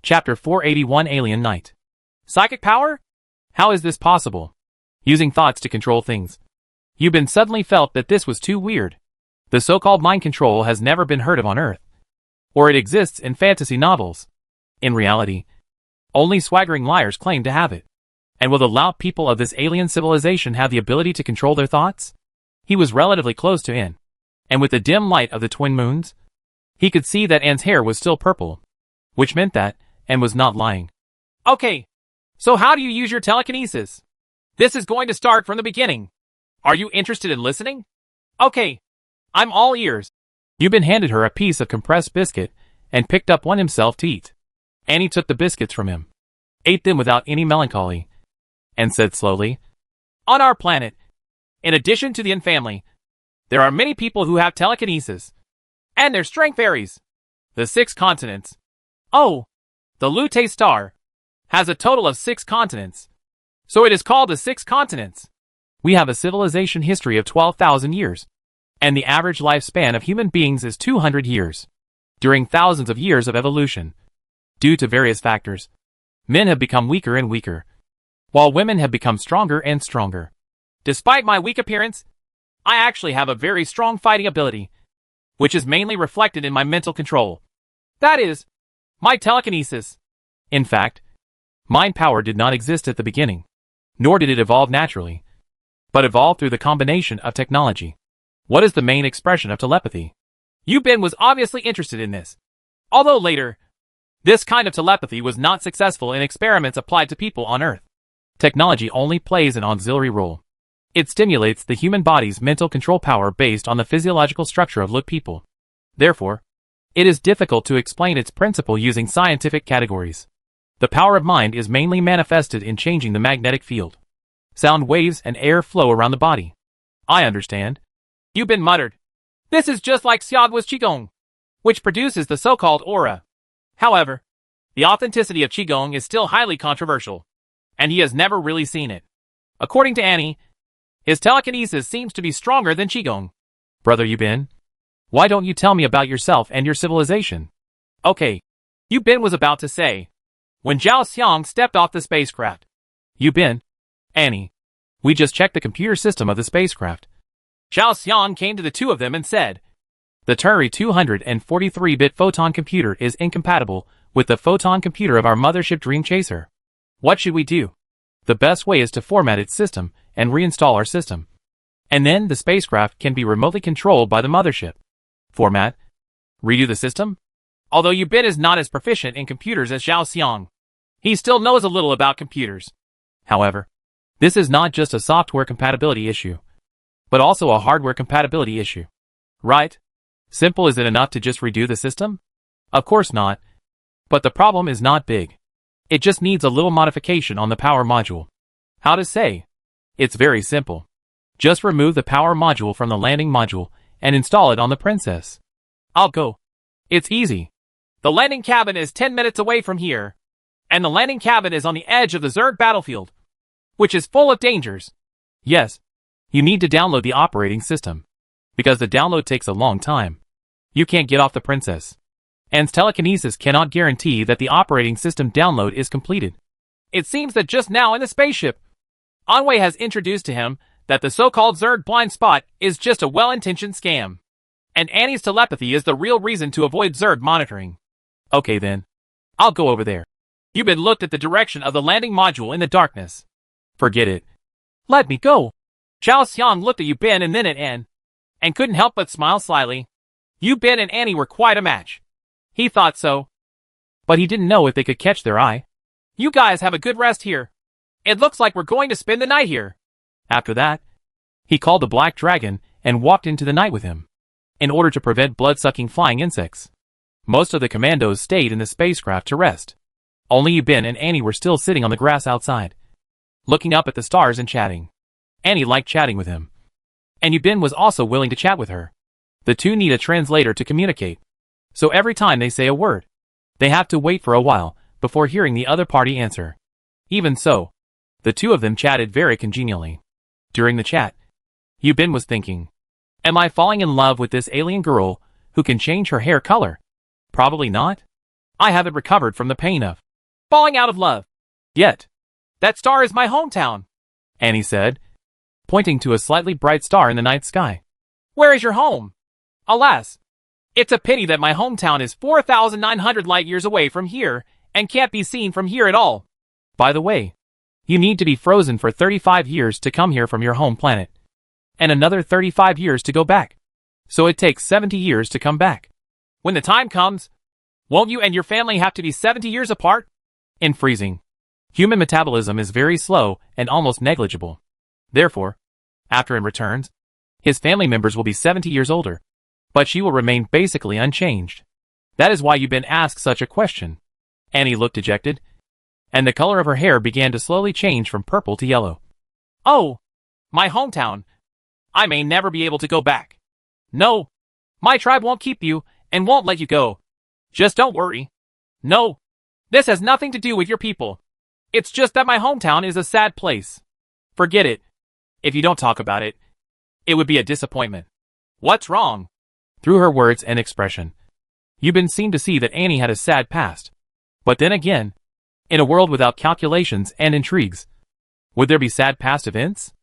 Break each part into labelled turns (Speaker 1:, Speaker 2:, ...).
Speaker 1: Chapter 481 Alien Knight. Psychic power? How is this possible? Using thoughts to control things. Yubin suddenly felt that this was too weird. The so-called mind control has never been heard of on Earth. Or it exists in fantasy novels. In reality, only swaggering liars claim to have it. And will the loud people of this alien civilization have the ability to control their thoughts? He was relatively close to Anne. And with the dim light of the twin moons, he could see that Anne's hair was still purple. Which meant that Anne was not lying. Okay, so how do you use your telekinesis? This is going to start from the beginning. Are you interested in listening? Okay, I'm all ears. Yubin handed her a piece of compressed biscuit and picked up one himself to eat. Annie took the biscuits from him, ate them without any melancholy, and said slowly, on our planet, in addition to the Yin family, there are many people who have telekinesis, and their strength varies. The 6 continents. Oh, the Lute star has a total of 6 continents, so it is called the 6 continents. We have a civilization history of 12,000 years, and the average lifespan of human beings is 200 years. During thousands of years of evolution, due to various factors, men have become weaker and weaker, while women have become stronger and stronger. Despite my weak appearance, I actually have a very strong fighting ability, which is mainly reflected in my mental control. That is, my telekinesis. In fact, mind power did not exist at the beginning, nor did it evolve naturally, but evolved through the combination of technology. What is the main expression of telepathy? Yubin was obviously interested in this. Although later, this kind of telepathy was not successful in experiments applied to people on Earth. Technology only plays an auxiliary role. It stimulates the human body's mental control power based on the physiological structure of people. Therefore, it is difficult to explain its principle using scientific categories. The power of mind is mainly manifested in changing the magnetic field, sound waves and air flow around the body. I understand. Yubin muttered. This is just like Xiaoduo's Qigong, which produces the so-called aura. However, the authenticity of Qigong is still highly controversial, and he has never really seen it. According to Annie, his telekinesis seems to be stronger than Qigong. Brother Yubin, why don't you tell me about yourself and your civilization? Okay, Yubin was about to say, when Zhao Xiang stepped off the spacecraft. Yubin, Annie, we just checked the computer system of the spacecraft. Zhao Xiang came to the two of them and said, the Turi 243-bit photon computer is incompatible with the photon computer of our mothership Dream Chaser. What should we do? The best way is to format its system and reinstall our system. And then the spacecraft can be remotely controlled by the mothership. Format? Redo the system? Although Yubin is not as proficient in computers as Zhao Xiang, he still knows a little about computers. However, this is not just a software compatibility issue, but also a hardware compatibility issue. Right? Simple. Is it enough to just redo the system? Of course not. But the problem is not big. It just needs a little modification on the power module. How to say? It's very simple. Just remove the power module from the landing module and install it on the Princess. I'll go. It's easy. The landing cabin is 10 minutes away from here, and the landing cabin is on the edge of the Zerg battlefield, which is full of dangers. Yes, you need to download the operating system, because the download takes a long time. You can't get off the Princess. Anne's telekinesis cannot guarantee that the operating system download is completed. It seems that just now in the spaceship, Anwei has introduced to him that the so-called Zerg blind spot is just a well-intentioned scam, and Annie's telepathy is the real reason to avoid Zerg monitoring. Okay then, I'll go over there. Yubin looked at the direction of the landing module in the darkness. Forget it. Let me go. Zhao Xiang looked at Yubin and then at Anne, and couldn't help but smile slyly. Yubin and Annie were quite a match. He thought so, but he didn't know if they could catch their eye. You guys have a good rest here. It looks like we're going to spend the night here. After that, he called the Black Dragon and walked into the night with him, in order to prevent blood-sucking flying insects. Most of the commandos stayed in the spacecraft to rest. Only Yubin and Annie were still sitting on the grass outside, looking up at the stars and chatting. Annie liked chatting with him, and Yubin was also willing to chat with her. The two need a translator to communicate, so every time they say a word, they have to wait for a while before hearing the other party answer. Even so, the two of them chatted very congenially. During the chat, Yubin was thinking, am I falling in love with this alien girl who can change her hair color? Probably not. I haven't recovered from the pain of falling out of love yet. That star is my hometown, Annie said, pointing to a slightly bright star in the night sky. Where is your home? Alas, it's a pity that my hometown is 4,900 light years away from here and can't be seen from here at all. By the way, you need to be frozen for 35 years to come here from your home planet, and another 35 years to go back. So it takes 70 years to come back. When the time comes, won't you and your family have to be 70 years apart? In freezing, human metabolism is very slow and almost negligible. Therefore, after it returns, his family members will be 70 years older, but she will remain basically unchanged. That is why you've been asked such a question. Annie looked dejected, and the color of her hair began to slowly change from purple to yellow. Oh, my hometown. I may never be able to go back. No, my tribe won't keep you and won't let you go. Just don't worry. No, this has nothing to do with your people. It's just that my hometown is a sad place. Forget it. If you don't talk about it, it would be a disappointment. What's wrong? Through her words and expression, Yubin seemed to see that Annie had a sad past. But then again, in a world without calculations and intrigues, would there be sad past events?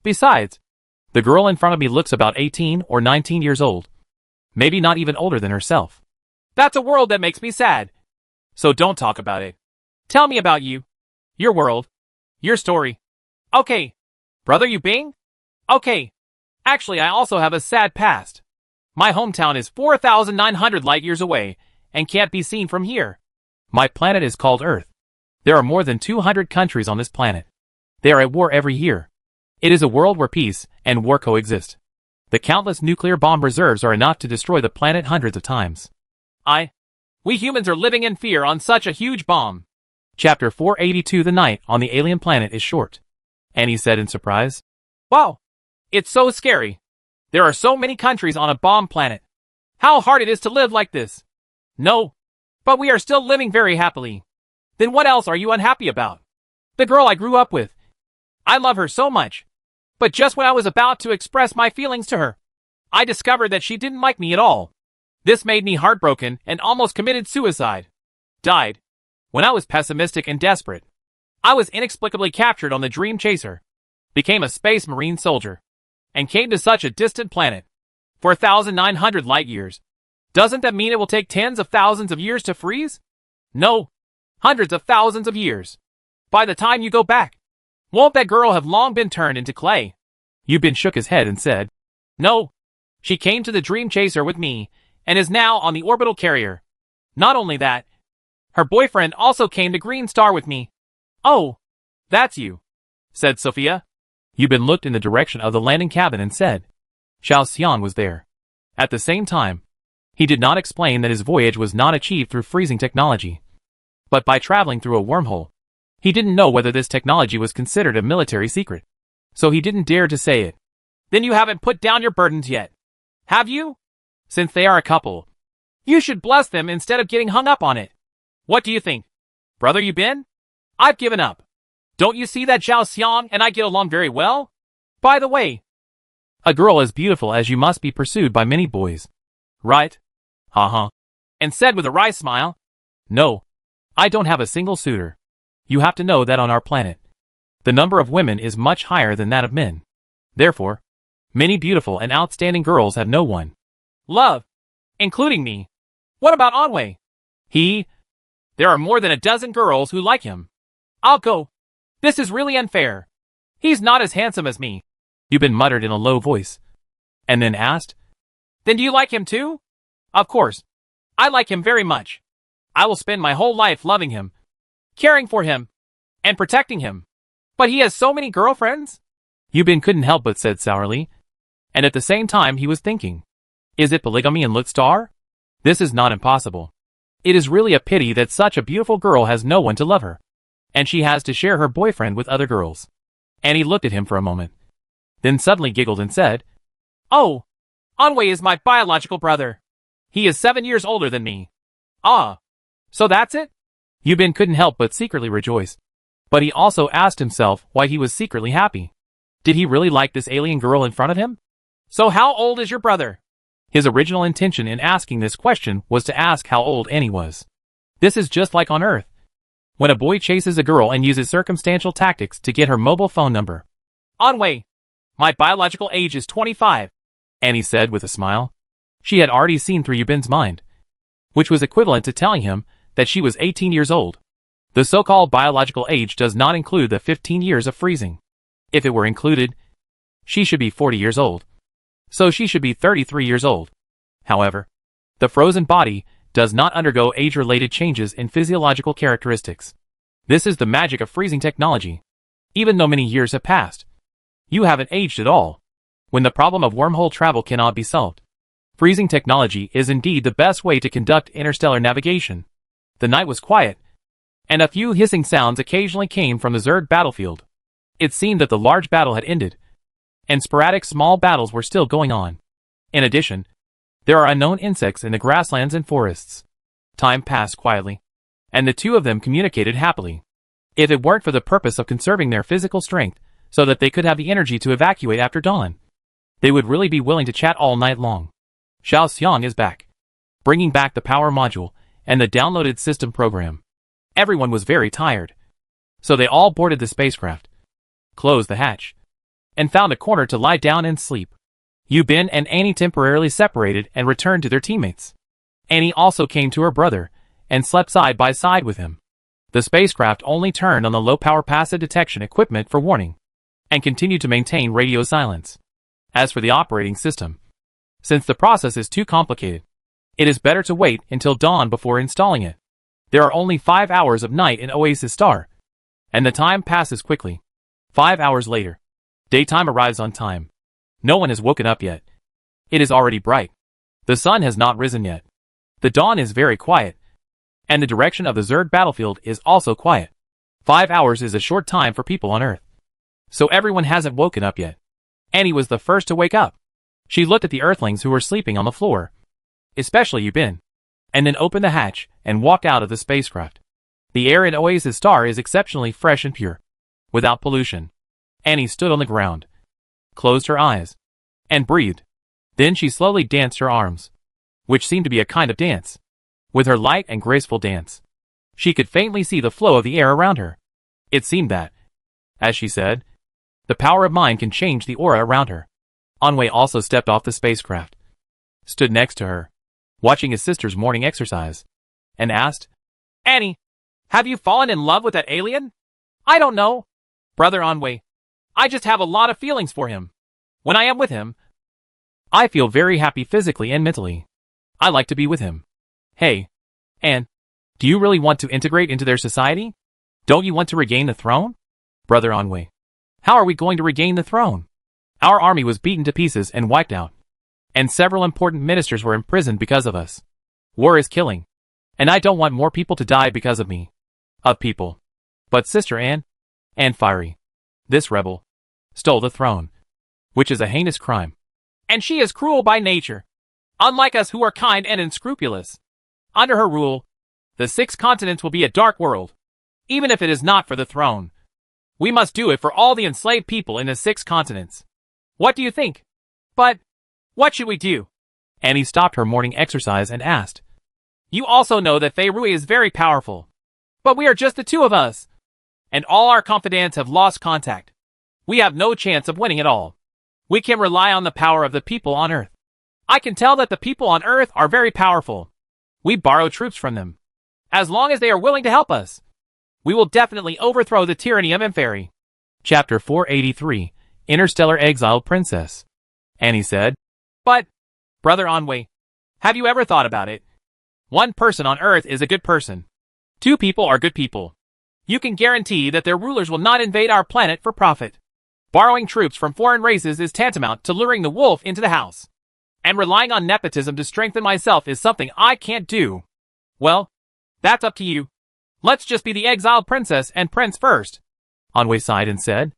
Speaker 1: Besides, the girl in front of me looks about 18 or 19 years old. Maybe not even older than herself. That's a world that makes me sad. So don't talk about it. Tell me about you. Your world. Your story. Okay. Brother Yubing? Okay. Actually, I also have a sad past. My hometown is 4,900 light years away and can't be seen from here. My planet is called Earth. There are more than 200 countries on this planet. They are at war every year. It is a world where peace and war coexist. The countless nuclear bomb reserves are enough to destroy the planet hundreds of times. We humans are living in fear on such a huge bomb. Chapter 482. The night on the alien planet is short, Annie said in surprise. Wow, it's so scary. There are so many countries on a bomb planet. How hard it is to live like this. No, but we are still living very happily. Then what else are you unhappy about? The girl I grew up with. I love her so much. But just when I was about to express my feelings to her, I discovered that she didn't like me at all. This made me heartbroken and almost committed suicide. Died. When I was pessimistic and desperate, I was inexplicably captured on the Dream Chaser, became a space marine soldier, and came to such a distant planet. 4,900 light years. Doesn't that mean it will take tens of thousands of years to freeze? No. Hundreds of thousands of years. By the time you go back, won't that girl have long been turned into clay? Yubin shook his head and said, No. She came to the Dream Chaser with me, and is now on the orbital carrier. Not only that, her boyfriend also came to Green Star with me. Oh, that's you, said Sophia. Yubin looked in the direction of the landing cabin and said, Xiao Xiang was there. At the same time, he did not explain that his voyage was not achieved through freezing technology, but by traveling through a wormhole. He didn't know whether this technology was considered a military secret, so he didn't dare to say it. Then you haven't put down your burdens yet, have you? Since they are a couple, you should bless them instead of getting hung up on it. What do you think? Brother Yubin? I've given up. Don't you see that Zhao Xiang and I get along very well? By the way, a girl as beautiful as you must be pursued by many boys. Right? Uh-huh. And said with a wry smile, No, I don't have a single suitor. You have to know that on our planet, the number of women is much higher than that of men. Therefore, many beautiful and outstanding girls have no one. Love, including me. What about Anwei? There are more than a dozen girls who like him. I'll go. This is really unfair. He's not as handsome as me. Yubin muttered in a low voice, and then asked, Then do you like him too? Of course. I like him very much. I will spend my whole life loving him, caring for him, and protecting him. But he has so many girlfriends? Yubin couldn't help but said sourly, and at the same time he was thinking, Is it polygamy in Lut Star? This is not impossible. It is really a pity that such a beautiful girl has no one to love her, and she has to share her boyfriend with other girls. Annie looked at him for a moment, then suddenly giggled and said, Oh, Anwei is my biological brother. He is 7 years older than me. Ah, so that's it? Yubin couldn't help but secretly rejoice. But he also asked himself why he was secretly happy. Did he really like this alien girl in front of him? So how old is your brother? His original intention in asking this question was to ask how old Annie was. This is just like on Earth, when a boy chases a girl and uses circumstantial tactics to get her mobile phone number. Anwei, my biological age is 25, Annie said with a smile. She had already seen through Yubin's mind, which was equivalent to telling him that she was 18 years old. The so-called biological age does not include the 15 years of freezing. If it were included, she should be 40 years old. So she should be 33 years old. However, the frozen body does not undergo age-related changes in physiological characteristics. This is the magic of freezing technology. Even though many years have passed, you haven't aged at all. When the problem of wormhole travel cannot be solved, freezing technology is indeed the best way to conduct interstellar navigation. The night was quiet, and a few hissing sounds occasionally came from the Zerg battlefield. It seemed that the large battle had ended, and sporadic small battles were still going on. In addition, there are unknown insects in the grasslands and forests. Time passed quietly, and the two of them communicated happily. If it weren't for the purpose of conserving their physical strength so that they could have the energy to evacuate after dawn, they would really be willing to chat all night long. Xiao Xiang is back, bringing back the power module and the downloaded system program. Everyone was very tired, so they all boarded the spacecraft, closed the hatch, and found a corner to lie down and sleep. Yubin and Annie temporarily separated and returned to their teammates. Annie also came to her brother and slept side by side with him. The spacecraft only turned on the low-power passive detection equipment for warning, and continued to maintain radio silence. As for the operating system, since the process is too complicated, it is better to wait until dawn before installing it. There are only 5 hours of night in Oasis Star, and the time passes quickly. 5 hours later, daytime arrives on time. No one has woken up yet. It is already bright. The sun has not risen yet. The dawn is very quiet, and the direction of the Zerg battlefield is also quiet. 5 hours is a short time for people on Earth, so everyone hasn't woken up yet. Annie was the first to wake up. She looked at the Earthlings who were sleeping on the floor, especially Yubin, and then opened the hatch and walked out of the spacecraft. The air in Oasis Star is exceptionally fresh and pure, without pollution. Annie stood on the ground, closed her eyes, and breathed. Then she slowly danced her arms, which seemed to be a kind of dance. With her light and graceful dance, she could faintly see the flow of the air around her. It seemed that, as she said, the power of mind can change the aura around her. Anwei also stepped off the spacecraft, stood next to her, watching his sister's morning exercise, and asked, Annie, have you fallen in love with that alien? I don't know, Brother Anwei. I just have a lot of feelings for him. When I am with him, I feel very happy physically and mentally. I like to be with him. Hey, Anne, do you really want to integrate into their society? Don't you want to regain the throne? Brother Anwei, how are we going to regain the throne? Our army was beaten to pieces and wiped out, and several important ministers were imprisoned because of us. War is killing, and I don't want more people to die because of me. Of people. But Sister Anne Fiery, this rebel, stole the throne, which is a heinous crime. And she is cruel by nature, unlike us who are kind and unscrupulous. Under her rule, the 6 continents will be a dark world, even if it is not for the throne. We must do it for all the enslaved people in the 6 continents. What do you think? But, what should we do? Annie stopped her morning exercise and asked. You also know that Fei Rui is very powerful. But we are just the 2 of us, and all our confidants have lost contact. We have no chance of winning at all. We can rely on the power of the people on Earth. I can tell that the people on Earth are very powerful. We borrow troops from them. As long as they are willing to help us, we will definitely overthrow the tyranny of Inferi. Chapter 483, Interstellar Exiled Princess. Annie said. But, Brother Anwei, have you ever thought about it? 1 person on Earth is a good person. 2 people are good people. You can guarantee that their rulers will not invade our planet for profit. Borrowing troops from foreign races is tantamount to luring the wolf into the house. And relying on nepotism to strengthen myself is something I can't do. Well, that's up to you. Let's just be the exiled princess and prince first. Anwei sighed and said,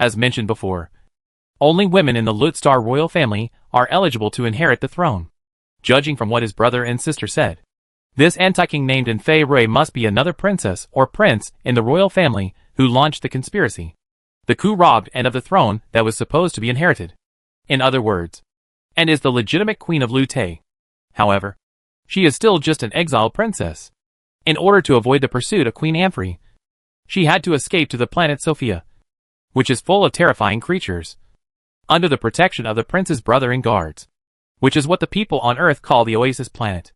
Speaker 1: as mentioned before, only women in the Lutstar royal family are eligible to inherit the throne. Judging from what his brother and sister said, this anti-king named Fei Rui must be another princess or prince in the royal family who launched the conspiracy. The coup robbed and of the throne that was supposed to be inherited. In other words, and is the legitimate queen of Lu Te. However, she is still just an exiled princess. In order to avoid the pursuit of Queen Amphrey, she had to escape to the planet Sophia, which is full of terrifying creatures, under the protection of the prince's brother and guards, which is what the people on Earth call the Oasis Planet.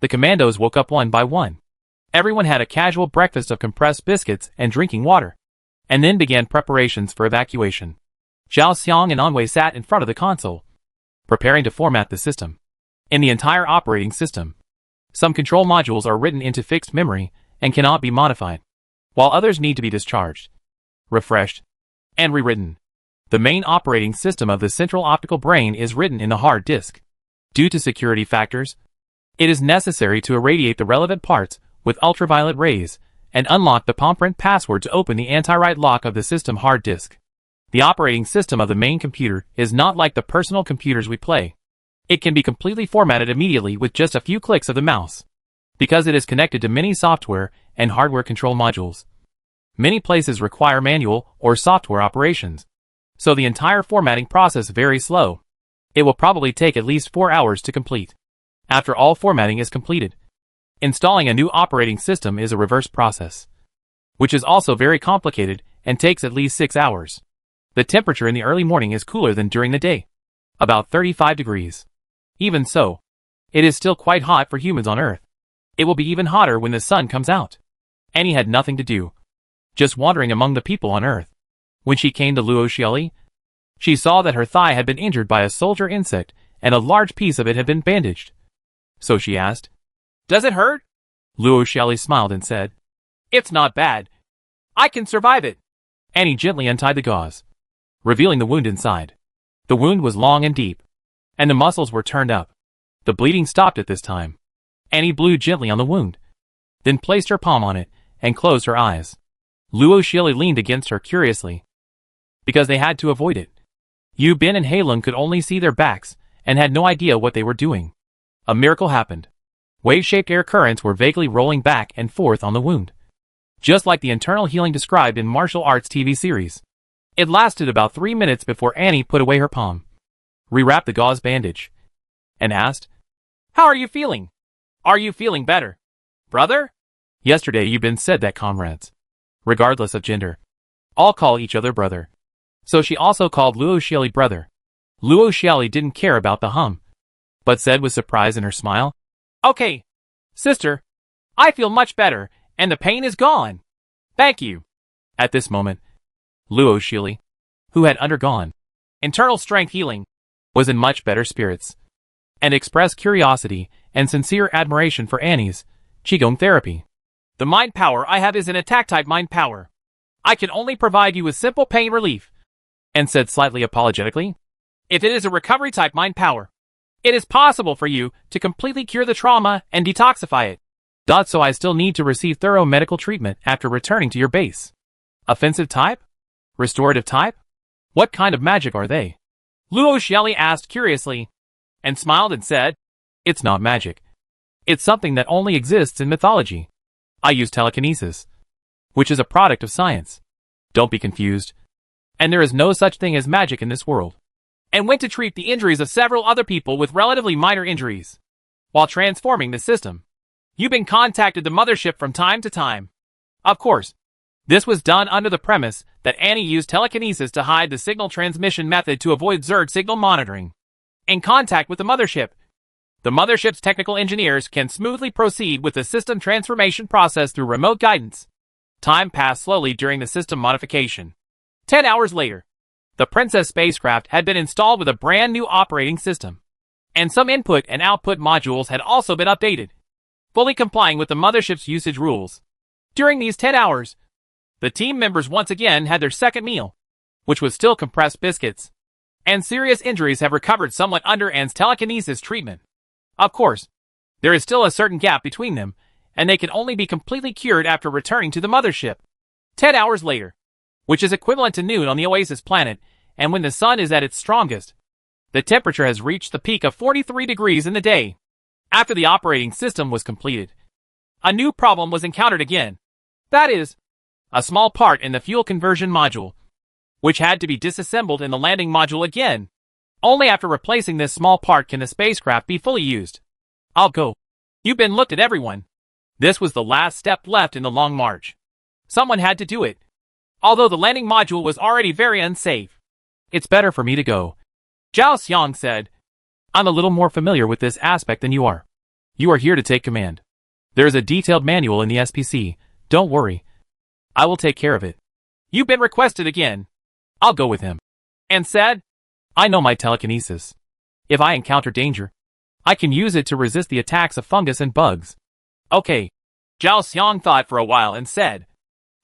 Speaker 1: The commandos woke up one by one. Everyone had a casual breakfast of compressed biscuits and drinking water, and then began preparations for evacuation. Zhao Xiang and Anwei sat in front of the console, preparing to format the system. In the entire operating system, some control modules are written into fixed memory and cannot be modified, while others need to be discharged, refreshed, and rewritten. The main operating system of the central optical brain is written in the hard disk. Due to security factors, it is necessary to irradiate the relevant parts with ultraviolet rays and unlock the palmprint password to open the anti-write lock of the system hard disk. The operating system of the main computer is not like the personal computers we play. It can be completely formatted immediately with just a few clicks of the mouse, because it is connected to many software and hardware control modules. Many places require manual or software operations, so the entire formatting process is very slow. It will probably take at least 4 hours to complete. After all formatting is completed, installing a new operating system is a reverse process, which is also very complicated and takes at least 6 hours. The temperature in the early morning is cooler than during the day, about 35 degrees. Even so, it is still quite hot for humans on Earth. It will be even hotter when the sun comes out. Annie had nothing to do, just wandering among the people on Earth. When she came to Luo Xiaoli, she saw that her thigh had been injured by a soldier insect and a large piece of it had been bandaged. So she asked, "Does it hurt?" Luo Xiaoli smiled and said, "It's not bad. I can survive it." Annie gently untied the gauze, revealing the wound inside. The wound was long and deep, and the muscles were turned up. The bleeding stopped at this time. Annie blew gently on the wound, then placed her palm on it and closed her eyes. Luo Xiaoli leaned against her curiously, because they had to avoid it. Yu Bin and Heilong could only see their backs and had no idea what they were doing. A miracle happened. Wave-shaped air currents were vaguely rolling back and forth on the wound, just like the internal healing described in martial arts TV series. It lasted about 3 minutes before Annie put away her palm, rewrapped the gauze bandage, and asked, "How are you feeling? Are you feeling better, brother?" Yesterday Yu Bin said that comrades, regardless of gender, all call each other brother. So she also called Luo Xiaoli brother. Luo Xiaoli didn't care about the hum, but said with surprise in her smile, "Okay, sister, I feel much better, and the pain is gone. Thank you." At this moment, Luo Xiaoli, who had undergone internal strength healing, was in much better spirits, and expressed curiosity and sincere admiration for Annie's Qigong therapy. "The mind power I have is an attack-type mind power. I can only provide you with simple pain relief," and said slightly apologetically. "If it is a recovery-type mind power, it is possible for you to completely cure the trauma and detoxify it. So I still need to receive thorough medical treatment after returning to your base. Offensive type? Restorative type? What kind of magic are they?" Luo Xiaoli asked curiously, and smiled and said, "It's not magic. It's something that only exists in mythology. I use telekinesis, which is a product of science. Don't be confused. And there is no such thing as magic in this world." And went to treat the injuries of several other people with relatively minor injuries. While transforming the system, Yu Bin contacted the mothership from time to time. Of course, this was done under the premise that Annie used telekinesis to hide the signal transmission method to avoid Zerg signal monitoring. In contact with the mothership's technical engineers can smoothly proceed with the system transformation process through remote guidance. Time passed slowly during the system modification. 10 hours later, the Princess spacecraft had been installed with a brand new operating system, and some input and output modules had also been updated, fully complying with the mothership's usage rules. During these 10 hours, the team members once again had their second meal, which was still compressed biscuits, and serious injuries have recovered somewhat under Anne's telekinesis treatment. Of course, there is still a certain gap between them, and they can only be completely cured after returning to the mothership. 10 hours later, which is equivalent to noon on the Oasis planet, and when the sun is at its strongest, the temperature has reached the peak of 43 degrees in the day. After the operating system was completed, a new problem was encountered again. That is, a small part in the fuel conversion module, which had to be disassembled in the landing module again. Only after replacing this small part can the spacecraft be fully used. "I'll go." Yu Bin looked at everyone, This was the last step left in the long march. Someone had to do it. Although the landing module was already very unsafe. It's better for me to go, Zhao Xiang said. I'm a little more familiar with this aspect than you are. You are here to take command. There is a detailed manual in the SPC. Don't worry. I will take care of it. You've been requested again. I'll go with him. And said, I know my telekinesis. If I encounter danger, I can use it to resist the attacks of fungus and bugs. Okay. Zhao Xiang thought for a while and said,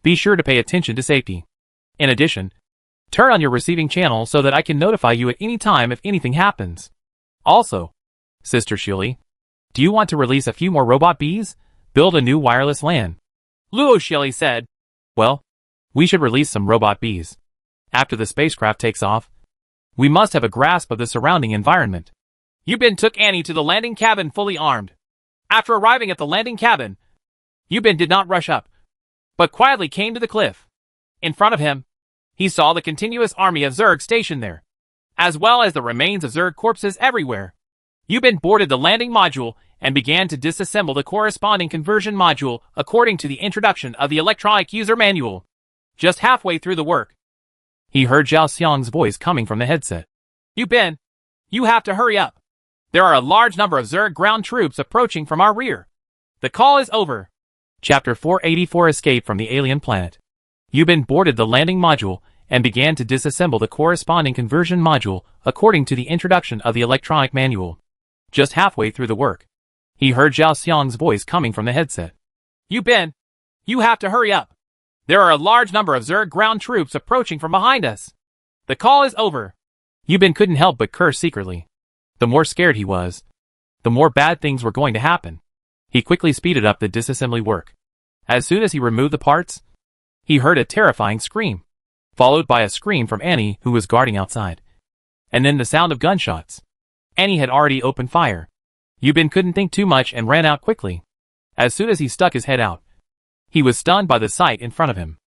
Speaker 1: be sure to pay attention to safety. In addition, turn on your receiving channel so that I can notify you at any time if anything happens. Also, Sister Shili, do you want to release a few more robot bees? Build a new wireless LAN. Luo Shili said, well, we should release some robot bees. After the spacecraft takes off, we must have a grasp of the surrounding environment. Yubin took Annie to the landing cabin fully armed. After arriving at the landing cabin, Yubin did not rush up, but quietly came to the cliff. In front of him, he saw the continuous army of Zerg stationed there, as well as the remains of Zerg corpses everywhere. Yubin boarded the landing module and began to disassemble the corresponding conversion module according to the introduction of the electronic user manual. Just halfway through the work, he heard Zhao Xiang's voice coming from the headset. Yubin, you have to hurry up. There are a large number of Zerg ground troops approaching from our rear. The call is over. Chapter 484 Escape from the Alien Planet. Yubin boarded the landing module and began to disassemble the corresponding conversion module according to the introduction of the electronic manual. Just halfway through the work, he heard Zhao Xiang's voice coming from the headset. Yubin, you have to hurry up. There are a large number of Zerg ground troops approaching from behind us. The call is over. Yubin couldn't help but curse secretly. The more scared he was, the more bad things were going to happen. He quickly speeded up the disassembly work. As soon as he removed the parts, he heard a terrifying scream, followed by a scream from Annie, who was guarding outside. And then the sound of gunshots. Annie had already opened fire. Yubin couldn't think too much and ran out quickly. As soon as he stuck his head out, he was stunned by the sight in front of him.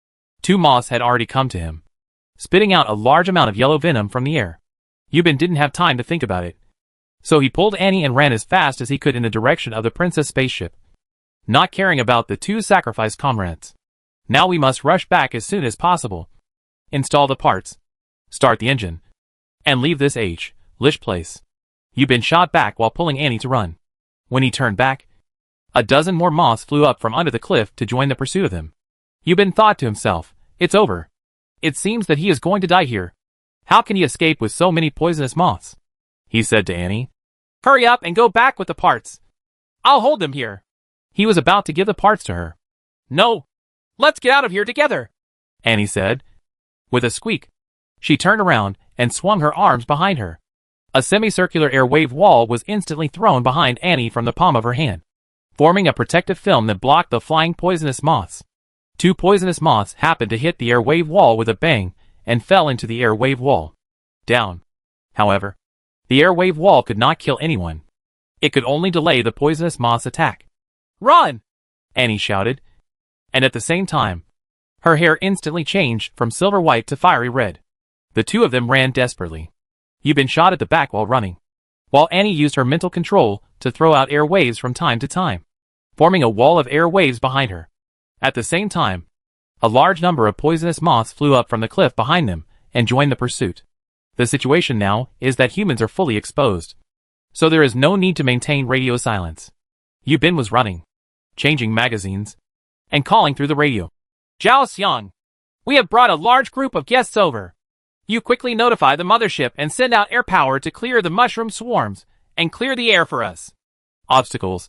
Speaker 1: Two moths had already come to him, spitting out a large amount of yellow venom from the air. Yubin didn't have time to think about it, so he pulled Annie and ran as fast as he could in the direction of the princess spaceship, not caring about the two sacrificed comrades. Now we must rush back as soon as possible. Install the parts, start the engine, and leave this Lish place. Yubin shot back while pulling Annie to run. When he turned back, a dozen more moths flew up from under the cliff to join the pursuit of him. Yubin thought to himself, it's over. It seems that he is going to die here. How can he escape with so many poisonous moths? He said to Annie. Hurry up and go back with the parts. I'll hold them here. He was about to give the parts to her. No. Let's get out of here together, Annie said. With a squeak, she turned around and swung her arms behind her. A semicircular air wave wall was instantly thrown behind Annie from the palm of her hand, forming a protective film that blocked the flying poisonous moths. Two poisonous moths happened to hit the air wave wall with a bang and fell into the air wave wall. Down. However, the air wave wall could not kill anyone. It could only delay the poisonous moth's attack. Run! Annie shouted. And at the same time, her hair instantly changed from silver white to fiery red. The two of them ran desperately. Yubin shot at the back while running, while Annie used her mental control to throw out air waves from time to time, forming a wall of air waves behind her. At the same time, a large number of poisonous moths flew up from the cliff behind them and joined the pursuit. The situation now is that humans are fully exposed, so there is no need to maintain radio silence. Yubin was running, changing magazines, and calling through the radio. Zhao Xiang, we have brought a large group of guests over. You quickly notify the mothership and send out air power to clear the mushroom swarms and clear the air for us. Obstacles.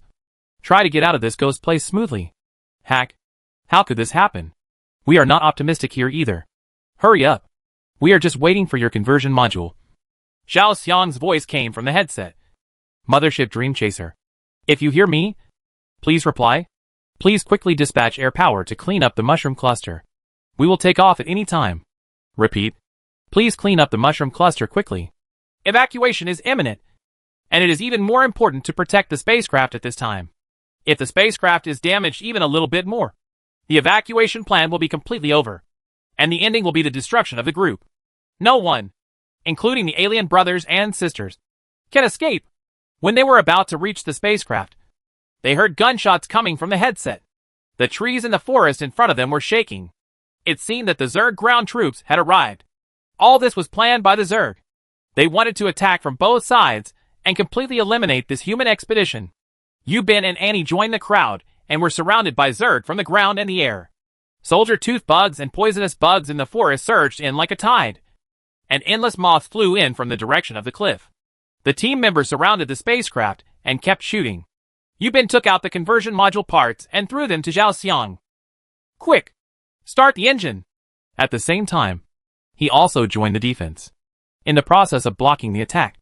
Speaker 1: Try to get out of this ghost place smoothly. Hack. How could this happen? We are not optimistic here either. Hurry up. We are just waiting for your conversion module. Zhao Xiang's voice came from the headset. Mothership Dream Chaser. If you hear me, please reply. Please quickly dispatch air power to clean up the mushroom cluster. We will take off at any time. Repeat. Please clean up the mushroom cluster quickly. Evacuation is imminent, and it is even more important to protect the spacecraft at this time. If the spacecraft is damaged even a little bit more, the evacuation plan will be completely over, and the ending will be the destruction of the group. No one, including the alien brothers and sisters, can escape. When they were about to reach the spacecraft, They heard gunshots coming from the headset. The trees in the forest in front of them were shaking. It seemed that the Zerg ground troops had arrived. All this was planned by the Zerg. They wanted to attack from both sides and completely eliminate this human expedition. Yubin and Annie joined the crowd and were surrounded by Zerg from the ground and the air. Soldier tooth bugs and poisonous bugs in the forest surged in like a tide. An endless moth flew in from the direction of the cliff. The team members surrounded the spacecraft and kept shooting. Yubin took out the conversion module parts and threw them to Zhao Xiang. Quick! Start the engine! At the same time, he also joined the defense. In the process of blocking the attack,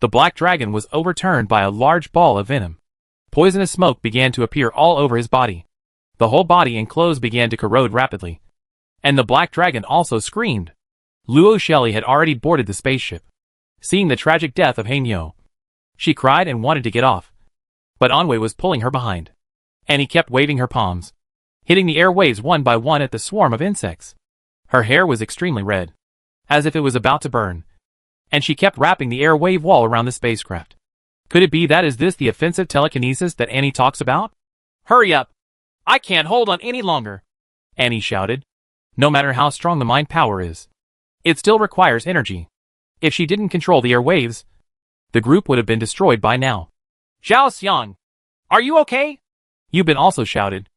Speaker 1: the Black Dragon was overturned by a large ball of venom. Poisonous smoke began to appear all over his body. The whole body and clothes began to corrode rapidly. And the Black Dragon also screamed. Luo Shelley had already boarded the spaceship. Seeing the tragic death of Hanyo, she cried and wanted to get off. But Anwei was pulling her behind. And he kept waving her palms, hitting the airwaves one by one at the swarm of insects. Her hair was extremely red, as if it was about to burn. And she kept wrapping the airwave wall around the spacecraft. Could it be that is this the offensive telekinesis that Annie talks about? Hurry up! I can't hold on any longer! Annie shouted. No matter how strong the mind power is, it still requires energy. If she didn't control the airwaves, the group would have been destroyed by now. Zhao Xiang, are you okay? Yubin also shouted.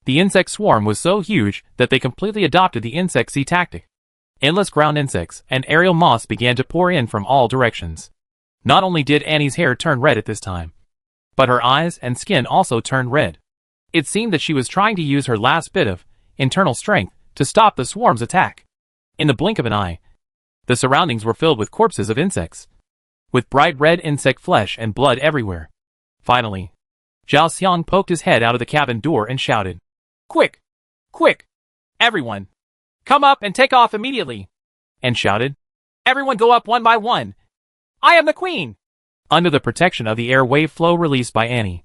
Speaker 1: The insect swarm was so huge that they completely adopted the insect sea tactic. Endless ground insects and aerial moths began to pour in from all directions. Not only did Annie's hair turn red at this time, but her eyes and skin also turned red. It seemed that she was trying to use her last bit of internal strength to stop the swarm's attack. In the blink of an eye, the surroundings were filled with corpses of insects, with bright red insect flesh and blood everywhere. Finally, Zhao Xiang poked his head out of the cabin door and shouted, Quick! Quick! Everyone! Come up and take off immediately! And shouted, Everyone go up one by one! I am the queen! Under the protection of the air wave flow released by Annie,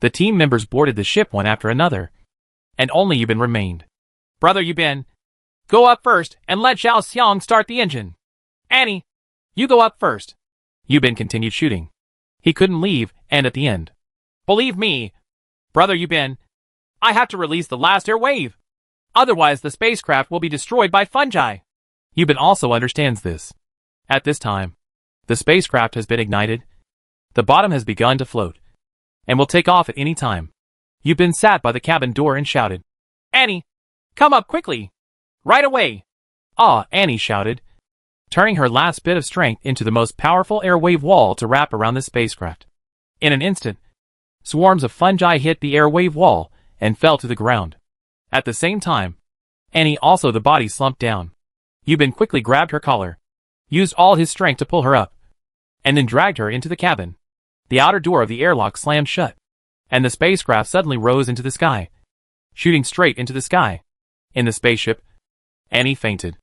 Speaker 1: the team members boarded the ship one after another, and only Yubin remained. Brother Yubin, go up first and let Zhao Xiang start the engine. Annie, you go up first. Yubin continued shooting. He couldn't leave, and at the end, believe me, Brother Yubin, I have to release the last air wave. Otherwise the spacecraft will be destroyed by fungi. Yubin also understands this. At this time, the spacecraft has been ignited. The bottom has begun to float, and will take off at any time. Yubin sat by the cabin door and shouted, Annie, come up quickly. Right away. Ah, Annie shouted, turning her last bit of strength into the most powerful airwave wall to wrap around the spacecraft. In an instant, swarms of fungi hit the airwave wall and fell to the ground. At the same time, Annie also the body slumped down. Yubin quickly grabbed her collar, used all his strength to pull her up, and then dragged her into the cabin. The outer door of the airlock slammed shut, and the spacecraft suddenly rose into the sky, shooting straight into the sky. In the spaceship, Annie fainted,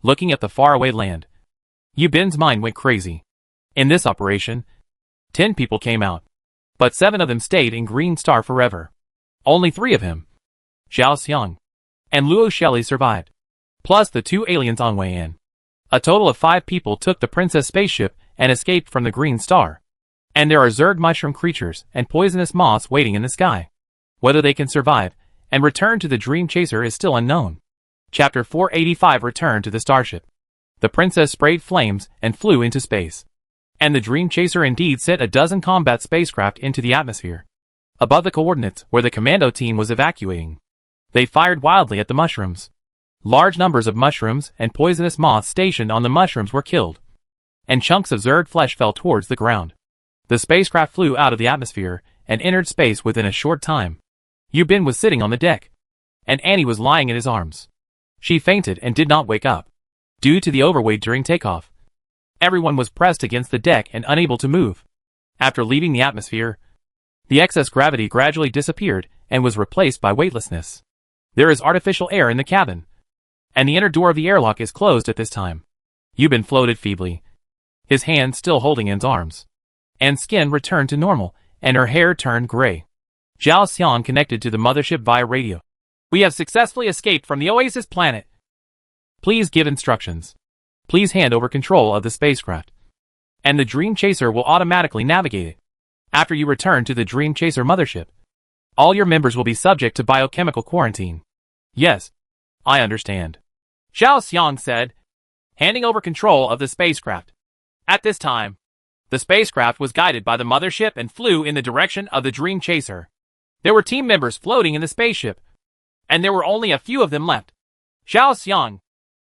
Speaker 1: looking at the faraway land. Yubin's mind went crazy. In this operation, 10 people came out, but 7 of them stayed in Green Star forever. Only 3 of him, Zhao Xiang and Luo Shelley, survived, plus the 2 aliens on way in. A total of 5 people took the Princess spaceship and escaped from the Green Star. And there are Zerg mushroom creatures and poisonous moths waiting in the sky. Whether they can survive and return to the Dream Chaser is still unknown. Chapter 485 Return to the Starship. The Princess sprayed flames and flew into space. And the Dream Chaser indeed sent a dozen combat spacecraft into the atmosphere, above the coordinates where the commando team was evacuating. They fired wildly at the mushrooms. Large numbers of mushrooms and poisonous moths stationed on the mushrooms were killed, and chunks of Zerg flesh fell towards the ground. The spacecraft flew out of the atmosphere and entered space within a short time. Yubin was sitting on the deck, and Annie was lying in his arms. She fainted and did not wake up, due to the overweight during takeoff. Everyone was pressed against the deck and unable to move. After leaving the atmosphere, the excess gravity gradually disappeared and was replaced by weightlessness. There is artificial air in the cabin, and the inner door of the airlock is closed at this time. Yubin floated feebly, his hand still holding Anne's arms. Anne's skin returned to normal, and her hair turned gray. Zhao Xiang connected to the mothership via radio. We have successfully escaped from the Oasis planet. Please give instructions. Please hand over control of the spacecraft, and the Dream Chaser will automatically navigate it. After you return to the Dream Chaser mothership, All your members will be subject to biochemical quarantine. Yes, I understand. Zhao Xiang said, handing over control of the spacecraft. At this time, the spacecraft was guided by the mothership and flew in the direction of the Dream Chaser. There were team members floating in the spaceship, and there were only a few of them left. Zhao Xiang,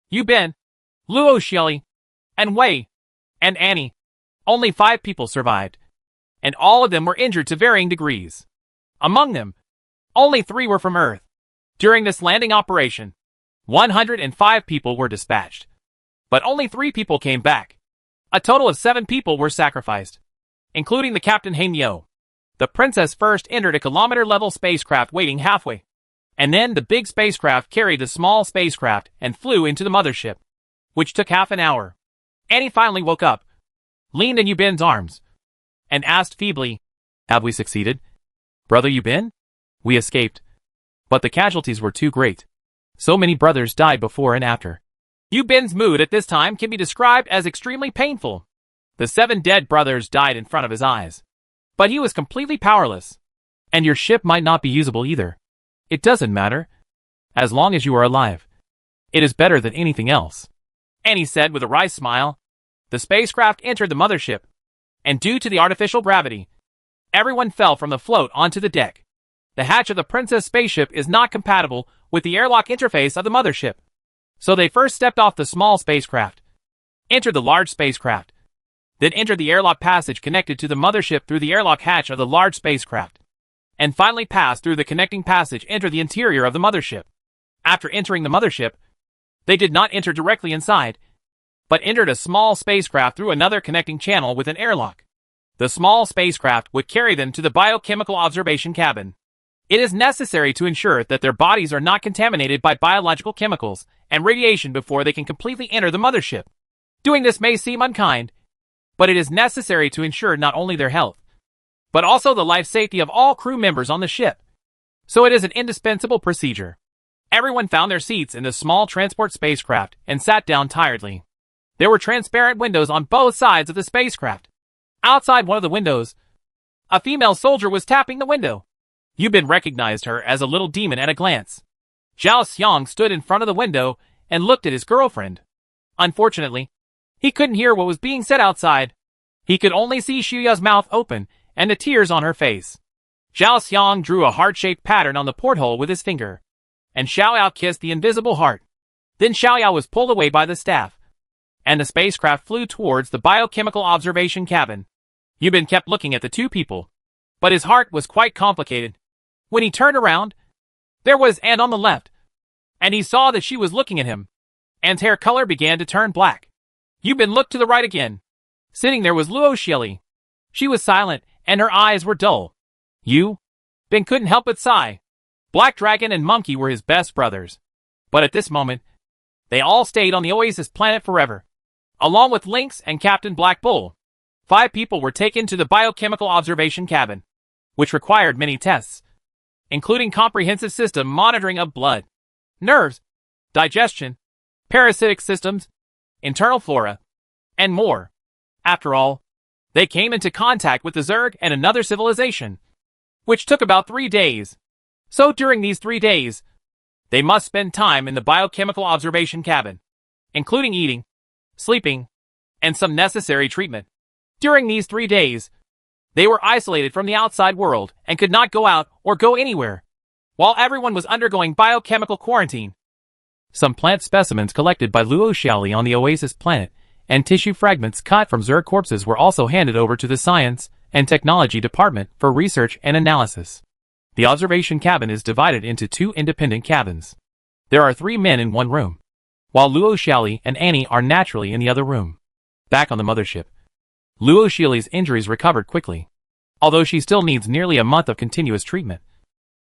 Speaker 1: Yu Bin, Luo Xiali, and Wei, and Annie. Only 5 people survived, and all of them were injured to varying degrees. Among them, only 3 were from Earth. During this landing operation, 105 people were dispatched, but only 3 people came back. A total of 7 people were sacrificed, including the Captain Hanyo. The princess first entered a kilometer-level spacecraft waiting halfway, and then the big spacecraft carried the small spacecraft and flew into the mothership, which took half an hour. Annie finally woke up, leaned in Yu Bin's arms, and asked feebly, "Have we succeeded? Brother Yu Bin? We escaped, but the casualties were too great. So many brothers died before and after." Yu Bin's mood at this time can be described as extremely painful. The 7 dead brothers died in front of his eyes, but he was completely powerless. And your ship might not be usable either. It doesn't matter, as long as you are alive. It is better than anything else. Annie said with a wry smile. The spacecraft entered the mothership, and due to the artificial gravity, everyone fell from the float onto the deck. The hatch of the Princess spaceship is not compatible with the airlock interface of the mothership. So they first stepped off the small spacecraft, entered the large spacecraft, then entered the airlock passage connected to the mothership through the airlock hatch of the large spacecraft, and finally passed through the connecting passage enter the interior of the mothership. After entering the mothership, they did not enter directly inside, but entered a small spacecraft through another connecting channel with an airlock. The small spacecraft would carry them to the biochemical observation cabin. It is necessary to ensure that their bodies are not contaminated by biological chemicals and radiation before they can completely enter the mothership. Doing this may seem unkind, but it is necessary to ensure not only their health, but also the life safety of all crew members on the ship. So it is an indispensable procedure. Everyone found their seats in the small transport spacecraft and sat down tiredly. There were transparent windows on both sides of the spacecraft. Outside one of the windows, a female soldier was tapping the window. Yu Bin recognized her as a little demon at a glance. Zhao Xiang stood in front of the window and looked at his girlfriend. Unfortunately, he couldn't hear what was being said outside. He could only see Shuya's mouth open and the tears on her face. Zhao Xiang drew a heart-shaped pattern on the porthole with his finger, and Xiaoyao kissed the invisible heart. Then Xiaoyao was pulled away by the staff, and the spacecraft flew towards the biochemical observation cabin. Yu Bin kept looking at the 2 people, but his heart was quite complicated. When he turned around, there was Anne on the left, and he saw that she was looking at him. Anne's hair color began to turn black. Yu Bin looked to the right again. Sitting there was Luo Xiali. She was silent, and her eyes were dull. Yu Bin couldn't help but sigh. Black Dragon and Monkey were his best brothers. But at this moment, they all stayed on the Oasis planet forever, along with Lynx and Captain Black Bull. 5 people were taken to the biochemical observation cabin, which required many tests, including comprehensive system monitoring of blood, nerves, digestion, parasitic systems, internal flora, and more. After all, they came into contact with the Zerg and another civilization, which took about 3 days. So during these 3 days, they must spend time in the biochemical observation cabin, including eating, sleeping, and some necessary treatment. During these 3 days, they were isolated from the outside world and could not go out or go anywhere, while everyone was undergoing biochemical quarantine. Some plant specimens collected by Luo Xiali on the Oasis planet and tissue fragments cut from Zerg corpses were also handed over to the Science and Technology Department for research and analysis. The observation cabin is divided into 2 independent cabins. There are 3 men in one room, while Luo Xiali and Annie are naturally in the other room. Back on the mothership, Luo Xiali's injuries recovered quickly, although she still needs nearly a month of continuous treatment.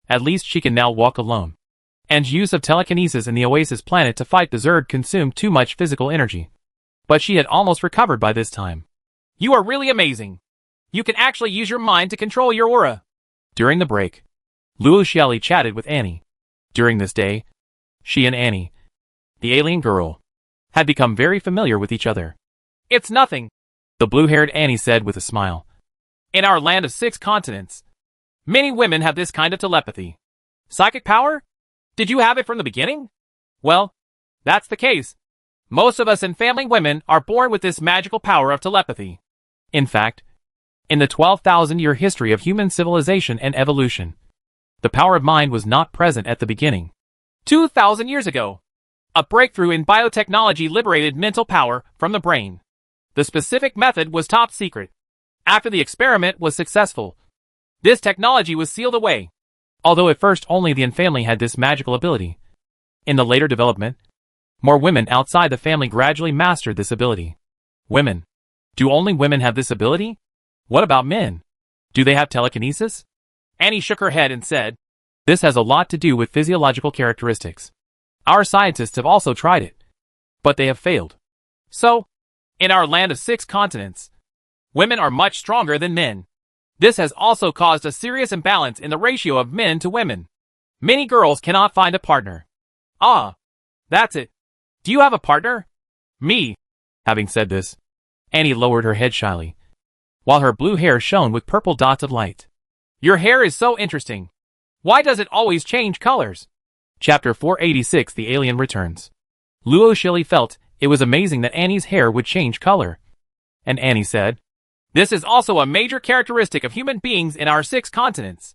Speaker 1: At least she can now walk alone. And use of telekinesis in the Oasis planet to fight the Zerg consumed too much physical energy. But she had almost recovered by this time. You are really amazing. You can actually use your mind to control your aura. During the break, Luo Xiali chatted with Annie. During this day, she and Annie, the alien girl, had become very familiar with each other. It's nothing, the blue-haired Annie said with a smile. In our land of 6 continents, Many women have this kind of telepathy. Psychic power? Did you have it from the beginning? Well, that's the case. Most of us infamily women are born with this magical power of telepathy. In fact, in the 12,000-year history of human civilization and evolution, the power of mind was not present at the beginning. 2,000 years ago, a breakthrough in biotechnology liberated mental power from the brain. The specific method was top secret. After the experiment was successful, this technology was sealed away. Although at first only the family had this magical ability. In the later development, more women outside the family gradually mastered this ability. Women. Do only women have this ability? What about men? Do they have telekinesis? Annie shook her head and said, this has a lot to do with physiological characteristics. Our scientists have also tried it, but they have failed. So, in our land of 6 continents, women are much stronger than men. This has also caused a serious imbalance in the ratio of men to women. Many girls cannot find a partner. Ah, that's it. Do you have a partner? Me. Having said this, Annie lowered her head shyly, while her blue hair shone with purple dots of light. Your hair is so interesting. Why does it always change colors? Chapter 486 The Alien Returns. Luo Shili felt it was amazing that Annie's hair would change color. And Annie said, this is also a major characteristic of human beings in our 6 continents.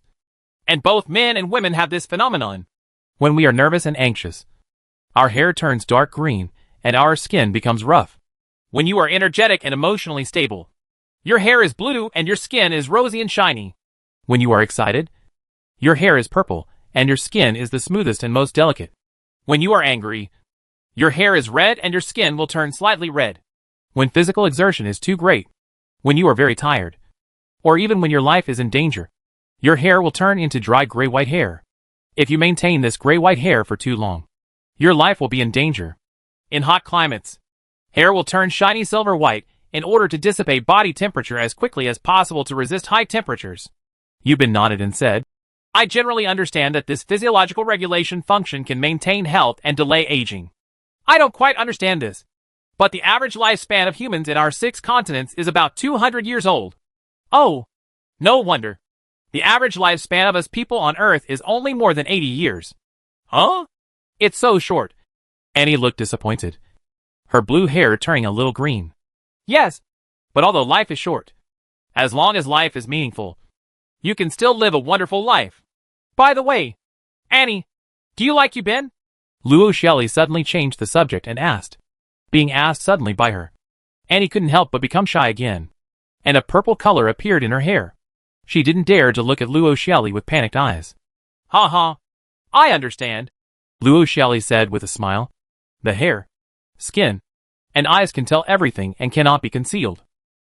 Speaker 1: And both men and women have this phenomenon. When we are nervous and anxious, our hair turns dark green and our skin becomes rough. When you are energetic and emotionally stable, your hair is blue and your skin is rosy and shiny. When you are excited, your hair is purple and your skin is the smoothest and most delicate. When you are angry, your hair is red and your skin will turn slightly red. When physical exertion is too great, when you are very tired, or even when your life is in danger, your hair will turn into dry gray-white hair. If you maintain this gray-white hair for too long, your life will be in danger. In hot climates, hair will turn shiny silver white in order to dissipate body temperature as quickly as possible to resist high temperatures. Yubin nodded and said, I generally understand that this physiological regulation function can maintain health and delay aging. I don't quite understand this, but the average lifespan of humans in our 6 continents is about 200 years old. Oh, no wonder. The average lifespan of us people on Earth is only more than 80 years. Huh? It's so short. Annie looked disappointed, her blue hair turning a little green. Yes, but although life is short, as long as life is meaningful, you can still live a wonderful life. By the way, Annie, do you like Yubin? Luo Shelley suddenly changed the subject and asked. Being asked suddenly by her, Annie couldn't help but become shy again, and a purple color appeared in her hair. She didn't dare to look at Luo Shelley with panicked eyes. Ha ha, I understand, Luo Shelley said with a smile. The hair, skin, and eyes can tell everything and cannot be concealed.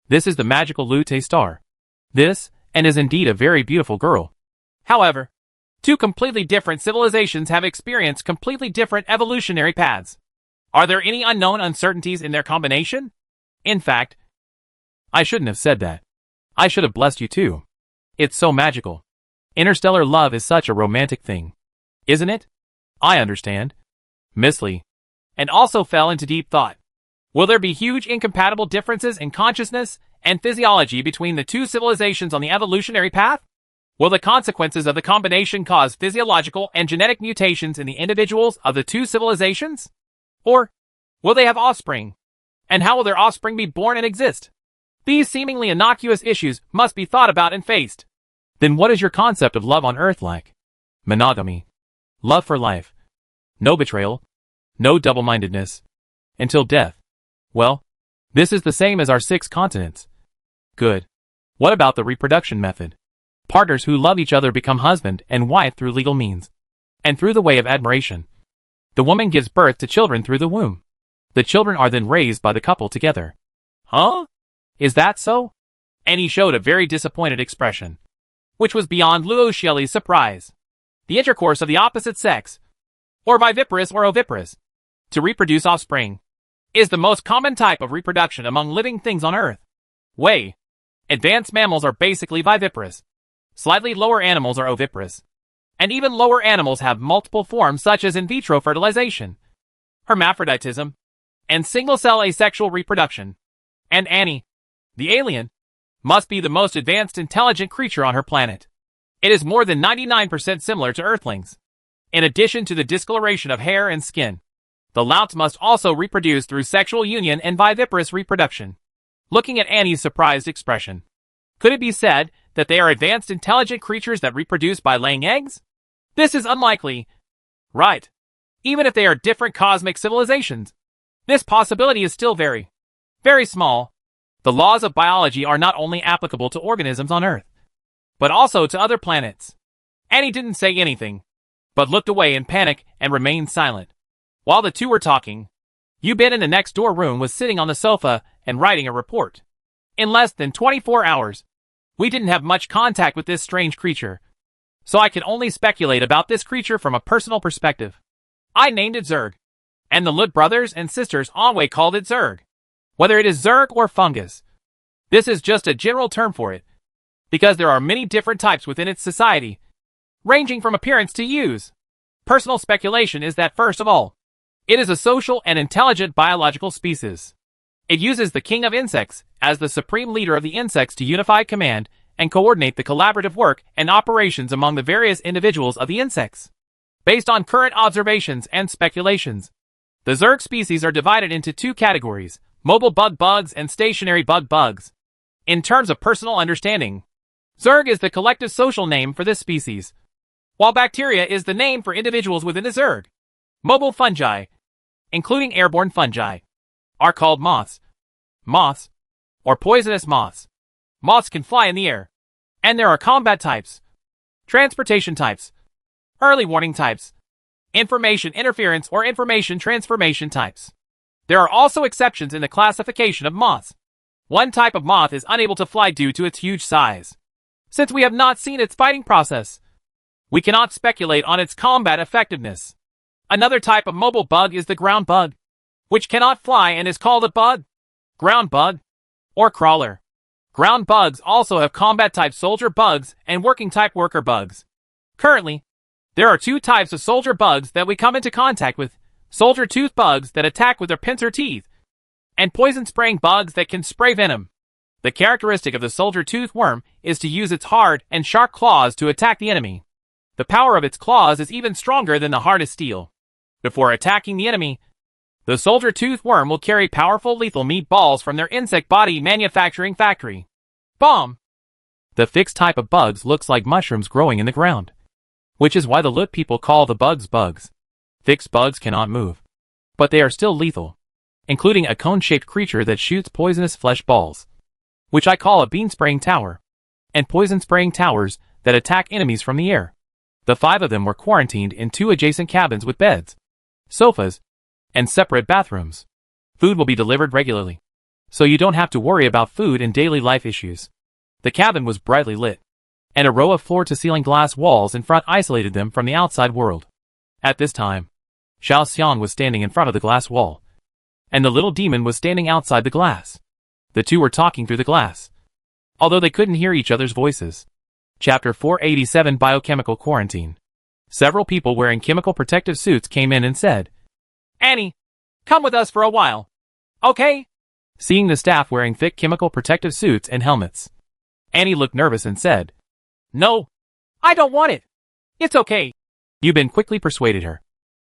Speaker 1: This is the magical Lute star. This, and is indeed a very beautiful girl. However, 2 completely different civilizations have experienced completely different evolutionary paths. Are there any unknown uncertainties in their combination? In fact, I shouldn't have said that. I should have blessed you too. It's so magical. Interstellar love is such a romantic thing. Isn't it? I understand. Miss Lee. And also fell into deep thought. Will there be huge incompatible differences in consciousness and physiology between the 2 civilizations on the evolutionary path? Will the consequences of the combination cause physiological and genetic mutations in the individuals of the 2 civilizations? Or will they have offspring? And how will their offspring be born and exist? These seemingly innocuous issues must be thought about and faced. Then what is your concept of love on Earth like? Monogamy. Love for life. No betrayal. No double-mindedness. Until death. Well, this is the same as our 6 continents. Good. What about the reproduction method? Partners who love each other become husband and wife through legal means, and through the way of admiration. The woman gives birth to children through the womb. The children are then raised by the couple together. Huh? Is that so? And he showed a very disappointed expression, which was beyond Luo Shelley's surprise. The intercourse of the opposite sex, or viviparous or oviparous, to reproduce offspring, is the most common type of reproduction among living things on Earth. Advanced mammals are basically viviparous. Slightly lower animals are oviparous. And even lower animals have multiple forms such as in vitro fertilization, hermaphroditism, and single-cell asexual reproduction. And Annie, the alien, must be the most advanced intelligent creature on her planet. It is more than 99% similar to Earthlings. In addition to the discoloration of hair and skin, the louts must also reproduce through sexual union and viviparous reproduction. Looking at Annie's surprised expression. Could it be said that they are advanced intelligent creatures that reproduce by laying eggs? This is unlikely. Right. Even if they are different cosmic civilizations, this possibility is still very, very small. The laws of biology are not only applicable to organisms on Earth, but also to other planets. Annie didn't say anything, but looked away in panic and remained silent. While the two were talking, Yubin in the next door room was sitting on the sofa and writing a report. In less than 24 hours, we didn't have much contact with this strange creature, so I can only speculate about this creature from a personal perspective. I named it Zerg, and the Lut brothers and sisters always called it Zerg. Whether it is Zerg or fungus, this is just a general term for it, because there are many different types within its society, ranging from appearance to use. Personal speculation is that, first of all, it is a social and intelligent biological species. It uses the king of insects as the supreme leader of the insects to unify command and coordinate the collaborative work and operations among the various individuals of the insects. Based on current observations and speculations, the Zerg species are divided into two categories, mobile bug bugs and stationary bug bugs. In terms of personal understanding, Zerg is the collective social name for this species, while bacteria is the name for individuals within the Zerg. Mobile fungi, including airborne fungi, are called moths. Moths, or poisonous moths. Moths can fly in the air. And there are combat types, transportation types, early warning types, information interference or information transformation types. There are also exceptions in the classification of moths. One type of moth is unable to fly due to its huge size. Since we have not seen its fighting process, we cannot speculate on its combat effectiveness. Another type of mobile bug is the ground bug, which cannot fly and is called a bug, ground bug, or crawler. Ground bugs also have combat type soldier bugs and working type worker bugs. Currently, there are two types of soldier bugs that we come into contact with: soldier tooth bugs that attack with their pincer teeth, and poison spraying bugs that can spray venom. The characteristic of the soldier tooth worm is to use its hard and sharp claws to attack the enemy. The power of its claws is even stronger than the hardest steel. Before attacking the enemy, the soldier tooth worm will carry powerful lethal meatballs from their insect body manufacturing factory. Bomb! The fixed type of bugs looks like mushrooms growing in the ground, which is why the Lut people call the bugs bugs. Fixed bugs cannot move, but they are still lethal, including a cone-shaped creature that shoots poisonous flesh balls, which I call a bean-spraying tower, and poison-spraying towers that attack enemies from the air. The 5 of them were quarantined in 2 adjacent cabins with beds, sofas, and separate bathrooms. Food will be delivered regularly, so you don't have to worry about food and daily life issues. The cabin was brightly lit, and a row of floor-to-ceiling glass walls in front isolated them from the outside world. At this time, Xiao Xiang was standing in front of the glass wall, and the little demon was standing outside the glass. The two were talking through the glass, although they couldn't hear each other's voices. Chapter 487: Biochemical Quarantine. Several people wearing chemical protective suits came in and said, "Annie, come with us for a while. Okay?" Seeing the staff wearing thick chemical protective suits and helmets, Annie looked nervous and said, "No, I don't want it. It's okay." Yubin quickly persuaded her.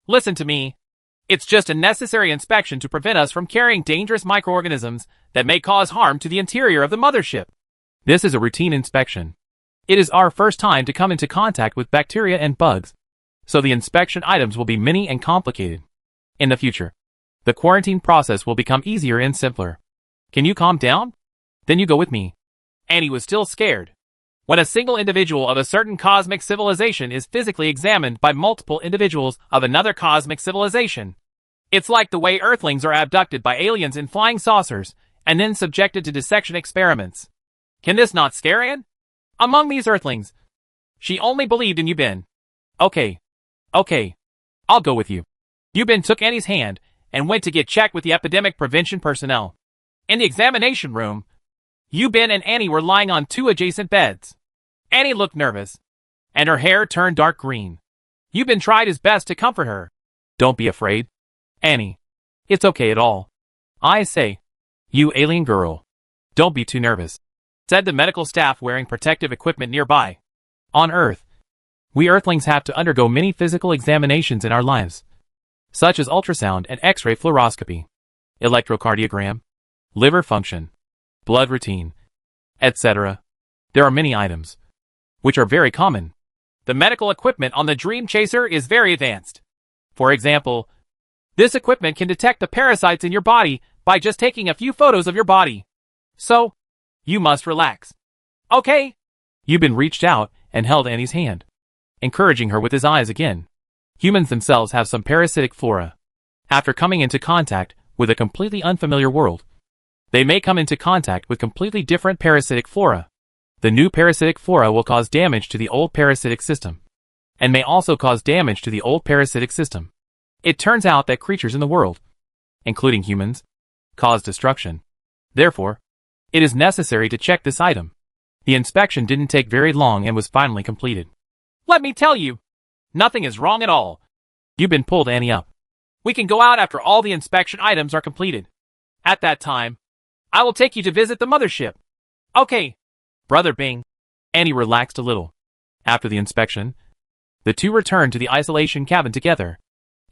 Speaker 1: "Listen to me. It's just a necessary inspection to prevent us from carrying dangerous microorganisms that may cause harm to the interior of the mothership. This is a routine inspection. It is our first time to come into contact with bacteria and bugs, so the inspection items will be many and complicated. In the future, the quarantine process will become easier and simpler. Can you calm down? Then you go with me." Annie was still scared. When a single individual of a certain cosmic civilization is physically examined by multiple individuals of another cosmic civilization, it's like the way Earthlings are abducted by aliens in flying saucers and then subjected to dissection experiments. Can this not scare Anne? Among these Earthlings, she only believed in Yubin. Okay, I'll go with you." Yubin took Annie's hand and went to get checked with the epidemic prevention personnel. In the examination room, Yubin and Annie were lying on 2 adjacent beds. Annie looked nervous, and her hair turned dark green. Yubin tried his best to comfort her. "Don't be afraid, Annie. It's okay at all. I say, you alien girl, don't be too nervous," said the medical staff wearing protective equipment nearby. On Earth, we Earthlings have to undergo many physical examinations in our lives, such as ultrasound and X-ray fluoroscopy, electrocardiogram, liver function, blood routine, etc. There are many items, which are very common. The medical equipment on the Dream Chaser is very advanced. For example, this equipment can detect the parasites in your body by just taking a few photos of your body. So, you must relax. Okay? Yubin reached out and held Annie's hand, encouraging her with his eyes again. Humans themselves have some parasitic flora. After coming into contact with a completely unfamiliar world, they may come into contact with completely different parasitic flora. The new parasitic flora will cause damage to the old parasitic system, and may also cause damage to the old parasitic system. It turns out that creatures in the world, including humans, cause destruction. Therefore, it is necessary to check this item. The inspection didn't take very long and was finally completed. Let me tell you, nothing is wrong at all. Yubin pulled Annie up. We can go out after all the inspection items are completed. At that time, I will take you to visit the mothership. Okay, Brother Bing. Annie relaxed a little. After the inspection, the two returned to the isolation cabin together.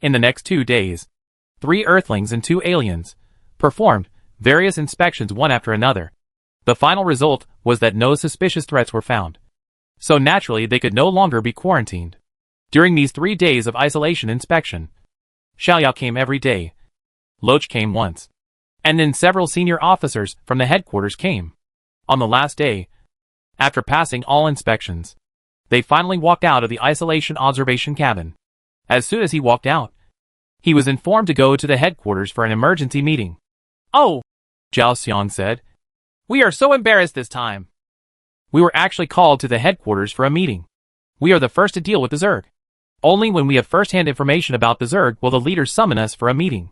Speaker 1: In the next 2 days, 3 Earthlings and 2 aliens performed various inspections one after another. The final result was that no suspicious threats were found. So naturally they could no longer be quarantined. During these 3 days of isolation inspection, Xiaoyao came every day. Loach came once. And then several senior officers from the headquarters came. On the last day, after passing all inspections, they finally walked out of the isolation observation cabin. As soon as he walked out, he was informed to go to the headquarters for an emergency meeting. Oh, Zhao Xiang said. We are so embarrassed this time. We were actually called to the headquarters for a meeting. We are the first to deal with the Zerg. Only when we have first-hand information about the Zerg will the leaders summon us for a meeting.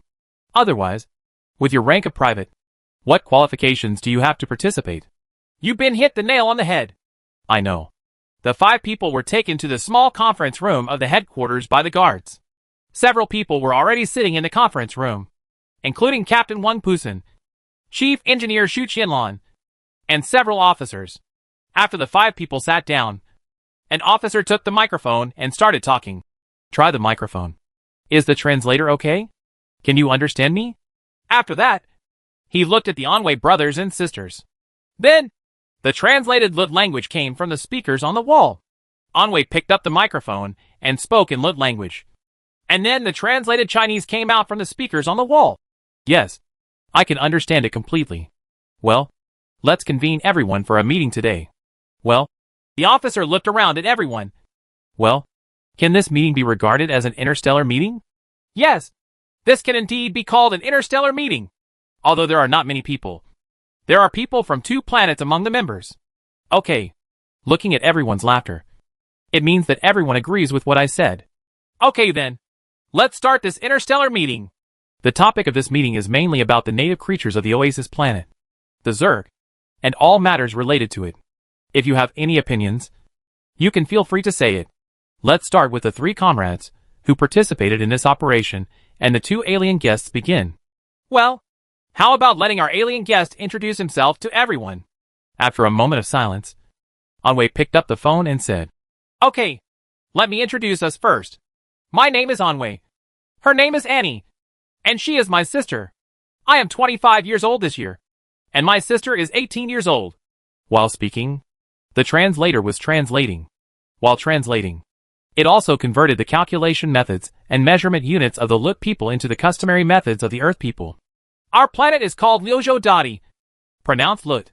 Speaker 1: Otherwise, with your rank of private, what qualifications do you have to participate? You've been hit the nail on the head. I know. The 5 people were taken to the small conference room of the headquarters by the guards. Several people were already sitting in the conference room, including Captain Wang Pusen, Chief Engineer Xu Qianlan, and several officers. After the 5 people sat down, an officer took the microphone and started talking. Try the microphone. Is the translator okay? Can you understand me? After that, he looked at the Anwei brothers and sisters. Then, the translated Lut language came from the speakers on the wall. Anwei picked up the microphone and spoke in Lut language. And then the translated Chinese came out from the speakers on the wall. Yes, I can understand it completely. Well, let's convene everyone for a meeting today. Well, the officer looked around at everyone. Well, can this meeting be regarded as an interstellar meeting? Yes, this can indeed be called an interstellar meeting. Although there are not many people. There are people from 2 planets among the members. Okay, looking at everyone's laughter, it means that everyone agrees with what I said. Okay then, let's start this interstellar meeting. The topic of this meeting is mainly about the native creatures of the Oasis planet, the Zerg, and all matters related to it. If you have any opinions, you can feel free to say it. Let's start with the 3 comrades who participated in this operation and the 2 alien guests begin. Well, how about letting our alien guest introduce himself to everyone? After a moment of silence, Anwei picked up the phone and said, Okay, let me introduce us first. My name is Anwei. Her name is Annie, and she is my sister. I am 25 years old this year, and my sister is 18 years old. While speaking, the translator was translating. While translating, it also converted the calculation methods and measurement units of the Lut people into the customary methods of the Earth people. Our planet is called Liuzhou Dadi, pronounced Lut.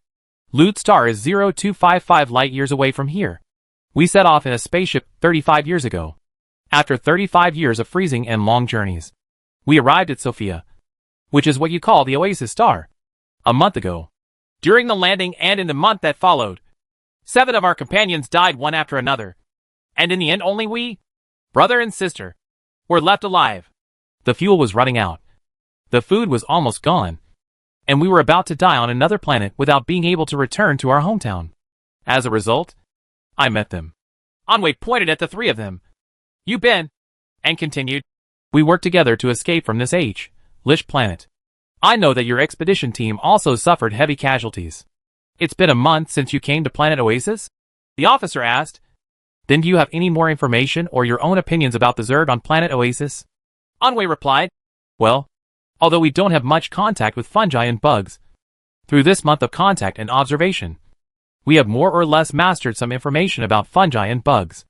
Speaker 1: Lut star is 0255 light years away from here. We set off in a spaceship 35 years ago. After 35 years of freezing and long journeys, we arrived at Sophia, which is what you call the Oasis star, a month ago. During the landing and in the month that followed, 7 of our companions died one after another, and in the end only we, brother and sister, were left alive. The fuel was running out. The food was almost gone, and we were about to die on another planet without being able to return to our hometown. As a result, I met them. Anwei pointed at the 3 of them. You Ben, and continued. We worked together to escape from this Lish planet. I know that your expedition team also suffered heavy casualties. It's been a month since you came to planet Oasis? The officer asked. Then do you have any more information or your own opinions about the Zerg on planet Oasis? Anwei replied, well, although we don't have much contact with fungi and bugs, through this month of contact and observation, we have more or less mastered some information about fungi and bugs.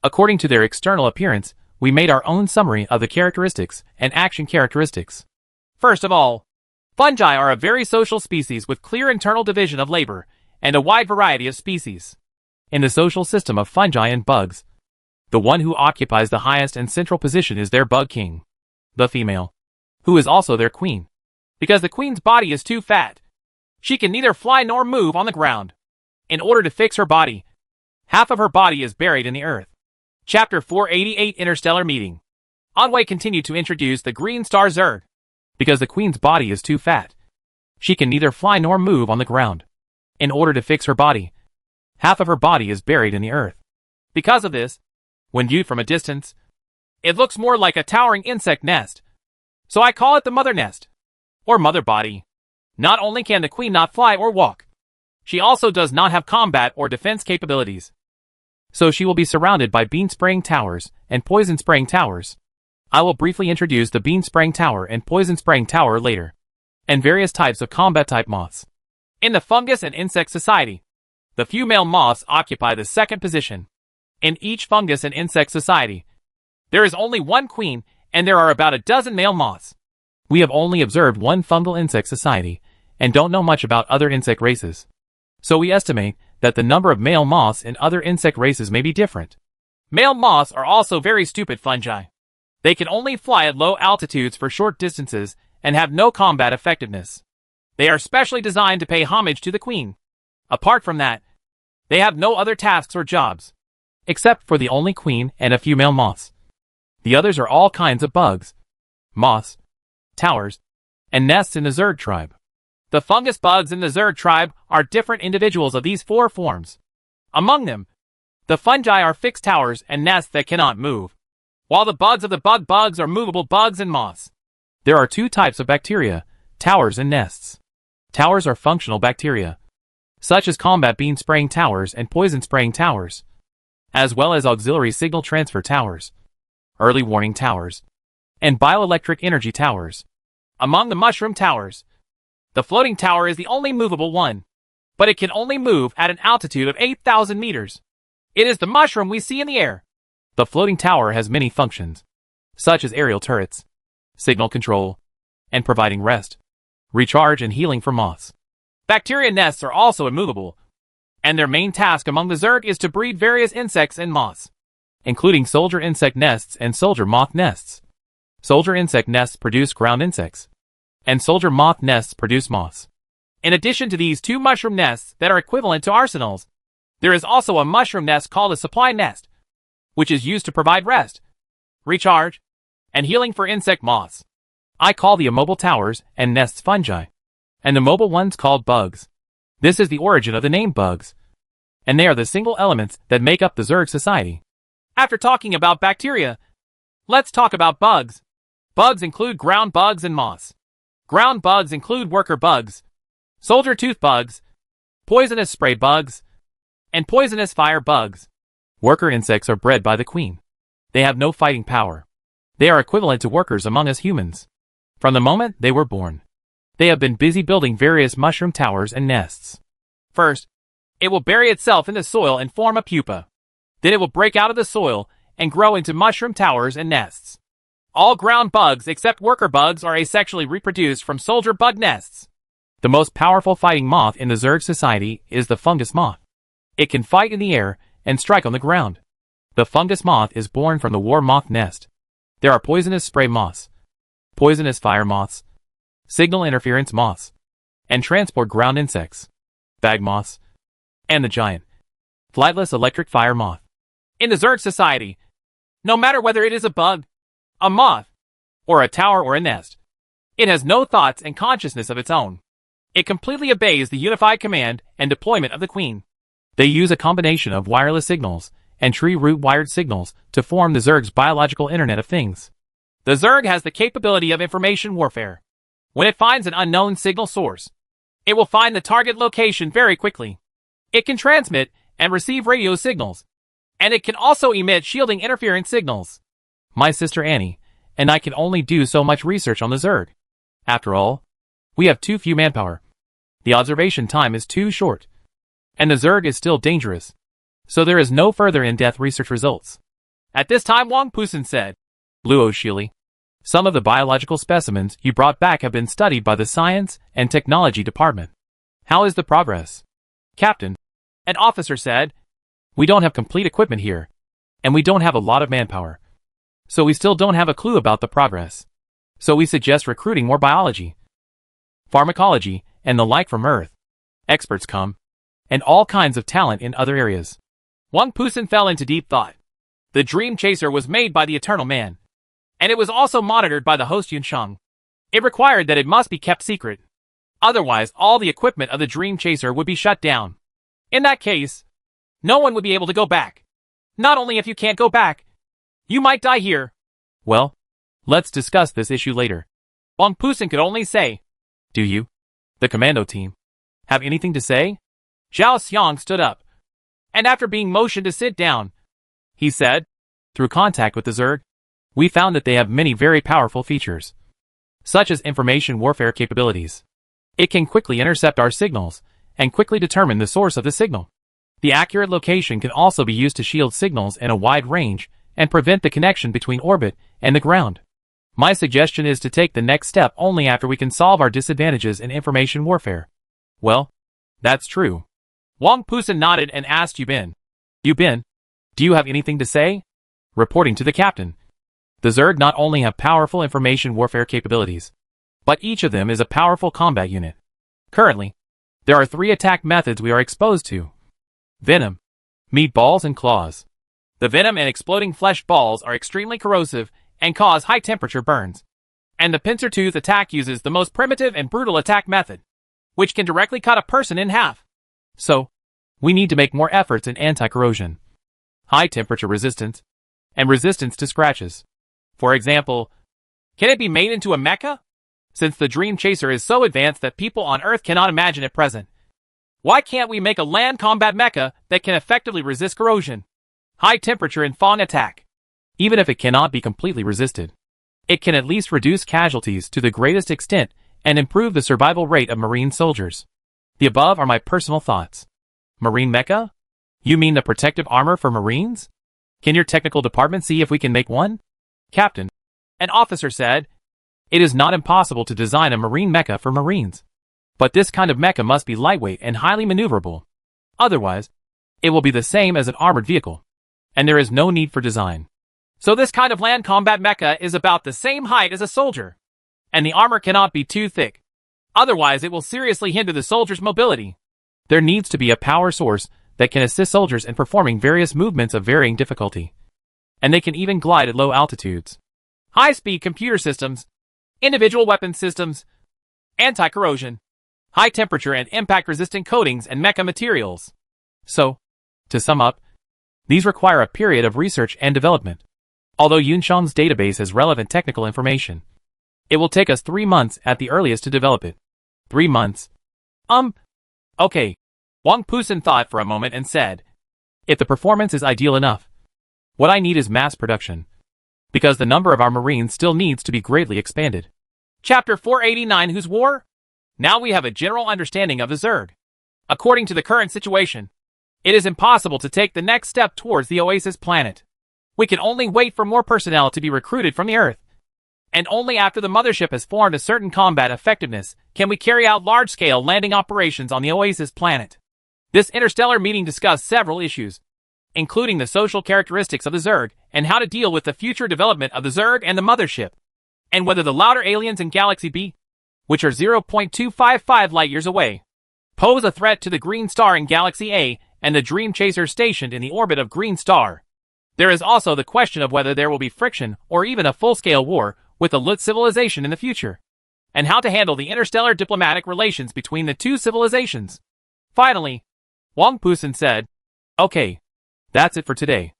Speaker 1: According to their external appearance, we made our own summary of the characteristics and action characteristics. First of all, fungi are a very social species with clear internal division of labor and a wide variety of species. In the social system of fungi and bugs, the one who occupies the highest and central position is their bug king, the female, who is also their queen. Because the queen's body is too fat, she can neither fly nor move on the ground. In order to fix her body, half of her body is buried in the earth. Chapter 488 Interstellar Meeting. Anwei continued to introduce the Green Star Zerg. Because the queen's body is too fat, she can neither fly nor move on the ground. In order to fix her body, half of her body is buried in the earth. Because of this, when viewed from a distance, it looks more like a towering insect nest. So I call it the mother nest, or mother body. Not only can the queen not fly or walk, she also does not have combat or defense capabilities. So she will be surrounded by beam-spraying towers and poison-spraying towers. I will briefly introduce the beam-spraying tower and poison-spraying tower later, and various types of combat-type moths. In the fungus and insect society, the female moths occupy the second position. In each fungus and insect society, there is only one queen, and there are about a dozen male moths. We have only observed one fungal insect society, and don't know much about other insect races. So we estimate that the number of male moths in other insect races may be different. Male moths are also very stupid fungi. They can only fly at low altitudes for short distances and have no combat effectiveness. They are specially designed to pay homage to the queen. Apart from that, they have no other tasks or jobs, except for the only queen and a few male moths. The others are all kinds of bugs, moths, towers, and nests in the Zerg tribe. The fungus bugs in the Zerg tribe are different individuals of these four forms. Among them, the fungi are fixed towers and nests that cannot move, while the bugs of the bug bugs are movable bugs and moths. There are two types of bacteria, towers and nests. Towers are functional bacteria, such as combat beam-spraying towers and poison-spraying towers, as well as auxiliary signal transfer towers, early warning towers, and bioelectric energy towers. Among the mushroom towers, the floating tower is the only movable one, but it can only move at an altitude of 8,000 meters. It is the mushroom we see in the air. The floating tower has many functions, such as aerial turrets, signal control, and providing rest, recharge and healing for moths. Bacteria nests are also immovable, and their main task among the Zerg is to breed various insects and moths, including soldier insect nests and soldier moth nests. Soldier insect nests produce ground insects, and soldier moth nests produce moths. In addition to these two mushroom nests that are equivalent to arsenals, there is also a mushroom nest called a supply nest, which is used to provide rest, recharge, and healing for insect moths. I call the immobile towers and nests fungi, and the mobile ones called bugs. This is the origin of the name bugs, and they are the single elements that make up the Zerg society. After talking about bacteria, let's talk about bugs. Bugs include ground bugs and moths. Ground bugs include worker bugs, soldier tooth bugs, poisonous spray bugs, and poisonous fire bugs. Worker insects are bred by the queen. They have no fighting power. They are equivalent to workers among us humans. From the moment they were born, they have been busy building various mushroom towers and nests. First, it will bury itself in the soil and form a pupa. Then it will break out of the soil and grow into mushroom towers and nests. All ground bugs except worker bugs are asexually reproduced from soldier bug nests. The most powerful fighting moth in the Zerg society is the fungus moth. It can fight in the air and strike on the ground. The fungus moth is born from the war moth nest. There are poisonous spray moths, poisonous fire moths, signal interference moths, and transport ground insects, bag moths, and the giant, flightless electric fire moth. In the Zerg society, no matter whether it is a bug, a moth, or a tower or a nest, it has no thoughts and consciousness of its own. It completely obeys the unified command and deployment of the queen. They use a combination of wireless signals and tree root wired signals to form the Zerg's biological Internet of Things. The Zerg has the capability of information warfare. When it finds an unknown signal source, it will find the target location very quickly. It can transmit and receive radio signals, And it can also emit shielding interference signals. My sister Annie and I can only do so much research on the Zerg. After all, we have too few manpower. The observation time is too short. And the Zerg is still dangerous. So there is no further in-depth research results. At this time, Wang Pusen said, Luo Shili, some of the biological specimens you brought back have been studied by the Science and Technology Department. How is the progress? Captain, an officer said, we don't have complete equipment here, and we don't have a lot of manpower. So we still don't have a clue about the progress. So we suggest recruiting more biology, pharmacology, and the like from Earth. Experts come, and all kinds of talent in other areas. Wang Pusen fell into deep thought. The Dream Chaser was made by the Eternal Man, and it was also monitored by the host Yunsheng. It required that it must be kept secret. Otherwise, all the equipment of the Dream Chaser would be shut down. In that case, no one would be able to go back. Not only if you can't go back, you might die here. Well, let's discuss this issue later. Wang Pusen could only say, do you, the commando team, have anything to say? Zhao Xiang stood up, and after being motioned to sit down, he said, through contact with the Zerg, we found that they have many very powerful features, such as information warfare capabilities. It can quickly intercept our signals and quickly determine the source of the signal. The accurate location can also be used to shield signals in a wide range and prevent the connection between orbit and the ground. My suggestion is to take the next step only after we can solve our disadvantages in information warfare. Well, that's true. Wang Pusen nodded and asked Yubin, do you have anything to say? Reporting to the captain, the Zerg not only have powerful information warfare capabilities, but each of them is a powerful combat unit. Currently, there are 3 attack methods we are exposed to. Venom, meatballs, and claws. The venom and exploding flesh balls are extremely corrosive and cause high temperature burns. And the pincer tooth attack uses the most primitive and brutal attack method, which can directly cut a person in half. So, we need to make more efforts in anti-corrosion, high temperature resistance, and resistance to scratches. For example, can it be made into a mecha? Since the Dream Chaser is so advanced that people on Earth cannot imagine it present, why can't we make a land combat mecha that can effectively resist corrosion, high temperature, and Fong attack? Even if it cannot be completely resisted, it can at least reduce casualties to the greatest extent and improve the survival rate of Marine soldiers. The above are my personal thoughts. Marine mecha? You mean the protective armor for Marines? Can your technical department see if we can make one? Captain, an officer said, it is not impossible to design a Marine mecha for Marines. But this kind of mecha must be lightweight and highly maneuverable. Otherwise, it will be the same as an armored vehicle, and there is no need for design. So this kind of land combat mecha is about the same height as a soldier, and the armor cannot be too thick. Otherwise, it will seriously hinder the soldier's mobility. There needs to be a power source that can assist soldiers in performing various movements of varying difficulty, and they can even glide at low altitudes. High-speed computer systems, individual weapon systems, anti-corrosion, high-temperature and impact-resistant coatings and mecha materials. So, to sum up, these require a period of research and development. Although Yunsheng's database has relevant technical information, it will take us 3 months at the earliest to develop it. 3 months? Okay. Wang Pusen thought for a moment and said, if the performance is ideal enough, what I need is mass production, because the number of our Marines still needs to be greatly expanded. Chapter 489, Whose War? Now we have a general understanding of the Zerg. According to the current situation, it is impossible to take the next step towards the Oasis planet. We can only wait for more personnel to be recruited from the Earth. And only after the mothership has formed a certain combat effectiveness can we carry out large-scale landing operations on the Oasis planet. This interstellar meeting discussed several issues, including the social characteristics of the Zerg and how to deal with the future development of the Zerg and the mothership, and whether the louder aliens in Galaxy B, which are 0.255 light-years away, pose a threat to the Green Star in Galaxy A and the Dream Chaser stationed in the orbit of Green Star. There is also the question of whether there will be friction or even a full-scale war with the Lut civilization in the future, and how to handle the interstellar diplomatic relations between the two civilizations. Finally, Wang Pusen said, okay, that's it for today.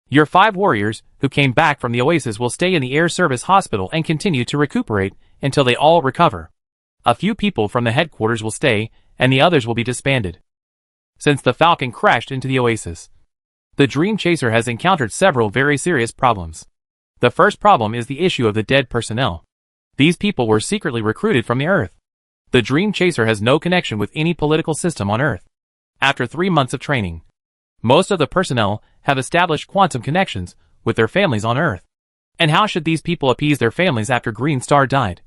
Speaker 1: Your 5 warriors who came back from the Oasis will stay in the Air Service Hospital and continue to recuperate until they all recover. A few people from the headquarters will stay, and the others will be disbanded. Since the Falcon crashed into the Oasis, The Dream Chaser has encountered several very serious problems. The first problem is the issue of the dead personnel. These people were secretly recruited from the Earth. The Dream Chaser has no connection with any political system on Earth. After 3 months of training, most of the personnel have established quantum connections with their families on Earth. And how should these people appease their families after Green Star died?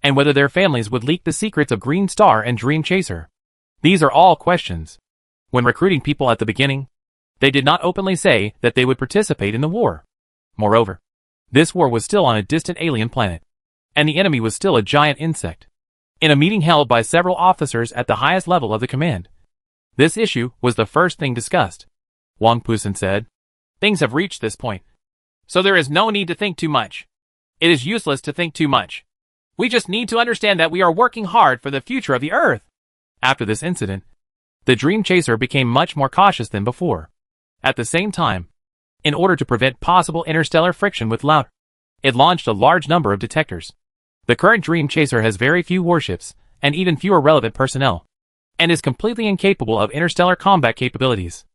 Speaker 1: And whether their families would leak the secrets of Green Star and Dream Chaser? These are all questions. When recruiting people at the beginning, they did not openly say that they would participate in the war. Moreover, this war was still on a distant alien planet, and the enemy was still a giant insect. In a meeting held by several officers at the highest level of the command, this issue was the first thing discussed. Wang Pusen said, "Things have reached this point, so there is no need to think too much. It is useless to think too much. We just need to understand that we are working hard for the future of the Earth." After this incident, the Dream Chaser became much more cautious than before. At the same time, in order to prevent possible interstellar friction with Louder, it launched a large number of detectors. The current Dream Chaser has very few warships, and even fewer relevant personnel, and is completely incapable of interstellar combat capabilities.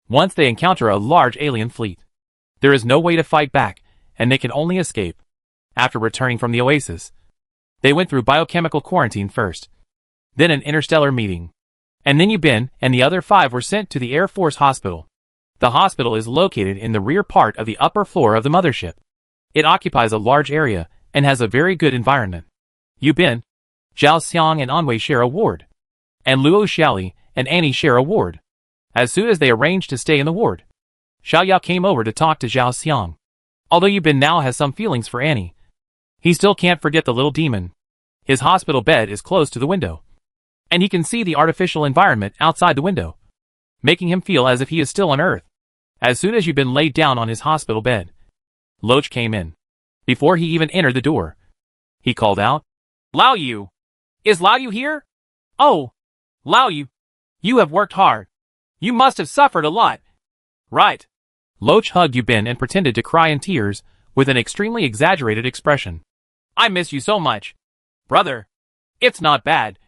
Speaker 1: Once they encounter a large alien fleet, there is no way to fight back, and they can only escape. After returning from the Oasis, they went through biochemical quarantine first, then an interstellar meeting, and then Yubin and the other 5 were sent to the Air Force Hospital. The hospital is located in the rear part of the upper floor of the mothership. It occupies a large area and has a very good environment. Yubin, Zhao Xiang and Anwei share a ward, and Luo Xiaoli and Annie share a ward. As soon as they arranged to stay in the ward, Xiaoyao came over to talk to Zhao Xiang. Although Yubin now has some feelings for Annie, he still can't forget the little demon. His hospital bed is close to the window, and he can see the artificial environment outside the window, making him feel as if he is still on Earth. As soon as Yubin laid down on his hospital bed, Loach came in. Before he even entered the door, he called out, "Lao Yu! Is Lao Yu here? Oh, Lao Yu, you have worked hard. You must have suffered a lot." "Right." Loach hugged Yubin and pretended to cry in tears with an extremely exaggerated expression. "I miss you so much. Brother, it's not bad.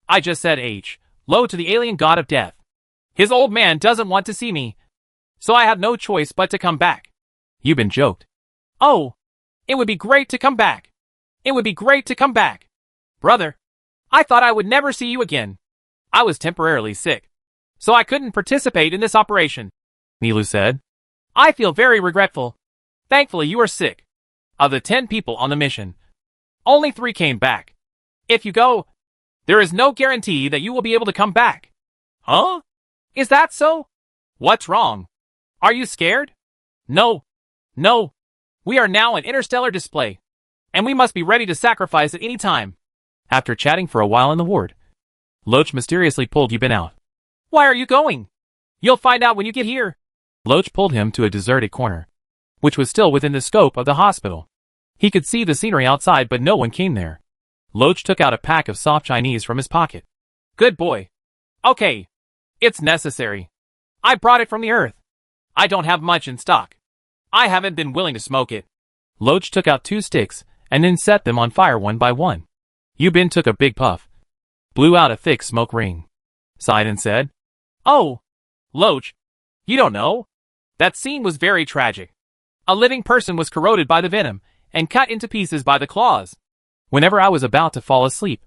Speaker 1: I just said hello to the alien god of death. His old man doesn't want to see me, so I have no choice but to come back." Yubin joked. "Oh, it would be great to come back. It would be great to come back. Brother, I thought I would never see you again. I was temporarily sick, so I couldn't participate in this operation," Nilu said. "I feel very regretful. Thankfully you are sick. Of the 10 people on the mission, only 3 came back. If you go, there is no guarantee that you will be able to come back." "Huh? Is that so? What's wrong? Are you scared?" No. We are now an interstellar display, and we must be ready to sacrifice at any time." After chatting for a while in the ward, Loach mysteriously pulled Yubin out. "Why are you going? You'll find out when you get here." Loach pulled him to a deserted corner, which was still within the scope of the hospital. He could see the scenery outside, but no one came there. Loach took out a pack of soft Chinese from his pocket. "Good boy. Okay. It's necessary. I brought it from the Earth. I don't have much in stock. I haven't been willing to smoke it." Loach took out 2 sticks and then set them on fire one by one. Yubin took a big puff, blew out a thick smoke ring, sighed and said, "Oh, Loach, you don't know. That scene was very tragic. A living person was corroded by the venom and cut into pieces by the claws. Whenever I was about to fall asleep,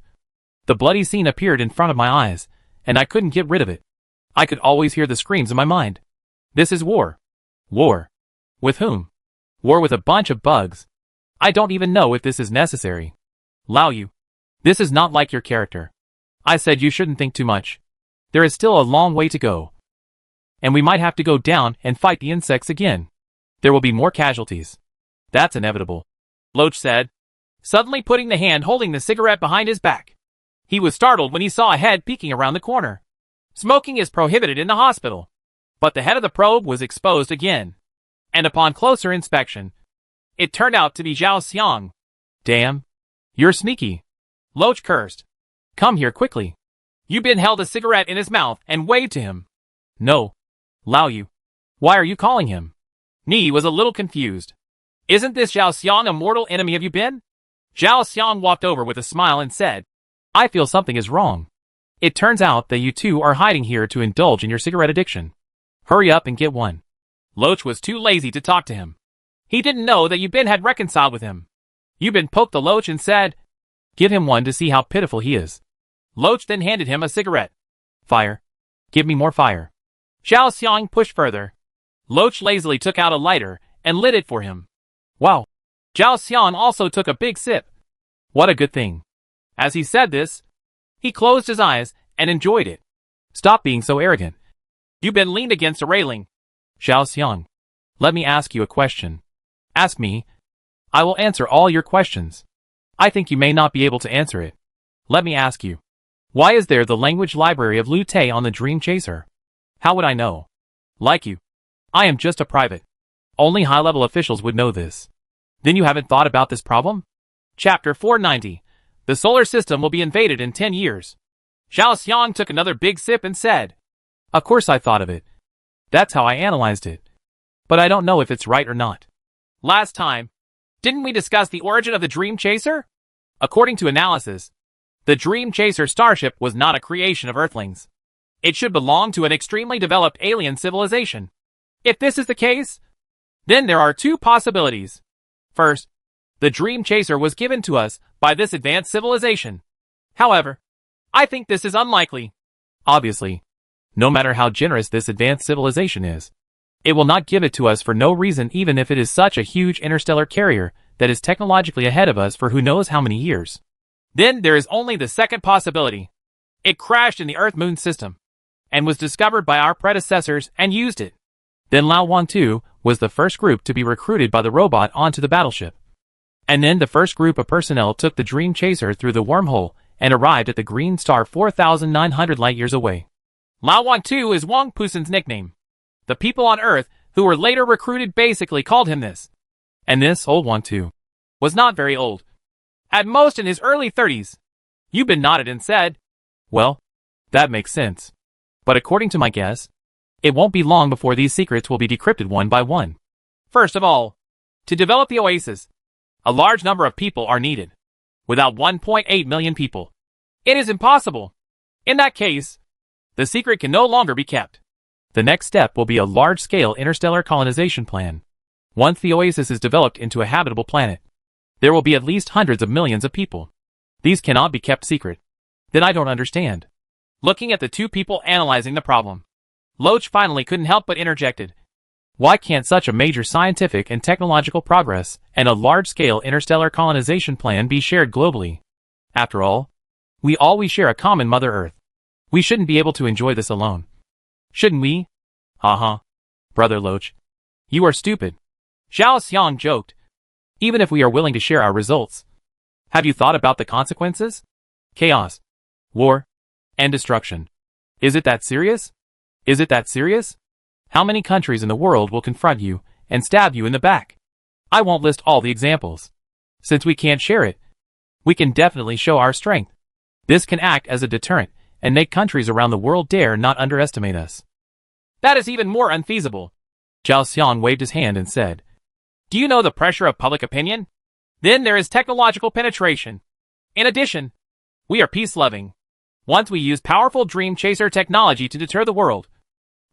Speaker 1: the bloody scene appeared in front of my eyes, and I couldn't get rid of it. I could always hear the screams in my mind. This is war. War. With whom? War with a bunch of bugs. I don't even know if this is necessary. Lao Yu, this is not like your character. I said you shouldn't think too much. There is still a long way to go, and we might have to go down and fight the insects again. There will be more casualties. That's inevitable," Loach said, suddenly putting the hand holding the cigarette behind his back. He was startled when he saw a head peeking around the corner. Smoking is prohibited in the hospital, but the head of the probe was exposed again, and upon closer inspection, it turned out to be Zhao Xiang. "Damn, you're sneaky," Loach cursed. "Come here quickly." Yubin held a cigarette in his mouth and waved to him. "No, Lao Yu. Why are you calling him?" Ni was a little confused. "Isn't this Zhao Xiang a mortal enemy of Yubin?" Zhao Xiang walked over with a smile and said, "I feel something is wrong. It turns out that you two are hiding here to indulge in your cigarette addiction. Hurry up and get one." Loach was too lazy to talk to him. He didn't know that Yubin had reconciled with him. Yubin poked the Loach and said, "Give him one to see how pitiful he is." Loach then handed him a cigarette. "Fire. Give me more fire." Zhao Xiang pushed further. Loach lazily took out a lighter and lit it for him. Wow. Zhao Xiang also took a big sip. What a good thing. As he said this, he closed his eyes and enjoyed it. Stop being so arrogant. Yubin leaned against a railing. Zhao Xiang, let me ask you a question. Ask me. I will answer all your questions. I think you may not be able to answer it. Let me ask you. Why is there the language library of Lu Te on the Dream Chaser? How would I know? Like you. I am just a private. Only high-level officials would know this. Then you haven't thought about this problem? Chapter 490. The solar system will be invaded in 10 years. Zhao Xiang took another big sip and said, "Of course I thought of it. That's how I analyzed it. But I don't know if it's right or not. Last time, didn't we discuss the origin of the Dream Chaser? According to analysis, the Dream Chaser starship was not a creation of Earthlings. It should belong to an extremely developed alien civilization. If this is the case, then there are two possibilities. First, the Dream Chaser was given to us by this advanced civilization. However, I think this is unlikely. Obviously, no matter how generous this advanced civilization is, it will not give it to us for no reason, even if it is such a huge interstellar carrier that is technologically ahead of us for who knows how many years. Then there is only the second possibility. It crashed in the Earth-Moon system and was discovered by our predecessors and used it. Then Lao Wan 2 was the first group to be recruited by the robot onto the battleship. And then the first group of personnel took the Dream Chaser through the wormhole and arrived at the green star 4,900 light-years away. Lao Wan 2 is Wang Pusen's nickname. The people on Earth who were later recruited basically called him this. And this old Wan 2 was not very old. At most in his early 30s. Yubin nodded and said, "Well, that makes sense. But according to my guess, it won't be long before these secrets will be decrypted one by one. First of all, to develop the Oasis, a large number of people are needed. Without 1.8 million people, it is impossible. In that case, the secret can no longer be kept. The next step will be a large-scale interstellar colonization plan. Once the Oasis is developed into a habitable planet, there will be at least hundreds of millions of people. These cannot be kept secret. Then I don't understand." Looking at the two people analyzing the problem, Loach finally couldn't help but interjected. Why can't such a major scientific and technological progress and a large-scale interstellar colonization plan be shared globally? After all, we always share a common Mother Earth. We shouldn't be able to enjoy this alone. Shouldn't we? Ha. Brother Loach, you are stupid. Zhao Xiang joked. Even if we are willing to share our results, have you thought about the consequences? Chaos, war, and destruction. Is it that serious? Is it that serious? How many countries in the world will confront you and stab you in the back? I won't list all the examples. Since we can't share it, we can definitely show our strength. This can act as a deterrent and make countries around the world dare not underestimate us. That is even more unfeasible. Zhao Xiang waved his hand and said, "Do you know the pressure of public opinion? Then there is technological penetration. In addition, we are peace-loving. Once we use powerful Dream Chaser technology to deter the world,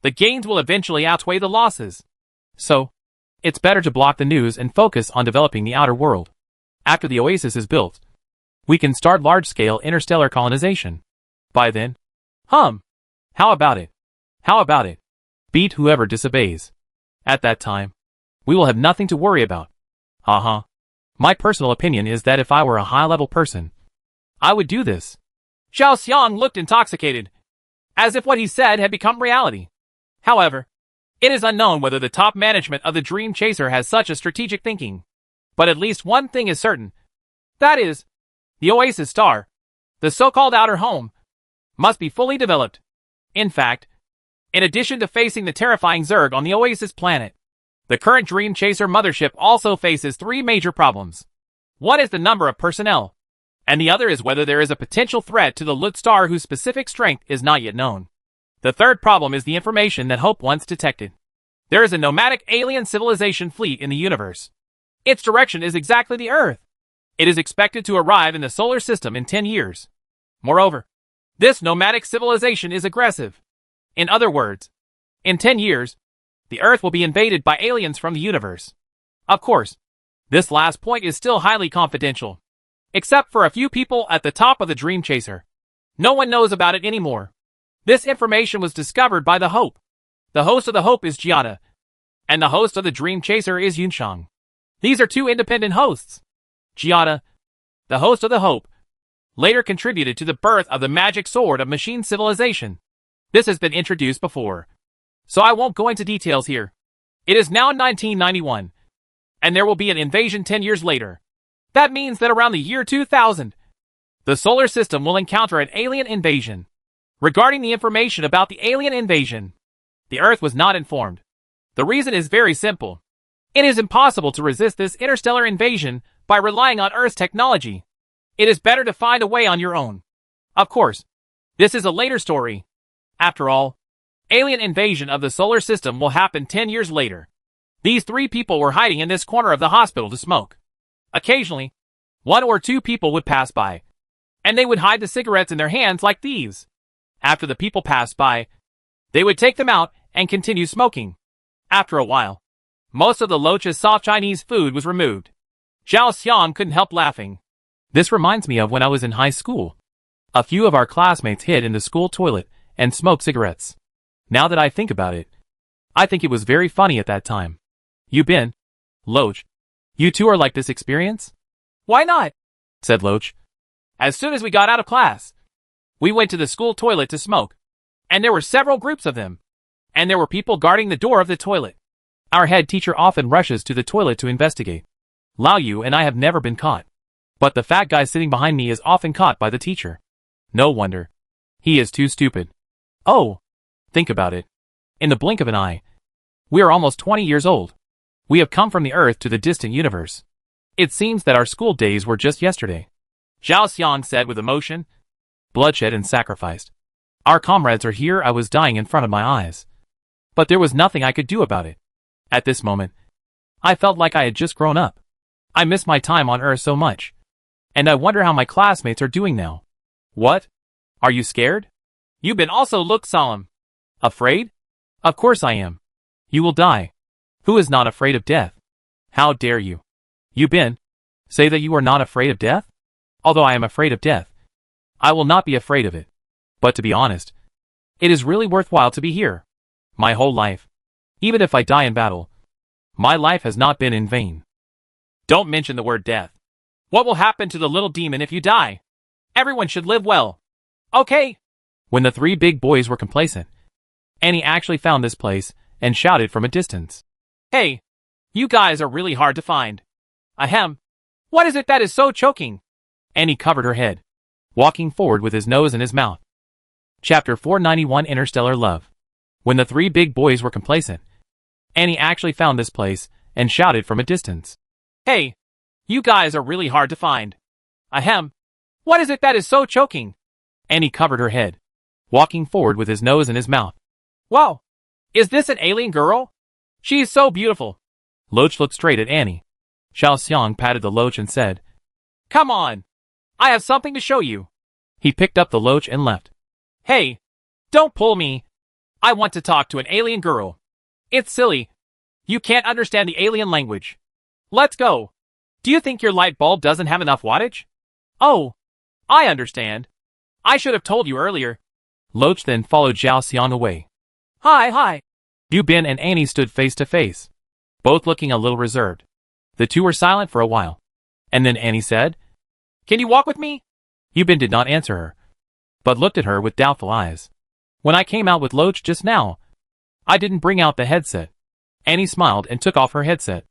Speaker 1: the gains will eventually outweigh the losses. So, it's better to block the news and focus on developing the outer world. After the Oasis is built, we can start large-scale interstellar colonization. By then, how about it? How about it? Beat whoever disobeys. At that time, we will have nothing to worry about. Ha. My personal opinion is that if I were a high-level person, I would do this." Zhao Xiang looked intoxicated, as if what he said had become reality. However, it is unknown whether the top management of the Dream Chaser has such a strategic thinking. But at least one thing is certain. That is, the Oasis star, the so-called outer home, must be fully developed. In fact, in addition to facing the terrifying Zerg on the Oasis planet, the current Dream Chaser mothership also faces three major problems. One is the number of personnel, and the other is whether there is a potential threat to the Lut star whose specific strength is not yet known. The third problem is the information that Hope once detected. There is a nomadic alien civilization fleet in the universe. Its direction is exactly the Earth. It is expected to arrive in the solar system in 10 years. Moreover, this nomadic civilization is aggressive. In other words, in 10 years, the Earth will be invaded by aliens from the universe. Of course, this last point is still highly confidential. Except for a few people at the top of the Dream Chaser. No one knows about it anymore. This information was discovered by the Hope. The host of the Hope is Giada, and the host of the Dream Chaser is Yunshang. These are two independent hosts. Giada, the host of the Hope, later contributed to the birth of the magic sword of machine civilization. This has been introduced before, so I won't go into details here. It is now 1991, and there will be an invasion 10 years later. That means that around the year 2000, the solar system will encounter an alien invasion. Regarding the information about the alien invasion, the Earth was not informed. The reason is very simple. It is impossible to resist this interstellar invasion by relying on Earth's technology. It is better to find a way on your own. Of course, this is a later story. After all, alien invasion of the solar system will happen 10 years later. These three people were hiding in this corner of the hospital to smoke. Occasionally, one or two people would pass by, and they would hide the cigarettes in their hands like these. After the people passed by, they would take them out and continue smoking. After a while, most of the Loach's soft Chinese food was removed. Zhao Xiang couldn't help laughing. This reminds me of when I was in high school. A few of our classmates hid in the school toilet and smoked cigarettes. Now that I think about it, I think it was very funny at that time. Yubin, Loach, you two are like this experience? Why not? Said Loach. As soon as we got out of class, we went to the school toilet to smoke. And there were several groups of them. And there were people guarding the door of the toilet. Our head teacher often rushes to the toilet to investigate. Lao Yu and I have never been caught. But the fat guy sitting behind me is often caught by the teacher. No wonder. He is too stupid. Oh, think about it. In the blink of an eye, we are almost 20 years old. We have come from the Earth to the distant universe. It seems that our school days were just yesterday. Zhao Xiang said with emotion. Bloodshed and sacrificed. Our comrades are here. I was dying in front of my eyes. But there was nothing I could do about it. At this moment, I felt like I had just grown up. I miss my time on Earth so much. And I wonder how my classmates are doing now. What? Are you scared? Yubin also looked solemn. Afraid? Of course I am. You will die. Who is not afraid of death? How dare you? Yubin, say that you are not afraid of death? Although I am afraid of death, I will not be afraid of it. But to be honest, it is really worthwhile to be here. My whole life. Even if I die in battle, my life has not been in vain. Don't mention the word death. What will happen to the little demon if you die? Everyone should live well. Okay. When the three big boys were complacent, Annie actually found this place and shouted from a distance. Hey, you guys are really hard to find. Ahem. What is it that is so choking? Annie covered her head, walking forward with his nose in his mouth. Chapter 491 Interstellar Love. When the three big boys were complacent, Annie actually found this place and shouted from a distance. Hey, you guys are really hard to find. Ahem. What is it that is so choking? Annie covered her head, walking forward with his nose in his mouth. Wow! Is this an alien girl? She is so beautiful. Loach looked straight at Annie. Zhao Xiang patted the Loach and said, Come on! I have something to show you. He picked up the Loach and left. Hey! Don't pull me! I want to talk to an alien girl. It's silly. You can't understand the alien language. Let's go. Do you think your light bulb doesn't have enough wattage? Oh, I understand. I should have told you earlier. Loach then followed Zhao Xiang away. Hi. Yubin and Annie stood face to face, both looking a little reserved. The two were silent for a while. And then Annie said, Can you walk with me? Yubin did not answer her, but looked at her with doubtful eyes. When I came out with Loach just now, I didn't bring out the headset. Annie smiled and took off her headset,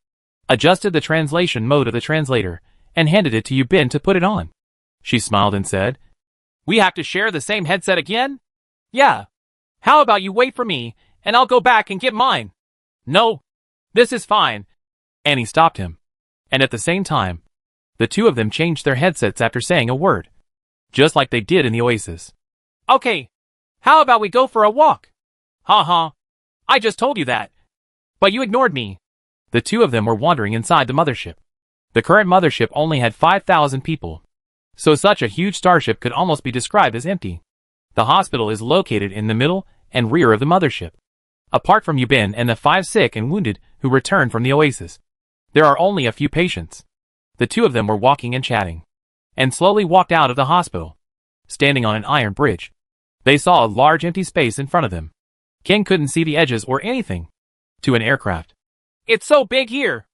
Speaker 1: adjusted the translation mode of the translator, and handed it to Yubin to put it on. She smiled and said, We have to share the same headset again? Yeah. How about you wait for me, and I'll go back and get mine? No. This is fine. Annie stopped him. And at the same time, the two of them changed their headsets after saying a word, just like they did in the Oasis. Okay. How about we go for a walk? Ha. I just told you that. But you ignored me. The two of them were wandering inside the mothership. The current mothership only had 5,000 people, so such a huge starship could almost be described as empty. The hospital is located in the middle and rear of the mothership. Apart from Yubin and the 5 sick and wounded who returned from the oasis, there are only a few patients. The two of them were walking and chatting, and slowly walked out of the hospital. Standing on an iron bridge, they saw a large empty space in front of them. King couldn't see the edges or anything. To an aircraft. It's so big here!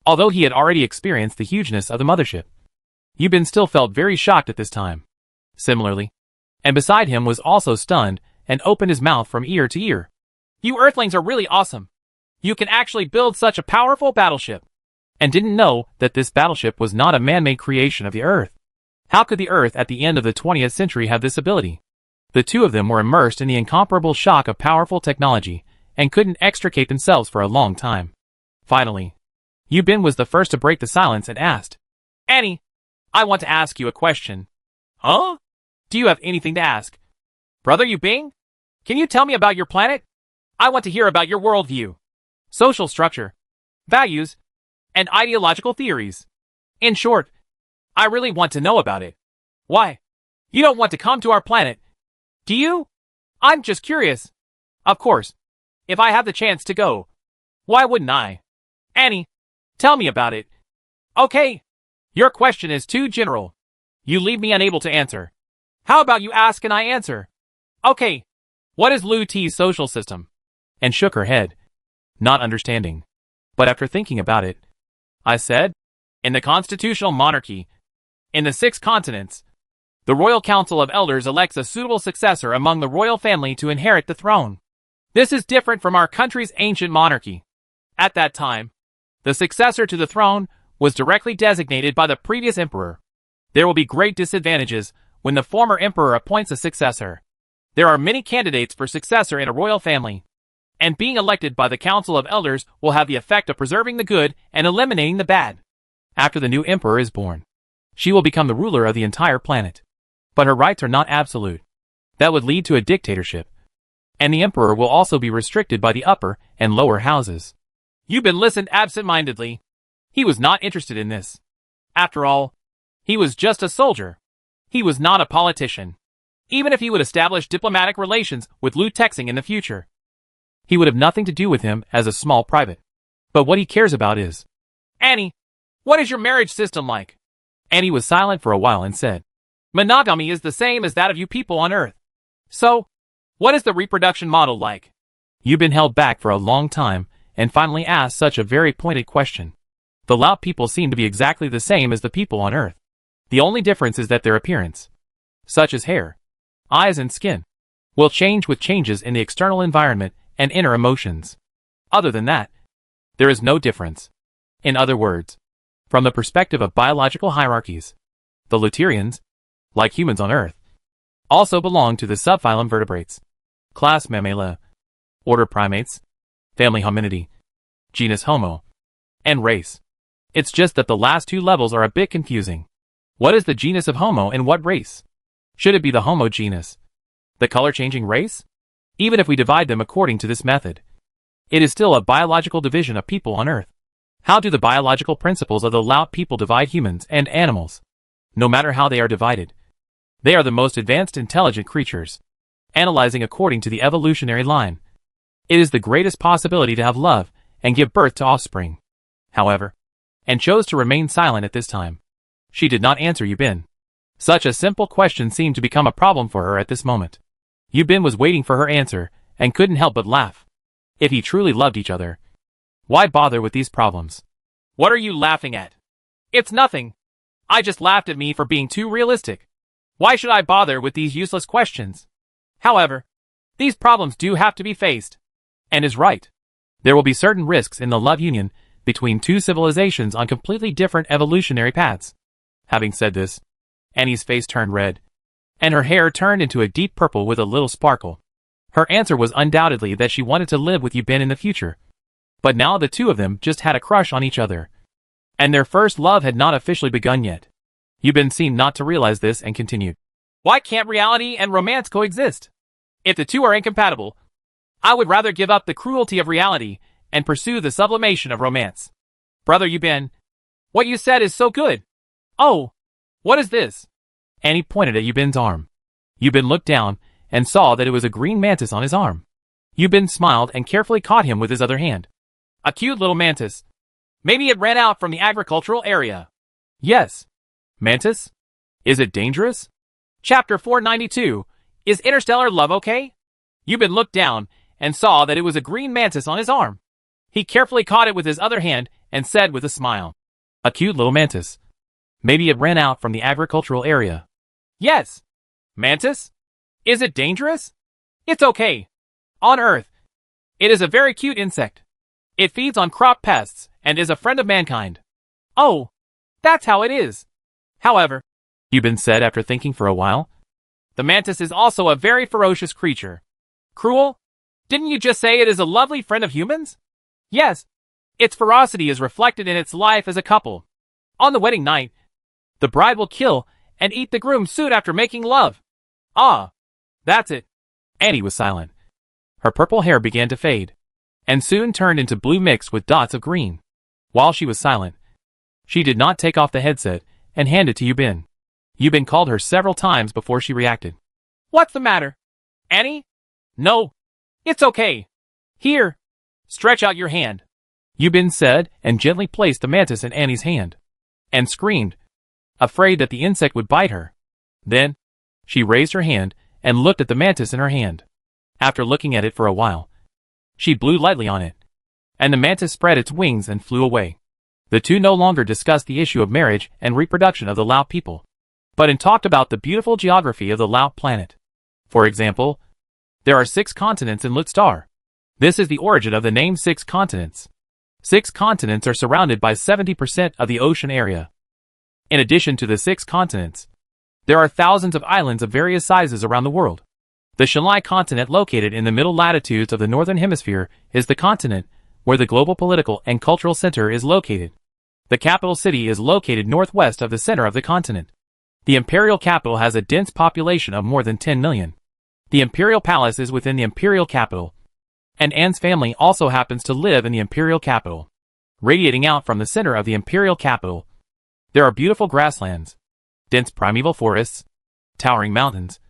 Speaker 1: Although he had already experienced the hugeness of the mothership, Yubin still felt very shocked at this time. Similarly, and beside him was also stunned and opened his mouth from ear to ear. You Earthlings are really awesome. You can actually build such a powerful battleship. And didn't know that this battleship was not a man-made creation of the Earth. How could the Earth at the end of the 20th century have this ability? The two of them were immersed in the incomparable shock of powerful technology and couldn't extricate themselves for a long time. Finally, Yubin was the first to break the silence and asked, Annie, I want to ask you a question. Huh? Do you have anything to ask? Brother Yubing? Can you tell me about your planet? I want to hear about your worldview, social structure, values, and ideological theories. In short, I really want to know about it. Why? You don't want to come to our planet, do you? I'm just curious. Of course, if I have the chance to go, why wouldn't I? Annie, tell me about it. Okay. Your question is too general. You leave me unable to answer. How about you ask and I answer? Okay. What is Lu Ti's social system? And shook her head, not understanding. But after thinking about it, I said, in the constitutional monarchy, in the 6 continents, the Royal Council of Elders elects a suitable successor among the royal family to inherit the throne. This is different from our country's ancient monarchy. At that time, the successor to the throne was directly designated by the previous emperor. There will be great disadvantages when the former emperor appoints a successor. There are many candidates for successor in a royal family, and being elected by the Council of Elders will have the effect of preserving the good and eliminating the bad. After the new emperor is born, she will become the ruler of the entire planet. But her rights are not absolute. That would lead to a dictatorship. And the emperor will also be restricted by the upper and lower houses. Yubin listened absent-mindedly. He was not interested in this. After all, he was just a soldier. He was not a politician. Even if he would establish diplomatic relations with Lu Texing in the future, he would have nothing to do with him as a small private. But what he cares about is, Annie, what is your marriage system like? Annie was silent for a while and said, Monogamy is the same as that of you people on Earth. So, what is the reproduction model like? Yubin held back for a long time and finally asked such a very pointed question. The Laut people seem to be exactly the same as the people on Earth. The only difference is that their appearance, such as hair, eyes and skin, will change with changes in the external environment and inner emotions. Other than that, there is no difference. In other words, from the perspective of biological hierarchies, the Luterians, like humans on Earth, also belong to the subphylum Vertebrates, class Mammalia, order Primates, family Hominidae, genus Homo, and race. It's just that the last 2 levels are a bit confusing. What is the genus of Homo and what race? Should it be the Homo genus, the color-changing race? Even if we divide them according to this method, it is still a biological division of people on Earth. How do the biological principles of the Laut people divide humans and animals? No matter how they are divided, they are the most advanced intelligent creatures, analyzing according to the evolutionary line. It is the greatest possibility to have love and give birth to offspring. However, and chose to remain silent at this time. She did not answer Yubin. Such a simple question seemed to become a problem for her at this moment. Yubin was waiting for her answer and couldn't help but laugh. If he truly loved each other, why bother with these problems? What are you laughing at? It's nothing. I just laughed at me for being too realistic. Why should I bother with these useless questions? However, these problems do have to be faced. And is right. There will be certain risks in the love union between 2 civilizations on completely different evolutionary paths. Having said this, Annie's face turned red, and her hair turned into a deep purple with a little sparkle. Her answer was undoubtedly that she wanted to live with Yubin in the future. But now the two of them just had a crush on each other. And their first love had not officially begun yet. Yubin seemed not to realize this and continued. Why can't reality and romance coexist? If the two are incompatible, I would rather give up the cruelty of reality and pursue the sublimation of romance. Brother Yubin, what you said is so good. Oh, what is this? Annie pointed at Yubin's arm. Yubin looked down and saw that it was a green mantis on his arm. Yubin smiled and carefully caught him with his other hand. A cute little mantis. Maybe it ran out from the agricultural area. Yes. Mantis? Is it dangerous? Chapter 492. Is interstellar love okay? Yubin looked down and saw that it was a green mantis on his arm. He carefully caught it with his other hand and said with a smile. A cute little mantis. Maybe it ran out from the agricultural area. Yes. Mantis? Is it dangerous? It's okay. On Earth, it is a very cute insect. It feeds on crop pests and is a friend of mankind. Oh, that's how it is. However, Yubin said after thinking for a while, the mantis is also a very ferocious creature. Cruel? Didn't you just say it is a lovely friend of humans? Yes. Its ferocity is reflected in its life as a couple. On the wedding night, the bride will kill and eat the groom soon after making love. Ah, that's it. Annie was silent. Her purple hair began to fade, and soon turned into blue mixed with dots of green. While she was silent, she did not take off the headset and hand it to Yubin. Yubin called her several times before she reacted. What's the matter? Annie? No. It's okay. Here. Stretch out your hand. Yubin said and gently placed the mantis in Annie's hand. And screamed, afraid that the insect would bite her. Then, she raised her hand and looked at the mantis in her hand. After looking at it for a while, she blew lightly on it, and the mantis spread its wings and flew away. The two no longer discussed the issue of marriage and reproduction of the Laut people, but talked about the beautiful geography of the Laut planet. For example, there are 6 continents in Lut star. This is the origin of the name 6 continents. 6 continents are surrounded by 70% of the ocean area. In addition to the 6 continents, there are thousands of islands of various sizes around the world. The Shanghai continent, located in the middle latitudes of the northern hemisphere, is the continent where the global political and cultural center is located. The capital city is located northwest of the center of the continent. The imperial capital has a dense population of more than 10 million. The imperial palace is within the imperial capital, and Anne's family also happens to live in the imperial capital. Radiating out from the center of the imperial capital, there are beautiful grasslands, dense primeval forests, towering mountains,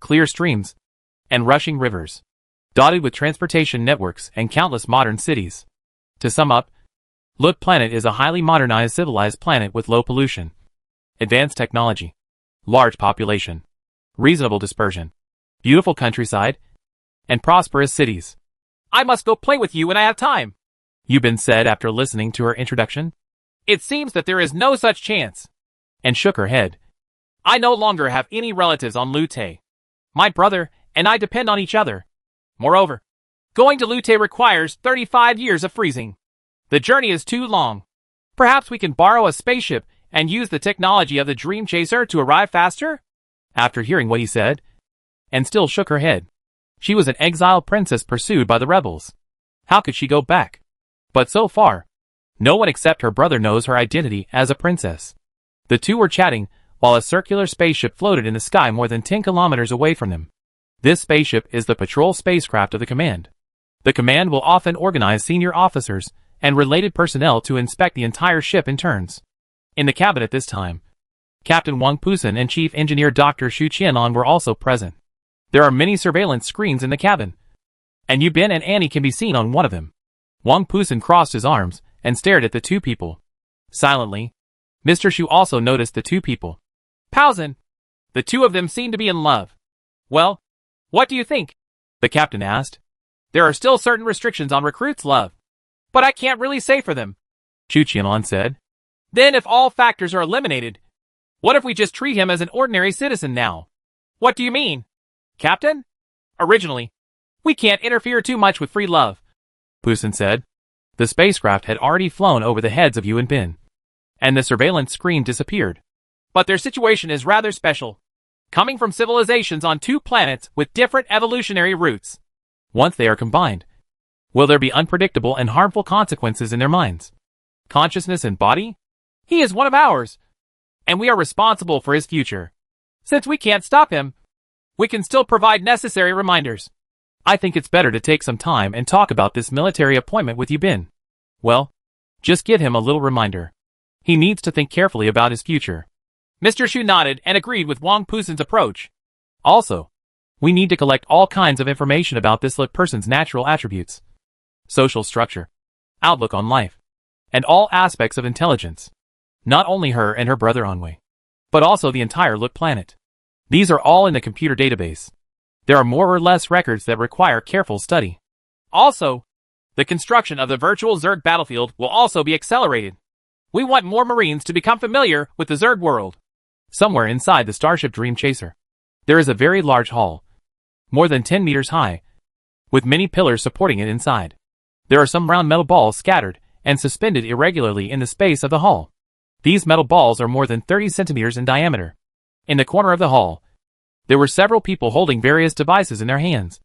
Speaker 1: clear streams, and rushing rivers, dotted with transportation networks and countless modern cities. To sum up, Lut planet is a highly modernized civilized planet with low pollution, advanced technology, large population, reasonable dispersion, beautiful countryside, and prosperous cities. I must go play with you when I have time, Yubin said after listening to her introduction. It seems that there is no such chance, and shook her head. I no longer have any relatives on Lute. My brother and I depend on each other. Moreover, going to Lute requires 35 years of freezing. The journey is too long. Perhaps we can borrow a spaceship and use the technology of the Dream Chaser to arrive faster? After hearing what he said, and still shook her head. She was an exiled princess pursued by the rebels. How could she go back? But so far, no one except her brother knows her identity as a princess. The two were chatting while a circular spaceship floated in the sky more than 10 kilometers away from them. This spaceship is the patrol spacecraft of the command. The command will often organize senior officers and related personnel to inspect the entire ship in turns. In the cabin at this time, Captain Wang Pusen and Chief Engineer Dr. Xu Qianan were also present. There are many surveillance screens in the cabin, and Yubin and Annie can be seen on one of them. Wang Pusen crossed his arms and stared at the two people. Silently, Mr. Xu also noticed the two people. Pausen! The two of them seem to be in love. Well, what do you think? The captain asked. There are still certain restrictions on recruits' love, but I can't really say for them, Xu Qianan said. Then if all factors are eliminated, what if we just treat him as an ordinary citizen now? What do you mean, Captain? Originally, we can't interfere too much with free love, Pusen said. The spacecraft had already flown over the heads of Yu and Bin, and the surveillance screen disappeared. But their situation is rather special, coming from civilizations on 2 planets with different evolutionary routes. Once they are combined, will there be unpredictable and harmful consequences in their minds, consciousness and body? He is one of ours, and we are responsible for his future. Since we can't stop him, we can still provide necessary reminders. I think it's better to take some time and talk about this military appointment with Yubin. Well, just give him a little reminder. He needs to think carefully about his future. Mr. Xu nodded and agreed with Wang Pusen's approach. Also, We need to collect all kinds of information about this person's natural attributes, social structure, outlook on life, and all aspects of intelligence. Not only her and her brother Anwei, but also the entire Look planet. These are all in the computer database. There are more or less records that require careful study. Also, the construction of the virtual Zerg battlefield will also be accelerated. We want more Marines to become familiar with the Zerg world. Somewhere inside the Starship Dream Chaser, there is a very large hall, more than 10 meters high, with many pillars supporting it inside. There are some round metal balls scattered and suspended irregularly in the space of the hall. These metal balls are more than 30 centimeters in diameter. In the corner of the hall, there were several people holding various devices in their hands,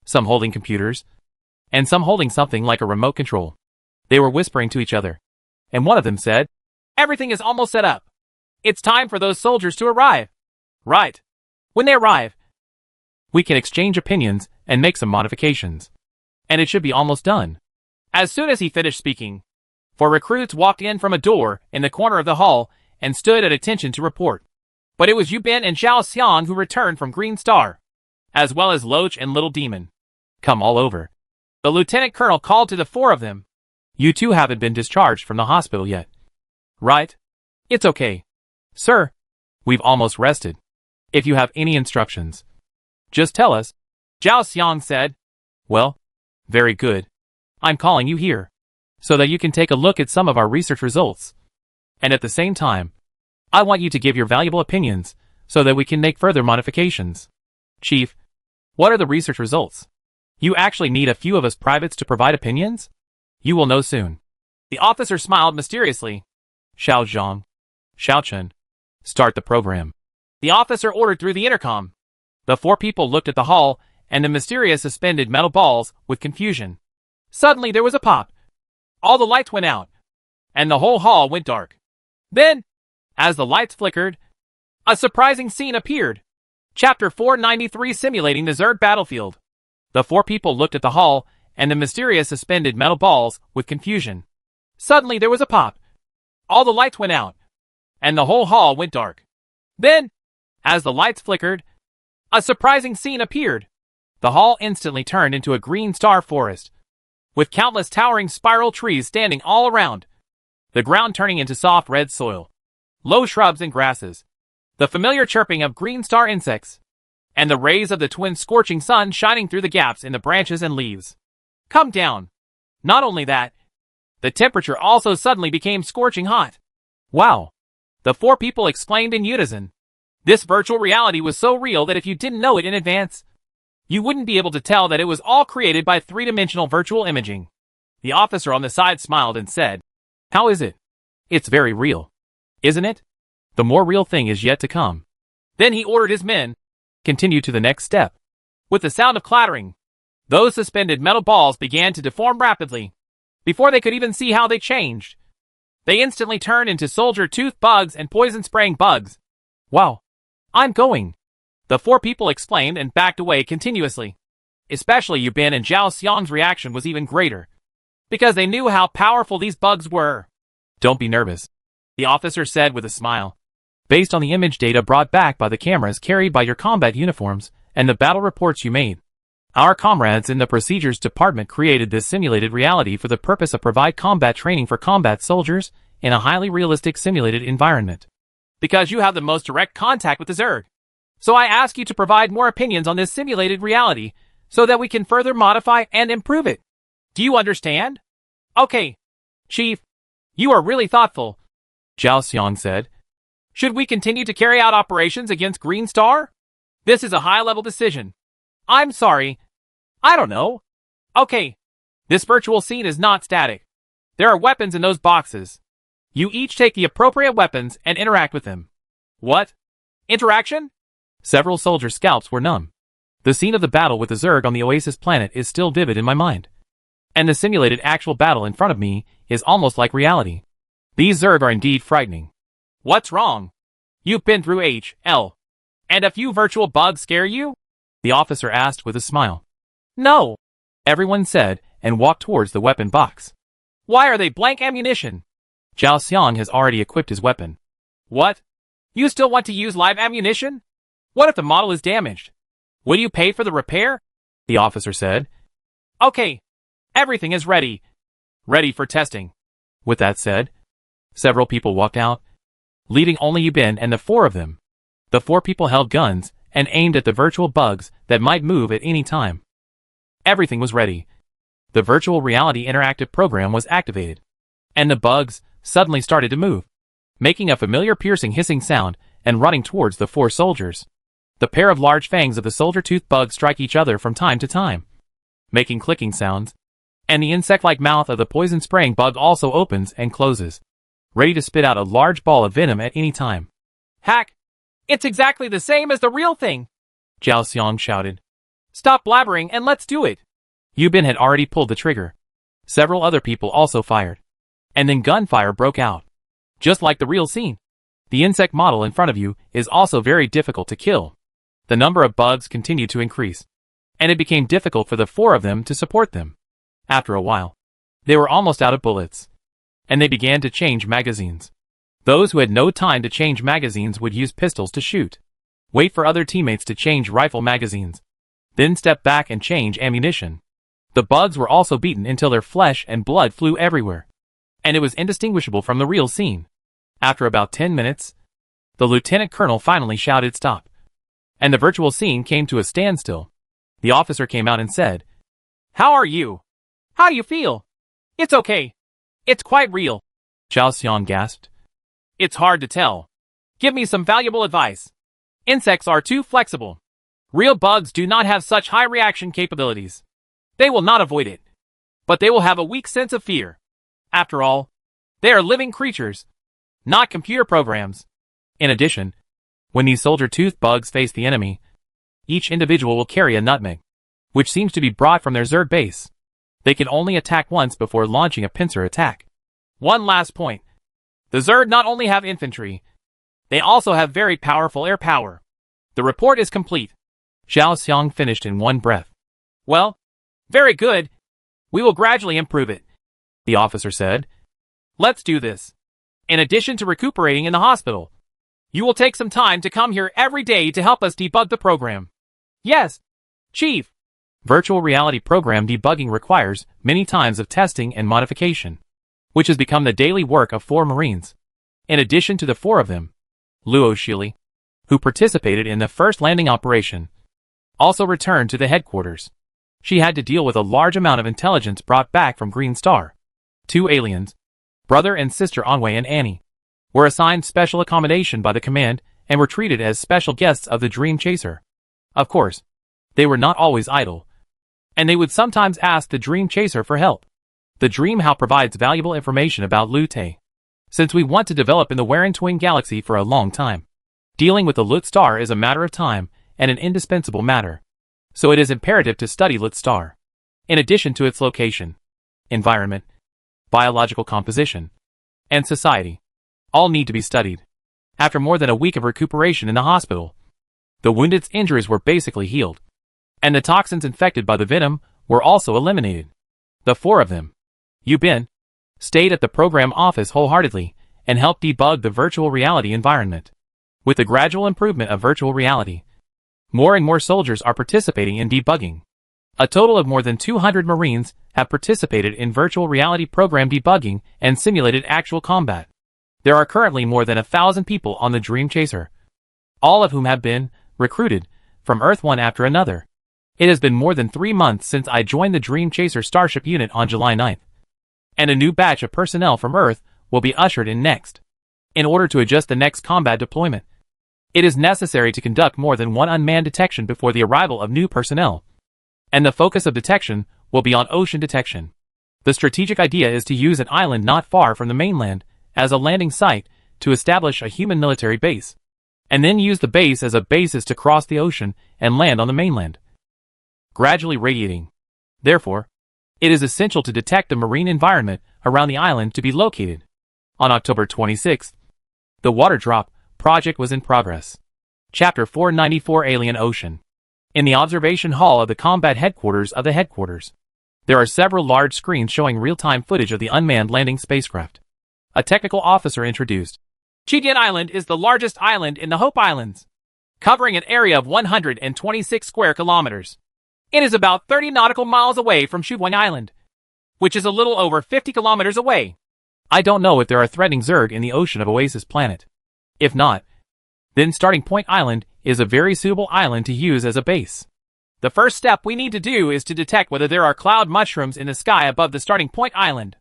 Speaker 1: some holding computers, and some holding something like a remote control. They were whispering to each other, and one of them said, "Everything is almost set up. It's time for those soldiers to arrive." "Right. When they arrive, we can exchange opinions and make some modifications. And it should be almost done." As soon as he finished speaking, 4 recruits walked in from a door in the corner of the hall and stood at attention to report. But it was Yu Ben and Zhao Xiang who returned from Green Star, as well as Loach and Little Demon. "Come all over." The lieutenant colonel called to the 4 of them. "You two haven't been discharged from the hospital yet, right?" "It's okay, sir. We've almost rested. If you have any instructions, just tell us," Zhao Xiang said. "Well, very good. I'm calling you here, so that you can take a look at some of our research results. And at the same time, I want you to give your valuable opinions, so that we can make further modifications." "Chief, what are the research results? You actually need a few of us privates to provide opinions? You will know soon." The officer smiled mysteriously. "Xiao Zhang, Xiao Chen, start the program." The officer ordered through the intercom. The 4 people looked at the hall and the mysterious suspended metal balls with confusion. Suddenly there was a pop. All the lights went out, and the whole hall went dark. Then, as the lights flickered, a surprising scene appeared. Chapter 493, Simulating the Zerg Battlefield. The 4 people looked at the hall and the mysterious suspended metal balls with confusion. Suddenly there was a pop. All the lights went out, and the whole hall went dark. Then, as the lights flickered, a surprising scene appeared. The hall instantly turned into a green star forest, with countless towering spiral trees standing all around, the ground turning into soft red soil, low shrubs and grasses, the familiar chirping of green star insects, and the rays of the twin scorching sun shining through the gaps in the branches and leaves. "Come down." Not only that, the temperature also suddenly became scorching hot. "Wow," the 4 people exclaimed in unison. This virtual reality was so real that if you didn't know it in advance, you wouldn't be able to tell that it was all created by 3-dimensional virtual imaging. The officer on the side smiled and said, "How is it? It's very real, isn't it? The more real thing is yet to come." Then he ordered his men, "Continue to the next step." With the sound of clattering, those suspended metal balls began to deform rapidly. Before they could even see how they changed, they instantly turned into soldier tooth bugs and poison spraying bugs. "Wow, I'm going," the 4 people exclaimed and backed away continuously. Especially Yu Ben and Zhao Xiang's reaction was even greater, because they knew how powerful these bugs were. "Don't be nervous," the officer said with a smile. "Based on the image data brought back by the cameras carried by your combat uniforms and the battle reports you made, our comrades in the procedures department created this simulated reality for the purpose of provide combat training for combat soldiers in a highly realistic simulated environment. Because you have the most direct contact with the Zerg. So I ask you to provide more opinions on this simulated reality so that we can further modify and improve it. Do you understand?" "Okay, Chief. You are really thoughtful," Zhao Xiang said. "Should we continue to carry out operations against Green Star? This is a high-level decision. I'm sorry. I don't know. Okay. This virtual scene is not static. There are weapons in those boxes. You each take the appropriate weapons and interact with them." "What? Interaction?" Several soldiers' scalps were numb. The scene of the battle with the Zerg on the Oasis planet is still vivid in my mind. And the simulated actual battle in front of me is almost like reality. These Zerg are indeed frightening. "What's wrong? You've been through HL. And a few virtual bugs scare you?" the officer asked with a smile. "No," everyone said and walked towards the weapon box. "Why are they blank ammunition?" Zhao Xiang has already equipped his weapon. "What? You still want to use live ammunition? What if the model is damaged?" Will you pay for the repair? The officer said. Okay. Everything is ready. Ready for testing. With that said, several people walked out, leaving only Yubin and the four of them. The four people held guns and aimed at the virtual bugs that might move at any time. Everything was ready. The virtual reality interactive program was activated, and the bugs suddenly started to move, making a familiar piercing hissing sound and running towards the four soldiers. The pair of large fangs of the soldier tooth bugs strike each other from time to time, making clicking sounds, and the insect-like mouth of the poison-spraying bug also opens and closes, ready to spit out a large ball of venom at any time. Hack! It's exactly the same as the real thing! Zhao Xiong shouted. Stop blabbering and let's do it! Yubin had already pulled the trigger. Several other people also fired. And then gunfire broke out. Just like the real scene. The insect model in front of you is also very difficult to kill. The number of bugs continued to increase, and it became difficult for the four of them to support them. After a while, they were almost out of bullets, and they began to change magazines. Those who had no time to change magazines would use pistols to shoot, wait for other teammates to change rifle magazines, then step back and change ammunition. The bugs were also beaten until their flesh and blood flew everywhere, and it was indistinguishable from the real scene. After about 10 minutes, the lieutenant colonel finally shouted stop, and the virtual scene came to a standstill. The officer came out and said, How are you? How do you feel? It's okay. It's quite real. Zhao Xiong gasped. It's hard to tell. Give me some valuable advice. Insects are too flexible. Real bugs do not have such high reaction capabilities. They will not avoid it, but they will have a weak sense of fear. After all, they are living creatures, not computer programs. In addition, when these soldier tooth bugs face the enemy, each individual will carry a nutmeg, which seems to be brought from their Zerg base. They can only attack once before launching a pincer attack. One last point. The Zerg not only have infantry, they also have very powerful air power. The report is complete. Zhao Xiong finished in one breath. Well, very good. We will gradually improve it, the officer said. Let's do this. In addition to recuperating in the hospital, you will take some time to come here every day to help us debug the program. Yes, Chief. Virtual reality program debugging requires many times of testing and modification, which has become the daily work of 4 Marines. In addition to the 4 of them, Luo Shili, who participated in the first landing operation, also returned to the headquarters. She had to deal with a large amount of intelligence brought back from Green Star. 2 aliens, brother and sister Anwei and Annie, were assigned special accommodation by the command and were treated as special guests of the Dream Chaser. Of course, they were not always idle, and they would sometimes ask the Dream Chaser for help. The Dream How provides valuable information about Lute, since we want to develop in the Waring Twin Galaxy for a long time. Dealing with the Lut Star is a matter of time and an indispensable matter, so it is imperative to study Lut Star. In addition to its location, environment, biological composition, and society, all need to be studied. After more than a week of recuperation in the hospital, the wounded's injuries were basically healed, and the toxins infected by the venom were also eliminated. The 4 of them, Yubin, stayed at the program office wholeheartedly and helped debug the virtual reality environment. With the gradual improvement of virtual reality, more and more soldiers are participating in debugging. A total of more than 200 Marines have participated in virtual reality program debugging and simulated actual combat. There are currently more than 1,000 people on the Dream Chaser, all of whom have been recruited from Earth one after another. It has been more than 3 months since I joined the Dream Chaser Starship unit on July 9th, and a new batch of personnel from Earth will be ushered in next. In order to adjust the next combat deployment, it is necessary to conduct more than one unmanned detection before the arrival of new personnel, and the focus of detection will be on ocean detection. The strategic idea is to use an island not far from the mainland as a landing site to establish a human military base, and then use the base as a basis to cross the ocean and land on the mainland, gradually radiating. Therefore, it is essential to detect the marine environment around the island to be located. On October 26th, the Water Drop project was in progress. Chapter 494 Alien Ocean. In the observation hall of the combat headquarters of the headquarters, there are several large screens showing real-time footage of the unmanned landing spacecraft. A technical officer introduced. Chidian Island is the largest island in the Hope Islands. covering an area of 126 square kilometers. It is about 30 nautical miles away from Shubwang Island, which is a little over 50 kilometers away. I don't know if there are threatening Zerg in the ocean of Oasis Planet. If not, then Starting Point Island is a very suitable island to use as a base. The first step we need to do is to detect whether there are cloud mushrooms in the sky above the Starting Point Island.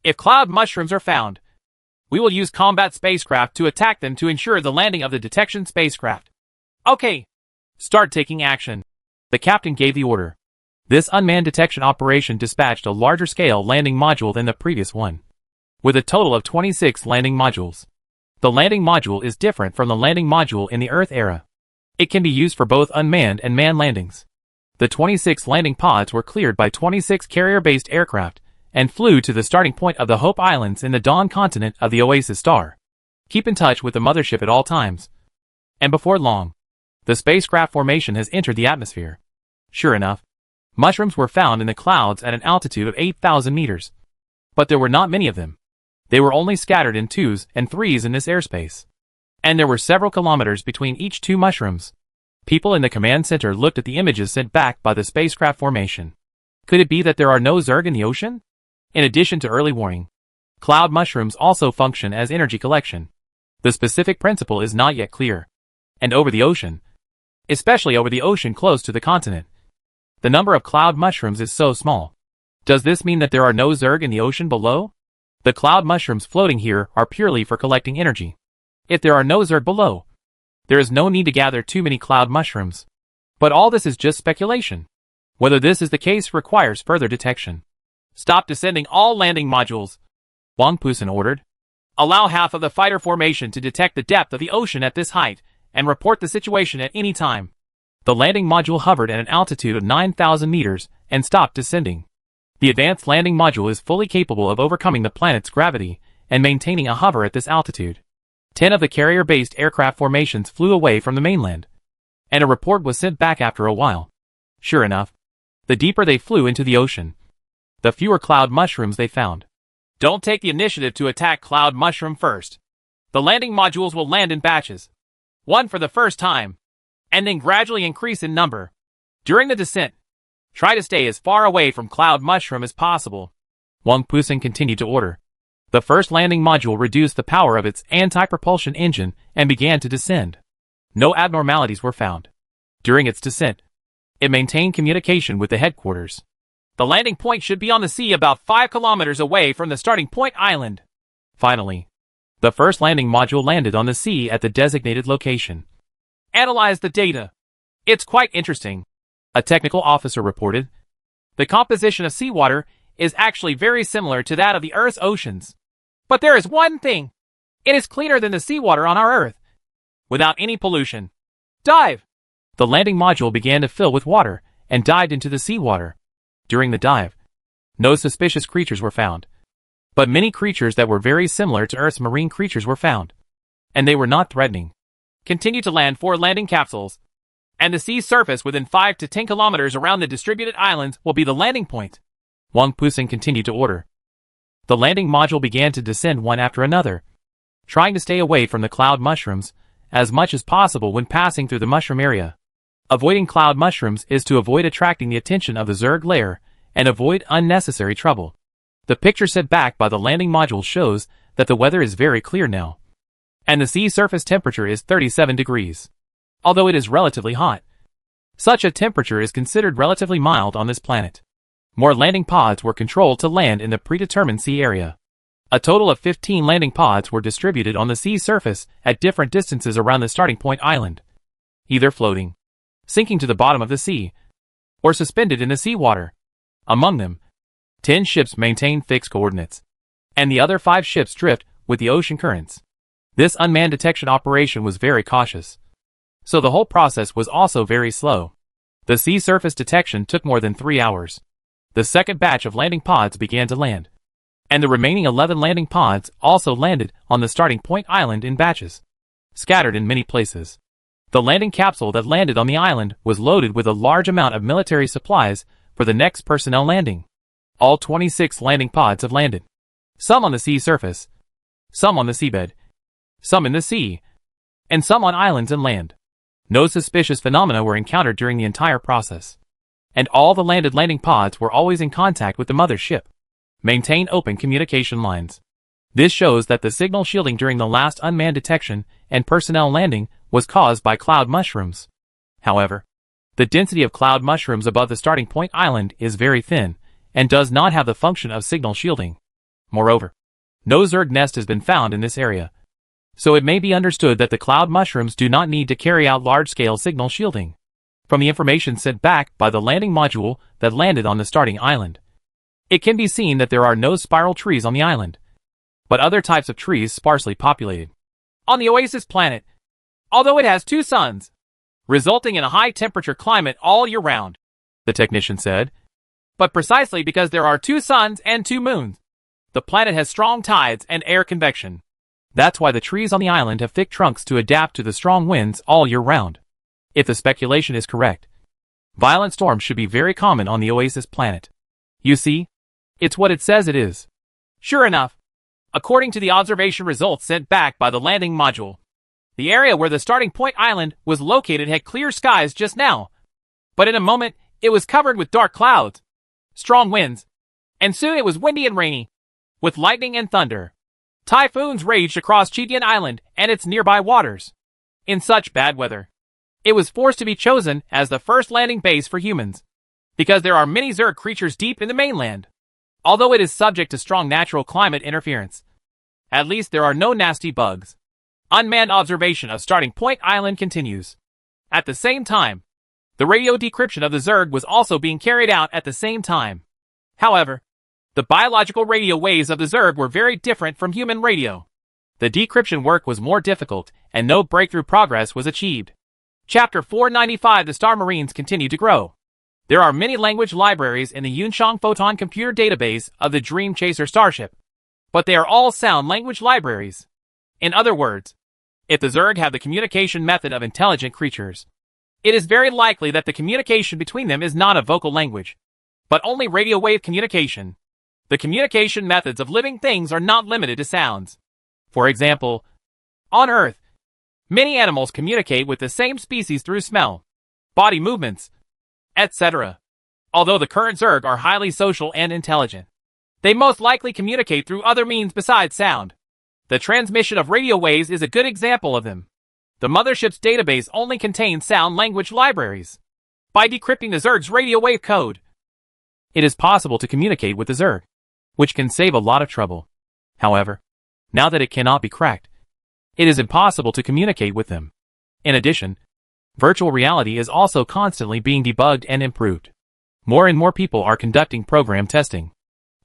Speaker 1: If cloud mushrooms are found, we will use combat spacecraft to attack them to ensure the landing of the detection spacecraft. Okay, start taking action. The captain gave the order. This unmanned detection operation dispatched a larger scale landing module than the previous one, with a total of 26 landing modules. The landing module is different from the landing module in the Earth era. It can be used for both unmanned and manned landings. The 26 landing pods were cleared by 26 carrier-based aircraft and flew to the starting point of the Hope Islands in the Dawn continent of the Oasis Star. Keep in touch with the mothership at all times. And before long, the spacecraft formation has entered the atmosphere. Sure enough, mushrooms were found in the clouds at an altitude of 8,000 meters. But there were not many of them. They were only scattered in 2s and 3s in this airspace. And there were several kilometers between each 2 mushrooms. People in the command center looked at the images sent back by the spacecraft formation. Could it be that there are no Zerg in the ocean? In addition to early warning, cloud mushrooms also function as energy collection. The specific principle is not yet clear. And over the ocean, especially over the ocean close to the continent, the number of cloud mushrooms is so small. Does this mean that there are no Zerg in the ocean below? The cloud mushrooms floating here are purely for collecting energy. If there are no Zerg below, there is no need to gather too many cloud mushrooms. But all this is just speculation. Whether this is the case requires further detection. Stop descending all landing modules, Wang Pusan ordered. Allow half of the fighter formation to detect the depth of the ocean at this height and report the situation at any time. The landing module hovered at an altitude of 9,000 meters and stopped descending. The advanced landing module is fully capable of overcoming the planet's gravity and maintaining a hover at this altitude. 10 of the carrier-based aircraft formations flew away from the mainland, and a report was sent back after a while. Sure enough, the deeper they flew into the ocean, the fewer cloud mushrooms they found. Don't take the initiative to attack cloud mushroom first. The landing modules will land in batches, one for the first time, and then gradually increase in number. During the descent, try to stay as far away from cloud mushroom as possible, Wang Pusan continued to order. The first landing module reduced the power of its anti-propulsion engine and began to descend. No abnormalities were found. During its descent, it maintained communication with the headquarters. The landing point should be on the sea about 5 kilometers away from the starting point island. Finally, the first landing module landed on the sea at the designated location. Analyze the data. It's quite interesting, a technical officer reported. The composition of seawater is actually very similar to that of the Earth's oceans. But there is one thing. It is cleaner than the seawater on our Earth, without any pollution. Dive! The landing module began to fill with water and dived into the seawater. During the dive, no suspicious creatures were found. But many creatures that were very similar to Earth's marine creatures were found. And they were not threatening. Continue to land 4 landing capsules, and the sea surface within 5 to 10 kilometers around the distributed islands will be the landing point, Wang Pusan continued to order. The landing module began to descend one after another, trying to stay away from the cloud mushrooms as much as possible when passing through the mushroom area. Avoiding cloud mushrooms is to avoid attracting the attention of the Zerg layer and avoid unnecessary trouble. The picture sent back by the landing module shows that the weather is very clear now, and the sea surface temperature is 37 degrees. Although it is relatively hot, such a temperature is considered relatively mild on this planet. More landing pods were controlled to land in the predetermined sea area. A total of 15 landing pods were distributed on the sea surface at different distances around the starting point island, either floating, sinking to the bottom of the sea, or suspended in the seawater. Among them, 10 ships maintained fixed coordinates, and the other 5 ships drift with the ocean currents. This unmanned detection operation was very cautious, so the whole process was also very slow. The sea surface detection took more than 3 hours. The second batch of landing pods began to land, and the remaining 11 landing pods also landed on the starting point island in batches, scattered in many places. The landing capsule that landed on the island was loaded with a large amount of military supplies for the next personnel landing. All 26 landing pods have landed, some on the sea surface, some on the seabed, some in the sea, and some on islands and land. No suspicious phenomena were encountered during the entire process. And all the landed landing pods were always in contact with the mother ship. Maintain open communication lines. This shows that the signal shielding during the last unmanned detection and personnel landing was caused by cloud mushrooms. However, the density of cloud mushrooms above the starting point island is very thin and does not have the function of signal shielding. Moreover, no Zerg nest has been found in this area, so it may be understood that the cloud mushrooms do not need to carry out large-scale signal shielding. From the information sent back by the landing module that landed on the starting island, it can be seen that there are no spiral trees on the island, but other types of trees sparsely populated. On the Oasis planet, although it has 2 suns, resulting in a high-temperature climate all year round, the technician said, but precisely because there are 2 suns and 2 moons, the planet has strong tides and air convection. That's why the trees on the island have thick trunks to adapt to the strong winds all year round. If the speculation is correct, violent storms should be very common on the Oasis planet. You see, it's what it says it is. Sure enough, according to the observation results sent back by the landing module, the area where the starting point island was located had clear skies just now, but in a moment it was covered with dark clouds, strong winds, and soon it was windy and rainy, with lightning and thunder. Typhoons raged across Chidian Island and its nearby waters. In such bad weather, it was forced to be chosen as the first landing base for humans, because there are many Zerg creatures deep in the mainland. Although it is subject to strong natural climate interference, at least there are no nasty bugs. Unmanned observation of Starting Point Island continues. At the same time, the radio decryption of the Zerg was also being carried out at the same time. However, the biological radio waves of the Zerg were very different from human radio. The decryption work was more difficult, and no breakthrough progress was achieved. Chapter 495. The Star Marines continue to grow. There are many language libraries in the Yunshang Photon computer database of the Dream Chaser starship, but they are all sound language libraries. In other words, if the Zerg have the communication method of intelligent creatures, it is very likely that the communication between them is not a vocal language, but only radio wave communication. The communication methods of living things are not limited to sounds. For example, on Earth, many animals communicate with the same species through smell, body movements, etc. Although the current Zerg are highly social and intelligent, they most likely communicate through other means besides sound. The transmission of radio waves is a good example of them. The mothership's database only contains sound language libraries. By decrypting the Zerg's radio wave code, it is possible to communicate with the Zerg, which can save a lot of trouble. However, now that it cannot be cracked, it is impossible to communicate with them. In addition, virtual reality is also constantly being debugged and improved. More and more people are conducting program testing.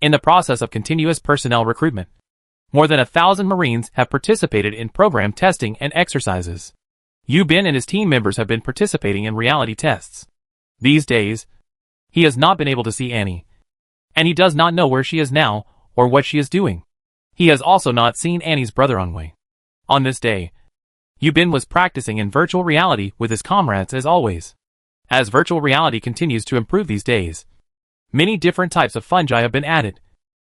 Speaker 1: In the process of continuous personnel recruitment, more than 1,000 Marines have participated in program testing and exercises. Yu Bin and his team members have been participating in reality tests. These days, he has not been able to see Annie, and he does not know where she is now or what she is doing. He has also not seen Annie's brother Onway. On this day, Yu Bin was practicing in virtual reality with his comrades as always. As virtual reality continues to improve these days, many different types of fungi have been added,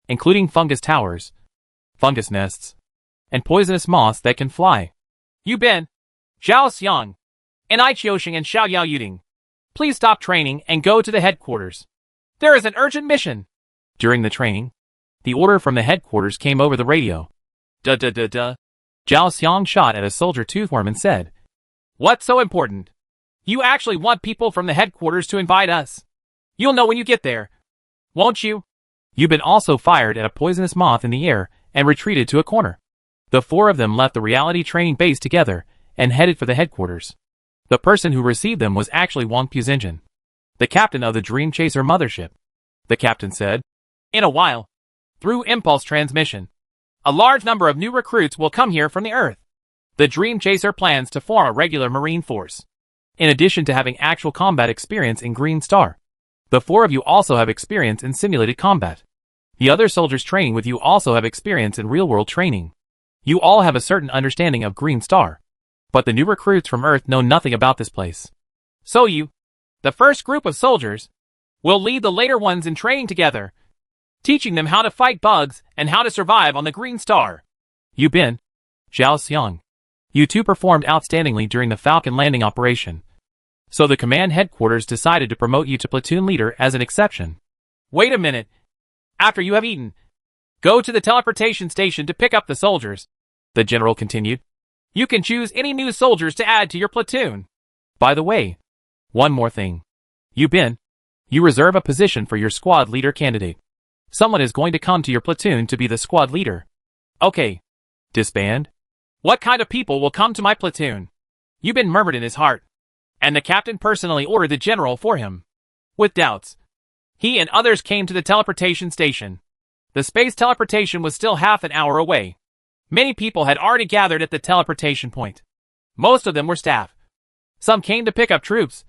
Speaker 1: including fungus towers, fungus nests, and poisonous moths that can fly. Yu Bin, Zhao Xiang, and I Qiuxing and Xiao Yao Yuding, please stop training and go to the headquarters. There is an urgent mission. During the training, the order from the headquarters came over the radio. Zhao Xiang shot at a soldier toothworm and said, "What's so important? You actually want people from the headquarters to invite us. You'll know when you get there, won't you?" Yu Bin also fired at a poisonous moth in the air and retreated to a corner. The 4 of them left the reality training base together and headed for the headquarters. The person who received them was actually Wang Puzhenjin, the captain of the Dream Chaser mothership. The captain said, "In a while, through impulse transmission, a large number of new recruits will come here from the Earth. The Dream Chaser plans to form a regular Marine force. In addition to having actual combat experience in Green Star, the 4 of you also have experience in simulated combat. The other soldiers training with you also have experience in real-world training. You all have a certain understanding of Green Star, but the new recruits from Earth know nothing about this place. So you, the first group of soldiers, will lead the later ones in training together, teaching them how to fight bugs and how to survive on the Green Star." Yu Bin, Zhao Xiang, You two performed outstandingly during the Falcon landing operation. So the command headquarters decided to promote you to platoon leader as an exception. Wait a minute. After you have eaten, go to the teleportation station to pick up the soldiers, the general continued. You can choose any new soldiers to add to your platoon. By the way, one more thing. You reserve a position for your squad leader candidate. Someone is going to come to your platoon to be the squad leader. Okay. Disband? What kind of people will come to my platoon? Yubin murmured in his heart. And the captain personally ordered the general for him. With doubts, he and others came to the teleportation station. The space teleportation was still half an hour away. Many people had already gathered at the teleportation point. Most of them were staff. Some came to pick up troops,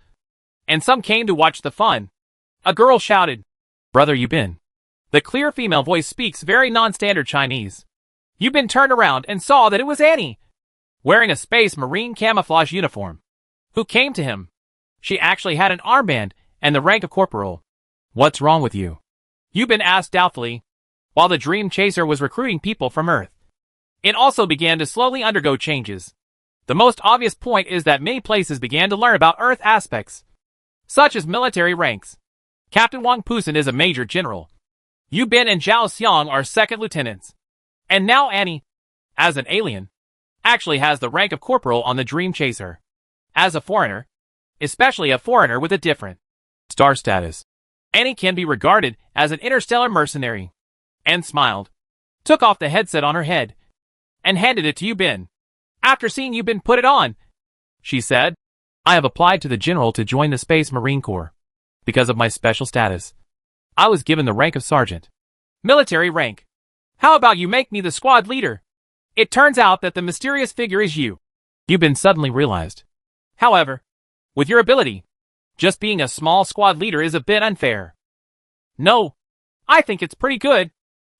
Speaker 1: and some came to watch the fun. A girl shouted, "Brother Yubin." The clear female voice speaks very non-standard Chinese. Yubin turned around and saw that it was Annie, wearing a space marine camouflage uniform, who came to him. She actually had an armband and the rank of corporal. What's wrong with you? Yubin asked doubtfully, while the Dream Chaser was recruiting people from Earth. It also began to slowly undergo changes. The most obvious point is that many places began to learn about Earth aspects, such as military ranks. Captain Wang Pusen is a major general. Yubin and Zhao Xiang are second lieutenants. And now Annie, as an alien, actually has the rank of corporal on the Dream Chaser. As a foreigner, especially a foreigner with a different star status, Annie can be regarded as an interstellar mercenary. And smiled, took off the headset on her head, and handed it to Yubin. After seeing Yubin put it on, she said, I have applied to the general to join the Space Marine Corps. Because of my special status, I was given the rank of sergeant. Military rank. How about you make me the squad leader? It turns out that the mysterious figure is you. Yubin suddenly realized. However, with your ability, just being a small squad leader is a bit unfair. No, I think it's pretty good.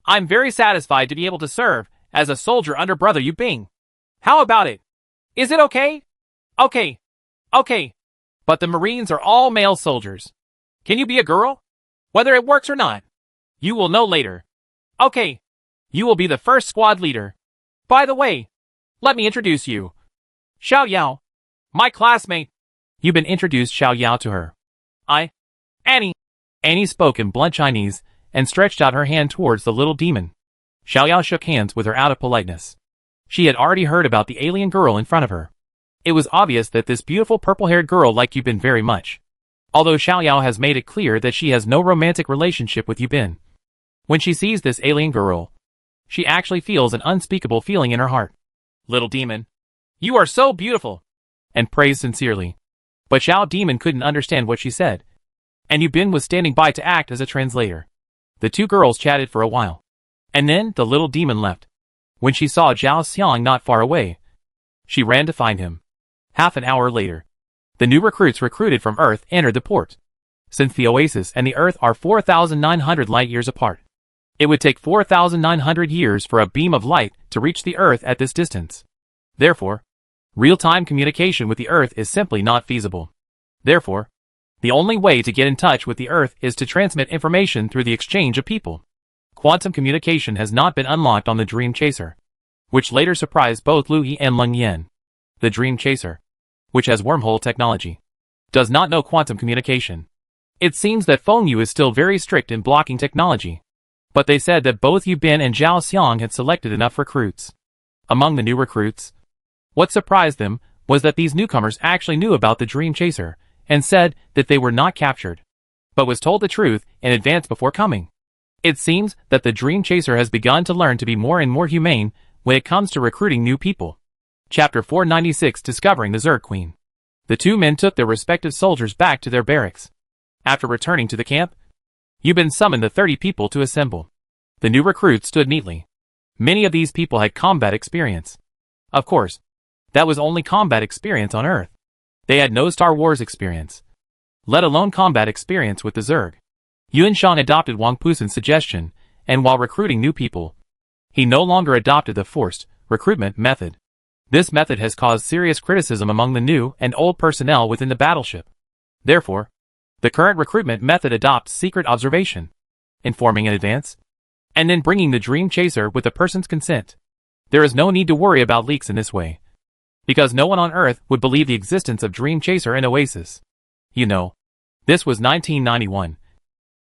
Speaker 1: I'm very satisfied to be able to serve as a soldier under Brother Yubing. How about it? Is it okay? Okay. But the Marines are all male soldiers. Can you be a girl? Whether it works or not, you will know later. Okay. You will be the first squad leader. By the way, let me introduce you. Xiao Yao, my classmate. Yubin introduced Xiao Yao to her. Annie. Annie spoke in blunt Chinese and stretched out her hand towards the little demon. Xiao Yao shook hands with her out of politeness. She had already heard about the alien girl in front of her. It was obvious that this beautiful purple-haired girl liked Yubin very much. Although Xiao Yao has made it clear that she has no romantic relationship with Yubin. When she sees this alien girl, she actually feels an unspeakable feeling in her heart. Little demon, you are so beautiful, and praised sincerely. But Xiao Demon couldn't understand what she said, and Yubin was standing by to act as a translator. The two girls chatted for a while, and then the little demon left. When she saw Zhao Xiang not far away, she ran to find him. Half an hour later, the new recruits recruited from Earth entered the port. Since the Oasis and the Earth are 4,900 light-years apart, it would take 4,900 years for a beam of light to reach the Earth at this distance. Therefore, real-time communication with the Earth is simply not feasible. Therefore, the only way to get in touch with the Earth is to transmit information through the exchange of people. Quantum communication has not been unlocked on the Dream Chaser, which later surprised both Lu Yi and Leng Yan. The Dream Chaser, which has wormhole technology, does not know quantum communication. It seems that Feng Yu is still very strict in blocking technology. But they said that both Yubin and Zhao Xiang had selected enough recruits. Among the new recruits, what surprised them was that these newcomers actually knew about the Dream Chaser and said that they were not captured, but was told the truth in advance before coming. It seems that the Dream Chaser has begun to learn to be more and more humane when it comes to recruiting new people. Chapter 496, Discovering the Zerg Queen. The two men took their respective soldiers back to their barracks. After returning to the camp, Yubin summoned the 30 people to assemble. The new recruits stood neatly. Many of these people had combat experience. Of course, that was only combat experience on Earth. They had no Star Wars experience, let alone combat experience with the Zerg. Yuan Shang adopted Wang Pusen's suggestion, and while recruiting new people, he no longer adopted the forced recruitment method. This method has caused serious criticism among the new and old personnel within the battleship. Therefore, the current recruitment method adopts secret observation, informing in advance, and then bringing the Dream Chaser with the person's consent. There is no need to worry about leaks in this way. because no one on Earth would believe the existence of Dream Chaser and Oasis. You know, this was 1991.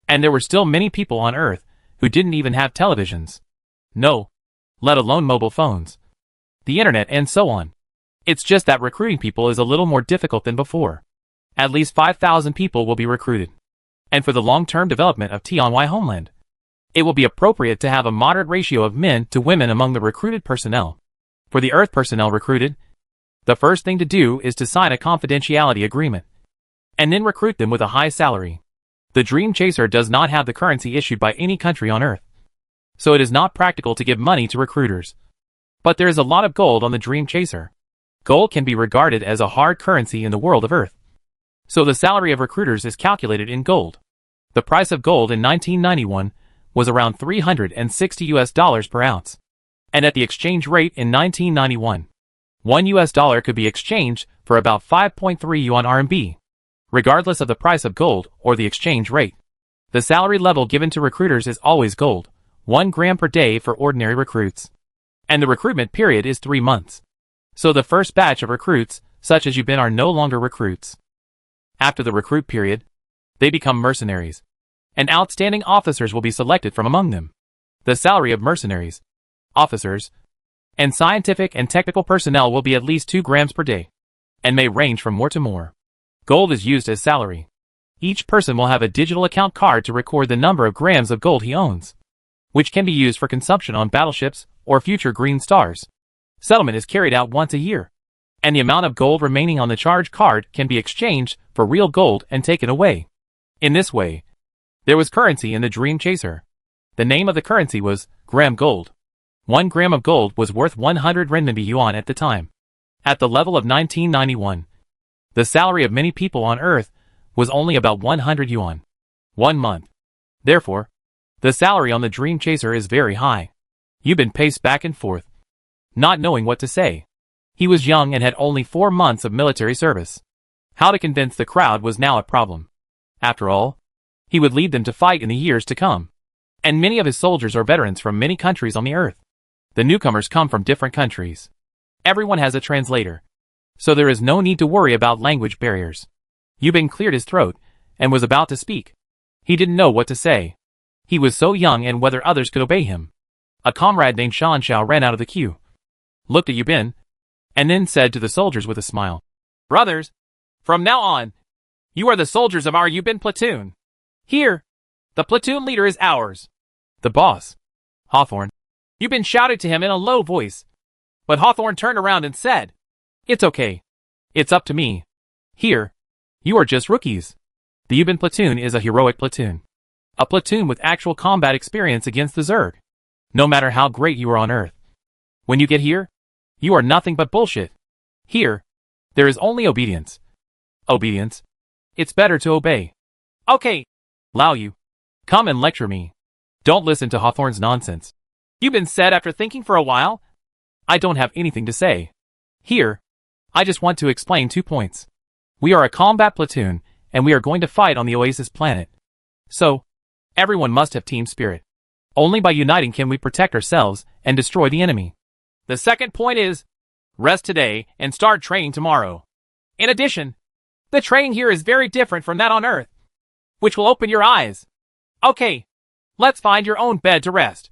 Speaker 1: And there were still many people on Earth who didn't even have televisions. No, let alone mobile phones, the internet, and so on. It's just that recruiting people is a little more difficult than before. At least 5,000 people will be recruited. And for the long-term development of Tianhui homeland, it will be appropriate to have a moderate ratio of men to women among the recruited personnel. For the Earth personnel recruited, the first thing to do is to sign a confidentiality agreement, and then recruit them with a high salary. The Dream Chaser does not have the currency issued by any country on Earth, so it is not practical to give money to recruiters. But there is a lot of gold on the Dream Chaser. Gold can be regarded as a hard currency in the world of Earth. So the salary of recruiters is calculated in gold. The price of gold in 1991 was around $360 per ounce. And at the exchange rate in 1991, $1 could be exchanged for about 5.3 yuan RMB, regardless of the price of gold or the exchange rate. The salary level given to recruiters is always gold, 1 gram per day for ordinary recruits. And the recruitment period is 3 months. So the first batch of recruits, such as Yubin, are no longer recruits. After the recruit period, they become mercenaries, and outstanding officers will be selected from among them. The salary of mercenaries, officers, and scientific and technical personnel will be at least 2 grams per day, and may range from more to more. Gold is used as salary. Each person will have a digital account card to record the number of grams of gold he owns, which can be used for consumption on battleships or future green stars. Settlement is carried out once a year, and the amount of gold remaining on the charge card can be exchanged for real gold and taken away. In this way, there was currency in the Dream Chaser. The name of the currency was gram gold. 1 gram of gold was worth 100 renminbi yuan at the time. At the level of 1991, the salary of many people on Earth was only about 100 yuan. 1 month. Therefore, the salary on the Dream Chaser is very high. Yubin paced back and forth, not knowing what to say. He was young and had only 4 months of military service. How to convince the crowd was now a problem. After all, he would lead them to fight in the years to come. And many of his soldiers are veterans from many countries on the Earth. The newcomers come from different countries. Everyone has a translator, so there is no need to worry about language barriers. Yubin cleared his throat and was about to speak. He didn't know what to say. He was so young, and whether others could obey him. A comrade named Shan Xiao ran out of the queue, looked at Yubin, and then said to the soldiers with a smile, "Brothers, from now on, you are the soldiers of our Yubin platoon. Here, the platoon leader is ours." The boss, Hawthorne, Yubin shouted to him in a low voice. But Hawthorne turned around and said, "It's okay. It's up to me. Here, you are just rookies." The Yubin platoon is a heroic platoon. A platoon with actual combat experience against the Zerg. No matter how great you are on Earth, when you get here, you are nothing but bullshit. Here, there is only obedience. Obedience. It's better to obey. Okay, Lao Yu, come and lecture me. Don't listen to Hawthorne's nonsense. Yubin said after thinking for a while. I don't have anything to say. Here, I just want to explain 2 points. We are a combat platoon, and we are going to fight on the Oasis planet. So, everyone must have team spirit. Only by uniting can we protect ourselves and destroy the enemy. The second point is, rest today and start training tomorrow. In addition, the training here is very different from that on Earth, which will open your eyes. Okay, let's find your own bed to rest,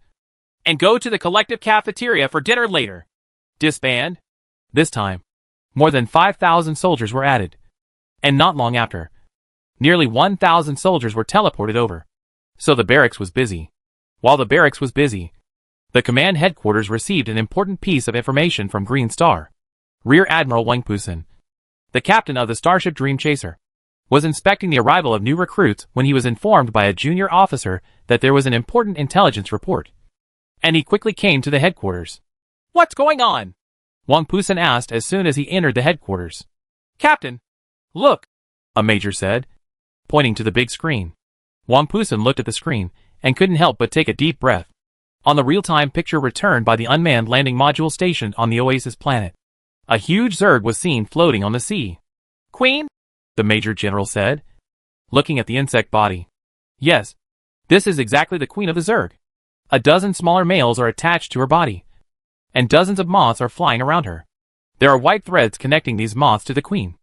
Speaker 1: and go to the collective cafeteria for dinner later. Disband. This time, more than 5,000 soldiers were added, and not long after, nearly 1,000 soldiers were teleported over. So the barracks was busy. While the barracks was busy, the command headquarters received an important piece of information from Green Star. Rear Admiral Wang Pusen, the captain of the starship Dream Chaser, was inspecting the arrival of new recruits when he was informed by a junior officer that there was an important intelligence report. And he quickly came to the headquarters. "What's going on?" Wang Pusen asked as soon as he entered the headquarters. "Captain, look," a major said, pointing to the big screen. Wang Pusen looked at the screen and couldn't help but take a deep breath. On the real-time picture returned by the unmanned landing module stationed on the Oasis planet, a huge Zerg was seen floating on the sea. "Queen?" the Major General said, looking at the insect body. "Yes, this is exactly the queen of the Zerg. A dozen smaller males are attached to her body, and dozens of moths are flying around her. There are white threads connecting these moths to the queen.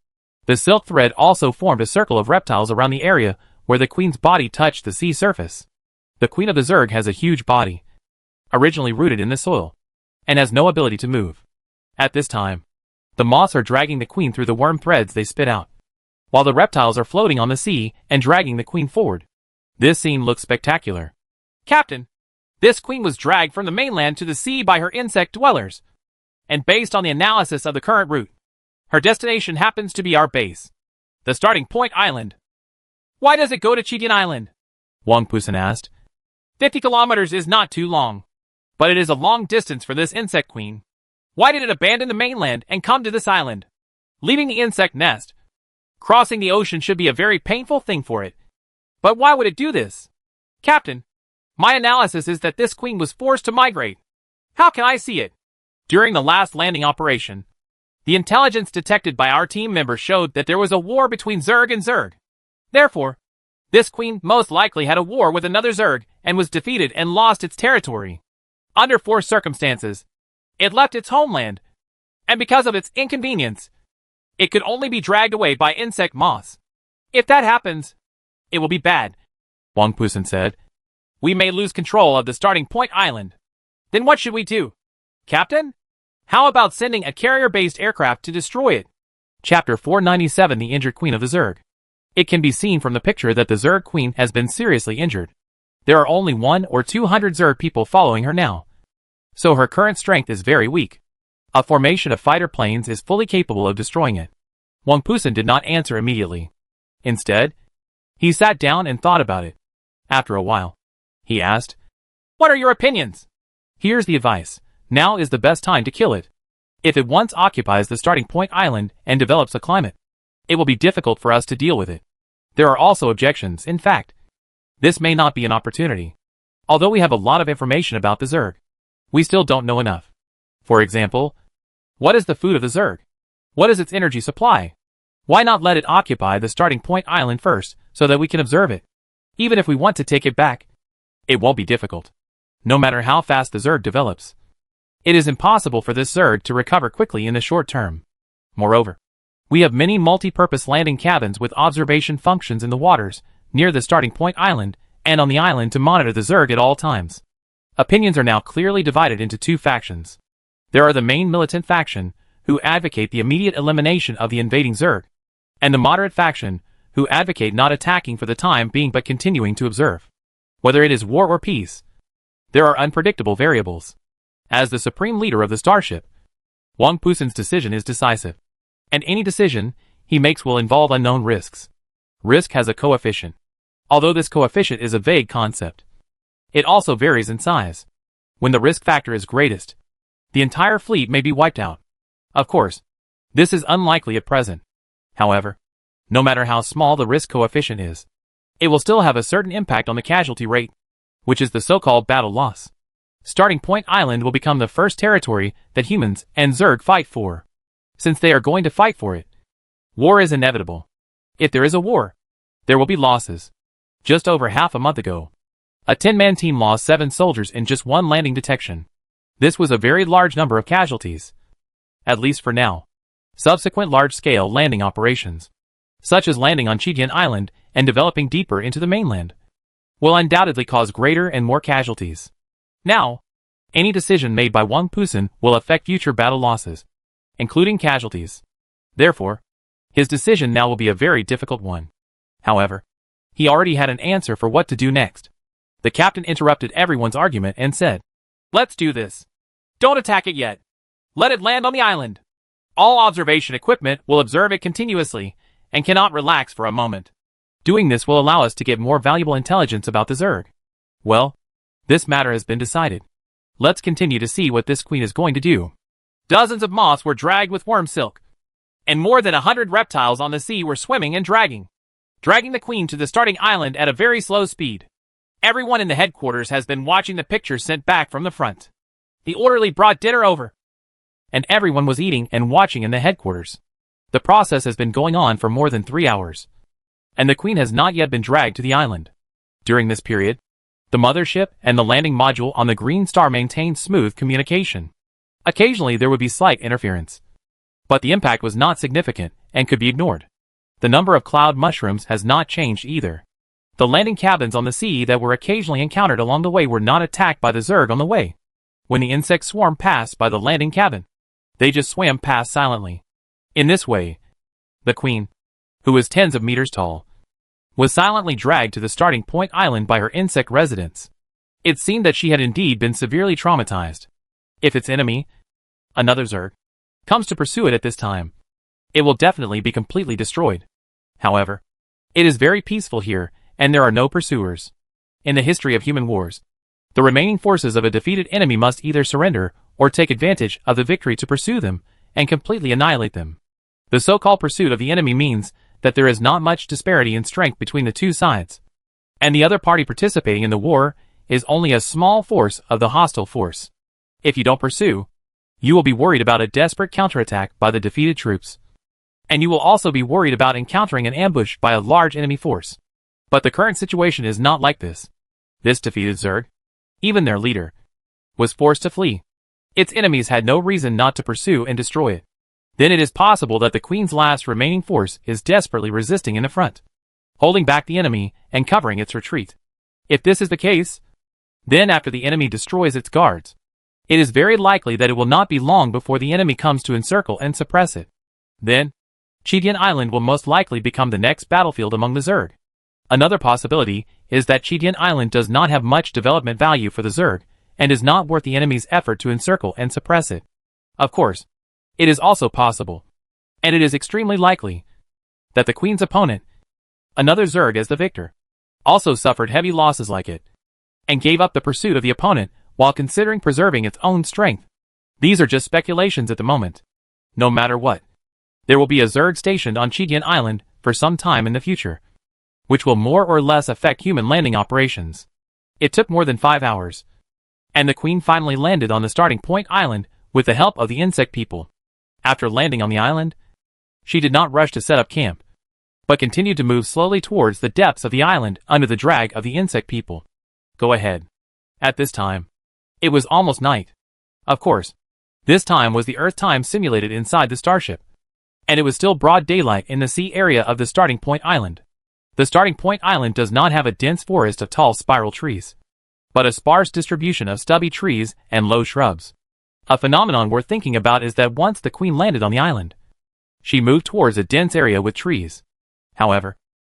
Speaker 1: The silk thread also formed a circle of reptiles around the area where the queen's body touched the sea surface. The queen of the Zerg has a huge body, originally rooted in the soil, and has no ability to move. At this time, the moths are dragging the queen through the worm threads they spit out, while the reptiles are floating on the sea and dragging the queen forward. This scene looks spectacular. Captain, this queen was dragged from the mainland to the sea by her insect dwellers, and based on the analysis of the current route, her destination happens to be our base, the starting point island. Why does it go to Chidian Island? Wang Pusan asked. 50 kilometers is not too long, but it is a long distance for this insect queen. Why did it abandon the mainland and come to this island, leaving the insect nest? Crossing the ocean should be a very painful thing for it. But why would it do this? Captain, my analysis is that this queen was forced to migrate. How can I see it? During the last landing operation, the intelligence detected by our team members showed that there was a war between Zerg and Zerg. Therefore, this queen most likely had a war with another Zerg and was defeated and lost its territory. Under forced circumstances, it left its homeland, and because of its inconvenience, it could only be dragged away by insect moths. If that happens, it will be bad, Wang Pusan said. We may lose control of the starting point island. Then what should we do? Captain? How about sending a carrier-based aircraft to destroy it? Chapter 497 The Injured Queen of the Zerg. It can be seen from the picture that the Zerg queen has been seriously injured. There are only 100 or 200 Zerg people following her now, so her current strength is very weak. A formation of fighter planes is fully capable of destroying it. Wang Pusan did not answer immediately. Instead, he sat down and thought about it. After a while, he asked, "What are your opinions?" Here's the advice. Now is the best time to kill it. If it once occupies the starting point island and develops a climate, it will be difficult for us to deal with it. There are also objections. In fact, this may not be an opportunity. Although we have a lot of information about the Zerg, we still don't know enough. For example, what is the food of the Zerg? What is its energy supply? Why not let it occupy the starting point island first so that we can observe it? Even if we want to take it back, it won't be difficult. No matter how fast the Zerg develops, it is impossible for this Zerg to recover quickly in the short term. Moreover, we have many multi-purpose landing cabins with observation functions in the waters near the starting point island and on the island to monitor the Zerg at all times. Opinions are now clearly divided into two factions. There are the main militant faction, who advocate the immediate elimination of the invading Zerg, and the moderate faction, who advocate not attacking for the time being but continuing to observe. Whether it is war or peace, there are unpredictable variables. As the supreme leader of the starship, Wang Pusan's decision is decisive, and any decision he makes will involve unknown risks. Risk has a coefficient. Although this coefficient is a vague concept, it also varies in size. When the risk factor is greatest, the entire fleet may be wiped out. Of course, this is unlikely at present. However, no matter how small the risk coefficient is, it will still have a certain impact on the casualty rate, which is the so-called battle loss. Starting Point Island will become the first territory that humans and Zerg fight for. Since they are going to fight for it, war is inevitable. If there is a war, there will be losses. Just over half a month ago, a 10-man team lost 7 soldiers in just one landing detection. This was a very large number of casualties. At least for now. Subsequent large-scale landing operations, such as landing on Chidian Island and developing deeper into the mainland, will undoubtedly cause greater and more casualties. Now, any decision made by Wang Pusan will affect future battle losses, including casualties. Therefore, his decision now will be a very difficult one. However, he already had an answer for what to do next. The captain interrupted everyone's argument and said, "Let's do this. Don't attack it yet. Let it land on the island. All observation equipment will observe it continuously and cannot relax for a moment. Doing this will allow us to get more valuable intelligence about the Zerg." Well, this matter has been decided. Let's continue to see what this queen is going to do. Dozens of moths were dragged with worm silk, and more than 100 reptiles on the sea were swimming and dragging the queen to the starting island at a very slow speed. Everyone in the headquarters has been watching the pictures sent back from the front. The orderly brought dinner over, and everyone was eating and watching in the headquarters. The process has been going on for more than 3 hours, and the queen has not yet been dragged to the island. During this period, the mothership and the landing module on the Green Star maintained smooth communication. Occasionally there would be slight interference, But the impact was not significant and could be ignored. The number of cloud mushrooms has not changed either. The landing cabins on the sea that were occasionally encountered along the way were not attacked by the Zerg on the way. When the insect swarm passed by the landing cabin, they just swam past silently. In this way, the queen, who was tens of meters tall, was silently dragged to the starting point island by her insect residents. It seemed that she had indeed been severely traumatized. If its enemy, another Zerg, comes to pursue it at this time, it will definitely be completely destroyed. However, it is very peaceful here, and there are no pursuers. In the history of human wars, the remaining forces of a defeated enemy must either surrender or take advantage of the victory to pursue them and completely annihilate them. The so-called pursuit of the enemy means that there is not much disparity in strength between the two sides, and the other party participating in the war is only a small force of the hostile force. If you don't pursue, you will be worried about a desperate counterattack by the defeated troops, and you will also be worried about encountering an ambush by a large enemy force. But the current situation is not like this. This defeated Zerg, even their leader, was forced to flee. Its enemies had no reason not to pursue and destroy it. Then it is possible that the Queen's last remaining force is desperately resisting in the front, holding back the enemy and covering its retreat. If this is the case, then after the enemy destroys its guards, it is very likely that it will not be long before the enemy comes to encircle and suppress it. Then, Chidian Island will most likely become the next battlefield among the Zerg. Another possibility is that Chidian Island does not have much development value for the Zerg, and is not worth the enemy's effort to encircle and suppress it. Of course, it is also possible, and it is extremely likely, that the Queen's opponent, another Zerg as the victor, also suffered heavy losses like it, and gave up the pursuit of the opponent while considering preserving its own strength. These are just speculations at the moment. No matter what, there will be a Zerg stationed on Chidian Island for some time in the future, which will more or less affect human landing operations. It took more than 5 hours, and the Queen finally landed on the starting point island with the help of the insect people. After landing on the island, she did not rush to set up camp, but continued to move slowly towards the depths of the island under the drag of the insect people. Go ahead. At this time, it was almost night. Of course, this time was the Earth time simulated inside the starship, and it was still broad daylight in the sea area of the starting point island. The starting point island does not have a dense forest of tall spiral trees, but a sparse distribution of stubby trees and low shrubs. A phenomenon worth thinking about is that once the Queen landed on the island, she moved towards a dense area with trees. However,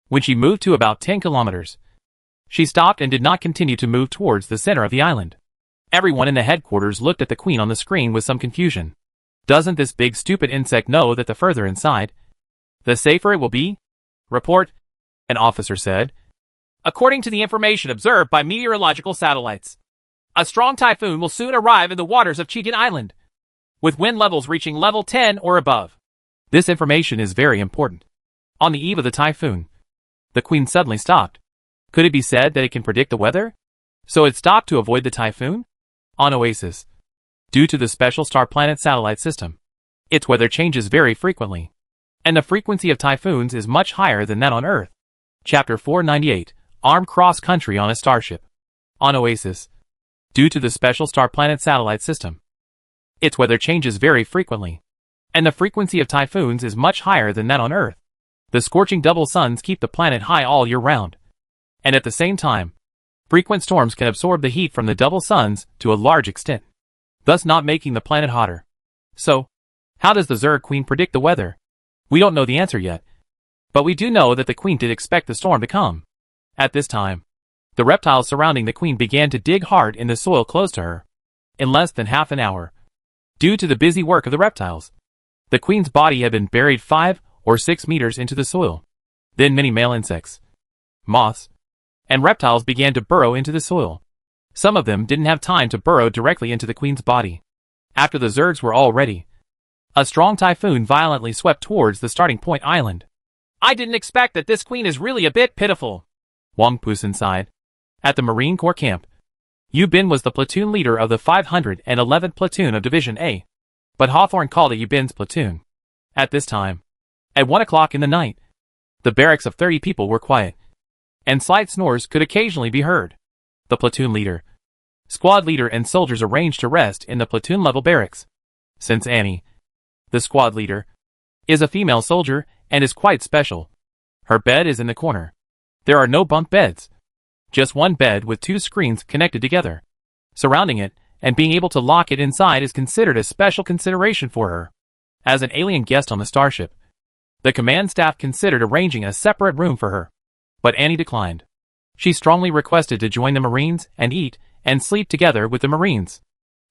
Speaker 1: when she moved to about 10 kilometers, she stopped and did not continue to move towards the center of the island. Everyone in the headquarters looked at the Queen on the screen with some confusion. Doesn't this big stupid insect know that the further inside, the safer it will be? Report, an officer said. According to the information observed by meteorological satellites, a strong typhoon will soon arrive in the waters of Chidian Island, with wind levels reaching level 10 or above. This information is very important. On the eve of the typhoon, the Queen suddenly stopped. Could it be said that it can predict the weather? So it stopped to avoid the typhoon? On Oasis, due to the special star-planet satellite system, its weather changes very frequently, and the frequency of typhoons is much higher than that on Earth. Chapter 498, Armed Cross-Country on a Starship. On Oasis, due to the special star-planet satellite system, its weather changes very frequently, and the frequency of typhoons is much higher than that on Earth. The scorching double suns keep the planet high all year round, and at the same time, frequent storms can absorb the heat from the double suns to a large extent, thus not making the planet hotter. So, how does the Zerg Queen predict the weather? We don't know the answer yet, but we do know that the Queen did expect the storm to come. At this time, the reptiles surrounding the Queen began to dig hard in the soil close to her. In less than half an hour, due to the busy work of the reptiles, the Queen's body had been buried 5 or 6 meters into the soil. Then many male insects, moths, and reptiles began to burrow into the soil. Some of them didn't have time to burrow directly into the Queen's body. After the Zergs were all ready, a strong typhoon violently swept towards the starting point island. I didn't expect that this Queen is really a bit pitiful, Wang Pusin sighed. At the Marine Corps camp, Yu Bin was the platoon leader of the 511th Platoon of Division A, but Hawthorne called it Yu Bin's platoon. At this time, at 1 o'clock in the night, the barracks of 30 people were quiet, and slight snores could occasionally be heard. The platoon leader, squad leader and soldiers arranged to rest in the platoon-level barracks. Since Annie, The squad leader is a female soldier and is quite special. Her bed is in the corner. There are no bunk beds. Just one bed with two screens connected together. Surrounding it, and being able to lock it inside is considered a special consideration for her. As an alien guest on the starship, the command staff considered arranging a separate room for her. But Annie declined. She strongly requested to join the Marines and eat and sleep together with the Marines.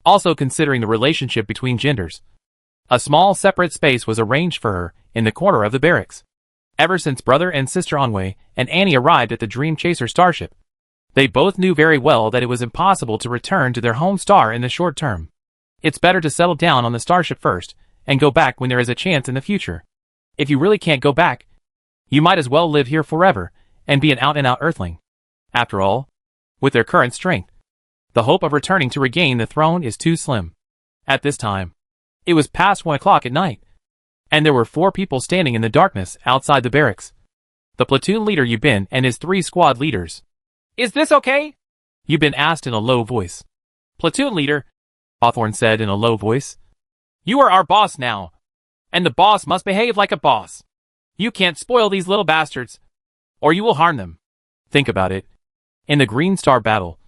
Speaker 1: Also considering the relationship between genders, a small separate space was arranged for her in the corner of the barracks. Ever since brother and sister Anwei and Annie arrived at the Dream Chaser starship, they both knew very well that it was impossible to return to their home star in the short term. It's better to settle down on the starship first and go back when there is a chance in the future. If you really can't go back, you might as well live here forever and be an out-and-out Earthling. After all, with their current strength, the hope of returning to regain the throne is too slim. At this time, it was past 1 o'clock at night, and there were 4 people standing in the darkness outside the barracks. The platoon leader Yubin and his 3 squad leaders. "Is this okay?" Yubin asked in a low voice. "Platoon leader," Hawthorne said in a low voice, "you are our boss now, and the boss must behave like a boss. You can't spoil these little bastards, or you will harm them. Think about it. In the Green Star battle,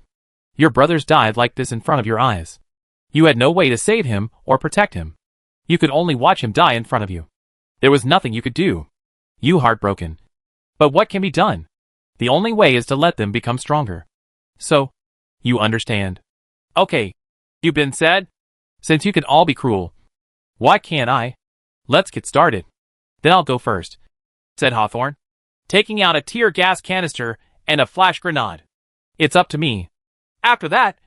Speaker 1: your brothers died like this in front of your eyes. You had no way to save him or protect him. You could only watch him die in front of you. There was nothing you could do. You heartbroken. But what can be done? The only way is to let them become stronger. So, you understand." "Okay," Yubin said. "Since you can all be cruel, why can't I? Let's get started." "Then I'll go first," said Hawthorne, taking out a tear gas canister and a flash grenade. "It's up to me." After that,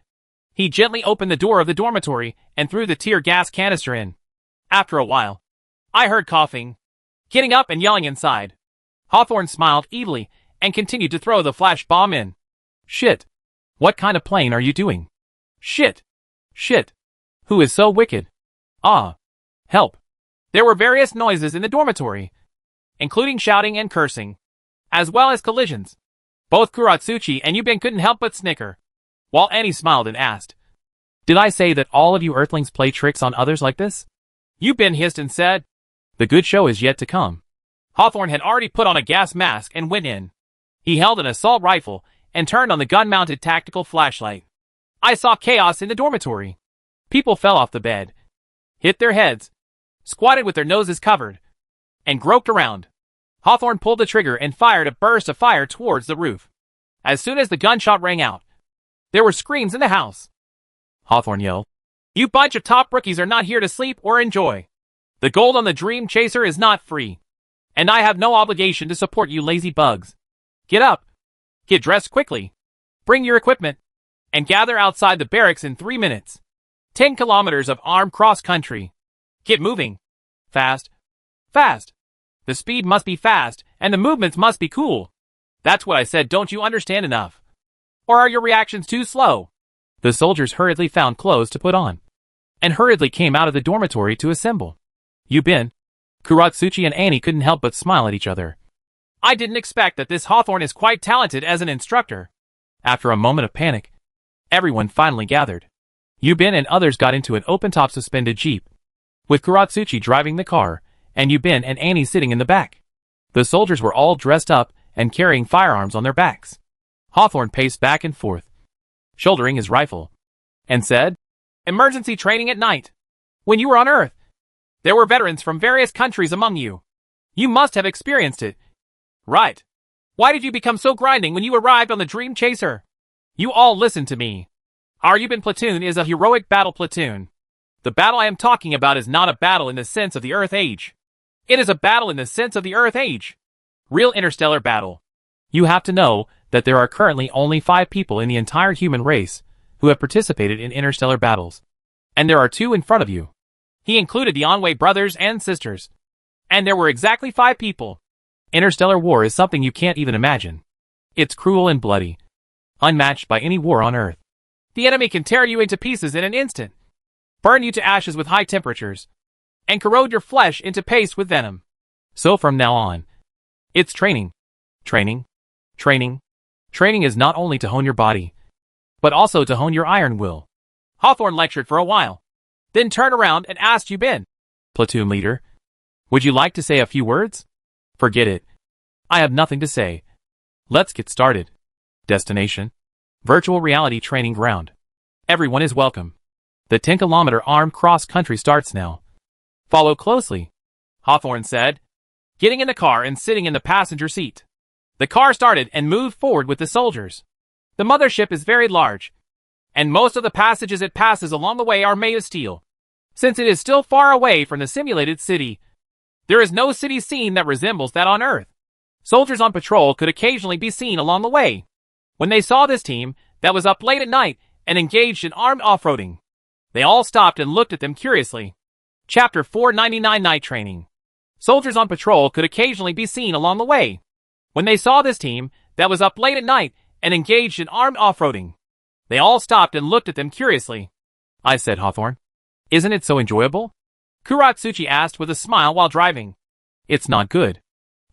Speaker 1: he gently opened the door of the dormitory and threw the tear gas canister in. After a while, I heard coughing, getting up and yelling inside. Hawthorne smiled evilly and continued to throw the flash bomb in. "Shit. What kind of plane are you doing? Shit. Shit. Who is so wicked? Ah. Help." There were various noises in the dormitory, including shouting and cursing, as well as collisions. Both Kuratsuchi and Yubin couldn't help but snicker, while Annie smiled and asked, "Did I say that all of you Earthlings play tricks on others like this?" Yubin hissed and said, "The good show is yet to come." Hawthorne had already put on a gas mask and went in. He held an assault rifle and turned on the gun-mounted tactical flashlight. I saw chaos in the dormitory. People fell off the bed, hit their heads, squatted with their noses covered, and groped around. Hawthorne pulled the trigger and fired a burst of fire towards the roof. As soon as the gunshot rang out, there were screams in the house. Hawthorne yelled, "You bunch of top rookies are not here to sleep or enjoy. The gold on the Dream Chaser is not free, and I have no obligation to support you lazy bugs. Get up, get dressed quickly, bring your equipment, and gather outside the barracks in 3 minutes. 10 kilometers of armed cross-country. Get moving. Fast. Fast. The speed must be fast, and the movements must be cool. That's what I said, don't you understand enough? Or are your reactions too slow?" The soldiers hurriedly found clothes to put on, and hurriedly came out of the dormitory to assemble. Yubin, Kuratsuchi and Annie couldn't help but smile at each other. "I didn't expect that this Hawthorne is quite talented as an instructor." After a moment of panic, everyone finally gathered. Yubin and others got into an open-top suspended jeep, with Kuratsuchi driving the car, and Yubin and Annie sitting in the back. The soldiers were all dressed up and carrying firearms on their backs. Hawthorne paced back and forth, shouldering his rifle, and said, "Emergency training at night. When you were on Earth, there were veterans from various countries among you. You must have experienced it. Right. Why did you become so grinding when you arrived on the Dream Chaser? You all listen to me. Our Yubin platoon is a heroic battle platoon. The battle I am talking about is not a battle in the sense of the Earth Age. It is a battle in the sense of the Earth Age. Real interstellar battle. You have to know that there are currently only 5 people in the entire human race who have participated in interstellar battles. And there are 2 in front of you." He included the Anwei brothers and sisters. And there were exactly 5 people. Interstellar war is something you can't even imagine. It's cruel and bloody, unmatched by any war on Earth. The enemy can tear you into pieces in an instant, burn you to ashes with high temperatures, and corrode your flesh into paste with venom. So from now on, it's training. Training. Training. Training is not only to hone your body, but also to hone your iron will. Hawthorne lectured for a while, then turned around and asked Yubin, Platoon leader. Would you like to say a few words? Forget it. I have nothing to say. Let's get started. Destination: Virtual Reality Training Ground. Everyone is welcome. The 10-kilometer armed cross-country starts now. Follow closely, Hawthorne said, getting in the car and sitting in the passenger seat. The car started and moved forward with the soldiers. The mothership is very large, and most of the passages it passes along the way are made of steel. Since it is still far away from the simulated city, there is no city scene that resembles that on Earth. Soldiers on patrol could occasionally be seen along the way. When they saw this team that was up late at night and engaged in armed off-roading, they all stopped and looked at them curiously. Chapter 499 Night Training. Soldiers on patrol could occasionally be seen along the way. When they saw this team that was up late at night and engaged in armed off-roading, they all stopped and looked at them curiously. I said, Hawthorne. Isn't it so enjoyable? Kuratsuchi asked with a smile while driving. It's not good.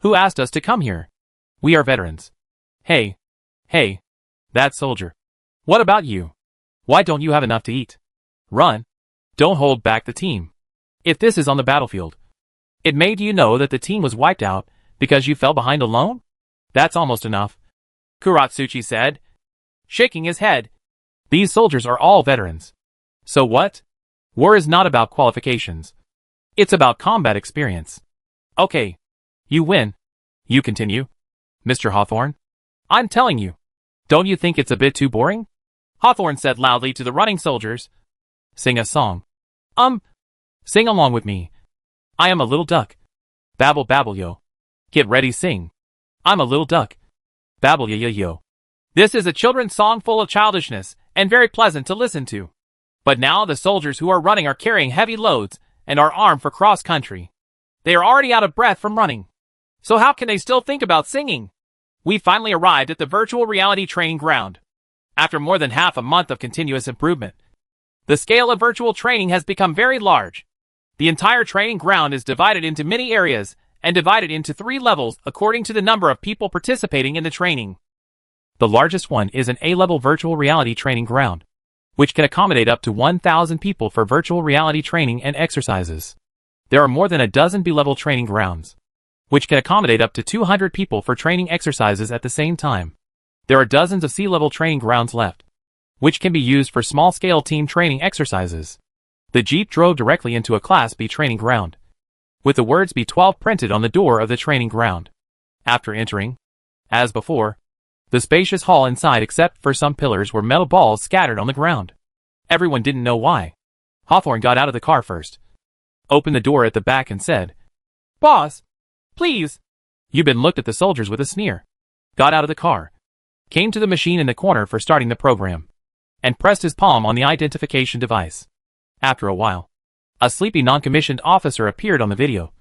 Speaker 1: Who asked us to come here? We are veterans. Hey, that soldier. What about you? Why don't you have enough to eat? Run. Don't hold back the team. If this is on the battlefield, it made you know that the team was wiped out because you fell behind alone? That's almost enough, Kuratsuchi said, shaking his head. These soldiers are all veterans. So what? War is not about qualifications. It's about combat experience. Okay. You win. You continue. Mr. Hawthorne? I'm telling you. Don't you think it's a bit too boring? Hawthorne said loudly to the running soldiers. Sing a song. Sing along with me. I am a little duck. Babble babble yo. Get ready sing. I'm a little duck. Babble yo yo yo. This is a children's song full of childishness and very pleasant to listen to. But now the soldiers who are running are carrying heavy loads and are armed for cross-country. They are already out of breath from running. So how can they still think about singing? We finally arrived at the virtual reality training ground. After more than half a month of continuous improvement, the scale of virtual training has become very large. The entire training ground is divided into many areas and divided into 3 levels according to the number of people participating in the training. The largest one is an A-level virtual reality training ground, which can accommodate up to 1,000 people for virtual reality training and exercises. There are more than a dozen B-level training grounds, which can accommodate up to 200 people for training exercises at the same time. There are dozens of C-level training grounds left, which can be used for small-scale team training exercises. The Jeep drove directly into a Class B training ground, with the words B12 printed on the door of the training ground. After entering, as before, the spacious hall inside except for some pillars were metal balls scattered on the ground. Everyone didn't know why. Hawthorne got out of the car first, opened the door at the back and said, Boss, please. Yubin looked at the soldiers with a sneer, got out of the car, came to the machine in the corner for starting the program, and pressed his palm on the identification device. After a while, a sleepy non-commissioned officer appeared on the video,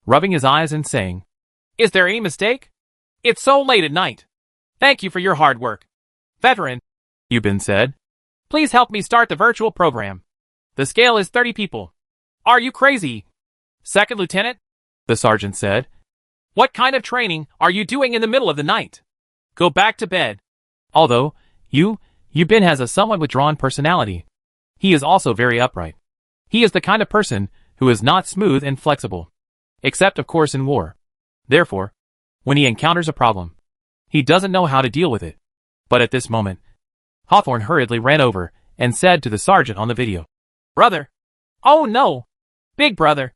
Speaker 1: rubbing his eyes and saying, Is there any mistake? It's so late at night. Thank you for your hard work. Veteran, Yubin said. Please help me start the virtual program. The scale is 30 people. Are you crazy? Second Lieutenant, the sergeant said. What kind of training are you doing in the middle of the night? Go back to bed. Although, Yubin has a somewhat withdrawn personality, he is also very upright. He is the kind of person who is not smooth and flexible, except of course in war. Therefore, when he encounters a problem, he doesn't know how to deal with it. But at this moment, Hawthorne hurriedly ran over and said to the sergeant on the video, Brother! Oh no! Big brother!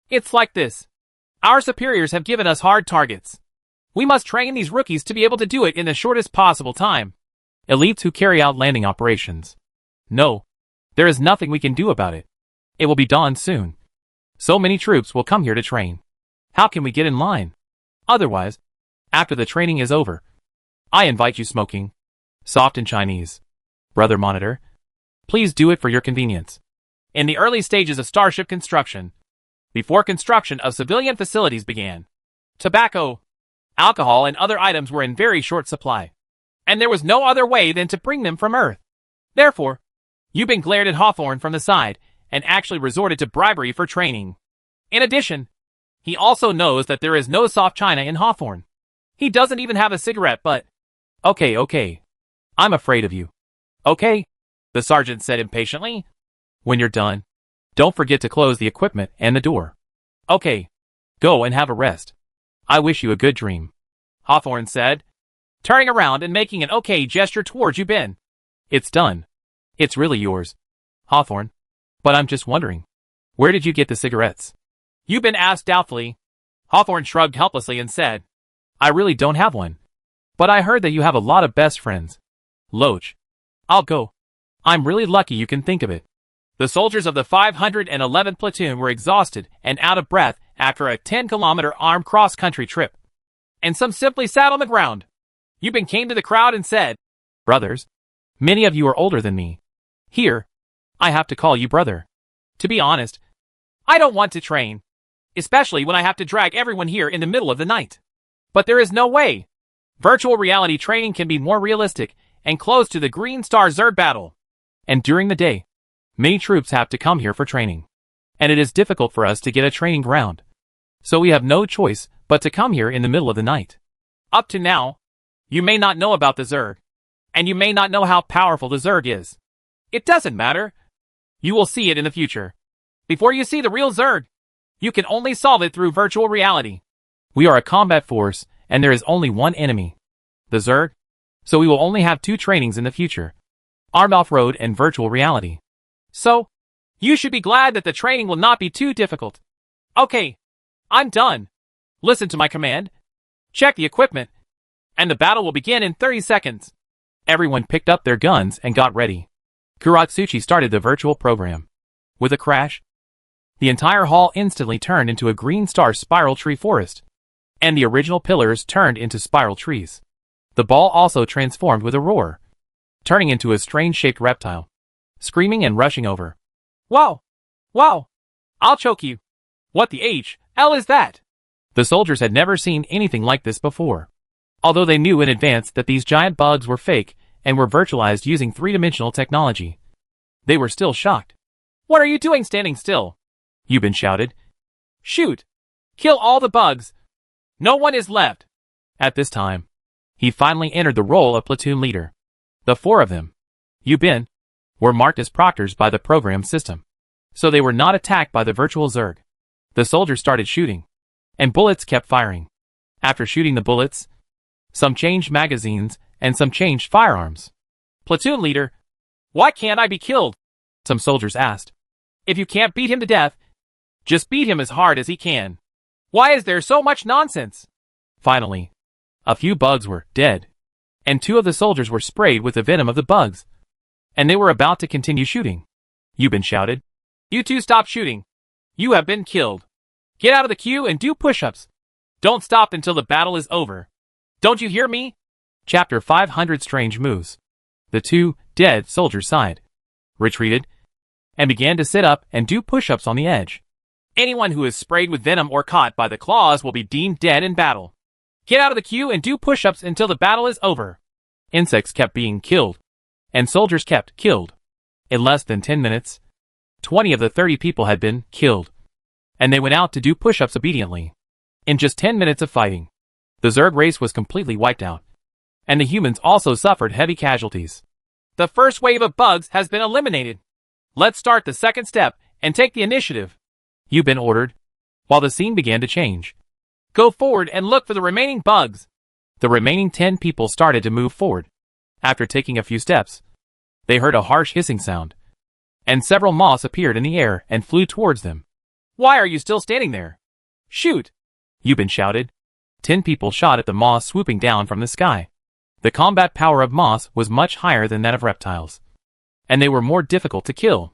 Speaker 1: It's like this. Our superiors have given us hard targets. We must train these rookies to be able to do it in the shortest possible time. Elites who carry out landing operations. No. There is nothing we can do about it. It will be dawn soon. So many troops will come here to train. How can we get in line? Otherwise, after the training is over, I invite you smoking. Soft in Chinese. Brother Monitor, please do it for your convenience. In the early stages of Starship construction, before construction of civilian facilities began, tobacco, alcohol and other items were in very short supply, and there was no other way than to bring them from Earth. Therefore, Yubin glared at Hawthorne from the side and actually resorted to bribery for training. In addition, he also knows that there is no soft china in Hawthorne. He doesn't even have a cigarette, but... Okay. I'm afraid of you. Okay, the sergeant said impatiently. When you're done, Don't forget to close the equipment and the door. Okay. Go and have a rest. I wish you a good dream. Hawthorne said, turning around and making an okay gesture towards Yubin. It's done. It's really yours, Hawthorne. But I'm just wondering, where did you get the cigarettes? Yubin asked doubtfully. Hawthorne shrugged helplessly and said, I really don't have one. But I heard that you have a lot of best friends. Loach. I'll go. I'm really lucky you can think of it. The soldiers of the 511th platoon were exhausted and out of breath after a 10-kilometer armed cross-country trip. And some simply sat on the ground. Yubin came to the crowd and said, Brothers, many of you are older than me. Here, I have to call you brother. To be honest, I don't want to train, especially when I have to drag everyone here in the middle of the night. But there is no way. Virtual reality training can be more realistic and close to the Green Star Zerg battle. And during the day, many troops have to come here for training. And it is difficult for us to get a training ground. So we have no choice but to come here in the middle of the night. Up to now, you may not know about the Zerg. And you may not know how powerful the Zerg is. It doesn't matter. You will see it in the future. Before you see the real Zerg, you can only solve it through virtual reality. We are a combat force, and there is only one enemy. The Zerg. So we will only have 2 trainings in the future. Armed off-road and virtual reality. So, you should be glad that the training will not be too difficult. Okay. I'm done. Listen to my command. Check the equipment. And the battle will begin in 30 seconds. Everyone picked up their guns and got ready. Kuratsuchi started the virtual program. With a crash, the entire hall instantly turned into a green star spiral tree forest. And the original pillars turned into spiral trees. The ball also transformed with a roar, turning into a strange-shaped reptile, screaming and rushing over. Wow! Wow! I'll choke you! What the H.L. is that? The soldiers had never seen anything like this before. Although they knew in advance that these giant bugs were fake and were virtualized using 3-dimensional technology, they were still shocked. What are you doing standing still? Yubin shouted. Shoot! Kill all the bugs! No one is left! At this time, he finally entered the role of platoon leader. The 4 of them, Yubin, were marked as proctors by the program system. So they were not attacked by the virtual Zerg. The soldiers started shooting, and bullets kept firing. After shooting the bullets, some changed magazines and some changed firearms. Platoon leader, why can't I be killed? Some soldiers asked. If you can't beat him to death, just beat him as hard as he can. Why is there so much nonsense? Finally, a few bugs were dead, and 2 of the soldiers were sprayed with the venom of the bugs, and they were about to continue shooting. Yubin shouted, You 2 stop shooting. You have been killed. Get out of the queue and do push-ups. Don't stop until the battle is over. Don't you hear me? Chapter 500 Strange Moves. The 2 dead soldiers sighed, retreated, and began to sit up and do push-ups on the edge. Anyone who is sprayed with venom or caught by the claws will be deemed dead in battle. Get out of the queue and do push-ups until the battle is over. Insects kept being killed, and soldiers kept killed. In less than 10 minutes, 20 of the 30 people had been killed, and they went out to do push-ups obediently. In just 10 minutes of fighting, the Zerg race was completely wiped out, and the humans also suffered heavy casualties. The first wave of bugs has been eliminated. Let's start the second step and take the initiative. Yubin ordered, while the scene began to change. Go forward and look for the remaining bugs. The remaining 10 people started to move forward. After taking a few steps, they heard a harsh hissing sound, and several moths appeared in the air and flew towards them. Why are you still standing there? Shoot! Yubin shouted. 10 people shot at the moths swooping down from the sky. The combat power of moths was much higher than that of reptiles, and they were more difficult to kill.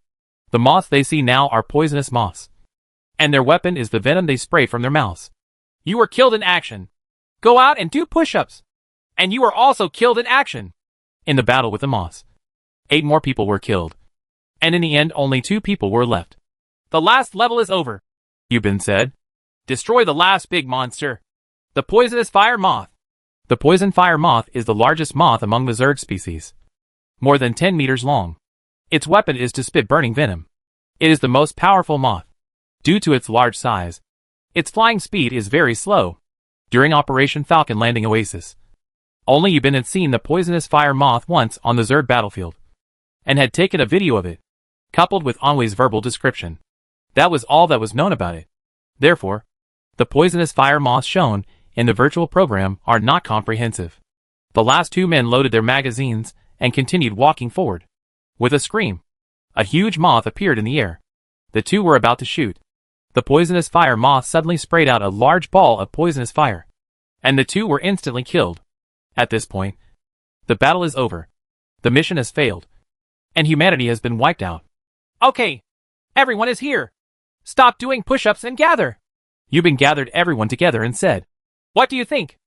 Speaker 1: The moths they see now are poisonous moths, and their weapon is the venom they spray from their mouths. You were killed in action. Go out and do push-ups. And you were also killed in action. In the battle with the moths, 8 more people were killed, and in the end only 2 people were left. The last level is over, Yubin said. Destroy the last big monster, the poisonous fire moth. The poison fire moth is the largest moth among the Zerg species, more than 10 meters long. Its weapon is to spit burning venom. It is the most powerful moth. Due to its large size, its flying speed is very slow. During Operation Falcon Landing Oasis, only Yubin had seen the poisonous fire moth once on the Zerg battlefield, and had taken a video of it, coupled with Anhui's verbal description. That was all that was known about it. Therefore, the poisonous fire moths shown in the virtual program are not comprehensive. The last two men loaded their magazines and continued walking forward. With a scream, a huge moth appeared in the air. The two were about to shoot. The poisonous fire moth suddenly sprayed out a large ball of poisonous fire, and the two were instantly killed. At this point, the battle is over. The mission has failed, and humanity has been wiped out. Okay, everyone is here. Stop doing push-ups and gather. Yubin gathered everyone together and said, "What do you think?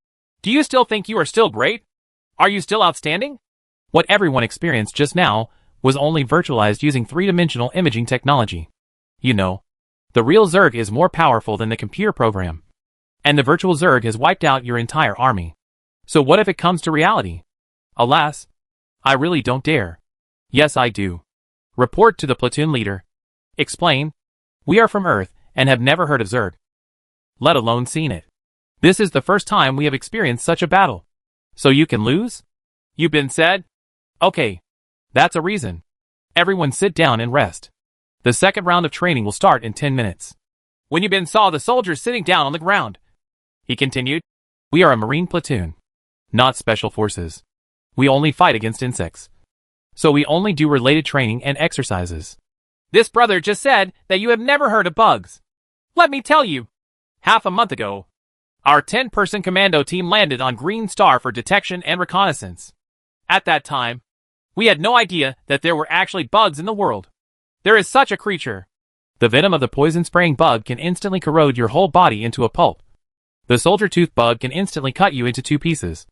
Speaker 1: Do you still think you are still great? Are you still outstanding?" What everyone experienced just now was only virtualized using three-dimensional imaging technology. You know, the real Zerg is more powerful than the computer program, and the virtual Zerg has wiped out your entire army. So what if it comes to reality? Alas, I really don't dare. Yes, I do. Report to the platoon leader. Explain. We are from Earth and have never heard of Zerg, let alone seen it. This is the first time we have experienced such a battle. So you can lose? Yubin said. Okay, that's a reason. Everyone sit down and rest. The second round of training will start in 10 minutes. When Yubin saw the soldiers sitting down on the ground, he continued, "We are a marine platoon, not special forces. We only fight against insects. So we only do related training and exercises." This brother just said that you have never heard of bugs. Let me tell you. Half a month ago, our 10-person commando team landed on Green Star for detection and reconnaissance. At that time, we had no idea that there were actually bugs in the world. There is such a creature. The venom of the poison-spraying bug can instantly corrode your whole body into a pulp. The soldier tooth bug can instantly cut you into 2 pieces.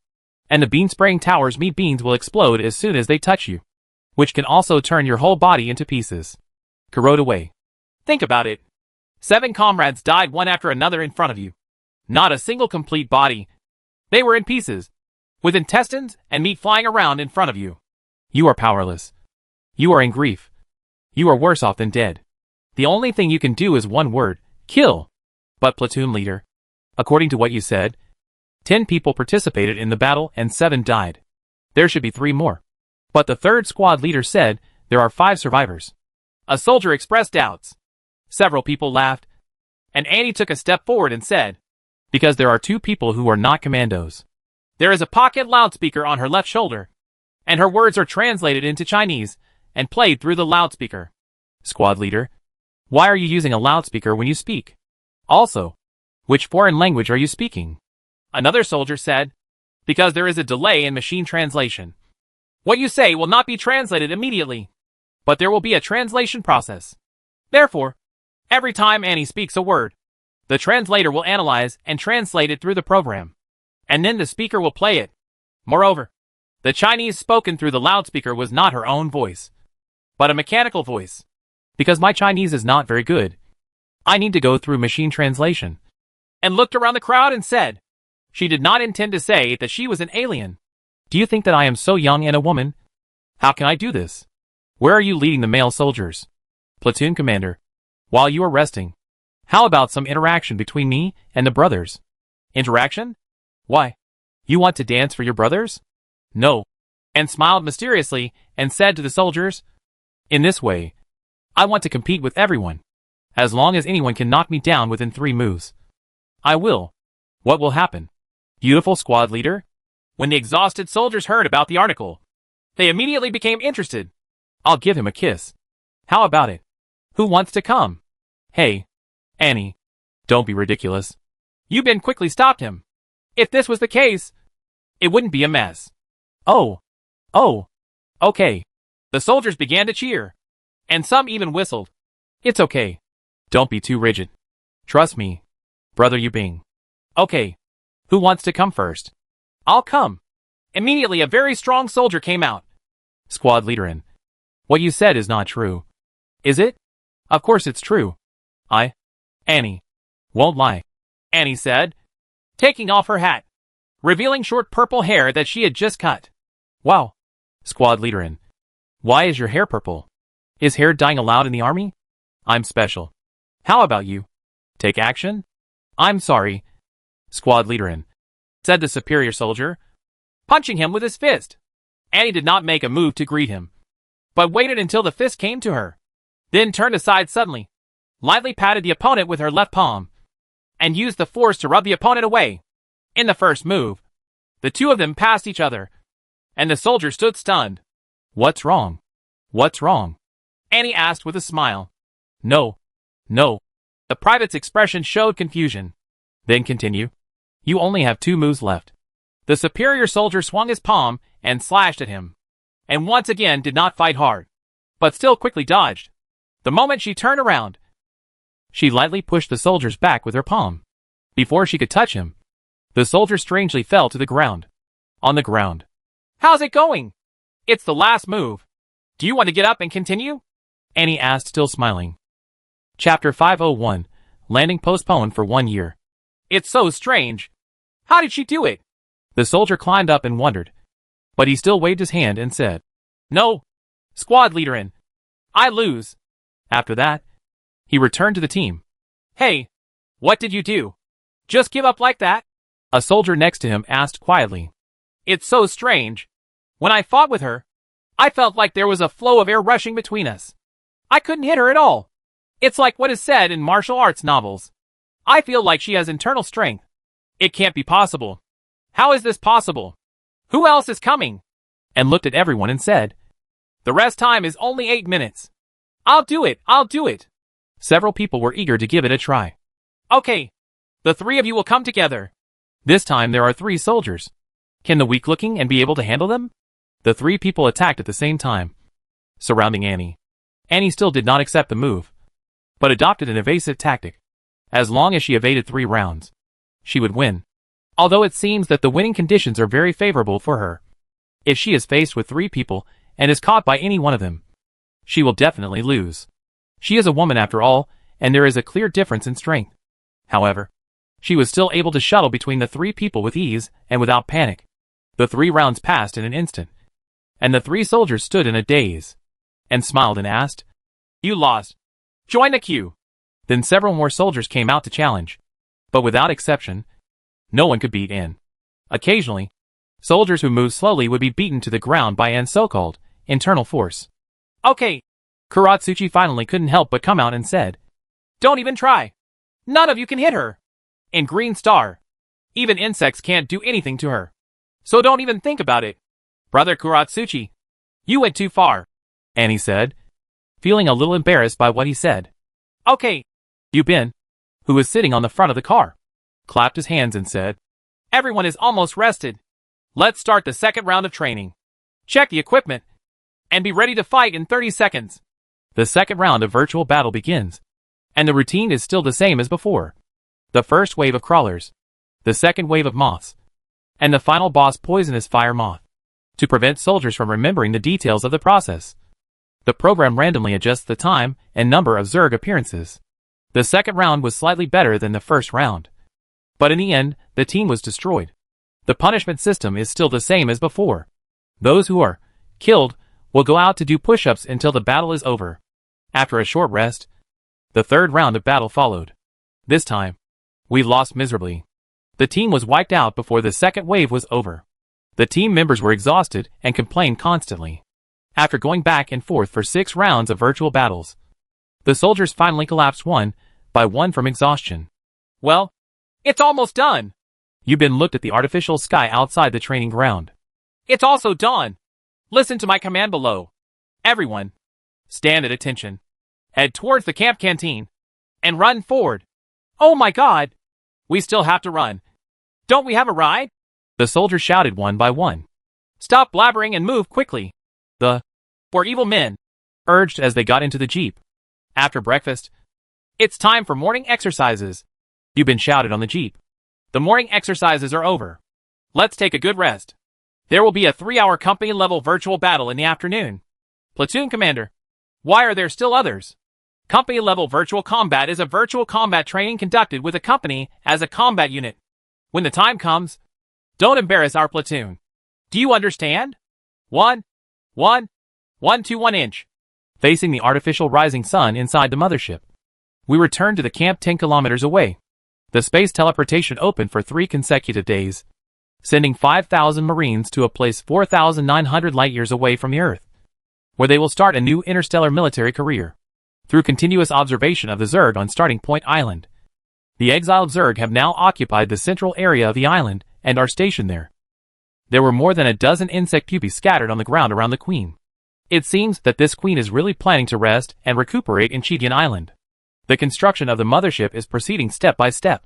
Speaker 1: And the bean-spraying tower's meat beans will explode as soon as they touch you, which can also turn your whole body into pieces. Corrode away. Think about it. 7 comrades died one after another in front of you. Not a single complete body. They were in pieces, with intestines and meat flying around in front of you. You are powerless. You are in grief. You are worse off than dead. The only thing you can do is one word: kill. But platoon leader, according to what you said, 10 people participated in the battle and 7 died. There should be 3 more. But the third squad leader said there are 5 survivors. A soldier expressed doubts. Several people laughed, and Annie took a step forward and said, "Because there are 2 people who are not commandos. There is a pocket loudspeaker on her left shoulder, and her words are translated into Chinese and played through the loudspeaker." Squad leader, why are you using a loudspeaker when you speak? Also, which foreign language are you speaking? Another soldier said, "Because there is a delay in machine translation. What you say will not be translated immediately, but there will be a translation process. Therefore, every time Annie speaks a word, the translator will analyze and translate it through the program, and then the speaker will play it. Moreover, the Chinese spoken through the loudspeaker was not her own voice, but a mechanical voice. Because my Chinese is not very good, I need to go through machine translation." And looked around the crowd and said, she did not intend to say that she was an alien. "Do you think that I am so young and a woman? How can I do this? Where are you leading the male soldiers?" Platoon commander, while you are resting, how about some interaction between me and the brothers? Interaction? Why? You want to dance for your brothers? No. And smiled mysteriously and said to the soldiers, "In this way, I want to compete with everyone. As long as anyone can knock me down within 3 moves, I will." What will happen? Beautiful squad leader? When the exhausted soldiers heard about the article, they immediately became interested. I'll give him a kiss. How about it? Who wants to come? Hey, Annie, don't be ridiculous. Yubin quickly stopped him. If this was the case, it wouldn't be a mess. Oh, okay. The soldiers began to cheer, and some even whistled. It's okay. Don't be too rigid. Trust me, brother Yubing. Okay, who wants to come first? I'll come. Immediately a very strong soldier came out. Squad leader, what you said is not true. Is it? Of course it's true. Annie, won't lie. Annie said, taking off her hat, revealing short purple hair that she had just cut. Wow. Squad leader, why is your hair purple? Is hair dyeing allowed in the army? I'm special. How about you? Take action? I'm sorry. Squad leader, said the superior soldier, punching him with his fist. Annie did not make a move to greet him, but waited until the fist came to her, then turned aside suddenly. lightly patted the opponent with her left palm, and used the force to rub the opponent away. In the first move, the two of them passed each other, and the soldier stood stunned. What's wrong? What's wrong? Annie asked with a smile. No. No. The private's expression showed confusion. Then continue. You only have 2 moves left. The superior soldier swung his palm and slashed at him, and once again did not fight hard, but still quickly dodged. The moment she turned around, she lightly pushed the soldier's back with her palm. Before she could touch him, the soldier strangely fell to the ground. On the ground. How's it going? It's the last move. Do you want to get up and continue? Annie asked, still smiling. Chapter 501. Landing postponed for 1 year. It's so strange. How did she do it? The soldier climbed up and wondered, but he still waved his hand and said, No. Squad leader in. I lose. After that, he returned to the team. Hey, what did you do? Just give up like that? A soldier next to him asked quietly. It's so strange. When I fought with her, I felt like there was a flow of air rushing between us. I couldn't hit her at all. It's like what is said in martial arts novels. I feel like she has internal strength. It can't be possible. How is this possible? Who else is coming? And looked at everyone and said, The rest time is only 8 minutes. I'll do it, I'll do it. Several people were eager to give it a try. Okay. The 3 of you will come together. This time there are 3 soldiers. Can the weak-looking and be able to handle them? The 3 people attacked at the same time, surrounding Annie. Annie still did not accept the move, but adopted an evasive tactic. As long as she evaded 3 rounds, she would win. Although it seems that the winning conditions are very favorable for her. If she is faced with 3 people and is caught by any one of them, she will definitely lose. She is a woman after all, and there is a clear difference in strength. However, she was still able to shuttle between the 3 people with ease and without panic. The 3 rounds passed in an instant, and the 3 soldiers stood in a daze, and smiled and asked, You lost. Join the queue. Then several more soldiers came out to challenge, but without exception, no one could beat Anne. Occasionally, soldiers who moved slowly would be beaten to the ground by Anne's so-called internal force. Okay. Kuratsuchi finally couldn't help but come out and said, Don't even try. None of you can hit her. In Green Star, even insects can't do anything to her. So don't even think about it. Brother Kuratsuchi, you went too far, Annie said, feeling a little embarrassed by what he said. Okay. Yubin, who was sitting on the front of the car, clapped his hands and said, Everyone is almost rested. Let's start the second round of training. Check the equipment, and be ready to fight in 30 seconds. The second round of virtual battle begins, and the routine is still the same as before. The first wave of crawlers, the second wave of moths, and the final boss poisonous fire moth. To prevent soldiers from remembering the details of the process, the program randomly adjusts the time and number of Zerg appearances. The second round was slightly better than the first round, but in the end, the team was destroyed. The punishment system is still the same as before. Those who are killed will go out to do push-ups until the battle is over. After a short rest, the third round of battle followed. This time, we lost miserably. The team was wiped out before the second wave was over. The team members were exhausted and complained constantly. After going back and forth for 6 rounds of virtual battles, the soldiers finally collapsed one by one from exhaustion. Well, it's almost done. Yubin looked at the artificial sky outside the training ground. It's also dawn. Listen to my command below. Everyone, stand at attention. Head towards the camp canteen, and run forward. Oh my God! We still have to run. Don't we have a ride? The soldiers shouted one by one. Stop blabbering and move quickly. The poor evil men urged as they got into the jeep. After breakfast, it's time for morning exercises. Yubin shouted on the jeep. The morning exercises are over. Let's take a good rest. There will be a 3-hour company-level virtual battle in the afternoon. Platoon Commander, why are there still others? Company-level virtual combat is a virtual combat training conducted with a company as a combat unit. When the time comes, don't embarrass our platoon. Do you understand? 1 to 1 inch. Facing the artificial rising sun inside the mothership, we returned to the camp 10 kilometers away. The space teleportation opened for 3 consecutive days, sending 5,000 Marines to a place 4,900 light-years away from the Earth, where they will start a new interstellar military career. through continuous observation of the Zerg on Starting Point Island. The exiled Zerg have now occupied the central area of the island and are stationed there. There were more than a dozen insect pupae scattered on the ground around the Queen. It seems that this Queen is really planning to rest and recuperate in Chidian Island. The construction of the mothership is proceeding step by step,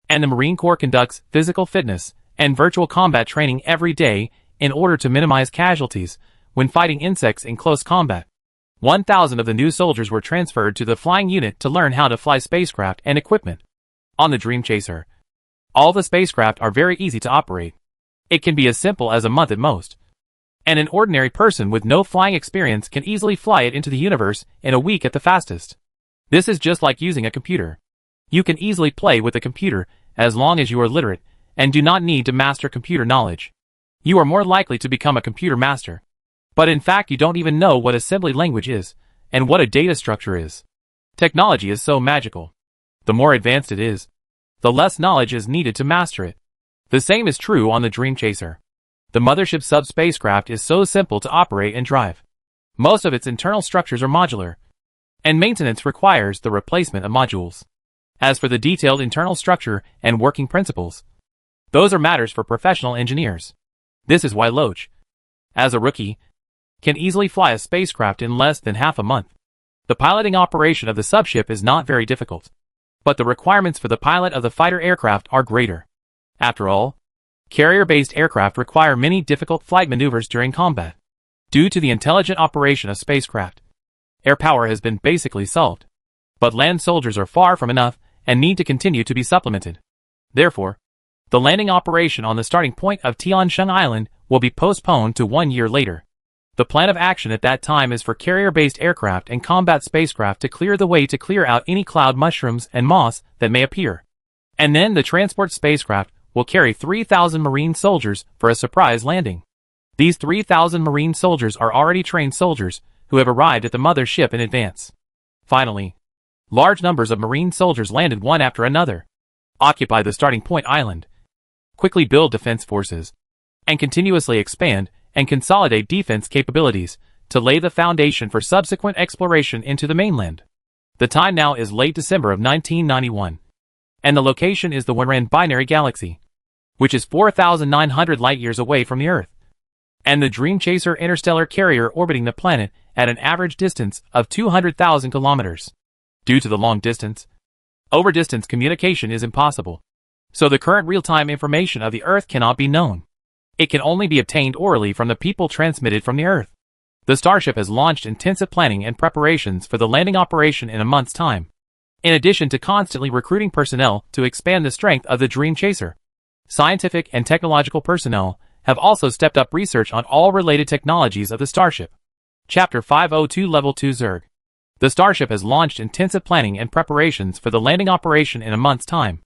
Speaker 1: and the Marine Corps conducts physical fitness and virtual combat training every day in order to minimize casualties when fighting insects in close combat. 1,000 of the new soldiers were transferred to the flying unit to learn how to fly spacecraft and equipment. On the Dream Chaser, all the spacecraft are very easy to operate. It can be as simple as a month at most. And an ordinary person with no flying experience can easily fly it into the universe in a week at the fastest. This is just like using a computer. You can easily play with a computer as long as you are literate and do not need to master computer knowledge. You are more likely to become a computer master. But in fact you don't even know what assembly language is, and what a data structure is. Technology is so magical. The more advanced it is, the less knowledge is needed to master it. The same is true on the Dream Chaser. The mothership sub-spacecraft is so simple to operate and drive. Most of its internal structures are modular, and maintenance requires the replacement of modules. As for the detailed internal structure and working principles, those are matters for professional engineers. This is why Loach, as a rookie, can easily fly a spacecraft in less than half a month. The piloting operation of the subship is not very difficult, but the requirements for the pilot of the fighter aircraft are greater. After all, carrier-based aircraft require many difficult flight maneuvers during combat. Due to the intelligent operation of spacecraft, air power has been basically solved. But land soldiers are far from enough and need to continue to be supplemented. Therefore, the landing operation on the starting point of Tiansheng Island will be postponed to 1 year later. The plan of action at that time is for carrier-based aircraft and combat spacecraft to clear the way to clear out any cloud mushrooms and moss that may appear. And then the transport spacecraft will carry 3,000 Marine soldiers for a surprise landing. These 3,000 Marine soldiers are already trained soldiers who have arrived at the mother ship in advance. Finally, large numbers of Marine soldiers landed one after another, occupy the starting point island, quickly build defense forces, and continuously expand and consolidate defense capabilities to lay the foundation for subsequent exploration into the mainland. The time now is late December of 1991, and the location is the Wenren Binary Galaxy, which is 4,900 light-years away from the Earth, and the Dream Chaser interstellar carrier orbiting the planet at an average distance of 200,000 kilometers. Due to the long distance, over-distance communication is impossible, so the current real-time information of the Earth cannot be known. It can only be obtained orally from the people transmitted from the Earth. The Starship has launched intensive planning and preparations for the landing operation in a month's time, in addition to constantly recruiting personnel to expand the strength of the Dream Chaser. Scientific and technological personnel have also stepped up research on all related technologies of the Starship. Chapter 502 Level 2 Zerg. The Starship has launched intensive planning and preparations for the landing operation in a month's time,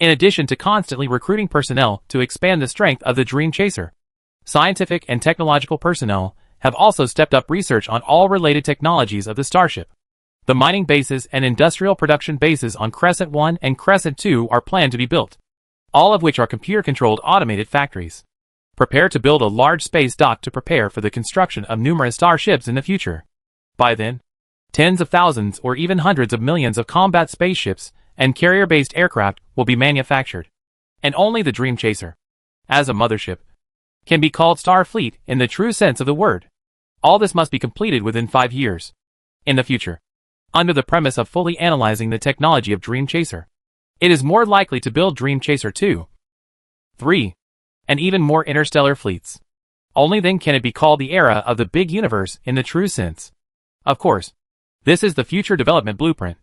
Speaker 1: in addition to constantly recruiting personnel to expand the strength of the Dream Chaser. Scientific and technological personnel have also stepped up research on all related technologies of the Starship. The mining bases and industrial production bases on Crescent 1 and Crescent 2 are planned to be built, all of which are computer-controlled automated factories. Prepare to build a large space dock to prepare for the construction of numerous starships in the future. By then, tens of thousands or even hundreds of millions of combat spaceships and carrier-based aircraft will be manufactured. And only the Dream Chaser, as a mothership, can be called Starfleet in the true sense of the word. All this must be completed within 5 years. In the future, under the premise of fully analyzing the technology of Dream Chaser, it is more likely to build Dream Chaser 2, 3, and even more interstellar fleets. Only then can it be called the era of the big universe in the true sense. Of course, this is the future development blueprint,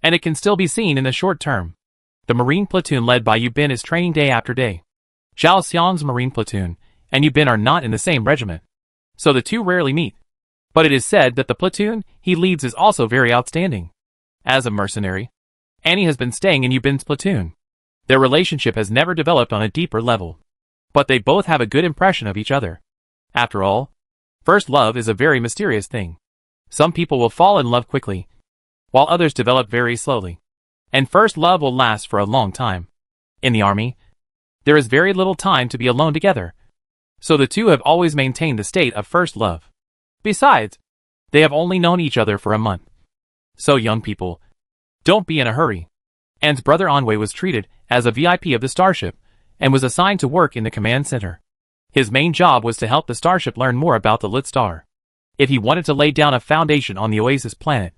Speaker 1: and it can still be seen in the short term. The Marine platoon led by Yu Bin is training day after day. Zhao Xiang's Marine platoon and Yu Bin are not in the same regiment, so the two rarely meet. But it is said that the platoon he leads is also very outstanding. As a mercenary, Annie has been staying in Yu Bin's platoon. Their relationship has never developed on a deeper level, but they both have a good impression of each other. After all, first love is a very mysterious thing. Some people will fall in love quickly, while others develop very slowly. And first love will last for a long time. In the army, there is very little time to be alone together, so the two have always maintained the state of first love. Besides, they have only known each other for a month, So young people, don't be in a hurry. Anne's brother Anwei was treated as a VIP of the starship and was assigned to work in the command center. His main job was to help the starship learn more about the Lit Star. If he wanted to lay down a foundation on the Oasis planet,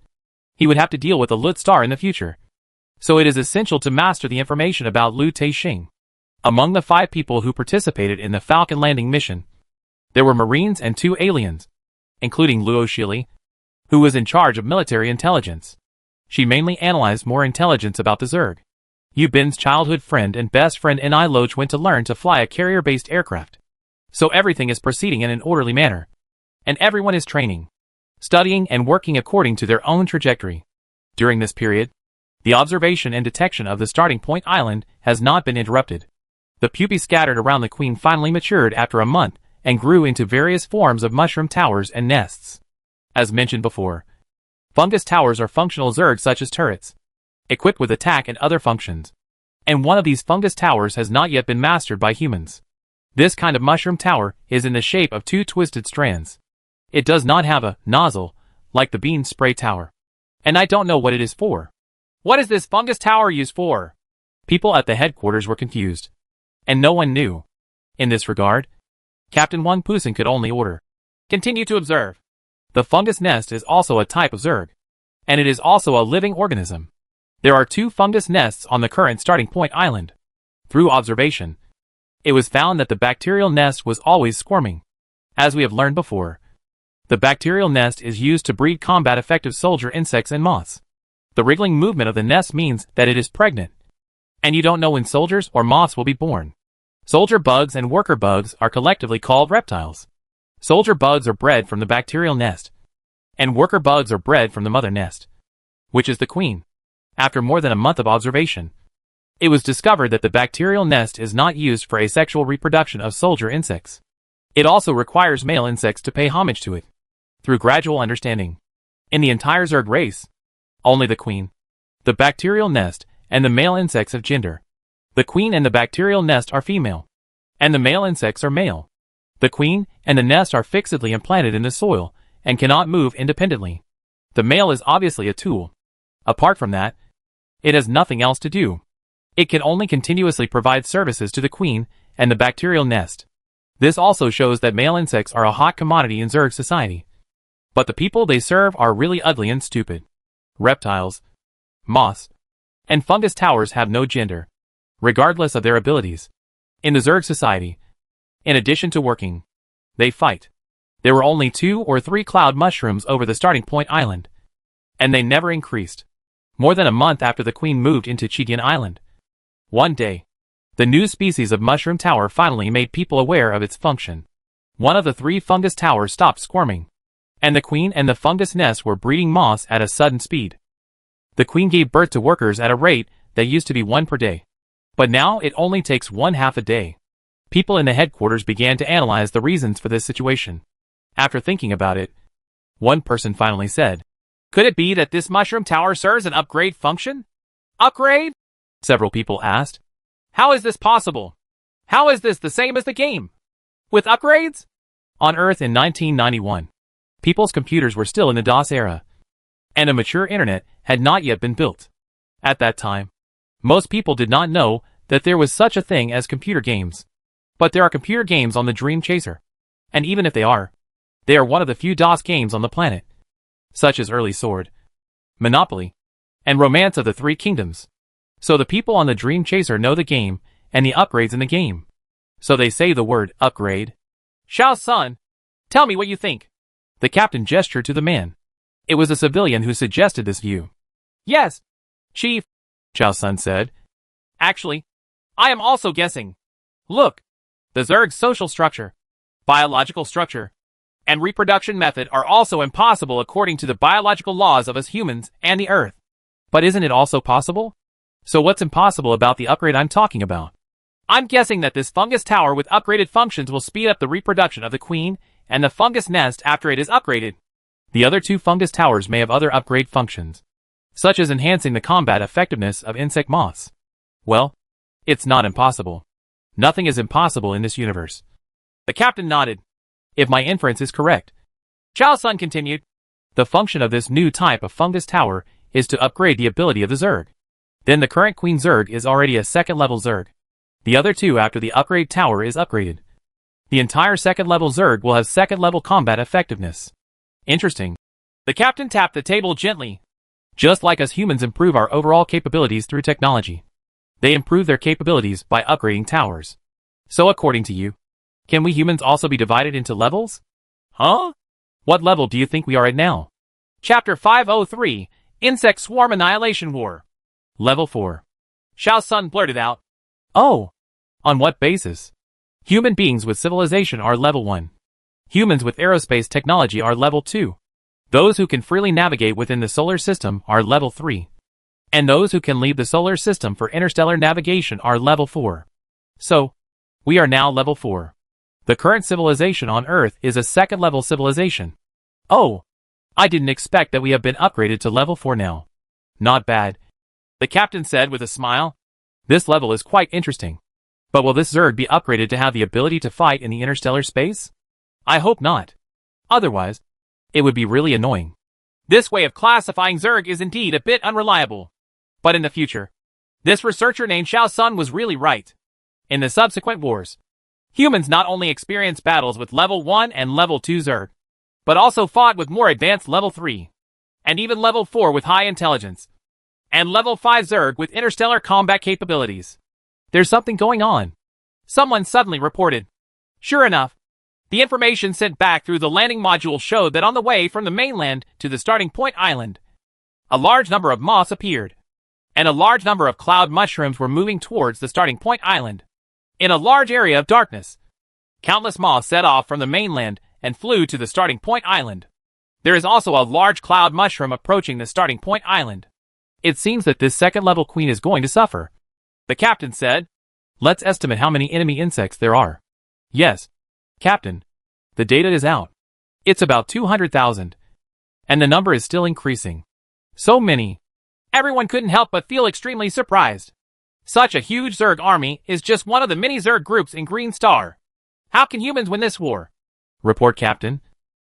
Speaker 1: he would have to deal with the Lit Star in the future. So it is essential to master the information about Liu Taixing. Among the 5 people who participated in the Falcon landing mission, there were Marines and 2 aliens, including Luo Shili, who was in charge of military intelligence. She mainly analyzed more intelligence about the Zerg. Yu Bin's childhood friend and best friend Ni Loach went to learn to fly a carrier-based aircraft. So everything is proceeding in an orderly manner. And everyone is training, studying and working according to their own trajectory. During this period, the observation and detection of the starting point island has not been interrupted. The pupae scattered around the queen finally matured after a month and grew into various forms of mushroom towers and nests. As mentioned before, fungus towers are functional Zergs such as turrets, equipped with attack and other functions. And one of these fungus towers has not yet been mastered by humans. This kind of mushroom tower is in the shape of 2 twisted strands. It does not have a nozzle, like the bean spray tower. And I don't know what it is for. What is this fungus tower used for? People at the headquarters were confused. And no one knew. In this regard, Captain Wang Pusen could only order. Continue to observe. The fungus nest is also a type of Zerg. And it is also a living organism. There are 2 fungus nests on the current starting point island. Through observation, it was found that the bacterial nest was always squirming. As we have learned before, the bacterial nest is used to breed combat-effective soldier insects and moths. The wriggling movement of the nest means that it is pregnant. And you don't know when soldiers or moths will be born. Soldier bugs and worker bugs are collectively called reptiles. Soldier bugs are bred from the bacterial nest, and worker bugs are bred from the mother nest, which is the queen. After more than a month of observation, it was discovered that the bacterial nest is not used for asexual reproduction of soldier insects. It also requires male insects to pay homage to it. Through gradual understanding, in the entire Zerg race, only the queen, the bacterial nest, and the male insects have gender. The queen and the bacterial nest are female, and the male insects are male. The queen and the nest are fixedly implanted in the soil and cannot move independently. The male is obviously a tool. Apart from that, it has nothing else to do. It can only continuously provide services to the queen and the bacterial nest. This also shows that male insects are a hot commodity in Zerg society. But the people they serve are really ugly and stupid. Reptiles, moths, and fungus towers have no gender, regardless of their abilities. In the Zerg society, in addition to working, they fight. There were only 2 or 3 cloud mushrooms over the starting point island, and they never increased. More than a month after the queen moved into Chidian Island, one day, the new species of mushroom tower finally made people aware of its function. One of the 3 fungus towers stopped squirming, and the queen and the fungus nest were breeding moths at a sudden speed. The queen gave birth to workers at a rate that used to be 1 per day. But now it only takes 1/2 a day. People in the headquarters began to analyze the reasons for this situation. After thinking about it, one person finally said, "Could it be that this mushroom tower serves an upgrade function?" Upgrade? Several people asked. How is this possible? How is this the same as the game? With upgrades? On Earth in 1991, people's computers were still in the DOS era, and a mature internet had not yet been built. At that time, most people did not know that there was such a thing as computer games. But there are computer games on the Dream Chaser. And even if they are one of the few DOS games on the planet, such as Early Sword, Monopoly, and Romance of the Three Kingdoms. So the people on the Dream Chaser know the game and the upgrades in the game. So they say the word upgrade. Xiao Sun, tell me what you think. The captain gestured to the man. It was a civilian who suggested this view. Yes, Chief, Xiao Sun said. Actually, I am also guessing. Look, the Zerg's social structure, biological structure, and reproduction method are also impossible according to the biological laws of us humans and the Earth. But isn't it also possible? So what's impossible about the upgrade I'm talking about? I'm guessing that this fungus tower with upgraded functions will speed up the reproduction of the queen and the fungus nest after it is upgraded. The other 2 fungus towers may have other upgrade functions, such as enhancing the combat effectiveness of insect moths. Well, it's not impossible. Nothing is impossible in this universe. The captain nodded. If my inference is correct, Xiao Sun continued, The function of this new type of fungus tower is to upgrade the ability of the Zerg. Then the current Queen Zerg is already a second level Zerg. The other two after the upgrade tower is upgraded. The entire second level Zerg will have second level combat effectiveness. Interesting. The captain tapped the table gently. Just like us humans improve our overall capabilities through technology, they improve their capabilities by upgrading towers. So according to you, can we humans also be divided into levels? Huh? What level do you think we are at now? Chapter 503, Insect Swarm Annihilation War. Level 4. Shao Sun blurted out. Oh. On what basis? Human beings with civilization are level 1. Humans with aerospace technology are level 2. Those who can freely navigate within the solar system are level 3. And those who can leave the solar system for interstellar navigation are level 4. So, we are now level 4. The current civilization on Earth is a second level civilization. Oh, I didn't expect that we have been upgraded to level 4 now. Not bad, the captain said with a smile. This level is quite interesting. But will this Zerg be upgraded to have the ability to fight in the interstellar space? I hope not. Otherwise, it would be really annoying. This way of classifying Zerg is indeed a bit unreliable. But in the future, this researcher named Shao Sun was really right. In the subsequent wars, humans not only experienced battles with level 1 and level 2 Zerg, but also fought with more advanced level 3, and even level 4 with high intelligence, and level 5 Zerg with interstellar combat capabilities. There's something going on, someone suddenly reported. Sure enough, the information sent back through the landing module showed that on the way from the mainland to the starting point island, a large number of moths appeared, and a large number of cloud mushrooms were moving towards the starting point island. In a large area of darkness, countless moths set off from the mainland and flew to the starting point island. There is also a large cloud mushroom approaching the starting point island. It seems that this second level queen is going to suffer, the captain said. Let's estimate how many enemy insects there are. Yes, Captain. The data is out. It's about 200,000. And the number is still increasing. So many. Everyone couldn't help but feel extremely surprised. Such a huge Zerg army is just one of the many Zerg groups in Green Star. How can humans win this war? Report, Captain.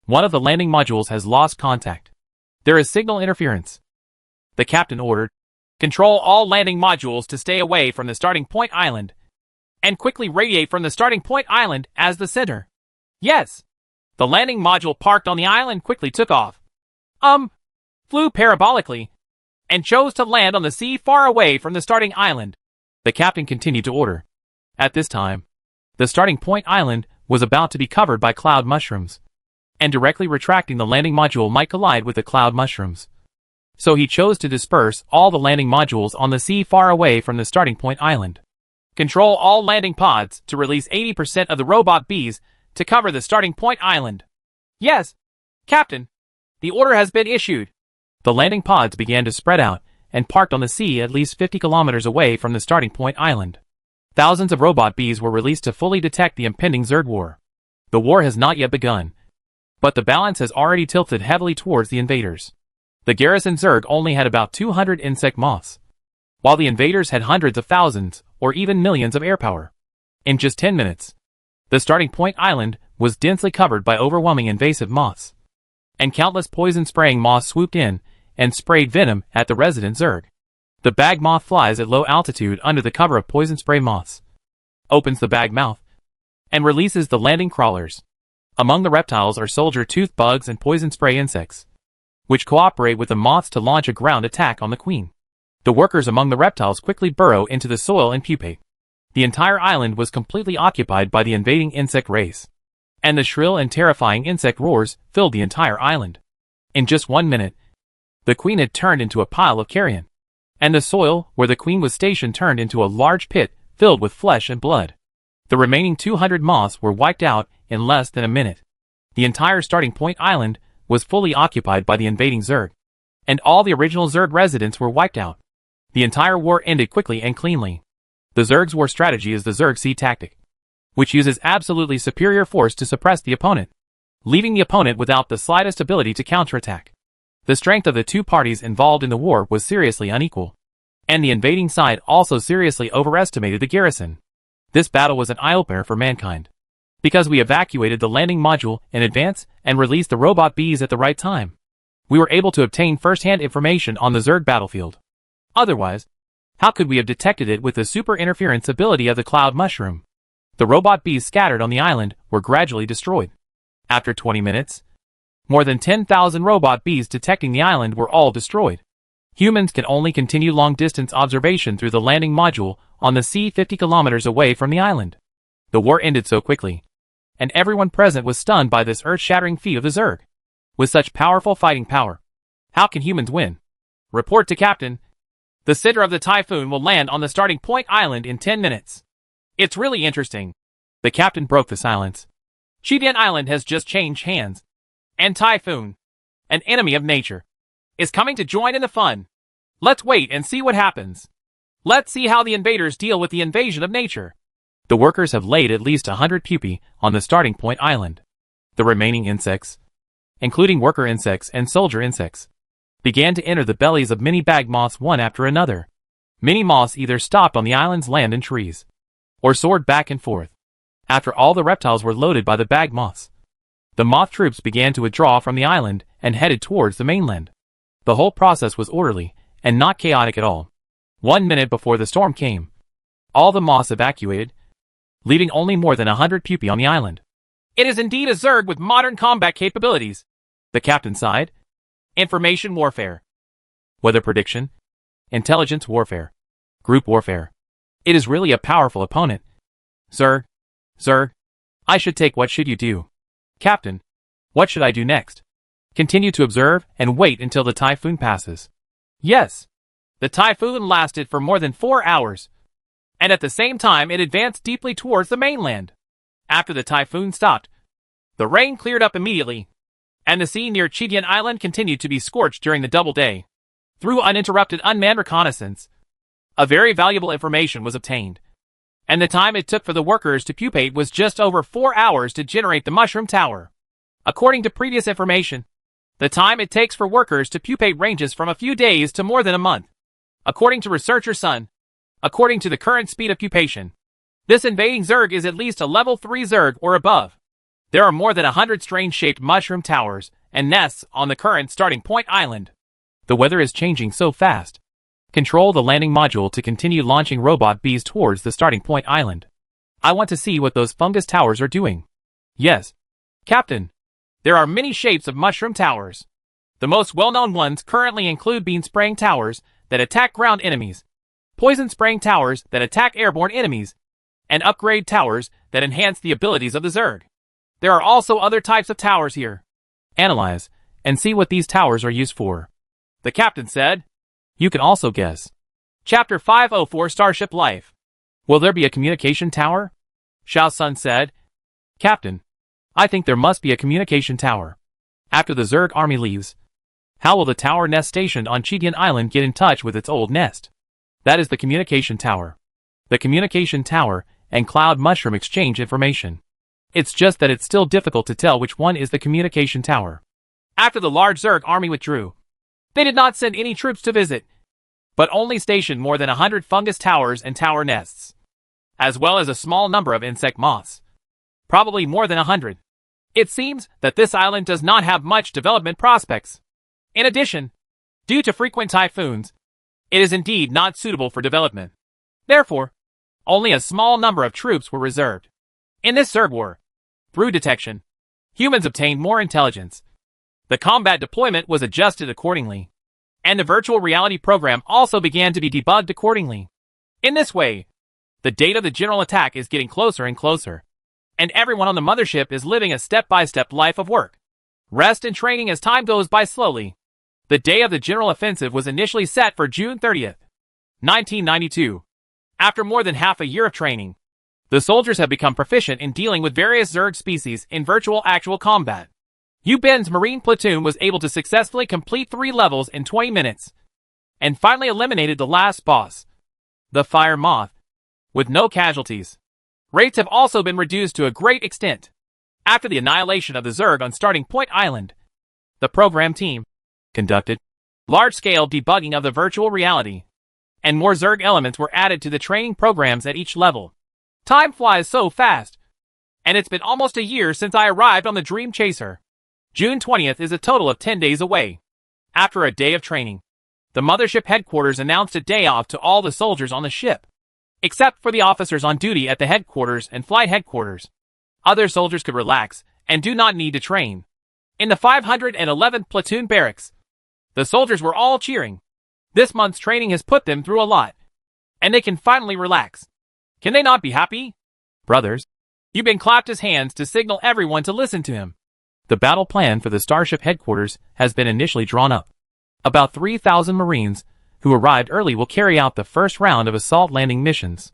Speaker 1: One of the landing modules has lost contact. There is signal interference. The captain ordered. Control all landing modules to stay away from the starting point island, and quickly radiate from the starting point island as the center. Yes. The landing module parked on the island quickly took off. Flew parabolically, and chose to land on the sea far away from the starting island. The captain continued to order. At this time, the starting point island was about to be covered by cloud mushrooms, and directly retracting the landing module might collide with the cloud mushrooms. So he chose to disperse all the landing modules on the sea far away from the starting point island. Control all landing pods to release 80% of the robot bees to cover the starting point island. Yes, Captain. The order has been issued. The landing pods began to spread out and parked on the sea at least 50 kilometers away from the starting point island. Thousands of robot bees were released to fully detect the impending Zerg war. The war has not yet begun, but the balance has already tilted heavily towards the invaders. The garrison Zerg only had about 200 insect moths, while the invaders had hundreds of thousands or even millions of air power. In just 10 minutes, the starting point island was densely covered by overwhelming invasive moths, and countless poison-spraying moths swooped in and sprayed venom at the resident Zerg. The bag moth flies at low altitude under the cover of poison spray moths, opens the bag mouth, and releases the landing crawlers. Among the reptiles are soldier tooth bugs and poison spray insects, which cooperate with the moths to launch a ground attack on the queen. The workers among the reptiles quickly burrow into the soil and pupate. The entire island was completely occupied by the invading insect race, and the shrill and terrifying insect roars filled the entire island. In just 1 minute, the queen had turned into a pile of carrion, and the soil where the queen was stationed turned into a large pit filled with flesh and blood. The remaining 200 moths were wiped out in less than a minute. The entire starting point island was fully occupied by the invading Zerg, and all the original Zerg residents were wiped out. The entire war ended quickly and cleanly. The Zerg's war strategy is the Zerg Sea tactic, which uses absolutely superior force to suppress the opponent, leaving the opponent without the slightest ability to counterattack. The strength of the two parties involved in the war was seriously unequal, and the invading side also seriously overestimated the garrison. This battle was an eye-opener for mankind, because we evacuated the landing module in advance and released the robot bees at the right time. We were able to obtain first-hand information on the Zerg battlefield. Otherwise, how could we have detected it with the super interference ability of the cloud mushroom? The robot bees scattered on the island were gradually destroyed. After 20 minutes, more than 10,000 robot bees detecting the island were all destroyed. Humans can only continue long-distance observation through the landing module on the sea 50 kilometers away from the island. The war ended so quickly, and everyone present was stunned by this earth-shattering feat of the Zerg. With such powerful fighting power, how can humans win? Report to Captain. The center of the typhoon will land on the starting point island in 10 minutes. It's really interesting. The captain broke the silence. Qidian Island has just changed hands. And Typhoon, an enemy of nature, is coming to join in the fun. Let's wait and see what happens. Let's see how the invaders deal with the invasion of nature. The workers have laid at least 100 pupae on the starting point island. The remaining insects, including worker insects and soldier insects, began to enter the bellies of many bag moths one after another. Many moths either stopped on the island's land and trees, or soared back and forth. After all the reptiles were loaded by the bag moths, the moth troops began to withdraw from the island and headed towards the mainland. The whole process was orderly and not chaotic at all. 1 minute before the storm came, all the moths evacuated, leaving only more than 100 pupae on the island. It is indeed a Zerg with modern combat capabilities. The captain sighed. Information warfare, weather prediction, intelligence warfare, group warfare. It is really a powerful opponent. Zerg, I should take. What should you do? Captain, what should I do next? Continue to observe and wait until the typhoon passes. Yes, the typhoon lasted for more than 4 hours, and at the same time it advanced deeply towards the mainland. After the typhoon stopped, the rain cleared up immediately, and the sea near Qidian Island continued to be scorched during the double day. Through uninterrupted unmanned reconnaissance, a very valuable information was obtained, and the time it took for the workers to pupate was just over 4 hours to generate the mushroom tower. According to previous information, the time it takes for workers to pupate ranges from a few days to more than a month. According to Researcher Sun, according to the current speed of pupation, this invading Zerg is at least a level 3 Zerg or above. There are more than 100 strange-shaped mushroom towers and nests on the current starting point island. The weather is changing so fast. Control the landing module to continue launching robot bees towards the starting point island. I want to see what those fungus towers are doing. Yes, Captain. There are many shapes of mushroom towers. The most well-known ones currently include bean-spraying towers that attack ground enemies, poison-spraying towers that attack airborne enemies, and upgrade towers that enhance the abilities of the Zerg. There are also other types of towers here. Analyze and see what these towers are used for. The captain said. You can also guess. Chapter 504 Starship Life. Will there be a communication tower? Xiao Sun said. Captain, I think there must be a communication tower. After the Zerg army leaves, how will the tower nest stationed on Qidian Island get in touch with its old nest? That is the communication tower. The communication tower and cloud mushroom exchange information. It's just that it's still difficult to tell which one is the communication tower. After the large Zerg army withdrew, they did not send any troops to visit, but only stationed more than 100 fungus towers and tower nests, as well as a small number of insect moths. Probably more than 100. It seems that this island does not have much development prospects. In addition, due to frequent typhoons, it is indeed not suitable for development. Therefore, only a small number of troops were reserved. In this Zerg war, through detection, humans obtained more intelligence. The combat deployment was adjusted accordingly, and the virtual reality program also began to be debugged accordingly. In this way, the date of the general attack is getting closer and closer, and everyone on the mothership is living a step-by-step life of work, rest and training as time goes by slowly. The day of the general offensive was initially set for June 30th, 1992. After more than half a year of training, the soldiers have become proficient in dealing with various Zerg species in virtual actual combat. Yu Ben's Marine platoon was able to successfully complete 3 levels in 20 minutes, and finally eliminated the last boss, the Fire Moth, with no casualties. Rates have also been reduced to a great extent. After the annihilation of the Zerg on Starting Point Island, the program team conducted large-scale debugging of the virtual reality, and more Zerg elements were added to the training programs at each level. Time flies so fast, and it's been almost a year since I arrived on the Dream Chaser. June 20th is a total of 10 days away. After a day of training, the mothership headquarters announced a day off to all the soldiers on the ship, except for the officers on duty at the headquarters and flight headquarters. Other soldiers could relax and do not need to train. In the 511th Platoon Barracks, the soldiers were all cheering. This month's training has put them through a lot, and they can finally relax. Can they not be happy? Brothers, Yubin clapped his hands to signal everyone to listen to him. The battle plan for the Starship headquarters has been initially drawn up. About 3,000 Marines who arrived early will carry out the first round of assault landing missions.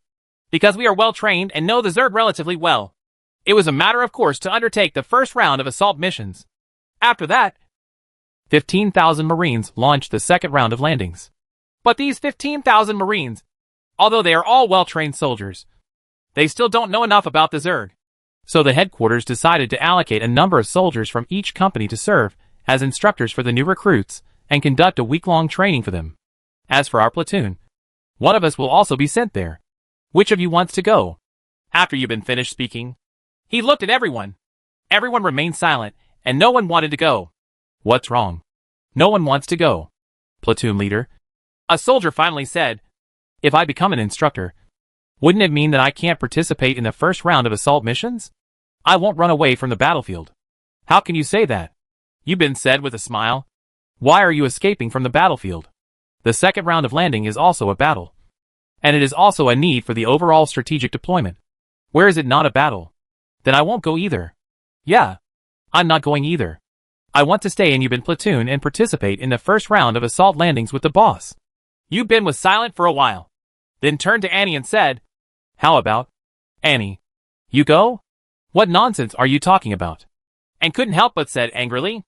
Speaker 1: Because we are well trained and know the Zerg relatively well, it was a matter of course to undertake the first round of assault missions. After that, 15,000 Marines launched the second round of landings. But these 15,000 Marines, although they are all well-trained soldiers, they still don't know enough about the Zerg. So the headquarters decided to allocate a number of soldiers from each company to serve as instructors for the new recruits and conduct a week-long training for them. As for our platoon, one of us will also be sent there. Which of you wants to go? After Yubin finished speaking, he looked at everyone. Everyone remained silent, and no one wanted to go. What's wrong? No one wants to go. Platoon leader, a soldier finally said, if I become an instructor, wouldn't it mean that I can't participate in the first round of assault missions? I won't run away from the battlefield. How can you say that? Yubin said with a smile. Why are you escaping from the battlefield? The second round of landing is also a battle. And it is also a need for the overall strategic deployment. Where is it not a battle? Then I won't go either. Yeah, I'm not going either. I want to stay in Yubin platoon and participate in the first round of assault landings with the boss. Yubin was silent for a while, then turned to Annie and said, how about, Annie, you go? What nonsense are you talking about? And couldn't help but said angrily.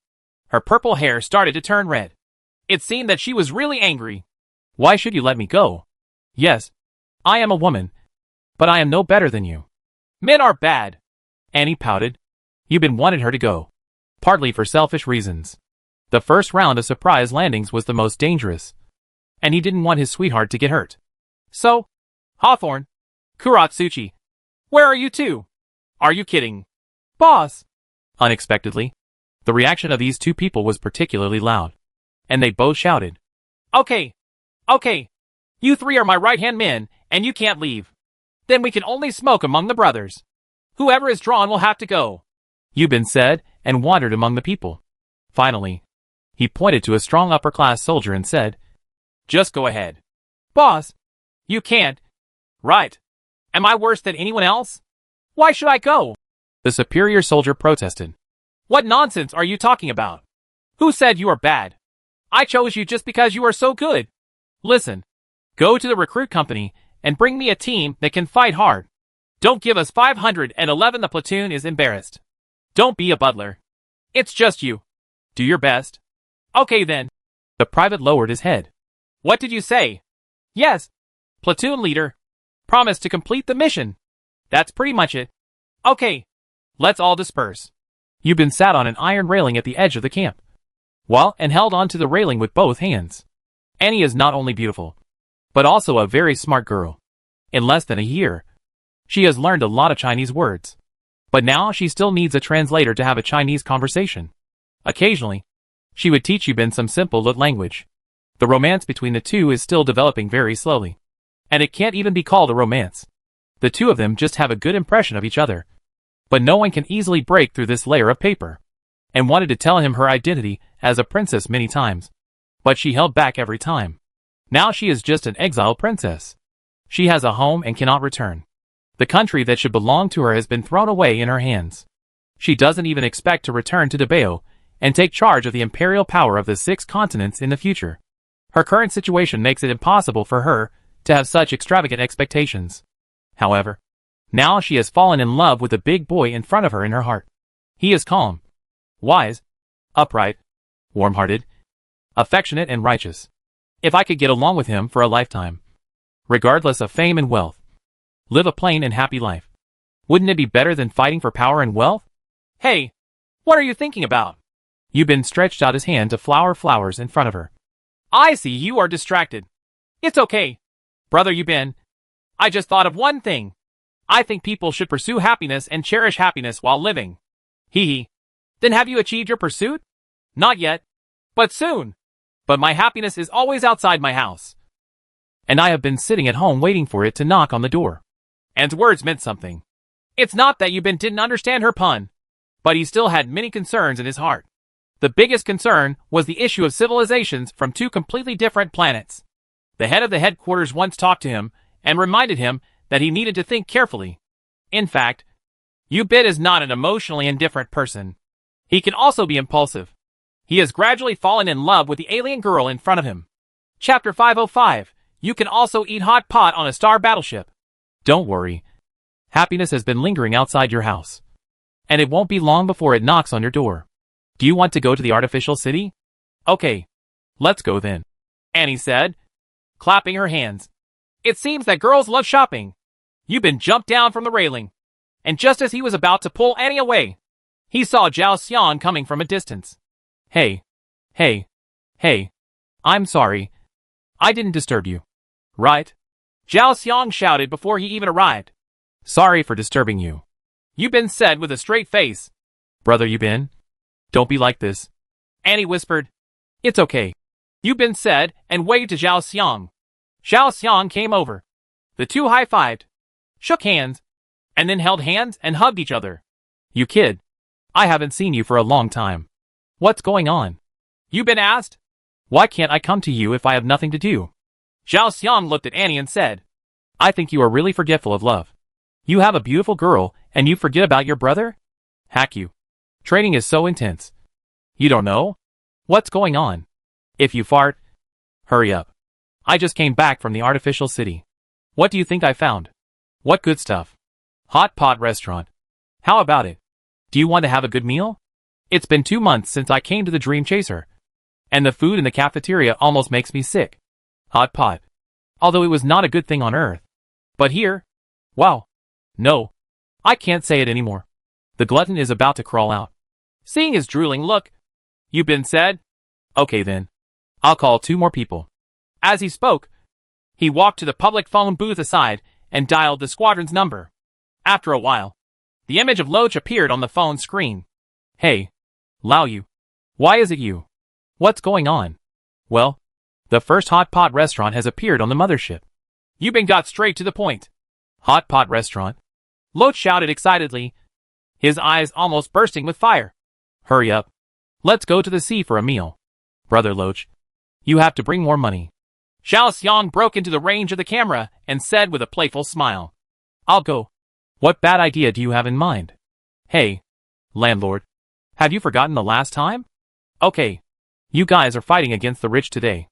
Speaker 1: Her purple hair started to turn red. It seemed that she was really angry. Why should you let me go? Yes, I am a woman, but I am no better than you. Men are bad. Annie pouted. Yubin wanted her to go, partly for selfish reasons. The first round of surprise landings was the most dangerous, and he didn't want his sweetheart to get hurt. So, Hawthorne, Kuratsuchi, where are you two? Are you kidding? Boss! Unexpectedly, the reaction of these two people was particularly loud, and they both shouted, Okay, okay, you three are my right-hand men, and you can't leave. Then we can only smoke among the brothers. Whoever is drawn will have to go. Yubin said, and wandered among the people. Finally, he pointed to a strong upper-class soldier and said, Just go ahead. Boss, you can't. Right. Am I worse than anyone else? Why should I go? The superior soldier protested. What nonsense are you talking about? Who said you are bad? I chose you just because you are so good. Listen, go to the recruit company and bring me a team that can fight hard. Don't give us 511. The platoon is embarrassed. Don't be a butler. It's just you. Do your best. Okay then. The private lowered his head. What did you say? Yes. Platoon leader. Promise to complete the mission. That's pretty much it. Okay. Let's all disperse. Yubin sat on an iron railing at the edge of the camp, and held onto the railing with both hands. Annie is not only beautiful, but also a very smart girl. In less than a year, she has learned a lot of Chinese words. But now she still needs a translator to have a Chinese conversation. Occasionally, she would teach Yubin some simple Lut language. The romance between the two is still developing very slowly, and it can't even be called a romance. The two of them just have a good impression of each other. But no one can easily break through this layer of paper, and wanted to tell him her identity as a princess many times. But she held back every time. Now she is just an exiled princess. She has a home and cannot return. The country that should belong to her has been thrown away in her hands. She doesn't even expect to return to Dabao and take charge of the imperial power of the 6 continents in the future. Her current situation makes it impossible for her to have such extravagant expectations. However, now she has fallen in love with the big boy in front of her in her heart. He is calm, wise, upright, warm-hearted, affectionate and righteous. If I could get along with him for a lifetime, regardless of fame and wealth, live a plain and happy life, wouldn't it be better than fighting for power and wealth? Hey, what are you thinking about? Yubin stretched out his hand to flower flowers in front of her. I see you are distracted. It's okay. Brother Yubin, I just thought of one thing. I think people should pursue happiness and cherish happiness while living. Hee hee. Then have you achieved your pursuit? Not yet. But soon. But my happiness is always outside my house. And I have been sitting at home waiting for it to knock on the door. An's words meant something. It's not that Yubin didn't understand her pun, but he still had many concerns in his heart. The biggest concern was the issue of civilizations from two completely different planets. The head of the headquarters once talked to him and reminded him that he needed to think carefully. In fact, Yubin is not an emotionally indifferent person. He can also be impulsive. He has gradually fallen in love with the alien girl in front of him. Chapter 505. You can also eat hot pot on a star battleship. Don't worry. Happiness has been lingering outside your house. And it won't be long before it knocks on your door. Do you want to go to the artificial city? Okay. Let's go then. Annie said, clapping her hands. It seems that girls love shopping. Yubin jumped down from the railing. And just as he was about to pull Annie away, he saw Zhao Xiang coming from a distance. Hey. I'm sorry. I didn't disturb you. Right? Zhao Xiang shouted before he even arrived. Sorry for disturbing you. Yubin said with a straight face. Brother Yubin, don't be like this. Annie whispered. It's okay. Yubin said and waved to Zhao Xiang. Zhao Xiang came over. The two high-fived, shook hands, and then held hands and hugged each other. You kid. I haven't seen you for a long time. What's going on? Yubin asked. Why can't I come to you if I have nothing to do? Zhao Xiang looked at Annie and said, I think you are really forgetful of love. You have a beautiful girl and you forget about your brother? Hack you. Training is so intense. You don't know? What's going on? If you fart, hurry up. I just came back from the artificial city. What do you think I found? What good stuff? Hot pot restaurant. How about it? Do you want to have a good meal? It's been 2 months since I came to the Dream Chaser. And the food in the cafeteria almost makes me sick. Hot pot. Although it was not a good thing on Earth. But here? Wow. No. I can't say it anymore. The glutton is about to crawl out. Seeing his drooling look, Yubin said, Okay then. I'll call 2 more people. As he spoke, he walked to the public phone booth aside and dialed the squadron's number. After a while, the image of Loach appeared on the phone screen. Hey, Lao Yu. Why is it you? What's going on? Well, the first hot pot restaurant has appeared on the mothership. Yubin got straight to the point. Hot pot restaurant? Loach shouted excitedly, his eyes almost bursting with fire. Hurry up. Let's go to the sea for a meal. Brother Loach, you have to bring more money. Zhao Xiang broke into the range of the camera and said with a playful smile. I'll go. What bad idea do you have in mind? Hey, landlord. Have you forgotten the last time? Okay. You guys are fighting against the rich today.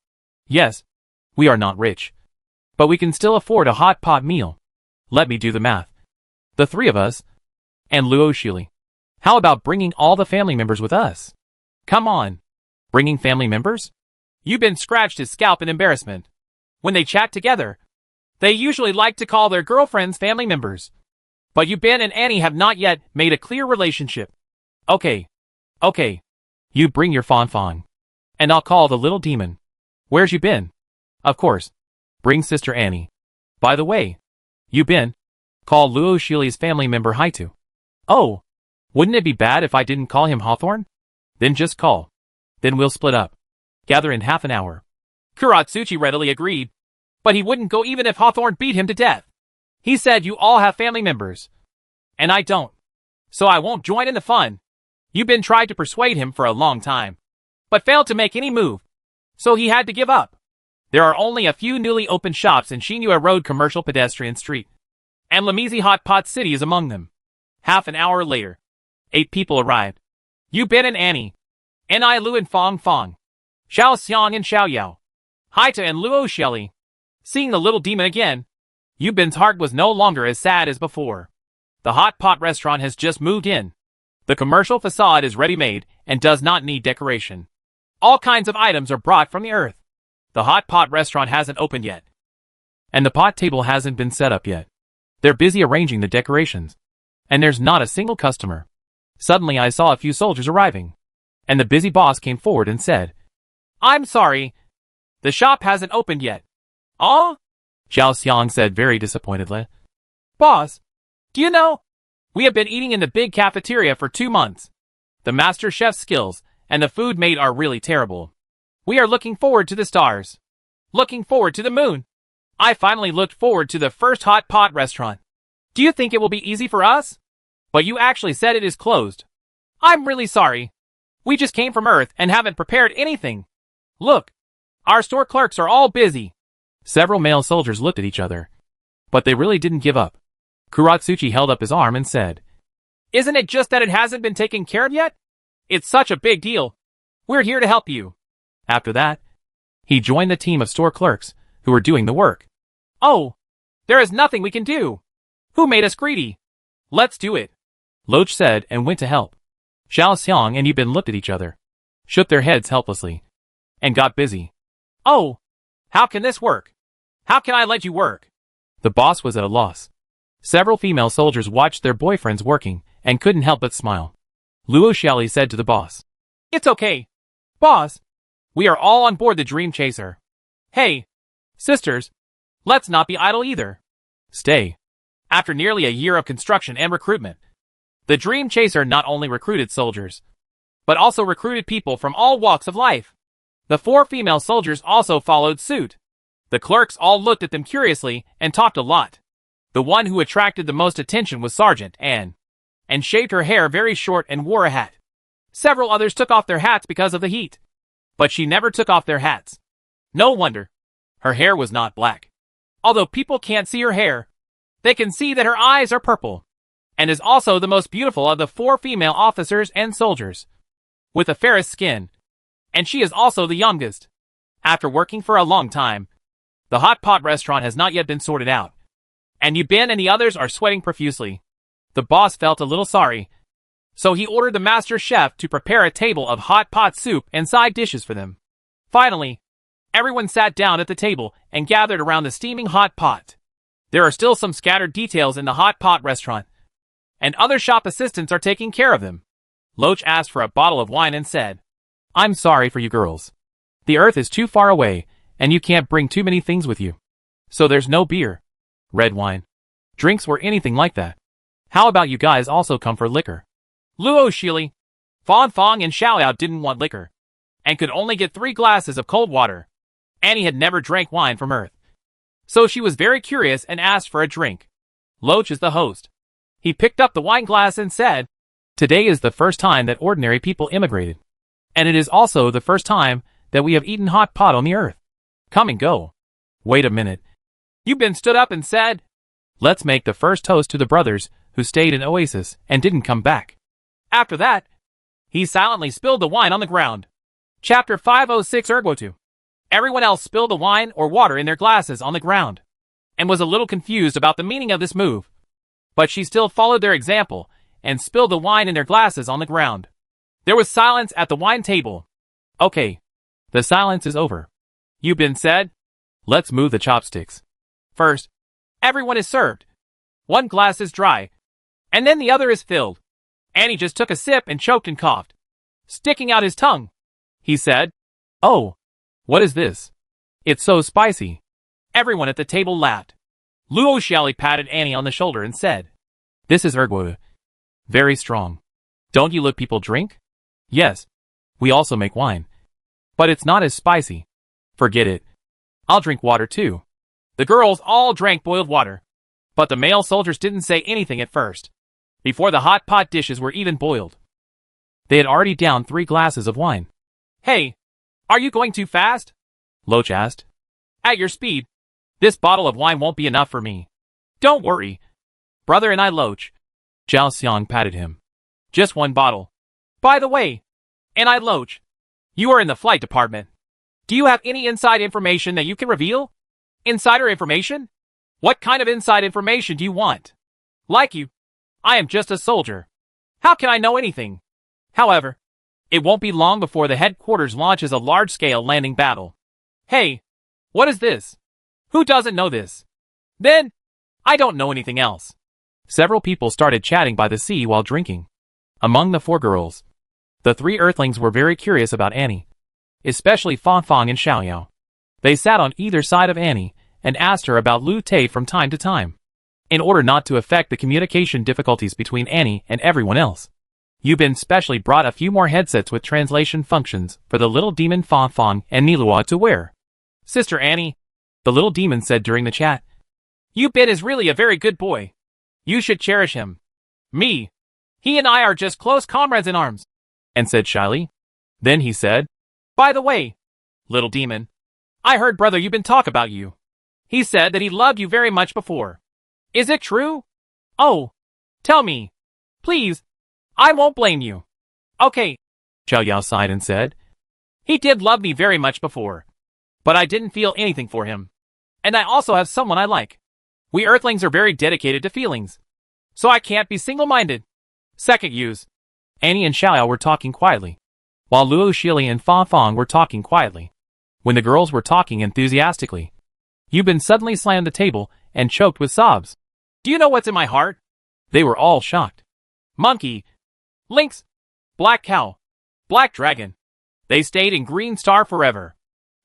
Speaker 1: Yes, we are not rich. But we can still afford a hot pot meal. Let me do the math. The 3 of us, and Luo Shili. How about bringing all the family members with us? Come on. Bringing family members? Yubin scratched his scalp in embarrassment. When they chat together, they usually like to call their girlfriends family members. But Yubin and Annie have not yet made a clear relationship. Okay. You bring your Fan. And I'll call the little demon. Where's Yubin? Of course. Bring Sister Annie. By the way, Yubin, call Luo Shili's family member Haitu. Oh, wouldn't it be bad if I didn't call him Hawthorne? Then just call. Then we'll split up. Gather in half an hour. Kuratsuchi readily agreed. But he wouldn't go even if Hawthorne beat him to death. He said you all have family members. And I don't. So I won't join in the fun. Yubin tried to persuade him for a long time, but failed to make any move. So he had to give up. There are only a few newly opened shops in Shinua Road Commercial Pedestrian Street. And Lamisi Hot Pot City is among them. Half an hour later, 8 people arrived. Yubin and Annie. Ni Lu and Fong, Zhao Xiang and Xiao Yao. Haita and Luo Shelley. Seeing the little demon again, Yubin's heart was no longer as sad as before. The hot pot restaurant has just moved in. The commercial facade is ready-made and does not need decoration. All kinds of items are brought from the earth. The hot pot restaurant hasn't opened yet. And the pot table hasn't been set up yet. They're busy arranging the decorations. And there's not a single customer. Suddenly I saw a few soldiers arriving. And the busy boss came forward and said, I'm sorry. The shop hasn't opened yet. Oh? Zhao Xiang said very disappointedly. Boss, do you know? We have been eating in the big cafeteria for 2 months. The master chef's skills and the food made are really terrible. We are looking forward to the stars. Looking forward to the moon. I finally looked forward to the first hot pot restaurant. Do you think it will be easy for us? But you actually said it is closed. I'm really sorry. We just came from Earth and haven't prepared anything. Look, our store clerks are all busy. Several male soldiers looked at each other. But they really didn't give up. Kuratsuchi held up his arm and said, Isn't it just that it hasn't been taken care of yet? It's such a big deal. We're here to help you. After that, he joined the team of store clerks who were doing the work. Oh, there is nothing we can do. Who made us greedy? Let's do it, Loach said and went to help. Xiao Xiang and Yubin looked at each other, shook their heads helplessly, and got busy. Oh, how can this work? How can I let you work? The boss was at a loss. Several female soldiers watched their boyfriends working and couldn't help but smile. Luo Xiaoli said to the boss, It's okay, boss. We are all on board the Dream Chaser. Hey, sisters, let's not be idle either. Stay. After nearly a year of construction and recruitment, the Dream Chaser not only recruited soldiers, but also recruited people from all walks of life. The 4 female soldiers also followed suit. The clerks all looked at them curiously and talked a lot. The one who attracted the most attention was Sergeant Anne, and shaved her hair very short and wore a hat. Several others took off their hats because of the heat, but she never took off their hats. No wonder. Her hair was not black. Although people can't see her hair, they can see that her eyes are purple, and is also the most beautiful of the 4 female officers and soldiers, with the fairest skin, and she is also the youngest. After working for a long time, the hot pot restaurant has not yet been sorted out, and Yubin and the others are sweating profusely. The boss felt a little sorry, so he ordered the master chef to prepare a table of hot pot soup and side dishes for them. Finally, everyone sat down at the table and gathered around the steaming hot pot. There are still some scattered details in the hot pot restaurant, and other shop assistants are taking care of them. Loach asked for a bottle of wine and said, I'm sorry for you girls. The Earth is too far away, and you can't bring too many things with you. So there's no beer, red wine, drinks or anything like that. How about you guys also come for liquor? Luo Shili, Fan Fang and Xiaoyao didn't want liquor, and could only get 3 glasses of cold water. Annie had never drank wine from Earth, so she was very curious and asked for a drink. Loach is the host. He picked up the wine glass and said, Today is the first time that ordinary people immigrated, and it is also the first time that we have eaten hot pot on the Earth. Come and go. Wait a minute. Yubin stood up and said, Let's make the first toast to the brothers who stayed in Oasis and didn't come back. After that, he silently spilled the wine on the ground. Chapter 506 Ergotu. Everyone else spilled the wine or water in their glasses on the ground, and was a little confused about the meaning of this move. But she still followed their example, and spilled the wine in their glasses on the ground. There was silence at the wine table. Okay, the silence is over. Yubin said, Let's move the chopsticks. First, everyone is served. One glass is dry, and then the other is filled. Annie just took a sip and choked and coughed, sticking out his tongue. He said, Oh, what is this? It's so spicy. Everyone at the table laughed. Luo Xiaoli patted Annie on the shoulder and said, This is erguo. Very strong. Don't you let people drink? Yes, we also make wine. But it's not as spicy. Forget it. I'll drink water too. The girls all drank boiled water, but the male soldiers didn't say anything at first. Before the hot pot dishes were even boiled, they had already downed 3 glasses of wine. Hey, are you going too fast? Loach asked. At your speed, this bottle of wine won't be enough for me. Don't worry, brother and I Loach. Zhao Xiang patted him. Just 1 bottle. By the way, and I Loach, you are in the flight department. Do you have any inside information that you can reveal? Insider information? What kind of inside information do you want? Like you, I am just a soldier. How can I know anything? However, it won't be long before the headquarters launches a large-scale landing battle. Hey, what is this? Who doesn't know this? Then, I don't know anything else. Several people started chatting by the sea while drinking. Among the 4 girls, the 3 Earthlings were very curious about Annie, especially Fan Fang and Xiaoyao. They sat on either side of Annie and asked her about Lu Tei from time to time, in order not to affect the communication difficulties between Annie and everyone else. Yubin specially brought a few more headsets with translation functions for the little demon Fa Fong and Nilua to wear. Sister Annie, the little demon said during the chat, Yubin is really a very good boy. You should cherish him. Me. He and I are just close comrades in arms. And said shyly. Then he said, By the way, little demon, I heard Brother Yubin talk about you. He said that he loved you very much before. Is it true? Oh, tell me. Please. I won't blame you. Okay. Xiao Yao sighed and said, He did love me very much before. But I didn't feel anything for him. And I also have someone I like. We Earthlings are very dedicated to feelings. So I can't be single-minded. Second use. Annie and Xiao Yao were talking quietly, while Luo Shili and Fa Fong were talking quietly. When the girls were talking enthusiastically, Yubin suddenly slammed the table and choked with sobs. Do you know what's in my heart? They were all shocked. Monkey, lynx, black cow, black dragon. They stayed in Green Star forever.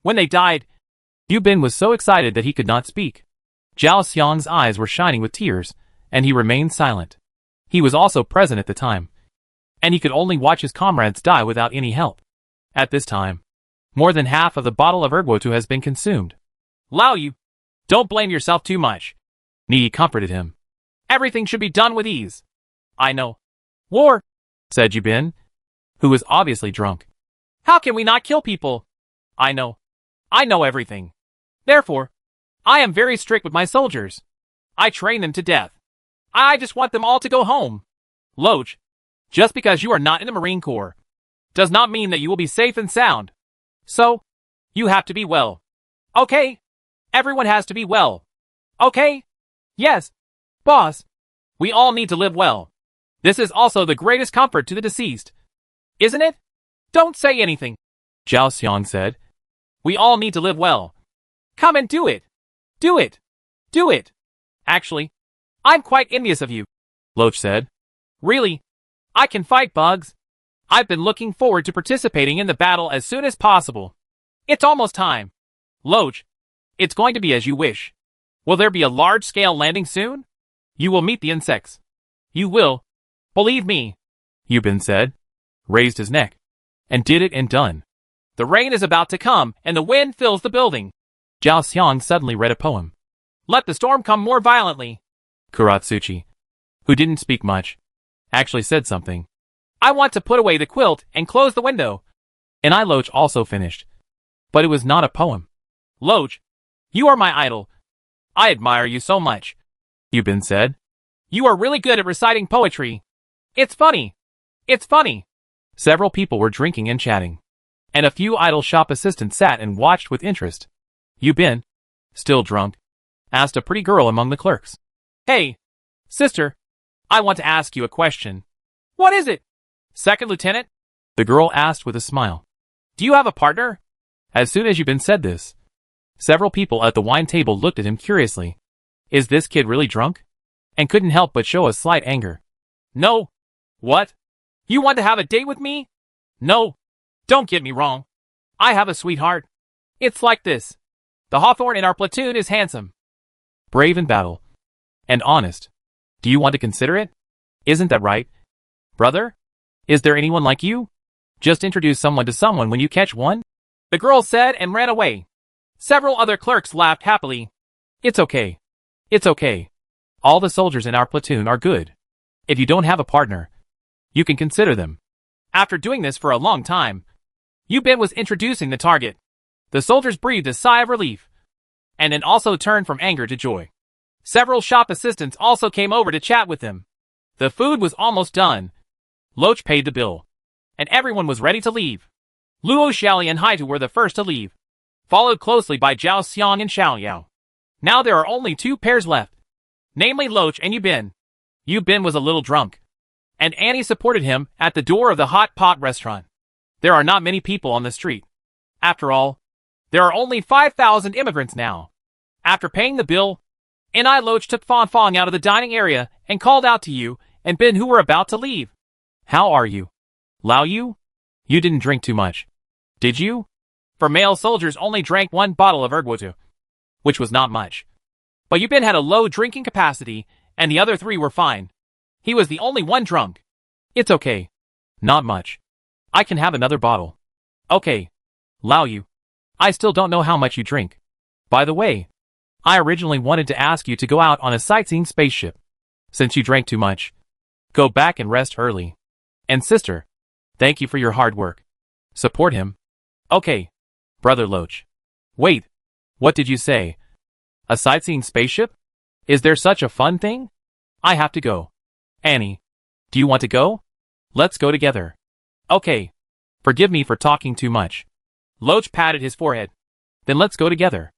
Speaker 1: When they died, Yubin was so excited that he could not speak. Zhao Xiang's eyes were shining with tears, and he remained silent. He was also present at the time, and he could only watch his comrades die without any help. At this time, more than half of the bottle of Erguotu has been consumed. Lao Yu, don't blame yourself too much. Ni comforted him. Everything should be done with ease. I know. War, said Yubin, who was obviously drunk. How can we not kill people? I know. I know everything. Therefore, I am very strict with my soldiers. I train them to death. I just want them all to go home. Loach, just because you are not in the Marine Corps, does not mean that you will be safe and sound. So, you have to be well. Okay? Everyone has to be well. Okay? Yes. Boss. We all need to live well. This is also the greatest comfort to the deceased. Isn't it? Don't say anything, Zhao Xiang said. We all need to live well. Come and do it. Do it. Do it. Actually, I'm quite envious of you, Loach said. Really? I can fight bugs. I've been looking forward to participating in the battle as soon as possible. It's almost time. Loach, it's going to be as you wish. Will there be a large-scale landing soon? You will meet the insects. You will. Believe me, Yubin said, raised his neck, and did it and done. The rain is about to come, and the wind fills the building. Zhao Xiang suddenly read a poem. Let the storm come more violently. Kuratsuchi, who didn't speak much, actually said something. I want to put away the quilt and close the window. And Loach also finished. But it was not a poem. Loach, you are my idol. I admire you so much, Yubin said. You are really good at reciting poetry. It's funny. It's funny. Several people were drinking and chatting, and a few idle shop assistants sat and watched with interest. Yubin, still drunk, asked a pretty girl among the clerks. Hey, sister, I want to ask you a question. What is it? Second lieutenant? The girl asked with a smile. Do you have a partner? As soon as Yubin said this, several people at the wine table looked at him curiously. Is this kid really drunk? And couldn't help but show a slight anger. No. What? You want to have a date with me? No. Don't get me wrong. I have a sweetheart. It's like this. The Hawthorne in our platoon is handsome, brave in battle, and honest. Do you want to consider it? Isn't that right, brother? Is there anyone like you? Just introduce someone to someone when you catch one? The girl said and ran away. Several other clerks laughed happily. It's okay. It's okay. All the soldiers in our platoon are good. If you don't have a partner, you can consider them. After doing this for a long time, Yubin was introducing the target. The soldiers breathed a sigh of relief, and then also turned from anger to joy. Several shop assistants also came over to chat with him. The food was almost done. Loach paid the bill, and everyone was ready to leave. Luo Xiaoli and Haitu were the first to leave, followed closely by Zhao Xiang and Xiao Yao. Now there are only two pairs left, namely Loach and Yubin. Yubin was a little drunk, and Annie supported him at the door of the hot pot restaurant. There are not many people on the street. After all, there are only 5,000 immigrants now. After paying the bill, N.I. Loach took Fan Fong out of the dining area and called out to you and Ben who were about to leave. How are you? Lao Yu? You didn't drink too much, did you? For male soldiers only drank 1 bottle of Erguotu, which was not much. But Yubin had a low drinking capacity, and the other 3 were fine. He was the only one drunk. It's okay. Not much. I can have another bottle. Okay. Lao Yu. I still don't know how much you drink. By the way, I originally wanted to ask you to go out on a sightseeing spaceship. Since you drank too much, go back and rest early. And sister, thank you for your hard work. Support him. Okay. Brother Loach. Wait. What did you say? A sightseeing spaceship? Is there such a fun thing? I have to go. Annie. Do you want to go? Let's go together. Okay. Forgive me for talking too much. Loach patted his forehead. Then let's go together.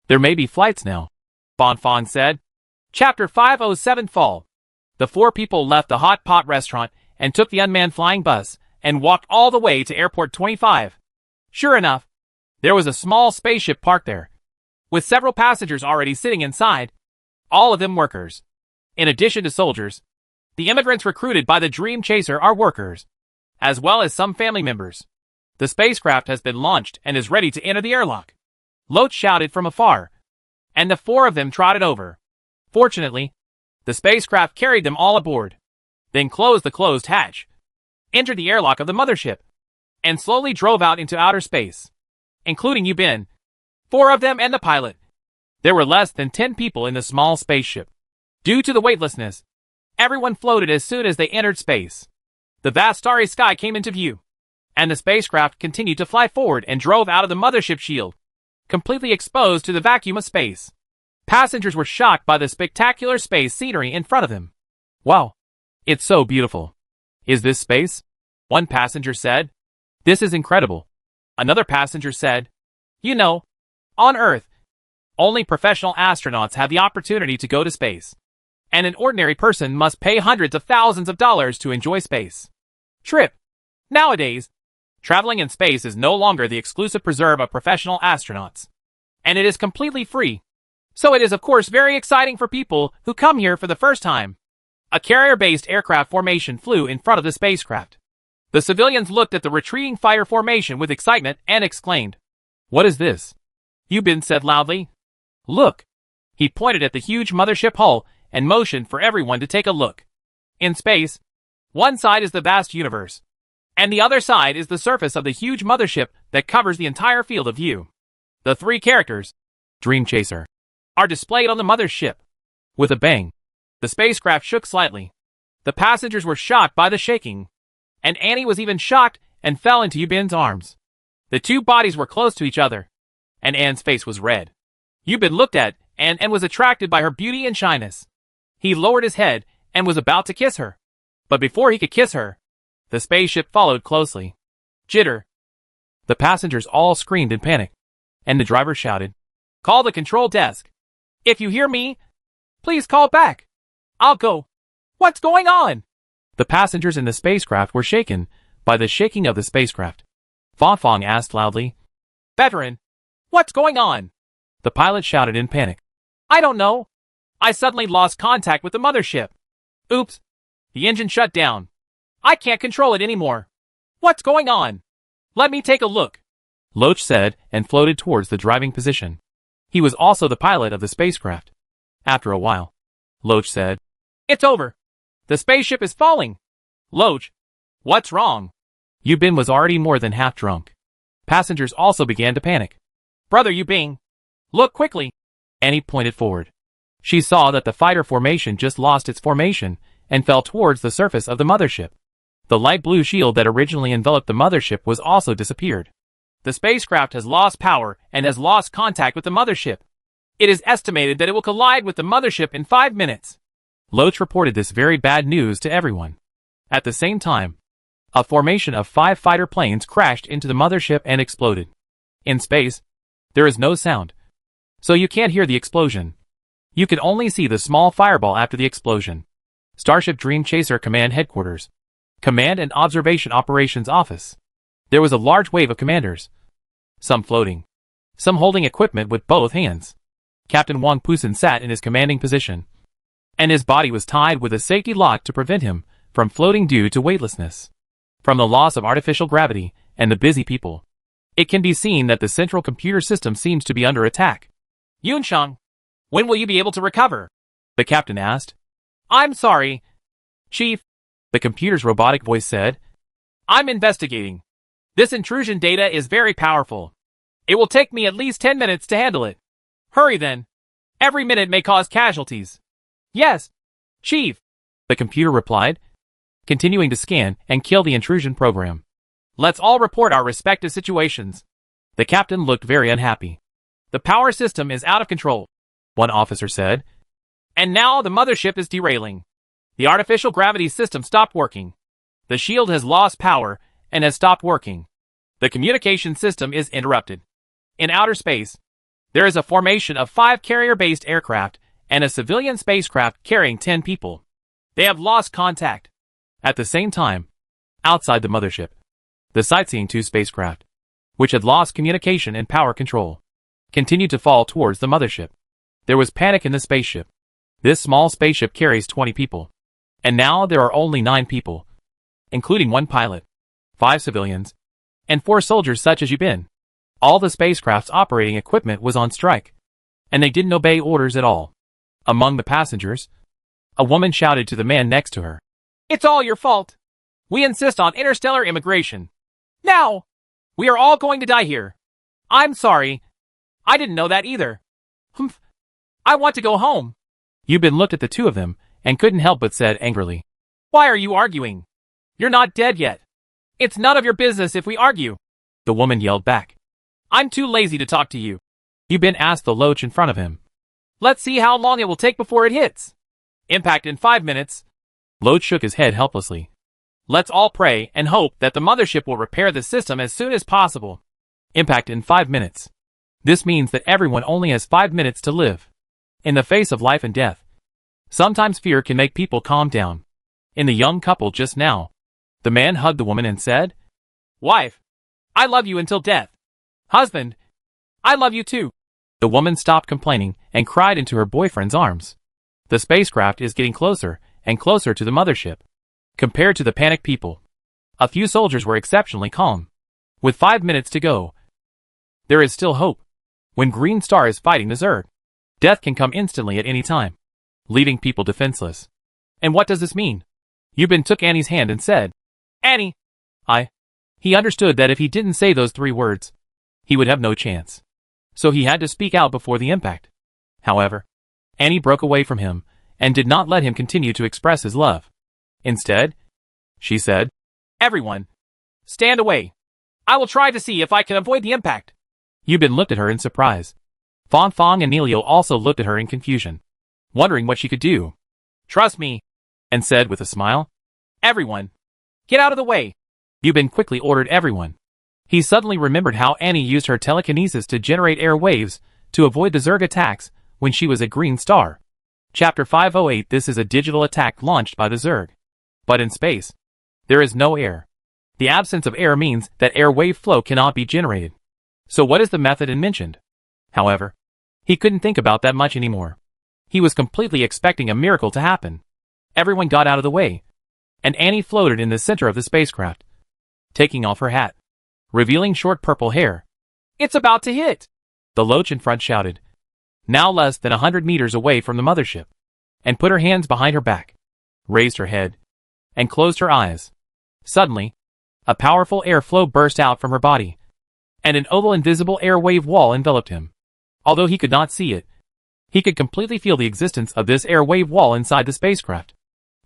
Speaker 1: There may be flights now. Bonfon said. Chapter 507 Fall. The four people left the hot pot restaurant and took the unmanned flying bus and walked all the way to Airport 25. Sure enough, there was a small spaceship parked there, with several passengers already sitting inside, all of them workers. In addition to soldiers, the immigrants recruited by the Dream Chaser are workers, as well as some family members. The spacecraft has been launched and is ready to enter the airlock. Loach shouted from afar, and the four of them trotted over. Fortunately, the spacecraft carried them all aboard, then closed the closed hatch, entered the airlock of the mothership, and slowly drove out into outer space, including Yu Bin, four of them and the pilot. There were less than 10 people in the small spaceship. Due to the weightlessness, everyone floated as soon as they entered space. The vast starry sky came into view, and the spacecraft continued to fly forward and drove out of the mothership shield, completely exposed to the vacuum of space. Passengers were shocked by the spectacular space scenery in front of them. Wow, it's so beautiful. Is this space? One passenger said. This is incredible. Another passenger said, you know, on Earth, only professional astronauts have the opportunity to go to space, and an ordinary person must pay hundreds of thousands of dollars to enjoy space. Trip. Nowadays, traveling in space is no longer the exclusive preserve of professional astronauts, and it is completely free. So it is of course very exciting for people who come here for the first time. A carrier-based aircraft formation flew in front of the spacecraft. The civilians looked at the retreating fighter formation with excitement and exclaimed, "What is this?" Yu Bin said loudly. "Look." He pointed at the huge mothership hull and motioned for everyone to take a look. In space, one side is the vast universe, and the other side is the surface of the huge mothership that covers the entire field of view. The three characters, Dream Chaser, are displayed on the mothership. With a bang, the spacecraft shook slightly. The passengers were shocked by the shaking, and Annie was even shocked and fell into Yu Bin's arms. The two bodies were close to each other, and Anne's face was red. Yu Bin looked at Anne and was attracted by her beauty and shyness. He lowered his head and was about to kiss her. But before he could kiss her, the spaceship followed closely. Jitter. The passengers all screamed in panic, and the driver shouted, "Call the control desk. If you hear me, please call back. I'll go. What's going on?" The passengers in the spacecraft were shaken by the shaking of the spacecraft. Fong asked loudly, "Veteran, what's going on?" The pilot shouted in panic, "I don't know. I suddenly lost contact with the mothership. Oops. The engine shut down. I can't control it anymore. What's going on? Let me take a look," Loach said and floated towards the driving position. He was also the pilot of the spacecraft. After a while, Loach said, "It's over. The spaceship is falling." "Loach, what's wrong?" Yu Bin was already more than half drunk. Passengers also began to panic. "Brother Yu Bin, look quickly." Annie pointed forward. She saw that the fighter formation just lost its formation and fell towards the surface of the mothership. The light blue shield that originally enveloped the mothership was also disappeared. The spacecraft has lost power and has lost contact with the mothership. It is estimated that it will collide with the mothership in 5 minutes. Loach reported this very bad news to everyone. At the same time, a formation of 5 fighter planes crashed into the mothership and exploded. In space, there is no sound, so you can't hear the explosion. You can only see the small fireball after the explosion. Starship Dream Chaser Command Headquarters. Command and Observation Operations Office. There was a large wave of commanders. Some floating, some holding equipment with both hands. Captain Wang Pusen sat in his commanding position, and his body was tied with a safety lock to prevent him from floating due to weightlessness. From the loss of artificial gravity and the busy people, it can be seen that the central computer system seems to be under attack. "Yunsheng, when will you be able to recover?" the captain asked. "I'm sorry, Chief," the computer's robotic voice said. I'm investigating. This intrusion data is very powerful. It will take me at least 10 minutes to handle it. Hurry then. Every minute may cause casualties. Yes, Chief, the computer replied, continuing to scan and kill the intrusion program. Let's all report our respective situations. The captain looked very unhappy. The power system is out of control, one officer said. And now the mothership is derailing. The artificial gravity system stopped working. The shield has lost power and has stopped working. The communication system is interrupted. In outer space, there is a formation of 5 carrier-based aircraft and a civilian spacecraft carrying 10 people. They have lost contact. At the same time, outside the mothership, the Sightseeing 2 spacecraft, which had lost communication and power control, continued to fall towards the mothership. There was panic in the spaceship. This small spaceship carries 20 people. And now there are only 9 people, including 1 pilot, 5 civilians, and 4 soldiers such as Yubin. All the spacecraft's operating equipment was on strike, and they didn't obey orders at all. Among the passengers, a woman shouted to the man next to her. It's all your fault. We insist on interstellar immigration. Now! We are all going to die here. I'm sorry. I didn't know that either. Humph. I want to go home. Yubin looked at the two of them and couldn't help but said angrily, Why are you arguing? You're not dead yet. It's none of your business if we argue. The woman yelled back. I'm too lazy to talk to you. Yubin asked the loach in front of him. Let's see how long it will take before it hits. Impact in 5 minutes. Loach shook his head helplessly. Let's all pray and hope that the mothership will repair the system as soon as possible. Impact in 5 minutes. This means that everyone only has 5 minutes to live. In the face of life and death, sometimes fear can make people calm down. In the young couple just now, the man hugged the woman and said, Wife, I love you until death. Husband, I love you too. The woman stopped complaining and cried into her boyfriend's arms. The spacecraft is getting closer and closer to the mothership. Compared to the panicked people, a few soldiers were exceptionally calm. With 5 minutes to go, there is still hope. When Green Star is fighting the Zerg, death can come instantly at any time, leaving people defenseless. And what does this mean? Yubin took Annie's hand and said, Annie, He understood that if he didn't say those 3 words, he would have no chance. So he had to speak out before the impact. However, Annie broke away from him and did not let him continue to express his love. Instead, she said, Everyone, stand away. I will try to see if I can avoid the impact. Yubin looked at her in surprise. Fong Fong and Neilio also looked at her in confusion, wondering what she could do. Trust me, and said with a smile, Everyone, get out of the way. Yubin quickly ordered everyone. He suddenly remembered how Annie used her telekinesis to generate air waves to avoid the Zerg attacks when she was a Green Star. Chapter 508. This is a digital attack launched by the Zerg. But in space, there is no air. The absence of air means that air wave flow cannot be generated. So what is the method mentioned? However, he couldn't think about that much anymore. He was completely expecting a miracle to happen. Everyone got out of the way, and Annie floated in the center of the spacecraft, taking off her hat, revealing short purple hair. It's about to hit! The loach in front shouted, now less than 100 meters away from the mothership, and put her hands behind her back, raised her head, and closed her eyes. Suddenly, a powerful airflow burst out from her body, and an oval invisible air wave wall enveloped him. Although he could not see it, he could completely feel the existence of this air wave wall inside the spacecraft.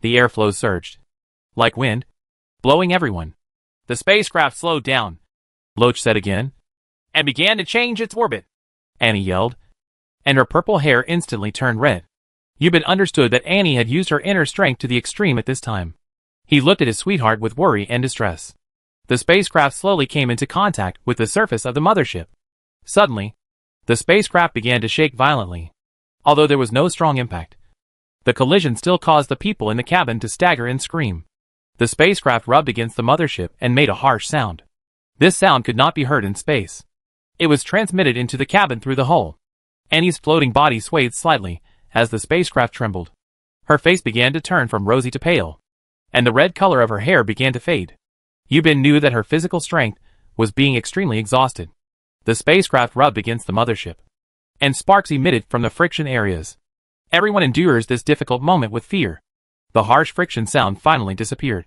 Speaker 1: The airflow surged, like wind, blowing everyone. The spacecraft slowed down, Loach said again, and began to change its orbit. Annie yelled, and her purple hair instantly turned red. Yubin understood that Annie had used her inner strength to the extreme at this time. He looked at his sweetheart with worry and distress. The spacecraft slowly came into contact with the surface of the mothership. Suddenly, the spacecraft began to shake violently. Although there was no strong impact, the collision still caused the people in the cabin to stagger and scream. The spacecraft rubbed against the mothership and made a harsh sound. This sound could not be heard in space. It was transmitted into the cabin through the hull. Annie's floating body swayed slightly as the spacecraft trembled. Her face began to turn from rosy to pale, and the red color of her hair began to fade. Yubin knew that her physical strength was being extremely exhausted. The spacecraft rubbed against the mothership, and sparks emitted from the friction areas. Everyone endures this difficult moment with fear. The harsh friction sound finally disappeared,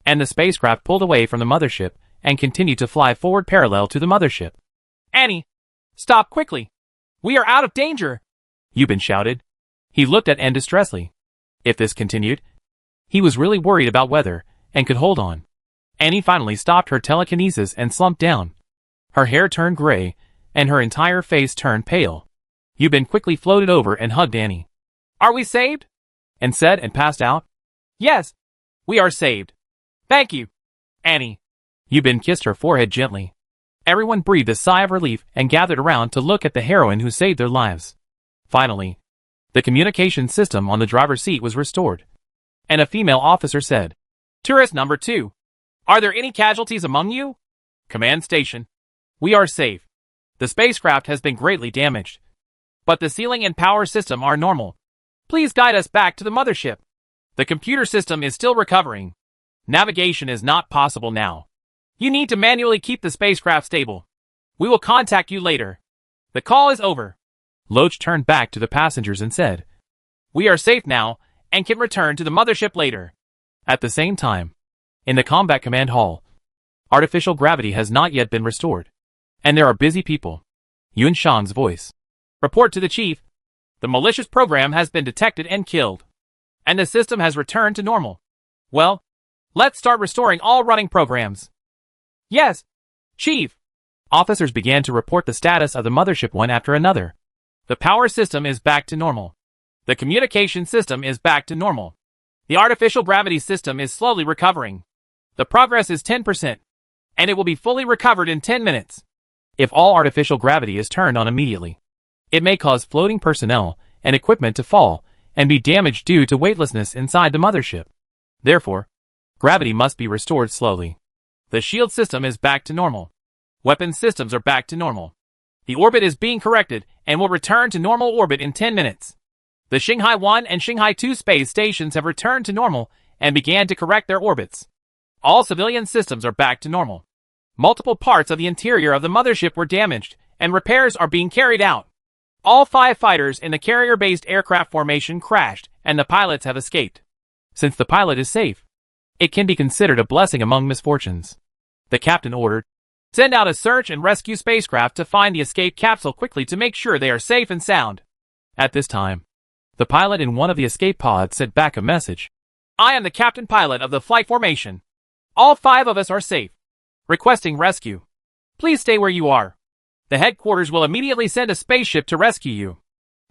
Speaker 1: and the spacecraft pulled away from the mothership and continued to fly forward parallel to the mothership. Annie, stop quickly. We are out of danger, Yubin shouted. He looked at Anne distressfully. If this continued, he was really worried about weather and could hold on. Annie finally stopped her telekinesis and slumped down. Her hair turned gray, and her entire face turned pale. Yubin quickly floated over and hugged Annie. Are we saved? Anne said and passed out. Yes, we are saved. Thank you, Annie. Yubin kissed her forehead gently. Everyone breathed a sigh of relief and gathered around to look at the heroine who saved their lives. Finally, the communication system on the driver's seat was restored, and a female officer said, Tourist number 2. Are there any casualties among you? Command station. We are safe. The spacecraft has been greatly damaged, but the ceiling and power system are normal. Please guide us back to the mothership. The computer system is still recovering. Navigation is not possible now. You need to manually keep the spacecraft stable. We will contact you later. The call is over. Loach turned back to the passengers and said, We are safe now and can return to the mothership later. At the same time, in the combat command hall, artificial gravity has not yet been restored, and there are busy people. Yun Shan's voice. Report to the chief. The malicious program has been detected and killed, and the system has returned to normal. Well, let's start restoring all running programs. Yes, Chief. Officers began to report the status of the mothership one after another. The power system is back to normal. The communication system is back to normal. The artificial gravity system is slowly recovering. The progress is 10%, and it will be fully recovered in 10 minutes. If all artificial gravity is turned on immediately, it may cause floating personnel and equipment to fall and be damaged due to weightlessness inside the mothership. Therefore, gravity must be restored slowly. The shield system is back to normal. Weapon systems are back to normal. The orbit is being corrected and will return to normal orbit in 10 minutes. The Xinghai 1 and Xinghai 2 space stations have returned to normal and began to correct their orbits. All civilian systems are back to normal. Multiple parts of the interior of the mothership were damaged, and repairs are being carried out. All 5 fighters in the carrier-based aircraft formation crashed, and the pilots have escaped. Since the pilot is safe, it can be considered a blessing among misfortunes. The captain ordered, Send out a search and rescue spacecraft to find the escape capsule quickly to make sure they are safe and sound. At this time, the pilot in one of the escape pods sent back a message. I am the captain pilot of the flight formation. All 5 of us are safe. Requesting rescue. Please stay where you are. The headquarters will immediately send a spaceship to rescue you,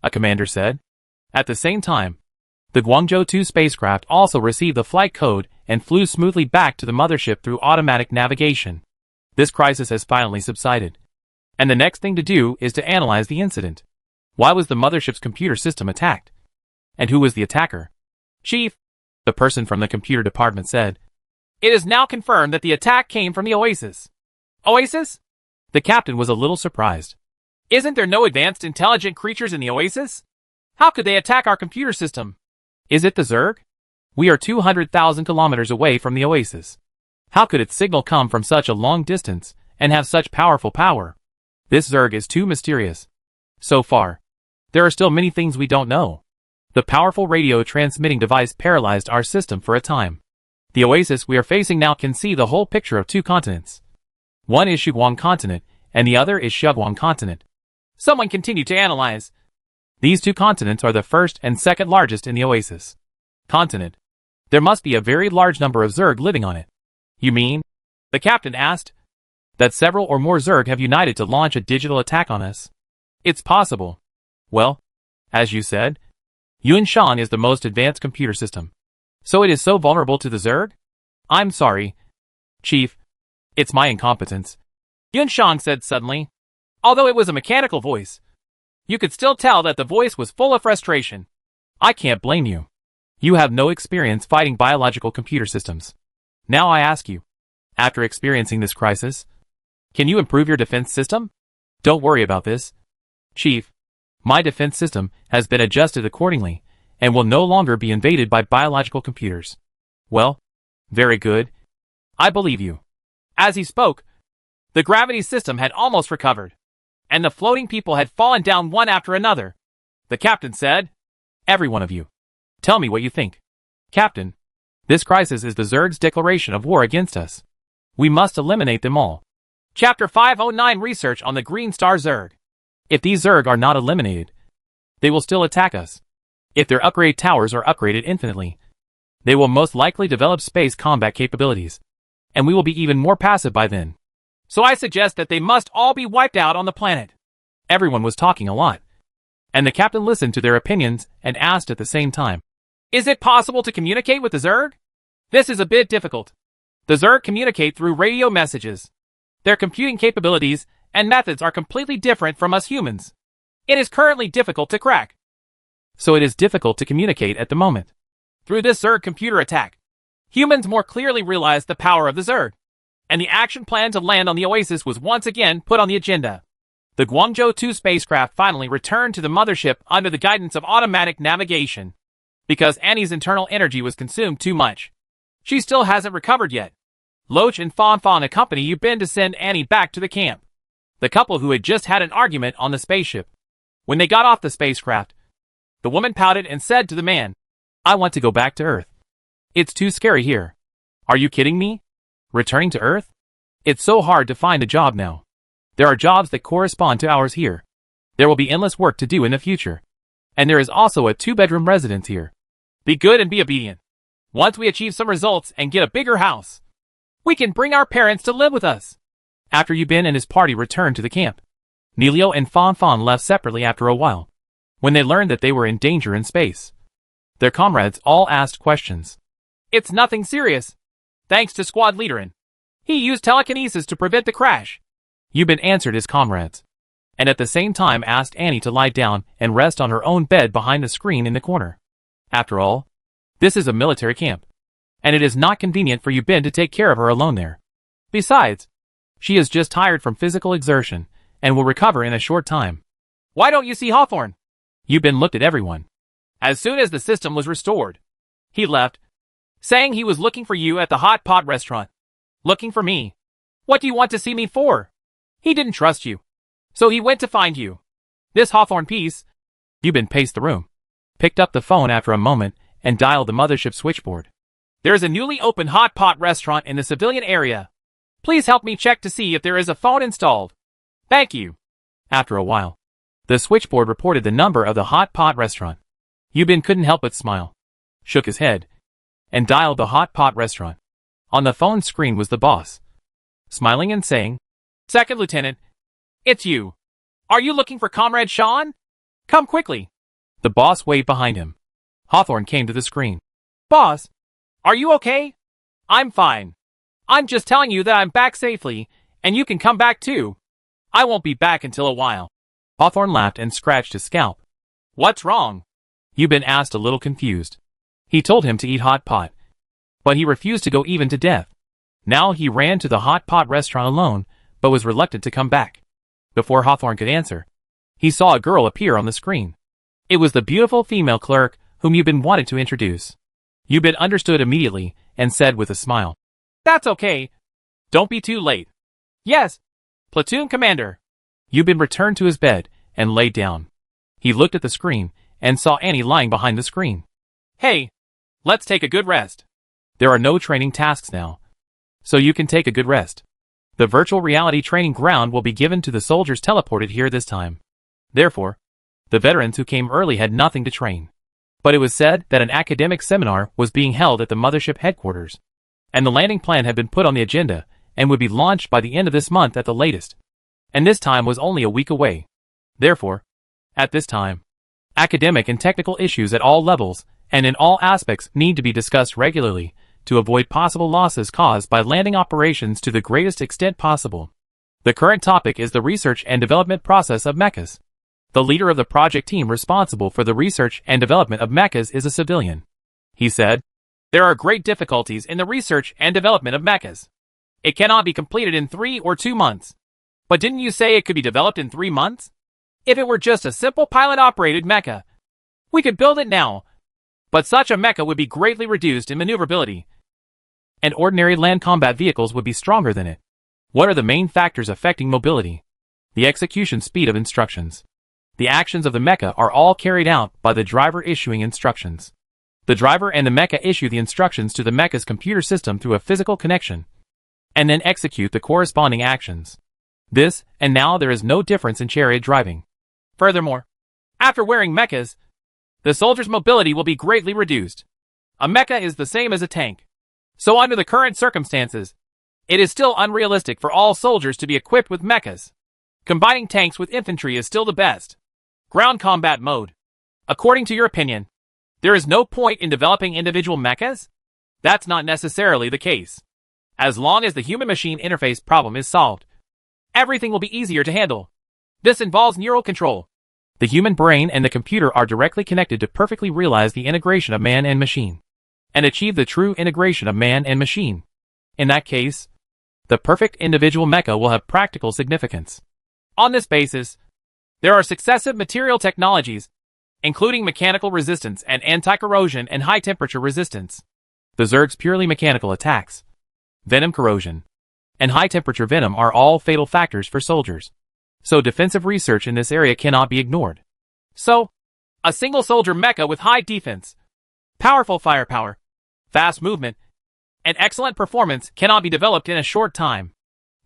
Speaker 1: a commander said. At the same time, the Guangzhou 2 spacecraft also received the flight code and flew smoothly back to the mothership through automatic navigation. This crisis has finally subsided, and the next thing to do is to analyze the incident. Why was the mothership's computer system attacked? And who was the attacker? Chief, the person from the computer department said. It is now confirmed that the attack came from the Oasis. Oasis? The captain was a little surprised. Isn't there no advanced intelligent creatures in the Oasis? How could they attack our computer system? Is it the Zerg? We are 200,000 kilometers away from the Oasis. How could its signal come from such a long distance and have such powerful power? This Zerg is too mysterious. So far, there are still many things we don't know. The powerful radio transmitting device paralyzed our system for a time. The Oasis we are facing now can see the whole picture of 2 continents. One is Shuguang continent, and the other is Shuguang continent. Someone continued to analyze. These 2 continents are the first and second largest in the Oasis continent. There must be a very large number of Zerg living on it. You mean? The captain asked. That several or more Zerg have united to launch a digital attack on us. It's possible. Well, as you said, Yun Shan is the most advanced computer system. So it is so vulnerable to the Zerg? I'm sorry, Chief. It's my incompetence, Yun Shan said suddenly. Although it was a mechanical voice, you could still tell that the voice was full of frustration. I can't blame you. You have no experience fighting biological computer systems. Now I ask you, after experiencing this crisis, can you improve your defense system? Don't worry about this, Chief. My defense system has been adjusted accordingly and will no longer be invaded by biological computers. Well, very good. I believe you. As he spoke, the gravity system had almost recovered, and the floating people had fallen down one after another. The captain said, Every one of you, tell me what you think. Captain, This crisis is the Zerg's declaration of war against us. We must eliminate them all. Chapter 509 Research on the Green Star Zerg. If these Zerg are not eliminated, they will still attack us. If their upgrade towers are upgraded infinitely, they will most likely develop space combat capabilities, and we will be even more passive by then. So I suggest that they must all be wiped out on the planet. Everyone was talking a lot, and the captain listened to their opinions and asked at the same time, is it possible to communicate with the Zerg? This is a bit difficult. The Zerg communicate through radio messages. Their computing capabilities and methods are completely different from us humans. It is currently difficult to crack. So it is difficult to communicate at the moment. Through this Zerg computer attack, humans more clearly realized the power of the Zerg, and the action plan to land on the Oasis was once again put on the agenda. The Guangzhou 2 spacecraft finally returned to the mothership under the guidance of automatic navigation, because Annie's internal energy was consumed too much. She still hasn't recovered yet. Loach and Fan Fan accompany Yubin to send Annie back to the camp. The couple who had just had an argument on the spaceship. When they got off the spacecraft, the woman pouted and said to the man, I want to go back to Earth. It's too scary here. Are you kidding me? Returning to Earth? It's so hard to find a job now. There are jobs that correspond to ours here. There will be endless work to do in the future. And there is also a 2-bedroom residence here. Be good and be obedient. Once we achieve some results and get a bigger house, we can bring our parents to live with us. After Yubin and his party returned to the camp, Nilio and Fan Fan left separately after a while. When they learned that they were in danger in space, their comrades all asked questions. It's nothing serious. Thanks to Squad Leaderin. He used telekinesis to prevent the crash. Yubin answered his comrades, and at the same time asked Annie to lie down and rest on her own bed behind the screen in the corner. After all, this is a military camp, and it is not convenient for Yubin to take care of her alone there. Besides, she is just tired from physical exertion and will recover in a short time. Why don't you see Hawthorne? Yubin looked at everyone. As soon as the system was restored, he left, saying he was looking for you at the hot pot restaurant. Looking for me? What do you want to see me for? He didn't trust you, so he went to find you. This Hawthorne piece. Yubin paced the room, picked up the phone after a moment, and dialed the mothership switchboard. There is a newly opened hot pot restaurant in the civilian area. Please help me check to see if there is a phone installed. Thank you. After a while, the switchboard reported the number of the hot pot restaurant. Yubin couldn't help but smile, shook his head, and dialed the hot pot restaurant. On the phone screen was the boss, smiling and saying, Second Lieutenant, it's you. Are you looking for Comrade Sean? Come quickly. The boss waved behind him. Hawthorne came to the screen. Boss, are you okay? I'm fine. I'm just telling you that I'm back safely, and you can come back too. I won't be back until a while. Hawthorne laughed and scratched his scalp. What's wrong? Yubin asked, a little confused. He told him to eat hot pot, but he refused to go even to death. Now he ran to the hot pot restaurant alone, but was reluctant to come back. Before Hawthorne could answer, he saw a girl appear on the screen. It was the beautiful female clerk whom Yubin wanted to introduce. Yubin understood immediately and said with a smile, That's okay. Don't be too late. Yes, Platoon Commander. Yubin returned to his bed and lay down. He looked at the screen and saw Annie lying behind the screen. Hey, let's take a good rest. There are no training tasks now, so you can take a good rest. The virtual reality training ground will be given to the soldiers teleported here this time. Therefore, the veterans who came early had nothing to train. But it was said that an academic seminar was being held at the mothership headquarters, and the landing plan had been put on the agenda and would be launched by the end of this month at the latest. And this time was only a week away. Therefore, at this time, academic and technical issues at all levels and in all aspects need to be discussed regularly to avoid possible losses caused by landing operations to the greatest extent possible. The current topic is the research and development process of mechas. The leader of the project team responsible for the research and development of mechas is a civilian. He said, There are great difficulties in the research and development of mechas. It cannot be completed in 3 or 2 months. But didn't you say it could be developed in 3 months? If it were just a simple pilot-operated mecha, we could build it now. But such a mecha would be greatly reduced in maneuverability, and ordinary land combat vehicles would be stronger than it. What are the main factors affecting mobility? The execution speed of instructions. The actions of the mecha are all carried out by the driver issuing instructions. The driver and the mecha issue the instructions to the mecha's computer system through a physical connection, and then execute the corresponding actions. This, and now there is no difference in chariot driving. Furthermore, after wearing mechas, the soldier's mobility will be greatly reduced. A mecha is the same as a tank. So under the current circumstances, it is still unrealistic for all soldiers to be equipped with mechas. Combining tanks with infantry is still the best. Ground combat mode. According to your opinion, there is no point in developing individual mechas? That's not necessarily the case. As long as the human-machine interface problem is solved, everything will be easier to handle. This involves neural control. The human brain and the computer are directly connected to perfectly realize the integration of man and machine, and achieve the true integration of man and machine. In that case, the perfect individual mecha will have practical significance. On this basis, there are successive material technologies, including mechanical resistance and anti-corrosion and high-temperature resistance. The Zerg's purely mechanical attacks, venom corrosion, and high-temperature venom are all fatal factors for soldiers. So defensive research in this area cannot be ignored. So, a single soldier mecha with high defense, powerful firepower, fast movement, and excellent performance cannot be developed in a short time.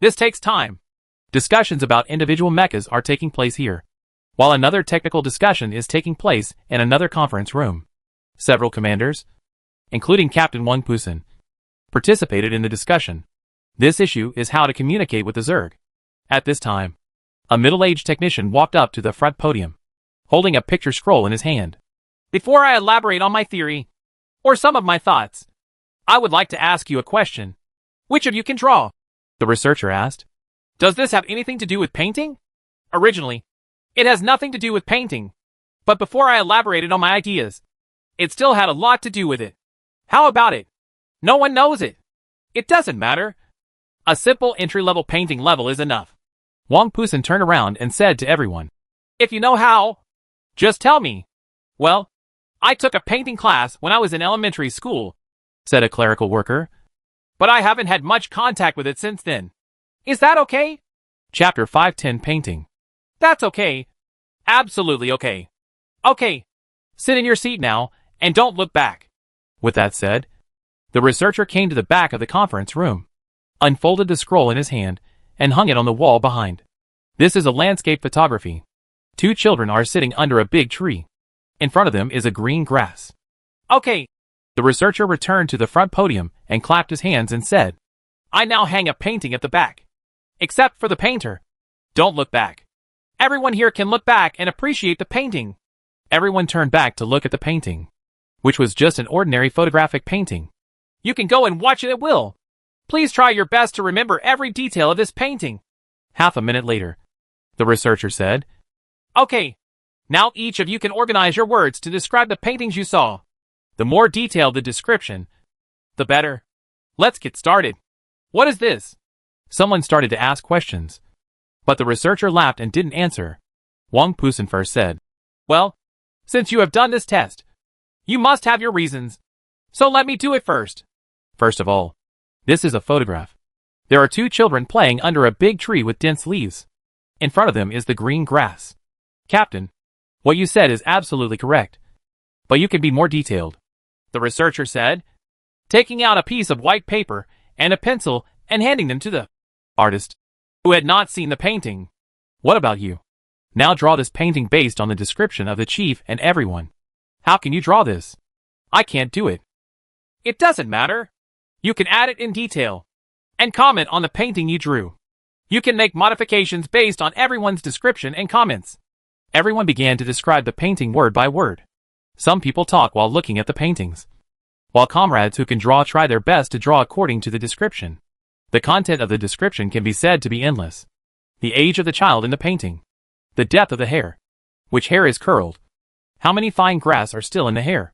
Speaker 1: This takes time. Discussions about individual mechas are taking place here, while another technical discussion is taking place in another conference room. Several commanders, including Captain Wang Pusen, participated in the discussion. This issue is how to communicate with the Zerg. At this time, a middle-aged technician walked up to the front podium, holding a picture scroll in his hand. Before I elaborate on my theory, or some of my thoughts, I would like to ask you a question. Which of you can draw? The researcher asked. Does this have anything to do with painting? Originally, it has nothing to do with painting. But before I elaborated on my ideas, it still had a lot to do with it. How about it? No one knows it. It doesn't matter. A simple entry-level painting level is enough. Wang Pusen turned around and said to everyone, if you know how, just tell me. Well, I took a painting class when I was in elementary school, said a clerical worker, but I haven't had much contact with it since then. Is that okay? Chapter 510 Painting. That's okay. Absolutely okay. Okay. Sit in your seat now, and don't look back. With that said, the researcher came to the back of the conference room, unfolded the scroll in his hand, and hung it on the wall behind. This is a landscape photography. Two children are sitting under a big tree. In front of them is a green grass. Okay. The researcher returned to the front podium and clapped his hands and said, I now hang a painting at the back. Except for the painter. Don't look back. Everyone here can look back and appreciate the painting. Everyone turned back to look at the painting, which was just an ordinary photographic painting. You can go and watch it at will. Please try your best to remember every detail of this painting. Half a minute later, the researcher said, Okay, now each of you can organize your words to describe the paintings you saw. The more detailed the description, the better. Let's get started. What is this? Someone started to ask questions, but the researcher laughed and didn't answer. Wang Pusen first said, Well, since you have done this test, you must have your reasons. So let me do it first. First of all, this is a photograph. There are two children playing under a big tree with dense leaves. In front of them is the green grass. Captain, what you said is absolutely correct, but you can be more detailed. The researcher said, taking out a piece of white paper and a pencil and handing them to the artist, who had not seen the painting. What about you? Now draw this painting based on the description of the chief and everyone. How can you draw this? I can't do it. It doesn't matter. You can add it in detail and comment on the painting you drew. You can make modifications based on everyone's description and comments. Everyone began to describe the painting word by word. Some people talk while looking at the paintings, while comrades who can draw try their best to draw according to the description. The content of the description can be said to be endless. The age of the child in the painting. The depth of the hair. Which hair is curled? How many fine grass are still in the hair?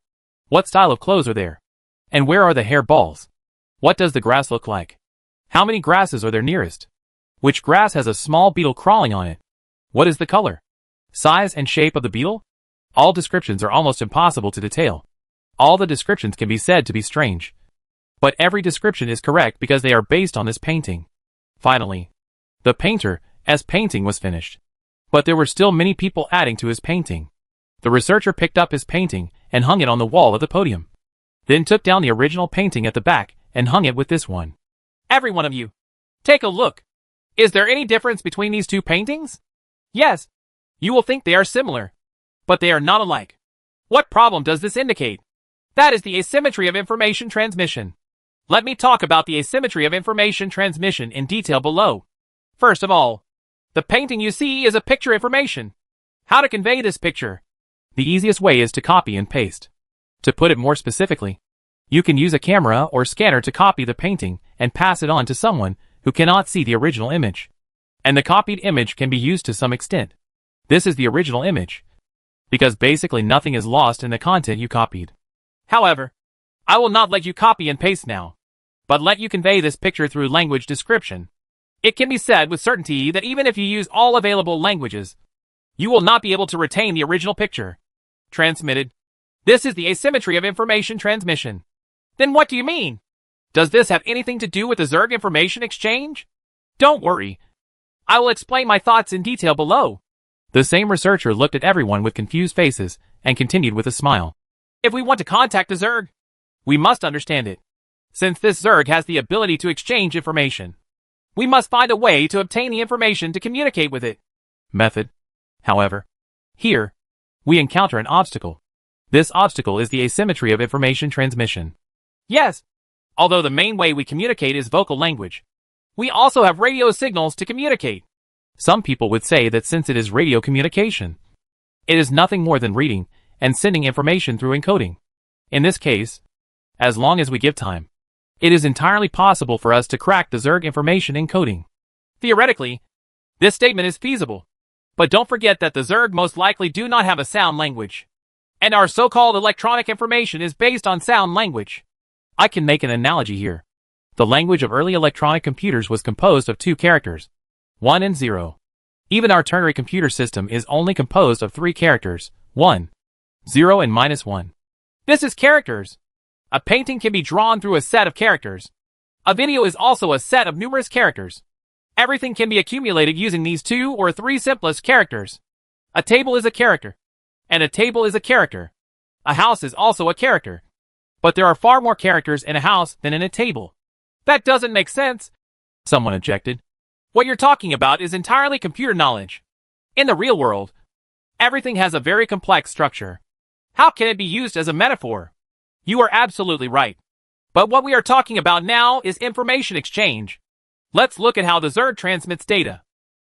Speaker 1: What style of clothes are there? And where are the hair balls? What does the grass look like? How many grasses are there nearest? Which grass has a small beetle crawling on it? What is the color, size and shape of the beetle? All descriptions are almost impossible to detail. All the descriptions can be said to be strange. But every description is correct because they are based on this painting. Finally, the painter's painting was finished. But there were still many people adding to his painting. The researcher picked up his painting and hung it on the wall of the podium. then took down the original painting at the back and hung it with this one. Every one of you, take a look. Is there any difference between these two paintings? Yes. You will think they are similar, but they are not alike. What problem does this indicate? That is the asymmetry of information transmission. Let me talk about the asymmetry of information transmission in detail below. First of all, the painting you see is a picture information. How to convey this picture? The easiest way is to copy and paste. To put it more specifically, you can use a camera or scanner to copy the painting and pass it on to someone who cannot see the original image. And the copied image can be used to some extent. This is the original image, because basically nothing is lost in the content you copied. However, I will not let you copy and paste now, but let you convey this picture through language description. It can be said with certainty that even if you use all available languages, you will not be able to retain the original picture transmitted. This is the asymmetry of information transmission. Then what do you mean? Does this have anything to do with the Zerg information exchange? Don't worry. I will explain my thoughts in detail below. The same researcher looked at everyone with confused faces and continued with a smile. If we want to contact the Zerg, we must understand it. Since this Zerg has the ability to exchange information, we must find a way to obtain the information to communicate with it. Method. However, here, we encounter an obstacle. This obstacle is the asymmetry of information transmission. Yes, although the main way we communicate is vocal language, we also have radio signals to communicate. Some people would say that since it is radio communication, it is nothing more than reading and sending information through encoding. In this case, as long as we give time, it is entirely possible for us to crack the Zerg information encoding. Theoretically, this statement is feasible. But don't forget that the Zerg most likely do not have a sound language. And our so-called electronic information is based on sound language. I can make an analogy here. The language of early electronic computers was composed of two characters, 1 and 0. Even our ternary computer system is only composed of 3 characters, 1, 0 and -1. This is characters. A painting can be drawn through a set of characters. A video is also a set of numerous characters. Everything can be accumulated using these 2 or 3 simplest characters. A table is a character. And a table is a character. A house is also a character. But there are far more characters in a house than in a table. That doesn't make sense, someone objected. What you're talking about is entirely computer knowledge. In the real world, everything has a very complex structure. How can it be used as a metaphor? You are absolutely right. But what we are talking about now is information exchange. Let's look at how the Zerg transmits data.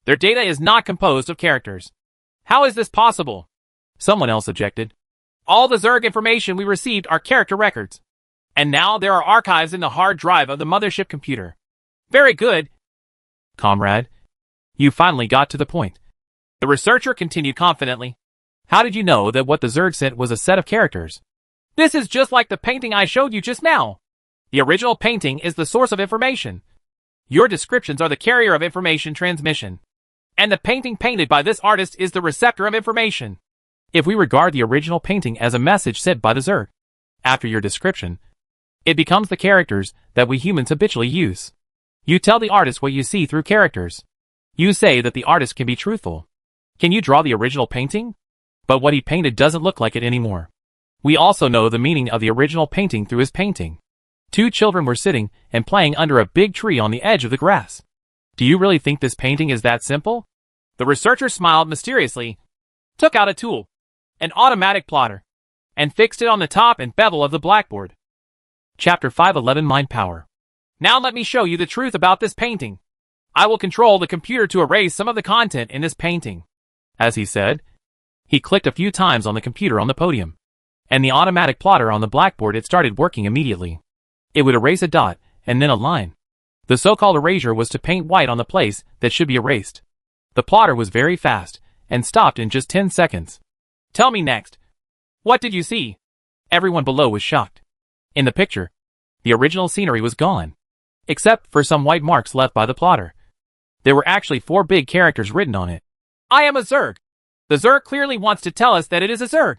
Speaker 1: Their data is not composed of characters. How is this possible? Someone else objected. All the Zerg information we received are character records. And now there are archives in the hard drive of the mothership computer. Very good, comrade. You finally got to the point. The researcher continued confidently. How did you know that what the Zerg sent was a set of characters? This is just like the painting I showed you just now. The original painting is the source of information. Your descriptions are the carrier of information transmission. And the painting painted by this artist is the receptor of information. If we regard the original painting as a message sent by the Zerg, after your description, it becomes the characters that we humans habitually use. You tell the artist what you see through characters. You say that the artist can be truthful. Can you draw the original painting? But what he painted doesn't look like it anymore. We also know the meaning of the original painting through his painting. 2 children were sitting and playing under a big tree on the edge of the grass. Do you really think this painting is that simple? The researcher smiled mysteriously, took out a tool, an automatic plotter, and fixed it on the top and bevel of the blackboard. Chapter 511 Mind Power. Now let me show you the truth about this painting. I will control the computer to erase some of the content in this painting. As he said, he clicked a few times on the computer on the podium, and the automatic plotter on the blackboard started working immediately. It would erase a dot, and then a line. The so-called erasure was to paint white on the place that should be erased. The plotter was very fast, and stopped in just 10 seconds. Tell me next. What did you see? Everyone below was shocked. In the picture, the original scenery was gone, except for some white marks left by the plotter. There were actually 4 big characters written on it. I am a Zerg. The Zerg clearly wants to tell us that it is a Zerg.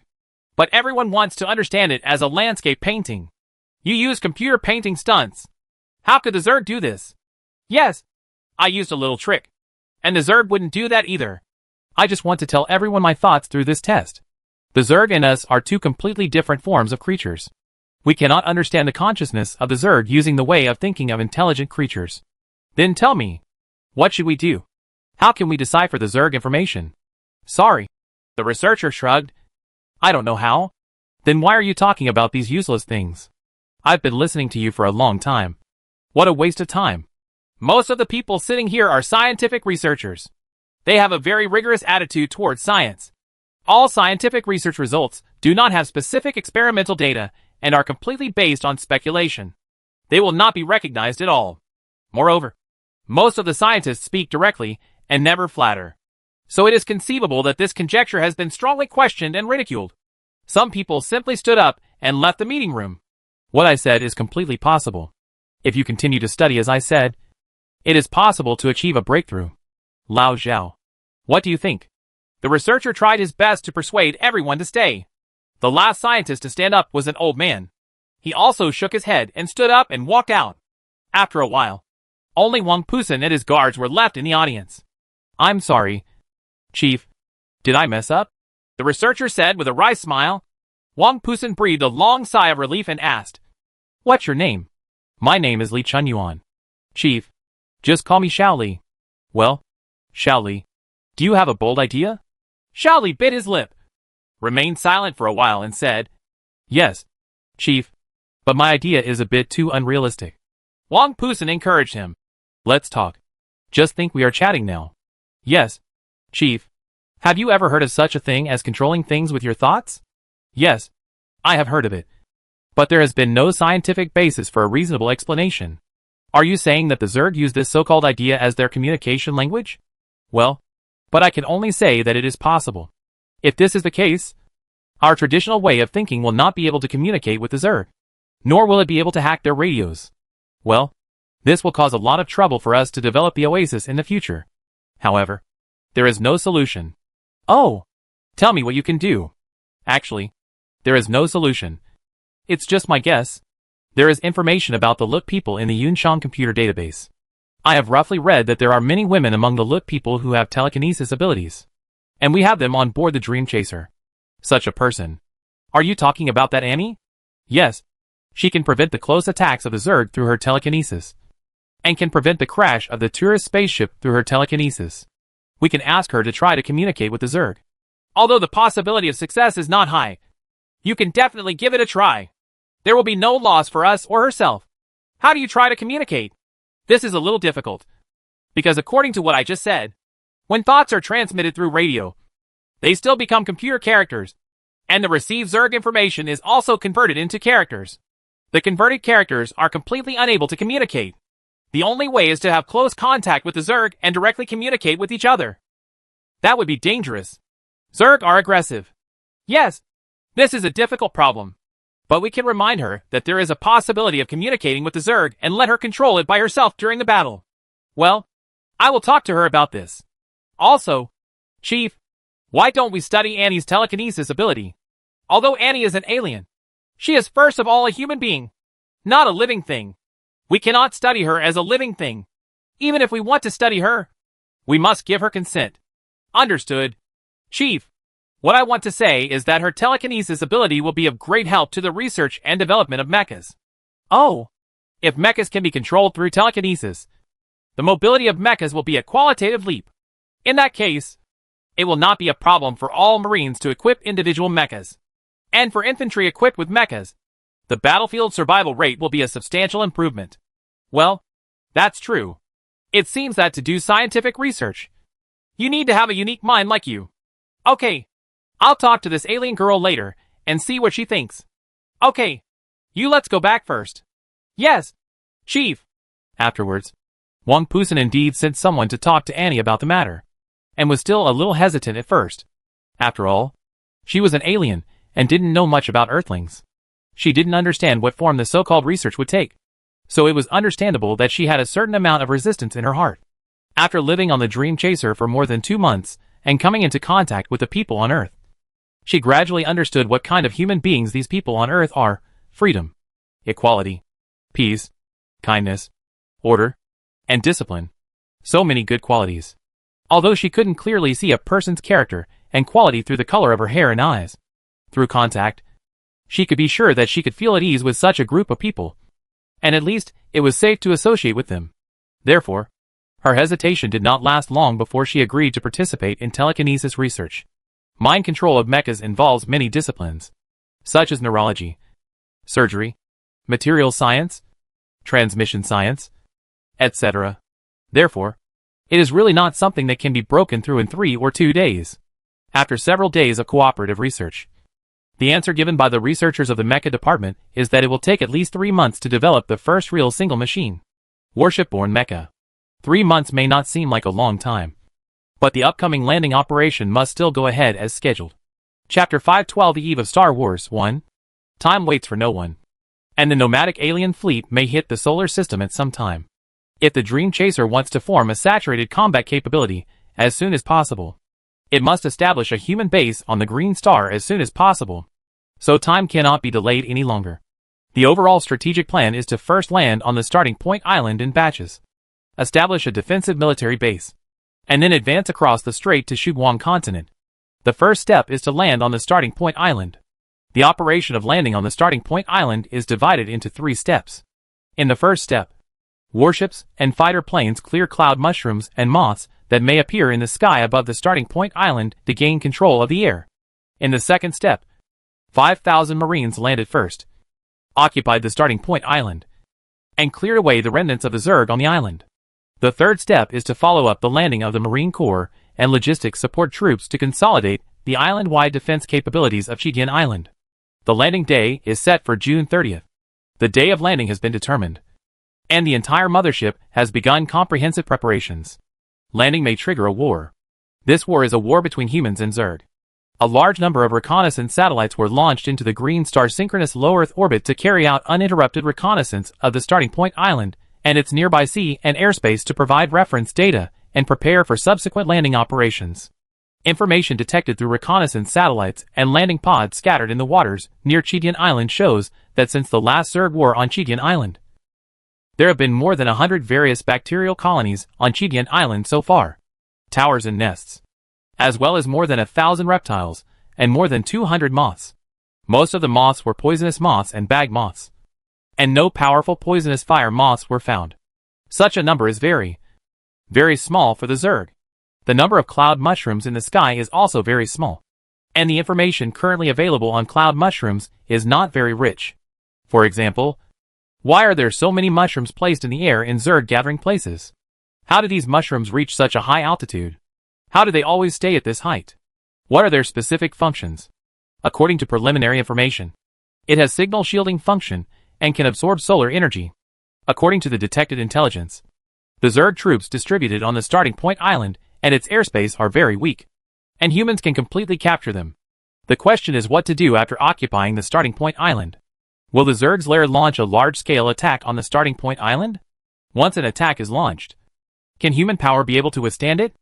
Speaker 1: But everyone wants to understand it as a landscape painting. You use computer painting stunts. How could the Zerg do this? Yes, I used a little trick. And the Zerg wouldn't do that either. I just want to tell everyone my thoughts through this test. The Zerg and us are 2 completely different forms of creatures. We cannot understand the consciousness of the Zerg using the way of thinking of intelligent creatures. Then tell me, what should we do? How can we decipher the Zerg information? Sorry. The researcher shrugged. I don't know how. Then why are you talking about these useless things? I've been listening to you for a long time. What a waste of time. Most of the people sitting here are scientific researchers. They have a very rigorous attitude towards science. All scientific research results do not have specific experimental data and are completely based on speculation. They will not be recognized at all. Moreover, most of the scientists speak directly and never flatter. So it is conceivable that this conjecture has been strongly questioned and ridiculed. Some people simply stood up and left the meeting room. What I said is completely possible. If you continue to study as I said, it is possible to achieve a breakthrough. Lao Zhao. What do you think? The researcher tried his best to persuade everyone to stay. The last scientist to stand up was an old man. He also shook his head and stood up and walked out. After a while, only Wang Pusan and his guards were left in the audience. I'm sorry, Chief. Did I mess up? The researcher said with a wry smile. Wang Pusan breathed a long sigh of relief and asked, What's your name? My name is Li Chunyuan. Chief, just call me Xiao Li. Well, Xiao Li, do you have a bold idea? Xiao Li bit his lip, remained silent for a while and said, Yes, Chief, but my idea is a bit too unrealistic. Wang Pusan encouraged him. Let's talk. Just think we are chatting now. Yes, Chief. Have you ever heard of such a thing as controlling things with your thoughts? Yes, I have heard of it. But there has been no scientific basis for a reasonable explanation. Are you saying that the Zerg use this so-called idea as their communication language? Well, but I can only say that it is possible. If this is the case, our traditional way of thinking will not be able to communicate with the Zerg, nor will it be able to hack their radios. Well, this will cause a lot of trouble for us to develop the Oasis in the future. However, there is no solution. Oh, tell me what you can do. Actually, there is no solution. It's just my guess. There is information about the Look people in the Yunchang computer database. I have roughly read that there are many women among the Look people who have telekinesis abilities. And we have them on board the Dream Chaser. Such a person. Are you talking about that Annie? Yes. She can prevent the close attacks of the Zerg through her telekinesis. And can prevent the crash of the tourist spaceship through her telekinesis. We can ask her to try to communicate with the Zerg. Although the possibility of success is not high, you can definitely give it a try. There will be no loss for us or herself. How do you try to communicate? This is a little difficult. Because according to what I just said, when thoughts are transmitted through radio, they still become computer characters, and the received Zerg information is also converted into characters. The converted characters are completely unable to communicate. The only way is to have close contact with the Zerg and directly communicate with each other. That would be dangerous. Zerg are aggressive. Yes, this is a difficult problem. But we can remind her that there is a possibility of communicating with the Zerg and let her control it by herself during the battle. Well, I will talk to her about this. Also, Chief, why don't we study Annie's telekinesis ability? Although Annie is an alien, she is first of all a human being, not a living thing. We cannot study her as a living thing. Even if we want to study her, we must give her consent. Understood. Chief, what I want to say is that her telekinesis ability will be of great help to the research and development of mechas. Oh, if mechas can be controlled through telekinesis, the mobility of mechas will be a qualitative leap. In that case, it will not be a problem for all Marines to equip individual mechas. And for infantry equipped with mechas, the battlefield survival rate will be a substantial improvement. Well, that's true. It seems that to do scientific research, you need to have a unique mind like you. Okay, I'll talk to this alien girl later and see what she thinks. Okay, you let's go back first. Yes, Chief. Afterwards, Wang Pusan indeed sent someone to talk to Annie about the matter, and was still a little hesitant at first. After all, she was an alien and didn't know much about Earthlings. She didn't understand what form the so-called research would take, so it was understandable that she had a certain amount of resistance in her heart. After living on the Dream Chaser for more than 2 months and coming into contact with the people on Earth, she gradually understood what kind of human beings these people on Earth are: freedom, equality, peace, kindness, order, and discipline. So many good qualities. Although she couldn't clearly see a person's character and quality through the color of her hair and eyes, through contact, She could be sure that she could feel at ease with such a group of people. And at least, it was safe to associate with them. Therefore, her hesitation did not last long before she agreed to participate in telekinesis research. Mind control of mechas involves many disciplines, such as neurology, surgery, material science, transmission science, etc. Therefore, it is really not something that can be broken through in 3 or 2 days. After several days of cooperative research, the answer given by the researchers of the mecha department is that it will take at least 3 months to develop the first real single machine. Warship-borne mecha. 3 months may not seem like a long time, but the upcoming landing operation must still go ahead as scheduled. Chapter 512 The Eve of Star Wars 1. Time waits for no one, and the nomadic alien fleet may hit the solar system at some time. If the Dream Chaser wants to form a saturated combat capability as soon as possible, it must establish a human base on the Green Star as soon as possible, so time cannot be delayed any longer. The overall strategic plan is to first land on the starting point island in batches, establish a defensive military base, and then advance across the strait to Shuguang continent. The first step is to land on the starting point island. The operation of landing on the starting point island is divided into 3 steps. In the first step, warships and fighter planes clear cloud mushrooms and moths that may appear in the sky above the starting point island to gain control of the air. In the second step, 5,000 Marines landed first, occupied the starting point island, and cleared away the remnants of the Zerg on the island. The third step is to follow up the landing of the Marine Corps and logistics support troops to consolidate the island-wide defense capabilities of Chidian Island. The landing day is set for June 30th. The day of landing has been determined, and the entire mothership has begun comprehensive preparations. Landing may trigger a war. This war is a war between humans and Zerg. A large number of reconnaissance satellites were launched into the Green Star synchronous low Earth orbit to carry out uninterrupted reconnaissance of the starting point island and its nearby sea and airspace to provide reference data and prepare for subsequent landing operations. Information detected through reconnaissance satellites and landing pods scattered in the waters near Chidian Island shows that since the last Zerg war on Chidian Island, there have been more than 100 various bacterial colonies on Chidian Island so far, towers and nests, as well as more than 1,000 reptiles and more than 200 moths. Most of the moths were poisonous moths and bag moths, and no powerful poisonous fire moths were found. Such a number is very, very small for the Zerg. The number of cloud mushrooms in the sky is also very small, and the information currently available on cloud mushrooms is not very rich. For example, why are there so many mushrooms placed in the air in Zerg gathering places? How do these mushrooms reach such a high altitude? How do they always stay at this height? What are their specific functions? According to preliminary information, it has signal shielding function and can absorb solar energy. According to the detected intelligence, the Zerg troops distributed on the starting point island and its airspace are very weak, and humans can completely capture them. The question is what to do after occupying the starting point island. Will the Zerg's lair launch a large-scale attack on the starting point island? Once an attack is launched, can human power be able to withstand it?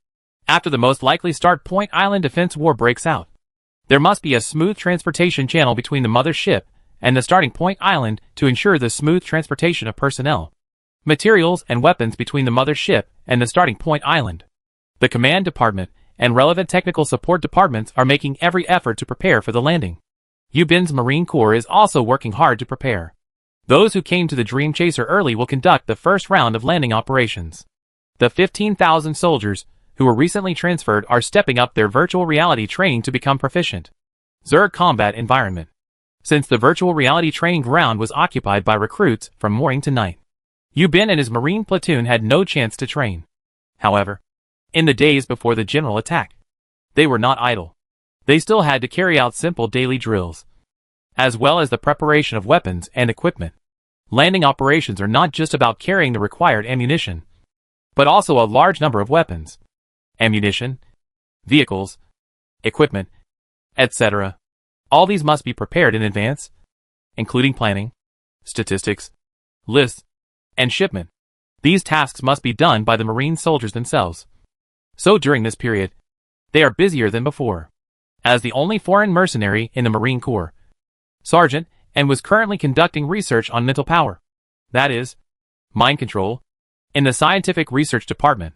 Speaker 1: After the most likely start point island defense war breaks out, there must be a smooth transportation channel between the mothership and the starting point island to ensure the smooth transportation of personnel, materials and weapons between the mothership and the starting point island. The command department and relevant technical support departments are making every effort to prepare for the landing. Yubin's Marine Corps is also working hard to prepare. Those who came to the Dream Chaser early will conduct the first round of landing operations. The 15,000 soldiers who were recently transferred are stepping up their virtual reality training to become proficient. Zerg combat environment. Since the virtual reality training ground was occupied by recruits from morning to night, Yubin and his Marine platoon had no chance to train. However, in the days before the general attack, they were not idle. They still had to carry out simple daily drills, as well as the preparation of weapons and equipment. Landing operations are not just about carrying the required ammunition, but also a large number of weapons, ammunition, vehicles, equipment, etc. All these must be prepared in advance, including planning, statistics, lists, and shipment. These tasks must be done by the Marine soldiers themselves. So during this period, they are busier than before. As the only foreign mercenary in the Marine Corps, Sergeant, and was currently conducting research on mental power, that is, mind control, in the scientific research department.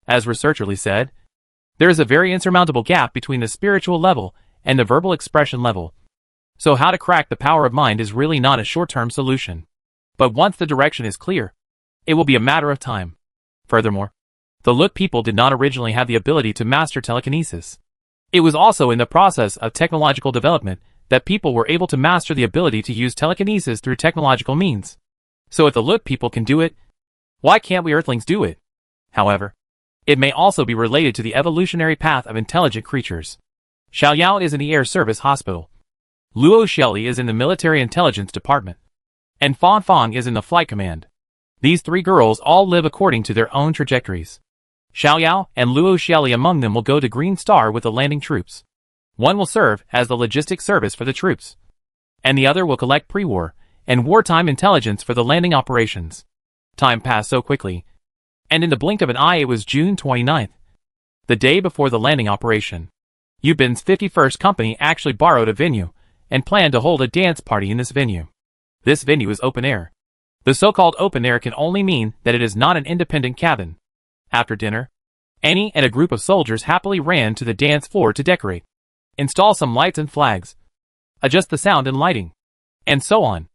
Speaker 1: As researcherly said, there is a very insurmountable gap between the spiritual level and the verbal expression level. So how to crack the power of mind is really not a short-term solution. But once the direction is clear, it will be a matter of time. Furthermore, the Look people did not originally have the ability to master telekinesis. It was also in the process of technological development that people were able to master the ability to use telekinesis through technological means. So if the Look people can do it, why can't we Earthlings do it? However, it may also be related to the evolutionary path of intelligent creatures. Xiaoyao is in the Air Service Hospital. Luo Xiaoli is in the Military Intelligence Department. And Fan Fang is in the Flight Command. These three girls all live according to their own trajectories. Xiaoyao and Luo Xiaoli among them will go to Green Star with the landing troops. One will serve as the logistics service for the troops, and the other will collect pre-war and wartime intelligence for the landing operations. Time passed so quickly, and in the blink of an eye it was June 29th, the day before the landing operation. Yubin's 51st Company actually borrowed a venue and planned to hold a dance party in this venue. This venue is open air. The so-called open air can only mean that it is not an independent cabin. After dinner, Annie and a group of soldiers happily ran to the dance floor to decorate, install some lights and flags, adjust the sound and lighting, and so on.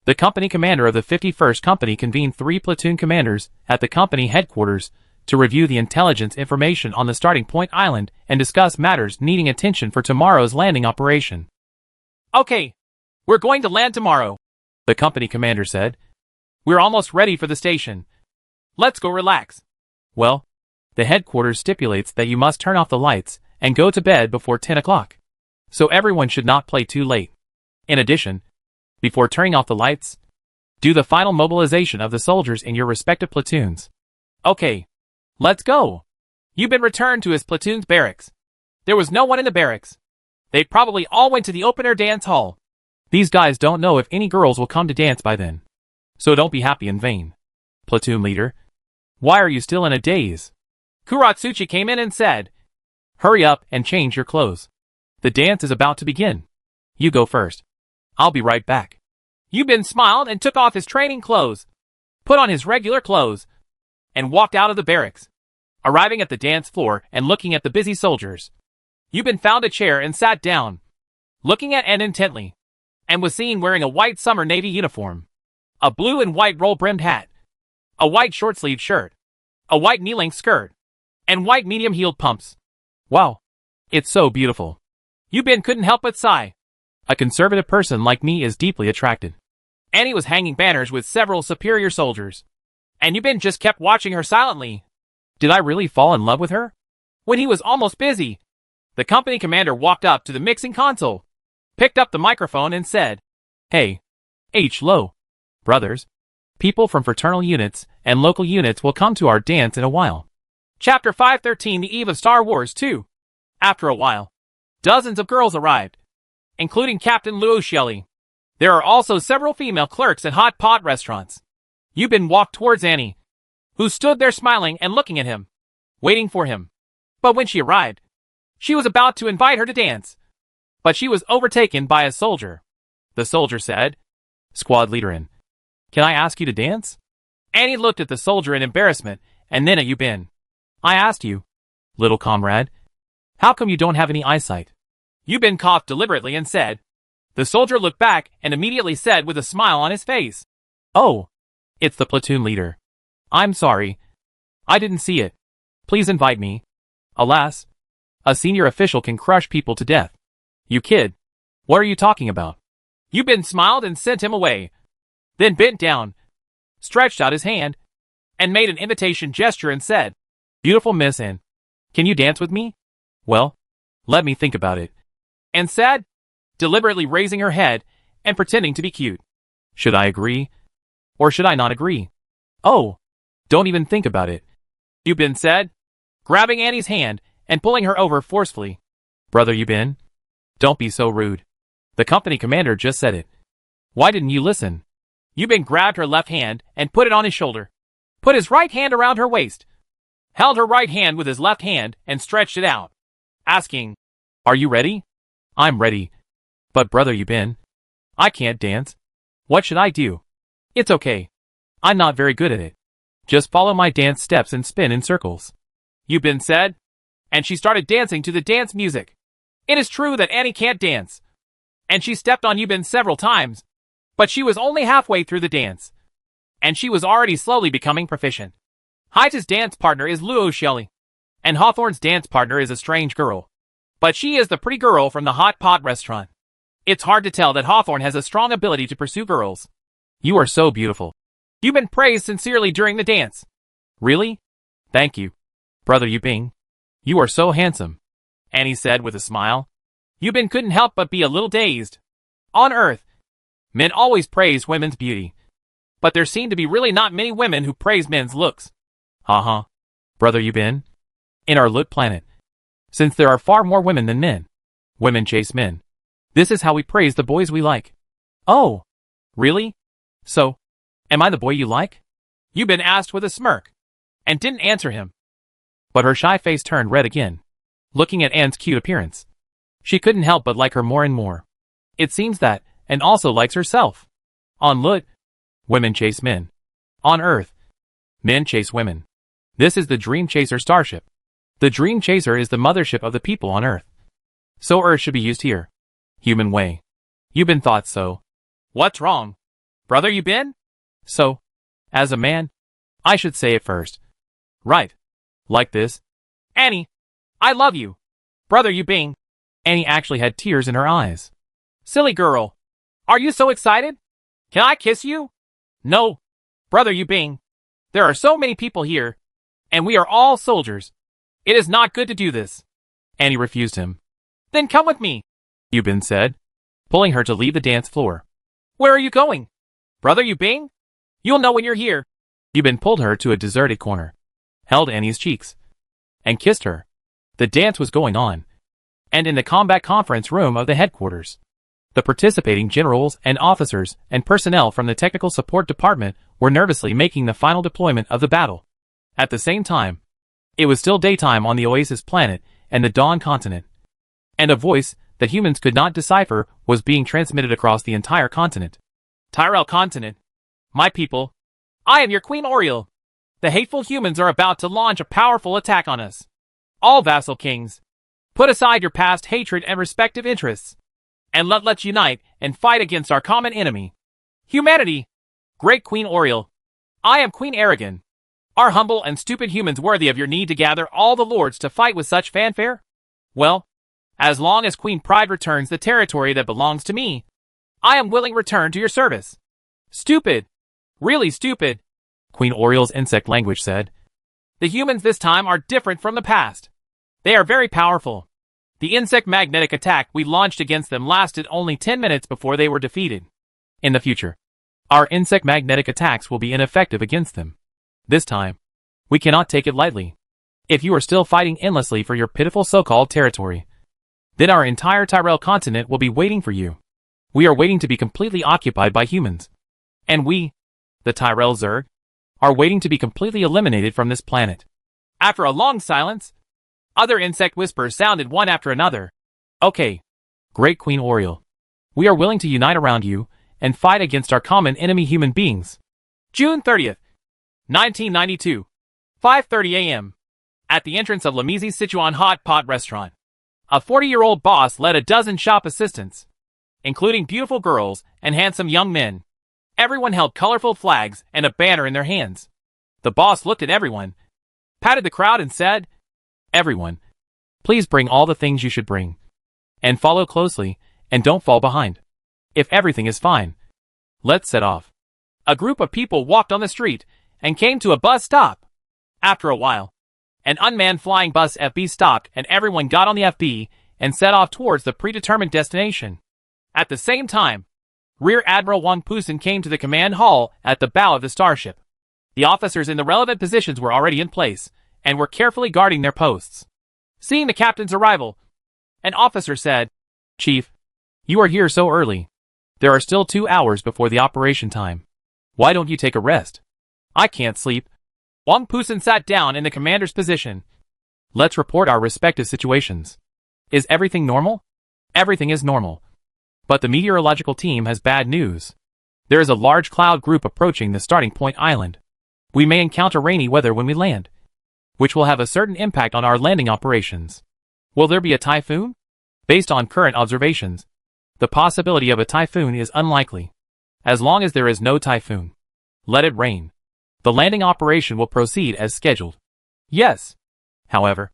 Speaker 1: The company commander of the 51st Company convened 3 platoon commanders at the company headquarters to review the intelligence information on the starting point island and discuss matters needing attention for tomorrow's landing operation. Okay, we're going to land tomorrow, the company commander said. We're almost ready for the station. Let's go relax. Well, the headquarters stipulates that you must turn off the lights and go to bed before 10 o'clock. So everyone should not play too late. In addition, before turning off the lights, do the final mobilization of the soldiers in your respective platoons. Okay, let's go. Yubin returned to his platoon's barracks. There was no one in the barracks. They probably all went to the open-air dance hall. These guys don't know if any girls will come to dance by then. So don't be happy in vain. Platoon leader, why are you still in a daze? Kuratsuchi came in and said, hurry up and change your clothes. The dance is about to begin. You go first. I'll be right back. Yubin smiled and took off his training clothes, put on his regular clothes, and walked out of the barracks. Arriving at the dance floor and looking at the busy soldiers, Yubin found a chair and sat down, looking at N intently, and was seen wearing a white summer navy uniform, a blue and white roll-brimmed hat, a white short-sleeved shirt, a white knee-length skirt, and white medium-heeled pumps. Wow, it's so beautiful. Yubin couldn't help but sigh. A conservative person like me is deeply attracted. Annie was hanging banners with several superior soldiers, and Yubin just kept watching her silently. Did I really fall in love with her? When he was almost busy, the company commander walked up to the mixing console, picked up the microphone and said, Hey, Lo, brothers, people from fraternal units and local units will come to our dance in a while. Chapter 513, The Eve of Star Wars 2. After a while, dozens of girls arrived, including Captain Luo Xiaoli. There are also several female clerks at hot pot restaurants. Yubin walked towards Annie, who stood there smiling and looking at him, waiting for him. But when she arrived, she was about to invite her to dance. But she was overtaken by a soldier. The soldier said, Squad leader in, can I ask you to dance? Annie looked at the soldier in embarrassment and then at Yubin. I asked you, little comrade, how come you don't have any eyesight? Yubin coughed deliberately and said. The soldier looked back and immediately said with a smile on his face, Oh, it's the platoon leader. I'm sorry. I didn't see it. Please invite me. Alas, a senior official can crush people to death. You kid. What are you talking about? Yubin smiled and sent him away, then bent down, stretched out his hand, and made an invitation gesture and said, Beautiful Miss Anne, can you dance with me? Well, let me think about it. And said, deliberately raising her head and pretending to be cute. Should I agree? Or should I not agree? Oh, don't even think about it. Yubin said, grabbing Annie's hand and pulling her over forcefully. Brother Yubin, don't be so rude. The company commander just said it. Why didn't you listen? Yubin grabbed her left hand and put it on his shoulder, put his right hand around her waist, held her right hand with his left hand and stretched it out, asking, Are you ready? I'm ready. But brother Yubin, I can't dance. What should I do? It's okay. I'm not very good at it. Just follow my dance steps and spin in circles. Yubin said, and she started dancing to the dance music. It is true that Annie can't dance, and she stepped on Yubin several times. But she was only halfway through the dance, and she was already slowly becoming proficient. Haita's dance partner is Luo Shelley, and Hawthorne's dance partner is a strange girl. But she is the pretty girl from the hot pot restaurant. It's hard to tell that Hawthorne has a strong ability to pursue girls. You are so beautiful. Yubin praised sincerely during the dance. Really? Thank you, Brother Yubing. You are so handsome, Annie said with a smile. Yubin couldn't help but be a little dazed. On Earth, men always praise women's beauty. But there seem to be really not many women who praise men's looks. Haha, Brother Yubin. In our Lut planet, since there are far more women than men, women chase men. This is how we praise the boys we like. Oh, really? So, am I the boy you like? Yubin asked with a smirk, and didn't answer him. But her shy face turned red again, looking at Anne's cute appearance. She couldn't help but like her more and more. It seems that, and also likes herself. On Lut, women chase men. On Earth, men chase women. This is the Dream Chaser starship. The Dream Chaser is the mothership of the people on Earth. So Earth should be used here. Human way. Yubin thought so. What's wrong? Brother Yubin? So, as a man, I should say it first. Right. Like this. Annie, I love you. Brother Yubing. Annie actually had tears in her eyes. Silly girl. Are you so excited? Can I kiss you? No. Brother Yubing. There are so many people here, and we are all soldiers. It is not good to do this. Annie refused him. Then come with me, Yubin said, pulling her to leave the dance floor. Where are you going? Brother Yubing? You'll know when you're here. Yubin pulled her to a deserted corner, held Annie's cheeks, and kissed her. The dance was going on, and in the combat conference room of the headquarters, the participating generals and officers and personnel from the technical support department were nervously making the final deployment of the battle. At the same time, it was still daytime on the Oasis planet and the Dawn continent, and a voice that humans could not decipher was being transmitted across the entire continent. Tyrell continent. My people, I am your Queen Oriel. The hateful humans are about to launch a powerful attack on us. All vassal kings, put aside your past hatred and respective interests, and let's unite and fight against our common enemy, humanity. Great Queen Oriel, I am Queen Aragon. Are humble and stupid humans worthy of your need to gather all the lords to fight with such fanfare? Well, as long as Queen Pride returns the territory that belongs to me, I am willing return to your service. Stupid. Really stupid, Queen Oriel's insect language said. The humans this time are different from the past. They are very powerful. The insect magnetic attack we launched against them lasted only 10 minutes before they were defeated. In the future, our insect magnetic attacks will be ineffective against them. This time, we cannot take it lightly. If you are still fighting endlessly for your pitiful so-called territory, then our entire Tyrell continent will be waiting for you. We are waiting to be completely occupied by humans. And we, the Tyrell Zerg, are waiting to be completely eliminated from this planet. After a long silence, other insect whispers sounded one after another. Okay, Great Queen Oriel, we are willing to unite around you and fight against our common enemy human beings. June 30th, 1992, 5:30 a.m. At the entrance of Lamizi's Sichuan Hot Pot restaurant, a 40-year-old boss led a dozen shop assistants, including beautiful girls and handsome young men. Everyone held colorful flags and a banner in their hands. The boss looked at everyone, patted the crowd and said, Everyone, please bring all the things you should bring. And follow closely, and don't fall behind. If everything is fine, let's set off. A group of people walked on the street and came to a bus stop. After a while, an unmanned flying bus FB stopped and everyone got on the FB and set off towards the predetermined destination. At the same time, Rear Admiral Wang Pusen came to the command hall at the bow of the starship. The officers in the relevant positions were already in place and were carefully guarding their posts. Seeing the captain's arrival, an officer said, Chief, you are here so early. There are still 2 hours before the operation time. Why don't you take a rest? I can't sleep. Wang Pusen sat down in the commander's position. Let's report our respective situations. Is everything normal? Everything is normal. But the meteorological team has bad news. There is a large cloud group approaching the starting point island. We may encounter rainy weather when we land, which will have a certain impact on our landing operations. Will there be a typhoon? Based on current observations, The possibility of a typhoon is unlikely. As long as there is no typhoon, let it rain. The landing operation will proceed as scheduled. Yes. However,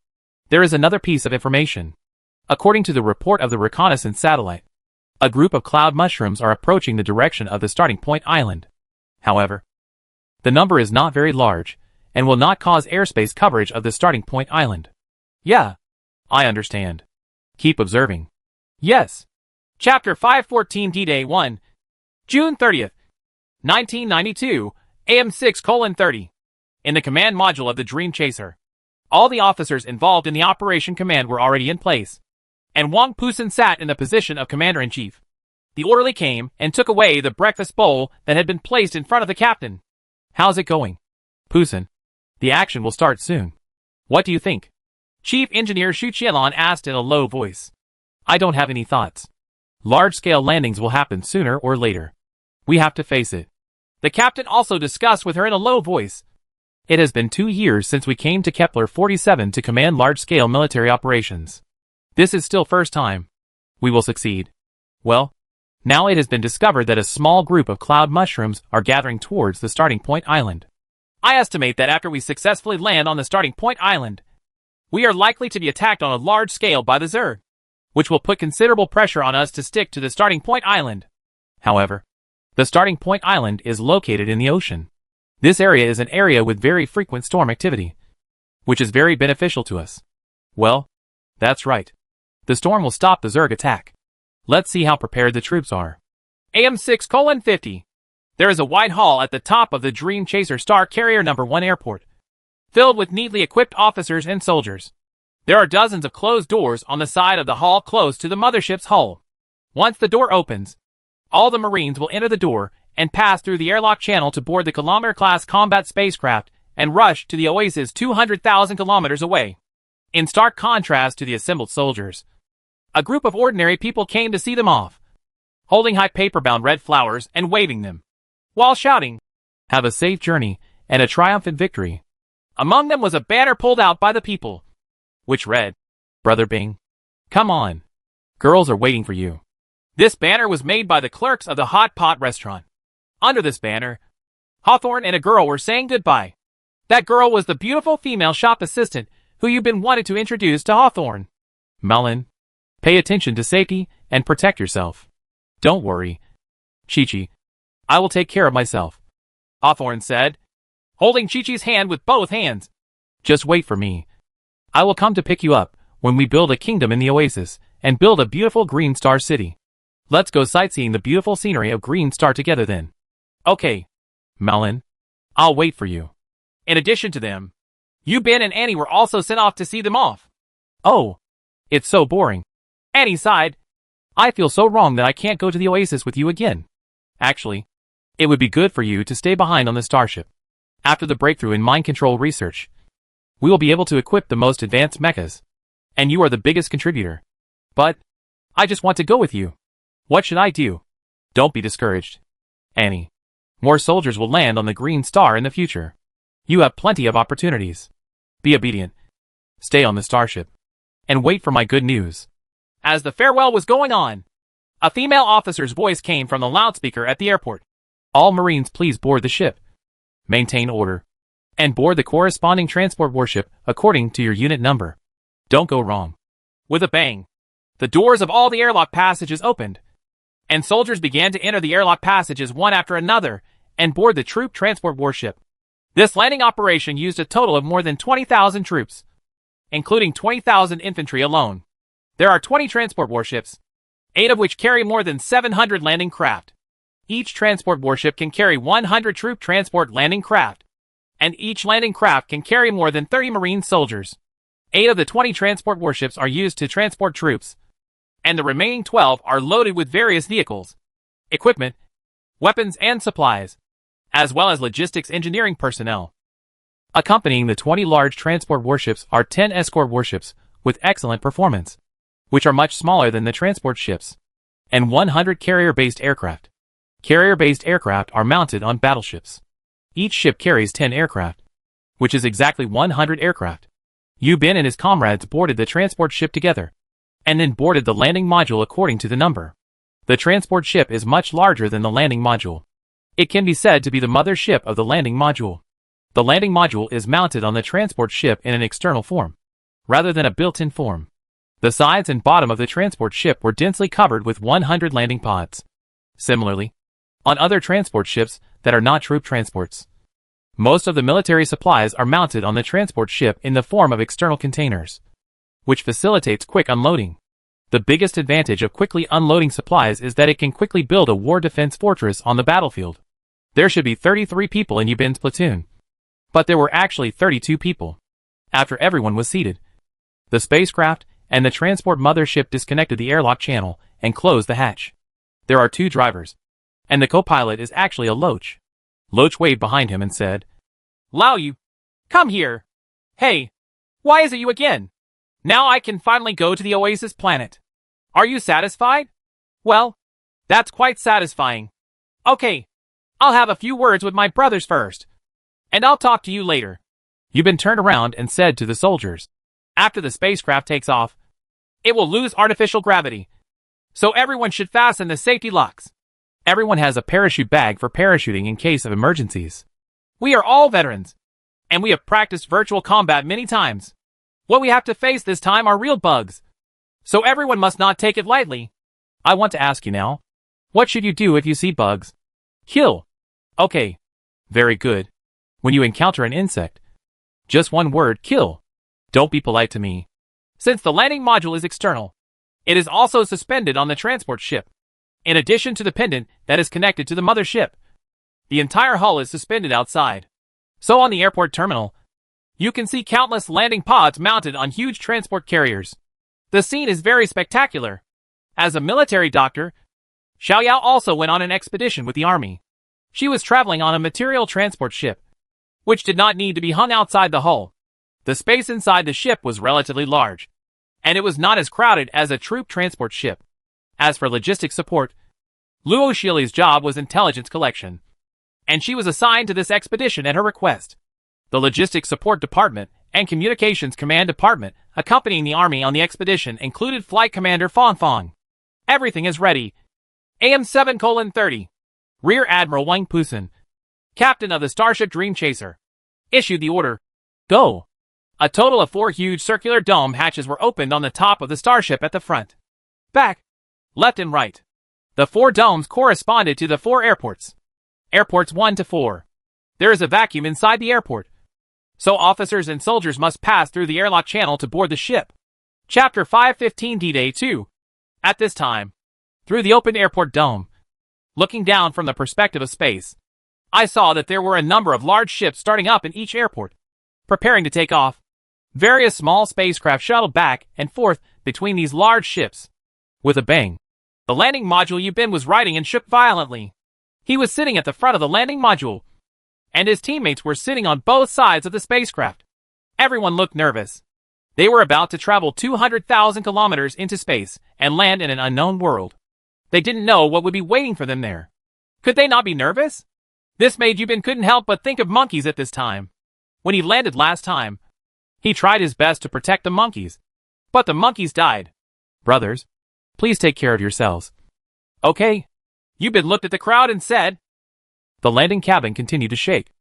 Speaker 1: there is another piece of information. According to the report of the reconnaissance satellite, a group of cloud mushrooms are approaching the direction of the starting point island. However, the number is not very large and will not cause airspace coverage of the starting point island. Yeah, I understand. Keep observing. Yes. Chapter 514 D-Day 1, June 30th, 1992, AM 6:30. In the command module of the Dream Chaser, all the officers involved in the Operation Command were already in place, and Wang Pusen sat in the position of Commander-in-Chief. The orderly came and took away the breakfast bowl that had been placed in front of the captain. How's it going, Pusen? The action will start soon. What do you think? Chief Engineer Xu Qianlan asked in a low voice. I don't have any thoughts. Large-scale landings will happen sooner or later. We have to face it. The captain also discussed with her in a low voice. It has been 2 years since we came to Kepler 47 to command large-scale military operations. This is still first time. We will succeed. Well, now it has been discovered that a small group of cloud mushrooms are gathering towards the starting point island. I estimate that after we successfully land on the starting point island, we are likely to be attacked on a large scale by the Zerg, which will put considerable pressure on us to stick to the starting point island. However, the starting point island is located in the ocean. This area is an area with very frequent storm activity, which is very beneficial to us. Well, that's right. The storm will stop the Zerg attack. Let's see how prepared the troops are. AM 6:50. There is a wide hall at the top of the Dream Chaser Star Carrier No. 1 airport, filled with neatly equipped officers and soldiers. There are dozens of closed doors on the side of the hall close to the mothership's hull. Once the door opens, all the Marines will enter the door and pass through the airlock channel to board the Kilometer-class combat spacecraft and rush to the Oasis 200,000 kilometers away. In stark contrast to the assembled soldiers, a group of ordinary people came to see them off, holding high paper-bound red flowers and waving them, while shouting, "Have a safe journey and a triumphant victory." Among them was a banner pulled out by the people, which read, "Brother Bing, come on. Girls are waiting for you." This banner was made by the clerks of the Hot Pot restaurant. Under this banner, Hawthorne and a girl were saying goodbye. That girl was the beautiful female shop assistant who you've been wanted to introduce to Hawthorne. Melon, pay attention to safety and protect yourself. Don't worry, Chi-Chi. I will take care of myself, Hawthorne said, holding Chi-Chi's hand with both hands. Just wait for me. I will come to pick you up when we build a kingdom in the Oasis and build a beautiful Green Star City. Let's go sightseeing the beautiful scenery of Green Star together then. Okay, Melon. I'll wait for you. In addition to them, Yu Bin and Annie were also sent off to see them off. Oh, it's so boring. Annie sighed. I feel so wrong that I can't go to the Oasis with you again. Actually, it would be good for you to stay behind on the starship. After the breakthrough in mind control research, we will be able to equip the most advanced mechas. And you are the biggest contributor. But, I just want to go with you. What should I do? Don't be discouraged, Annie. More soldiers will land on the Green Star in the future. You have plenty of opportunities. Be obedient. Stay on the starship. And wait for my good news. As the farewell was going on, a female officer's voice came from the loudspeaker at the airport. All Marines please board the ship. Maintain order. And board the corresponding transport warship according to your unit number. Don't go wrong. With a bang, the doors of all the airlock passages opened, and soldiers began to enter the airlock passages one after another and board the troop transport warship. This landing operation used a total of more than 20,000 troops, including 20,000 infantry alone. There are 20 transport warships, 8 of which carry more than 700 landing craft. Each transport warship can carry 100 troop transport landing craft, and each landing craft can carry more than 30 Marine soldiers. 8 of the 20 transport warships are used to transport troops, and the remaining 12 are loaded with various vehicles, equipment, weapons and supplies, as well as logistics engineering personnel. Accompanying the 20 large transport warships are 10 escort warships with excellent performance, which are much smaller than the transport ships, and 100 carrier-based aircraft. Carrier-based aircraft are mounted on battleships. Each ship carries 10 aircraft, which is exactly 100 aircraft. Yu Bin and his comrades boarded the transport ship together, and then boarded the landing module according to the number. The transport ship is much larger than the landing module. It can be said to be the mother ship of the landing module. The landing module is mounted on the transport ship in an external form, rather than a built-in form. The sides and bottom of the transport ship were densely covered with 100 landing pods. Similarly, on other transport ships that are not troop transports, most of the military supplies are mounted on the transport ship in the form of external containers, which facilitates quick unloading. The biggest advantage of quickly unloading supplies is that it can quickly build a war defense fortress on the battlefield. There should be 33 people in Yubin's platoon, but there were actually 32 people. After everyone was seated, the spacecraft and the transport mothership disconnected the airlock channel and closed the hatch. There are 2 drivers, and the co-pilot is actually a Loach. Loach waved behind him and said, "Lao Yu, come here. Hey, why is it you again? Now I can finally go to the Oasis planet. Are you satisfied? Well, that's quite satisfying. Okay, I'll have a few words with my brothers first, and I'll talk to you later." Yubin turned around and said to the soldiers, "After the spacecraft takes off, it will lose artificial gravity, so everyone should fasten the safety locks. Everyone has a parachute bag for parachuting in case of emergencies. We are all veterans, and we have practiced virtual combat many times. What we have to face this time are real bugs, so everyone must not take it lightly. I want to ask you now, what should you do if you see bugs? Kill. Okay. Very good. When you encounter an insect, just one word, kill. Don't be polite to me. Since the landing module is external, it is also suspended on the transport ship. In addition to the pendant that is connected to the mothership, the entire hull is suspended outside. So on the airport terminal, you can see countless landing pods mounted on huge transport carriers. The scene is very spectacular. As a military doctor, Xiaoyao also went on an expedition with the army. She was traveling on a material transport ship, which did not need to be hung outside the hull. The space inside the ship was relatively large, and it was not as crowded as a troop transport ship. As for logistics support, Luo Shili's job was intelligence collection, and she was assigned to this expedition at her request. The logistics support department and communications command department accompanying the army on the expedition included Flight Commander Fong Fong. Everything is ready. AM7:30. Rear Admiral Wang Pusen, captain of the Starship Dream Chaser, issued the order. Go. A total of 4 huge circular dome hatches were opened on the top of the starship at the front, back, left and right. The 4 domes corresponded to the 4 airports. Airports 1 to 4. There is a vacuum inside the airport, so officers and soldiers must pass through the airlock channel to board the ship. Chapter 515 D-Day 2. At this time, through the open airport dome, looking down from the perspective of space, I saw that there were a number of large ships starting up in each airport, preparing to take off. Various small spacecraft shuttled back and forth between these large ships. With a bang, the landing module Yubin was riding and shook violently. He was sitting at the front of the landing module, and his teammates were sitting on both sides of the spacecraft. Everyone looked nervous. They were about to travel 200,000 kilometers into space and land in an unknown world. They didn't know what would be waiting for them there. Could they not be nervous? This made Yubin couldn't help but think of monkeys at this time. When he landed last time, he tried his best to protect the monkeys, but the monkeys died. Brothers, please take care of yourselves. Okay. Yubin looked at the crowd and said. The landing cabin continued to shake,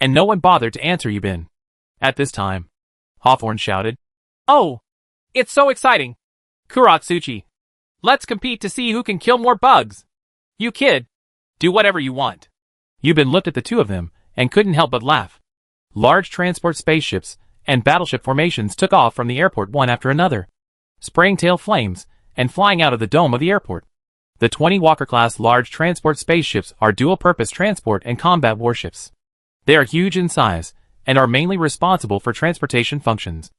Speaker 1: and no one bothered to answer Yubin. At this time, Hawthorne shouted, "Oh, it's so exciting! Kuratsuchi, let's compete to see who can kill more bugs. You kid, do whatever you want." Yubin looked at the 2 of them and couldn't help but laugh. Large transport spaceships and battleship formations took off from the airport one after another, spraying tail flames and flying out of the dome of the airport. The 20 Walker-class large transport spaceships are dual-purpose transport and combat warships. They are huge in size and are mainly responsible for transportation functions,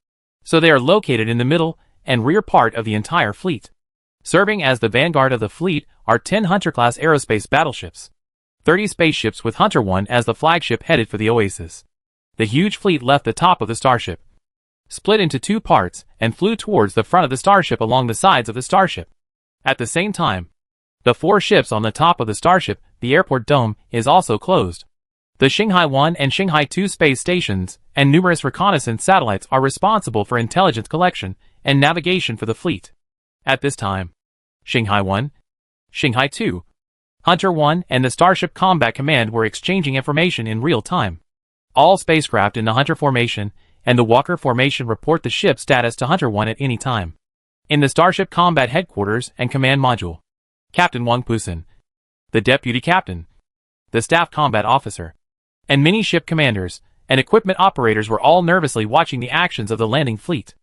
Speaker 1: so they are located in the middle and rear part of the entire fleet. Serving as the vanguard of the fleet are 10 Hunter-class aerospace battleships, 30 spaceships with Hunter 1 as the flagship headed for the Oasis. The huge fleet left the top of the starship, split into 2 parts, and flew towards the front of the starship along the sides of the starship. At the same time, the 4 ships on the top of the starship, the airport dome, is also closed. The Xinghai 1 and Xinghai 2 space stations and numerous reconnaissance satellites are responsible for intelligence collection and navigation for the fleet. At this time, Xinghai 1 Shanghai 2. Hunter 1 and the Starship Combat Command were exchanging information in real time. All spacecraft in the Hunter Formation and the Walker Formation report the ship status to Hunter 1 at any time. In the Starship Combat Headquarters and Command Module, Captain Wang Pusen, the Deputy Captain, the Staff Combat Officer, and many ship commanders and equipment operators were all nervously watching the actions of the landing fleet.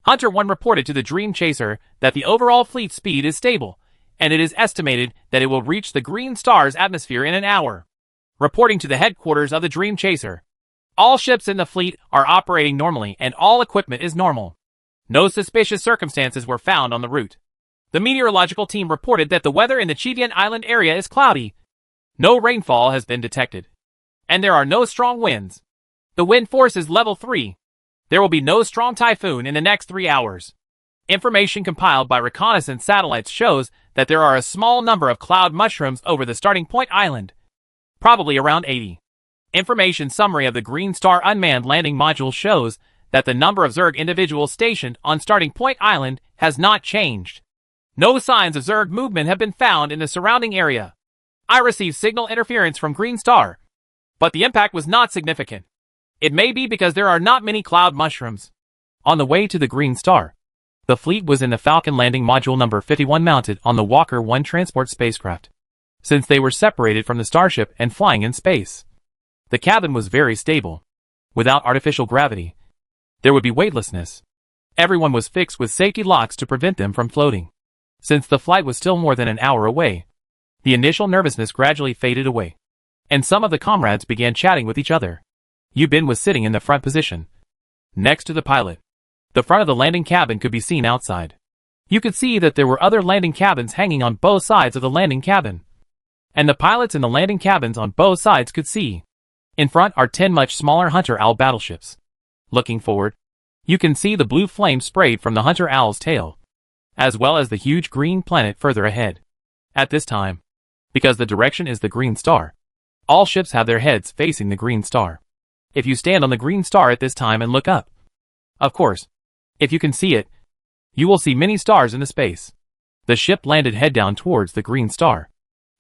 Speaker 1: Hunter 1 reported to the Dream Chaser that the overall fleet speed is stable, and it is estimated that it will reach the Green Star's atmosphere in an hour. Reporting to the headquarters of the Dream Chaser, all ships in the fleet are operating normally and all equipment is normal. No suspicious circumstances were found on the route. The meteorological team reported that the weather in the Chidian Island area is cloudy. No rainfall has been detected. And there are no strong winds. The wind force is level 3. There will be no strong typhoon in the next 3 hours. Information compiled by reconnaissance satellites shows that there are a small number of cloud mushrooms over the starting point island. Probably around 80. Information summary of the Green Star Unmanned Landing Module shows that the number of Zerg individuals stationed on starting point island has not changed. No signs of Zerg movement have been found in the surrounding area. I received signal interference from Green Star, but the impact was not significant. It may be because there are not many cloud mushrooms. On the way to the Green Star, the fleet was in the Falcon Landing Module number 51 mounted on the Walker 1 transport spacecraft. Since they were separated from the Starship and flying in space, the cabin was very stable. Without artificial gravity, there would be weightlessness. Everyone was fixed with safety locks to prevent them from floating. Since the flight was still more than an hour away, the initial nervousness gradually faded away, and some of the comrades began chatting with each other. Yubin was sitting in the front position, next to the pilot. The front of the landing cabin could be seen outside. You could see that there were other landing cabins hanging on both sides of the landing cabin, and the pilots in the landing cabins on both sides could see. In front are 10 much smaller Hunter Owl battleships. Looking forward, you can see the blue flame sprayed from the Hunter Owl's tail, as well as the huge green planet further ahead. At this time, because the direction is the Green Star, all ships have their heads facing the Green Star. If you stand on the Green Star at this time and look up, of course, if you can see it, you will see many stars in the space. The ship landed head down towards the Green Star.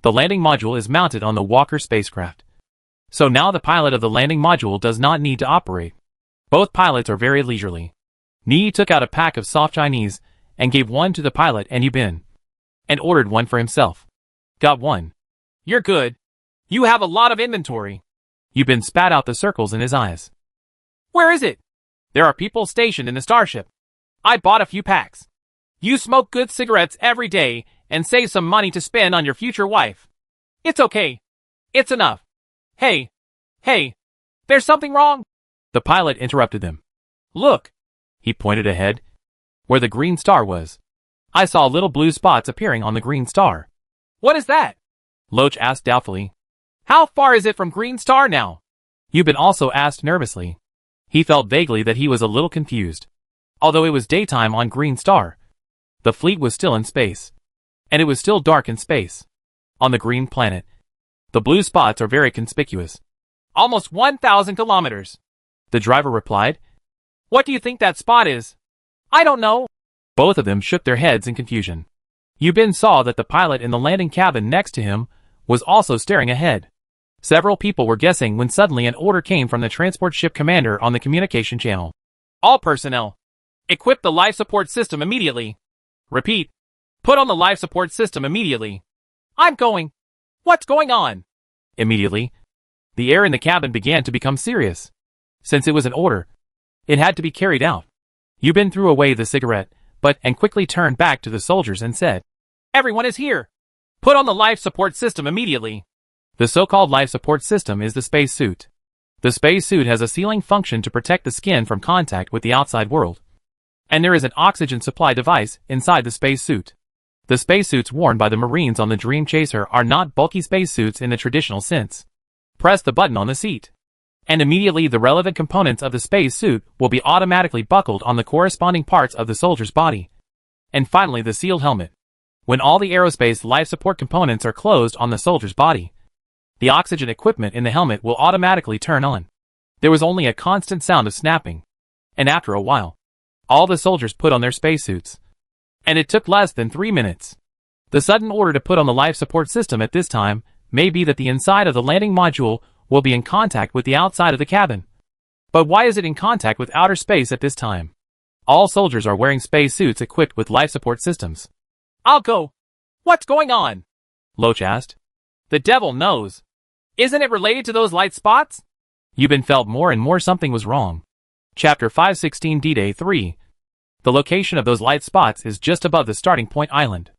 Speaker 1: The landing module is mounted on the Walker spacecraft. So now the pilot of the landing module does not need to operate. Both pilots are very leisurely. Ni took out a pack of soft Chinese and gave one to the pilot and Yubin, and ordered one for himself. Got one. You're good. You have a lot of inventory. Yubin spat out the circles in his eyes. Where is it? There are people stationed in the Starship. I bought a few packs. You smoke good cigarettes every day and save some money to spend on your future wife. It's okay. It's enough. Hey, there's something wrong. The pilot interrupted them. Look. He pointed ahead, where the Green Star was. I saw little blue spots appearing on the Green Star. What is that? Loach asked doubtfully. How far is it from Green Star now? Yubin also asked nervously. He felt vaguely that he was a little confused. Although it was daytime on Green Star, the fleet was still in space, and it was still dark in space. On the green planet, the blue spots are very conspicuous. Almost 1,000 kilometers. The driver replied. What do you think that spot is? I don't know. Both of them shook their heads in confusion. Yubin saw that the pilot in the landing cabin next to him was also staring ahead. Several people were guessing when suddenly an order came from the transport ship commander on the communication channel. All personnel, equip the life support system immediately. Repeat, put on the life support system immediately. I'm going. What's going on? Immediately, the air in the cabin began to become serious. Since it was an order, it had to be carried out. Yubin threw away the cigarette, and quickly turned back to the soldiers and said, Everyone is here. Put on the life support system immediately. The so-called life support system is the space suit. The space suit has a sealing function to protect the skin from contact with the outside world. And there is an oxygen supply device inside the space suit. The spacesuits worn by the Marines on the Dream Chaser are not bulky spacesuits in the traditional sense. Press the button on the seat, and immediately the relevant components of the spacesuit will be automatically buckled on the corresponding parts of the soldier's body. And finally the sealed helmet. When all the aerospace life support components are closed on the soldier's body, the oxygen equipment in the helmet will automatically turn on. There was only a constant sound of snapping, and after a while, all the soldiers put on their spacesuits. And it took less than 3 minutes. The sudden order to put on the life support system at this time may be that the inside of the landing module will be in contact with the outside of the cabin. But why is it in contact with outer space at this time? All soldiers are wearing space suits equipped with life support systems.
Speaker 2: I'll go. What's going on?
Speaker 1: Loach asked.
Speaker 2: The devil knows. Isn't it related to those light spots?
Speaker 1: Yubin felt more and more something was wrong. Chapter 516 D-Day 3. The location of those light spots is just above the starting point island.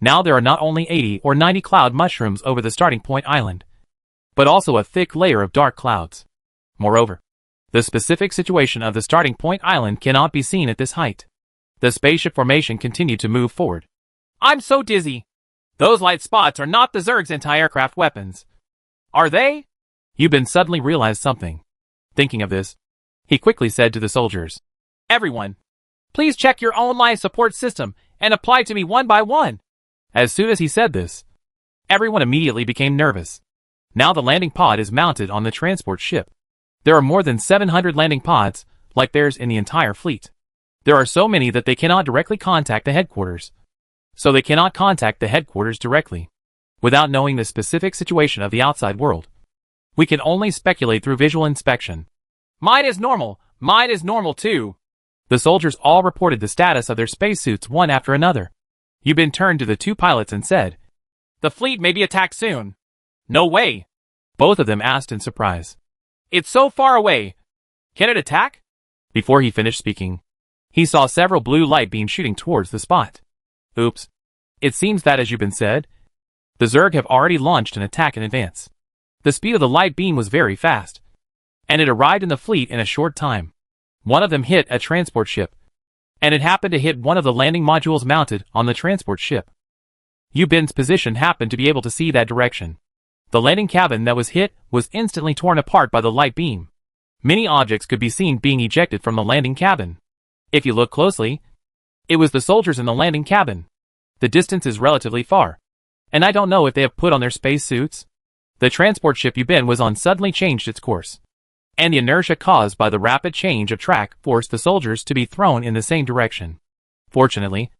Speaker 1: Now there are not only 80 or 90 cloud mushrooms over the starting point island, but also a thick layer of dark clouds. Moreover, the specific situation of the starting point island cannot be seen at this height. The spaceship formation continued to move forward.
Speaker 2: I'm so dizzy. Those light spots are not the Zerg's anti-aircraft weapons. Are they?
Speaker 1: Yubin suddenly realized something. Thinking of this, he quickly said to the soldiers,
Speaker 2: Everyone, please check your own life support system and apply to me one by one.
Speaker 1: As soon as he said this, everyone immediately became nervous. Now the landing pod is mounted on the transport ship. There are more than 700 landing pods, like theirs in the entire fleet. There are so many that they cannot directly contact the headquarters. So they cannot contact the headquarters directly, without knowing the specific situation of the outside world. We can only speculate through visual inspection.
Speaker 2: Mine is normal. Mine is normal too.
Speaker 1: The soldiers all reported the status of their spacesuits one after another. Yubin turned to the two pilots and said,
Speaker 2: The fleet may be attacked soon. No way.
Speaker 1: Both of them asked in surprise.
Speaker 2: It's so far away. Can it attack?
Speaker 1: Before he finished speaking, he saw several blue light beams shooting towards the spot. Oops. It seems that, as Yubin said, the Zerg have already launched an attack in advance. The speed of the light beam was very fast, and it arrived in the fleet in a short time. One of them hit a transport ship, and it happened to hit one of the landing modules mounted on the transport ship. Yubin's position happened to be able to see that direction. The landing cabin that was hit was instantly torn apart by the light beam. Many objects could be seen being ejected from the landing cabin. If you look closely, it was the soldiers in the landing cabin. The distance is relatively far, and I don't know if they have put on their space suits. The transport ship Yubin was on suddenly changed its course, and the inertia caused by the rapid change of track forced the soldiers to be thrown in the same direction. Fortunately,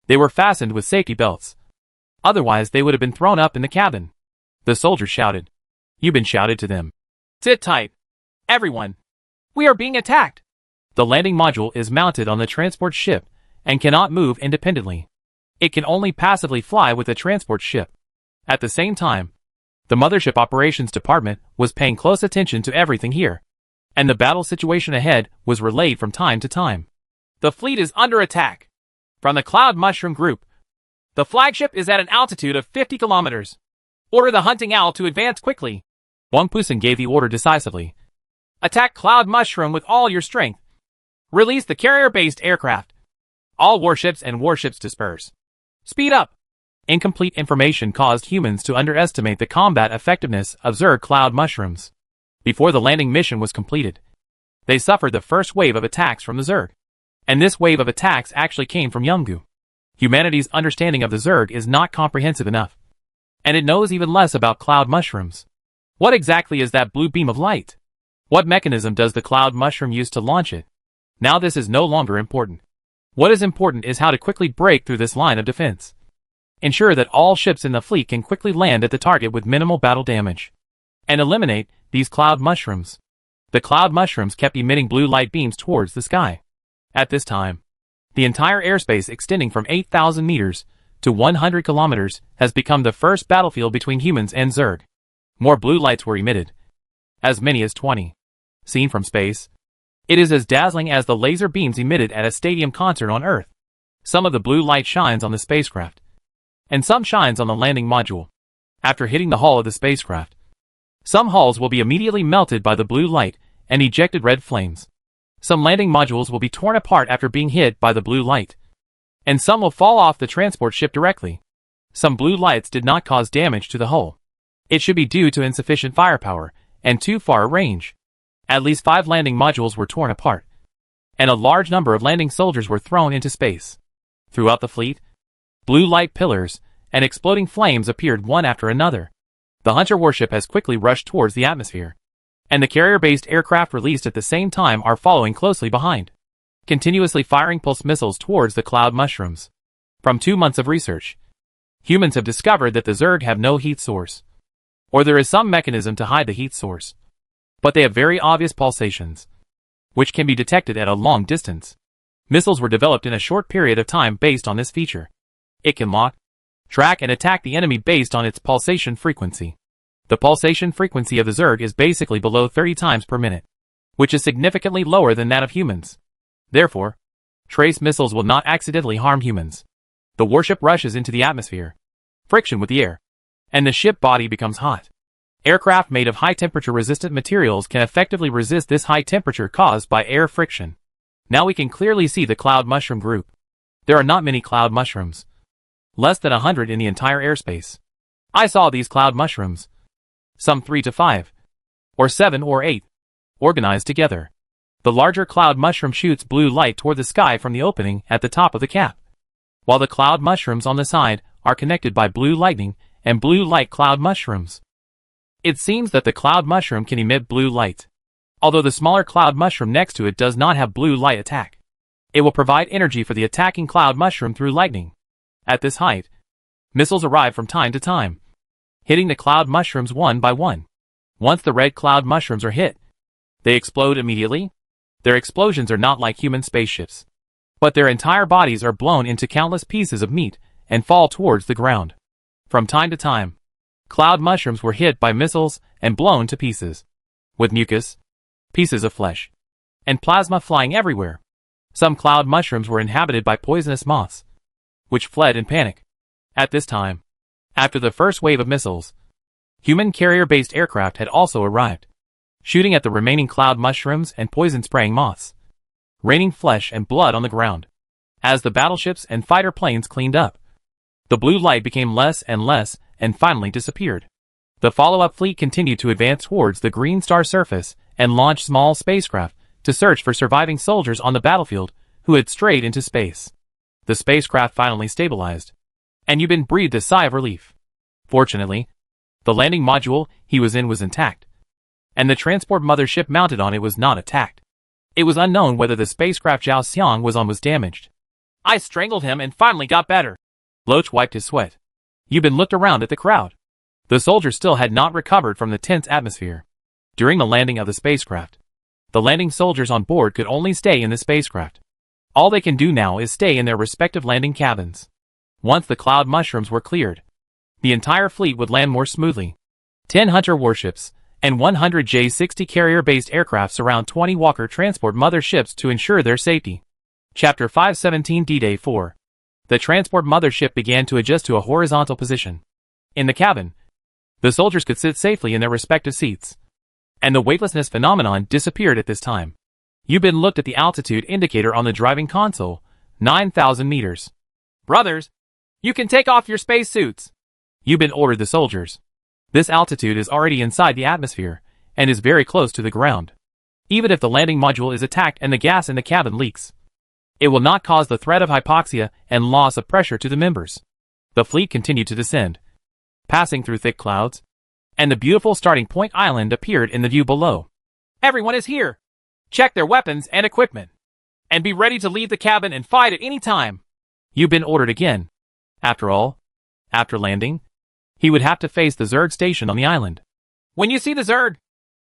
Speaker 1: they were fastened with safety belts. Otherwise, they would have been thrown up in the cabin. The soldiers shouted. Yubin shouted to them.
Speaker 2: Sit tight. Everyone. We are being attacked.
Speaker 1: The landing module is mounted on the transport ship and cannot move independently. It can only passively fly with the transport ship. At the same time, the Mothership Operations Department was paying close attention to everything here, and the battle situation ahead was relayed from time to time.
Speaker 2: The fleet is under attack. From the Cloud Mushroom Group. The flagship is at an altitude of 50 kilometers. Order the hunting owl to advance quickly.
Speaker 1: Wang Pusen gave the order decisively.
Speaker 2: Attack Cloud Mushroom with all your strength. Release the carrier-based aircraft. All warships and warships disperse. Speed up.
Speaker 1: Incomplete information caused humans to underestimate the combat effectiveness of Zerg cloud mushrooms. Before the landing mission was completed, they suffered the first wave of attacks from the Zerg. And this wave of attacks actually came from Yungu. Humanity's understanding of the Zerg is not comprehensive enough, and it knows even less about cloud mushrooms. What exactly is that blue beam of light? What mechanism does the cloud mushroom use to launch it? Now this is no longer important. What is important is how to quickly break through this line of defense. Ensure that all ships in the fleet can quickly land at the target with minimal battle damage, and eliminate these cloud mushrooms. The cloud mushrooms kept emitting blue light beams towards the sky. At this time, the entire airspace extending from 8,000 meters to 100 kilometers has become the first battlefield between humans and Zerg. More blue lights were emitted, as many as 20. Seen from space, it is as dazzling as the laser beams emitted at a stadium concert on Earth. Some of the blue light shines on the spacecraft, and some shines on the landing module. After hitting the hull of the spacecraft, some hulls will be immediately melted by the blue light and ejected red flames. Some landing modules will be torn apart after being hit by the blue light, and some will fall off the transport ship directly. Some blue lights did not cause damage to the hull. It should be due to insufficient firepower and too far a range. At least 5 landing modules were torn apart, and a large number of landing soldiers were thrown into space. Throughout the fleet, blue light pillars and exploding flames appeared one after another. The Hunter warship has quickly rushed towards the atmosphere, and the carrier-based aircraft released at the same time are following closely behind, continuously firing pulse missiles towards the cloud mushrooms. From 2 months of research, Humans have discovered that the Zerg have no heat source. Or there is some mechanism to hide the heat source. But they have very obvious pulsations, which can be detected at a long distance. Missiles were developed in a short period of time based on this feature. It can lock, track and attack the enemy based on its pulsation frequency. The pulsation frequency of the Zerg is basically below 30 times per minute, which is significantly lower than that of humans. Therefore, trace missiles will not accidentally harm humans. The warship rushes into the atmosphere, friction with the air, and the ship body becomes hot. Aircraft made of high-temperature resistant materials can effectively resist this high temperature caused by air friction. Now we can clearly see the cloud mushroom group. There are not many cloud mushrooms. Less than 100 in the entire airspace. I saw these cloud mushrooms. Some 3 to 5. Or 7 or 8. Organized together. The larger cloud mushroom shoots blue light toward the sky from the opening at the top of the cap, while the cloud mushrooms on the side are connected by blue lightning and blue light cloud mushrooms. It seems that the cloud mushroom can emit blue light, although the smaller cloud mushroom next to it does not have blue light attack. It will provide energy for the attacking cloud mushroom through lightning. At this height, missiles arrive from time to time, hitting the cloud mushrooms one by one. Once the red cloud mushrooms are hit, they explode immediately. Their explosions are not like human spaceships, but their entire bodies are blown into countless pieces of meat and fall towards the ground. From time to time, cloud mushrooms were hit by missiles and blown to pieces, with mucus, pieces of flesh, and plasma flying everywhere. Some cloud mushrooms were inhabited by poisonous moths, which fled in panic. At this time, after the first wave of missiles, human carrier-based aircraft had also arrived, shooting at the remaining cloud mushrooms and poison-spraying moths, raining flesh and blood on the ground. As the battleships and fighter planes cleaned up, the blue light became less and finally disappeared. The follow-up fleet continued to advance towards the Green Star surface and launch small spacecraft to search for surviving soldiers on the battlefield who had strayed into space. The spacecraft finally stabilized, and Yubin breathed a sigh of relief. Fortunately, the landing module he was in was intact, and the transport mothership mounted on it was not attacked. It was unknown whether the spacecraft Zhao Xiang was on was damaged.
Speaker 2: I strangled him and finally got better.
Speaker 1: Loach wiped his sweat. Yubin looked around at the crowd. The soldiers still had not recovered from the tense atmosphere. During the landing of the spacecraft, the landing soldiers on board could only stay in the spacecraft. All they can do now is stay in their respective landing cabins. Once the cloud mushrooms were cleared, the entire fleet would land more smoothly. 10 Hunter warships and 100 J-60 carrier-based aircraft surround 20 Walker transport motherships to ensure their safety. Chapter 517 D-Day 4. The transport mothership began to adjust to a horizontal position. In the cabin, the soldiers could sit safely in their respective seats, and the weightlessness phenomenon disappeared at this time. Yubin looked at the altitude indicator on the driving console, 9,000 meters.
Speaker 2: Brothers, you can take off your spacesuits.
Speaker 1: Yubin ordered the soldiers. This altitude is already inside the atmosphere, and is very close to the ground. Even if the landing module is attacked and the gas in the cabin leaks, it will not cause the threat of hypoxia and loss of pressure to the members. The fleet continued to descend, passing through thick clouds, and the beautiful starting point island appeared in the view below.
Speaker 2: Everyone is here. Check their weapons and equipment, and be ready to leave the cabin and fight at any time.
Speaker 1: Yubin ordered again. After all, after landing, he would have to face the Zerg station on the island.
Speaker 2: When you see the Zerg,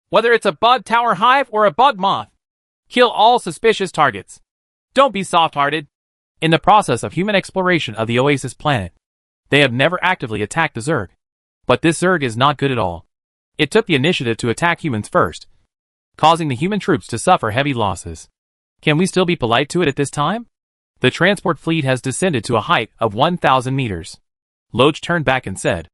Speaker 2: whether it's a bud tower hive or a bug moth, kill all suspicious targets. Don't be soft-hearted.
Speaker 1: In the process of human exploration of the Oasis planet, they have never actively attacked the Zerg. But this Zerg is not good at all. It took the initiative to attack humans first, causing the human troops to suffer heavy losses. Can we still be polite to it at this time? The transport fleet has descended to a height of 1,000 meters. Loach turned back and said,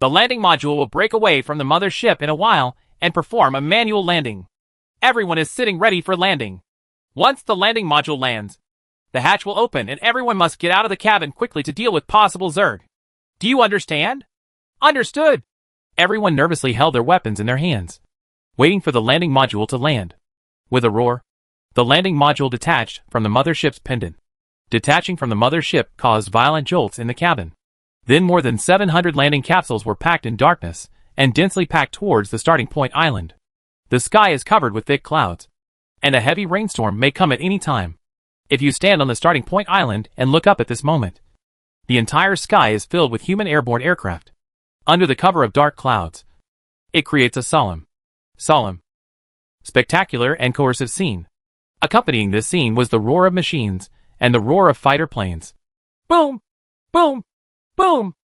Speaker 2: "The landing module will break away from the mother ship in a while and perform a manual landing. Everyone is sitting ready for landing. Once the landing module lands, the hatch will open and everyone must get out of the cabin quickly to deal with possible Zerg. Do you understand?" "Understood."
Speaker 1: Everyone nervously held their weapons in their hands, waiting for the landing module to land. With a roar, the landing module detached from the mothership's pendant. Detaching from the mothership caused violent jolts in the cabin. Then more than 700 landing capsules were packed in darkness and densely packed towards the starting point island. The sky is covered with thick clouds, and a heavy rainstorm may come at any time. If you stand on the starting point island and look up at this moment, The entire sky is filled with human airborne aircraft. Under the cover of dark clouds, it creates a solemn, spectacular and coercive scene. Accompanying this scene was the roar of machines and the roar of fighter planes. Boom! Boom! Boom!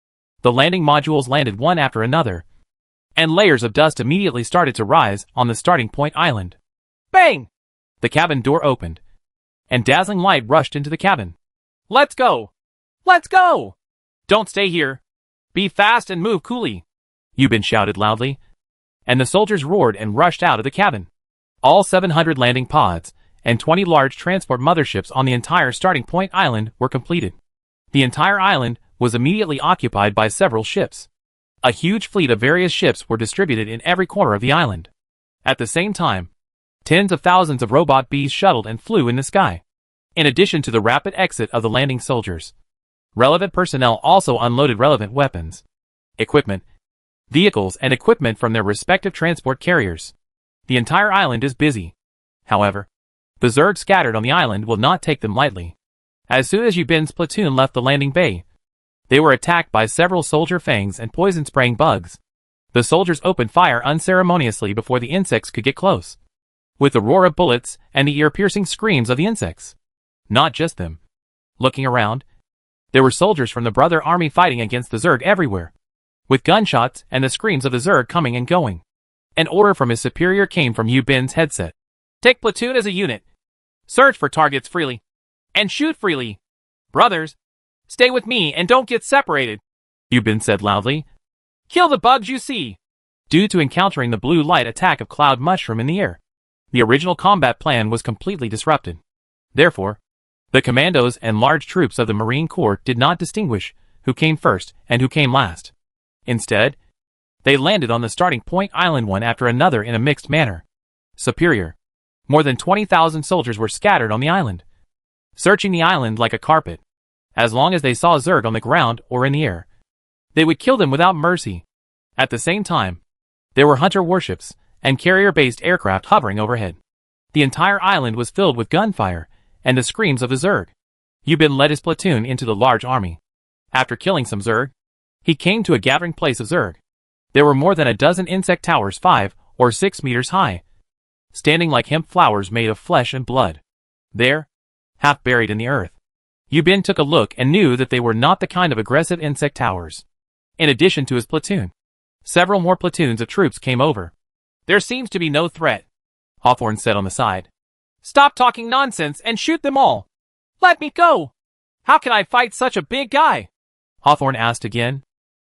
Speaker 1: The landing modules landed one after another, and layers of dust immediately started to rise on the starting point island. Bang! The cabin door opened, and dazzling light rushed into the cabin. Let's go! Let's go! Don't stay here. Be fast and move coolly. Yubin shouted loudly, and the soldiers roared and rushed out of the cabin. All 700 landing pods and 20 large transport motherships on the entire starting point island were completed. The entire island was immediately occupied by several ships. A huge fleet of various ships were distributed in every corner of the island. At the same time, tens of thousands of robot bees shuttled and flew in the sky. In addition to the rapid exit of the landing soldiers, relevant personnel also unloaded relevant weapons, equipment, vehicles and equipment from their respective transport carriers. The entire island is busy. However, the Zerg scattered on the island will not take them lightly. As soon as Yubin's platoon left the landing bay, they were attacked by several soldier fangs and poison-spraying bugs. The soldiers opened fire unceremoniously before the insects could get close, with the roar of bullets and the ear-piercing screams of the insects. Not just them. Looking around, there were soldiers from the Brother Army fighting against the Zerg everywhere, with gunshots and the screams of the Zerg coming and going. An order from his superior came from Yubin's headset. Take platoon as a unit. Search for targets freely. And shoot freely. Brothers, stay with me and don't get separated, Yubin said loudly. Kill the bugs you see. Due to encountering the blue light attack of Cloud Mushroom in the air, the original combat plan was completely disrupted. Therefore, the commandos and large troops of the Marine Corps did not distinguish who came first and who came last. Instead, they landed on the starting point island one after another in a mixed manner. Superior. More than 20,000 soldiers were scattered on the island, searching the island like a carpet. As long as they saw Zerg on the ground or in the air, they would kill them without mercy. At the same time, there were hunter warships and carrier-based aircraft hovering overhead. The entire island was filled with gunfire and the screams of the Zerg. Yubin led his platoon into the large army. After killing some Zerg, he came to a gathering place of Zerg. There were more than a dozen insect towers 5 or 6 meters high, standing like hemp flowers made of flesh and blood. There, half buried in the earth, Yubin took a look and knew that they were not the kind of aggressive insect towers. In addition to his platoon, several more platoons of troops came over. There seems to be no threat, Hawthorne said on the side. Stop talking nonsense and shoot them all. Let me go. How can I fight such a big guy? Hawthorne asked again.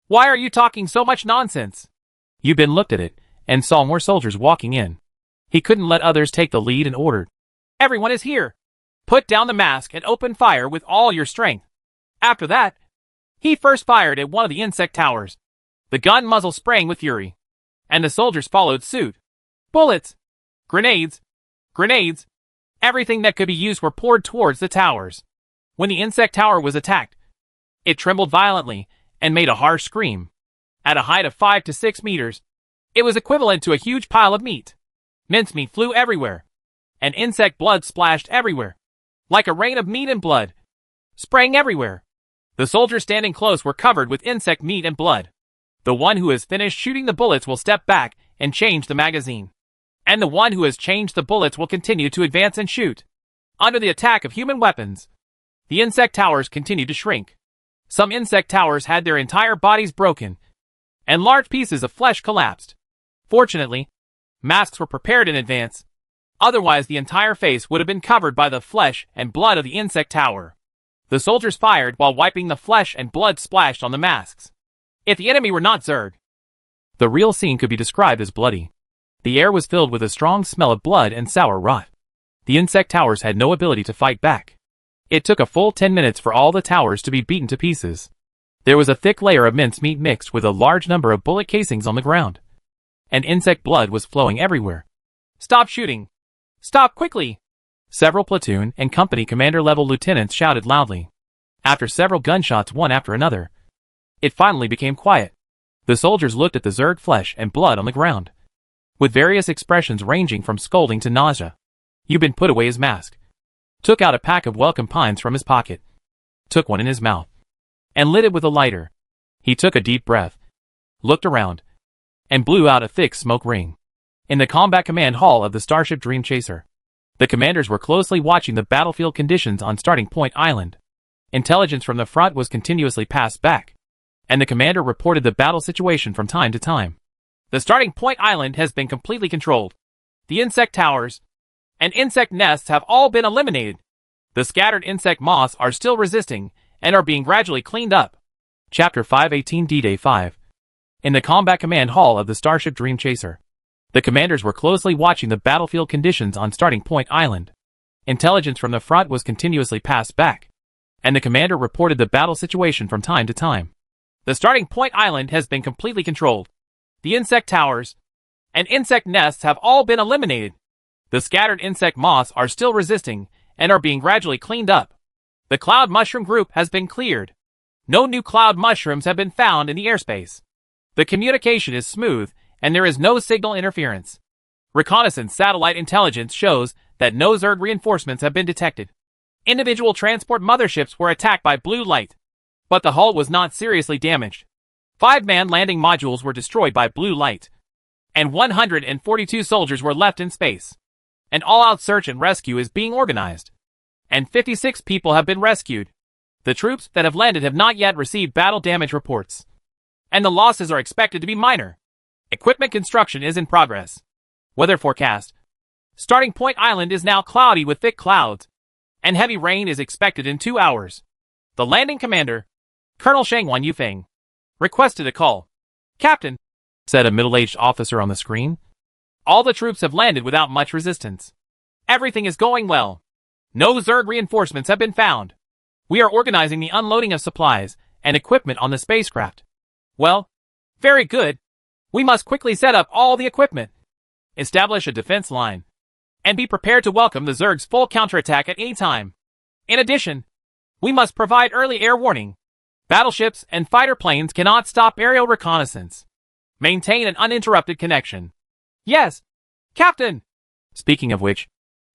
Speaker 1: Why are you talking so much nonsense? Yubin looked at it and saw more soldiers walking in. He couldn't let others take the lead and ordered. Everyone is here. Put down the mask and open fire with all your strength. After that, he first fired at one of the insect towers, the gun muzzle spraying with fury, and the soldiers followed suit. Bullets, grenades, everything that could be used were poured towards the towers. When the insect tower was attacked, it trembled violently and made a harsh scream. At a height of 5 to 6 meters, it was equivalent to a huge pile of meat. Mincemeat flew everywhere, and insect blood splashed everywhere, like a rain of meat and blood, spraying everywhere. The soldiers standing close were covered with insect meat and blood. The one who has finished shooting the bullets will step back and change the magazine, and the one who has changed the bullets will continue to advance and shoot. Under the attack of human weapons, the insect towers continued to shrink. Some insect towers had their entire bodies broken, and large pieces of flesh collapsed. Fortunately, masks were prepared in advance. Otherwise, the entire face would have been covered by the flesh and blood of the insect tower. The soldiers fired while wiping the flesh and blood splashed on the masks. If the enemy were not Zerg, the real scene could be described as bloody. The air was filled with a strong smell of blood and sour rot. The insect towers had no ability to fight back. It took a full 10 minutes for all the towers to be beaten to pieces. There was a thick layer of mincemeat mixed with a large number of bullet casings on the ground, and insect blood was flowing everywhere. Stop shooting! Stop quickly! Several platoon and company commander-level lieutenants shouted loudly. After several gunshots one after another, it finally became quiet. The soldiers looked at the Zerg flesh and blood on the ground, with various expressions ranging from scolding to nausea. Yubin put away his mask, took out a pack of welcome pines from his pocket, took one in his mouth, and lit it with a lighter. He took a deep breath, looked around, and blew out a thick smoke ring. In the combat command hall of the Starship Dream Chaser, the commanders were closely watching the battlefield conditions on Starting Point Island. Intelligence from the front was continuously passed back, and the commander reported the battle situation from time to time.
Speaker 2: The Starting Point Island has been completely controlled. The insect towers and insect nests have all been eliminated. The scattered insect moths are still resisting and are being gradually cleaned up.
Speaker 1: Chapter 518 D-Day 5. In the combat command hall of the Starship Dream Chaser, the commanders were closely watching the battlefield conditions on Starting Point Island. Intelligence from the front was continuously passed back, and the commander reported the battle situation from time to time.
Speaker 2: The Starting Point Island has been completely controlled. The insect towers and insect nests have all been eliminated. The scattered insect moths are still resisting and are being gradually cleaned up. The cloud mushroom group has been cleared. No new cloud mushrooms have been found in the airspace. The communication is smooth and there is no signal interference. Reconnaissance satellite intelligence shows that no Zerg reinforcements have been detected. Individual transport motherships were attacked by blue light, but the hull was not seriously damaged. 5 manned landing modules were destroyed by blue light, and 142 soldiers were left in space. An all-out search and rescue is being organized, and 56 people have been rescued. The troops that have landed have not yet received battle damage reports, and the losses are expected to be minor. Equipment construction is in progress. Weather forecast. Starting Point Island is now cloudy with thick clouds, and heavy rain is expected in 2 hours. The landing commander, Colonel Shangwan Yufeng, requested a call.
Speaker 1: "Captain," said a middle-aged officer on the screen,
Speaker 2: "all the troops have landed without much resistance. Everything is going well. No Zerg reinforcements have been found. We are organizing the unloading of supplies and equipment on the spacecraft." "Well, very good. We must quickly set up all the equipment, establish a defense line, and be prepared to welcome the Zerg's full counterattack at any time. In addition, we must provide early air warning. Battleships and fighter planes cannot stop aerial reconnaissance. Maintain an uninterrupted connection." "Yes, Captain."
Speaker 1: Speaking of which,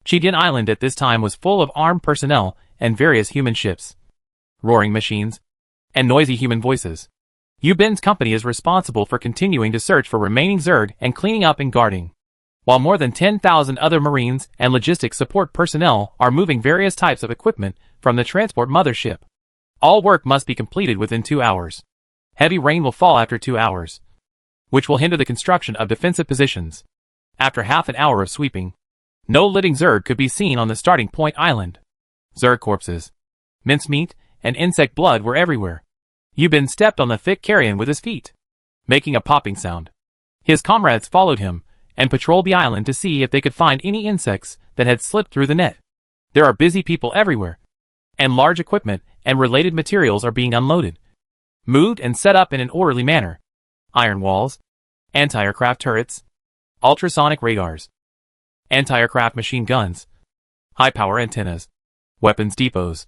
Speaker 1: Chidian Island at this time was full of armed personnel and various human ships, roaring machines, and noisy human voices. Yubin's company is responsible for continuing to search for remaining Zerg and cleaning up and guarding, while more than 10,000 other Marines and logistics support personnel are moving various types of equipment from the transport mothership. All work must be completed within 2 hours. Heavy rain will fall after 2 hours, which will hinder the construction of defensive positions. After half an hour of sweeping, no living Zerg could be seen on the Starting Point Island. Zerg corpses, mincemeat, and insect blood were everywhere. Yubin stepped on the thick carrion with his feet, making a popping sound. His comrades followed him and patrolled the island to see if they could find any insects that had slipped through the net. There are busy people everywhere, and large equipment and related materials are being unloaded, moved and set up in an orderly manner. Iron walls, anti-aircraft turrets, ultrasonic radars, anti-aircraft machine guns, high-power antennas, weapons depots,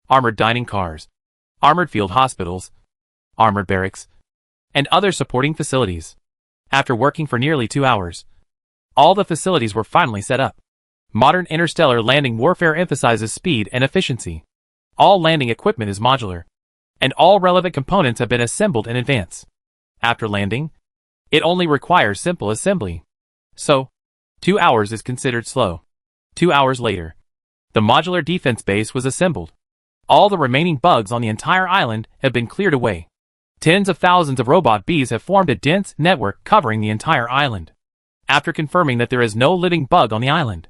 Speaker 1: armored dining cars, armored field hospitals, armored barracks, and other supporting facilities. After working for nearly 2 hours, all the facilities were finally set up. Modern interstellar landing warfare emphasizes speed and efficiency. All landing equipment is modular, and all relevant components have been assembled in advance. After landing, it only requires simple assembly. So, 2 hours is considered slow. 2 hours later, the modular defense base was assembled. All the remaining bugs on the entire island have been cleared away. Tens of thousands of robot bees have formed a dense network covering the entire island. After confirming that there is no living bug on the island,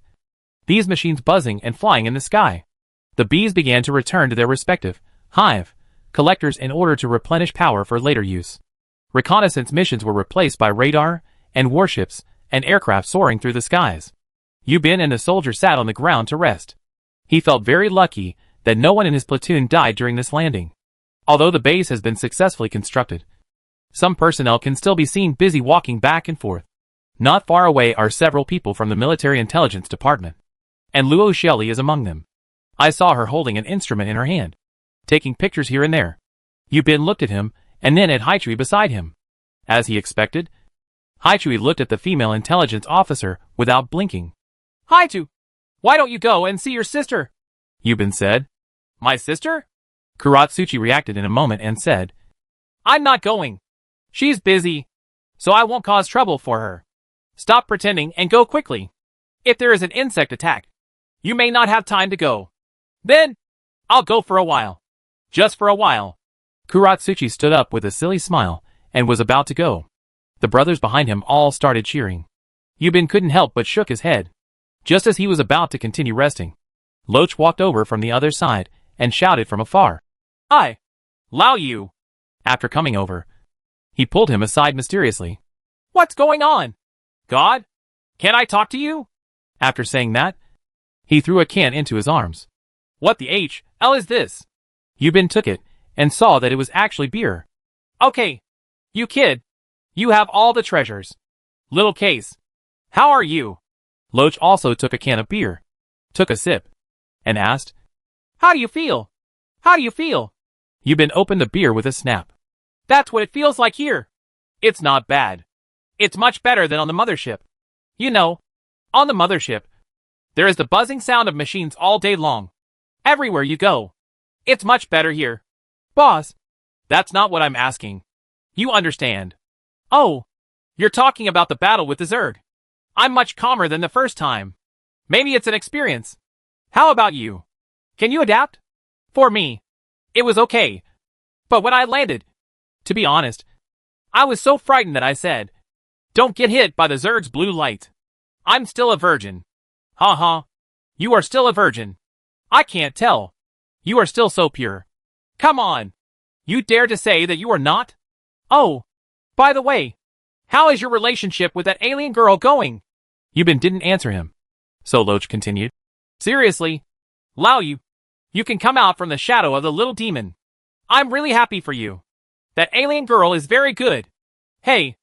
Speaker 1: these machines buzzing and flying in the sky, the bees began to return to their respective hive collectors in order to replenish power for later use. Reconnaissance missions were replaced by radar and warships and aircraft soaring through the skies. Yubin and the soldier sat on the ground to rest. He felt very lucky that no one in his platoon died during this landing. Although the base has been successfully constructed, some personnel can still be seen busy walking back and forth. Not far away are several people from the military intelligence department, and Luo Xiaoli is among them. I saw her holding an instrument in her hand, taking pictures here and there. Yubin looked at him, and then at Haichui beside him. As he expected, Haichui looked at the female intelligence officer without blinking.
Speaker 2: "Haitu, why don't you go and see your sister?"
Speaker 1: Yubin said.
Speaker 2: "My sister?
Speaker 1: Kuratsuchi reacted in a moment and said,
Speaker 2: I'm not going. She's busy, so I won't cause trouble for her. Stop pretending and go quickly. If there is an insect attack, you may not have time to go. Then, I'll go for a while. Just for a while.
Speaker 1: Kuratsuchi stood up with a silly smile and was about to go. The brothers behind him all started cheering. Yubin couldn't help but shook his head. Just as he was about to continue resting, Loach walked over from the other side and shouted from afar,
Speaker 2: I, Lao Yu.
Speaker 1: After coming over, he pulled him aside mysteriously.
Speaker 2: What's going on? God? Can I talk to you?
Speaker 1: After saying that, he threw a can into his arms.
Speaker 2: What the H.L. is this?
Speaker 1: Yubin took it and saw that it was actually beer.
Speaker 2: Okay. You kid. You have all the treasures. Little case. How are you?
Speaker 1: Loach also took a can of beer, took a sip, and asked,
Speaker 2: How do you feel? How do you feel?
Speaker 1: Yubin opened the beer with a snap.
Speaker 2: That's what it feels like here. It's not bad. It's much better than on the mothership. You know, on the mothership, there is the buzzing sound of machines all day long. Everywhere you go. It's much better here. Boss, that's not what I'm asking. You understand. Oh, you're talking about the battle with the Zerg. I'm much calmer than the first time. Maybe it's an experience. How about you? Can you adapt? For me, it was okay. But when I landed, to be honest, I was so frightened that I said, Don't get hit by the Zerg's blue light. I'm still a virgin. Ha ha. You are still a virgin. I can't tell. You are still so pure. Come on. You dare to say that you are not? Oh, by the way, how is your relationship with that alien girl going?
Speaker 1: Yubin didn't answer him, so Loach continued.
Speaker 2: Seriously, Lao Yu, you can come out from the shadow of the little demon. I'm really happy for you. That alien girl is very good. Hey,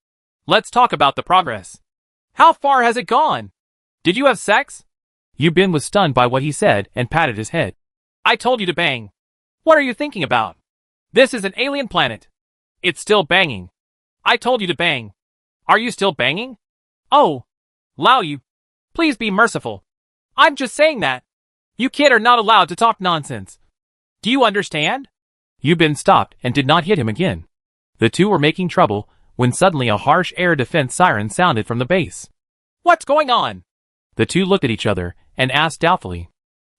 Speaker 2: let's talk about the progress. How far has it gone? Did you have sex?
Speaker 1: Yubin was stunned by what he said and patted his head.
Speaker 2: I told you to bang. What are you thinking about? This is an alien planet. It's still banging. I told you to bang. Are you still banging? Oh, Lao Yu, please be merciful. I'm just saying that. You kid are not allowed to talk nonsense. Do you understand?
Speaker 1: Yubin stopped and did not hit him again. The two were making trouble when suddenly a harsh air defense siren sounded from the base.
Speaker 2: What's going on?
Speaker 1: The two looked at each other and asked doubtfully.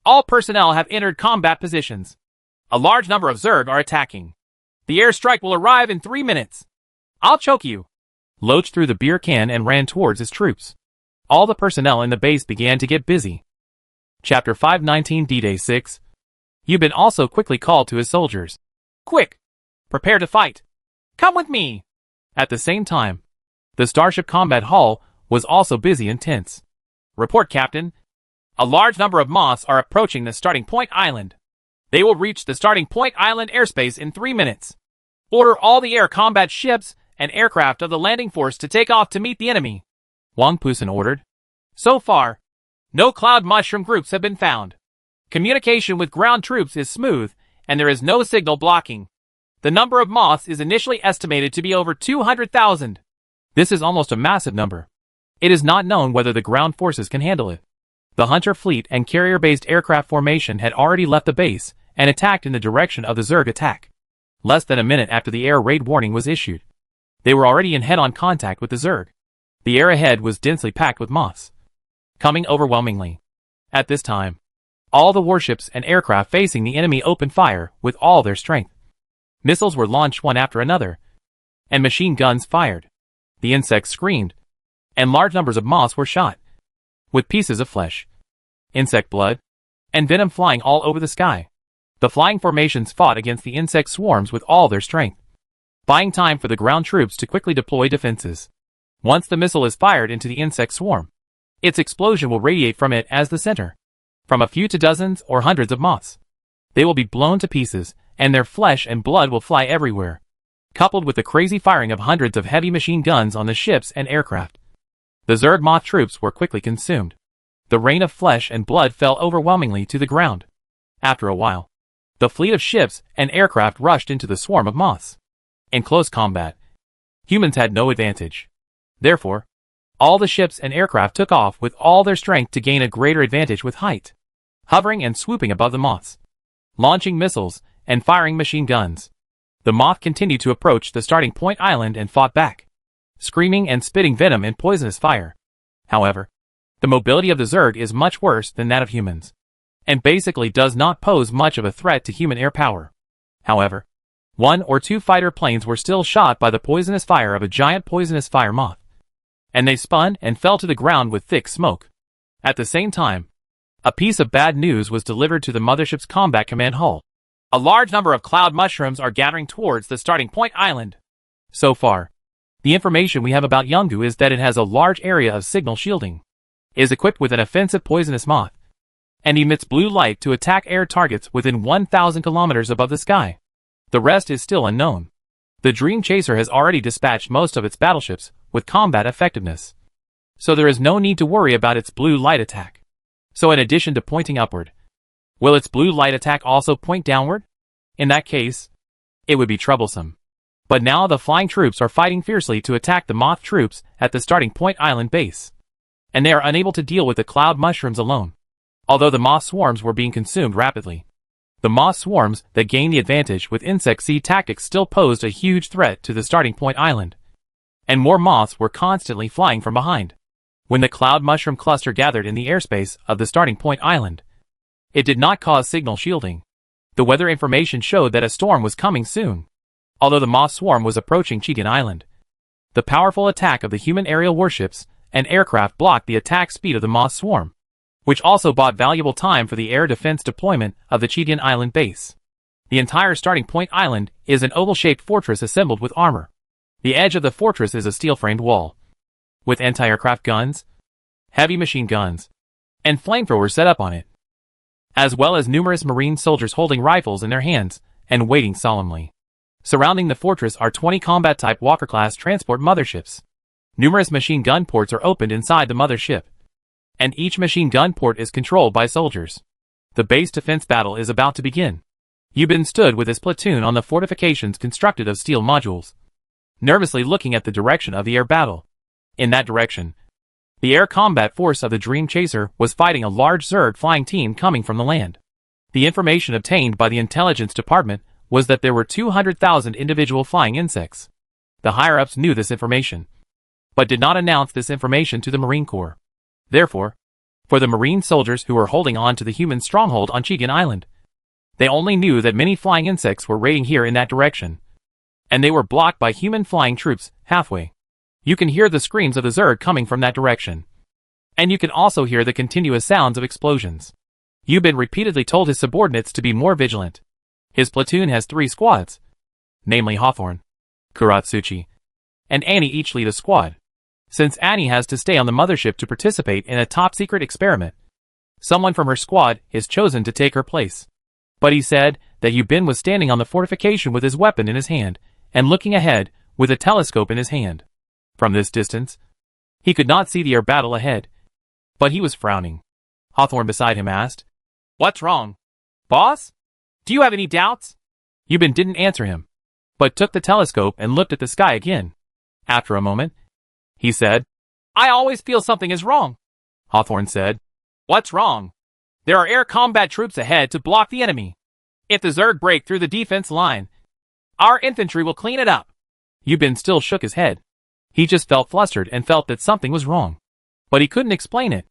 Speaker 2: All personnel have entered combat positions. A large number of Zerg are attacking. The airstrike will arrive in 3 minutes. I'll choke you.
Speaker 1: Loach threw the beer can and ran towards his troops. All the personnel in the base began to get busy. Chapter 519 D-Day 6. Yubin also quickly called to his soldiers.
Speaker 2: Quick! Prepare to fight. Come with me.
Speaker 1: At the same time, the Starship Combat Hall was also busy and tense.
Speaker 2: Report, Captain. A large number of Moths are approaching the starting point island. They will reach the starting point island airspace in 3 minutes. Order all the air combat ships and aircraft of the landing force to take off to meet the enemy.
Speaker 1: Wang Pusen ordered.
Speaker 2: So far, no cloud mushroom groups have been found. Communication with ground troops is smooth, and there is no signal blocking. The number of Moths is initially estimated to be over 200,000.
Speaker 1: This is almost a massive number. It is not known whether the ground forces can handle it. The Hunter fleet and carrier-based aircraft formation had already left the base and attacked in the direction of the Zerg attack. Less than a minute after the air raid warning was issued, they were already in head-on contact with the Zerg. The air ahead was densely packed with Moths, coming overwhelmingly. At this time, all the warships and aircraft facing the enemy opened fire with all their strength. Missiles were launched one after another, and machine guns fired. The insects screamed, and large numbers of Moths were shot, with pieces of flesh, insect blood, and venom flying all over the sky. The flying formations fought against the insect swarms with all their strength, buying time for the ground troops to quickly deploy defenses. Once the missile is fired into the insect swarm, its explosion will radiate from it as the center, from a few to dozens or hundreds of Moths. They will be blown to pieces, and their flesh and blood will fly everywhere, coupled with the crazy firing of hundreds of heavy machine guns on the ships and aircraft. The Zerg Moth troops were quickly consumed. The rain of flesh and blood fell overwhelmingly to the ground. After a while, the fleet of ships and aircraft rushed into the swarm of Moths. In close combat, humans had no advantage. Therefore, all the ships and aircraft took off with all their strength to gain a greater advantage with height, hovering and swooping above the Moths, launching missiles and firing machine guns. The Moth continued to approach the starting point island and fought back, screaming and spitting venom and poisonous fire. However, the mobility of the Zerg is much worse than that of humans, and basically does not pose much of a threat to human air power. However, 1 or 2 fighter planes were still shot by the poisonous fire of a giant poisonous fire moth, and they spun and fell to the ground with thick smoke. At the same time, a piece of bad news was delivered to the mothership's combat command hull. A large number of cloud mushrooms are gathering towards the starting point island. So far, the information we have about Yungu is that it has a large area of signal shielding, is equipped with an offensive poisonous moth, and emits blue light to attack air targets within 1,000 kilometers above the sky. The rest is still unknown. The Dream Chaser has already dispatched most of its battleships with combat effectiveness, so there is no need to worry about its blue light attack. So in addition to pointing upward, will its blue light attack also point downward? In that case, it would be troublesome. But now the flying troops are fighting fiercely to attack the Moth troops at the starting point island base, and they are unable to deal with the cloud mushrooms alone. Although the Moth swarms were being consumed rapidly, the Moth swarms that gained the advantage with insect seed tactics still posed a huge threat to the starting point island, and more moths were constantly flying from behind. When the cloud mushroom cluster gathered in the airspace of the starting point island, it did not cause signal shielding. The weather information showed that a storm was coming soon. Although the Moth swarm was approaching Cheetian Island, the powerful attack of the human aerial warships and aircraft blocked the attack speed of the Moth swarm, which also bought valuable time for the air defense deployment of the Cheetian Island base. The entire starting point island is an oval-shaped fortress assembled with armor. The edge of the fortress is a steel-framed wall, with anti-aircraft guns, heavy machine guns, and flamethrowers set up on it, as well as numerous marine soldiers holding rifles in their hands and waiting solemnly. Surrounding the fortress are 20 combat-type Walker-class transport motherships. Numerous machine gun ports are opened inside the mothership, and each machine gun port is controlled by soldiers. The base defense battle is about to begin. Yubin stood with his platoon on the fortifications constructed of steel modules, nervously looking at the direction of the air battle. In that direction, the air combat force of the Dream Chaser was fighting a large Zerg flying team coming from the land. The information obtained by the intelligence department was that there were 200,000 individual flying insects. The higher-ups knew this information, but did not announce this information to the Marine Corps. Therefore, for the Marine soldiers who were holding on to the human stronghold on Cheetian Island, they only knew that many flying insects were raiding here in that direction, and they were blocked by human flying troops halfway. You can hear the screams of the Zerg coming from that direction, and you can also hear the continuous sounds of explosions. Yubin repeatedly told his subordinates to be more vigilant. His platoon has 3 squads, namely Hawthorne, Kuratsuchi, and Annie each lead a squad. Since Annie has to stay on the mothership to participate in a top-secret experiment, someone from her squad is chosen to take her place. But he said that Yubin was standing on the fortification with his weapon in his hand and looking ahead with a telescope in his hand. From this distance, he could not see the air battle ahead, but he was frowning. Hawthorne beside him asked, "What's wrong, boss? Do you have any doubts?" Yubin didn't answer him, but took the telescope and looked at the sky again. After a moment, he said, "I always feel something is wrong." Hawthorne said, "What's wrong?" "There are air combat troops ahead to block the enemy. If the Zerg break through the defense line, our infantry will clean it up." Yubin still shook his head. He just felt flustered and felt that something was wrong, but he couldn't explain it.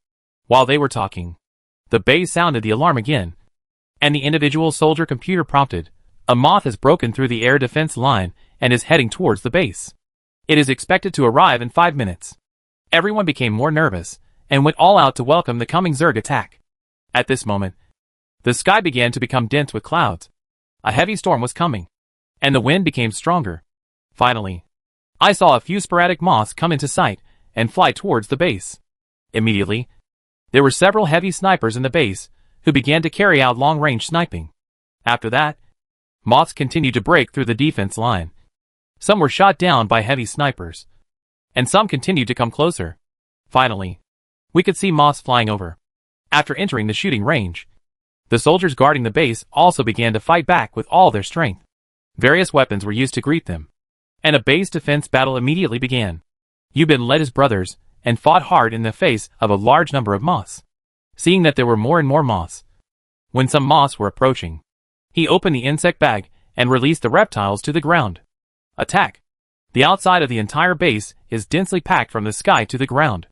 Speaker 1: While they were talking, the base sounded the alarm again, and the individual soldier computer prompted, "A moth has broken through the air defense line and is heading towards the base. It is expected to arrive in 5 minutes." Everyone became more nervous and went all out to welcome the coming Zerg attack. At this moment, the sky began to become dense with clouds. A heavy storm was coming, and the wind became stronger. Finally, I saw a few sporadic moths come into sight and fly towards the base. Immediately, there were several heavy snipers in the base who began to carry out long-range sniping. After that, moths continued to break through the defense line. Some were shot down by heavy snipers, and some continued to come closer. Finally, we could see moths flying over. After entering the shooting range, the soldiers guarding the base also began to fight back with all their strength. Various weapons were used to greet them, and a base defense battle immediately began. Yubin led his brothers and fought hard in the face of a large number of moths. Seeing that there were more and more moths, when some moths were approaching, He opened the insect bag and released the reptiles to the ground. Attack! The outside of the entire base is densely packed from the sky to the ground.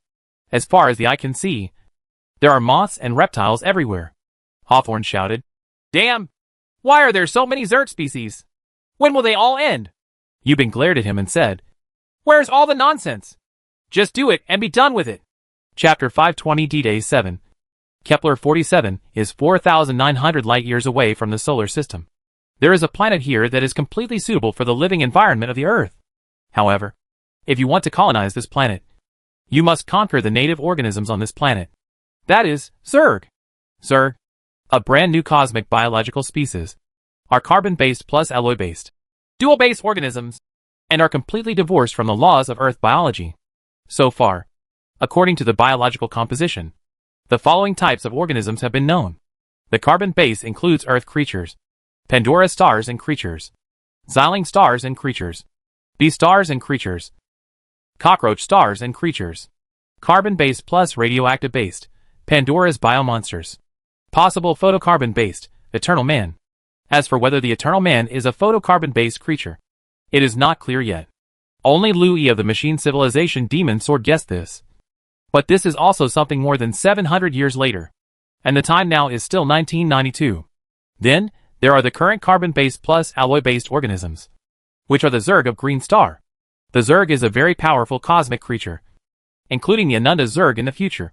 Speaker 1: As far as the eye can see, there are moths and reptiles everywhere. Hawthorne shouted.
Speaker 2: Damn! Why are there so many Zerg species? When will they all end?
Speaker 1: Yubin glared at him and said,
Speaker 2: Where's all the nonsense? Just do it and be done with it.
Speaker 1: Chapter 520 D-Day 7. Kepler-47 is 4,900 light-years away from the solar system. There is a planet here that is completely suitable for the living environment of the Earth. However, if you want to colonize this planet, you must conquer the native organisms on this planet. That is, Zerg. Zerg, a brand new cosmic biological species, are carbon-based plus alloy-based,
Speaker 2: dual-based organisms,
Speaker 1: and are completely divorced from the laws of Earth biology. So far, according to the biological composition, the following types of organisms have been known. The carbon base includes Earth creatures, Pandora stars and creatures, Xiling stars and creatures, B stars and creatures, cockroach stars and creatures, carbon-based plus radioactive-based, Pandora's biomonsters, possible photocarbon-based, Eternal Man. As for whether the Eternal Man is a photocarbon-based creature, it is not clear yet. Only Louis of the Machine Civilization Demon Sword guessed this. But this is also something more than 700 years later, and the time now is still 1992. Then, there are the current carbon-based plus alloy-based organisms, which are the Zerg of Green Star. The Zerg is a very powerful cosmic creature, including the Anunda Zerg in the future.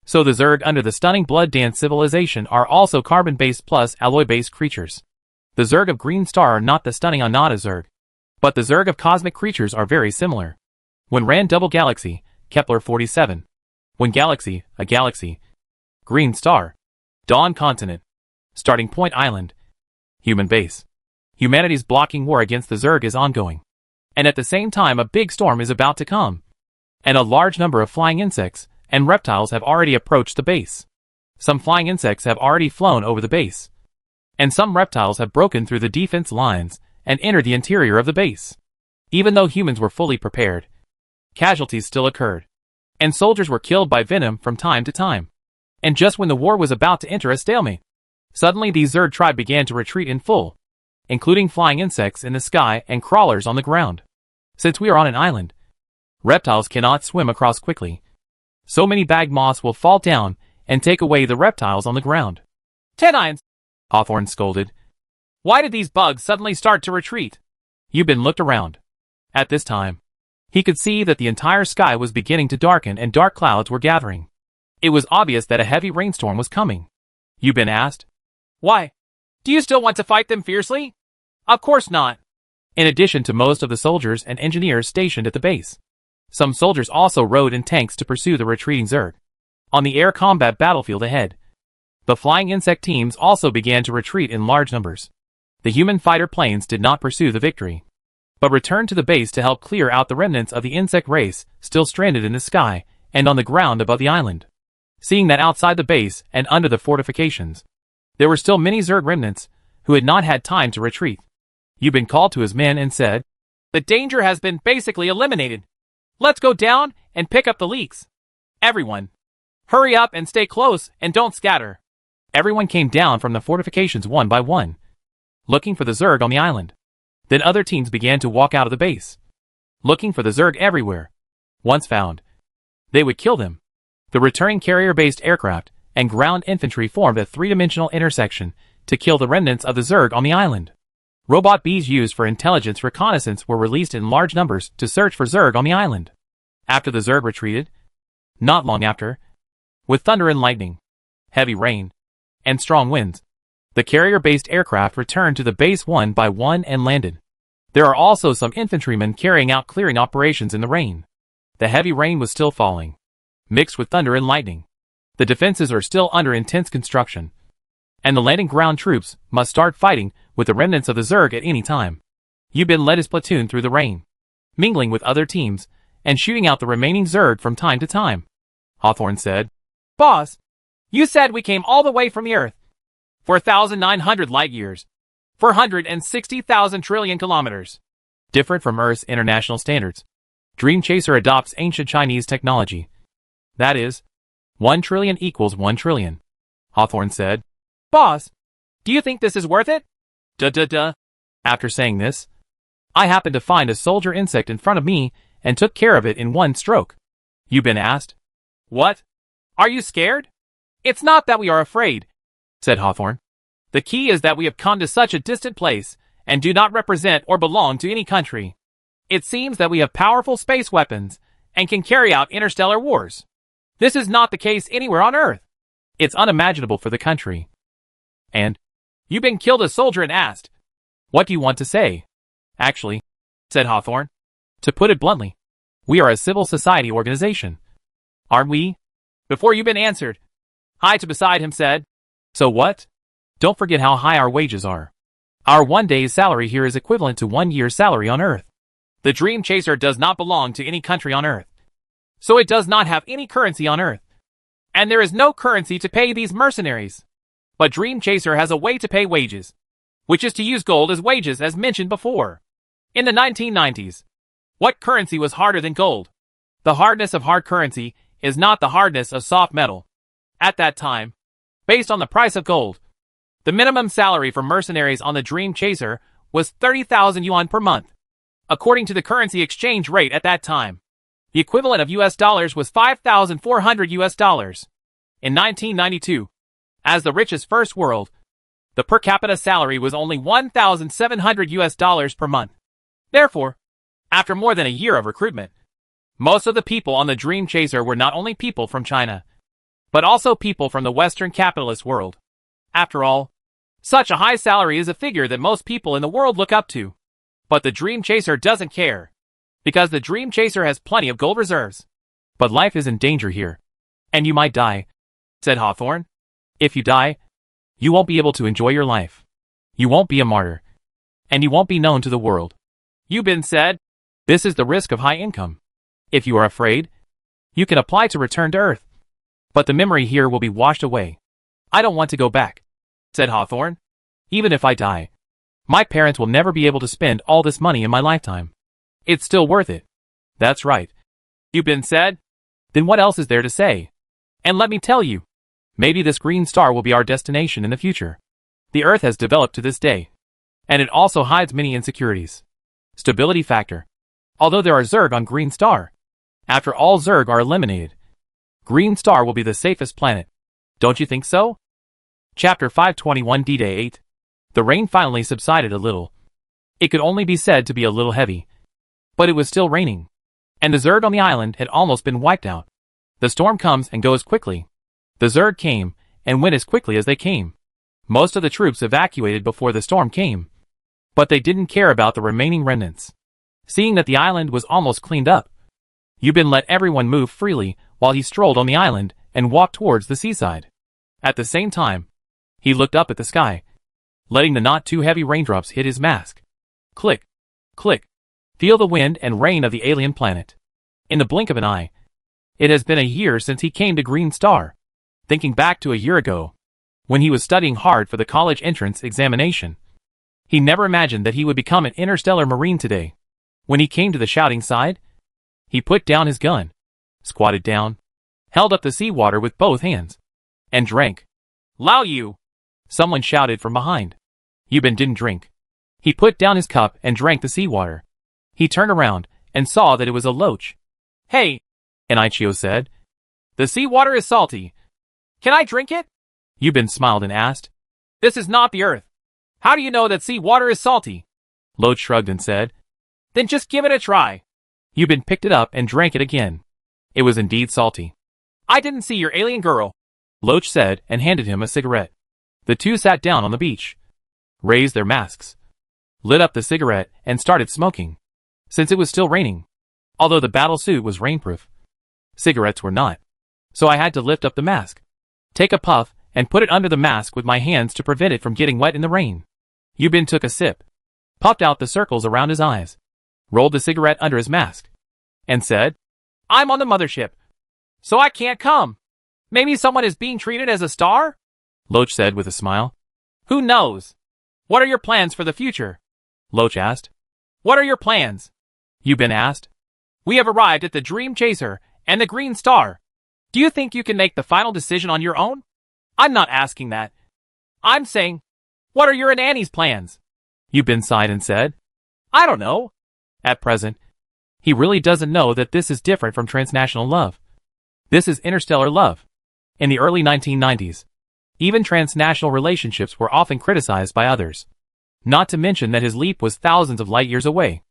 Speaker 1: So the Zerg under the stunning Blood Dance civilization are also carbon-based plus alloy-based creatures. The Zerg of Green Star are not the stunning Anunda Zerg, but the Zerg of cosmic creatures are very similar. When Rand Double Galaxy, Kepler-47. When Galaxy, a galaxy. Green Star. Dawn Continent. Starting Point Island. Human base. Humanity's blocking war against the Zerg is ongoing. And at the same time a big storm is about to come. And a large number of flying insects and reptiles have already approached the base. Some flying insects have already flown over the base. And some reptiles have broken through the defense lines and entered the interior of the base. Even though humans were fully prepared, casualties still occurred, and soldiers were killed by venom from time to time. And just when the war was about to enter a stalemate, suddenly the Zerg tribe began to retreat in full, including flying insects in the sky and crawlers on the ground. Since we are on an island, reptiles cannot swim across quickly. So many bag moths will fall down and take away the reptiles on the ground.
Speaker 2: Tenines!
Speaker 1: Hawthorne scolded.
Speaker 2: Why did these bugs suddenly start to retreat?
Speaker 1: Yubin looked around. At this time, he could see that the entire sky was beginning to darken and dark clouds were gathering. It was obvious that a heavy rainstorm was coming. Yubin asked.
Speaker 2: Why? Do you still want to fight them fiercely? Of course not.
Speaker 1: In addition to most of the soldiers and engineers stationed at the base, some soldiers also rode in tanks to pursue the retreating Zerg. On the air combat battlefield ahead, the flying insect teams also began to retreat in large numbers. The human fighter planes did not pursue the victory, but returned to the base to help clear out the remnants of the insect race still stranded in the sky and on the ground above the island. Seeing that outside the base and under the fortifications, there were still many Zerg remnants who had not had time to retreat, Yubin called to his men and said,
Speaker 2: The danger has been basically eliminated. Let's go down and pick up the leaks. Everyone, hurry up and stay close and don't scatter.
Speaker 1: Everyone came down from the fortifications one by one, looking for the Zerg on the island. Then other teams began to walk out of the base, looking for the Zerg everywhere. Once found, they would kill them. The returning carrier-based aircraft and ground infantry formed a three-dimensional intersection to kill the remnants of the Zerg on the island. Robot bees used for intelligence reconnaissance were released in large numbers to search for Zerg on the island. After the Zerg retreated, not long after, with thunder and lightning, heavy rain, and strong winds, the carrier-based aircraft returned to the base one by one and landed. There are also some infantrymen carrying out clearing operations in the rain. The heavy rain was still falling, mixed with thunder and lightning. The defenses are still under intense construction, and the landing ground troops must start fighting with the remnants of the Zerg at any time. Yubin led his platoon through the rain, mingling with other teams, and shooting out the remaining Zerg from time to time. Hawthorne said,
Speaker 2: Boss, you said we came all the way from the Earth. 4,900 light years. 460,000 trillion kilometers.
Speaker 1: Different from Earth's international standards. Dream Chaser adopts ancient Chinese technology. That is, 1 trillion equals 1 trillion. Hawthorne said,
Speaker 2: Boss, do you think this is worth it? Duh.
Speaker 1: After saying this, I happened to find a soldier insect in front of me and took care of it in one stroke. Yubin asked.
Speaker 2: What? Are you scared? It's not that we are afraid,
Speaker 1: said Hawthorne.
Speaker 2: The key is that we have come to such a distant place and do not represent or belong to any country. It seems that we have powerful space weapons and can carry out interstellar wars. This is not the case anywhere on Earth.
Speaker 1: It's unimaginable for the country. And
Speaker 2: Yubin killed a soldier and asked,
Speaker 1: what do you want to say?
Speaker 2: Actually, said Hawthorne,
Speaker 1: to put it bluntly, we are a civil society organization. Aren't we?
Speaker 2: Before Yubin answered, Hai to beside him said,
Speaker 1: so what? Don't forget how high our wages are. Our 1 day's salary here is equivalent to 1 year's salary on Earth.
Speaker 2: The Dream Chaser does not belong to any country on Earth. So it does not have any currency on Earth. And there is no currency to pay these mercenaries. But Dream Chaser has a way to pay wages, which is to use gold as wages as mentioned before. In the 1990s, what currency was harder than gold? The hardness of hard currency is not the hardness of soft metal. At that time, based on the price of gold, the minimum salary for mercenaries on the Dream Chaser was 30,000 yuan per month. According to the currency exchange rate at that time, the equivalent of US dollars was 5,400 US dollars. In 1992, as the richest first world, the per capita salary was only 1,700 US dollars per month. Therefore, after more than a year of recruitment, most of the people on the Dream Chaser were not only people from China, but also people from the Western capitalist world. After all, such a high salary is a figure that most people in the world look up to. But the Dream Chaser doesn't care, because the Dream Chaser has plenty of gold reserves.
Speaker 1: But life is in danger here, and you might die,
Speaker 2: said Hawthorne.
Speaker 1: If you die, you won't be able to enjoy your life. You won't be a martyr, and you won't be known to the world.
Speaker 2: Yubin said,
Speaker 1: this is the risk of high income. If you are afraid, you can apply to return to Earth. But the memory here will be washed away. I don't want to go back,
Speaker 2: said Hawthorne.
Speaker 1: Even if I die, my parents will never be able to spend all this money in my lifetime. It's still worth it.
Speaker 2: That's right, Yubin said.
Speaker 1: Then what else is there to say? And let me tell you, maybe this green star will be our destination in the future. The Earth has developed to this day, and it also hides many insecurities. Stability factor. Although there are Zerg on Green Star, after all Zerg are eliminated, Green Star will be the safest planet. Don't you think so? Chapter 521 D-Day 8. The rain finally subsided a little. It could only be said to be a little heavy, but it was still raining, and the Zerg on the island had almost been wiped out. The storm comes and goes quickly. The Zerg came and went as quickly as they came. Most of the troops evacuated before the storm came, but they didn't care about the remaining remnants. Seeing that the island was almost cleaned up, Yubin let everyone move freely while he strolled on the island and walked towards the seaside. At the same time, he looked up at the sky, letting the not too heavy raindrops hit his mask. Click, click. Feel the wind and rain of the alien planet. In the blink of an eye, it has been a year since he came to Green Star. Thinking back to a year ago, when he was studying hard for the college entrance examination, he never imagined that he would become an interstellar marine today. When he came to the shouting side, he put down his gun, squatted down, held up the seawater with both hands, and drank.
Speaker 2: Lao Yu!
Speaker 1: Someone shouted from behind. Yubin didn't drink. He put down his cup and drank the seawater. He turned around and saw that it was a loach.
Speaker 2: Hey!
Speaker 1: Enichio said.
Speaker 2: The seawater is salty. Can I drink it?
Speaker 1: Yubin smiled and asked.
Speaker 2: This is not the Earth. How do you know that seawater is salty?
Speaker 1: Loach shrugged and said.
Speaker 2: Then just give it a try.
Speaker 1: Yubin picked it up and drank it again. It was indeed salty.
Speaker 2: I didn't see your alien girl,
Speaker 1: Loach said and handed him a cigarette. The two sat down on the beach, raised their masks, lit up the cigarette and started smoking. Since it was still raining, although the battle suit was rainproof, cigarettes were not. So I had to lift up the mask, take a puff, and put it under the mask with my hands to prevent it from getting wet in the rain. Yubin took a sip, puffed out the circles around his eyes, rolled the cigarette under his mask, and said,
Speaker 2: I'm on the mothership, so I can't come. Maybe someone is being treated as a star?
Speaker 1: Loach said with a smile.
Speaker 2: Who knows? What are your plans for the future?
Speaker 1: Loach asked.
Speaker 2: What are your plans?
Speaker 1: Yubin asked.
Speaker 2: We have arrived at the Dream Chaser and the Green Star. Do you think you can make the final decision on your own? I'm not asking that. I'm saying, what are your and Annie's plans?
Speaker 1: Yubin sighed and said.
Speaker 2: I don't know.
Speaker 1: At present, he really doesn't know that this is different from transnational love. This is interstellar love. In the early 1990s, even transnational relationships were often criticized by others. Not to mention that his leap was thousands of light years away.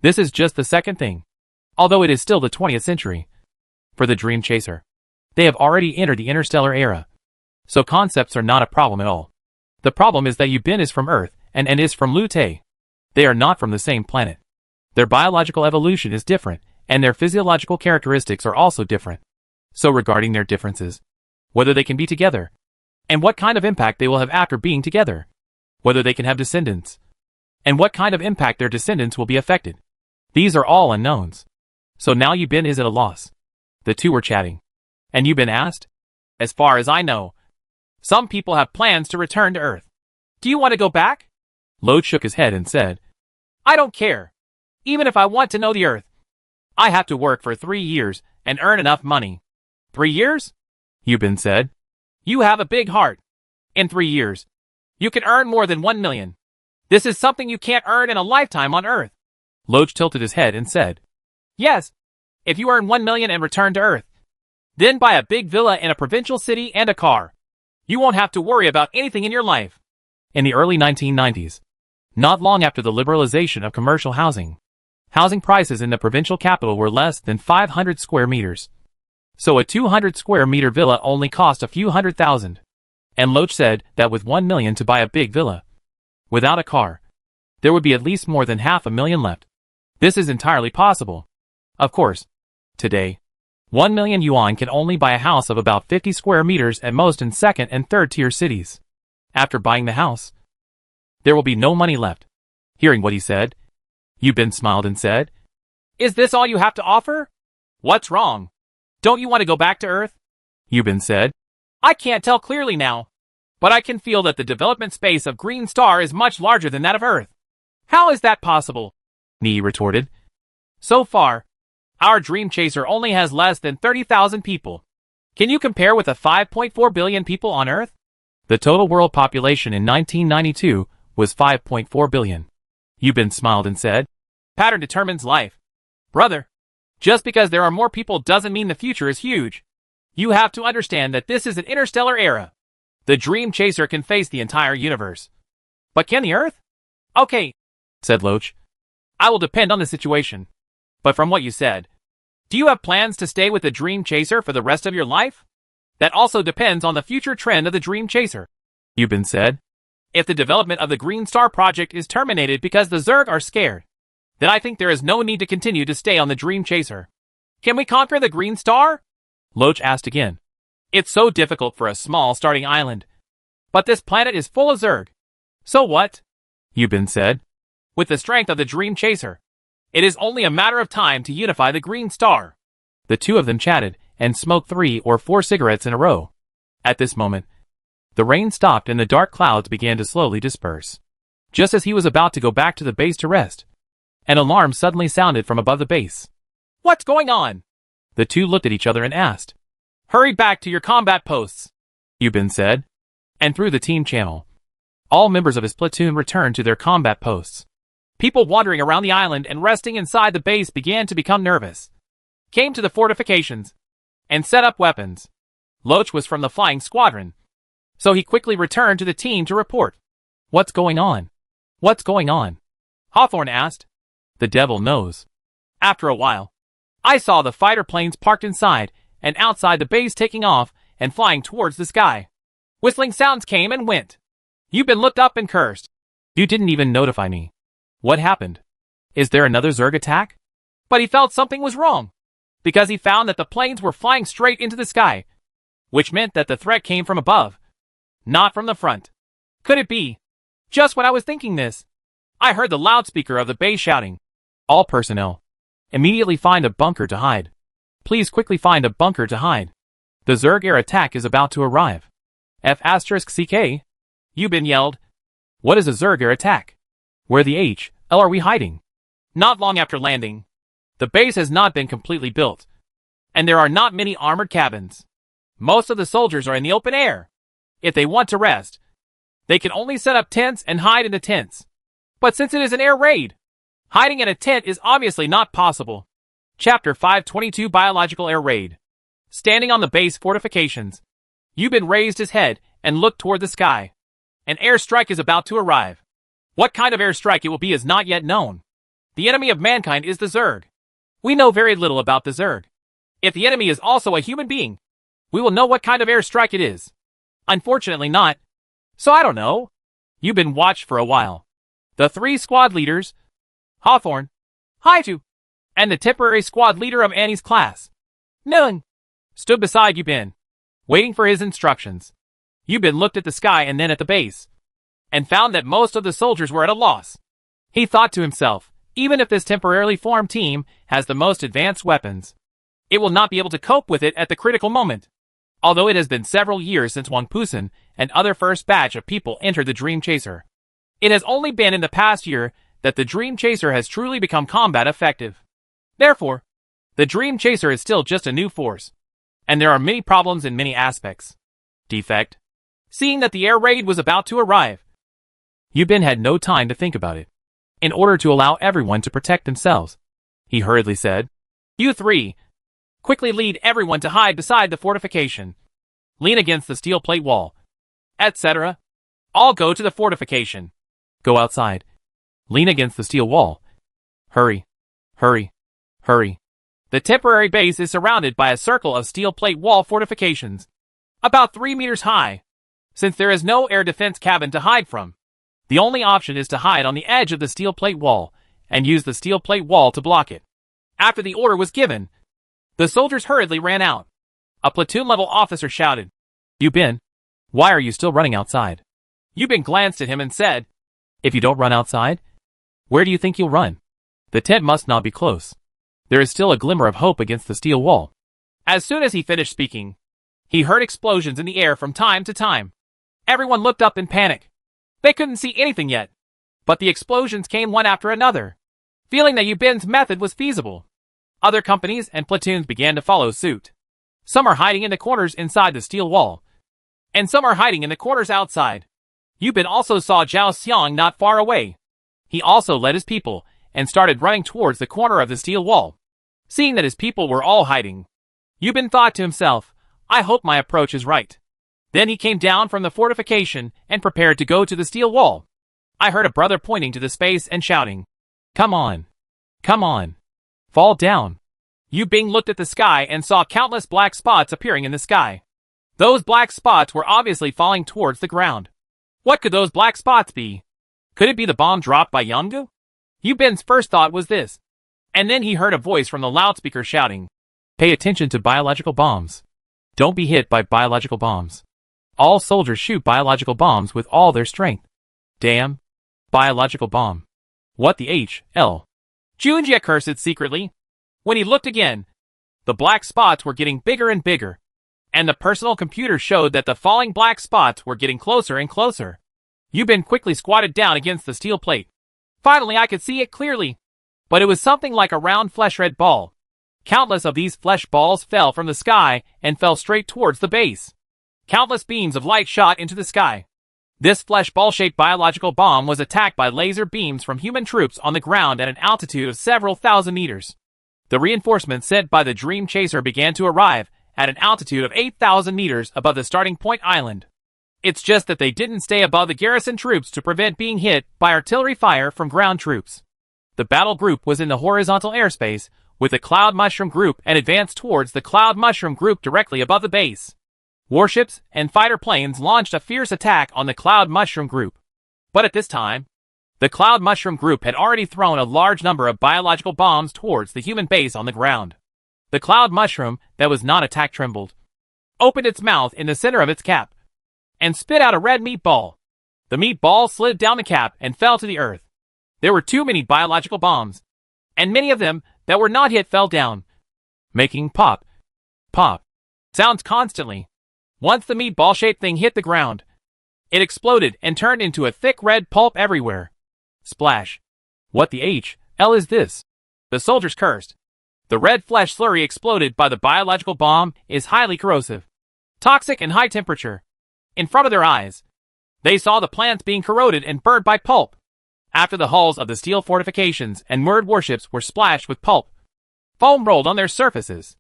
Speaker 1: This is just the second thing. Although it is still the 20th century. For the Dream Chaser, they have already entered the interstellar era. So concepts are not a problem at all. The problem is that Yubin is from Earth and is from Lute. They are not from the same planet. Their biological evolution is different, and their physiological characteristics are also different. So regarding their differences, whether they can be together, and what kind of impact they will have after being together, whether they can have descendants, and what kind of impact their descendants will be affected, these are all unknowns. So now Yubin is at a loss. The two were chatting, and Yubin asked,
Speaker 2: As far as I know, some people have plans to return to Earth. Do you want to go back?
Speaker 1: Loach shook his head and said,
Speaker 2: I don't care. Even if I want to know the Earth, I have to work for 3 years and earn enough money. 3 years?
Speaker 1: Yubin said.
Speaker 2: You have a big heart. In 3 years, you can earn more than 1 million. This is something you can't earn in a lifetime on Earth.
Speaker 1: Loach tilted his head and said,
Speaker 2: Yes, if you earn 1 million and return to Earth, then buy a big villa in a provincial city and a car. You won't have to worry about anything in your life.
Speaker 1: In the early 1990s, not long after the liberalization of commercial housing prices in the provincial capital were less than 500 square meters. So a 200 square meter villa only cost a few $100,000. And Loach said that with 1 million to buy a big villa, without a car, there would be at least more than $500,000 left. This is entirely possible. Of course, today, 1 million yuan can only buy a house of about 50 square meters at most in second and third tier cities. After buying the house, there will be no money left. Hearing what he said, Yubin smiled and said,
Speaker 2: Is this all you have to offer? What's wrong? Don't you want to go back to Earth?
Speaker 1: Yubin said.
Speaker 2: I can't tell clearly now, but I can feel that the development space of Green Star is much larger than that of Earth. How is that possible?
Speaker 1: Ni retorted.
Speaker 2: So far, our Dream Chaser only has less than 30,000 people. Can you compare with the 5.4 billion people on Earth?
Speaker 1: The total world population in 1992 was 5.4 billion. Yubin smiled and said,
Speaker 2: Pattern determines life. Brother, just because there are more people doesn't mean the future is huge. You have to understand that this is an interstellar era. The Dream Chaser can face the entire universe. But can the Earth? Okay,
Speaker 1: said Loach.
Speaker 2: I will depend on the situation. But from what you said, do you have plans to stay with the Dream Chaser for the rest of your life? That also depends on the future trend of the Dream Chaser.
Speaker 1: Yubin said.
Speaker 2: If the development of the Green Star project is terminated because the Zerg are scared, then I think there is no need to continue to stay on the Dream Chaser. Can we conquer the Green Star?
Speaker 1: Loach asked again.
Speaker 2: It's so difficult for a small starting island. But this planet is full of Zerg. So what?
Speaker 1: Yubin said.
Speaker 2: With the strength of the Dream Chaser, it is only a matter of time to unify the Green Star.
Speaker 1: The two of them chatted and smoked 3 or 4 cigarettes in a row. At this moment, the rain stopped and the dark clouds began to slowly disperse. Just as he was about to go back to the base to rest, an alarm suddenly sounded from above the base.
Speaker 2: What's going on?
Speaker 1: The two looked at each other and asked.
Speaker 2: Hurry back to your combat posts,
Speaker 1: Yubin said. And through the team channel, all members of his platoon returned to their combat posts.
Speaker 2: People wandering around the island and resting inside the base began to become nervous. Came to the fortifications and set up weapons. Loach was from the flying squadron, so he quickly returned to the team to report.
Speaker 1: What's going on? What's going on?
Speaker 2: Hawthorne asked.
Speaker 1: The devil knows.
Speaker 2: After a while, I saw the fighter planes parked inside and outside the base taking off and flying towards the sky. Whistling sounds came and went. Yubin looked up and cursed.
Speaker 1: You didn't even notify me. What happened? Is there another Zerg attack?
Speaker 2: But he felt something was wrong, because he found that the planes were flying straight into the sky, which meant that the threat came from above, not from the front. Could it be? Just when I was thinking this, I heard the loudspeaker of the base shouting.
Speaker 1: All personnel, immediately find a bunker to hide. Please quickly find a bunker to hide. The Zerg air attack is about to arrive. F***CK?
Speaker 2: Yubin yelled.
Speaker 1: What is a Zerg air attack? Where the hell are we hiding?
Speaker 2: Not long after landing. The base has not been completely built, and there are not many armored cabins. Most of the soldiers are in the open air. If they want to rest, they can only set up tents and hide in the tents. But since it is an air raid, hiding in a tent is obviously not possible. Chapter 522 Biological Air Raid. Standing on the base fortifications, Yubin raised his head and looked toward the sky. An airstrike is about to arrive. What kind of airstrike it will be is not yet known. The enemy of mankind is the Zerg. We know very little about the Zerg. If the enemy is also a human being, we will know what kind of airstrike it is. Unfortunately not. So I don't know. Yubin watched for a while. The 3 squad leaders, Hawthorne, Haitu, and the temporary squad leader of Annie's class, Nung, stood beside Yubin, waiting for his instructions. Yubin looked at the sky and then at the base, and found that most of the soldiers were at a loss. He thought to himself, even if this temporarily formed team has the most advanced weapons, it will not be able to cope with it at the critical moment. Although it has been several years since Wang Pusan and other first batch of people entered the Dream Chaser, it has only been in the past year that the Dream Chaser has truly become combat effective. Therefore, the Dream Chaser is still just a new force, and there are many problems in many aspects. Defect. Seeing that the air raid was about to arrive, Yubin had no time to think about it. In order to allow everyone to protect themselves, he hurriedly said, "You 3, quickly lead everyone to hide beside the fortification. Lean against the steel plate wall, etc. All go to the fortification. Go outside. Lean against the steel wall. Hurry. Hurry. Hurry." The temporary base is surrounded by a circle of steel plate wall fortifications, about 3 meters high. Since there is no air defense cabin to hide from, the only option is to hide on the edge of the steel plate wall and use the steel plate wall to block it. After the order was given, the soldiers hurriedly ran out. A platoon-level officer shouted, "Yubin, why are you still running outside?" Yubin glanced at him and said, "If you don't run outside, where do you think you'll run? The tent must not be close. There is still a glimmer of hope against the steel wall." As soon as he finished speaking, he heard explosions in the air from time to time. Everyone looked up in panic. They couldn't see anything yet, but the explosions came one after another. Feeling that Yubin's method was feasible, other companies and platoons began to follow suit. Some are hiding in the corners inside the steel wall, and some are hiding in the corners outside. Yubin also saw Zhao Xiang not far away. He also led his people and started running towards the corner of the steel wall. Seeing that his people were all hiding, Yubin thought to himself, "I hope my approach is right." Then he came down from the fortification and prepared to go to the steel wall. I heard a brother pointing to the space and shouting, "Come on! Come on! Fall down!" Yubin looked at the sky and saw countless black spots appearing in the sky. Those black spots were obviously falling towards the ground. What could those black spots be? Could it be the bomb dropped by Yongu? Yubin's first thought was this. And then he heard a voice from the loudspeaker shouting, "Pay attention to biological bombs. Don't be hit by biological bombs. All soldiers shoot biological bombs with all their strength." Damn. Biological bomb. What the hell? Junjie cursed secretly. When he looked again, the black spots were getting bigger and bigger, and the personal computer showed that the falling black spots were getting closer and closer. Yubin quickly squatted down against the steel plate. Finally, I could see it clearly, but it was something like a round flesh-red ball. Countless of these flesh balls fell from the sky and fell straight towards the base. Countless beams of light shot into the sky. This flesh ball-shaped biological bomb was attacked by laser beams from human troops on the ground at an altitude of several thousand meters. The reinforcements sent by the Dream Chaser began to arrive at an altitude of 8,000 meters above the starting point island. It's just that they didn't stay above the garrison troops to prevent being hit by artillery fire from ground troops. The battle group was in the horizontal airspace with the Cloud Mushroom group and advanced towards the Cloud Mushroom group directly above the base. Warships and fighter planes launched a fierce attack on the Cloud Mushroom group. But at this time, the Cloud Mushroom group had already thrown a large number of biological bombs towards the human base on the ground. The Cloud Mushroom that was not attacked trembled, opened its mouth in the center of its cap, and spit out a red meatball. The meatball slid down the cap and fell to the earth. There were too many biological bombs, and many of them that were not hit fell down, making pop, pop sounds constantly. Once the meatball-shaped thing hit the ground, it exploded and turned into a thick red pulp everywhere. Splash. What the hell is this? The soldiers cursed. The red flesh slurry exploded by the biological bomb is highly corrosive, toxic and high temperature. In front of their eyes, they saw the plants being corroded and burned by pulp. After the hulls of the steel fortifications and moored warships were splashed with pulp, foam rolled on their surfaces.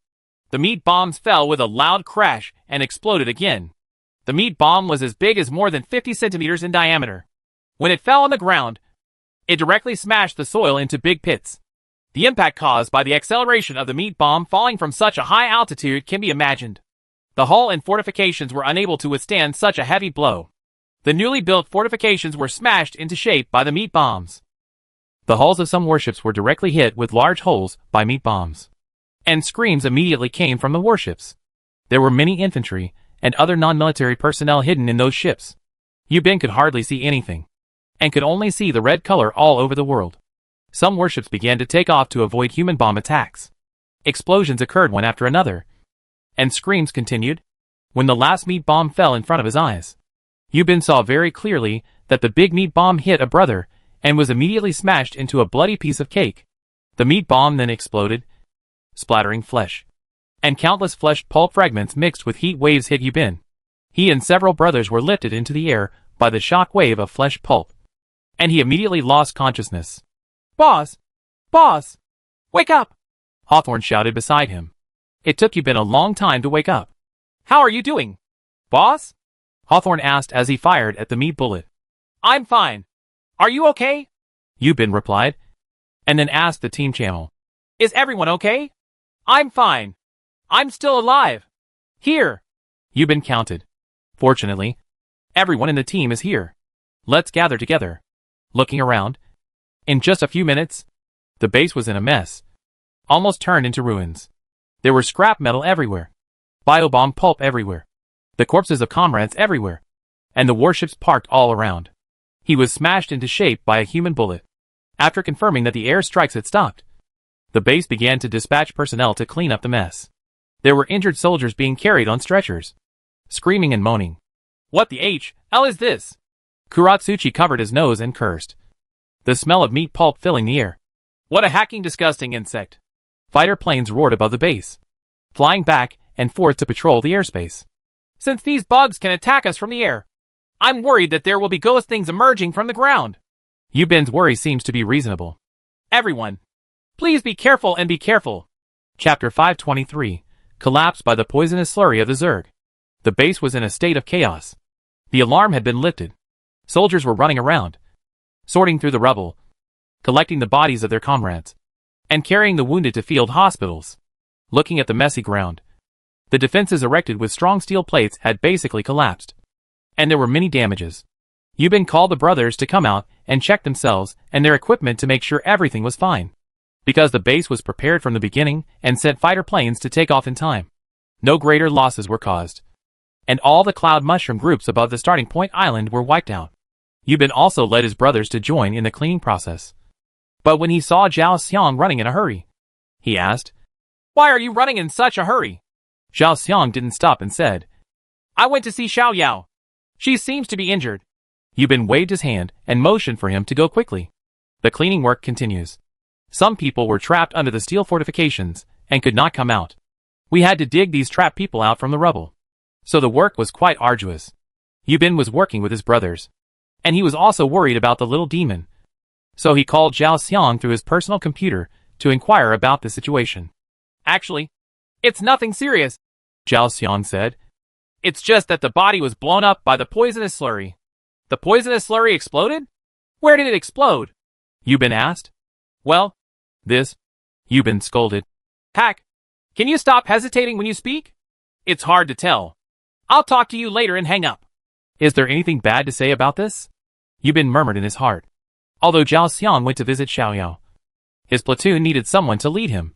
Speaker 2: The meat bombs fell with a loud crash and exploded again. The meat bomb was as big as more than 50 centimeters in diameter. When it fell on the ground, it directly smashed the soil into big pits. The impact caused by the acceleration of the meat bomb falling from such a high altitude can be imagined. The hull and fortifications were unable to withstand such a heavy blow. The newly built fortifications were smashed into shape by the meat bombs. The hulls of some warships were directly hit with large holes by meat bombs. And screams immediately came from the warships. There were many infantry and other non-military personnel hidden in those ships. Yubin could hardly see anything, and could only see the red color all over the world. Some warships began to take off to avoid human bomb attacks. Explosions occurred one after another, and screams continued. When the last meat bomb fell in front of his eyes, Yubin saw very clearly that the big meat bomb hit a brother and was immediately smashed into a bloody piece of cake. The meat bomb then exploded, splattering flesh, and countless flesh pulp fragments mixed with heat waves hit Yubin. He and several brothers were lifted into the air by the shock wave of flesh pulp, and he immediately lost consciousness. "Boss! Boss! Wake up!" Hawthorne shouted beside him. It took Yubin a long time to wake up. "How are you doing, boss?" Hawthorne asked as he fired at the meat bullet. "I'm fine. Are you okay?" Yubin replied, and then asked the team channel. "Is everyone okay?" "I'm fine. I'm still alive. Here." Yubin counted. "Fortunately, everyone in the team is here. Let's gather together." Looking around, in just a few minutes, the base was in a mess, almost turned into ruins. There were scrap metal everywhere, biobomb pulp everywhere, the corpses of comrades everywhere, and the warships parked all around. He was smashed into shape by a human bullet. After confirming that the air strikes had stopped, the base began to dispatch personnel to clean up the mess. There were injured soldiers being carried on stretchers, screaming and moaning. "What the hell is this?" Kuratsuchi covered his nose and cursed. The smell of meat pulp filling the air. "What a hacking, disgusting insect." Fighter planes roared above the base, flying back and forth to patrol the airspace. "Since these bugs can attack us from the air, I'm worried that there will be ghost things emerging from the ground." Yubin's worry seems to be reasonable. "Everyone, please be careful and be careful." Chapter 523, Collapsed by the poisonous slurry of the Zerg. The base was in a state of chaos. The alarm had been lifted. Soldiers were running around, sorting through the rubble, collecting the bodies of their comrades, and carrying the wounded to field hospitals. Looking at the messy ground, the defenses erected with strong steel plates had basically collapsed, and there were many damages. Yubin called the brothers to come out and check themselves and their equipment to make sure everything was fine, because the base was prepared from the beginning and sent fighter planes to take off in time. No greater losses were caused, and all the cloud mushroom groups above the starting point island were wiped out. Yubin also led his brothers to join in the cleaning process. But when he saw Zhao Xiang running in a hurry, he asked, "Why are you running in such a hurry?" Zhao Xiang didn't stop and said, "I went to see Xiao Yao. She seems to be injured." Yubin waved his hand and motioned for him to go quickly. The cleaning work continues. Some people were trapped under the steel fortifications and could not come out. We had to dig these trapped people out from the rubble. So the work was quite arduous. Yubin was working with his brothers, and he was also worried about the little demon. So he called Zhao Xiang through his personal computer to inquire about the situation. "Actually, it's nothing serious," Zhao Xiang said. "It's just that the body was blown up by the poisonous slurry." "The poisonous slurry exploded? Where did it explode?" Yubin asked. "Well, this," Yubin scolded. "Hack, can you stop hesitating when you speak? It's hard to tell. I'll talk to you later and hang up." "Is there anything bad to say about this?" Yubin murmured in his heart. Although Zhao Xiang went to visit Xiao Yao, his platoon needed someone to lead him,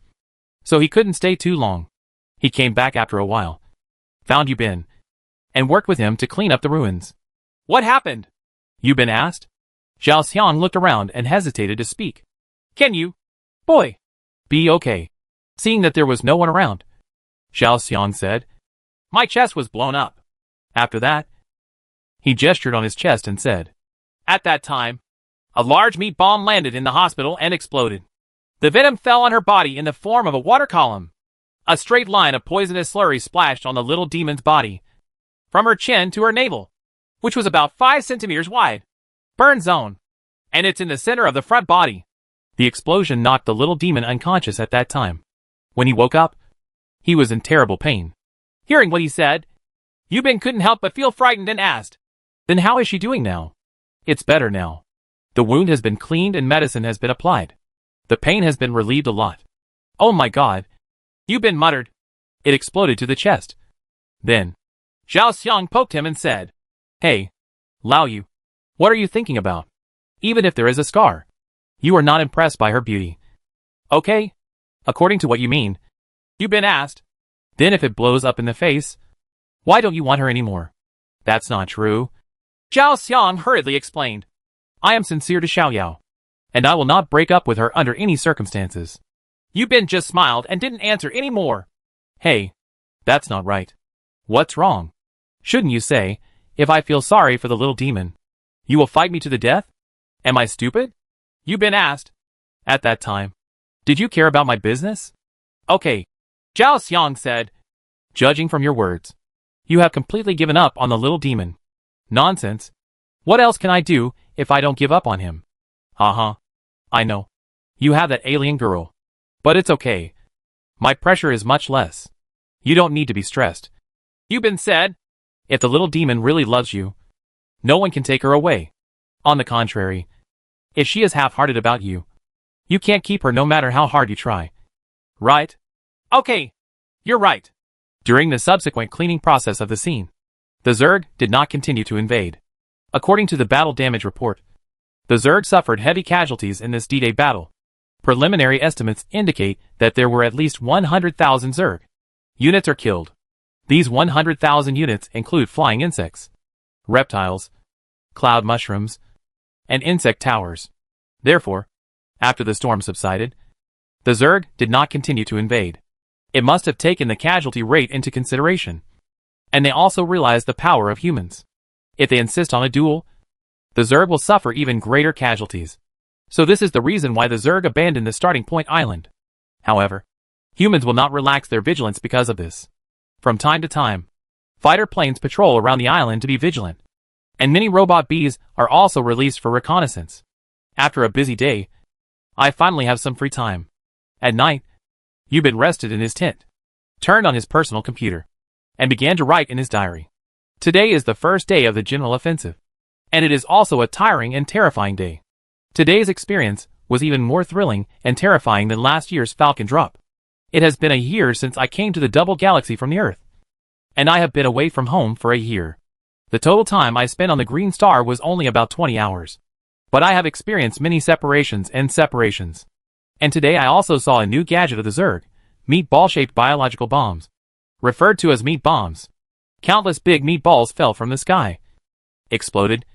Speaker 2: so he couldn't stay too long. He came back after a while, found Yubin, and worked with him to clean up the ruins. "What happened?" Yubin asked. Zhao Xiang looked around and hesitated to speak. "Can you, boy, be okay?" Seeing that there was no one around, Zhao Xiang said, "My chest was blown up." After that, he gestured on his chest and said, "At that time, a large meat bomb landed in the hospital and exploded. The venom fell on her body in the form of a water column. A straight line of poisonous slurry splashed on the little demon's body, from her chin to her navel, which was about 5 centimeters wide. Burn zone. and it's in the center of the front body.
Speaker 1: The explosion knocked the little demon unconscious at that time. When he woke up, he was in terrible pain.
Speaker 2: Hearing what he said, Yubin couldn't help but feel frightened and asked,
Speaker 1: "Then how is she doing now?" "It's better now. The wound has been cleaned and medicine has been applied. The pain has been relieved a lot."
Speaker 2: "Oh my god," Yubin muttered.
Speaker 1: It exploded to the chest. Then,
Speaker 2: Zhao Xiang poked him and said,
Speaker 1: "Hey, Lao Yu, what are you thinking about? Even if there is a scar, you are not impressed by her beauty. Okay? According to what you mean,"
Speaker 2: Yubin asked.
Speaker 1: "Then if it blows up in the face, why don't you want her anymore?" "That's not true,"
Speaker 2: Zhao Xiang hurriedly explained.
Speaker 1: "I am sincere to Xiaoyao, and I will not break up with her under any circumstances."
Speaker 2: Yubin just smiled and didn't answer any more.
Speaker 1: "Hey, that's not right. What's wrong? Shouldn't you say, if I feel sorry for the little demon, you will fight me to the death? Am I stupid?"
Speaker 2: Yubin asked.
Speaker 1: "At that time, did you care about my business?"
Speaker 2: "Okay," Zhao Xiang said.
Speaker 1: "Judging from your words, you have completely given up on the little demon." "Nonsense. What else can I do if I don't give up on him?" "Uh-huh. I know. You have that alien girl. But it's okay. My pressure is much less. You don't need to be stressed,"
Speaker 2: Yubin said.
Speaker 1: "If the little demon really loves you, no one can take her away. On the contrary, if she is half-hearted about you, you can't keep her no matter how hard you try."
Speaker 2: "Right. Okay. You're right."
Speaker 1: During the subsequent cleaning process of the scene, the Zerg did not continue to invade. According to the battle damage report, the Zerg suffered heavy casualties in this D-Day battle. Preliminary estimates indicate that there were at least 100,000 Zerg units are killed. These 100,000 units include flying insects, reptiles, cloud mushrooms, and insect towers. Therefore, after the storm subsided, the Zerg did not continue to invade. It must have taken the casualty rate into consideration. And they also realized the power of humans. If they insist on a duel, the Zerg will suffer even greater casualties. So this is the reason why the Zerg abandoned the starting point island. However, humans will not relax their vigilance because of this. From time to time, fighter planes patrol around the island to be vigilant, and many robot bees are also released for reconnaissance. After a busy day, I finally have some free time. At night, Yubin rested in his tent, turned on his personal computer, and began to write in his diary. Today is the first day of the general offensive, and it is also a tiring and terrifying day. Today's experience was even more thrilling and terrifying than last year's Falcon drop. It has been a year since I came to the double galaxy from the Earth, and I have been away from home for a year. The total time I spent on the Green Star was only about 20 hours. But I have experienced many separations and separations. And today I also saw a new gadget of the Zerg, meat ball-shaped biological bombs. Referred to as meat bombs. Countless big meatballs fell from the sky, exploded,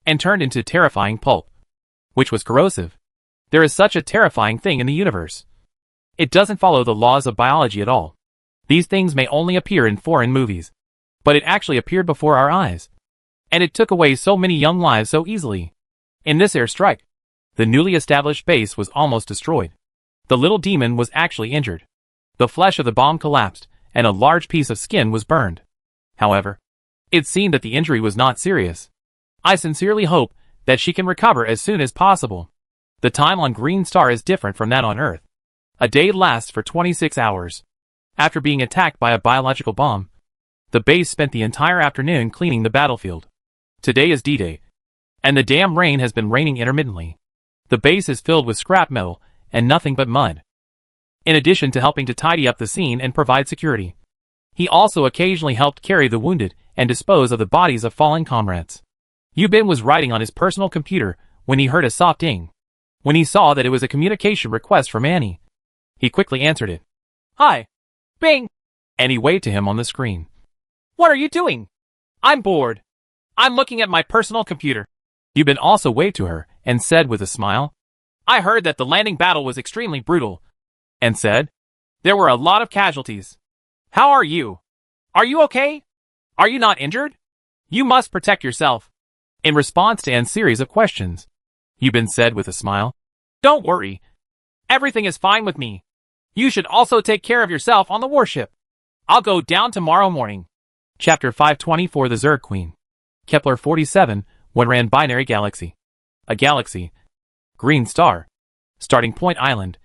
Speaker 1: and turned into terrifying pulp, which was corrosive. There is such a terrifying thing in the universe. It doesn't follow the laws of biology at all. These things may only appear in foreign movies, but it actually appeared before our eyes. And it took away so many young lives so easily. In this airstrike, the newly established base was almost destroyed. The little demon was actually injured. The flesh of the bomb collapsed, and a large piece of skin was burned. However, it seemed that the injury was not serious. I sincerely hope that she can recover as soon as possible. The time on Green Star is different from that on Earth. A day lasts for 26 hours. After being attacked by a biological bomb, the base spent the entire afternoon cleaning the battlefield. Today is D-Day, and the damn rain has been raining intermittently. The base is filled with scrap metal and nothing but mud. In addition to helping to tidy up the scene and provide security, he also occasionally helped carry the wounded and dispose of the bodies of fallen comrades. Yubin was writing on his personal computer when he heard a soft ding. When he saw that it was a communication request from Annie, he quickly answered it.
Speaker 2: "Hi. Bing."
Speaker 1: And he waved to him on the screen.
Speaker 2: "What are you doing?" "I'm bored. I'm looking at my personal computer."
Speaker 1: Yubin also waved to her and said with a smile,
Speaker 2: "I heard that the landing battle was extremely brutal."
Speaker 1: And said,
Speaker 2: "There were a lot of casualties. How are you? Are you okay? Are you not injured? You must protect yourself."
Speaker 1: In response to Anne's series of questions, Yubin said with a smile,
Speaker 2: "Don't worry. Everything is fine with me. You should also take care of yourself on the warship. I'll go down tomorrow morning."
Speaker 1: Chapter 524 The Zerg Queen. Kepler 47, When Ran Binary Galaxy. A galaxy. Green star. Starting Point Island.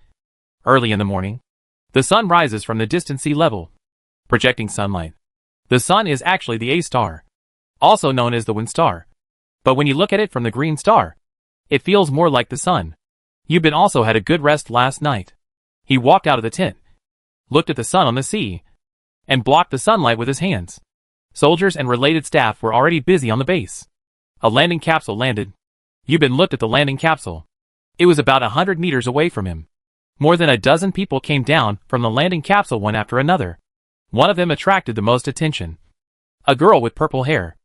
Speaker 1: Early in the morning. The sun rises from the distant sea level, projecting sunlight. The sun is actually the A star, also known as the wind star. But when you look at it from the green star, it feels more like the sun. Yubin also had a good rest last night. He walked out of the tent, looked at the sun on the sea, and blocked the sunlight with his hands. Soldiers and related staff were already busy on the base. A landing capsule landed. Yubin looked at the landing capsule. It was about 100 meters away from him. More than a dozen people came down from the landing capsule one after another. One of them attracted the most attention. A girl with purple hair.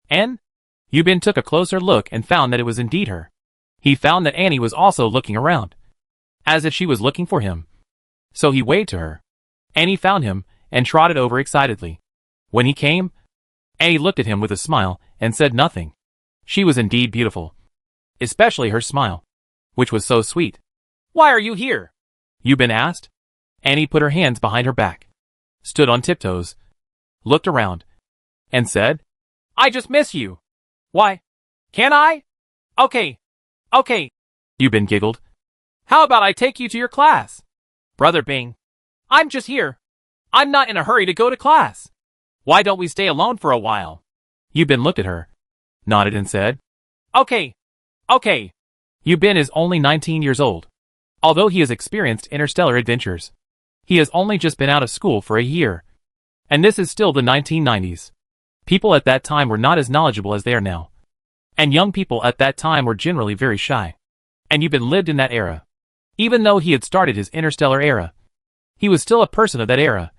Speaker 1: And Yubin took a closer look and found that it was indeed her. He found that Annie was also looking around, as if she was looking for him. So he waved to her. Annie found him and trotted over excitedly. When he came, Annie looked at him with a smile and said nothing. She was indeed beautiful, especially her smile, which was so sweet.
Speaker 2: Why are you here?
Speaker 1: Yubin asked. Annie put her hands behind her back, stood on tiptoes, looked around, and said,
Speaker 2: I just miss you. Why? Can I? Okay.
Speaker 1: Yubin giggled.
Speaker 2: How about I take you to your class? Brother Bing. I'm just here. I'm not in a hurry to go to class. Why don't we stay alone for a while?
Speaker 1: Yubin looked at her, nodded and said,
Speaker 2: Okay.
Speaker 1: Yubin is only 19 years old. Although he has experienced interstellar adventures, he has only just been out of school for a year. And this is still the 1990s. People at that time were not as knowledgeable as they are now. And young people at that time were generally very shy. And Yubin lived in that era. Even though he had started his interstellar era, he was still a person of that era.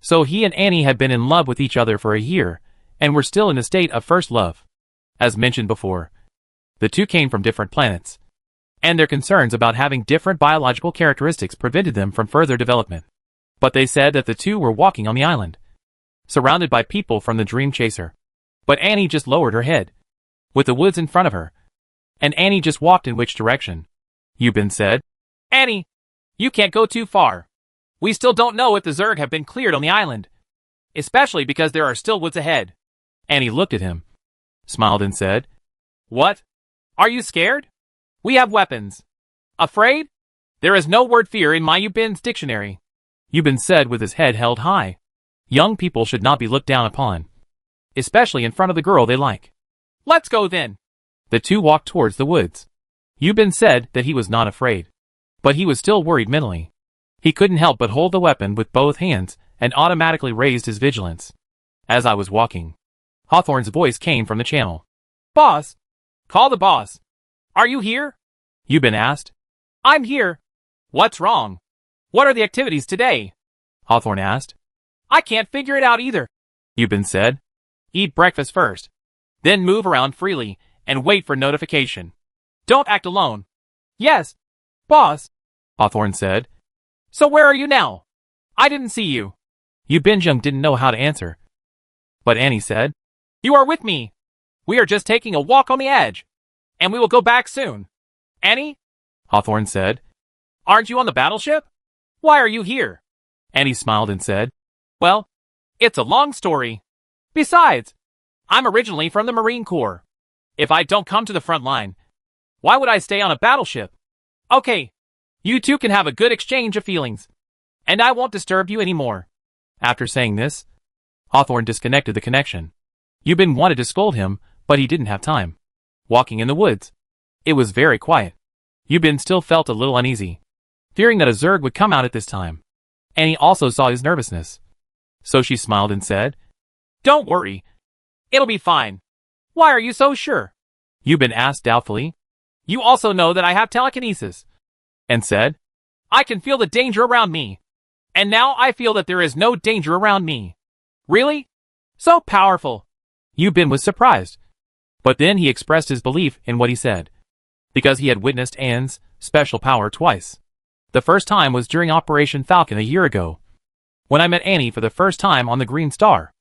Speaker 1: So he and Annie had been in love with each other for a year, and were still in a state of first love. As mentioned before, the two came from different planets, and their concerns about having different biological characteristics prevented them from further development. But they said that the two were walking on the island, surrounded by people from the Dream Chaser. But Annie just lowered her head, with the woods in front of her, and Annie just walked in which direction? Yubin said.
Speaker 2: Annie, you can't go too far. We still don't know if the Zerg have been cleared on the island, especially because there are still woods ahead.
Speaker 1: Annie looked at him, smiled and said,
Speaker 2: What? Are you scared? We have weapons. Afraid? There is no word fear in my Yubin's dictionary.
Speaker 1: Yubin said with his head held high. Young people should not be looked down upon, especially in front of the girl they like.
Speaker 2: Let's go then.
Speaker 1: The two walked towards the woods. Yubin said that he was not afraid, but he was still worried mentally. He couldn't help but hold the weapon with both hands and automatically raised his vigilance. As I was walking, Hawthorne's voice came from the channel.
Speaker 2: Boss! Call the boss. Are you here?
Speaker 1: Yubin asked.
Speaker 2: I'm here. What's wrong? What are the activities today?
Speaker 1: Hawthorne asked.
Speaker 2: I can't figure it out either.
Speaker 1: Yubin said.
Speaker 2: Eat breakfast first, then move around freely and wait for notification. Don't act alone. Yes, boss,
Speaker 1: Hawthorne said.
Speaker 2: So where are you now? I didn't see you.
Speaker 1: Yubin didn't know how to answer. But Annie said,
Speaker 2: You are with me. We are just taking a walk on the edge, and we will go back soon. Annie?
Speaker 1: Hawthorne said.
Speaker 2: Aren't you on the battleship? Why are you here?
Speaker 1: Annie smiled and said,
Speaker 2: Well, it's a long story. Besides, I'm originally from the Marine Corps. If I don't come to the front line, why would I stay on a battleship? Okay, you two can have a good exchange of feelings, and I won't disturb you anymore.
Speaker 1: After saying this, Hawthorne disconnected the connection. Yubin wanted to scold him, but he didn't have time. Walking in the woods, it was very quiet. Yubin still felt a little uneasy, fearing that a Zerg would come out at this time. Annie also saw his nervousness, so she smiled and said,
Speaker 2: Don't worry. It'll be fine. Why are you so sure?
Speaker 1: Yubin asked doubtfully.
Speaker 2: You also know that I have telekinesis.
Speaker 1: And said,
Speaker 2: I can feel the danger around me. And now I feel that there is no danger around me. Really? So powerful.
Speaker 1: Yubin was surprised. But then he expressed his belief in what he said, because he had witnessed Anne's special power twice. The first time was during Operation Falcon a year ago, when I met Annie for the first time on the Green Star.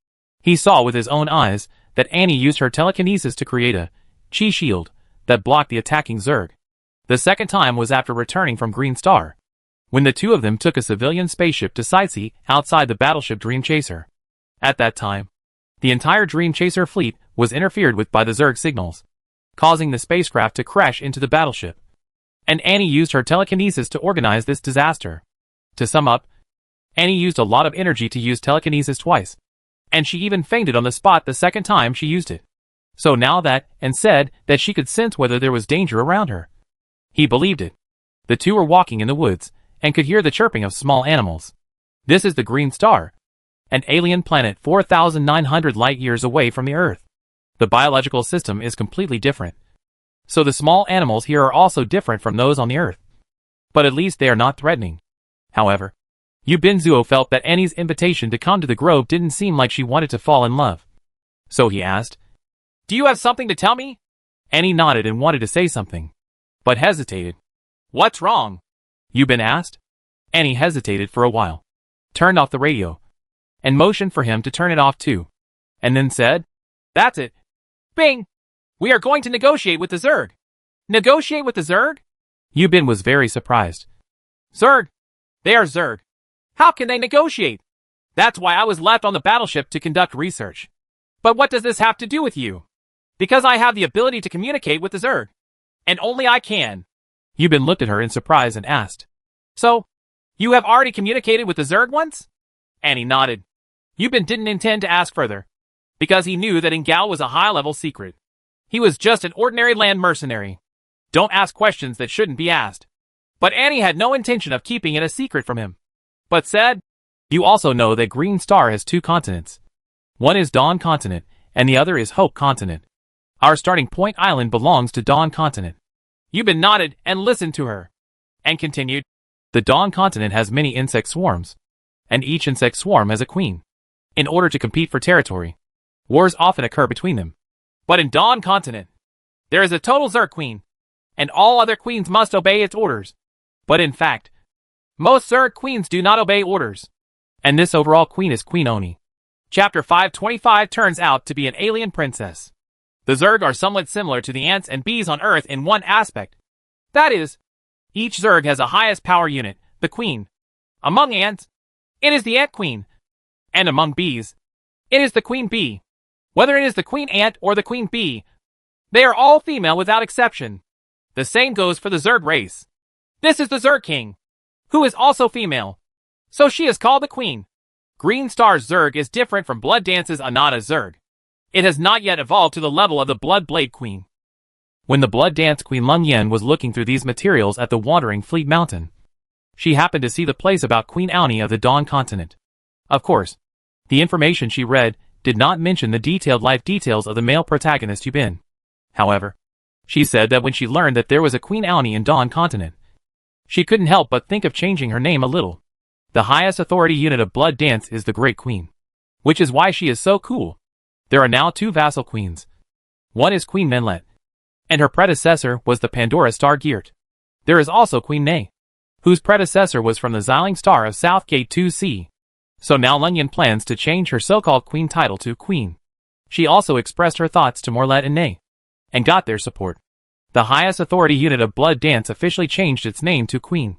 Speaker 1: He saw with his own eyes that Annie used her telekinesis to create a chi shield that blocked the attacking Zerg. The second time was after returning from Green Star, when the two of them took a civilian spaceship to sightsee outside the battleship Dream Chaser. At that time, the entire Dream Chaser fleet was interfered with by the Zerg signals. causing the spacecraft to crash into the battleship. And Annie used her telekinesis to organize this disaster. To sum up, Annie used a lot of energy to use telekinesis twice, and she even fainted on the spot the second time she used it. So now that, and said that she could sense whether there was danger around her. He believed it. The two were walking in the woods, and could hear the chirping of small animals. This is the Green Star, an alien planet 4,900 light-years away from the Earth. The biological system is completely different. So the small animals here are also different from those on the Earth. But at least they are not threatening. However, Yu Binzuo felt that Annie's invitation to come to the grove didn't seem like she wanted to fall in love. So he asked, "Do you have something to tell me?" Annie nodded and wanted to say something, but hesitated. "What's wrong?" Yu Bin asked. Annie hesitated for a while, turned off the radio, and motioned for him to turn it off too, and then said, "That's it. Bing! We are going to negotiate with the Zerg." "Negotiate with the Zerg?" Yu Bin was very surprised. "Zerg? They are Zerg. How can they negotiate? That's why I was left on the battleship to conduct research. But what does this have to do with you?" "Because I have the ability to communicate with the Zerg. And only I can." Yu Bin looked at her in surprise and asked, "So, you have already communicated with the Zerg once?" Annie nodded. Yu Bin didn't intend to ask further, because he knew that Ingao was a high-level secret. He was just an ordinary land mercenary. Don't ask questions that shouldn't be asked. But Annie had no intention of keeping it a secret from him, but said, "You also know that Green Star has two continents. One is Dawn Continent, and the other is Hope Continent. Our starting point island belongs to Dawn Continent." Yu Bin nodded and listened to her, and continued, "The Dawn Continent has many insect swarms, and each insect swarm has a queen. In order to compete for territory, wars often occur between them. But in Dawn Continent, there is a total Zerg queen, and all other queens must obey its orders. But in fact, most Zerg queens do not obey orders. And this overall queen is Queen Oni." Chapter 525 turns out to be an alien princess. The Zerg are somewhat similar to the ants and bees on Earth in one aspect. That is, each Zerg has a highest power unit, the queen. Among ants, it is the ant queen. And among bees, it is the queen bee. Whether it is the queen ant or the queen bee, they are all female without exception. The same goes for the Zerg race. This is the Zerg king, who is also female. So she is called the queen. Green Star's Zerg is different from Blood Dance's Anata Zerg. It has not yet evolved to the level of the Blood Blade Queen. When the Blood Dance Queen Lung Yen was looking through these materials at the Wandering Fleet Mountain, she happened to see the place about Queen Aoni of the Dawn Continent. Of course, the information she read did not mention the detailed life details of the male protagonist Yu Bin. However, she said that when she learned that there was a Queen Aoni in Dawn Continent, she couldn't help but think of changing her name a little. The highest authority unit of Blood Dance is the Great Queen, which is why she is so cool. There are now two vassal queens. One is Queen Menlet, and her predecessor was the Pandora Star Geert. There is also Queen Nei, whose predecessor was from the Xiling Star of Southgate 2C. So now Lung Yen plans to change her so-called queen title to Queen. She also expressed her thoughts to Morlet and Nei, and got their support. The highest authority unit of Blood Dance officially changed its name to Queen,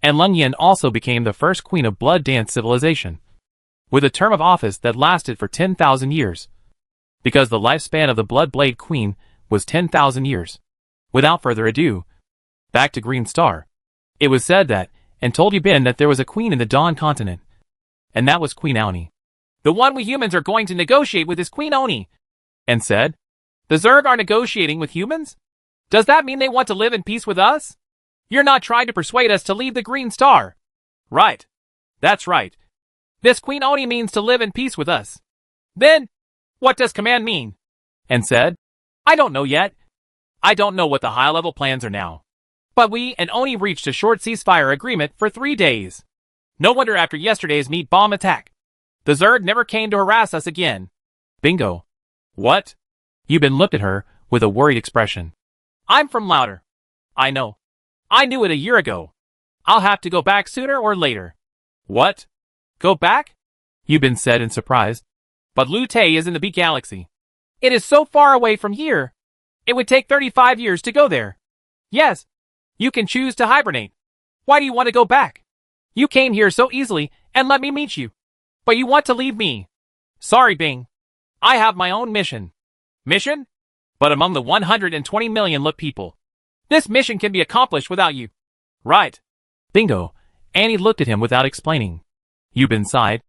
Speaker 1: and Lung Yen also became the first queen of Blood Dance civilization, with a term of office that lasted for 10,000 years. Because the lifespan of the Blood Blade Queen was 10,000 years. Without further ado, back to Green Star. It was said that, and told Yu Bin that there was a queen in the Dawn Continent, and that was Queen Aoni. "The one we humans are going to negotiate with is Queen Oni," and said, "The Zerg are negotiating with humans? Does that mean they want to live in peace with us? You're not trying to persuade us to leave the Green Star." "Right. That's right. This Queen Oni means to live in peace with us." "Then, what does command mean?" and said, "I don't know yet. I don't know what the high-level plans are now. But we and Oni reached a short ceasefire agreement for 3 days. No wonder after yesterday's meat bomb attack, the Zerg never came to harass us again." Bingo. "What?" Yu Bin looked at her with a worried expression. "I'm from Louder. I know. I knew it a year ago. I'll have to go back sooner or later." "What? Go back?" Yu Bin said in surprise. "But Lute is in the B Galaxy. It is so far away from here. It would take 35 years to go there." "Yes. You can choose to hibernate. Why do you want to go back? You came here so easily and let me meet you. But you want to leave me." "Sorry, Bing. I have my own mission." "Mission?
Speaker 2: but among the 120 million Look people. This mission can be accomplished without you. Right.
Speaker 1: Bingo. Annie looked at him without explaining. Yubin sighed.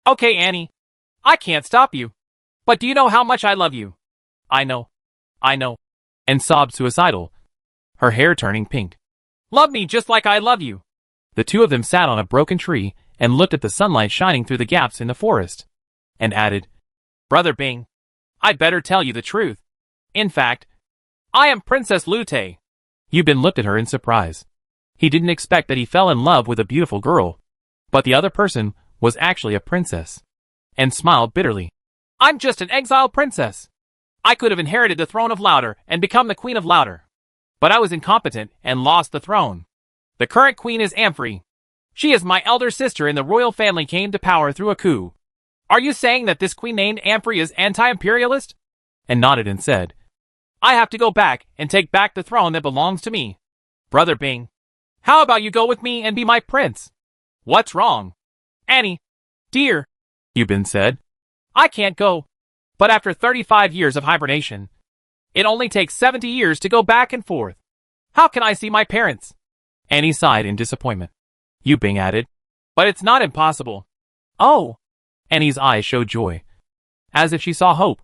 Speaker 2: Okay, Annie. I can't stop you. But do you know how much I love you? I know.
Speaker 1: And sobbed suicidal, her hair turning pink.
Speaker 2: Love me just like I love you.
Speaker 1: The two of them sat on a broken tree and looked at the sunlight shining through the gaps in the forest, and added,
Speaker 2: Brother Bing, I'd better tell you the truth. In fact, I am Princess Lute.
Speaker 1: Yubin looked at her in surprise. He didn't expect that he fell in love with a beautiful girl, but the other person was actually a princess, and smiled bitterly.
Speaker 2: I'm just an exiled princess. I could have inherited the throne of Louder and become the queen of Louder. But I was incompetent and lost the throne. The current queen is Amphrey. She is my elder sister and the royal family came to power through a coup. Are you saying that this queen named Amphrey is anti-imperialist?
Speaker 1: And nodded and said,
Speaker 2: I have to go back and take back the throne that belongs to me. Brother Bing, how about you go with me and be my prince? What's wrong? Annie, dear,
Speaker 1: Yubin said.
Speaker 2: I can't go. But after 35 years of hibernation, it only takes 70 years to go back and forth. How can I see my parents?
Speaker 1: Annie sighed in disappointment. Yubin added,
Speaker 2: But it's not impossible.
Speaker 1: Oh! Annie's eyes showed joy, as if she saw hope.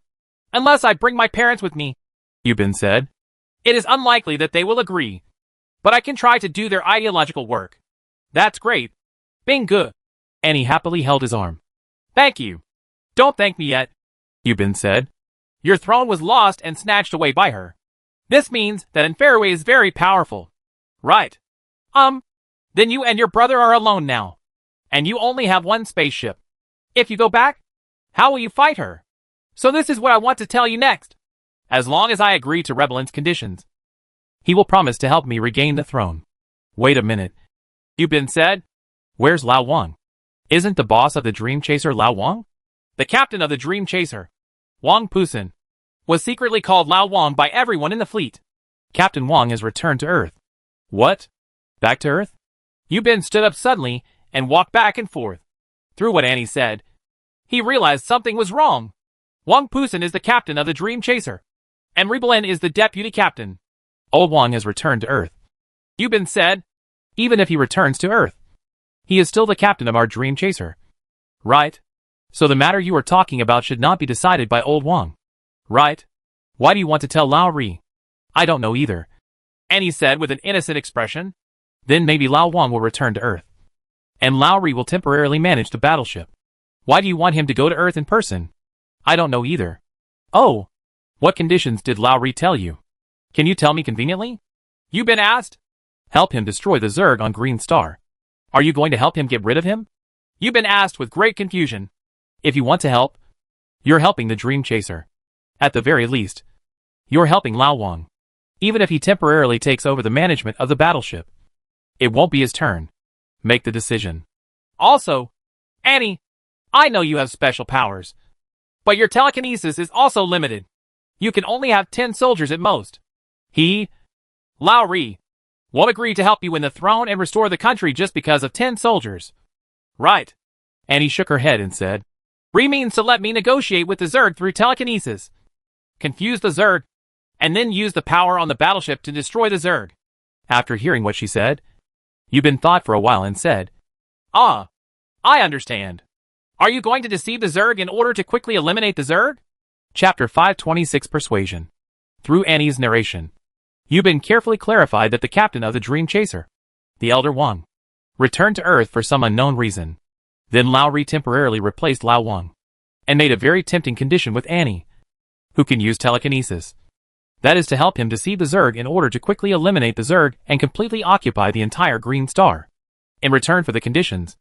Speaker 2: Unless I bring my parents with me,
Speaker 1: Yubin said.
Speaker 2: It is unlikely that they will agree. But I can try to do their ideological work. That's great. Bing good.
Speaker 1: Annie happily held his arm.
Speaker 2: Thank you. Don't thank me yet,
Speaker 1: Yubin said.
Speaker 2: Your throne was lost and snatched away by her. This means that Inferway is very powerful. Right. Then you and your brother are alone now. And you only have one spaceship. If you go back, how will you fight her? So this is what I want to tell you next. As long as I agree to Rebellin's conditions,
Speaker 1: he will promise to help me regain the throne. Wait a minute.
Speaker 2: Yubin said.
Speaker 1: Where's Lao Wang? Isn't the boss of the Dream Chaser Lao Wang?
Speaker 2: The captain of the Dream Chaser, Wang Pusan, was secretly called Lao Wang by everyone in the fleet.
Speaker 1: Captain Wang has returned to Earth. What? Back to Earth?
Speaker 2: Yubin stood up suddenly and walked back and forth. Through what Annie said, he realized something was wrong. Wang Pusan is the captain of the Dream Chaser, and Rebellin is the deputy captain.
Speaker 1: Old Wang has returned to Earth.
Speaker 2: Yubin said,
Speaker 1: Even if he returns to Earth, he is still the captain of our Dream Chaser.
Speaker 2: Right.
Speaker 1: So the matter you are talking about should not be decided by Old Wang.
Speaker 2: Right.
Speaker 1: Why do you want to tell Lao Ri? I don't know either.
Speaker 2: Annie said with an innocent expression.
Speaker 1: Then maybe Lao Wang will return to Earth. And Lao Ri will temporarily manage the battleship. Why do you want him to go to Earth in person? I don't know either.
Speaker 2: Oh.
Speaker 1: What conditions did Lao Ri tell you? Can you tell me conveniently?
Speaker 2: Yubin asked.
Speaker 1: Help him destroy the Zerg on Green Star. Are you going to help him get rid of him?
Speaker 2: Yubin asked with great confusion.
Speaker 1: If you want to help, you're helping the Dream Chaser. At the very least, you're helping Lao Wang. Even if he temporarily takes over the management of the battleship, it won't be his turn. Make the decision.
Speaker 2: Also, Annie, I know you have special powers, but your telekinesis is also limited. You can only have 10 soldiers at most. Lao Ri, won't agree to help you win the throne and restore the country just because of 10 soldiers. Right.
Speaker 1: Annie shook her head and said,
Speaker 2: Ri means to let me negotiate with the Zerg through telekinesis. Confuse the Zerg, and then use the power on the battleship to destroy the Zerg.
Speaker 1: After hearing what she said, Yubin thought for a while and said,
Speaker 2: I understand. Are you going to deceive the Zerg in order to quickly eliminate the Zerg?
Speaker 1: Chapter 526 Persuasion. Through Annie's narration, Yubin carefully clarified that the captain of the Dream Chaser, the Elder Wang, returned to Earth for some unknown reason. Then Lao Ri temporarily replaced Lao Wang, and made a very tempting condition with Annie, who can use telekinesis. That is to help him deceive the Zerg in order to quickly eliminate the Zerg and completely occupy the entire Green Star. In return for the conditions,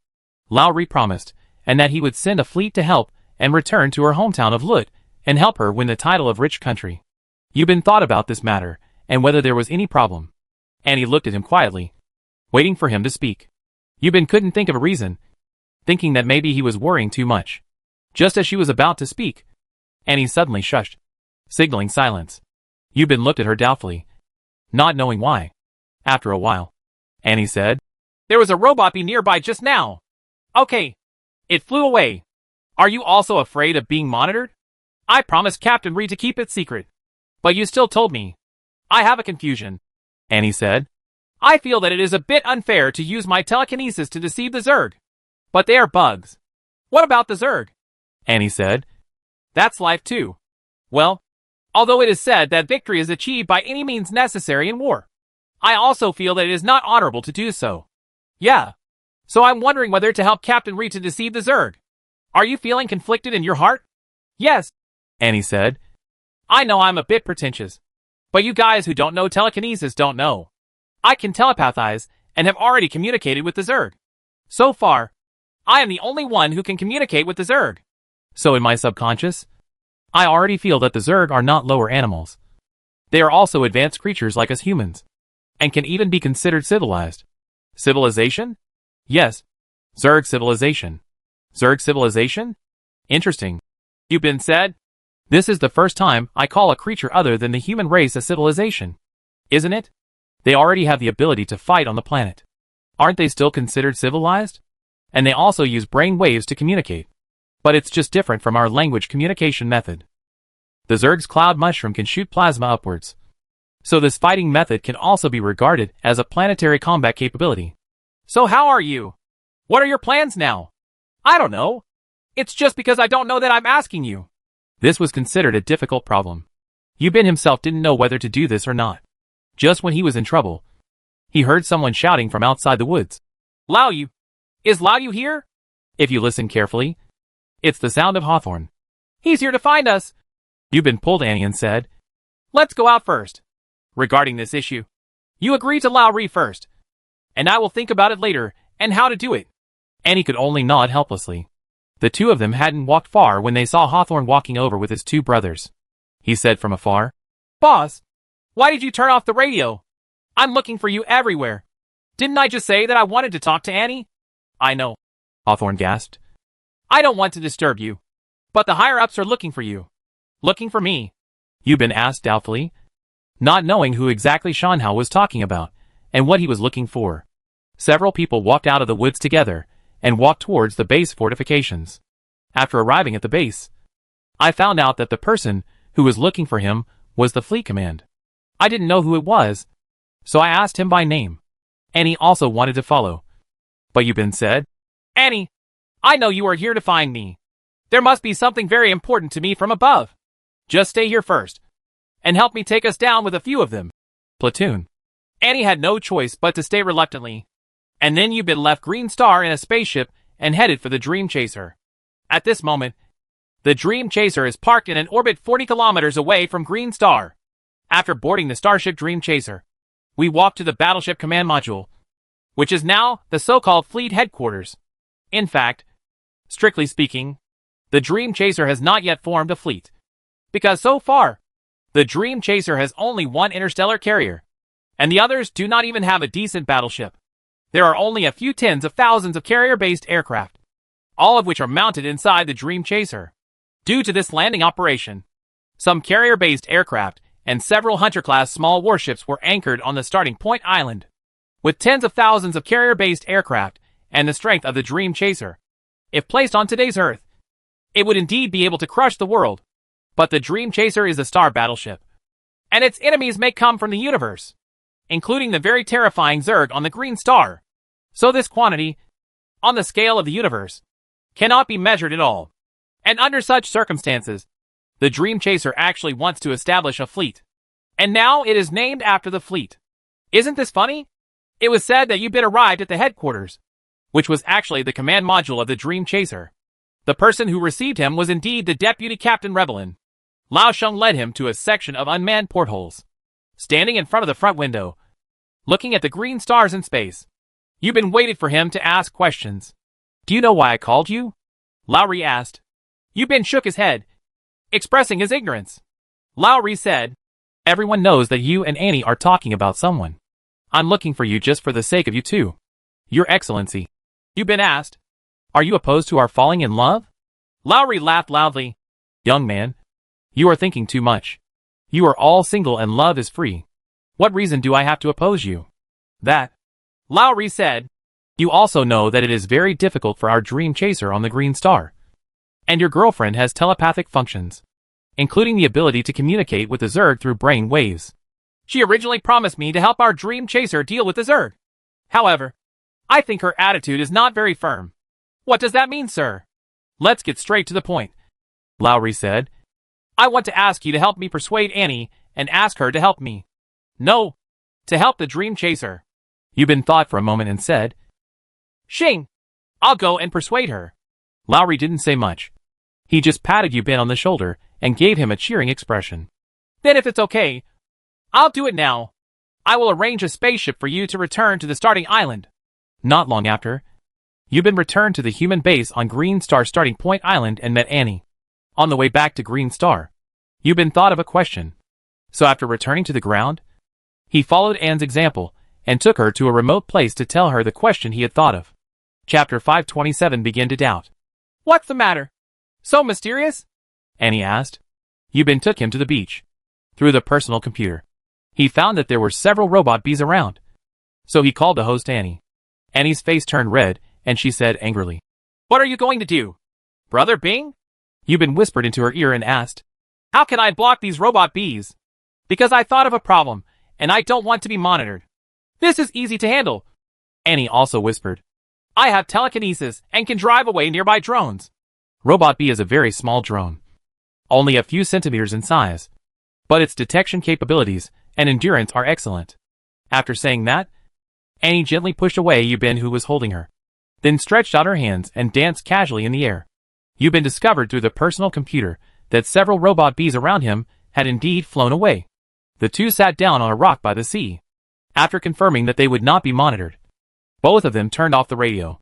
Speaker 1: Lao Ri promised, and that he would send a fleet to help and return to her hometown of Lut and help her win the title of Rich Country. Yubin thought about this matter and whether there was any problem. Annie looked at him quietly, waiting for him to speak. Yubin couldn't think of a reason, thinking that maybe he was worrying too much. Just as she was about to speak, Annie suddenly shushed, signaling silence. Yubin looked at her doubtfully, not knowing why. After a while, Annie said,
Speaker 2: There was a robot bee nearby just now. Okay. It flew away. Are you also afraid of being monitored? I promised Captain Ri to keep it secret. But you still told me. I have a confusion, Annie said. I feel that it is a bit unfair to use my telekinesis to deceive the Zerg. But they are bugs. What about the Zerg? Annie said. That's life too. Well, although it is said that victory is achieved by any means necessary in war, I also feel that it is not honorable to do so. Yeah. So I'm wondering whether to help Captain Reed to deceive the Zerg. Are you feeling conflicted in your heart? Yes, Annie said. I know I'm a bit pretentious, but you guys who don't know telekinesis don't know. I can telepathize and have already communicated with the Zerg. So far, I am the only one who can communicate with the Zerg. So in my subconscious, I already feel that the Zerg are not lower animals. They are also advanced creatures like us humans, and can even be considered civilized. Civilization? Yes. Zerg civilization. Zerg civilization? Interesting. Yubin said. This is the first time I call a creature other than the human race a civilization. Isn't it? They already have the ability to fight on the planet. Aren't they still considered civilized? And they also use brain waves to communicate. But it's just different from our language communication method. The Zerg's cloud mushroom can shoot plasma upwards. So this fighting method can also be regarded as a planetary combat capability. So how are you? What are your plans now? I don't know. It's just because I don't know that I'm asking you. This was considered a difficult problem. Yubin himself didn't know whether to do this or not. Just when he was in trouble, he heard someone shouting from outside the woods. Lao Yu! Is Lao Yu here? If you listen carefully, it's the sound of Hawthorne. He's here to find us. Yubin pulled Annie and said, Let's go out first. Regarding this issue, you agree to Lao Ri first, and I will think about it later and how to do it. Annie could only nod helplessly. The two of them hadn't walked far when they saw Hawthorne walking over with his two brothers. He said from afar, Boss, why did you turn off the radio? I'm looking for you everywhere. Didn't I just say that I wanted to talk to Annie? I know, Hawthorne gasped. I don't want to disturb you, but the higher-ups are looking for you. Looking for me? Yubin asked doubtfully, not knowing who exactly Shanhao was talking about and what he was looking for. Several people walked out of the woods together and walked towards the base fortifications. After arriving at the base, I found out that the person who was looking for him was the fleet command. I didn't know who it was, so I asked him by name. Annie also wanted to follow. But Yubin said, Annie, I know you are here to find me. There must be something very important to me from above. Just stay here first, and help me take us down with a few of them. Platoon. Annie had no choice but to stay reluctantly. And then Yubin left Green Star in a spaceship and headed for the Dream Chaser. At this moment, the Dream Chaser is parked in an orbit 40 kilometers away from Green Star. After boarding the Starship Dream Chaser, we walked to the Battleship Command Module, which is now the so-called fleet headquarters. In fact, strictly speaking, the Dream Chaser has not yet formed a fleet, because so far, the Dream Chaser has only one interstellar carrier, and the others do not even have a decent battleship. There are only a few tens of thousands of carrier-based aircraft, all of which are mounted inside the Dream Chaser. Due to this landing operation, some carrier-based aircraft and several Hunter-class small warships were anchored on the starting point island. With tens of thousands of carrier-based aircraft and the strength of the Dream Chaser, if placed on today's Earth, it would indeed be able to crush the world. But the Dream Chaser is a star battleship, and its enemies may come from the universe, including the very terrifying Zerg on the Green Star. So this quantity, on the scale of the universe, cannot be measured at all. And under such circumstances, the Dream Chaser actually wants to establish a fleet. And now it is named after the fleet. Isn't this funny? It was said that Yubin arrived at the headquarters, which was actually the command module of the Dream Chaser. The person who received him was indeed the Deputy Captain Rebelin. Lao Sheng led him to a section of unmanned portholes. Standing in front of the front window, looking at the green stars in space, Yubin waited for him to ask questions. Do you know why I called you? Lowry asked. Yubin shook his head, expressing his ignorance. Lowry said, Everyone knows that you and Annie are talking about someone. I'm looking for you just for the sake of you two. Your Excellency. Yubin asked, Are you opposed to our falling in love? Lowry laughed loudly. Young man, you are thinking too much. You are all single and love is free. What reason do I have to oppose you? That, Lowry said. You also know that it is very difficult for our Dream Chaser on the Green Star. And your girlfriend has telepathic functions.
Speaker 1: including the ability to communicate with the Zerg through brain waves.
Speaker 2: She originally promised me to help our Dream Chaser deal with the Zerg. However, I think her attitude is not very firm. What does that mean, sir?
Speaker 1: Let's get straight to the point, Lowry said.
Speaker 2: I want to ask you to help me persuade Annie and ask her to help me. No, to help the Dream Chaser.
Speaker 1: Yubin thought for a moment and said,
Speaker 2: Shing, I'll go and persuade her.
Speaker 1: Lowry didn't say much. He just patted Yubin on the shoulder and gave him a cheering expression.
Speaker 2: Then if it's okay, I'll do it now. I will arrange a spaceship for you to return to the starting island.
Speaker 1: Not long after, Yubin returned to the human base on Green Star Starting Point Island and met Annie. On the way back to Green Star, Yubin thought of a question. So after returning to the ground, he followed Anne's example and took her to a remote place to tell her the question he had thought of. Chapter 527 Begin to Doubt.
Speaker 2: What's the matter? So mysterious?
Speaker 1: Annie asked. Yubin took him to the beach. Through the personal computer, he found that there were several robot bees around. So he called the host Annie. Annie's face turned red, and she said angrily,
Speaker 2: What are you going to do? Brother Bing?
Speaker 1: Yubin whispered into her ear and asked,
Speaker 2: How can I block these robot bees? Because I thought of a problem, and I don't want to be monitored. This is easy to handle.
Speaker 1: Annie also whispered,
Speaker 2: I have telekinesis and can drive away nearby drones.
Speaker 1: Robot Bee is a very small drone, only a few centimeters in size, but its detection capabilities and endurance are excellent. After saying that, Annie gently pushed away Yubin, who was holding her, then stretched out her hands and danced casually in the air. Yubin discovered through the personal computer that several robot bees around him had indeed flown away. The two sat down on a rock by the sea. After confirming that they would not be monitored, both of them turned off the radio.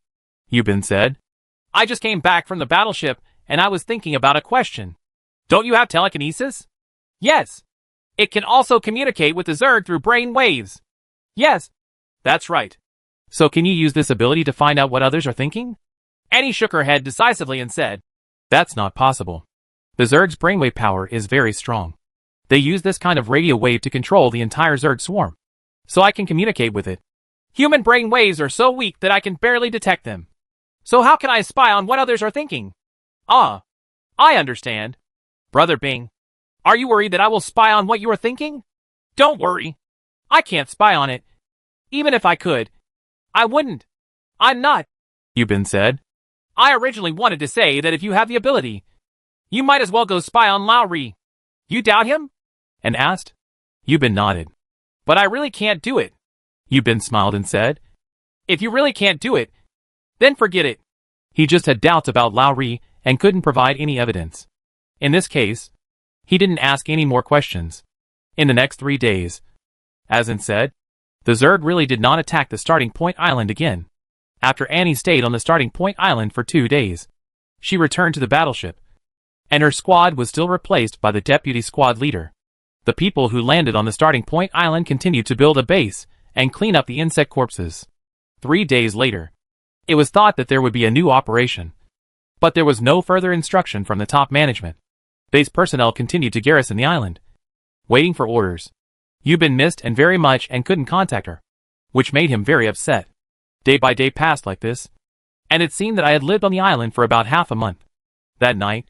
Speaker 1: Yubin said,
Speaker 2: I just came back from the battleship and I was thinking about a question. Don't you have telekinesis? Yes. It can also communicate with the Zerg through brain waves. Yes. That's right.
Speaker 1: So can you use this ability to find out what others are thinking?
Speaker 2: Annie shook her head decisively and said,
Speaker 1: That's not possible. The Zerg's brainwave power is very strong. They use this kind of radio wave to control the entire Zerg swarm. So I can communicate with it.
Speaker 2: Human brain waves are so weak that I can barely detect them. So how can I spy on what others are thinking? Ah, I understand. Brother Bing, are you worried that I will spy on what you are thinking? Don't worry. I can't spy on it. Even if I could, I wouldn't. I'm not,
Speaker 1: Yubin said.
Speaker 2: I originally wanted to say that if you have the ability, you might as well go spy on Lowry. You doubt him?
Speaker 1: And asked. Yubin nodded.
Speaker 2: But I really can't do it.
Speaker 1: Yubin smiled and said,
Speaker 2: If you really can't do it, then forget it.
Speaker 1: He just had doubts about Lowry and couldn't provide any evidence. In this case, he didn't ask any more questions. In the next 3 days, Azin said, the Zerg really did not attack the starting point island again. After Annie stayed on the starting point island for 2 days, she returned to the battleship, and her squad was still replaced by the deputy squad leader. The people who landed on the starting point island continued to build a base and clean up the insect corpses. 3 days later, it was thought that there would be a new operation, but there was no further instruction from the top management. Base personnel continued to garrison the island, waiting for orders. Yubin missed and very much and couldn't contact her, which made him very upset. Day by day passed like this, and it seemed that I had lived on the island for about half a month. That night,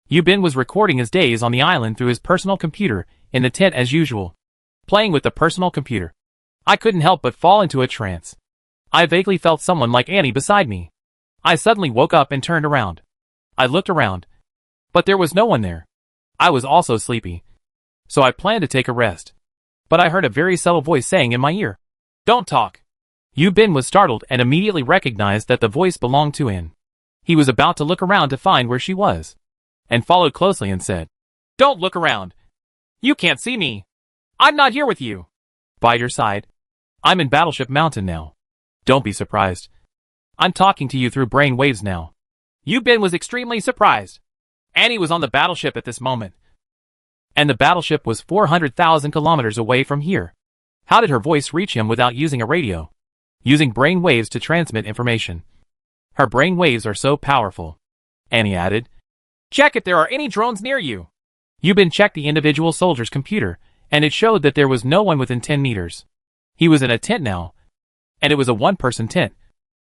Speaker 1: Yubin was recording his days on the island through his personal computer in the tent as usual, playing with the personal computer. I couldn't help but fall into a trance. I vaguely felt someone like Annie beside me. I suddenly woke up and turned around. I looked around, but there was no one there. I was also sleepy, so I planned to take a rest. But I heard a very subtle voice saying in my ear, "Don't talk." Yubin was startled and immediately recognized that the voice belonged to Anne. He was about to look around to find where she was, and followed closely and said,
Speaker 2: "Don't look around. You can't see me. I'm not here with you."
Speaker 1: "By your side. I'm in Battleship Mountain now. Don't be surprised. I'm talking to you through brain waves now."
Speaker 2: Yubin was extremely surprised. Annie was on the battleship at this moment,
Speaker 1: and the battleship was 400,000 kilometers away from here. How did her voice reach him without using a radio? Using brain waves to transmit information. Her brain waves are so powerful. Annie added,
Speaker 2: "Check if there are any drones near you."
Speaker 1: Yubin checked the individual soldier's computer, and it showed that there was no one within 10 meters. He was in a tent now, and it was a one-person tent,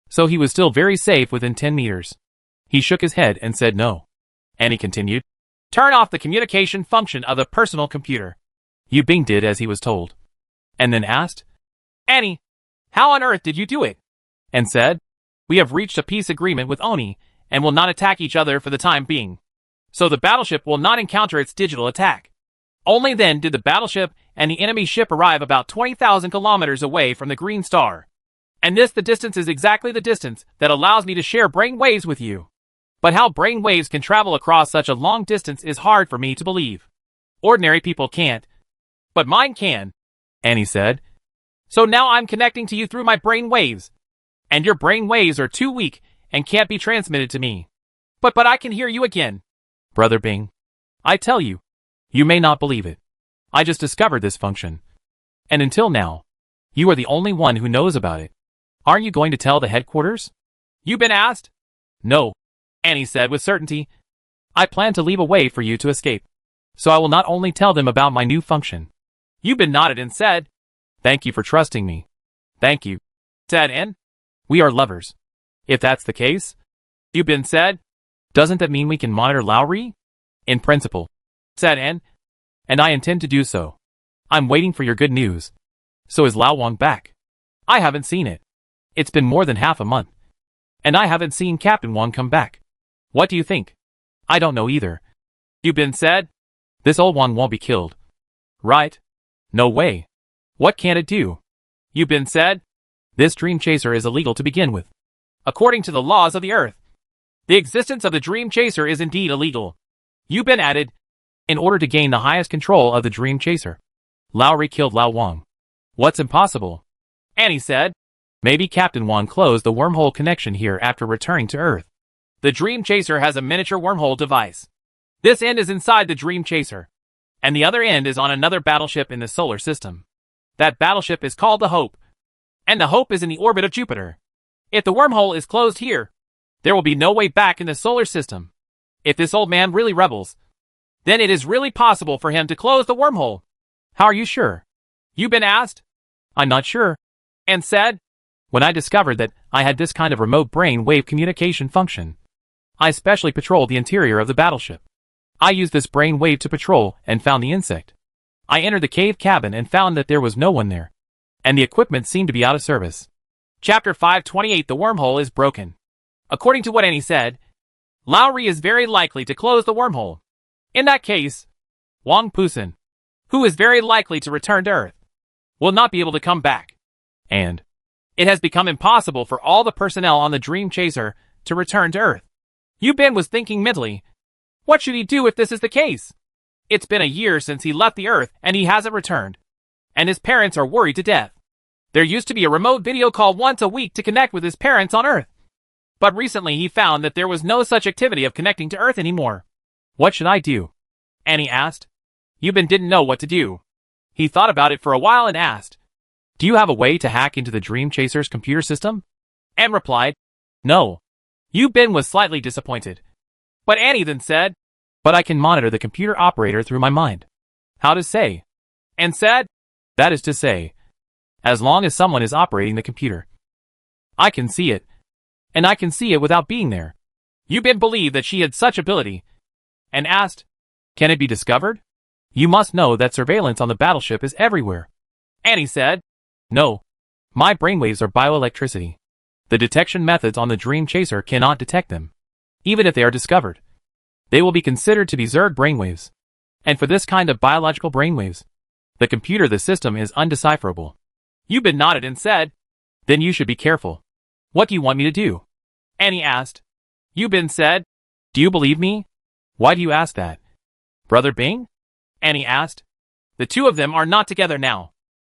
Speaker 1: so he was still very safe within 10 meters. He shook his head and said no. Annie continued,
Speaker 2: Turn off the communication function of the personal computer.
Speaker 1: Yu Bing did as he was told, and then asked,
Speaker 2: Annie, how on earth did you do it?
Speaker 1: and said,
Speaker 2: We have reached a peace agreement with Oni and will not attack each other for the time being. So the battleship will not encounter its digital attack. Only then did the battleship and the enemy ship arrive about 20,000 kilometers away from the Green Star. And the distance is exactly the distance that allows me to share brain waves with you. But how brain waves can travel across such a long distance is hard for me to believe. Ordinary people can't. But mine can,
Speaker 1: Annie said.
Speaker 2: So now I'm connecting to you through my brain waves. And your brain waves are too weak and can't be transmitted to me. But I can hear you again.
Speaker 1: Brother Bing, I tell you, you may not believe it. I just discovered this function. And until now, you are the only one who knows about it. Aren't you going to tell the headquarters?
Speaker 2: You been asked?
Speaker 1: No,
Speaker 2: Annie said with certainty.
Speaker 1: I plan to leave a way for you to escape. So I will not only tell them about my new function.
Speaker 2: You been nodded and said,
Speaker 1: Thank you for trusting me.
Speaker 2: Thank you, said N.
Speaker 1: We are lovers. If that's the case,
Speaker 2: You been said,
Speaker 1: doesn't that mean we can monitor Lowry? In principle,
Speaker 2: said N.
Speaker 1: And I intend to do so. I'm waiting for your good news. So is Lao Wang back?
Speaker 2: I haven't seen it.
Speaker 1: It's been more than half a month. And I haven't seen Captain Wang come back. What do you think? I don't know either.
Speaker 2: You been said,
Speaker 1: This old Wang won't be killed.
Speaker 2: right?
Speaker 1: No way. What can it do?
Speaker 2: You been said,
Speaker 1: This Dream Chaser is illegal to begin with.
Speaker 2: according to the laws of the Earth. The existence of the Dream Chaser is indeed illegal. You been added,
Speaker 1: In order to gain the highest control of the Dream Chaser, Lowry killed Lao Wang. What's impossible?
Speaker 2: Annie said,
Speaker 1: Maybe Captain Wang closed the wormhole connection here after returning to Earth.
Speaker 2: The Dream Chaser has a miniature wormhole device. This end is inside the Dream Chaser, and the other end is on another battleship in the solar system. That battleship is called the Hope, and the Hope is in the orbit of Jupiter. If the wormhole is closed here, there will be no way back in the solar system. If this old man really rebels, then it is really possible for him to close the wormhole.
Speaker 1: How are you sure?
Speaker 2: You been asked,
Speaker 1: I'm not sure.
Speaker 2: and said,
Speaker 1: When I discovered that I had this kind of remote brain wave communication function, I specially patrolled the interior of the battleship. I used this brain wave to patrol and found the insect. I entered the cave cabin and found that there was no one there, and the equipment seemed to be out of service.
Speaker 2: Chapter 528 The wormhole is broken. According to what Annie said, Lowry is very likely to close the wormhole. In that case, Wang Pusen, who is very likely to return to Earth, will not be able to come back.
Speaker 1: And
Speaker 2: It has become impossible for all the personnel on the Dream Chaser to return to Earth. Yu Bin was thinking mentally, what should he do if this is the case? It's been a year since he left the Earth and he hasn't returned. And his parents are worried to death. There used to be a remote video call once a week to connect with his parents on Earth. But recently he found that there was no such activity of connecting to Earth anymore.
Speaker 1: what should I do?
Speaker 2: Annie asked. Yu Bin didn't know what to do. He thought about it for a while and asked,
Speaker 1: Do you have a way to hack into the Dream Chaser's computer system?
Speaker 2: and replied,
Speaker 1: No,
Speaker 2: Yu Bin was slightly disappointed. But Annie then said,
Speaker 1: but I can monitor the computer operator through my mind. How to say?
Speaker 2: and said,
Speaker 1: That is to say, as long as someone is operating the computer, I can see it, and I can see it without being there.
Speaker 2: Yu Bin believed that she had such ability, and asked,
Speaker 1: Can it be discovered? You must know that surveillance on the battleship is everywhere.
Speaker 2: Annie said,
Speaker 1: No, my brainwaves are bioelectricity. The detection methods on the Dream Chaser cannot detect them. Even if they are discovered, they will be considered to be Zerg brainwaves. And for this kind of biological brainwaves, the system is undecipherable.
Speaker 2: Yu Bin nodded and said,
Speaker 1: Then you should be careful. What do you want me to do?
Speaker 2: Annie asked. Yu Bin said,
Speaker 1: Do you believe me? Why do you ask that? Brother Bing?
Speaker 2: Annie asked. The two of them are not together now.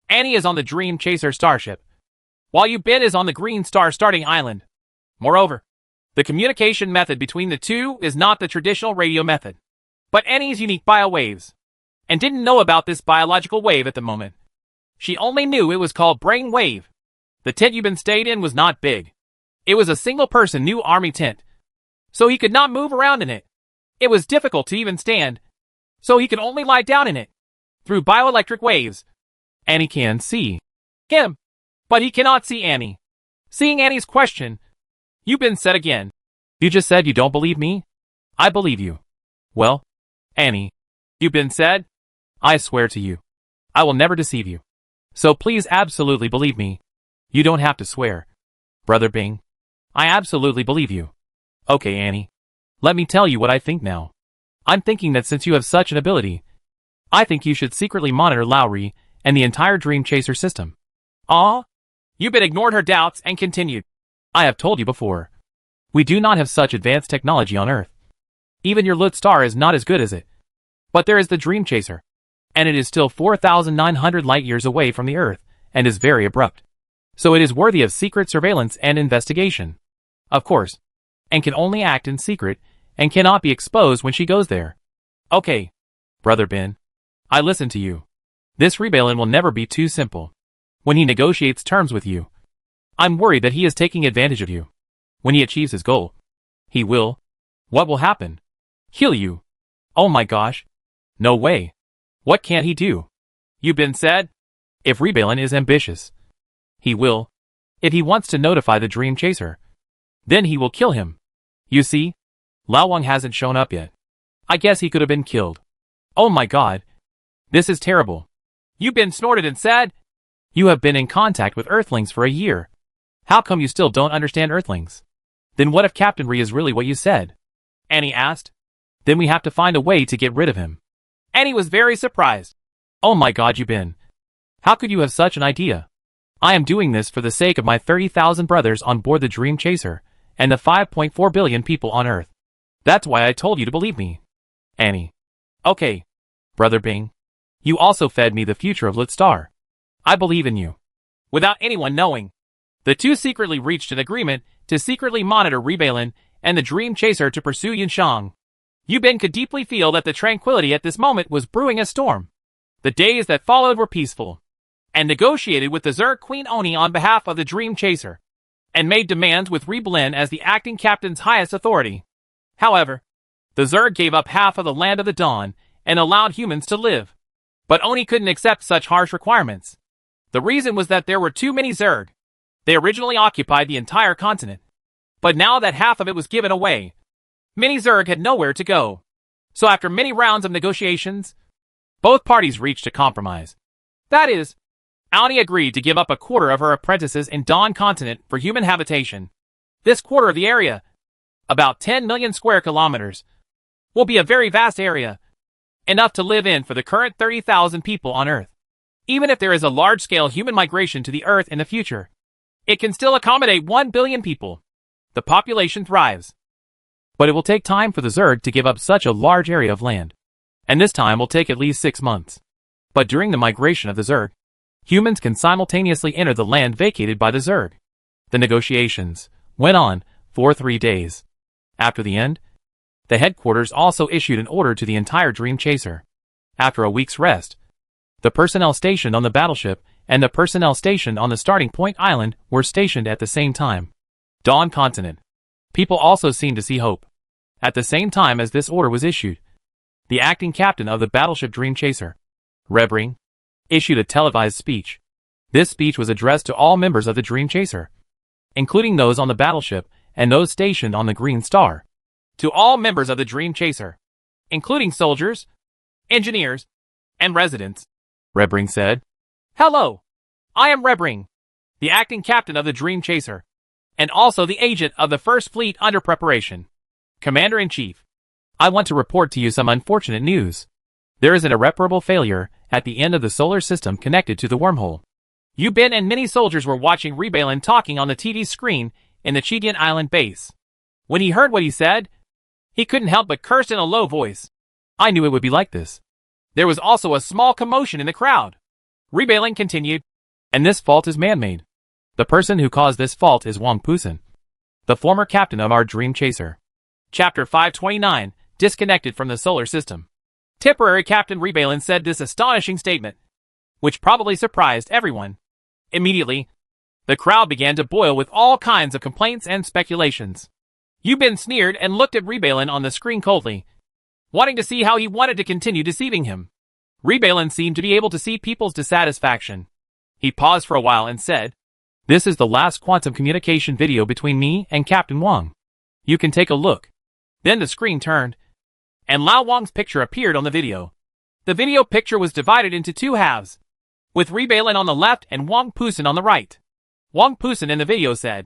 Speaker 2: Annie is on the Dream Chaser starship, while Yu Bin is on the Green Star starting island. Moreover, the communication method between the two is not the traditional radio method, but Annie's unique biowaves, and didn't know about this biological wave at the moment. She only knew it was called brain wave. The tent Yu Bin stayed in was not big. It was a single-person new army tent, so he could not move around in it. It was difficult to even stand, so he could only lie down in it. Through bioelectric waves,
Speaker 1: Annie can see
Speaker 2: him, but he cannot see Annie. Seeing Annie's question, Yu Bin said again,
Speaker 1: You just said you don't believe me? I believe you. Well, Annie, Yubin said. I swear to you, I will never deceive you. So please absolutely believe me. You don't have to swear. Brother Bing, I absolutely believe you. Okay, Annie. Let me tell you what I think now. I'm thinking that since you have such an ability, I think you should secretly monitor Lowry and the entire Dream Chaser system.
Speaker 2: Ah? Yubin ignored her doubts and continued.
Speaker 1: I have told you before. We do not have such advanced technology on Earth. Even your Lut star is not as good as it. But there is the Dream Chaser. And it is still 4,900 light years away from the Earth, and is very abrupt. So it is worthy of secret surveillance and investigation. Of course. And can only act in secret, and cannot be exposed when she goes there. Okay, Brother Bin. I listen to you. This Rebellion will never be too simple. When he negotiates terms with you, I'm worried that he is taking advantage of you. When he achieves his goal, he will. What will happen? Kill you. Oh my gosh. No way. What can't he do?
Speaker 2: Yubin said.
Speaker 1: If Rebellion is ambitious, he will. If he wants to notify the Dream Chaser, then he will kill him. You see? Lao Wang hasn't shown up yet. I guess he could have been killed. Oh my god. This is terrible.
Speaker 2: Yubin snorted and said,
Speaker 1: You have been in contact with Earthlings for a year. How come you still don't understand Earthlings? Then what if Captain Ri is really what you said?
Speaker 2: Annie asked.
Speaker 1: Then we have to find a way to get rid of him.
Speaker 2: Annie was very surprised.
Speaker 1: Oh my god, Yubin. How could you have such an idea? I am doing this for the sake of my 30,000 brothers on board the Dream Chaser, and the 5.4 billion people on Earth. That's why I told you to believe me. Annie. Okay. Brother Bing. You also fed me the future of Lut Star. I believe in you.
Speaker 2: Without anyone knowing, the two secretly reached an agreement to secretly monitor Rebellion and the Dream Chaser to pursue Yunshang. Yubin could deeply feel that the tranquility at this moment was brewing a storm. The days that followed were peaceful, and negotiated with the Zerg Queen Oni on behalf of the Dream Chaser, and made demands with Rebellion as the acting captain's highest authority. However, the Zerg gave up half of the land of the Dawn and allowed humans to live. But Oni couldn't accept such harsh requirements. The reason was that there were too many Zerg. They originally occupied the entire continent. But now that half of it was given away, many Zerg had nowhere to go. So after many rounds of negotiations, both parties reached a compromise. That is, Oni agreed to give up a quarter of her apprentices in Dawn continent for human habitation. This quarter of the area, about 10 million square kilometers, will be a very vast area, enough to live in for the current 30,000 people on Earth. Even if there is a large-scale human migration to the Earth in the future, it can still accommodate 1 billion people. The population thrives.
Speaker 1: But it will take time for the Zerg to give up such a large area of land. And this time will take at least 6 months. But during the migration of the Zerg, humans can simultaneously enter the land vacated by the Zerg. The negotiations went on for 3 days. After the end, the headquarters also issued an order to the entire Dream Chaser. After a week's rest, the personnel stationed on the battleship and the personnel stationed on the starting point island were stationed at the same time. Dawn continent. People also seemed to see hope. At the same time as this order was issued, the acting captain of the battleship Dream Chaser, Rebring, issued a televised speech. This speech was addressed to all members of the Dream Chaser, including those on the battleship and those stationed on the Green Star.
Speaker 2: To all members of the Dream Chaser, including soldiers, engineers, and residents,
Speaker 1: Rebring said,
Speaker 2: Hello, I am Rebring, the acting captain of the Dream Chaser, and also the agent of the First Fleet under preparation. Commander-in-Chief,
Speaker 1: I want to report to you some unfortunate news. There is an irreparable failure at the end of the solar system connected to the wormhole.
Speaker 2: Yubin and many soldiers were watching Rebellion talking on the TV screen in the Chidian Island base. When he heard what he said, he couldn't help but curse in a low voice.
Speaker 1: I knew it would be like this.
Speaker 2: There was also a small commotion in the crowd. Rebellion continued.
Speaker 1: And this fault is man-made. The person who caused this fault is Wang Pusan, the former captain of our Dream Chaser.
Speaker 2: Chapter 529, Disconnected from the Solar System. Temporary Captain Rebellion said this astonishing statement, which probably surprised everyone. Immediately, the crowd began to boil with all kinds of complaints and speculations. Yubin sneered and looked at Rebellion on the screen coldly, wanting to see how he wanted to continue deceiving him. Rebellion seemed to be able to see people's dissatisfaction. He paused for a while and said,
Speaker 1: This is the last quantum communication video between me and Captain Wang. You can take a look.
Speaker 2: Then the screen turned, and Lao Wang's picture appeared on the video. The video picture was divided into two halves, with Rebalin on the left and Wang Pusin on the right. Wang Pusin in the video said,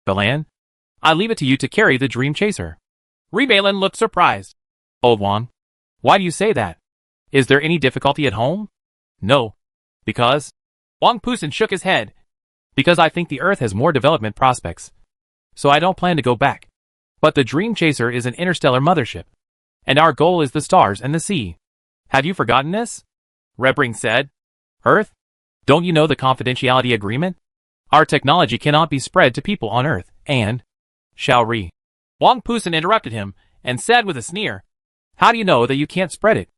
Speaker 1: Balan, I leave it to you to carry the Dream Chaser.
Speaker 2: Rebalin looked surprised.
Speaker 1: Old Wang, why do you say that? Is there any difficulty at home? No. Because?
Speaker 2: Wang Pusin shook his head.
Speaker 1: Because I think the Earth has more development prospects. So I don't plan to go back. But the Dream Chaser is an interstellar mothership. And our goal is the stars and the sea. Have you forgotten this?
Speaker 2: Rebring said.
Speaker 1: Earth? Don't you know the confidentiality agreement? Our technology cannot be spread to people on Earth, and... Shall we?
Speaker 2: Wang Pusin interrupted him, and said with a sneer,
Speaker 1: How do you know that you can't spread it?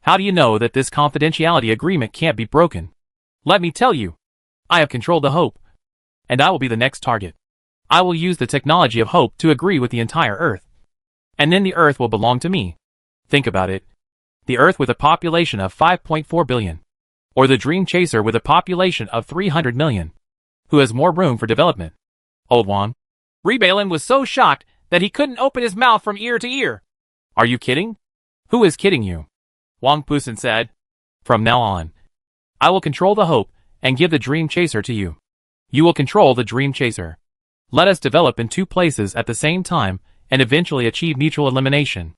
Speaker 1: How do you know that this confidentiality agreement can't be broken? Let me tell you. I have controlled the Hope. And I will be the next target. I will use the technology of Hope to agree with the entire Earth. And then the Earth will belong to me. Think about it. The Earth with a population of 5.4 billion. Or the Dream Chaser with a population of 300 million. Who has more room for development? Old Wang.
Speaker 2: Rebalin was so shocked that he couldn't open his mouth from ear to ear.
Speaker 1: Are you kidding? Who is kidding you?
Speaker 2: Wang Pusin said.
Speaker 1: From now on, I will control the Hope and give the Dream Chaser to you. You will control the Dream Chaser. Let us develop in two places at the same time and eventually achieve mutual elimination.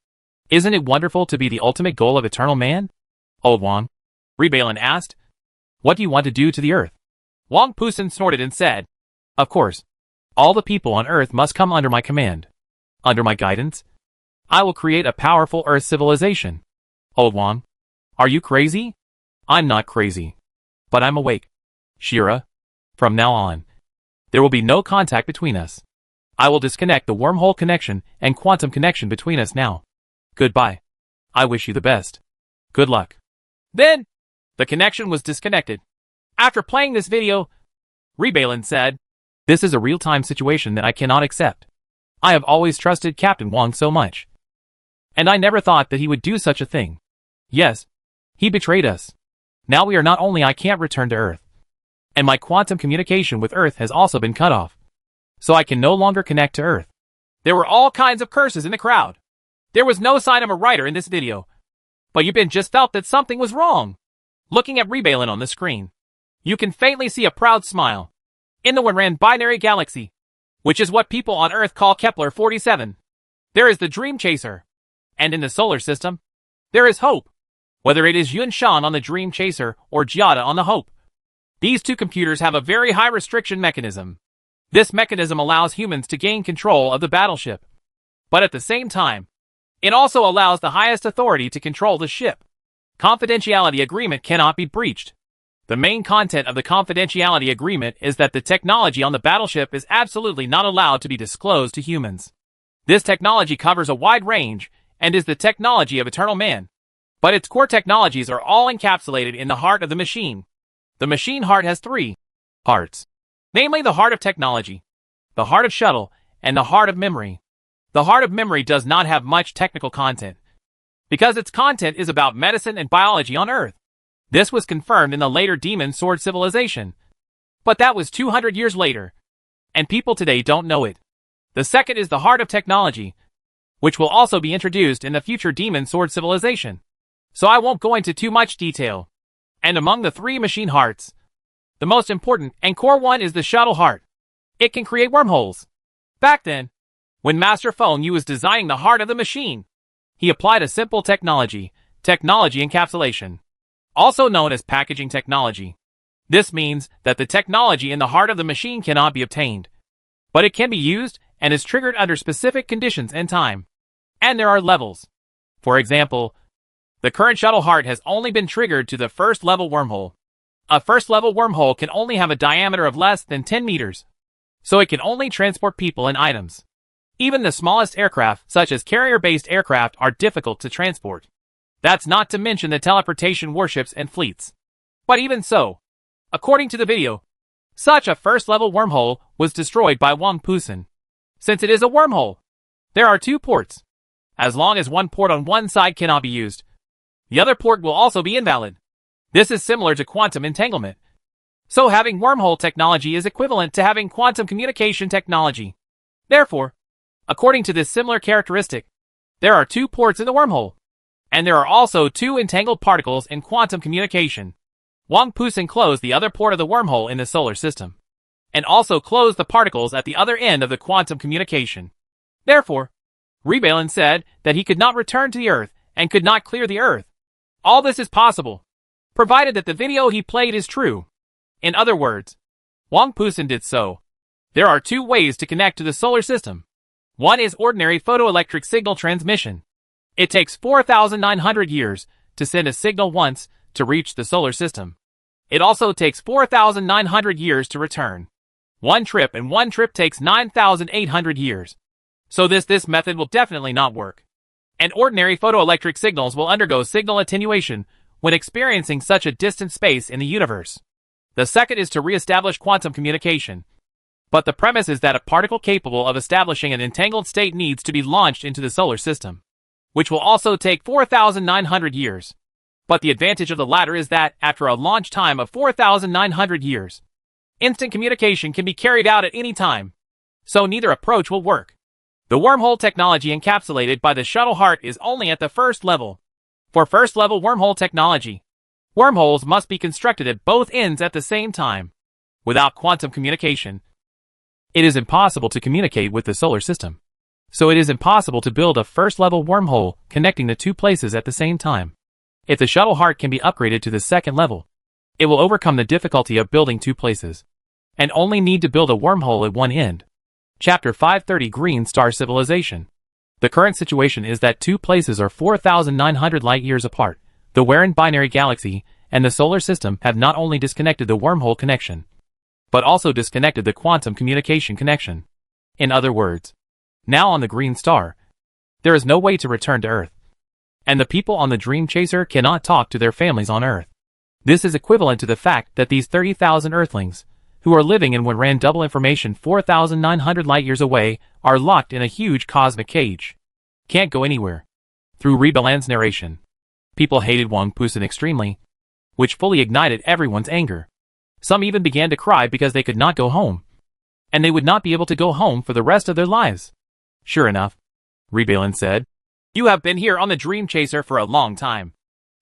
Speaker 1: Isn't it wonderful to be the ultimate goal of Eternal Man? Old Wang.
Speaker 2: Rebalin asked.
Speaker 1: What do you want to do to the Earth?
Speaker 2: Wang Pusin snorted and said,
Speaker 1: Of course. All the people on Earth must come under my command. Under my guidance. I will create a powerful Earth civilization. Old Wang. Are you crazy? I'm not crazy. But I'm awake. Shira. From now on, there will be no contact between us. I will disconnect the wormhole connection and quantum connection between us now. Goodbye. I wish you the best. Good luck.
Speaker 2: Then, the connection was disconnected. After playing this video, Rebalin said,
Speaker 1: This is a real-time situation that I cannot accept. I have always trusted Captain Wang so much. And I never thought that he would do such a thing. Yes, he betrayed us. Now we are not only I can't return to Earth, and my quantum communication with Earth has also been cut off. So I can no longer connect to Earth.
Speaker 2: There were all kinds of curses in the crowd. There was no sign of a writer in this video. But Yubin just felt that something was wrong. Looking at Rebalin on the screen, you can faintly see a proud smile. In the Winran binary galaxy, which is what people on Earth call Kepler-47, there is the Dream Chaser. And in the solar system, there is Hope. Whether it is Yun Shan on the Dream Chaser or Giada on the Hope, these two computers have a very high restriction mechanism. This mechanism allows humans to gain control of the battleship. But at the same time, it also allows the highest authority to control the ship. Confidentiality agreement cannot be breached. The main content of the confidentiality agreement is that the technology on the battleship is absolutely not allowed to be disclosed to humans. This technology covers a wide range and is the technology of Eternal Man. But its core technologies are all encapsulated in the heart of the machine. The machine heart has three hearts, namely the heart of technology, the heart of shuttle, and the heart of memory. The heart of memory does not have much technical content, because its content is about medicine and biology on Earth. This was confirmed in the later Demon Sword civilization. But that was 200 years later, and people today don't know it. The second is the heart of technology, which will also be introduced in the future Demon Sword civilization. So I won't go into too much detail. And among the three machine hearts, the most important and core one is the shuttle heart. It can create wormholes. Back then, when Master Feng Yu was designing the heart of the machine, he applied a simple technology encapsulation, also known as packaging technology. This means that the technology in the heart of the machine cannot be obtained, but it can be used and is triggered under specific conditions and time. And there are levels. For example, the current shuttle heart has only been triggered to the first level wormhole. A first level wormhole can only have a diameter of less than 10 meters, so it can only transport people and items. Even the smallest aircraft, such as carrier-based aircraft, are difficult to transport. That's not to mention the teleportation warships and fleets. But even so, according to the video, such a first-level wormhole was destroyed by Wang Pusin. Since it is a wormhole, there are two ports. As long as one port on one side cannot be used, the other port will also be invalid. This is similar to quantum entanglement. So having wormhole technology is equivalent to having quantum communication technology. Therefore, according to this similar characteristic, there are two ports in the wormhole. And there are also 2 entangled particles in quantum communication. Wang Pusen closed the other port of the wormhole in the solar system, and also closed the particles at the other end of the quantum communication. Therefore, Rebelin said that he could not return to the Earth and could not clear the Earth. All this is possible, provided that the video he played is true. In other words, Wang Pusen did so. There are 2 ways to connect to the solar system. One is ordinary photoelectric signal transmission. It takes 4,900 years to send a signal once to reach the solar system. It also takes 4,900 years to return. One trip takes 9,800 years. So this method will definitely not work. And ordinary photoelectric signals will undergo signal attenuation when experiencing such a distant space in the universe. The second is to re-establish quantum communication. But the premise is that a particle capable of establishing an entangled state needs to be launched into the solar system, which will also take 4,900 years. But the advantage of the latter is that, after a launch time of 4,900 years, instant communication can be carried out at any time. So neither approach will work. The wormhole technology encapsulated by the shuttle heart is only at the first level. For first-level wormhole technology, wormholes must be constructed at both ends at the same time. Without quantum communication, it is impossible to communicate with the solar system. So it is impossible to build a first-level wormhole connecting the 2 places at the same time. If the shuttle heart can be upgraded to the second level, it will overcome the difficulty of building 2 places, and only need to build a wormhole at one end. Chapter 530 Green Star Civilization. The current situation is that 2 places are 4,900 light-years apart. The Warren Binary Galaxy and the solar system have not only disconnected the wormhole connection, but also disconnected the quantum communication connection. In other words, now on the Green Star, there is no way to return to Earth, and the people on the Dream Chaser cannot talk to their families on Earth. This is equivalent to the fact that these 30,000 Earthlings, who are living in what ran double information 4,900 light-years away, are locked in a huge cosmic cage. Can't go anywhere. Through Rebelan's narration, people hated Wang Pusen extremely, which fully ignited everyone's anger. Some even began to cry because they could not go home, and they would not be able to go home for the rest of their lives. Sure enough, Rebelan said, "You have been here on the Dream Chaser for a long time.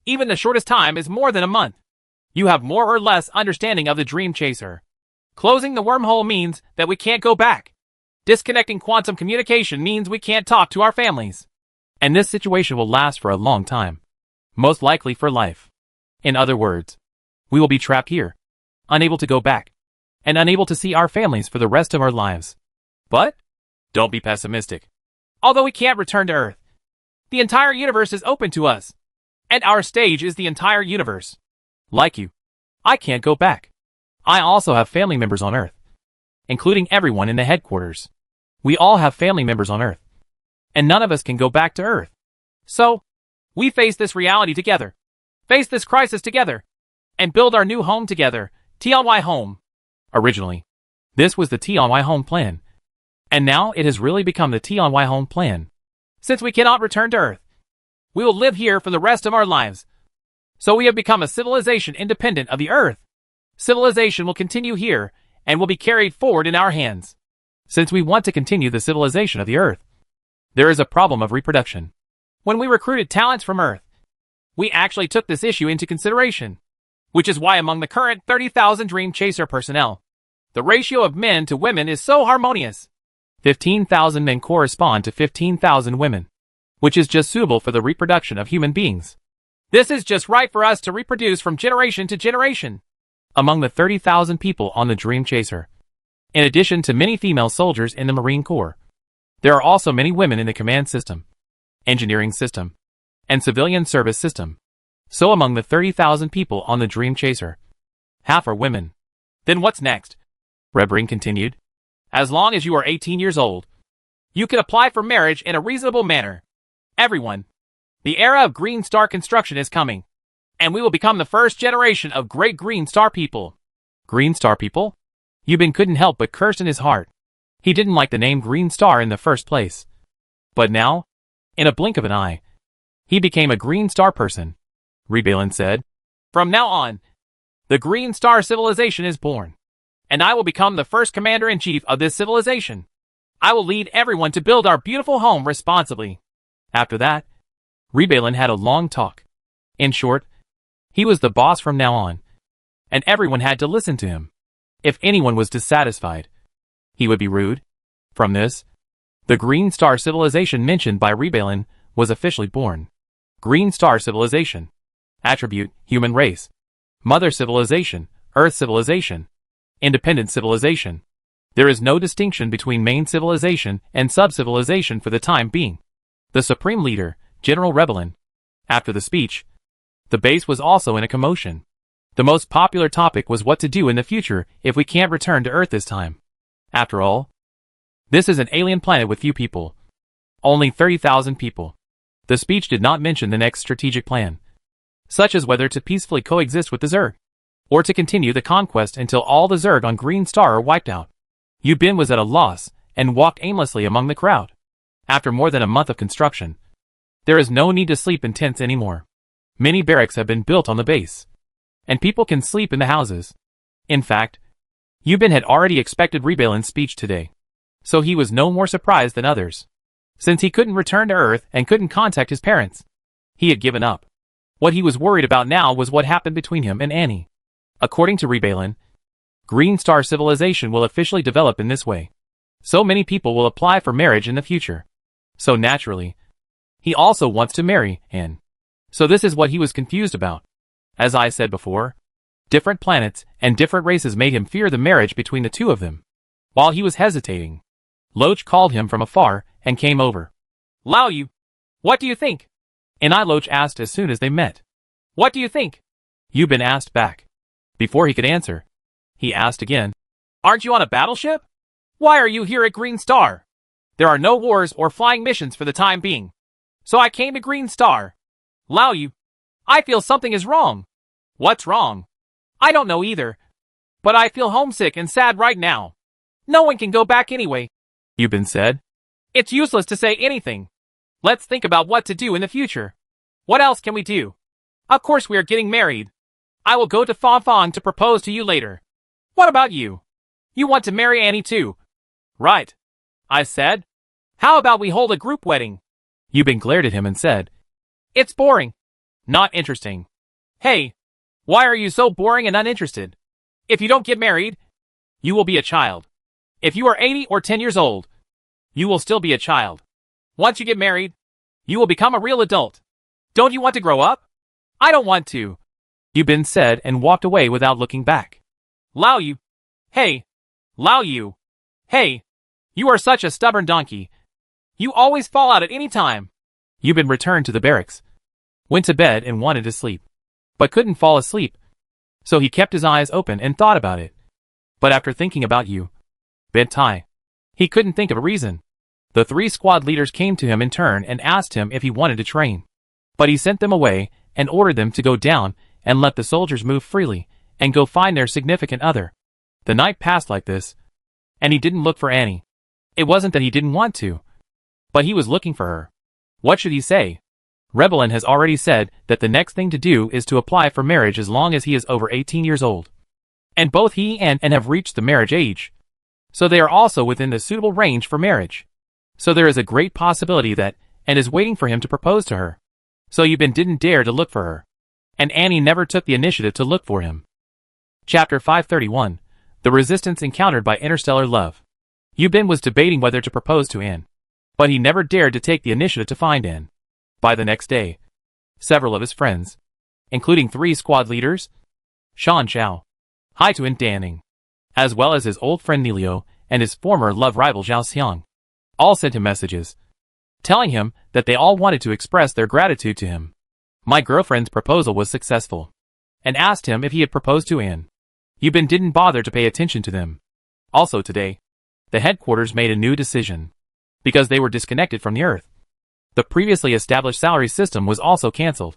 Speaker 2: Even the shortest time is more than a month. You have more or less understanding of the Dream Chaser. Closing the wormhole means that we can't go back. Disconnecting quantum communication means we can't talk to our families. And this situation will last for a long time. Most likely for life. In other words, we will be trapped here, unable to go back, and unable to see our families for the rest of our lives. But don't be pessimistic. Although we can't return to Earth, the entire universe is open to us, and our stage is the entire universe. Like you, I can't go back. I also have family members on Earth, including everyone in the headquarters. We all have family members on Earth, and none of us can go back to Earth. So, we face this reality together, face this crisis together, and build our new home together, TLY Home. Originally, this was the TLY Home plan, and now it has really become the TLY Home plan. Since we cannot return to Earth, we will live here for the rest of our lives. So we have become a civilization independent of the Earth. Civilization will continue here, and will be carried forward in our hands. Since we want to continue the civilization of the Earth, there is a problem of reproduction. When we recruited talents from Earth, we actually took this issue into consideration, which is why among the current 30,000 Dream Chaser personnel, the ratio of men to women is so harmonious. 15,000 men correspond to 15,000 women, which is just suitable for the reproduction of human beings. This is just right for us to reproduce from generation to generation. Among the 30,000 people on the Dream Chaser, in addition to many female soldiers in the Marine Corps, there are also many women in the command system, engineering system, and civilian service system. So among the 30,000 people on the Dream Chaser, half are women. Then what's next? Rebring continued. As long as you are 18 years old, you can apply for marriage in a reasonable manner. Everyone, the era of Green Star construction is coming, and we will become the first generation of great Green Star people. Green Star people? Yubin couldn't help but curse in his heart. He didn't like the name Green Star in the first place. But now, in a blink of an eye, he became a Green Star person. Rebelan said, "From now on, the Green Star civilization is born, and I will become the first commander-in-chief of this civilization. I will lead everyone to build our beautiful home responsibly." After that,
Speaker 1: Rebalin had a long talk. In short, he was the boss from now on, and everyone had to listen to him. If anyone was dissatisfied, he would be rude. From this, the Green Star civilization mentioned by Rebalin was officially born. Green Star civilization. Attribute, human race. Mother civilization, Earth civilization. Independent civilization. There is no distinction between main civilization and sub-civilization for the time being. The supreme leader, General Rebelin. After the speech, the base was also in a commotion. The most popular topic was what to do in the future if we can't return to Earth this time. After all, this is an alien planet with few people. Only 30,000 people. The speech did not mention the next strategic plan, such as whether to peacefully coexist with the Zerg, or to continue the conquest until all the Zerg on Green Star are wiped out. Yu Bin was at a loss and walked aimlessly among the crowd. After more than a month of construction, there is no need to sleep in tents anymore. Many barracks have been built on the base, and people can sleep in the houses. In fact, Yu Bin had already expected Rebalin's speech today, so he was no more surprised than others. Since he couldn't return to Earth and couldn't contact his parents, he had given up. What he was worried about now was what happened between him and Annie. According to Rebalin, Green Star civilization will officially develop in this way. So many people will apply for marriage in the future. So naturally, he also wants to marry Anne. So this is what he was confused about. As I said before, different planets and different races made him fear the marriage between the two of them. While he was hesitating, Loach called him from afar and came over.
Speaker 2: Lao Yu, what do you think?
Speaker 1: And Loach asked as soon as they met.
Speaker 2: What do you think?
Speaker 1: Yu Bin asked back. Before he could answer, he asked again.
Speaker 2: Aren't you on a battleship? Why are you here at Green Star? There are no wars or flying missions for the time being. So I came to Green Star. Lao Yu, I feel something is wrong. What's wrong? I don't know either. But I feel homesick and sad right now. No one can go back anyway,
Speaker 1: Yu Bin said.
Speaker 2: It's useless to say anything. Let's think about what to do in the future. What else can we do? Of course we are getting married. I will go to Fanfan to propose to you later. What about you? You want to marry Annie too? Right, I said. How about we hold a group wedding?
Speaker 1: Yu Bin glared at him and said,
Speaker 2: It's boring. Not interesting. Hey, why are you so boring and uninterested? If you don't get married, you will be a child. If you are 80 or 10 years old, you will still be a child. Once you get married, you will become a real adult. Don't you want to grow up? I don't want to,
Speaker 1: Yu Bin said and walked away without looking back.
Speaker 2: Lao Yu. Hey. Lao Yu. Hey. You are such a stubborn donkey. You always fall out at any time.
Speaker 1: Yu Bin returned to the barracks, went to bed and wanted to sleep, but couldn't fall asleep. So he kept his eyes open and thought about it. But after thinking about Yu Bin Tai, he couldn't think of a reason. The 3 squad leaders came to him in turn and asked him if he wanted to train. But he sent them away and ordered them to go down and let the soldiers move freely and go find their significant other. The night passed like this, and he didn't look for Annie. It wasn't that he didn't want to, but he was looking for her. What should he say? Rebelin has already said that the next thing to do is to apply for marriage as long as he is over 18 years old. And both he and Anne have reached the marriage age, so they are also within the suitable range for marriage. So there is a great possibility that Anne is waiting for him to propose to her. So Yu Bin didn't dare to look for her, and Annie never took the initiative to look for him. Chapter 531. The Resistance Encountered by Interstellar Love. Yu Bin was debating whether to propose to Anne, but he never dared to take the initiative to find Anne. By the next day, several of his friends, including 3 squad leaders, Shan Zhao, Hai Tuan Danning, as well as his old friend Nilio and his former love rival Zhao Xiang, all sent him messages, telling him that they all wanted to express their gratitude to him. My girlfriend's proposal was successful, and asked him if he had proposed to Anne. Yu Bin didn't bother to pay attention to them. Also today, the headquarters made a new decision, because they were disconnected from the Earth. The previously established salary system was also cancelled,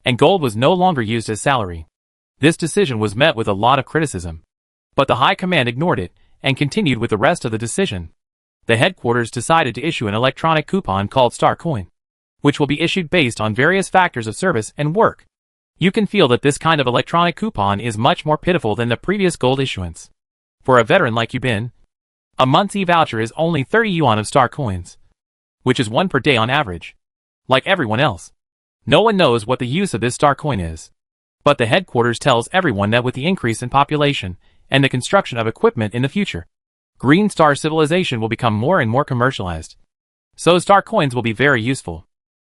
Speaker 1: and gold was no longer used as salary. This decision was met with a lot of criticism, but the high command ignored it and continued with the rest of the decision. The headquarters decided to issue an electronic coupon called Star Coin, which will be issued based on various factors of service and work. You can feel that this kind of electronic coupon is much more pitiful than the previous gold issuance. For a veteran like Yu Bin, a month's e-voucher is only 30 yuan of Star Coins, which is 1 per day on average. Like everyone else, No one knows what the use of this star coin is. But the headquarters tells everyone that with the increase in population and the construction of equipment in the future, Green Star civilization will become more and more commercialized. So star coins will be very useful.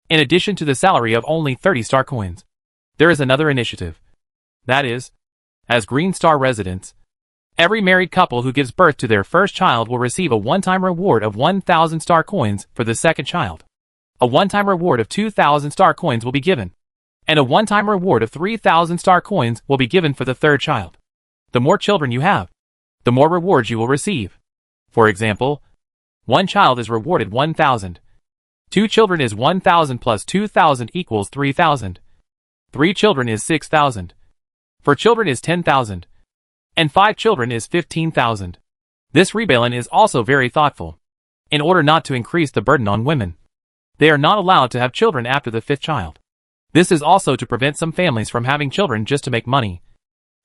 Speaker 1: In addition to the salary of only 30 star coins, there is another initiative. That is, as Green Star residents, every married couple who gives birth to their first child will receive a one-time reward of 1,000 star coins for the second child. A one-time reward of 2,000 star coins will be given, and a one-time reward of 3,000 star coins will be given for the third child. The more children you have, the more rewards you will receive. For example, one child is rewarded 1,000. 2 children is 1,000 plus 2,000 equals 3,000. 3 children is 6,000. 4 children is 10,000. And 5 children is 15,000. This rebellion is also very thoughtful. In order not to increase the burden on women, they are not allowed to have children after the 5th child. This is also to prevent some families from having children just to make money.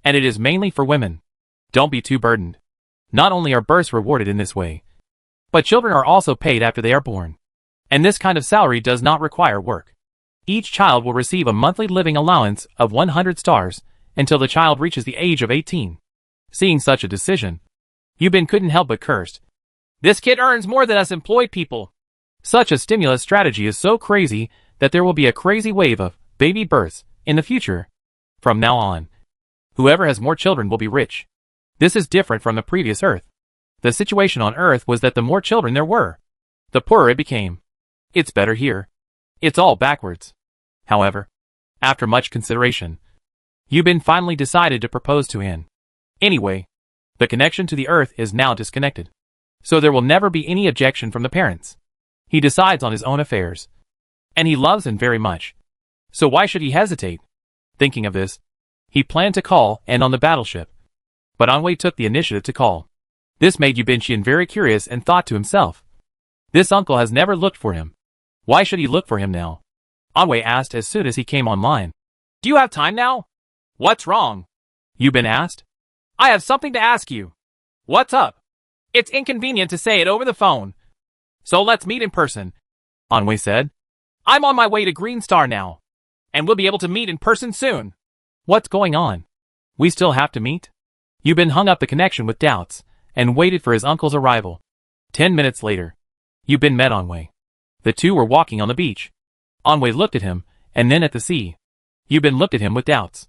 Speaker 1: And it is mainly for women. Don't be too burdened. Not only are births rewarded in this way, but children are also paid after they are born. And this kind of salary does not require work. Each child will receive a monthly living allowance of 100 stars until the child reaches the age of 18. Seeing such a decision, Yubin couldn't help but curse.
Speaker 2: This kid earns more than us employed people.
Speaker 1: Such a stimulus strategy is so crazy that there will be a crazy wave of baby births in the future. From now on, whoever has more children will be rich. This is different from the previous Earth. The situation on Earth was that the more children there were, the poorer it became. It's better here. It's all backwards. However, after much consideration, Yubin finally decided to propose to Anne. Anyway, the connection to the Earth is now disconnected, so there will never be any objection from the parents. He decides on his own affairs, and he loves Anne very much. So why should he hesitate? Thinking of this, he planned to call Anne on the battleship, but Anwei took the initiative to call. This made Yubinshian very curious and thought to himself, this uncle has never looked for him. Why should he look for him now? Anwei asked as soon as he came online.
Speaker 2: Do you have time now? What's wrong?
Speaker 1: Yubin asked.
Speaker 2: I have something to ask you. What's up? It's inconvenient to say it over the phone. So let's meet in person,
Speaker 1: Anwei said.
Speaker 2: I'm on my way to Green Star now, and we'll be able to meet in person soon.
Speaker 1: What's going on? We still have to meet? Yubin hung up the connection with doubts, and waited for his uncle's arrival. 10 minutes later, Yubin met Anwei. The two were walking on the beach. Anwei looked at him, and then at the sea. Yubin looked at him with doubts.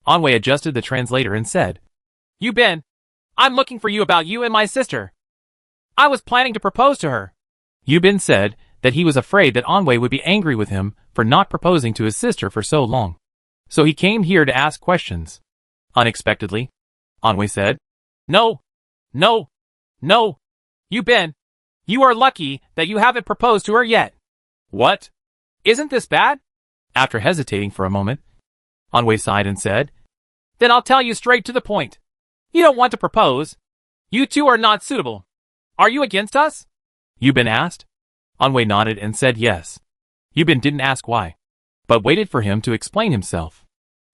Speaker 1: Anwei adjusted the translator and said,
Speaker 2: Yubin, I'm looking for you about you and my sister. I was planning to propose to her.
Speaker 1: Yubin said that he was afraid that Anwei would be angry with him for not proposing to his sister for so long. So he came here to ask questions. Unexpectedly, Anwei said,
Speaker 2: No. Yubin, you are lucky that you haven't proposed to her yet.
Speaker 1: What?
Speaker 2: Isn't this bad?
Speaker 1: After hesitating for a moment, Anwei sighed and said,
Speaker 2: Then I'll tell you straight to the point. You don't want to propose. You two are not suitable. Are you against us?
Speaker 1: Yubin asked. Anwei nodded and said yes. Yubin didn't ask why, but waited for him to explain himself.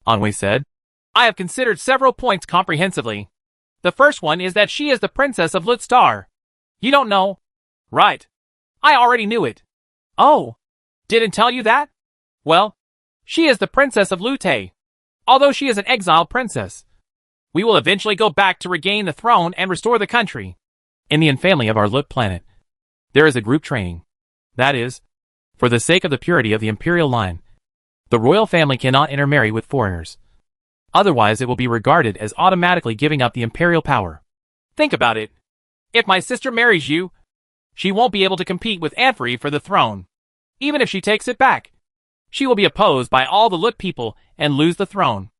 Speaker 1: Anwei said,
Speaker 2: I have considered several points comprehensively. The first one is that she is the princess of Lut Star. You don't know? Right. I already knew it. Oh, didn't tell you that? Well, she is the princess of Lute. Although she is an exiled princess, we will eventually go back to regain the throne and restore the country.
Speaker 1: In the family of our Lut planet, there is a group training. That is, for the sake of the purity of the imperial line, the royal family cannot intermarry with foreigners. Otherwise it will be regarded as automatically giving up the imperial power.
Speaker 2: Think about it. If my sister marries you, she won't be able to compete with Anfrey for the throne. Even if she takes it back, she will be opposed by all the Lut people and lose the throne.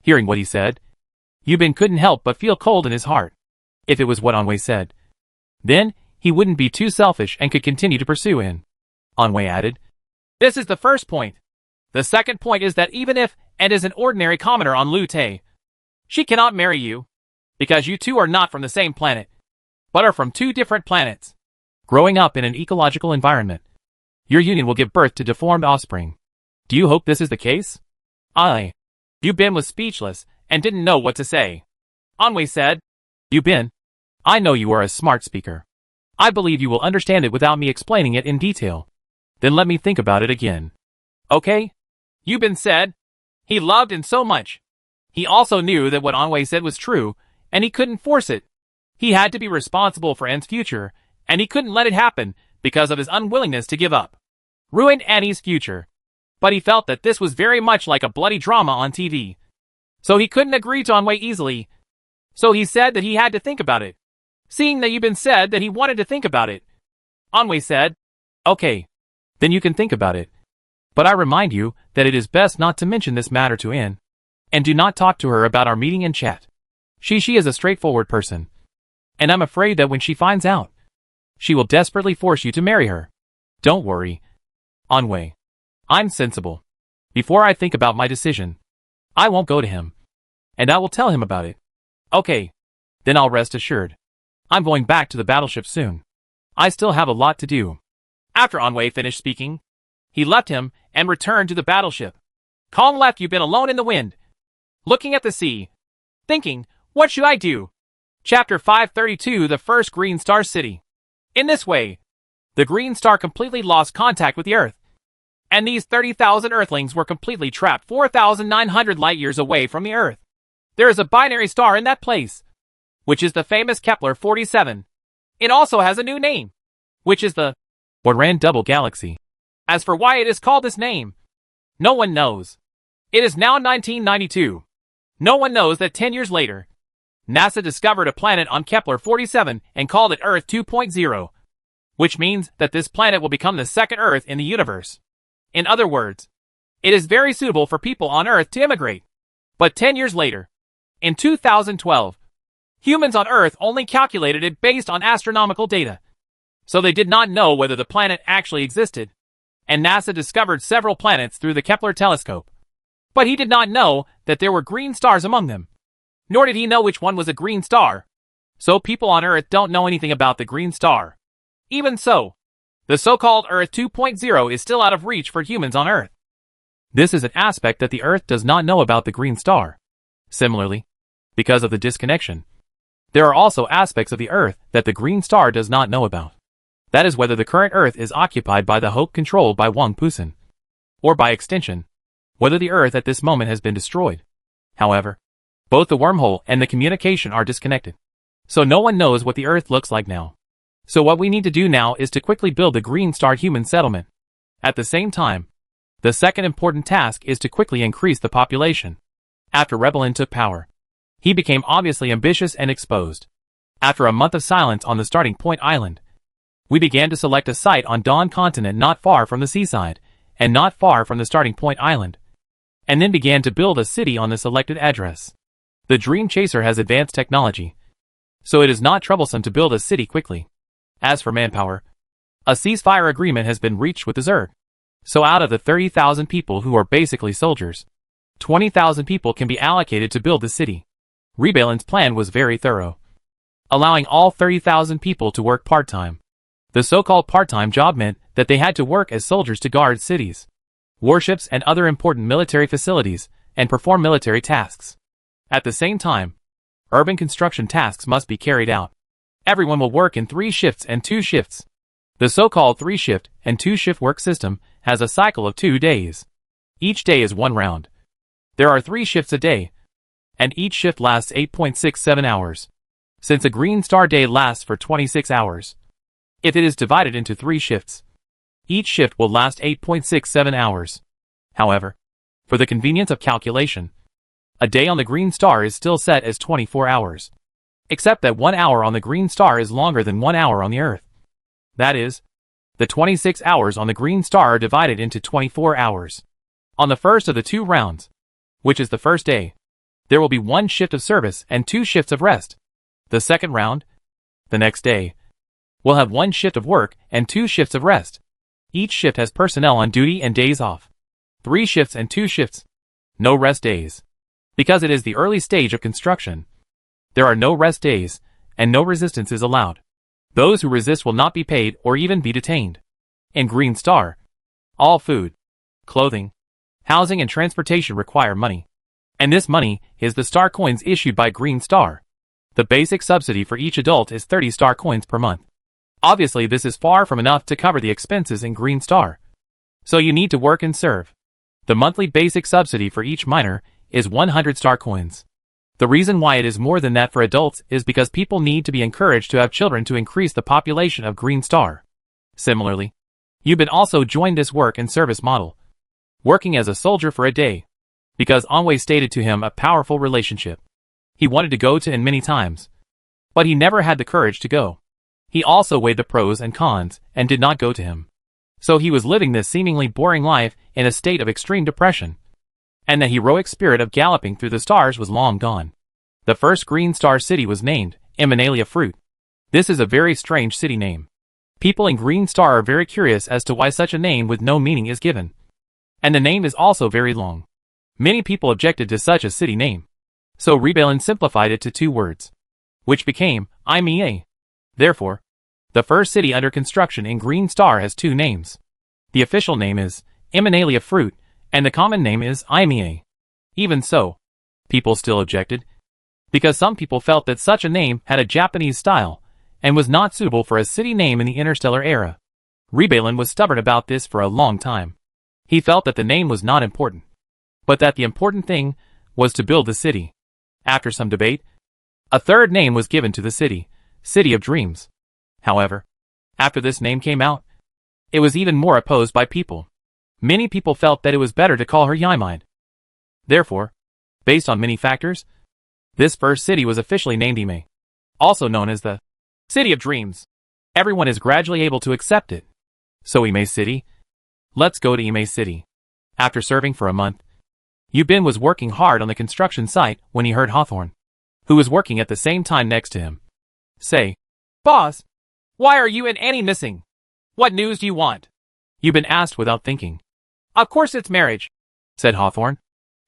Speaker 1: Hearing what he said, Yubin couldn't help but feel cold in his heart. If it was what Anwei said, then he wouldn't be too selfish and could continue to pursue Anne. Anwei added,
Speaker 2: This is the first point. The second point is that even if Anne is an ordinary commoner on Lute, she cannot marry you, because you two are not from the same planet, but are from two different planets.
Speaker 1: Growing up in an ecological environment, your union will give birth to deformed offspring. Do you hope this is the case?
Speaker 2: Yubin was speechless and didn't know what to say. Anwei said,
Speaker 1: Yubin, I know you are a smart speaker. I believe you will understand it without me explaining it in detail. Then let me think about it again. Okay?
Speaker 2: Yubin said. He loved An so much. He also knew that what Anwei said was true, and he couldn't force it. He had to be responsible for An's future, and he couldn't let it happen because of his unwillingness to give up. Ruined Annie's future. But he felt that this was very much like a bloody drama on TV. So he couldn't agree to Anwei easily. So he said that he had to think about it. Seeing that Yubin said that he wanted to think about it, Anwei said,
Speaker 1: Okay. Then you can think about it. But I remind you that it is best not to mention this matter to An. And do not talk to her about our meeting and chat. She is a straightforward person. And I'm afraid that when she finds out, she will desperately force you to marry her. Don't worry, Anwei. I'm sensible. Before I think about my decision, I won't go to him. And I will tell him about it. Okay. Then I'll rest assured. I'm going back to the battleship soon. I still have a lot to do.
Speaker 2: After Anwei finished speaking, he left him and returned to the battleship. Kong left Yubin alone in the wind, looking at the sea, thinking, what should I do? Chapter 532, The First Green Star City. In this way, the Green Star completely lost contact with the Earth, and these 30,000 Earthlings were completely trapped 4,900 light years away from the Earth. There is a binary star in that place, which is the famous Kepler-47. It also has a new name, which is the
Speaker 1: Orion Double Galaxy.
Speaker 2: As for why it is called this name, no one knows. It is now 1992. No one knows that 10 years later, NASA discovered a planet on Kepler-47 and called it Earth 2.0, which means that this planet will become the second Earth in the universe. In other words, it is very suitable for people on Earth to immigrate. But 10 years later, in 2012, humans on Earth only calculated it based on astronomical data. So they did not know whether the planet actually existed. And NASA discovered several planets through the Kepler telescope. But he did not know that there were green stars among them. Nor did he know which one was a green star. So people on Earth don't know anything about the green star. Even so, the so-called Earth 2.0 is still out of reach for humans on Earth.
Speaker 1: This is an aspect that the Earth does not know about the green star. Similarly, because of the disconnection, there are also aspects of the Earth that the green star does not know about. That is whether the current Earth is occupied by the Hope controlled by Wang Pusan, or by extension, whether the Earth at this moment has been destroyed. However, both the wormhole and the communication are disconnected. So no one knows what the Earth looks like now. So what we need to do now is to quickly build the Green Star human settlement. At the same time, the second important task is to quickly increase the population. After Rebelin took power, he became obviously ambitious and exposed. After a month of silence on the starting point island, we began to select a site on Dawn continent not far from the seaside, and not far from the starting point island, and then began to build a city on the selected address. The Dream Chaser has advanced technology, so it is not troublesome to build a city quickly. As for manpower, a ceasefire agreement has been reached with the Zerg. So out of the 30,000 people who are basically soldiers, 20,000 people can be allocated to build the city. Rebelin's plan was very thorough, allowing all 30,000 people to work part-time. The so-called part-time job meant that they had to work as soldiers to guard cities, warships and other important military facilities, and perform military tasks. At the same time, urban construction tasks must be carried out. Everyone will work in 3 shifts and 2 shifts. The so-called 3-shift and 2-shift work system has a cycle of 2 days. Each day is 1 round. There are 3 shifts a day, and each shift lasts 8.67 hours. Since a Green Star day lasts for 26 hours, if it is divided into 3 shifts, each shift will last 8.67 hours. However, for the convenience of calculation, a day on the Green Star is still set as 24 hours. Except that 1 hour on the Green Star is longer than 1 hour on the Earth. That is, the 26 hours on the Green Star are divided into 24 hours. On the first of the 2 rounds, which is the first day, there will be 1 shift of service and 2 shifts of rest. The second round, the next day, will have 1 shift of work and 2 shifts of rest. Each shift has personnel on duty and days off. 3 shifts and 2 shifts. No rest days. Because it is the early stage of construction, there are no rest days, and no resistance is allowed. Those who resist will not be paid or even be detained. In Green Star, all food, clothing, housing and transportation require money. And this money is the star coins issued by Green Star. The basic subsidy for each adult is 30 star coins per month. Obviously this is far from enough to cover the expenses in Green Star. So you need to work and serve. The monthly basic subsidy for each miner is 100 star coins. The reason why it is more than that for adults is because people need to be encouraged to have children to increase the population of Green Star. Similarly, Yubin also joined this work and service model, working as a soldier for a day, because Anwei stated to him a powerful relationship. He wanted to go to in many times, but he never had the courage to go. He also weighed the pros and cons and did not go to him. So he was living this seemingly boring life in a state of extreme depression, and the heroic spirit of galloping through the stars was long gone. The first Green Star city was named Eminelia Fruit. This is a very strange city name. People in Green Star are very curious as to why such a name with no meaning is given. And the name is also very long. Many people objected to such a city name. So Rebellion simplified it to 2 words, which became Imea. Therefore, the first city under construction in Green Star has 2 names. The official name is Eminelia Fruit, and the common name is Imea. Even so, people still objected, because some people felt that such a name had a Japanese style, and was not suitable for a city name in the interstellar era. Rebellion was stubborn about this for a long time. He felt that the name was not important, but that the important thing was to build the city. After some debate, a 3rd name was given to the city, City of Dreams. However, after this name came out, it was even more opposed by people. Many people felt that it was better to call her Yimind. Therefore, based on many factors, this first city was officially named Ime, also known as the City of Dreams. Everyone is gradually able to accept it. So Ime City? Let's go to Ime City. After serving for a month, Yubin was working hard on the construction site when he heard Hawthorne, who was working at the same time next to him, say,
Speaker 2: "Boss, why are you and Annie missing? What news do you want?"
Speaker 1: Yubin asked without thinking.
Speaker 2: "Of course it's marriage,"
Speaker 1: said Hawthorne.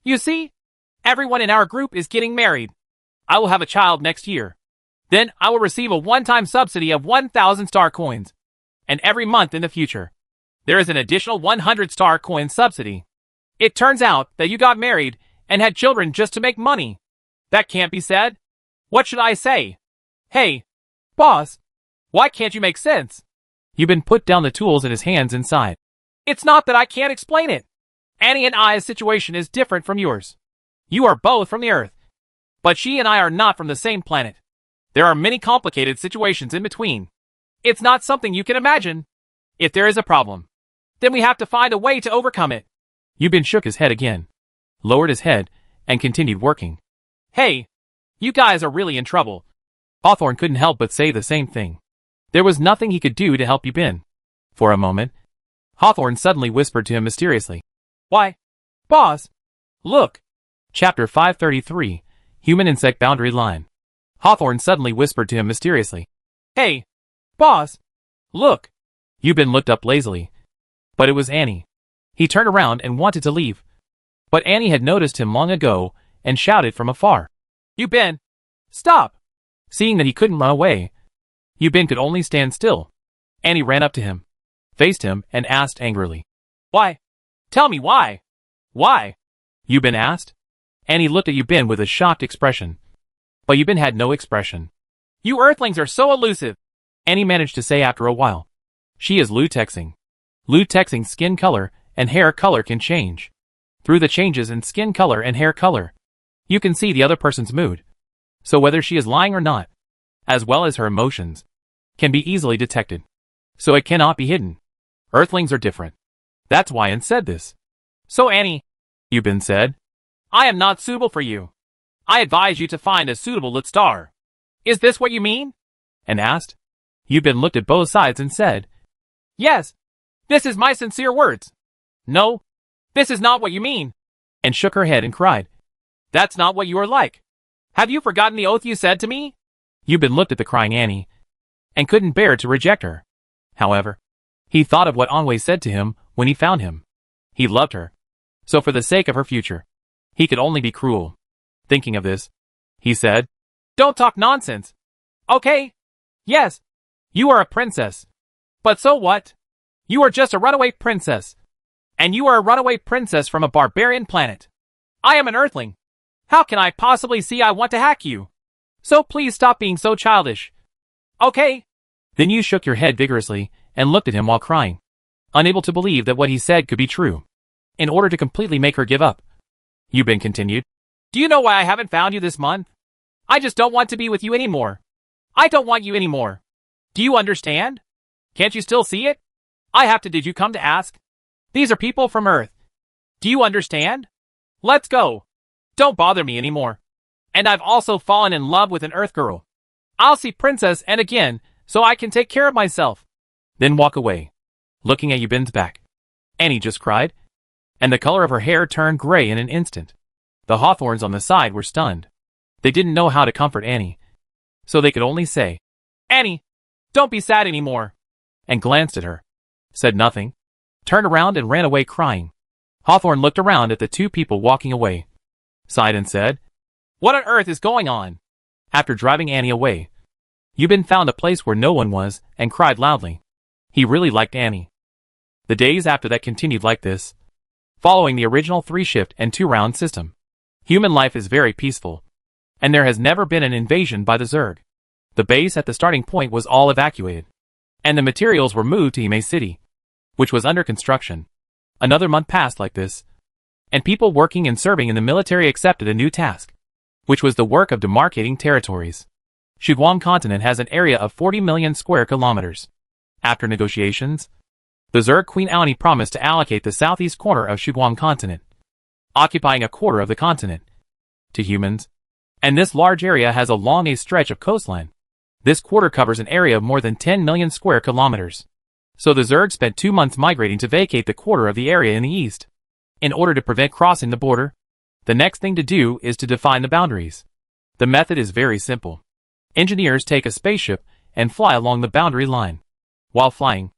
Speaker 2: "You see, everyone in our group is getting married. I will have a child next year. Then I will receive a one-time subsidy of 1,000 star coins. And every month in the future, there is an additional 100 star coin subsidy. It turns out that you got married and had children just to make money. That can't be said. What should I say? Hey, boss, why can't you make sense?"
Speaker 1: Yubin put down the tools in his hands and sighed.
Speaker 2: "It's not that I can't explain it. Annie and I's situation is different from yours. You are both from the Earth, but she and I are not from the same planet. There are many complicated situations in between. It's not something you can imagine. If there is a problem, then we have to find a way to overcome it."
Speaker 1: Yubin shook his head again, lowered his head, and continued working.
Speaker 2: "Hey, you guys are really in trouble."
Speaker 1: Hawthorne couldn't help but say the same thing. There was nothing he could do to help Yubin. For a moment, Hawthorne suddenly whispered to him mysteriously,
Speaker 2: "Why, boss, look."
Speaker 1: Chapter 533, Human-Insect Boundary Line. Hawthorne suddenly whispered to him mysteriously,
Speaker 2: "Hey, boss, look."
Speaker 1: Yubin looked up lazily, but it was Annie. He turned around and wanted to leave, but Annie had noticed him long ago and shouted from afar,
Speaker 2: "Yubin, stop."
Speaker 1: Seeing that he couldn't run away, Yubin could only stand still. Annie ran up to him, faced him, and asked angrily,
Speaker 2: "Why? Tell me why. Why?"
Speaker 1: Yubin asked. Annie looked at Yubin with a shocked expression, but Yubin had no expression.
Speaker 2: "You Earthlings are so elusive,"
Speaker 1: Annie managed to say after a while. She is Lutexing. Lutexing's skin color and hair color can change. Through the changes in skin color and hair color, you can see the other person's mood. So whether she is lying or not, as well as her emotions, can be easily detected. So it cannot be hidden. Earthlings are different. That's why Anne said this.
Speaker 2: "So Annie,"
Speaker 1: Yubin said,
Speaker 2: "I am not suitable for you. I advise you to find a suitable lit star. Is this what you mean?"
Speaker 1: Anne asked. Yubin looked at both sides and said,
Speaker 2: "Yes, this is my sincere words." "No, this is not what you mean,"
Speaker 1: and shook her head and cried,
Speaker 2: "That's not what you are like. Have you forgotten the oath you said to me?"
Speaker 1: Yubin looked at the crying Annie, and couldn't bear to reject her. However, he thought of what Anwei said to him when he found him. He loved her. So for the sake of her future, he could only be cruel. Thinking of this, he said,
Speaker 2: "Don't talk nonsense. Okay. Yes, you are a princess. But so what? You are just a runaway princess. And you are a runaway princess from a barbarian planet. I am an Earthling. How can I possibly see I want to hack you? So please stop being so childish. Okay?"
Speaker 1: Then you shook your head vigorously and looked at him while crying, unable to believe that what he said could be true. in order to completely make her give up. Yubin continued.
Speaker 2: Do you know why I haven't found you this month? I just don't want to be with you anymore. I don't want you anymore. Do you understand? Can't you still see it? I have to. Did you come to ask? These are people from Earth. Do you understand? Let's go. Don't bother me anymore. And I've also fallen in love with an Earth girl. I'll see Princess and again, so I can take care of myself.
Speaker 1: Then walk away, looking at Yubin's back. Annie just cried, and the color of her hair turned gray in an instant. The hawthorns on the side were stunned. They didn't know how to comfort Annie, so they could only say,
Speaker 2: Annie, don't be sad anymore.
Speaker 1: And glanced at her, said nothing, turned around and ran away crying. Hawthorn looked around at the two people walking away, sighed and said,
Speaker 2: What on earth is going on?
Speaker 1: After driving Annie away, Yubin found a place where no one was and cried loudly. He really liked Annie. The days after that continued like this, following the original 3-shift and 2-round system. Human life is very peaceful, and there has never been an invasion by the Zerg. The base at the starting point was all evacuated, and the materials were moved to Ime City, which was under construction. Another month passed like this, and people working and serving in the military accepted a new task, which was the work of demarcating territories. Shiguang continent has an area of 40 million square kilometers. After negotiations, the Zerg Queen Aoni promised to allocate the southeast corner of Shiguang continent, occupying a quarter of the continent, to humans, and this large area has a long stretch of coastline. This quarter covers an area of more than 10 million square kilometers. So the Zerg spent 2 months migrating to vacate the quarter of the area in the east. In order to prevent crossing the border, the next thing to do is to define the boundaries. The method is very simple. Engineers take a spaceship and fly along the boundary line. While flying,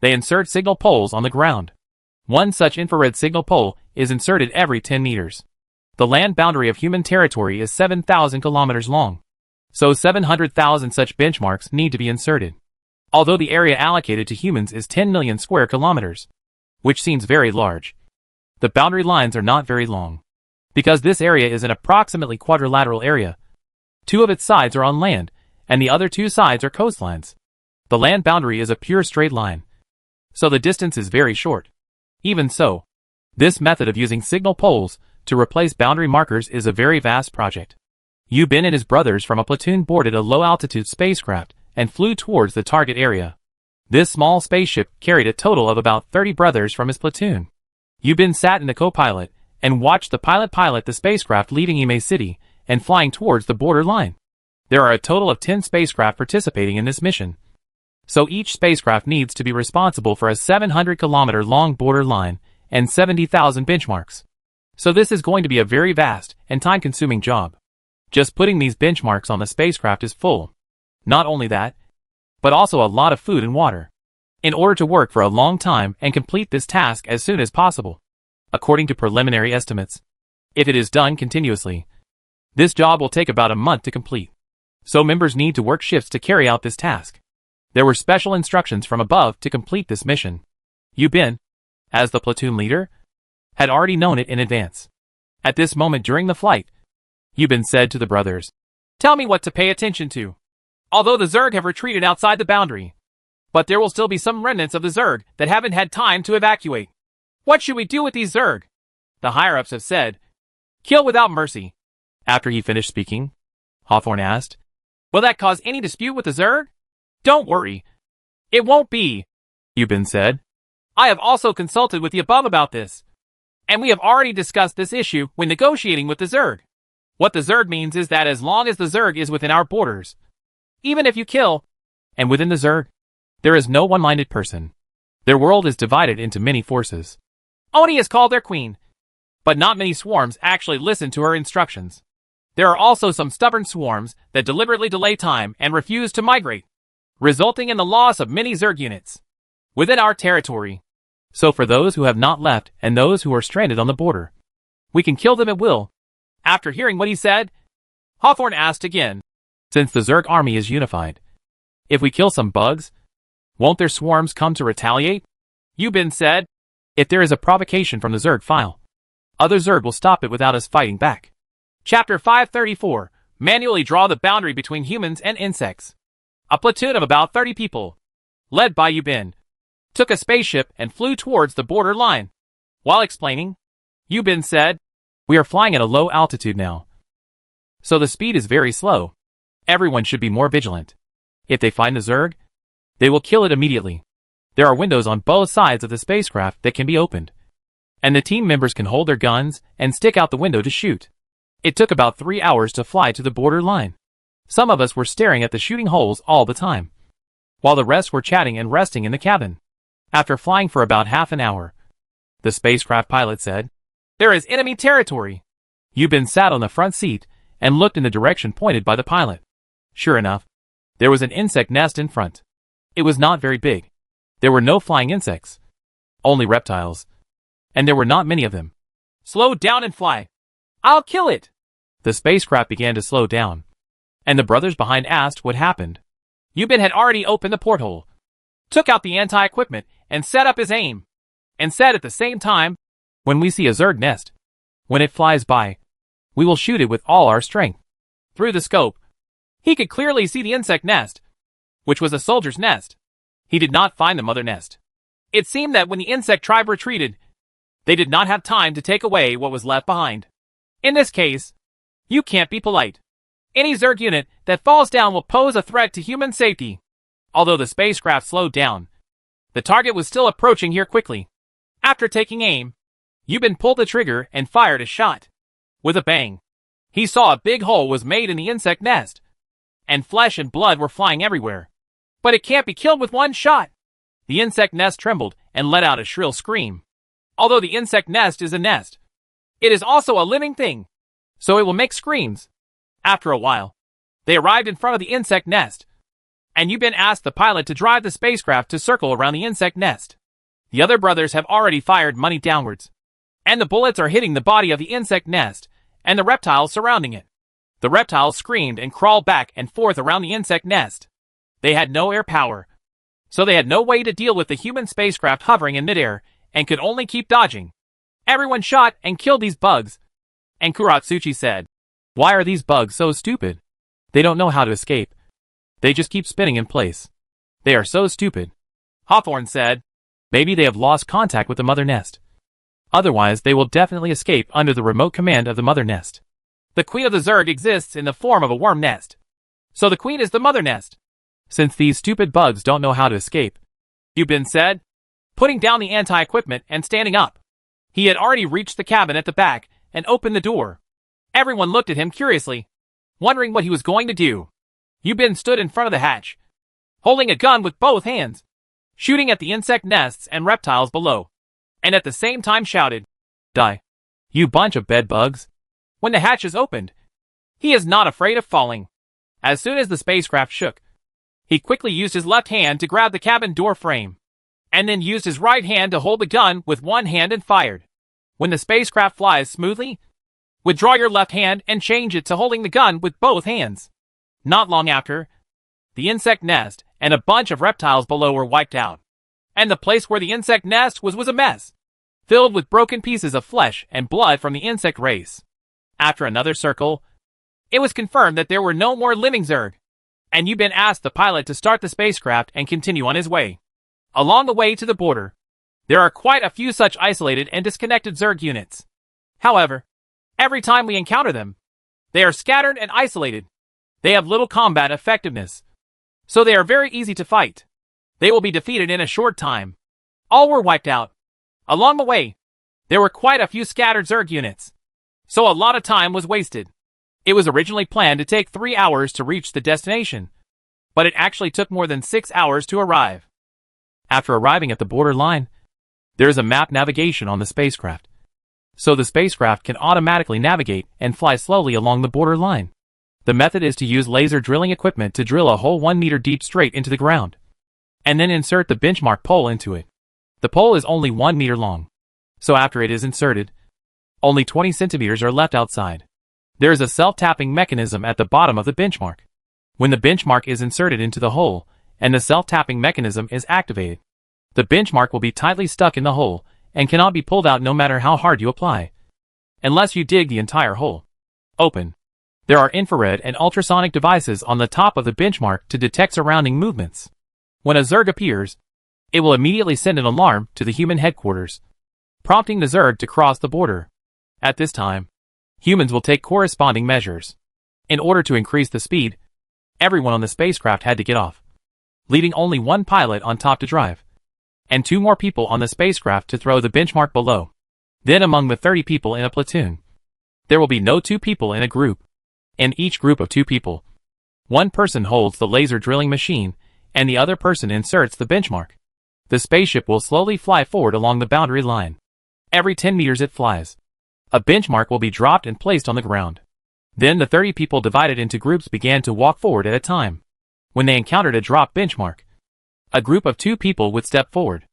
Speaker 1: they insert signal poles on the ground. One such infrared signal pole is inserted every 10 meters. The land boundary of human territory is 7,000 kilometers long. So 700,000 such benchmarks need to be inserted. Although the area allocated to humans is 10 million square kilometers, which seems very large, the boundary lines are not very long. Because this area is an approximately quadrilateral area. 2 of its sides are on land, and the other 2 sides are coastlines. The land boundary is a pure straight line, so the distance is very short. Even so, this method of using signal poles to replace boundary markers is a very vast project. Yubin and his brothers from a platoon boarded a low-altitude spacecraft and flew towards the target area. This small spaceship carried a total of about 30 brothers from his platoon. Yubin sat in the co-pilot and watched the pilot pilot the spacecraft leaving Ime City and flying towards the border line. There are a total of 10 spacecraft participating in this mission. So each spacecraft needs to be responsible for a 700-kilometer long border line and 70,000 benchmarks. So this is going to be a very vast and time-consuming job. Just putting these benchmarks on the spacecraft is full. Not only that, but also a lot of food and water. In order to work for a long time and complete this task as soon as possible, according to preliminary estimates, if it is done continuously, this job will take about a month to complete. So members need to work shifts to carry out this task. There were special instructions from above to complete this mission. Yubin, as the platoon leader, had already known it in advance. At this moment during the flight, Yubin said to the brothers,
Speaker 2: Tell me what to pay attention to. Although the Zerg have retreated outside the boundary, but there will still be some remnants of the Zerg that haven't had time to evacuate. What should we do with these Zerg? The higher-ups have said, kill without mercy.
Speaker 1: After he finished speaking, Hawthorne asked,
Speaker 2: Will that cause any dispute with the Zerg? Don't worry. It won't be,
Speaker 1: Yubin said.
Speaker 2: I have also consulted with the above about this, and we have already discussed this issue when negotiating with the Zerg. What the Zerg means is that as long as the Zerg is within our borders, even if you kill,
Speaker 1: and within the Zerg, there is no one-minded person. Their world is divided into many forces.
Speaker 2: Oni is called their queen, but not many swarms actually listen to her instructions. There are also some stubborn swarms that deliberately delay time and refuse to migrate, resulting in the loss of many Zerg units within our territory.
Speaker 1: So for those who have not left and those who are stranded on the border, we can kill them at will.
Speaker 2: After hearing what he said, Hawthorne asked again,
Speaker 1: Since the Zerg army is unified, if we kill some bugs, won't their swarms come to retaliate?
Speaker 2: Yubin said,
Speaker 1: If there is a provocation from the Zerg file, other Zerg will stop it without us fighting back.
Speaker 2: Chapter 534, Manually draw the boundary between humans and insects. A platoon of about 30 people, led by Yubin, took a spaceship and flew towards the border line. While explaining, Yubin said,
Speaker 1: We are flying at a low altitude now, so the speed is very slow. Everyone should be more vigilant. If they find the Zerg, they will kill it immediately. There are windows on both sides of the spacecraft that can be opened, and the team members can hold their guns and stick out the window to shoot. It took about 3 hours to fly to the border line. Some of us were staring at the shooting holes all the time, while the rest were chatting and resting in the cabin. After flying for about half an hour, the spacecraft pilot said,
Speaker 2: There is enemy territory.
Speaker 1: Yubin sat on the front seat and looked in the direction pointed by the pilot. Sure enough, there was an insect nest in front. It was not very big. There were no flying insects, only reptiles, and there were not many of them.
Speaker 2: Slow down and fly. I'll kill it.
Speaker 1: The spacecraft began to slow down, and the brothers behind asked what happened.
Speaker 2: Yubin had already opened the porthole, took out the anti-equipment, and set up his aim, and said at the same time,
Speaker 1: When we see a Zerg nest, when it flies by, we will shoot it with all our strength.
Speaker 2: Through the scope, he could clearly see the insect nest, which was a soldier's nest. He did not find the mother nest. It seemed that when the insect tribe retreated, they did not have time to take away what was left behind. In this case, you can't be polite. Any Zerg unit that falls down will pose a threat to human safety. Although the spacecraft slowed down, the target was still approaching here quickly. After taking aim, Yubin pulled the trigger and fired a shot. With a bang, he saw a big hole was made in the insect nest, and flesh and blood were flying everywhere. But it can't be killed with one shot. The insect nest trembled and let out a shrill scream. Although the insect nest is a nest, it is also a living thing, so it will make screams. After a while, they arrived in front of the insect nest, and Yubin asked the pilot to drive the spacecraft to circle around the insect nest. The other brothers have already fired money downwards, and the bullets are hitting the body of the insect nest and the reptiles surrounding it. The reptiles screamed and crawled back and forth around the insect nest. They had no air power, so they had no way to deal with the human spacecraft hovering in midair and could only keep dodging. Everyone shot and killed these bugs, and Kuratsuchi said,
Speaker 1: Why are these bugs so stupid? They don't know how to escape. They just keep spinning in place. They are so stupid.
Speaker 2: Hawthorne said,
Speaker 1: Maybe they have lost contact with the mother nest. Otherwise, they will definitely escape under the remote command of the mother nest.
Speaker 2: The queen of the Zerg exists in the form of a worm nest, so the queen is the mother nest.
Speaker 1: Since these stupid bugs don't know how to escape,
Speaker 2: Yubin said, putting down the anti-equipment and standing up. He had already reached the cabin at the back and opened the door. Everyone looked at him curiously, wondering what he was going to do. Yubin stood in front of the hatch, holding a gun with both hands, shooting at the insect nests and reptiles below, and at the same time shouted,
Speaker 1: Die, you bunch of bed bugs.
Speaker 2: When the hatch is opened, he is not afraid of falling. As soon as the spacecraft shook, he quickly used his left hand to grab the cabin door frame, and then used his right hand to hold the gun with one hand and fired. When the spacecraft flies smoothly, withdraw your left hand and change it to holding the gun with both hands. Not long after, the insect nest and a bunch of reptiles below were wiped out, and the place where the insect nest was a mess, filled with broken pieces of flesh and blood from the insect race. After another circle, it was confirmed that there were no more living Zerg, and Yubin asked the pilot to start the spacecraft and continue on his way. Along the way to the border, there are quite a few such isolated and disconnected Zerg units. However, every time we encounter them, they are scattered and isolated. They have little combat effectiveness, so they are very easy to fight. They will be defeated in a short time. All were wiped out. Along the way, there were quite a few scattered Zerg units, so a lot of time was wasted. It was originally planned to take 3 hours to reach the destination, but it actually took more than 6 hours to arrive.
Speaker 1: After arriving at the border line, there is a map navigation on the spacecraft, so the spacecraft can automatically navigate and fly slowly along the border line. The method is to use laser drilling equipment to drill a hole 1 meter deep straight into the ground, and then insert the benchmark pole into it. The pole is only 1 meter long, so after it is inserted, only 20 centimeters are left outside. There is a self-tapping mechanism at the bottom of the benchmark. When the benchmark is inserted into the hole, and the self-tapping mechanism is activated, the benchmark will be tightly stuck in the hole and cannot be pulled out no matter how hard you apply, unless you dig the entire hole open. There are infrared and ultrasonic devices on the top of the benchmark to detect surrounding movements. When a Zerg appears, it will immediately send an alarm to the human headquarters,
Speaker 2: prompting the Zerg to cross the border. At this time, humans will take corresponding measures. In order to increase the speed, everyone on the spacecraft had to get off, leaving only one pilot on top to drive, and 2 more people on the spacecraft to throw the benchmark below. Then among the 30 people in a platoon, there will be no 2 people in a group. In each group of 2 people, one person holds the laser drilling machine and the other person inserts the benchmark. The spaceship will slowly fly forward along the boundary line. Every 10 meters it flies, a benchmark will be dropped and placed on the ground. Then the 30 people divided into groups began to walk forward at a time. When they encountered a drop benchmark, a group of 2 people would step forward.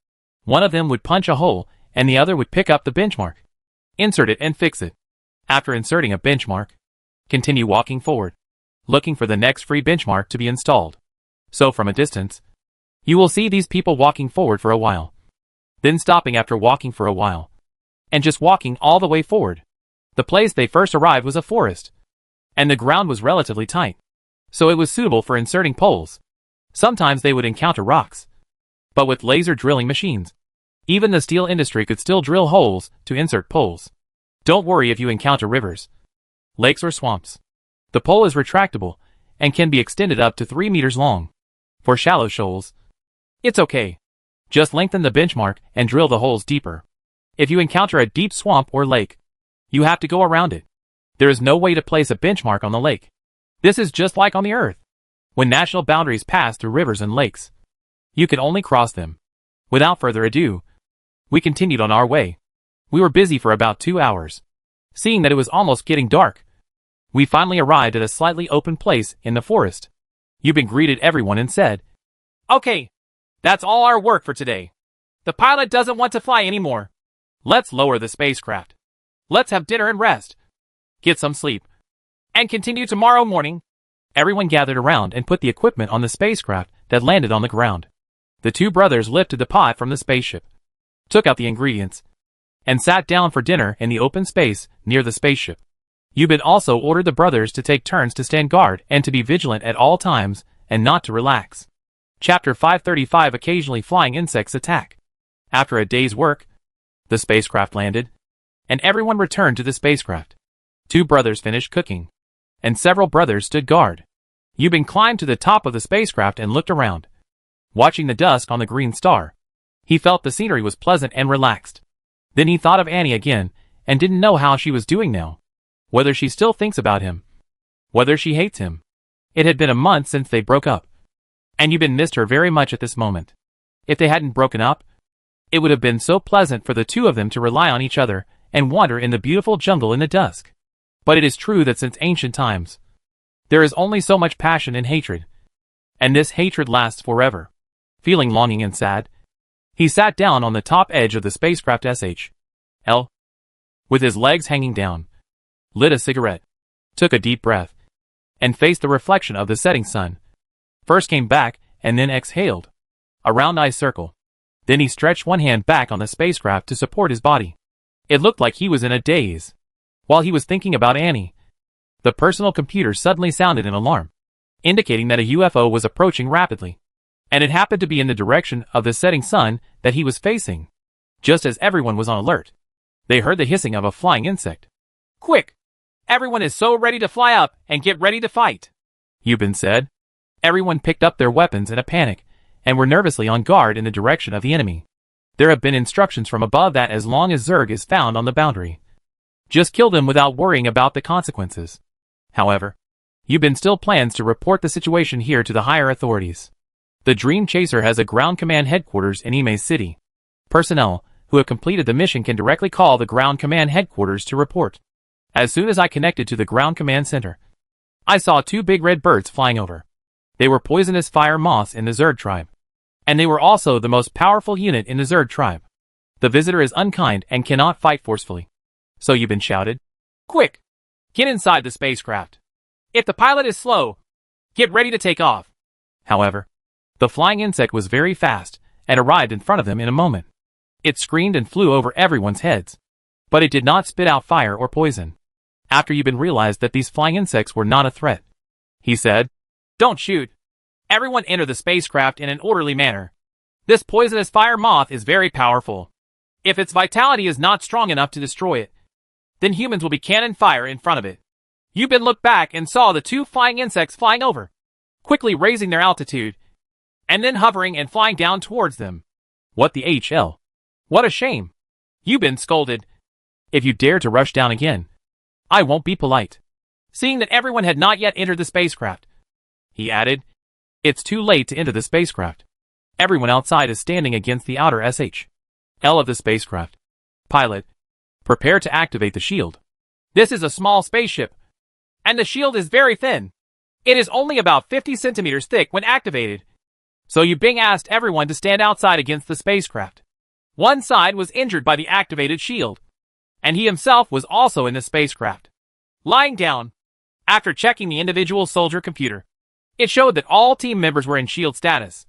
Speaker 2: One of them would punch a hole and the other would pick up the benchmark, insert it and fix it. After inserting a benchmark, continue walking forward, looking for the next free benchmark to be installed. So from a distance, you will see these people walking forward for a while, then stopping after walking for a while, and just walking all the way forward. The place they first arrived was a forest, and the ground was relatively tight, so it was suitable for inserting poles. Sometimes they would encounter rocks, but with laser drilling machines, even the steel industry could still drill holes to insert poles. Don't worry if you encounter rivers, lakes or swamps. The pole is retractable and can be extended up to 3 meters long. For shallow shoals, it's okay. Just lengthen the benchmark and drill the holes deeper. If you encounter a deep swamp or lake, you have to go around it. There is no way to place a benchmark on the lake. This is just like on the Earth. When national boundaries pass through rivers and lakes, you can only cross them. Without further ado, we continued on our way. We were busy for about 2 hours. Seeing that it was almost getting dark, we finally arrived at a slightly open place in the forest. Yubin greeted everyone and said, "Okay, that's all our work for today. The pilot doesn't want to fly anymore. Let's lower the spacecraft. Let's have dinner and rest. Get some sleep. And continue tomorrow morning." Everyone gathered around and put the equipment on the spacecraft that landed on the ground. The 2 brothers lifted the pot from the spaceship, took out the ingredients, and sat down for dinner in the open space near the spaceship. Yubin also ordered the brothers to take turns to stand guard and to be vigilant at all times and not to relax. Chapter 535 Occasionally Flying Insects Attack. After a day's work, the spacecraft landed, and everyone returned to the spacecraft. 2 brothers finished cooking, and several brothers stood guard. Yubin climbed to the top of the spacecraft and looked around, watching the dusk on the green star. He felt the scenery was pleasant and relaxed. Then he thought of Annie again, and didn't know how she was doing now. Whether she still thinks about him, whether she hates him. It had been a month since they broke up, and Yubin missed her very much at this moment. If they hadn't broken up, it would have been so pleasant for the 2 of them to rely on each other and wander in the beautiful jungle in the dusk. But it is true that since ancient times, there is only so much passion and hatred, and this hatred lasts forever. Feeling longing and sad, he sat down on the top edge of the spacecraft SHL, with his legs hanging down, lit a cigarette, took a deep breath, and faced the reflection of the setting sun. First came back and then exhaled, a round eye circle. Then he stretched one hand back on the spacecraft to support his body. It looked like he was in a daze. While he was thinking about Annie, the personal computer suddenly sounded an alarm, indicating that a UFO was approaching rapidly, and it happened to be in the direction of the setting sun that he was facing. Just as everyone was on alert, they heard the hissing of a flying insect. "Quick! Everyone is so ready to fly up and get ready to fight," Yubin said. Everyone picked up their weapons in a panic and were nervously on guard in the direction of the enemy. There have been instructions from above that as long as Zerg is found on the boundary, just kill them without worrying about the consequences. However, Yubin still plans to report the situation here to the higher authorities. The Dream Chaser has a ground command headquarters in Ime City. Personnel who have completed the mission can directly call the ground command headquarters to report. As soon as I connected to the ground command center, I saw 2 big red birds flying over. They were poisonous fire moths in the Zerg tribe, and they were also the most powerful unit in the Zerg tribe. The visitor is unkind and cannot fight forcefully. So Yubin shouted, "Quick! Get inside the spacecraft. If the pilot is slow, get ready to take off." However, the flying insect was very fast and arrived in front of them in a moment. It screamed and flew over everyone's heads, but it did not spit out fire or poison. After Yubin realized that these flying insects were not a threat, he said, "Don't shoot. Everyone enter the spacecraft in an orderly manner. This poisonous fire moth is very powerful. If its vitality is not strong enough to destroy it, then humans will be cannon fire in front of it. Yubin looked back and saw the two flying insects flying over, quickly raising their altitude, and then hovering and flying down towards them.
Speaker 1: What the HL? What a shame!
Speaker 2: Yubin scolded.
Speaker 1: If you dare to rush down again, I won't be polite.
Speaker 2: Seeing that everyone had not yet entered the spacecraft, he added,
Speaker 1: It's too late to enter the spacecraft. Everyone outside is standing against the outer SHL of the spacecraft. Pilot, prepare to activate the shield.
Speaker 2: This is a small spaceship, and the shield is very thin. It is only about 50 centimeters thick when activated. So Yubing asked everyone to stand outside against the spacecraft. One side was injured by the activated shield, and he himself was also in the spacecraft. Lying down, after checking the individual soldier computer, it showed that all team members were in shield status,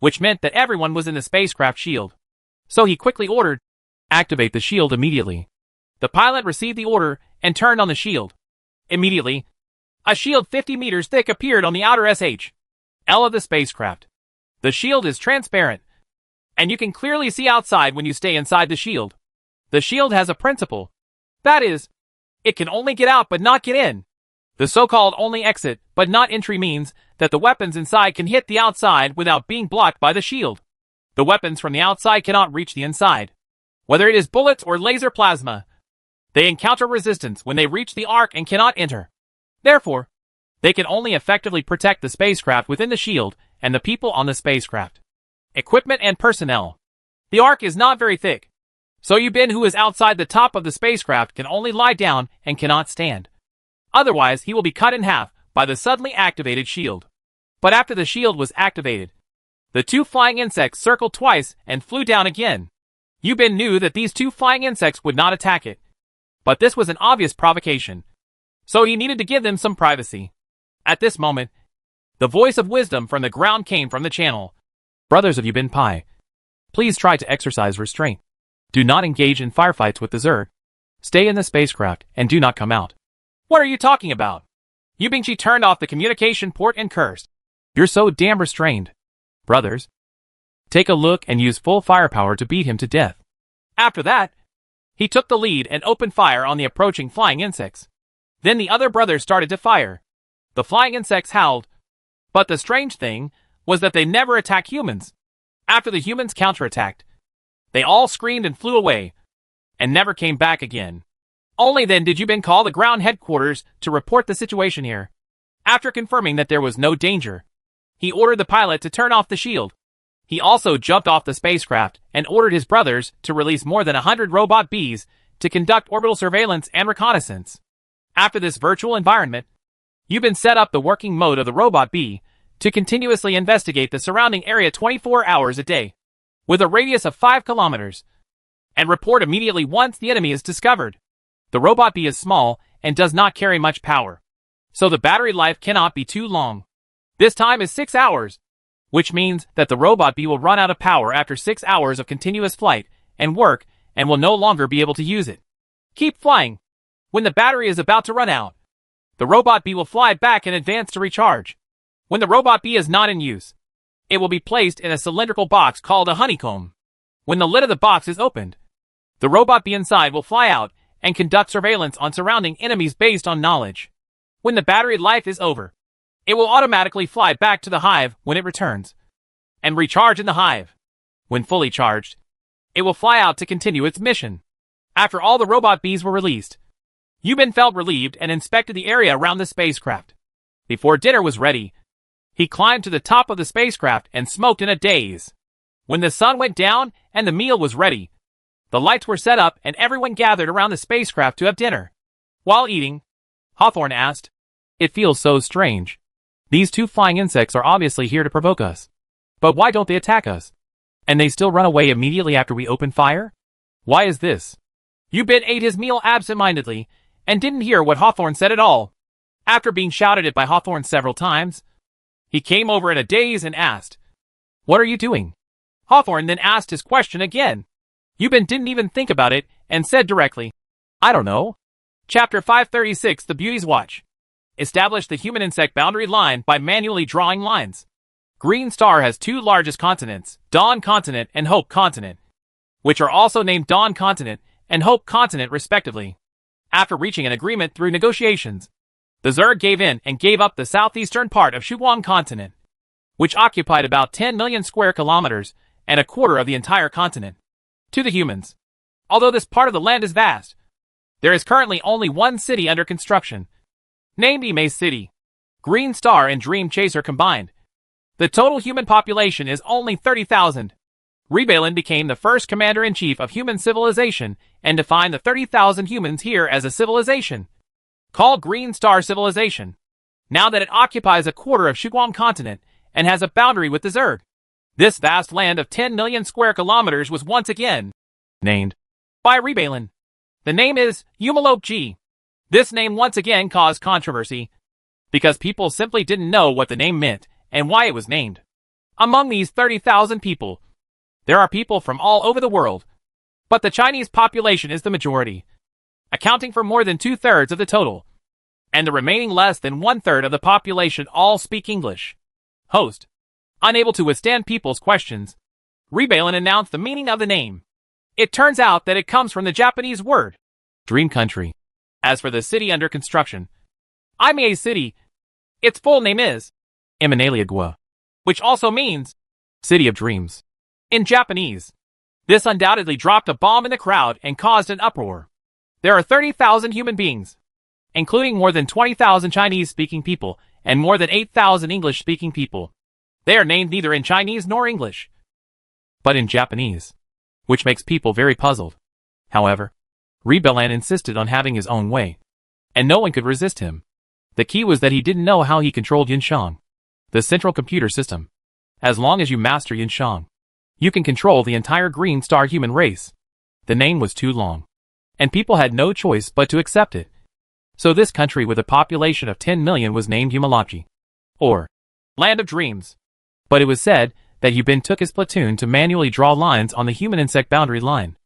Speaker 2: which meant that everyone was in the spacecraft shield. So he quickly ordered,
Speaker 1: activate the shield immediately.
Speaker 2: The pilot received the order and turned on the shield. Immediately, a shield 50 meters thick appeared on the outer SHL of the spacecraft. The shield is transparent, and you can clearly see outside when you stay inside the shield. The shield has a principle. That is, it can only get out but not get in. The so-called only exit but not entry means that the weapons inside can hit the outside without being blocked by the shield. The weapons from the outside cannot reach the inside. Whether it is bullets or laser plasma, they encounter resistance when they reach the arc and cannot enter. Therefore, they can only effectively protect the spacecraft within the shield and the people on the spacecraft. Equipment and personnel. The arc is not very thick, so Yubin, who is outside the top of the spacecraft, can only lie down and cannot stand. Otherwise, he will be cut in half by the suddenly activated shield. But after the shield was activated, the two flying insects circled twice and flew down again. Yubin knew that these two flying insects would not attack it, but this was an obvious provocation, so he needed to give them some privacy. At this moment, the voice of wisdom from the ground came from the channel.
Speaker 1: Brothers of Yubin Pai, please try to exercise restraint. Do not engage in firefights with the Zerg. Stay in the spacecraft and do not come out.
Speaker 2: What are you talking about? Yubingchi turned off the communication port and cursed.
Speaker 1: You're so damn restrained. Brothers, take a look and use full firepower to beat him to death.
Speaker 2: After that, he took the lead and opened fire on the approaching flying insects. Then the other brothers started to fire. The flying insects howled, but the strange thing was that they never attacked humans. After the humans counterattacked, they all screamed and flew away, and never came back again. Only then did Yubin call the ground headquarters to report the situation here. After confirming that there was no danger, he ordered the pilot to turn off the shield. He also jumped off the spacecraft and ordered his brothers to release more than 100 robot bees to conduct orbital surveillance and reconnaissance. After this virtual environment, Yubin set up the working mode of the robot bee to continuously investigate the surrounding area 24 hours a day, with a radius of 5 kilometers, and report immediately once the enemy is discovered. The robot bee is small and does not carry much power, so the battery life cannot be too long. This time is 6 hours, which means that the robot bee will run out of power after 6 hours of continuous flight and work and will no longer be able to use it. Keep flying. When the battery is about to run out, the robot bee will fly back and advance to recharge. When the robot bee is not in use, it will be placed in a cylindrical box called a honeycomb. When the lid of the box is opened, the robot bee inside will fly out and conduct surveillance on surrounding enemies based on knowledge. When the battery life is over, it will automatically fly back to the hive when it returns, and recharge in the hive. When fully charged, it will fly out to continue its mission. After all the robot bees were released, Yubin felt relieved and inspected the area around the spacecraft. Before dinner was ready, he climbed to the top of the spacecraft and smoked in a daze. When the sun went down and the meal was ready, the lights were set up and everyone gathered around the spacecraft to have dinner. While eating, Hawthorne asked,
Speaker 1: It feels so strange. These two flying insects are obviously here to provoke us. But why don't they attack us? And they still run away immediately after we open fire? Why is this?
Speaker 2: Yubin ate his meal absent-mindedly and didn't hear what Hawthorne said at all. After being shouted at by Hawthorne several times, he came over in a daze and asked,
Speaker 1: What are you doing?
Speaker 2: Hawthorne then asked his question again. Yubin didn't even think about it and said directly,
Speaker 1: I don't know.
Speaker 2: Chapter 536, The Beauty's Watch. Establish the human-insect boundary line by manually drawing lines. Green Star has two largest continents, Dawn Continent and Hope Continent, which are also named Dawn Continent and Hope Continent respectively. After reaching an agreement through negotiations, the Zerg gave in and gave up the southeastern part of Shuguang Continent, which occupied about 10 million square kilometers and a quarter of the entire continent, to the humans. Although this part of the land is vast, there is currently only one city under construction, named Imei City. Green Star and Dream Chaser combined, the total human population is only 30,000. Rebellion became the first commander-in-chief of human civilization and defined the 30,000 humans here as a civilization, called Green Star Civilization, now that it occupies a quarter of Shuguang Continent and has a boundary with the Zerg. This vast land of 10 million square kilometers was once again named by Rebellion. The name is Umalope. This name once again caused controversy, because people simply didn't know what the name meant and why it was named. Among these 30,000 people, there are people from all over the world, but the Chinese population is the majority, accounting for more than 2/3 of the total, and the remaining less than 1/3 of the population all speak English. Host, unable to withstand people's questions, Rebellion announced the meaning of the name. It turns out that it comes from the Japanese word, Dream Country. As for the city under construction, Imei City, its full name is Imanaliagua, which also means City of Dreams in Japanese. This undoubtedly dropped a bomb in the crowd and caused an uproar. There are 30,000 human beings, including more than 20,000 Chinese-speaking people and more than 8,000 English-speaking people. They are named neither in Chinese nor English, but in Japanese, which makes people very puzzled. However, Rebellion insisted on having his own way, and no one could resist him. The key was that he didn't know how he controlled Yinshang, the central computer system. As long as you master Yinshang, you can control the entire Green Star human race. The name was too long, and people had no choice but to accept it. So this country with a population of 10 million was named Umalope, or Land of Dreams. But it was said that Yubin took his platoon to manually draw lines on the human-insect boundary line.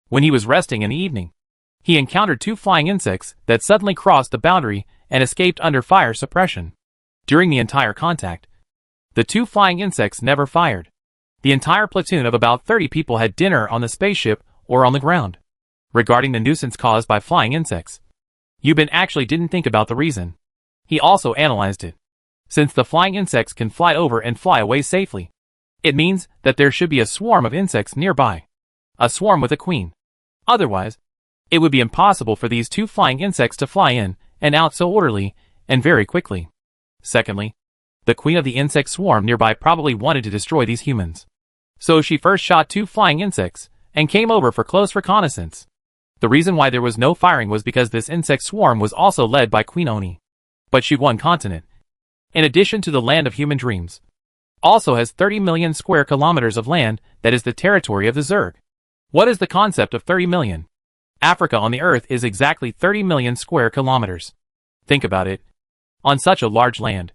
Speaker 2: When he was resting in the evening, he encountered 2 flying insects that suddenly crossed the boundary and escaped under fire suppression. During the entire contact, the 2 flying insects never fired. The entire platoon of about 30 people had dinner on the spaceship or on the ground. Regarding the nuisance caused by flying insects, Yubin actually didn't think about the reason. He also analyzed it. Since the flying insects can fly over and fly away safely, it means that there should be a swarm of insects nearby. A swarm with a queen. Otherwise, it would be impossible for these 2 flying insects to fly in and out so orderly and very quickly. Secondly, the queen of the insect swarm nearby probably wanted to destroy these humans. So she first shot 2 flying insects and came over for close reconnaissance. The reason why there was no firing was because this insect swarm was also led by Queen Oni. But Shuguang Continent, in addition to the land of human dreams, also has 30 million square kilometers of land that is the territory of the Zerg. What is the concept of 30 million? Africa on the Earth is exactly 30 million square kilometers. Think about it. On such a large land,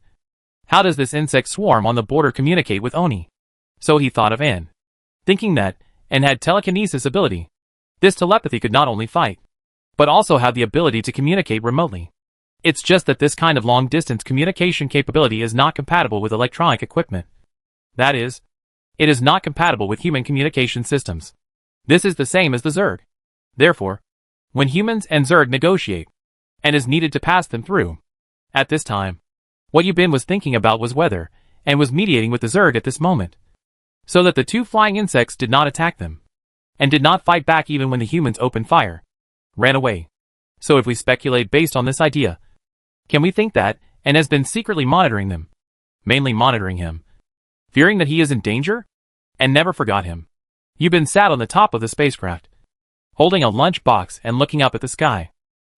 Speaker 2: how does this insect swarm on the border communicate with Oni? So he thought of An, thinking that An had telekinesis ability. This telepathy could not only fight, but also have the ability to communicate remotely. It's just that this kind of long-distance communication capability is not compatible with electronic equipment. That is, it is not compatible with human communication systems. This is the same as the Zerg. Therefore, when humans and Zerg negotiate, and is needed to pass them through, at this time, what Yubin was thinking about was weather, and was mediating with the Zerg at this moment, so that the 2 flying insects did not attack them, and did not fight back even when the humans opened fire, ran away. So if we speculate based on this idea, can we think that An has been secretly monitoring them, mainly monitoring him, fearing that he is in danger, and never forgot him? Yubin sat on the top of the spacecraft, holding a lunch box and looking up at the sky.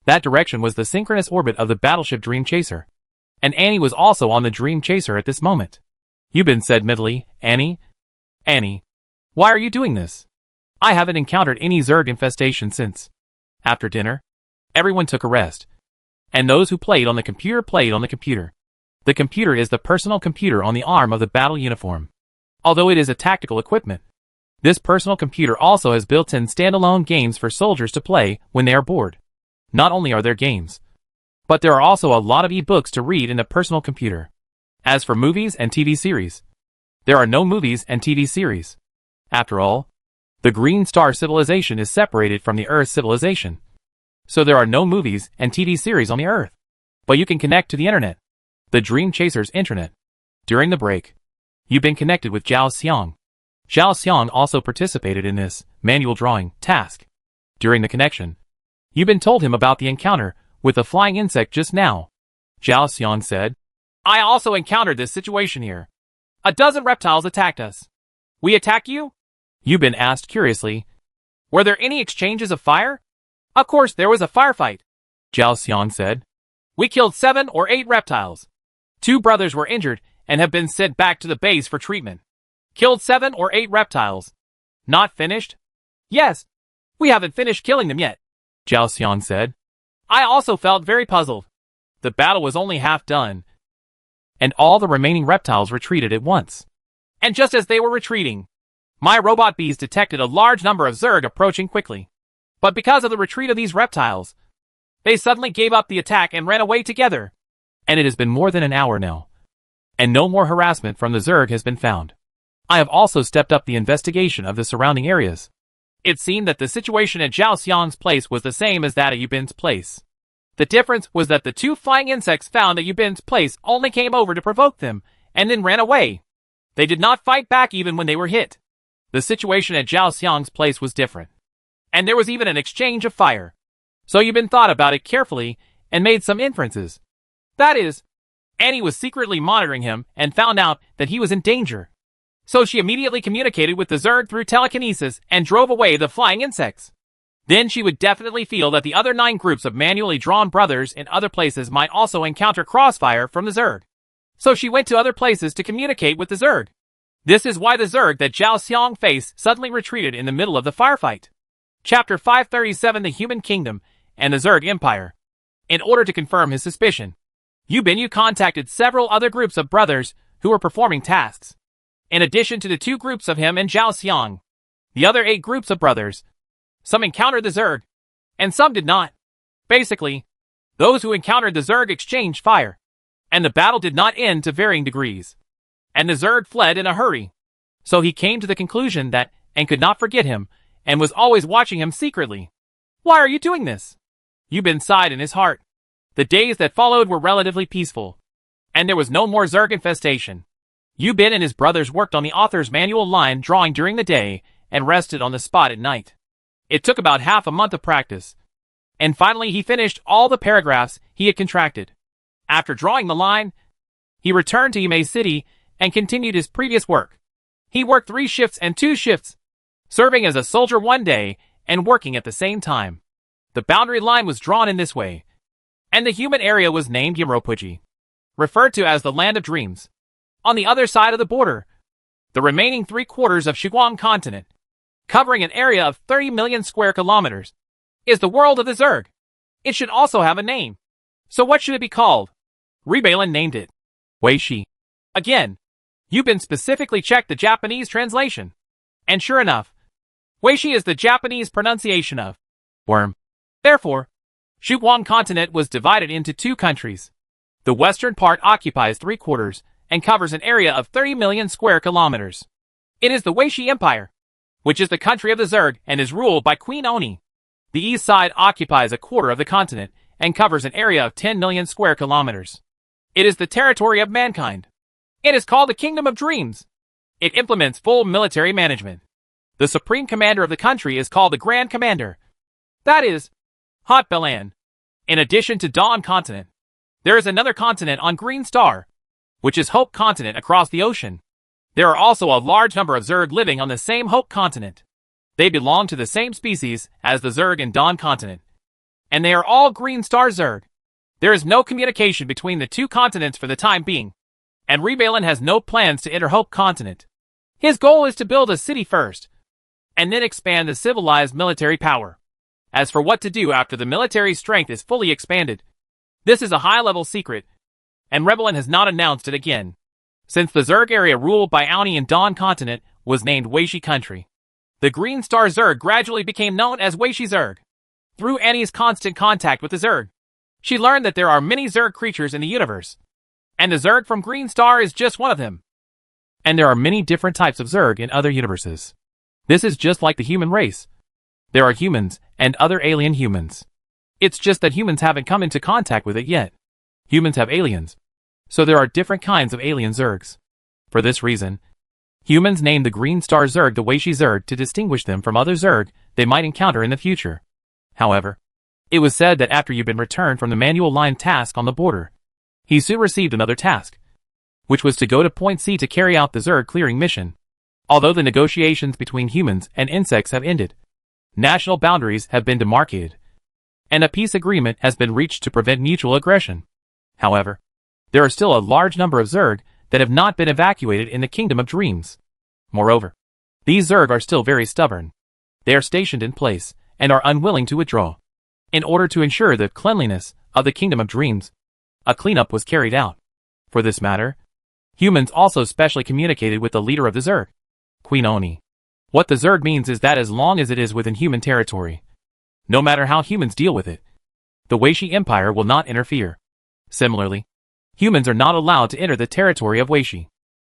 Speaker 2: That direction was the synchronous orbit of the battleship Dream Chaser, and Annie was also on the Dream Chaser at this moment. Yubin said mentally, Annie, why are you doing this? I haven't encountered any Zerg infestation since. After dinner, everyone took a rest, and those who played on the computer played on the computer. The computer is the personal computer on the arm of the battle uniform. Although it is a tactical equipment, this personal computer also has built-in standalone games for soldiers to play when they are bored. Not only are there games, but there are also a lot of e-books to read in the personal computer. As for movies and TV series, there are no movies and TV series. After all,
Speaker 1: The Green Star civilization is separated from the Earth civilization. So there are no movies and TV series on the Earth. But you can connect to the internet. The Dream Chasers internet. During the break, you've been connected with Zhao Xiang. Zhao Xiang also participated in this manual drawing task. During the connection, you've been told him about the encounter with the flying insect just now. Zhao Xiang said,
Speaker 2: I also encountered this situation here. A dozen reptiles attacked us. We attack you?
Speaker 1: You've been asked curiously.
Speaker 2: Were there any exchanges of fire? Of course there was a firefight.
Speaker 1: Zhao Xiang said,
Speaker 2: We killed 7 or 8 reptiles. 2 brothers were injured and have been sent back to the base for treatment. Killed 7 or 8 reptiles. Not finished? Yes. We haven't finished killing them yet.
Speaker 1: Zhao Xiang said.
Speaker 2: I also felt very puzzled. The battle was only half done.
Speaker 1: And all the remaining reptiles retreated at once.
Speaker 2: And just as they were retreating, my robot bees detected a large number of Zerg approaching quickly. But because of the retreat of these reptiles, they suddenly gave up the attack and ran away together.
Speaker 1: And it has been more than an hour now. And no more harassment from the Zerg has been found. I have also stepped up the investigation of the surrounding areas.
Speaker 2: It seemed that the situation at Zhao Xiang's place was the same as that at Yubin's place. The difference was that the 2 flying insects found at Yubin's place only came over to provoke them, and then ran away. They did not fight back even when they were hit. The situation at Zhao Xiang's place was different. And there was even an exchange of fire. So Yubin thought about it carefully, and made some inferences. That is, Annie was secretly monitoring him, and found out that he was in danger. So she immediately communicated with the Zerg through telekinesis, and drove away the flying insects. Then she would definitely feel that the other 9 groups of manually drawn brothers in other places might also encounter crossfire from the Zerg. So she went to other places to communicate with the Zerg. This is why the Zerg that Zhao Xiang faced suddenly retreated in the middle of the firefight. Chapter 537 The Human Kingdom and the Zerg Empire. In order to confirm his suspicion, Yubin contacted several other groups of brothers who were performing tasks. In addition to the 2 groups of him and Zhao Xiang, the other 8 groups of brothers, some encountered the Zerg, and some did not. Basically, those who encountered the Zerg exchanged fire, and the battle did not end to varying degrees. And the Zerg fled in a hurry. So he came to the conclusion that, and could not forget him, and was always watching him secretly. Why are you doing this? Yubin sighed in his heart. The days that followed were relatively peaceful, and there was no more Zerg infestation. Yubin and his brothers worked on the author's manual line drawing during the day, and rested on the spot at night. It took about half a month of practice. And finally he finished all the paragraphs he had contracted. After drawing the line, he returned to Yimei City and continued his previous work. He worked 3 shifts and 2 shifts, serving as a soldier one day and working at the same time. The boundary line was drawn in this way, and the human area was named Yamropuji, referred to as the Land of Dreams. On the other side of the border, the remaining 3/4 of Shiguang continent, covering an area of 30 million square kilometers, is the world of the Zerg. It should also have a name. So what should it be called? Rebelin named it Weishi. Again, Yubin specifically checked the Japanese translation. And sure enough, Weishi is the Japanese pronunciation of worm. Therefore, Shiguang continent was divided into 2 countries. The western part occupies 3/4 and covers an area of 30 million square kilometers. It is the Weishi Empire, which is the country of the Zerg and is ruled by Queen Oni. The east side occupies 1/4 of the continent and covers an area of 10 million square kilometers. It is the territory of mankind. It is called the Kingdom of Dreams. It implements full military management. The supreme commander of the country is called the Grand Commander. That is Hot Belan. In addition to Dawn Continent, there is another continent on Green Star, which is Hope Continent across the ocean. There are also a large number of Zerg living on the same Hope Continent. They belong to the same species as the Zerg in Dawn Continent, and they are all Green Star Zerg. There is no communication between the 2 continents for the time being, and Rebelin has no plans to enter Hope Continent. His goal is to build a city first, and then expand the civilized military power. As for what to do after the military strength is fully expanded, this is a high-level secret, and Rebelin has not announced it again, since the Zerg area ruled by Auni in Dawn Continent was named Weishi Country. The Green Star Zerg gradually became known as Weishi Zerg. Through Annie's constant contact with the Zerg, she learned that there are many Zerg creatures in the universe, and the Zerg from Green Star is just one of them.
Speaker 1: And there are many different types of Zerg in other universes. This is just like the human race. There are humans and other alien humans. It's just that humans haven't come into contact with it yet. Humans have aliens. So there are different kinds of alien Zergs. For this reason, humans named the Green Star Zerg the Weishi Zerg to distinguish them from other Zerg they might encounter in the future. However, it was said that after you'd been returned from the manual line task on the border, he soon received another task, which was to go to Point C to carry out the Zerg clearing mission. Although the negotiations between humans and insects have ended, national boundaries have been demarcated, and a peace agreement has been reached to prevent mutual aggression. However, there are still a large number of Zerg that have not been evacuated in the Kingdom of Dreams. Moreover, these Zerg are still very stubborn. They are stationed in place and are unwilling to withdraw. In order to ensure the cleanliness of the Kingdom of Dreams, a cleanup was carried out. For this matter, humans also specially communicated with the leader of the Zerg, Queen Oni. What the Zerg means is that as long as it is within human territory, no matter how humans deal with it, the Weishi Empire will not interfere. Similarly, humans are not allowed to enter the territory of Weishi.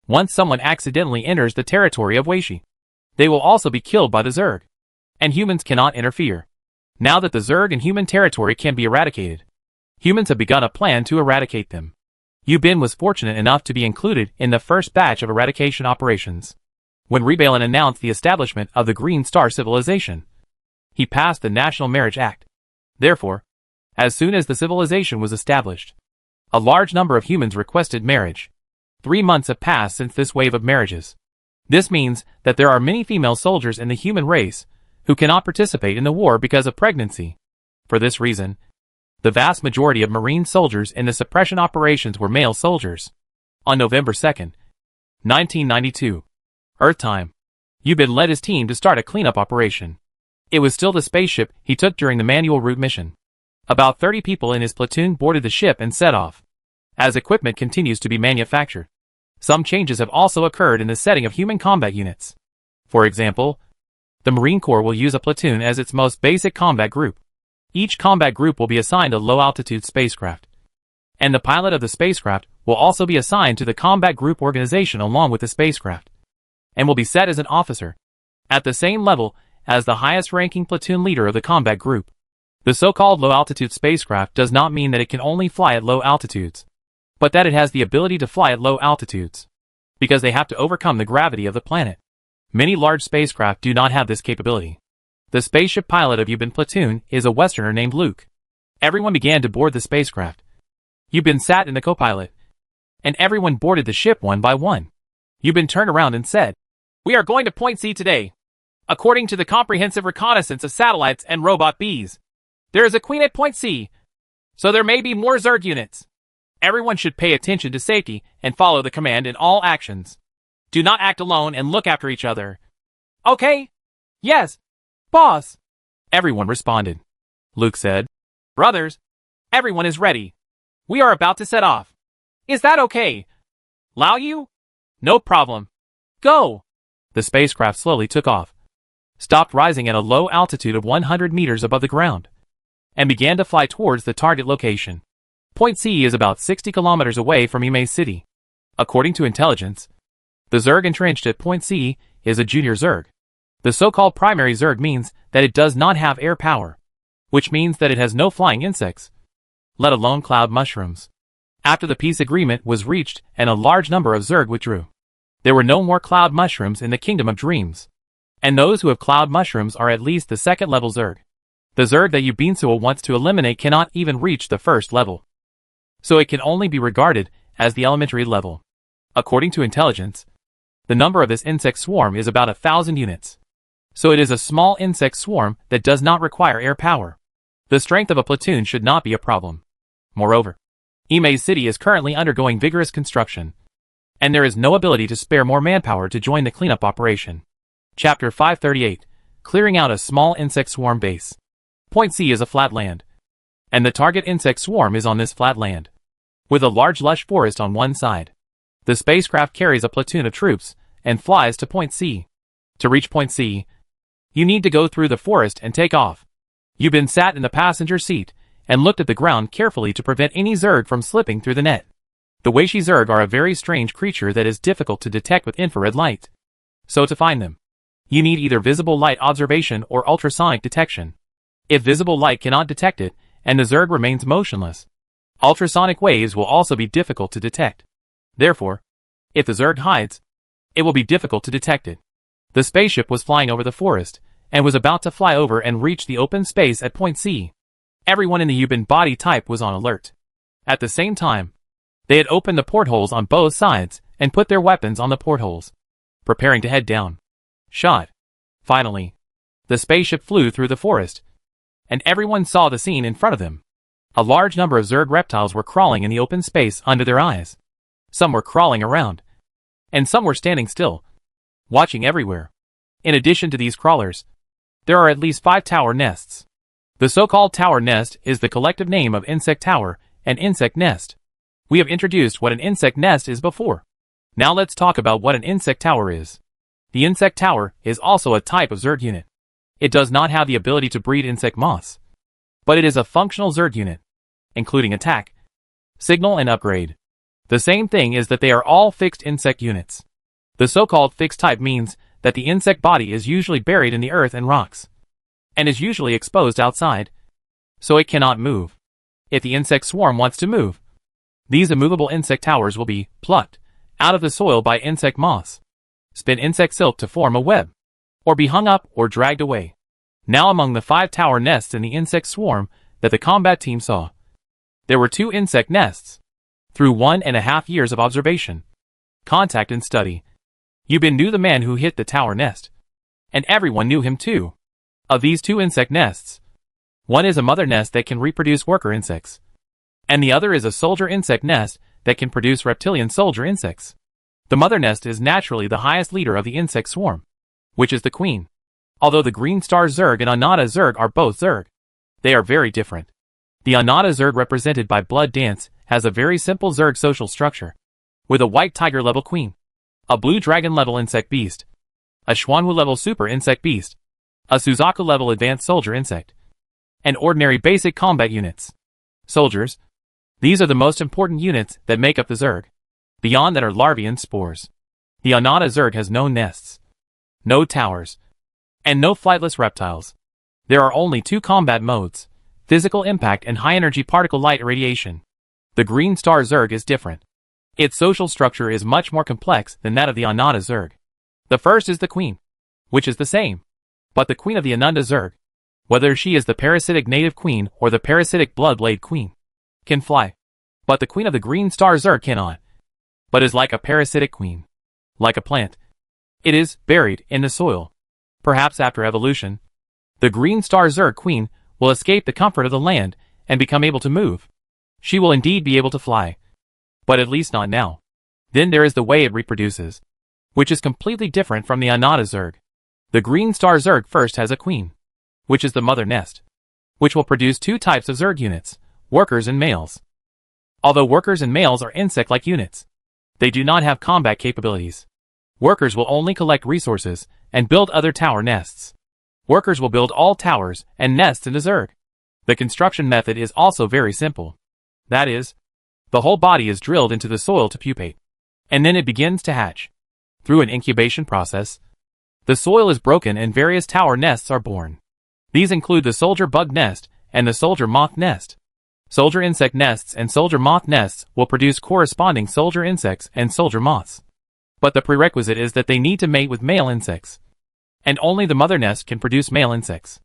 Speaker 1: Once someone accidentally enters the territory of Weishi, they will also be killed by the Zerg, and humans cannot interfere. Now that the Zerg and human territory can be eradicated, humans have begun a plan to eradicate them. Yubin was fortunate enough to be included in the first batch of eradication operations. When Rebellion announced the establishment of the Green Star Civilization, he passed the National Marriage Act. Therefore, as soon as the civilization was established, a large number of humans requested marriage. 3 months have passed since this wave of marriages. This means that there are many female soldiers in the human race who cannot participate in the war because of pregnancy. For this reason, the vast majority of Marine soldiers in the suppression operations were male soldiers. On November 2nd, 1992, Earth time, Yubin led his team to start a cleanup operation. It was still the spaceship he took during the manual route mission. About 30 people in his platoon boarded the ship and set off. As equipment continues to be manufactured, some changes have also occurred in the setting of human combat units. For example, the Marine Corps will use a platoon as its most basic combat group. Each combat group will be assigned a low-altitude spacecraft, and the pilot of the spacecraft will also be assigned to the combat group organization along with the spacecraft, and will be set as an officer, at the same level as the highest-ranking platoon leader of the combat group. The so-called low-altitude spacecraft does not mean that it can only fly at low altitudes, but that it has the ability to fly at low altitudes, because they have to overcome the gravity of the planet. Many large spacecraft do not have this capability. The spaceship pilot of Yubin platoon is a Westerner named Luke. Everyone began to board the spacecraft. Yubin sat in the co-pilot, and everyone boarded the ship one by one. Yubin turned around and said, "We are going to Point C today. According to the comprehensive reconnaissance of satellites and robot bees, there is a queen at Point C, so there may be more Zerg units. Everyone should pay attention to safety and follow the command in all actions. Do not act alone and look after each other." "Okay. Yes, boss," everyone responded. Luke said, "Brothers, everyone is ready. We are about to set off. Is that okay? Lao Yu?" "No problem. Go." The spacecraft slowly took off, stopped rising at a low altitude of 100 meters above the ground, and began to fly towards the target location. Point C is about 60 kilometers away from Imei City. According to intelligence, the Zerg entrenched at Point C is a junior Zerg. The so-called primary Zerg means that it does not have air power, which means that it has no flying insects, let alone cloud mushrooms. After the peace agreement was reached and a large number of Zerg withdrew, there were no more cloud mushrooms in the Kingdom of Dreams, and those who have cloud mushrooms are at least the second-level Zerg. The Zerg that Yubinsuo wants to eliminate cannot even reach the first level, so it can only be regarded as the elementary level. According to intelligence, the number of this insect swarm is about 1,000 units. So it is a small insect swarm that does not require air power. The strength of a platoon should not be a problem. Moreover, Imei City is currently undergoing vigorous construction, and there is no ability to spare more manpower to join the cleanup operation. Chapter 538, Clearing out a small insect swarm base. Point C is a flat land, and the target insect swarm is on this flat land, with a large lush forest on one side. The spacecraft carries a platoon of troops and flies to Point C. To reach Point C, you need to go through the forest and take off. Yubin sat in the passenger seat and looked at the ground carefully to prevent any Zerg from slipping through the net. The Weishi Zerg are a very strange creature that is difficult to detect with infrared light. So to find them, You need either visible light observation or ultrasonic detection. If visible light cannot detect it, and the Zerg remains motionless, ultrasonic waves will also be difficult to detect. Therefore, if the Zerg hides, it will be difficult to detect it. The spaceship was flying over the forest, and was about to fly over and reach the open space at point C. Everyone in the Yuban body type was on alert. At the same time, they had opened the portholes on both sides and put their weapons on the portholes, preparing to head down. Shot. Finally, the spaceship flew through the forest, and everyone saw the scene in front of them. A large number of Zerg reptiles were crawling in the open space under their eyes. Some were crawling around, and some were standing still, watching everywhere. In addition to these crawlers, there are at least 5 tower nests. The so-called tower nest is the collective name of insect tower and insect nest. We have introduced what an insect nest is before. Now let's talk about what an insect tower is. The insect tower is also a type of Zerg unit. It does not have the ability to breed insect moths, but it is a functional Zerg unit, including attack, signal and upgrade. The same thing is that they are all fixed insect units. The so-called fixed type means that the insect body is usually buried in the earth and rocks, and is usually exposed outside, so it cannot move. If the insect swarm wants to move, these immovable insect towers will be plucked out of the soil by insect moths, spin insect silk to form a web, or be hung up or dragged away. Now among the 5 tower nests in the insect swarm that the combat team saw, there were 2 insect nests. Through 1.5 years of observation, contact and study, Yuban knew the man who hit the tower nest, and everyone knew him too. Of these 2 insect nests, one is a mother nest that can reproduce worker insects, and the other is a soldier insect nest that can produce reptilian soldier insects. The mother nest is naturally the highest leader of the insect swarm, which is the queen. Although the Green Star Zerg and Anata Zerg are both Zerg, they are very different. The Anata Zerg, represented by Blood Dance, has a very simple Zerg social structure, with a white tiger level queen, a blue dragon level insect beast, a Xuanwu level super insect beast, a Suzaku level advanced soldier insect, and ordinary basic combat units. Soldiers. These are the most important units that make up the Zerg. Beyond that are larvae and spores. The Anata Zerg has no nests, no towers, and no flightless reptiles. There are only 2 combat modes: physical impact and high-energy particle light irradiation. The Green Star Zerg is different. Its social structure is much more complex than that of the Anata Zerg. The first is the queen, which is the same, but the queen of the Ananda Zerg, whether she is the parasitic native queen or the parasitic bloodblade queen, can fly. But the queen of the Green Star Zerg cannot, but is like a parasitic queen. Like a plant, it is buried in the soil. Perhaps after evolution, the Green Star Zerg queen will escape the comfort of the land and become able to move. She will indeed be able to fly, but at least not now. Then there is the way it reproduces, which is completely different from the Anata Zerg. The Green Star Zerg first has a queen, which is the mother nest, which will produce 2 types of Zerg units, workers and males. Although workers and males are insect-like units, they do not have combat capabilities. Workers will only collect resources and build other tower nests. Workers will build all towers and nests in the Zerg. The construction method is also very simple. That is, the whole body is drilled into the soil to pupate, and then it begins to hatch. Through an incubation process, the soil is broken and various tower nests are born. These include the soldier bug nest and the soldier moth nest. Soldier insect nests and soldier moth nests will produce corresponding soldier insects and soldier moths. But the prerequisite is that they need to mate with male insects, and only the mother nest can produce male insects.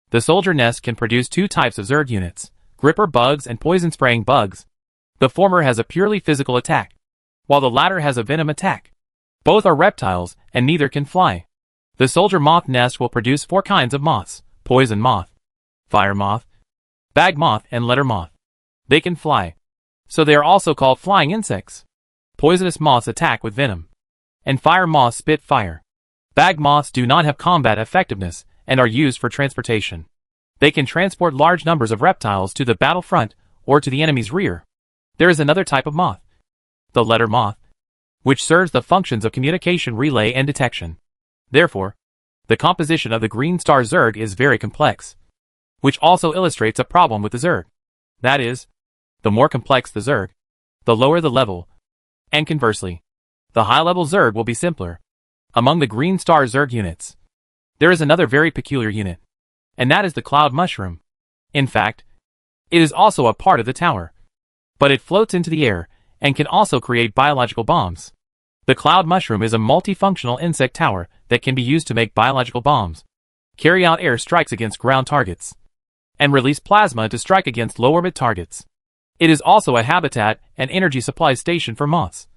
Speaker 1: The soldier nest can produce 2 types of Zerg units, gripper bugs and poison spraying bugs. The former has a purely physical attack, while the latter has a venom attack. Both are reptiles and neither can fly. The soldier moth nest will produce 4 kinds of moths: poison moth, fire moth, bag moth and letter moth. They can fly, so they are also called flying insects. Poisonous moths attack with venom, and fire moths spit fire. Bag moths do not have combat effectiveness and are used for transportation. They can transport large numbers of reptiles to the battlefront or to the enemy's rear. There is another type of moth, the letter moth, which serves the functions of communication relay and detection. Therefore, the composition of the Green Star Zerg is very complex, which also illustrates a problem with the Zerg. That is, the more complex the Zerg, the lower the level, and conversely, the high-level Zerg will be simpler. Among the Green Star Zerg units, There is another very peculiar unit, and that is the cloud mushroom. In fact, it is also a part of the tower, but it floats into the air and can also create biological bombs. The cloud mushroom is a multifunctional insect tower that can be used to make biological bombs, carry out air strikes against ground targets, and release plasma to strike against low-orbit targets. It is also a habitat and energy supply station for moths,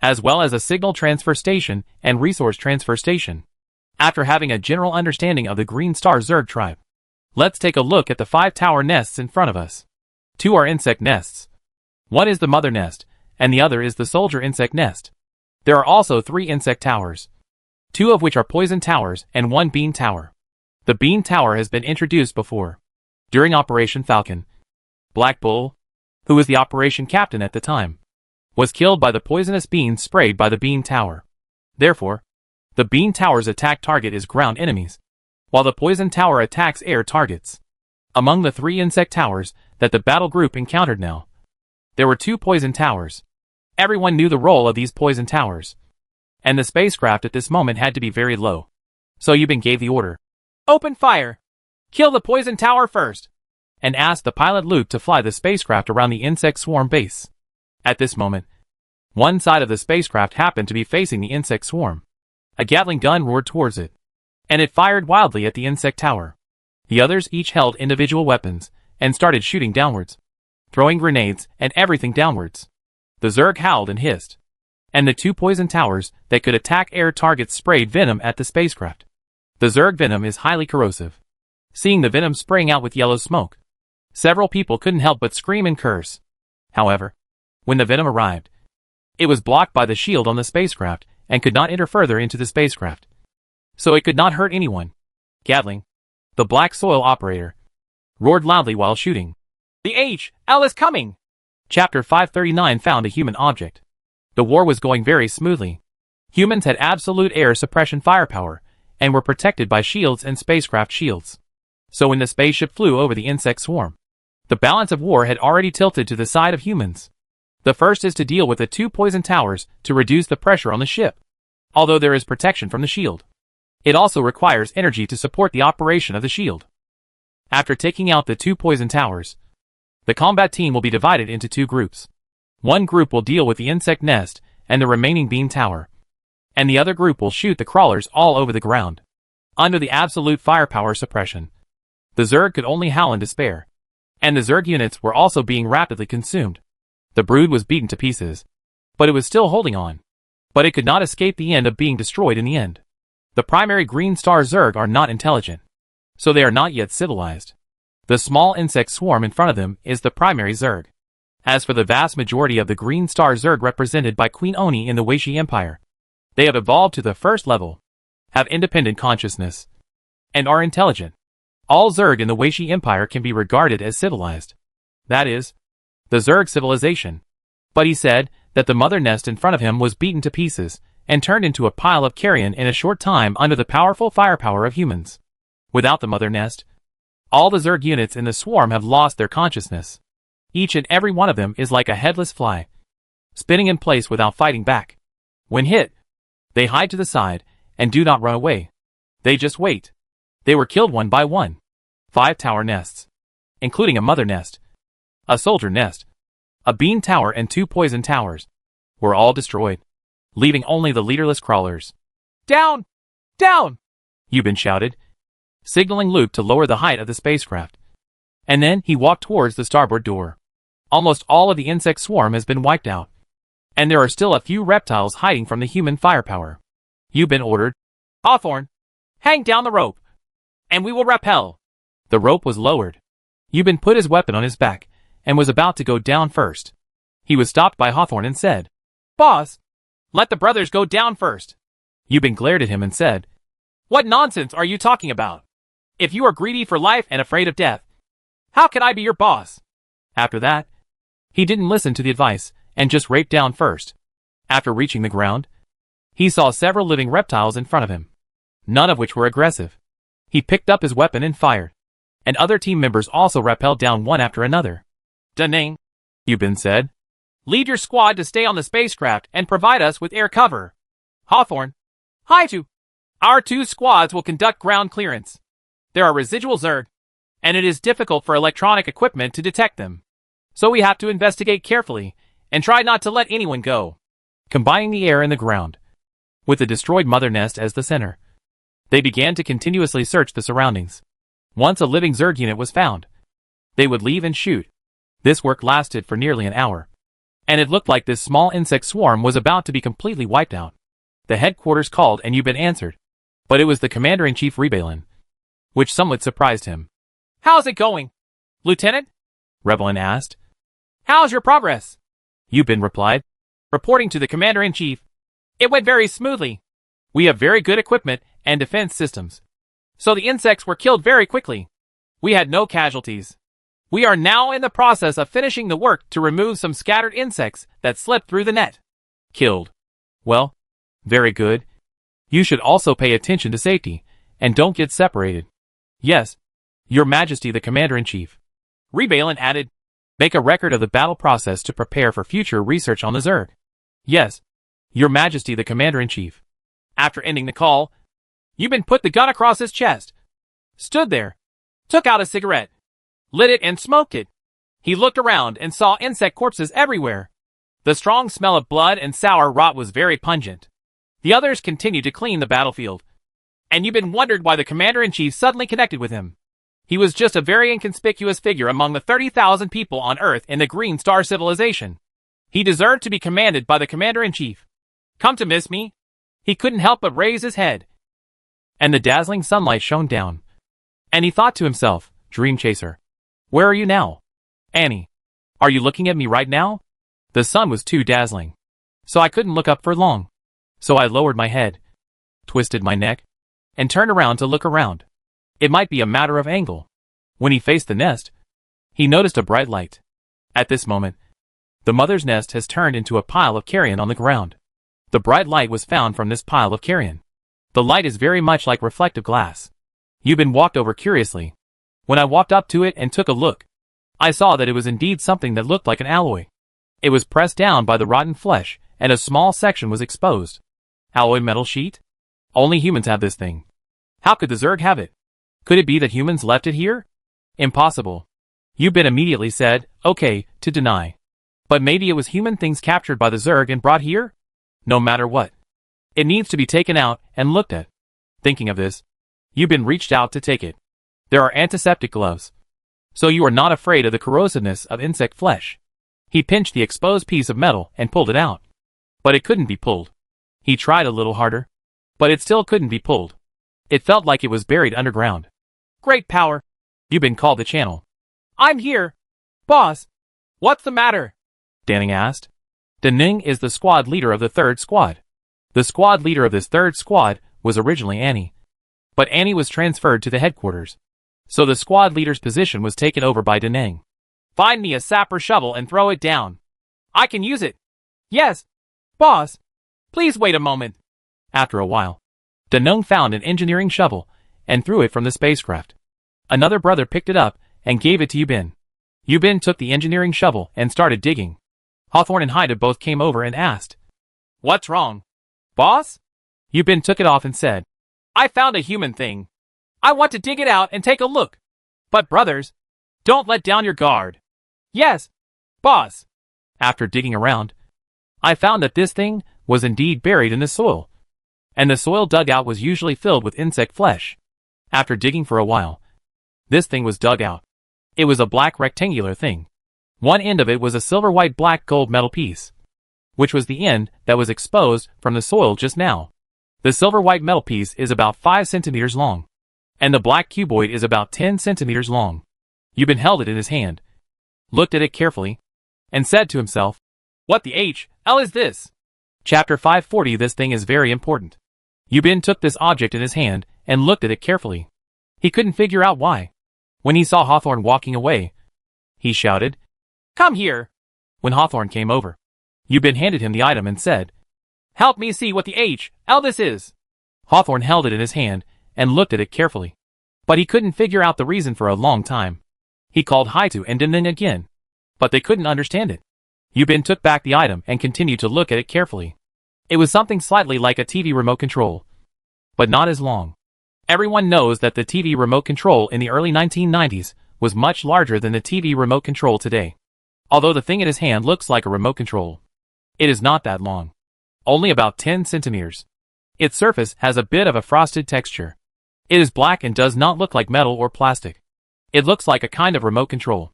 Speaker 1: as well as a signal transfer station and resource transfer station. After having a general understanding of the Green Star Zerg tribe, let's take a look at the 5 tower nests in front of us. 2 are insect nests. One is the mother nest, and the other is the soldier insect nest. There are also 3 insect towers, 2 of which are poison towers and 1 bean tower. The bean tower has been introduced before, during Operation Falcon. Black Bull, who was the operation captain at the time, was killed by the poisonous beans sprayed by the bean tower. Therefore, the bean tower's attack target is ground enemies, while the poison tower attacks air targets. Among the 3 insect towers that the battle group encountered now, there were 2 poison towers. Everyone knew the role of these poison towers, and the spacecraft at this moment had to be very low. So Yubin gave the order, "Open fire! Kill the poison tower first!" and asked the pilot Luke to fly the spacecraft around the insect swarm base. At this moment, one side of the spacecraft happened to be facing the insect swarm. A Gatling gun roared towards it, and it fired wildly at the insect tower. The others each held individual weapons and started shooting downwards, throwing grenades and everything downwards. The Zerg howled and hissed, and the 2 poison towers that could attack air targets sprayed venom at the spacecraft. The Zerg venom is highly corrosive. Seeing the venom spraying out with yellow smoke, several people couldn't help but scream and curse. However, when the venom arrived, it was blocked by the shield on the spacecraft and could not enter further into the spacecraft, so it could not hurt anyone. Gatling, the black soil operator, roared loudly while shooting. "The HL is coming!" Chapter 539 found a human object. The war was going very smoothly. Humans had absolute air suppression firepower and were protected by shields and spacecraft shields. So when the spaceship flew over the insect swarm, the balance of war had already tilted to the side of humans. The first is to deal with the 2 poison towers to reduce the pressure on the ship, although there is protection from the shield. It also requires energy to support the operation of the shield. After taking out the 2 poison towers, the combat team will be divided into 2 groups. One group will deal with the insect nest and the remaining bean tower, and the other group will shoot the crawlers all over the ground. Under the absolute firepower suppression, the Zerg could only howl in despair, and the Zerg units were also being rapidly consumed. The brood was beaten to pieces, but it was still holding on. But it could not escape the end of being destroyed in the end. The primary Green Star Zerg are not intelligent, so they are not yet civilized. The small insect swarm in front of them is the primary Zerg. As for the vast majority of the Green Star Zerg represented by Queen Oni in the Weishi Empire, they have evolved to the first level, have independent consciousness, and are intelligent. All Zerg in the Weishi Empire can be regarded as civilized. That is, the Zerg civilization. But he said that the mother nest in front of him was beaten to pieces and turned into a pile of carrion in a short time under the powerful firepower of humans. Without the mother nest, all the Zerg units in the swarm have lost their consciousness. Each and every one of them is like a headless fly, spinning in place without fighting back. When hit, they hide to the side and do not run away. They just wait. They were killed one by one. 5 tower nests, including a mother nest, a soldier nest, a bean tower and 2 poison towers, were all destroyed, leaving only the leaderless crawlers. "Down! Down!" Yubin shouted, signaling Luke to lower the height of the spacecraft. And then he walked towards the starboard door. Almost all of the insect swarm has been wiped out, and there are still a few reptiles hiding from the human firepower. Yubin ordered, "Hawthorne, hang down the rope, and we will rappel." The rope was lowered. Yubin put his weapon on his back and was about to go down first. He was stopped by Hawthorne and said, "Boss, let the brothers go down first." Yubin glared at him and said, "What nonsense are you talking about? If you are greedy for life and afraid of death, how can I be your boss?" After that, he didn't listen to the advice and just raped down first. After reaching the ground, he saw several living reptiles in front of him, none of which were aggressive. He picked up his weapon and fired, and other team members also rappelled down one after another. "Daning," Yubin said. "Lead your squad to stay on the spacecraft and provide us with air cover. Hawthorne, Haitu,
Speaker 2: Our 2 squads will conduct ground clearance. There are residual Zerg, and it is difficult for electronic equipment to detect them. So we have to investigate carefully and try not to let anyone go.
Speaker 1: Combining the air and the ground, with the destroyed mother nest as the center, they began to continuously search the surroundings. Once a living Zerg unit was found, they would leave and shoot. This work lasted for nearly an hour, and it looked like this small insect swarm was about to be completely wiped out. The headquarters called and Yubin answered, but it was the Commander-in-Chief Rebelin, which somewhat surprised him.
Speaker 2: How's it going, Lieutenant?
Speaker 1: Rebelin asked.
Speaker 2: How's your progress?
Speaker 1: Yubin replied,
Speaker 2: reporting to the Commander-in-Chief. It went very smoothly. We have very good equipment and defense systems. So the insects were killed very quickly. We had no casualties. We are now in the process of finishing the work to remove some scattered insects that slipped through the net.
Speaker 1: Killed. Well, very good. You should also pay attention to safety, and don't get separated. Yes, Your Majesty the Commander-in-Chief.
Speaker 2: Rebelin added,
Speaker 1: Make a record of the battle process to prepare for future research on the Zerg. Yes, Your Majesty the Commander-in-Chief.
Speaker 2: After ending the call, Yubin put the gun across his chest, stood there, took out a cigarette, lit it and smoked it. He looked around and saw insect corpses everywhere. The strong smell of blood and sour rot was very pungent. The others continued to clean the battlefield, and Yubin wondered why the Commander-in-Chief suddenly connected with him. He was just a very inconspicuous figure among the 30,000 people on Earth in the Green Star civilization. He deserved to be commanded by the Commander-in-Chief. Come to miss me? He couldn't help but raise his head.
Speaker 1: And the dazzling sunlight shone down. And he thought to himself, Dream Chaser, where are you now? Annie, are you looking at me right now? The sun was too dazzling, so I couldn't look up for long. So I lowered my head, twisted my neck, and turned around to look around. It might be a matter of angle. When he faced the nest, he noticed a bright light. At this moment, the mother's nest has turned into a pile of carrion on the ground. The bright light was found from this pile of carrion. The light is very much like reflective glass. Yubin walked over curiously. When I walked up to it and took a look, I saw that it was indeed something that looked like an alloy. It was pressed down by the rotten flesh, and a small section was exposed. Alloy metal sheet? Only humans have this thing. How could the Zerg have it? Could it be that humans left it here? Impossible. Yubin immediately said, okay, to deny. But maybe it was human things captured by the Zerg and brought here? No matter what, it needs to be taken out and looked at. Thinking of this, Yubin reached out to take it. There are antiseptic gloves, so you are not afraid of the corrosiveness of insect flesh. He pinched the exposed piece of metal and pulled it out. But it couldn't be pulled. He tried a little harder, but it still couldn't be pulled. It felt like it was buried underground.
Speaker 2: Great power.
Speaker 1: Yubin called the channel.
Speaker 2: I'm here. Boss. What's the matter?
Speaker 1: Danning asked. Danning is the squad leader of the 3rd squad. The squad leader of this 3rd squad was originally Annie. But Annie was transferred to the headquarters. So the squad leader's position was taken over by Daneng.
Speaker 2: Find me a sapper shovel and throw it down. I can use it. Yes. Boss. Please wait a moment.
Speaker 1: After a while, Daneng found an engineering shovel and threw it from the spacecraft. Another brother picked it up and gave it to Yubin. Yubin took the engineering shovel and started digging. Hawthorne and Haida both came over and asked,
Speaker 2: What's wrong? Boss?
Speaker 1: Yubin took it off and said,
Speaker 2: I found a human thing. I want to dig it out and take a look. But brothers, don't let down your guard. Yes, boss.
Speaker 1: After digging around, I found that this thing was indeed buried in the soil. And the soil dug out was usually filled with insect flesh. After digging for a while, this thing was dug out. It was a black rectangular thing. One end of it was a silver white black gold metal piece, which was the end that was exposed from the soil just now. The silver white metal piece is about 5 centimeters long, and the black cuboid is about 10 centimeters long. Yubin held it in his hand, looked at it carefully, and said to himself,
Speaker 2: What the HL is this?
Speaker 1: Chapter 540. This thing is very important. Yubin took this object in his hand and looked at it carefully. He couldn't figure out why. When he saw Hawthorne walking away, he shouted,
Speaker 2: Come here.
Speaker 1: When Hawthorne came over, Yubin handed him the item and said,
Speaker 2: Help me see what the HL this is.
Speaker 1: Hawthorne held it in his hand and looked at it carefully. But he couldn't figure out the reason for a long time. He called Haitu and Dinling again, but they couldn't understand it. Yubin took back the item and continued to look at it carefully. It was something slightly like a TV remote control, but not as long. Everyone knows that the TV remote control in the early 1990s was much larger than the TV remote control today. Although the thing in his hand looks like a remote control, it is not that long. Only about 10 centimeters. Its surface has a bit of a frosted texture. It is black and does not look like metal or plastic. It looks like a kind of remote control,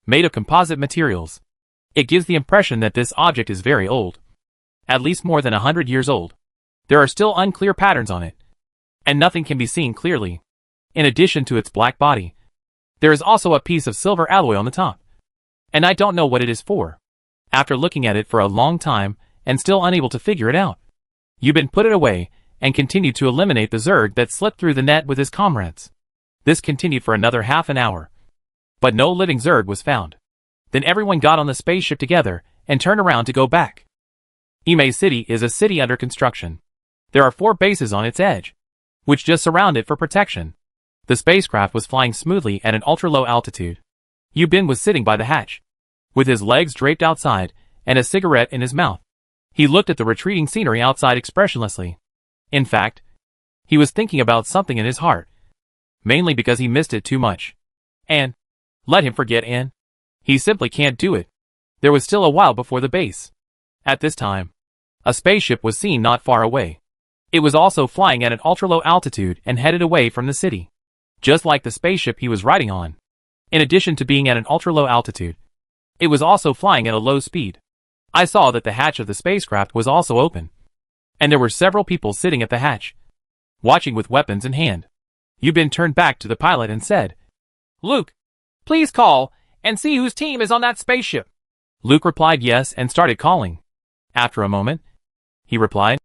Speaker 1: made of composite materials. It gives the impression that this object is very old. At least more than 100 years old. There are still unclear patterns on it, and nothing can be seen clearly. In addition to its black body, there is also a piece of silver alloy on the top. And I don't know what it is for. After looking at it for a long time, and still unable to figure it out, Yubin put it away, and continued to eliminate the Zerg that slipped through the net with his comrades. This continued for another half an hour. But no living Zerg was found. Then everyone got on the spaceship together, and turned around to go back. Imei City is a city under construction. There are 4 bases on its edge, which just surround it for protection. The spacecraft was flying smoothly at an ultra-low altitude. Yubin was sitting by the hatch, with his legs draped outside, and a cigarette in his mouth. He looked at the retreating scenery outside expressionlessly. In fact, he was thinking about something in his heart, mainly because he missed it too much. And, let him forget Anne. He simply can't do it. There was still a while before the base. At this time, a spaceship was seen not far away. It was also flying at an ultra-low altitude and headed away from the city, just like the spaceship he was riding on. In addition to being at an ultra-low altitude, it was also flying at a low speed. I saw that the hatch of the spacecraft was also open, and there were several people sitting at the hatch, watching with weapons in hand. Yubin turned back to the pilot and said, "Luke, please call and see whose team is on that spaceship." Luke replied yes and started calling. After a moment, he replied,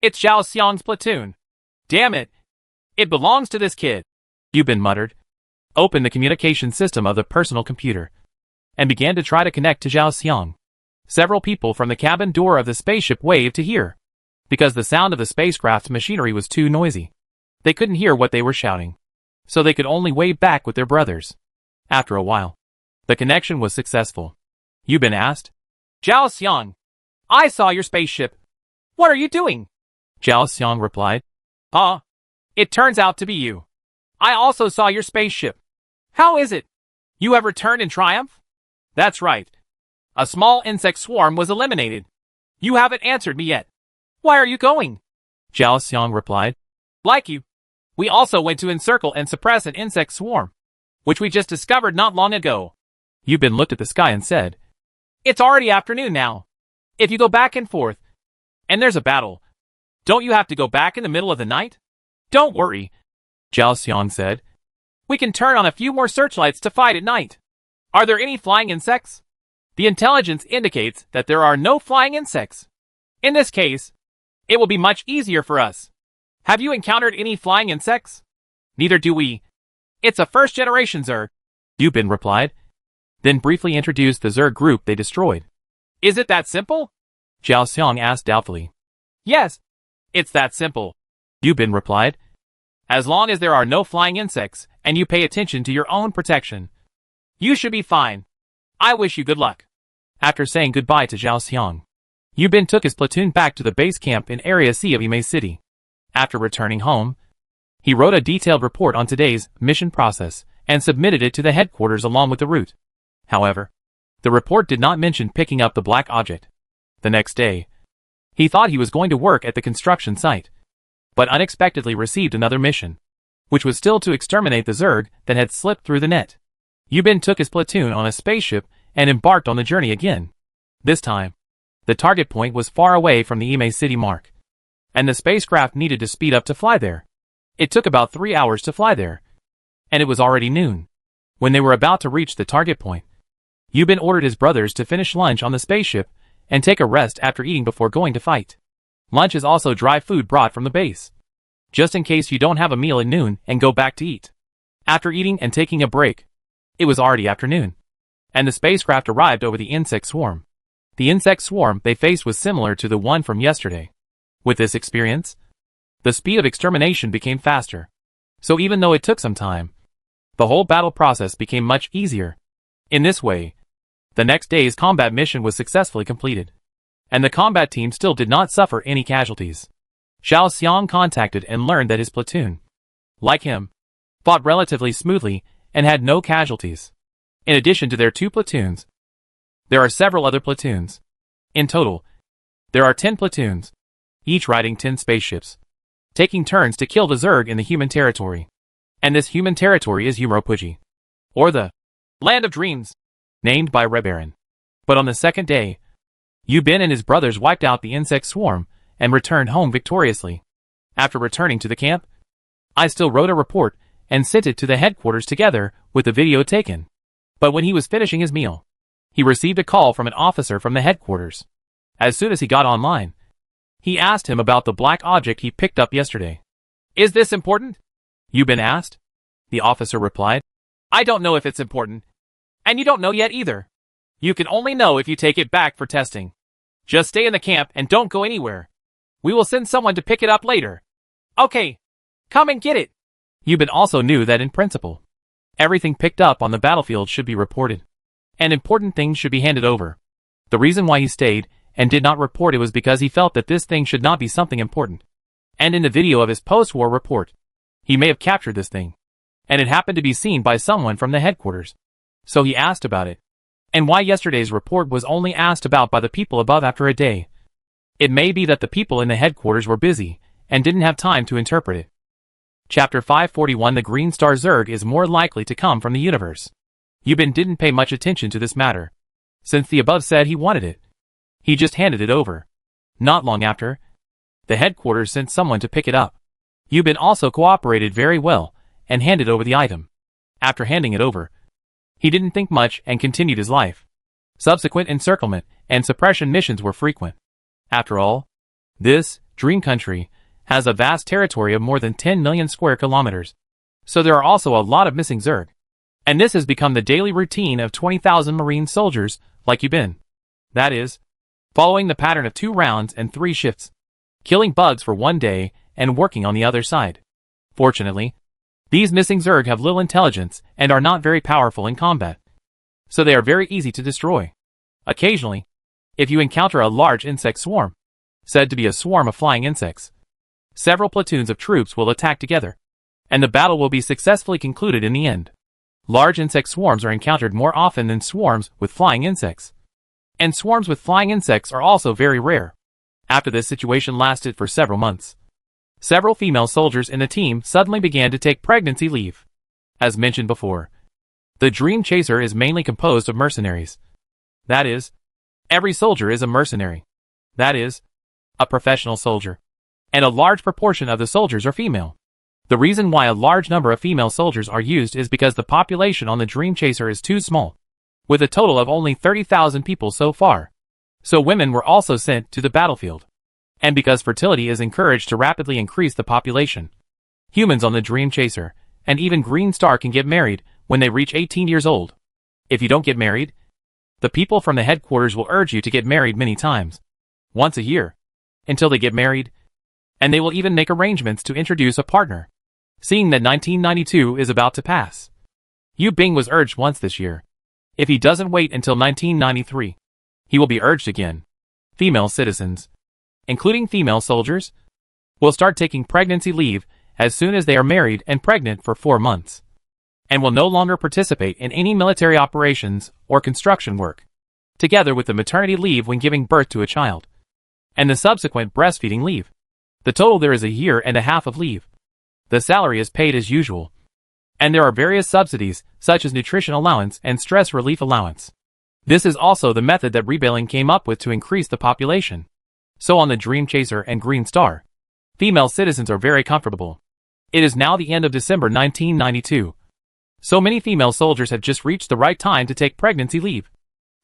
Speaker 1: "It's Zhao Xiang's platoon. Damn it. It belongs to this kid." Yubin muttered, opened the communication system of the personal computer, and began to try to connect to Zhao Xiang. Several people from the cabin door of the spaceship waved to hear, because the sound of the spacecraft's machinery was too noisy. They couldn't hear what they were shouting, so they could only wave back with their brothers. After a while, the connection was successful. Yubin asked, "Zhao Xiang, I saw your spaceship. What are you doing?" Zhao Xiang replied, "Huh? It turns out to be you. I also saw your spaceship. How is it? You have returned in triumph?" "That's right. A small insect swarm was eliminated. You haven't answered me yet. Why are you going?" Zhao Xiang replied, "Like you, we also went to encircle and suppress an insect swarm, which we just discovered not long ago." Yubin looked at the sky and said, "It's already afternoon now. If you go back and forth, and there's a battle, don't you have to go back in the middle of the night?" "Don't worry," Zhao Xiang said. "We can turn on a few more searchlights to fight at night. Are there any flying insects?" "The intelligence indicates that there are no flying insects. In this case, it will be much easier for us. Have you encountered any flying insects?" "Neither do we. It's a first-generation Zerg," Yubin replied, then briefly introduced the Zerg group they destroyed. "Is it that simple?" Zhao Xiang asked doubtfully. "Yes, it's that simple," Yubin replied. "As long as there are no flying insects, and you pay attention to your own protection, you should be fine. I wish you good luck." After saying goodbye to Zhao Xiang, Yubin took his platoon back to the base camp in Area C of Imei City. After returning home, he wrote a detailed report on today's mission process and submitted it to the headquarters along with the route. However, the report did not mention picking up the black object. The next day, he thought he was going to work at the construction site, but unexpectedly received another mission, which was still to exterminate the Zerg that had slipped through the net. Yubin took his platoon on a spaceship and embarked on the journey again. This time, the target point was far away from the Imei City mark, and the spacecraft needed to speed up to fly there. It took about 3 hours to fly there, and it was already noon. When they were about to reach the target point, Yubin ordered his brothers to finish lunch on the spaceship and take a rest after eating before going to fight. Lunch is also dry food brought from the base, just in case you don't have a meal at noon and go back to eat. After eating and taking a break, it was already afternoon, and the spacecraft arrived over the insect swarm. The insect swarm they faced was similar to the one from yesterday. With this experience, the speed of extermination became faster. So even though it took some time, the whole battle process became much easier. In this way, the next day's combat mission was successfully completed, and the combat team still did not suffer any casualties.
Speaker 2: Xiao Xiang contacted and learned that his platoon, like him, fought relatively smoothly and had no casualties. In addition to their 2 platoons, there are several other platoons. In total, there are 10 platoons, each riding 10 spaceships, taking turns to kill the Zerg in the human territory. And this human territory is Uropuji, or the Land of Dreams, named by Red Baron. But on the second day, Yu Bin and his brothers wiped out the insect swarm and returned home victoriously. After returning to the camp, I still wrote a report and sent it to the headquarters together with the video taken. But when he was finishing his meal, he received a call from an officer from the headquarters. As soon as he got online, he asked him about the black object he picked up yesterday. "Is this important?" Yu Bin asked. The officer replied, "I don't know if it's important. And you don't know yet either. You can only know if you take it back for testing. Just stay in the camp and don't go anywhere. We will send someone to pick it up later." "Okay. Come and get it." Yu Bin also knew that in principle, everything picked up on the battlefield should be reported, and important things should be handed over. The reason why he stayed and did not report it was because he felt that this thing should not be something important. And in the video of his post-war report, he may have captured this thing, and it happened to be seen by someone from the headquarters. So he asked about it, and why yesterday's report was only asked about by the people above after a day. It may be that the people in the headquarters were busy and didn't have time to interpret it. Chapter 541 The Green Star Zerg is more likely to come from the universe. Yu Bin didn't pay much attention to this matter, since the above said he wanted it. He just handed it over. Not long after, the headquarters sent someone to pick it up. Yu Bin also cooperated very well and handed over the item. After handing it over, he didn't think much and continued his life. Subsequent encirclement and suppression missions were frequent. After all, this dream country has a vast territory of more than 10 million square kilometers. So there are also a lot of missing Zerg. And this has become the daily routine of 20,000 Marine soldiers like Yu Bin. That is, following the pattern of 2 rounds and 3 shifts, killing bugs for 1 day and working on the other side. Fortunately, these missing Zerg have little intelligence and are not very powerful in combat, so they are very easy to destroy. Occasionally, if you encounter a large insect swarm, said to be a swarm of flying insects, several platoons of troops will attack together, and the battle will be successfully concluded in the end. Large insect swarms are encountered more often than swarms with flying insects. And swarms with flying insects are also very rare. After this situation lasted for several months, several female soldiers in the team suddenly began to take pregnancy leave. As mentioned before, the Dream Chaser is mainly composed of mercenaries. That is, every soldier is a mercenary. That is, a professional soldier. And a large proportion of the soldiers are female. The reason why a large number of female soldiers are used is because the population on the Dream Chaser is too small, with a total of only 30,000 people so far. So women were also sent to the battlefield. And because fertility is encouraged to rapidly increase the population, humans on the Dream Chaser and even Green Star can get married when they reach 18 years old. If you don't get married, the people from the headquarters will urge you to get married many times, once a year, until they get married, and they will even make arrangements to introduce a partner. Seeing that 1992 is about to pass, Yu Bing was urged once this year. If he doesn't wait until 1993, he will be urged again. Female citizens, including female soldiers, will start taking pregnancy leave as soon as they are married and pregnant for 4 months, and will no longer participate in any military operations or construction work, together with the maternity leave when giving birth to a child, and the subsequent breastfeeding leave. The total there is a year and a half of leave. The salary is paid as usual, and there are various subsidies such as nutrition allowance and stress relief allowance. This is also the method that Rebelling came up with to increase the population. So on the Dream Chaser and Green Star, female citizens are very comfortable. It is now the end of December 1992. So many female soldiers have just reached the right time to take pregnancy leave,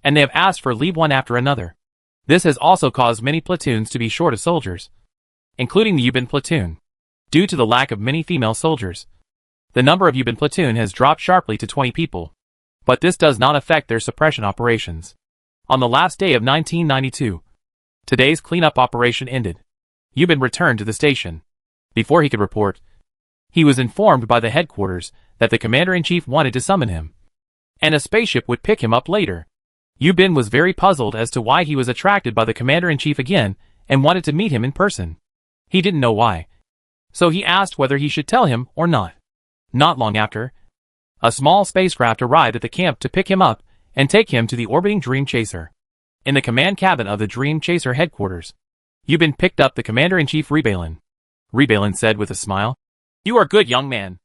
Speaker 2: and they have asked for leave one after another. This has also caused many platoons to be short of soldiers, including the Yu Bin platoon. Due to the lack of many female soldiers, the number of Yu Bin platoon has dropped sharply to 20 people. But this does not affect their suppression operations. On the last day of 1992, today's cleanup operation ended. Yu Bin returned to the station. Before he could report, he was informed by the headquarters that the commander-in-chief wanted to summon him, and a spaceship would pick him up later. Yu Bin was very puzzled as to why he was attracted by the commander-in-chief again and wanted to meet him in person.
Speaker 1: He didn't know why. So he asked whether he should tell him or not. Not long after, a small spacecraft arrived at the camp to pick him up and take him to the orbiting Dream Chaser. In the command cabin of the Dream Chaser headquarters, Yubin picked up the Commander-in-Chief Rebalin. Rebalin said with a smile,
Speaker 2: "You are good, young man.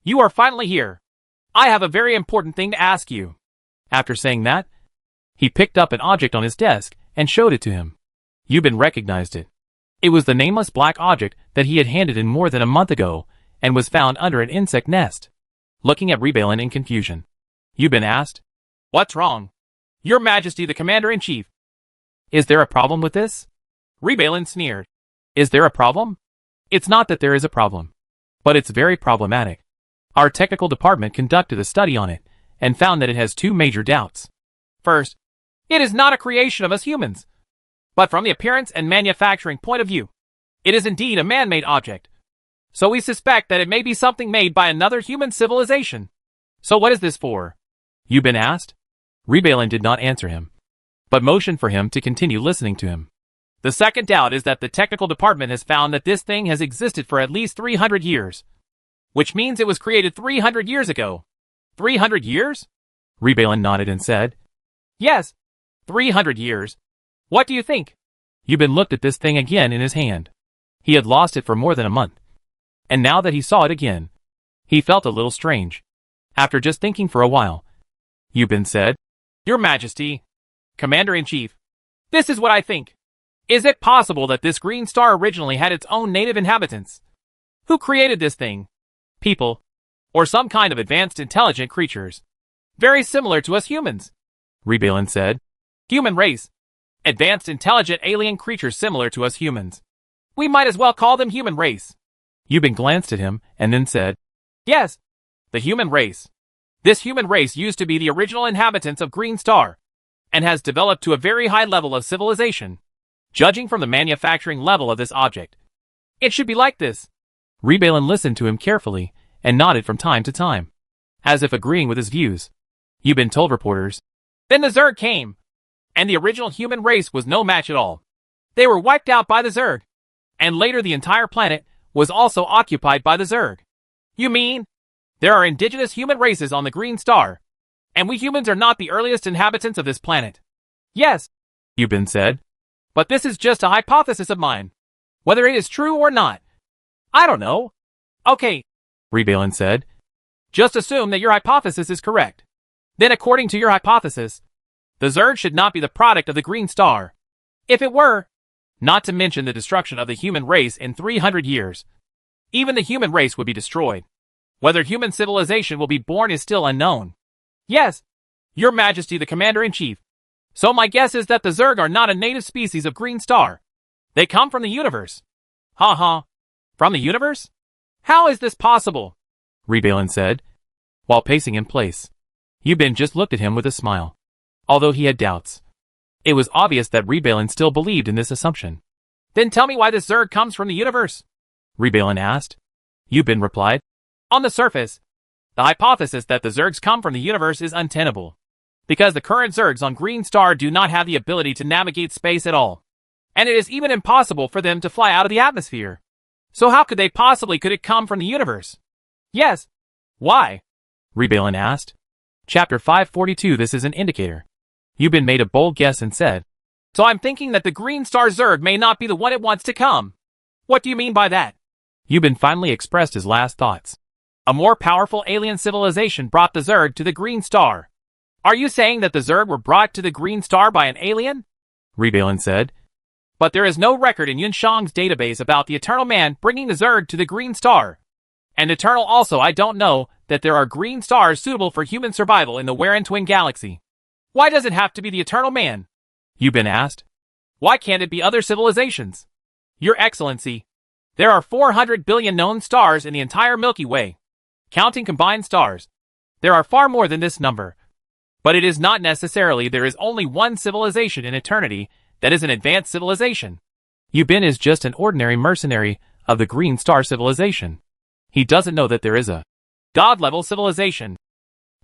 Speaker 2: You are finally here. I have a very important thing to ask you."
Speaker 1: After saying that, he picked up an object on his desk and showed it to him. Yubin recognized it. It was the nameless black object that he had handed in more than a month ago and was found under an insect nest. Looking at Rebalin in confusion, Yubin asked,
Speaker 2: "What's wrong? Your Majesty the Commander-in-Chief."
Speaker 1: "Is there a problem with this?"
Speaker 2: Rebalin sneered.
Speaker 1: "Is there a problem? It's not that there is a problem, but it's very problematic. Our technical department conducted a study on it and found that it has two major doubts.
Speaker 2: First, it is not a creation of us humans, but from the appearance and manufacturing point of view, it is indeed a man-made object. So we suspect that it may be something made by another human civilization. So what is this for?"
Speaker 1: Yubin asked. Rebalin did not answer him, but motioned for him to continue listening to him.
Speaker 2: "The second doubt is that the technical department has found that this thing has existed for at least 300 years, which means it was created 300 years ago." 300 years?
Speaker 1: Rebalin nodded and said,
Speaker 2: "Yes, 300 years. What do you think?"
Speaker 1: Yubin looked at this thing again in his hand. He had lost it for more than a month, and now that he saw it again, he felt a little strange. After just thinking for a while, Yubin said,
Speaker 2: "Your Majesty, Commander-in-Chief, this is what I think. Is it possible that this green star originally had its own native inhabitants? Who created this thing? People, or some kind of advanced intelligent creatures, very similar to us humans?"
Speaker 1: Rebalin said,
Speaker 2: "Human race. Advanced intelligent alien creatures similar to us humans. We might as well call them human race."
Speaker 1: Yubin glanced at him and then said,
Speaker 2: "Yes, the human race. This human race used to be the original inhabitants of Green Star, and has developed to a very high level of civilization. Judging from the manufacturing level of this object, it should be like this."
Speaker 1: Rebalin listened to him carefully and nodded from time to time, as if agreeing with his views. Yubin told reporters,
Speaker 2: "Then the Zerg came, and the original human race was no match at all. They were wiped out by the Zerg, and later the entire planet was also occupied by the Zerg." "You mean there are indigenous human races on the Green Star, and we humans are not the earliest inhabitants of this planet?" "Yes,"
Speaker 1: Yubin said,
Speaker 2: "but this is just a hypothesis of mine. Whether it is true or not, I don't know." "Okay,"
Speaker 1: Rebalin said,
Speaker 2: "just assume that your hypothesis is correct. Then according to your hypothesis, the Zerg should not be the product of the Green Star. If it were, not to mention the destruction of the human race in 300 years, even the human race would be destroyed. Whether human civilization will be born is still unknown." "Yes, Your Majesty the Commander-in-Chief. So my guess is that the Zerg are not a native species of Green Star. They come from the universe." "Ha ha. From the universe? How is this possible?"
Speaker 1: Rebalin said, while pacing in place. Yubin just looked at him with a smile, although he had doubts. It was obvious that Rebalin still believed in this assumption.
Speaker 2: "Then tell me why this Zerg comes from the universe,"
Speaker 1: Rebalin asked. Yubin replied,
Speaker 2: "On the surface, the hypothesis that the Zergs come from the universe is untenable, because the current Zergs on Green Star do not have the ability to navigate space at all, and it is even impossible for them to fly out of the atmosphere. So how could it come from the universe?" "Yes. Why?"
Speaker 1: Rebalin asked. Chapter 542. This is an indicator. Yubin made a bold guess and said,
Speaker 2: "So I'm thinking that the Green Star Zerg may not be the one it wants to come." "What do you mean by that?"
Speaker 1: Yubin finally expressed his last thoughts.
Speaker 2: "A more powerful alien civilization brought the Zerg to the Green Star. Are you saying that the Zerg were brought to the Green Star by an alien?"
Speaker 1: Rebalin said.
Speaker 2: "But there is no record in Yunshang's database about the Eternal Man bringing the Zerg to the Green Star. And Eternal also, I don't know that there are green stars suitable for human survival in the Werin Twin Galaxy. Why does it have to be the Eternal Man?"
Speaker 1: Yubin asked.
Speaker 2: "Why can't it be other civilizations?" "Your Excellency, there are 400 billion known stars in the entire Milky Way. Counting combined stars, there are far more than this number. But it is not necessarily there is only one civilization in eternity that is an advanced civilization."
Speaker 1: Yubin is just an ordinary mercenary of the Green Star civilization. He doesn't know that there is a
Speaker 2: God-level civilization.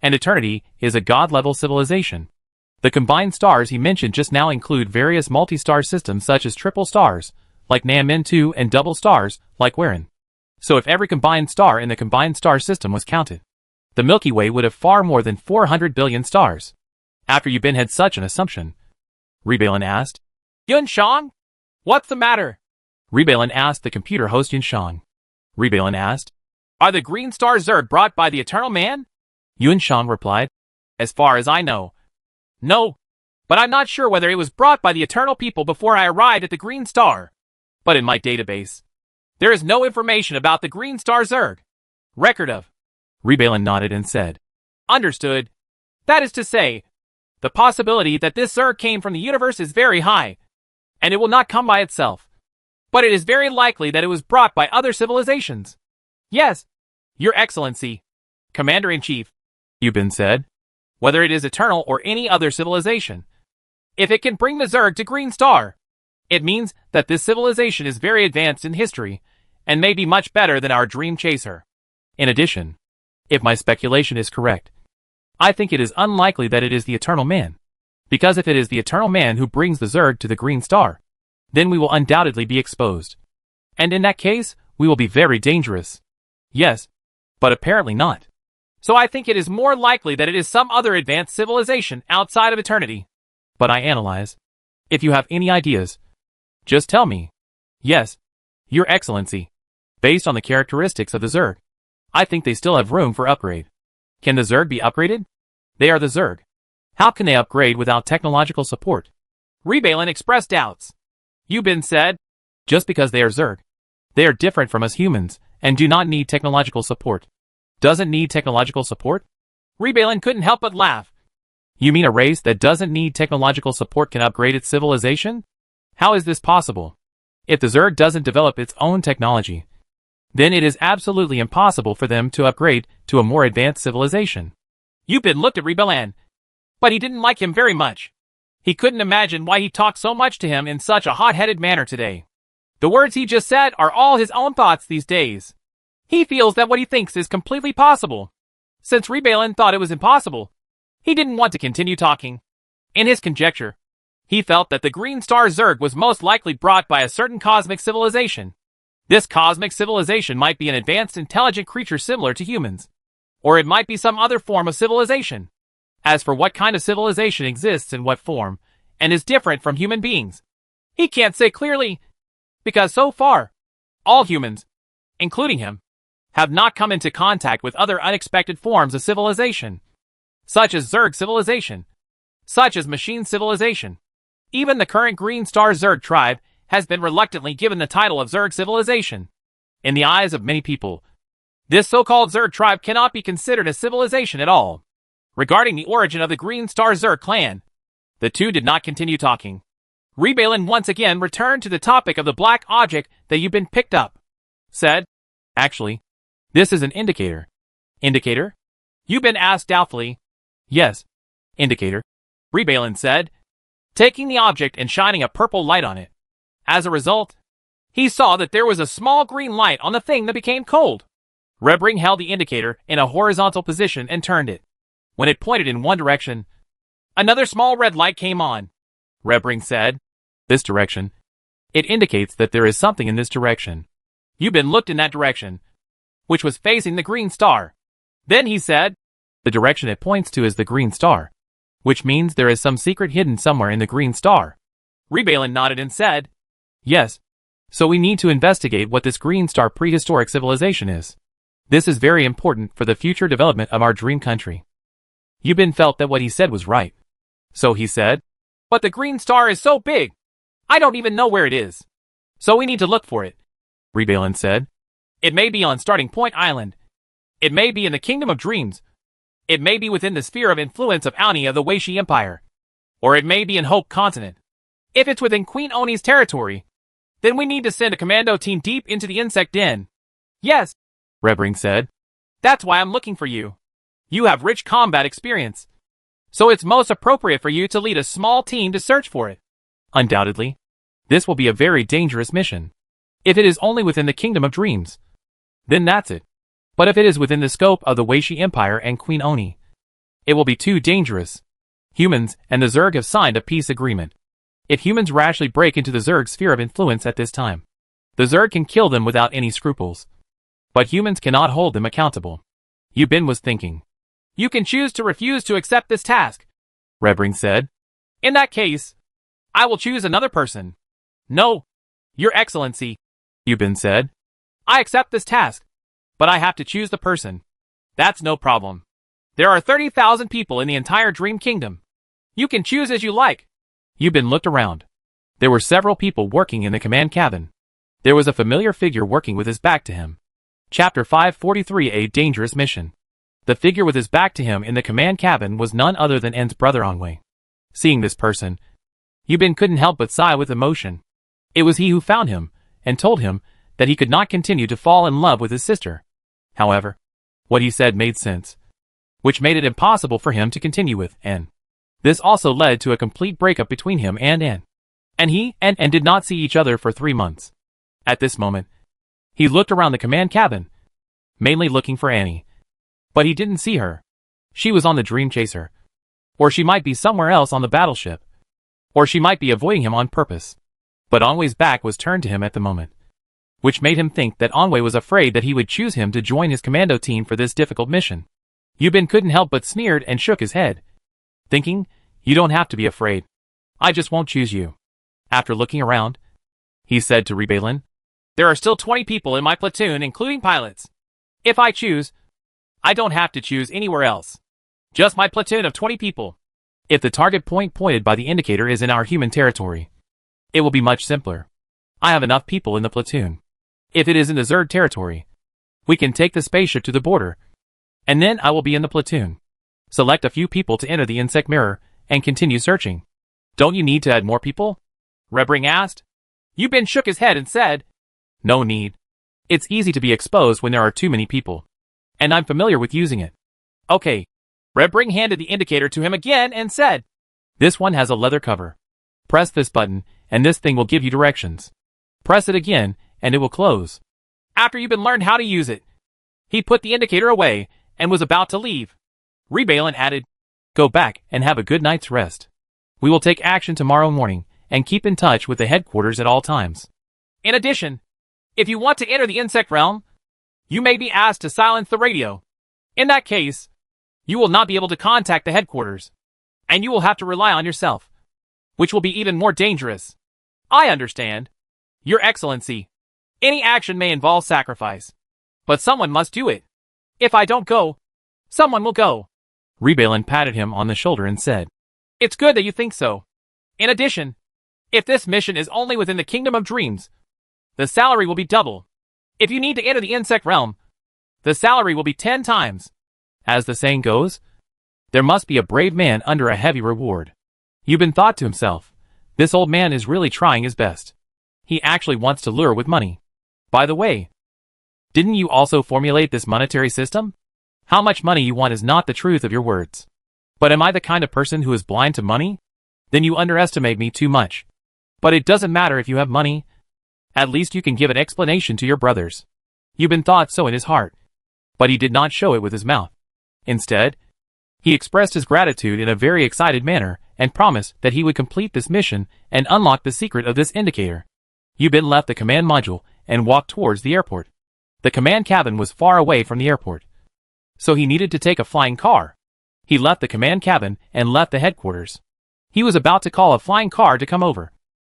Speaker 1: And eternity is a God-level civilization. The combined stars he mentioned just now include various multi-star systems such as triple stars, like Nanmin 2, and double stars, like Werin. So if every combined star in the combined star system was counted, the Milky Way would have far more than 400 billion stars. After Yubin had such an assumption, Rebalin asked,
Speaker 2: Yunshang? What's the matter?
Speaker 1: Rebalin asked the computer host Yunshang. Rebalin asked,
Speaker 2: Are the green stars Zerg brought by the Eternal Man?
Speaker 1: Yunshang replied,
Speaker 2: As far as I know. No. But I'm not sure whether it was brought by the Eternal People before I arrived at the Green Star. But in my database, there is no information about the Green Star Zerg. Record of.
Speaker 1: Rebalin nodded and said,
Speaker 2: Understood. That is to say, the possibility that this Zerg came from the universe is very high, and it will not come by itself. But it is very likely that it was brought by other civilizations. Yes, Your Excellency, Commander-in-Chief,
Speaker 1: Yubin said,
Speaker 2: whether it is Eternal or any other civilization. If it can bring the Zerg to Green Star, it means that this civilization is very advanced in history and may be much better than our Dream Chaser.
Speaker 1: In addition, if my speculation is correct, I think it is unlikely that it is the Eternal Man. Because if it is the Eternal Man who brings the Zerg to the Green Star, then we will undoubtedly be exposed. And in that case, we will be very dangerous. Yes, but apparently not.
Speaker 2: So I think it is more likely that it is some other advanced civilization outside of eternity.
Speaker 1: But I analyze. If you have any ideas, just tell me. Yes, Your Excellency. Based on the characteristics of the Zerg, I think they still have room for upgrade. Can the Zerg be upgraded? They are the Zerg. How can they upgrade without technological support?
Speaker 2: Rebalin expressed doubts. Yubin said,
Speaker 1: Just because they are Zerg, they are different from us humans and do not need technological support. Doesn't need technological support?
Speaker 2: Rebalin couldn't help but laugh.
Speaker 1: You mean a race that doesn't need technological support can upgrade its civilization? How is this possible? If the Zerg doesn't develop its own technology, then it is absolutely impossible for them to upgrade to a more advanced civilization.
Speaker 2: Yubin looked at Rebalin, but he didn't like him very much. He couldn't imagine why he talked so much to him in such a hot-headed manner today. The words he just said are all his own thoughts these days. He feels that what he thinks is completely possible. Since Rebalin thought it was impossible, he didn't want to continue talking. In his conjecture, he felt that the Green Star Zerg was most likely brought by a certain cosmic civilization. This cosmic civilization might be an advanced intelligent creature similar to humans, or it might be some other form of civilization. As for what kind of civilization exists in what form, and is different from human beings, he can't say clearly, because so far, all humans, including him, have not come into contact with other unexpected forms of civilization, such as Zerg civilization, such as machine civilization. Even the current Green Star Zerg tribe has been reluctantly given the title of Zerg civilization. In the eyes of many people, this so-called Zerg tribe cannot be considered a civilization at all. Regarding the origin of the Green Star Zerg clan, the two did not continue talking. Rebalin once again returned to the topic of the black object that you've been picked up. Said,
Speaker 1: Actually, this is an indicator.
Speaker 2: Indicator? Yubin asked doubtfully.
Speaker 1: Yes, indicator,
Speaker 2: Rebalin said, taking the object and shining a purple light on it. As a result, he saw that there was a small green light on the thing that became cold. Rebring held the indicator in a horizontal position and turned it. When it pointed in one direction, another small red light came on. Rebring said,
Speaker 1: This direction. It indicates that there is something in this direction.
Speaker 2: Yubin looked in that direction, which was facing the green star. Then he said,
Speaker 1: The direction it points to is the green star, which means there is some secret hidden somewhere in the green star.
Speaker 2: Rebalin nodded and said,
Speaker 1: Yes. So we need to investigate what this green star prehistoric civilization is. This is very important for the future development of our dream country. Yubin felt that what he said was right. So he said,
Speaker 2: But the green star is so big, I don't even know where it is. So we need to look for it.
Speaker 1: Rebalin said,
Speaker 2: It may be on Starting Point Island. It may be in the Kingdom of Dreams. It may be within the sphere of influence of Oni of the Weishi Empire. Or it may be in Hope Continent. If it's within Queen Oni's territory, then we need to send a commando team deep into the insect den. Yes,
Speaker 1: Rebring said.
Speaker 2: That's why I'm looking for you. You have rich combat experience. So it's most appropriate for you to lead a small team to search for it.
Speaker 1: Undoubtedly. This will be a very dangerous mission. If it is only within the Kingdom of Dreams, then that's it. But if it is within the scope of the Weishi Empire and Queen Oni, it will be too dangerous. Humans and the Zerg have signed a peace agreement. If humans rashly break into the Zerg's sphere of influence at this time, the Zerg can kill them without any scruples. But humans cannot hold them accountable. Yu Bin was thinking.
Speaker 2: You can choose to refuse to accept this task,
Speaker 1: Rebring said.
Speaker 2: In that case, I will choose another person. No, Your Excellency,
Speaker 1: Yu Bin said.
Speaker 2: I accept this task, but I have to choose the person. That's no problem. There are 30,000 people in the entire Dream Kingdom. You can choose as you like.
Speaker 1: Yu Bin looked around. There were several people working in the command cabin. There was a familiar figure working with his back to him. Chapter 543: A Dangerous Mission. The figure with his back to him in the command cabin was none other than En's brother Anwei. Seeing this person, Yu Bin couldn't help but sigh with emotion. It was he who found him, and told him that he could not continue to fall in love with his sister. However, what he said made sense, which made it impossible for him to continue with En. This also led to a complete breakup between him and En. And he and En did not see each other for 3 months. At this moment, he looked around the command cabin, mainly looking for Annie. But he didn't see her. She was on the Dream Chaser. Or she might be somewhere else on the battleship. Or she might be avoiding him on purpose. But Anwei's back was turned to him at the moment, which made him think that Anwei was afraid that he would choose him to join his commando team for this difficult mission. Yu Bin couldn't help but sneered and shook his head, thinking, "You don't have to be afraid. I just won't choose you." After looking around, he said to Rebelin,
Speaker 2: There are still 20 people in my platoon, including pilots. If I choose, I don't have to choose anywhere else. Just my platoon of 20 people.
Speaker 1: If the target point pointed by the indicator is in our human territory, it will be much simpler. I have enough people in the platoon. If it is in the Zerg territory, we can take the spaceship to the border, and then I will be in the platoon. Select a few people to enter the insect mirror, and continue searching. Don't you need to add more people?
Speaker 2: Rebring asked. Yu Bin shook his head and said,
Speaker 1: No need. It's easy to be exposed when there are too many people, and I'm familiar with using it.
Speaker 2: Okay. Rebring handed the indicator to him again and said,
Speaker 1: This one has a leather cover. Press this button, and this thing will give you directions. Press it again, and it will close.
Speaker 2: After Yu Bin learned how to use it, he put the indicator away and was about to leave. Rebelin added,
Speaker 1: Go back and have a good night's rest. We will take action tomorrow morning and keep in touch with the headquarters at all times.
Speaker 2: In addition, if you want to enter the insect realm, you may be asked to silence the radio. In that case, you will not be able to contact the headquarters, and you will have to rely on yourself, which will be even more dangerous. I understand, Your Excellency. Any action may involve sacrifice, but someone must do it. If I don't go, someone will go.
Speaker 1: Rebelin patted him on the shoulder and said,
Speaker 2: It's good that you think so. In addition, if this mission is only within the Kingdom of Dreams, the salary will be double. If you need to enter the insect realm, the salary will be 10 times.
Speaker 1: As the saying goes, there must be a brave man under a heavy reward. Yu Bin thought to himself, this old man is really trying his best. He actually wants to lure with money. By the way, didn't you also formulate this monetary system? How much money you want is not the truth of your words. But am I the kind of person who is blind to money? Then you underestimate me too much. But it doesn't matter if you have money. At least you can give an explanation to your brothers. Yu Bin thought so in his heart, but he did not show it with his mouth. Instead, he expressed his gratitude in a very excited manner and promised that he would complete this mission and unlock the secret of this indicator. Yu Bin left the command module and walked towards the airport. The command cabin was far away from the airport, so he needed to take a flying car. He left the command cabin and left the headquarters. He was about to call a flying car to come over,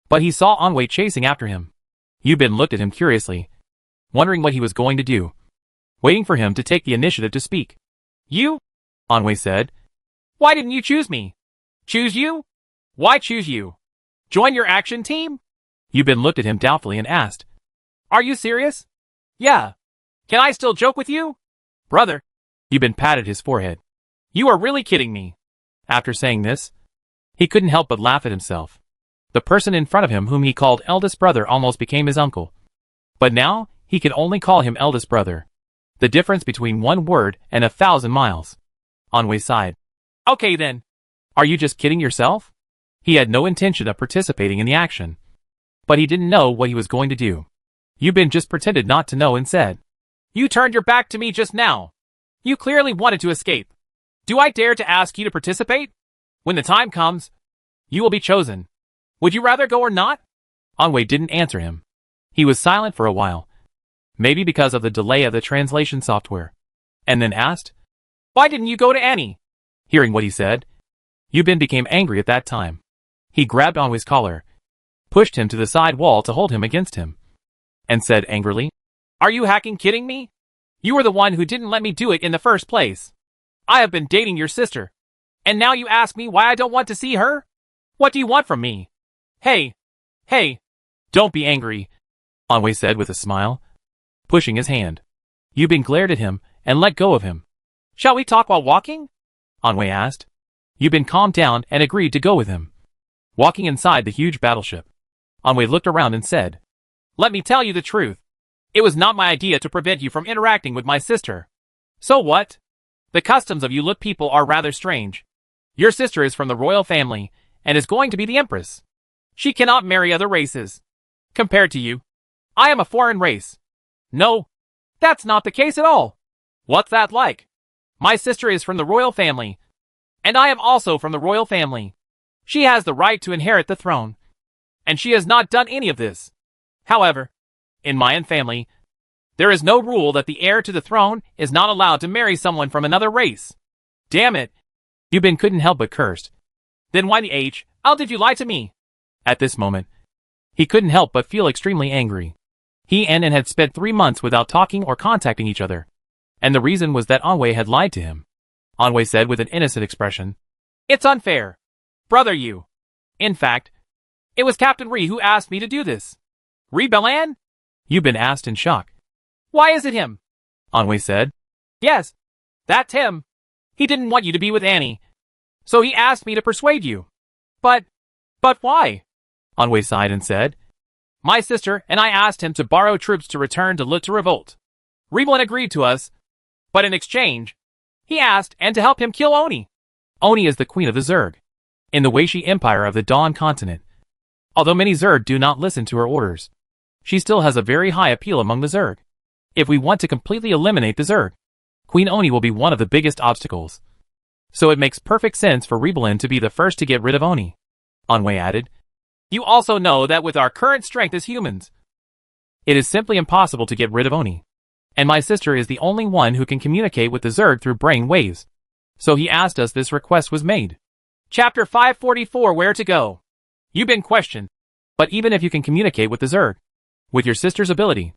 Speaker 1: but he saw Anwei chasing after him. Yu Bin looked at him curiously, wondering what he was going to do, waiting for him to take the initiative to speak.
Speaker 2: You?
Speaker 1: Anwei said.
Speaker 2: Why didn't you choose me? Choose you? Why choose you? Join your action team?
Speaker 1: Yu Bin looked at him doubtfully and asked,
Speaker 2: Are you serious? Yeah. Can I still joke with you? Brother.
Speaker 1: Yu Bin patted his forehead.
Speaker 2: You are really kidding me.
Speaker 1: After saying this, he couldn't help but laugh at himself. The person in front of him whom he called eldest brother almost became his uncle. But now, he could only call him eldest brother. The difference between one word and 1,000 miles. Anwei sighed.
Speaker 2: Okay then.
Speaker 1: Are you just kidding yourself? He had no intention of participating in the action, but he didn't know what he was going to do. Yu Bin just pretended not to know and said,
Speaker 2: You turned your back to me just now. You clearly wanted to escape. Do I dare to ask you to participate? When the time comes, you will be chosen. Would you rather go or not?
Speaker 1: Anwei didn't answer him. He was silent for a while, maybe because of the delay of the translation software, and then asked,
Speaker 2: Why didn't you go to Annie?
Speaker 1: Hearing what he said, Yubin became angry at that time. He grabbed Anwei's collar, pushed him to the side wall to hold him against him, and said angrily,
Speaker 2: Are you hacking kidding me? You were the one who didn't let me do it in the first place. I have been dating your sister, and now you ask me why I don't want to see her? What do you want from me? Hey,
Speaker 1: Don't be angry, Anwei said with a smile, pushing his hand. Yubin glared at him and let go of him.
Speaker 2: Shall we talk while walking?
Speaker 1: Anwei asked. Yubin calmed down and agreed to go with him. Walking inside the huge battleship, Anwei looked around and said,
Speaker 2: Let me tell you the truth. It was not my idea to prevent you from interacting with my sister. So what? The customs of Yuluk people are rather strange. Your sister is from the royal family and is going to be the empress. She cannot marry other races. Compared to you, I am a foreign race. No, that's not the case at all. What's that like? My sister is from the royal family, and I am also from the royal family. She has the right to inherit the throne, and she has not done any of this. However, in my own family, there is no rule that the heir to the throne is not allowed to marry someone from another race. Damn it.
Speaker 1: Yubin couldn't help but curse.
Speaker 2: Then why the hell did you lie to me?
Speaker 1: At this moment, he couldn't help but feel extremely angry. He and An had spent 3 months without talking or contacting each other, and the reason was that Anwei had lied to him. Anwei said with an innocent expression,
Speaker 2: It's unfair. Brother you. In fact, it was Captain Ri who asked me to do this. Ri Belan?
Speaker 1: Yubin asked in shock.
Speaker 2: Why is it him?
Speaker 1: Anwei said.
Speaker 2: Yes, that's him. He didn't want you to be with Annie, so he asked me to persuade you. But why?
Speaker 1: Anwei sighed and said,
Speaker 2: My sister and I asked him to borrow troops to return to Lut to revolt. Ri Belan agreed to us, but in exchange, he asked and to help him kill Oni.
Speaker 1: Oni is the queen of the Zerg, in the Weishi Empire of the Dawn continent. Although many Zerg do not listen to her orders, she still has a very high appeal among the Zerg. If we want to completely eliminate the Zerg, Queen Oni will be one of the biggest obstacles. So it makes perfect sense for Ri Belan to be the first to get rid of Oni. Anwei added,
Speaker 2: You also know that with our current strength as humans,
Speaker 1: it is simply impossible to get rid of Oni. And my sister is the only one who can communicate with the Zerg through brain waves. So he asked us this request was made.
Speaker 2: Chapter 544 Where to Go. You've been questioned.
Speaker 1: But even if you can communicate with the Zerg, with your sister's ability,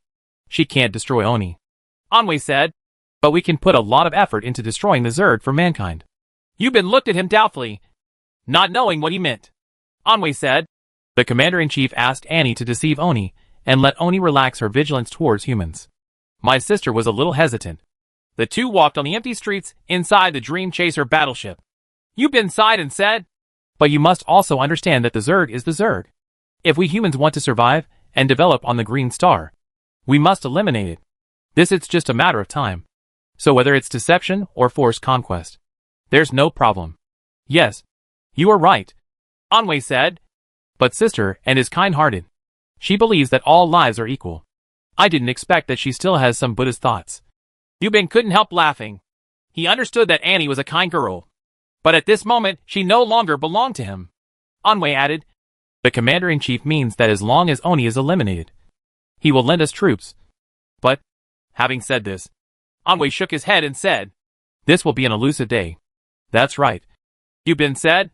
Speaker 1: she can't destroy Oni.
Speaker 2: Anwei said.
Speaker 1: But we can put a lot of effort into destroying the Zerg for mankind.
Speaker 2: Yubin looked at him doubtfully, not knowing what he meant. Anwei said.
Speaker 1: The Commander-in-Chief asked Annie to deceive Oni and let Oni relax her vigilance towards humans. My sister was a little hesitant.
Speaker 2: The two walked on the empty streets inside the Dream Chaser battleship. Yubin sighed and said,
Speaker 1: But you must also understand that the Zerg is the Zerg. If we humans want to survive and develop on the Green Star, we must eliminate it. It's just a matter of time. So whether it's deception or forced conquest, there's no problem. Yes, you are right,
Speaker 2: Anwei said.
Speaker 1: But sister An is kind-hearted. She believes that all lives are equal. I didn't expect that she still has some Buddhist thoughts.
Speaker 2: Yubin couldn't help laughing. He understood that Annie was a kind girl. But at this moment, she no longer belonged to him. Anwei added,
Speaker 1: The Commander-in-Chief means that as long as Oni is eliminated, he will lend us troops. But,
Speaker 2: having said this, Anwei shook his head and said,
Speaker 1: This will be an elusive day. That's right,
Speaker 2: Yubin said.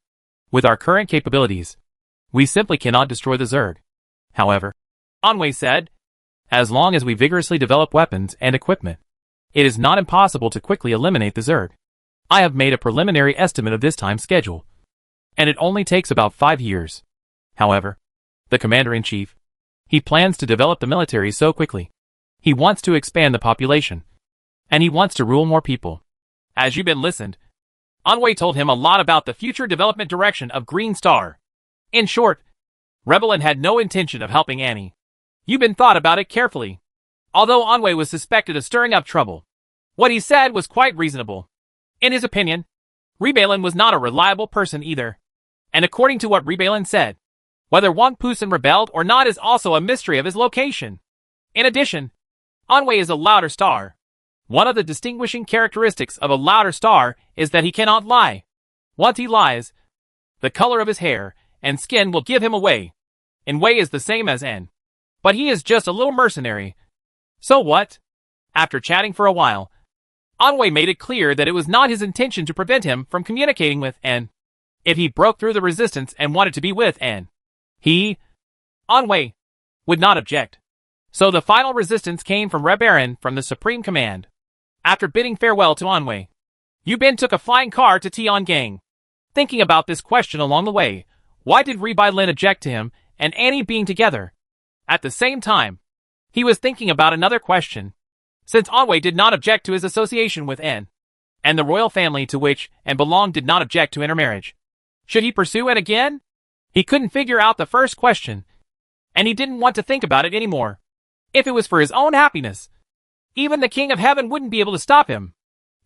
Speaker 1: With our current capabilities, we simply cannot destroy the Zerg. However,
Speaker 2: Anwei said,
Speaker 1: as long as we vigorously develop weapons and equipment, it is not impossible to quickly eliminate the Zerg. I have made a preliminary estimate of this time schedule, and it only takes about 5 years. However, the Commander-in-Chief, he plans to develop the military so quickly. He wants to expand the population, and he wants to rule more people.
Speaker 2: As Yubin listened, Anwei told him a lot about the future development direction of Green Star. In short, Ri Belan had no intention of helping Annie. Yubin thought about it carefully. Although Anwei was suspected of stirring up trouble, what he said was quite reasonable. In his opinion, Ri Belan was not a reliable person either. And according to what Ri Belan said, whether Wang Pusan rebelled or not is also a mystery of his location. In addition, Anwei is a louder star. One of the distinguishing characteristics of a louder star is that he cannot lie. Once he lies, the color of his hair and Skin will give him away. And Wei is the same as N. But he is just a little mercenary. So what? After chatting for a while, Anwei made it clear that it was not his intention to prevent him from communicating with N. If he broke through the resistance and wanted to be with N, Anwei, would not object. So the final resistance came from Red Baron from the Supreme Command. After bidding farewell to Anwei, Yu Bin took a flying car to Tiangang. Thinking about this question along the way, why did Ri Bai Lin object to him and Annie being together? At the same time, he was thinking about another question. Since Anwei did not object to his association with N, and the royal family to which N belonged did not object to intermarriage, should he pursue N again? He couldn't figure out the first question, and he didn't want to think about it anymore. If it was for his own happiness, even the King of Heaven wouldn't be able to stop him.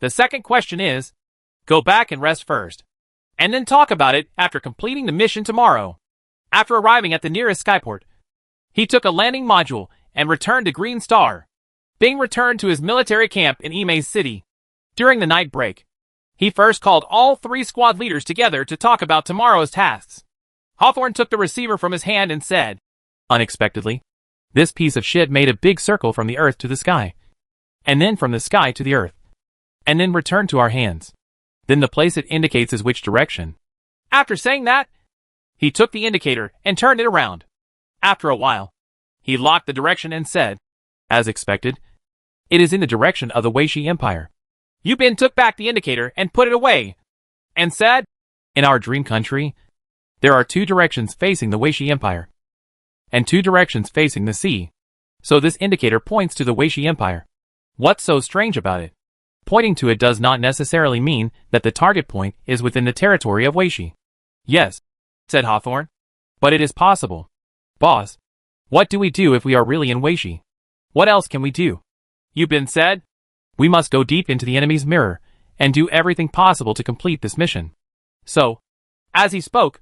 Speaker 2: The second question is, go back and rest first, and then talk about it after completing the mission tomorrow. After arriving at the nearest skyport, he took a landing module and returned to Green Star. Bing returned to his military camp in Imei City. During the night break, he first called all 3 squad leaders together to talk about tomorrow's tasks. Hawthorne took the receiver from his hand and said,
Speaker 1: unexpectedly, this piece of shit made a big circle from the earth to the sky, and then from the sky to the earth, and then returned to our hands. Then the place it indicates is which direction.
Speaker 2: After saying that, he took the indicator and turned it around. After a while, he locked the direction and said,
Speaker 1: as expected, it is in the direction of the Weishi Empire.
Speaker 2: Yu Bin took back the indicator and put it away, and said,
Speaker 1: in our dream country, there are 2 directions facing the Weishi Empire, and 2 directions facing the sea. So this indicator points to the Weishi Empire. What's so strange about it? Pointing to it does not necessarily mean that the target point is within the territory of Weishi.
Speaker 2: Yes, said Hawthorne.
Speaker 1: But it is possible. Boss, what do we do if we are really in Weishi? What else can we do?
Speaker 2: Yu Bin said,
Speaker 1: we must go deep into the enemy's mirror and do everything possible to complete this mission.
Speaker 2: So, as he spoke,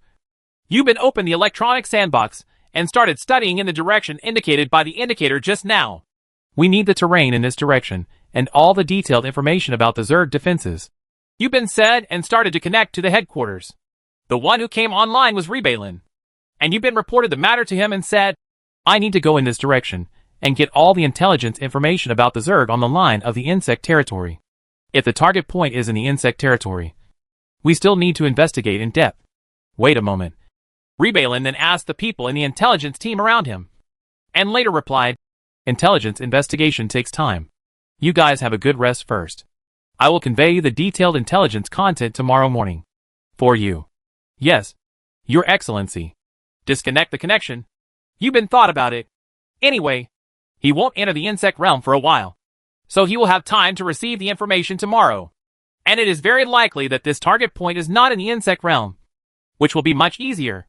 Speaker 2: Yu Bin opened the electronic sandbox and started studying in the direction indicated by the indicator just now.
Speaker 1: We need the terrain in this direction and all the detailed information about the Zerg defenses.
Speaker 2: Yu Bin said and started to connect to the headquarters. The one who came online was Ri Bai Lin, and Yu Bin reported the matter to him and said,
Speaker 1: I need to go in this direction and get all the intelligence information about the Zerg on the line of the insect territory. If the target point is in the insect territory, we still need to investigate in depth. Wait a moment.
Speaker 2: Ri Bai Lin then asked the people in the intelligence team around him, and later replied,
Speaker 1: intelligence investigation takes time. You guys have a good rest first. I will convey you the detailed intelligence content tomorrow morning. For you.
Speaker 2: Yes,
Speaker 1: Your Excellency.
Speaker 2: Disconnect the connection. Yu Bin thought about it. Anyway, he won't enter the insect realm for a while, so he will have time to receive the information tomorrow. And it is very likely that this target point is not in the insect realm, which will be much easier.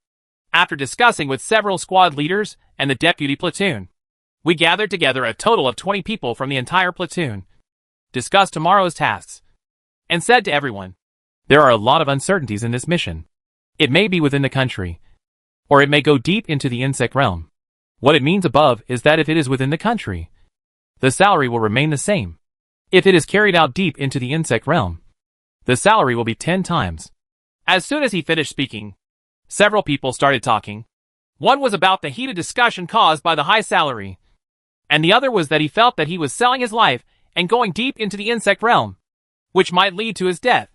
Speaker 2: After discussing with several squad leaders and the deputy platoon, we gathered together a total of 20 people from the entire platoon, discussed tomorrow's tasks, and said to everyone,
Speaker 1: there are a lot of uncertainties in this mission. It may be within the country, or it may go deep into the insect realm. What it means above is that if it is within the country, the salary will remain the same. If it is carried out deep into the insect realm, the salary will be 10 times.
Speaker 2: As soon as he finished speaking, several people started talking. One was about the heated discussion caused by the high salary, and the other was that he felt that he was selling his life and going deep into the insect realm, which might lead to his death.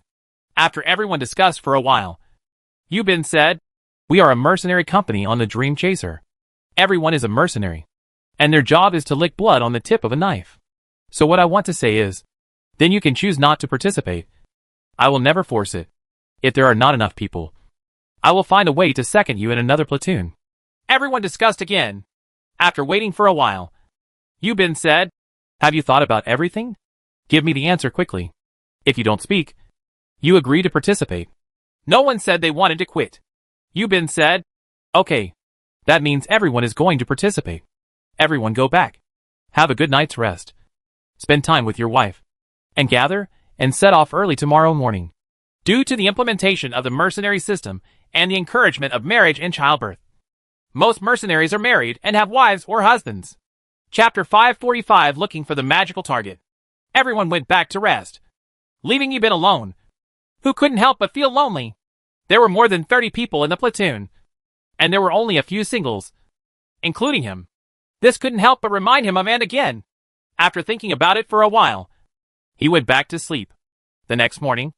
Speaker 2: After everyone discussed for a while, Yu Bin said,
Speaker 1: we are a mercenary company on the Dream Chaser. Everyone is a mercenary, and their job is to lick blood on the tip of a knife. So what I want to say is, then you can choose not to participate. I will never force it. If there are not enough people, I will find a way to second you in another platoon.
Speaker 2: Everyone discussed again. After waiting for a while, Yu Bin said,
Speaker 1: have you thought about everything? Give me the answer quickly. If you don't speak, you agree to participate.
Speaker 2: No one said they wanted to quit. Yu Bin said,
Speaker 1: okay. That means everyone is going to participate. Everyone go back. Have a good night's rest. Spend time with your wife. And gather and set off early tomorrow morning.
Speaker 2: Due to the implementation of the mercenary system and the encouragement of marriage and childbirth, most mercenaries are married and have wives or husbands. Chapter 545 Looking for the Magical Target. Everyone went back to rest, leaving Yu Bin alone, who couldn't help but feel lonely. There were more than 30 people in the platoon, and there were only a few singles, including him. This couldn't help but remind him of Anne again. After thinking about it for a while, he went back to sleep. The next morning,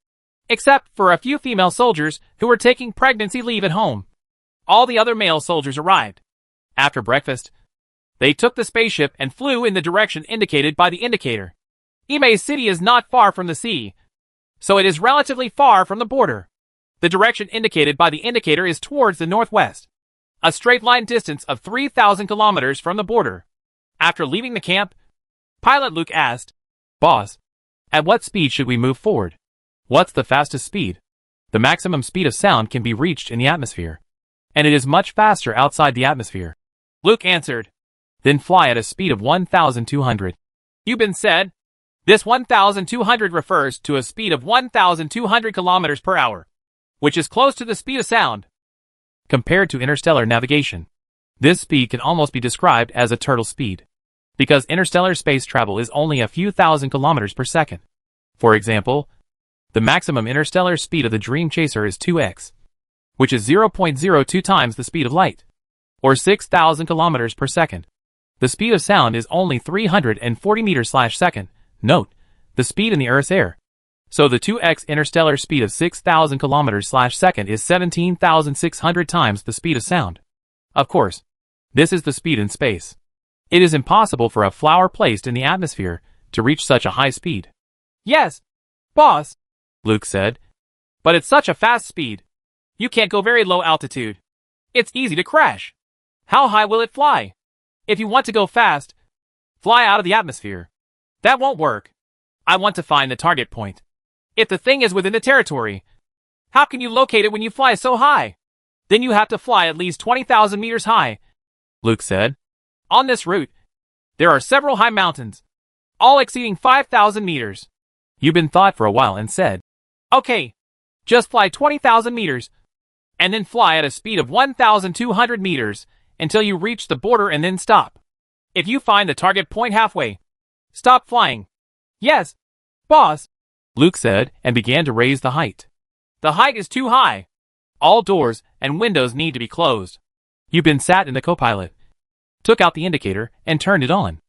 Speaker 2: except for a few female soldiers who were taking pregnancy leave at home, all the other male soldiers arrived. After breakfast, they took the spaceship and flew in the direction indicated by the indicator. Imei City is not far from the sea, so it is relatively far from the border. The direction indicated by the indicator is towards the northwest, a straight line distance of 3,000 kilometers from the border. After leaving the camp, Pilot Luke asked, "Boss, at what speed should we move forward? What's the fastest speed?" "The maximum speed of sound can be reached in the atmosphere, and it is much faster outside the atmosphere," Luke answered. "Then fly at a speed of 1,200. Yubin said. This 1,200 refers to a speed of 1,200 kilometers per hour, which is close to the speed of sound. Compared to interstellar navigation, this speed can almost be described as a turtle speed, because interstellar space travel is only a few thousand kilometers per second. For example, the maximum interstellar speed of the Dream Chaser is 2x, which is 0.02 times the speed of light, or 6,000 kilometers per second. The speed of sound is only 340 meters/second. Note, the speed in the Earth's air. So the 2x interstellar speed of 6,000 kilometers/second is 17,600 times the speed of sound. Of course, this is the speed in space. It is impossible for a flower placed in the atmosphere to reach such a high speed. "Yes, boss," Luke said. "But it's such a fast speed. You can't go very low altitude. It's easy to crash. How high will it fly? If you want to go fast, fly out of the atmosphere. That won't work. I want to find the target point. If the thing is within the territory, how can you locate it when you fly so high? Then you have to fly at least 20,000 meters high," Luke said. "On this route, there are several high mountains, all exceeding 5,000 meters. Yubin thought for a while and said, "Okay, just fly 20,000 meters, and then fly at a speed of 1,200 meters until you reach the border and then stop. If you find the target point halfway, stop flying." "Yes, boss," Luke said and began to raise the height. "The height is too high. All doors and windows need to be closed." Yubin sat in the co-pilot, took out the indicator, and turned it on.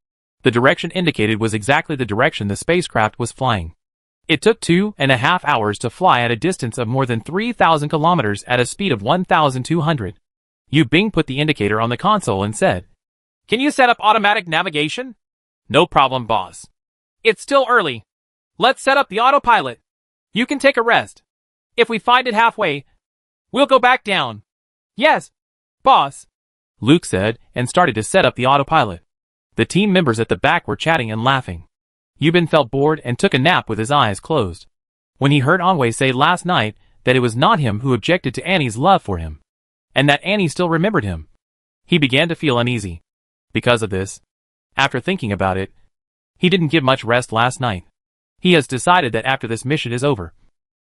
Speaker 2: The direction indicated was exactly the direction the spacecraft was flying. It took 2.5 hours to fly at a distance of more than 3,000 kilometers at a speed of 1,200. Yubing put the indicator on the console and said, "Can you set up automatic navigation?" "No problem, boss. It's still early. Let's set up the autopilot. You can take a rest. If we find it halfway, we'll go back down." "Yes, boss," Luke said and started to set up the autopilot. The team members at the back were chatting and laughing. Yubin felt bored and took a nap with his eyes closed. When he heard Anwei say last night that it was not him who objected to Annie's love for him, and that Annie still remembered him, he began to feel uneasy. Because of this, after thinking about it, he didn't give much rest last night. He has decided that after this mission is over,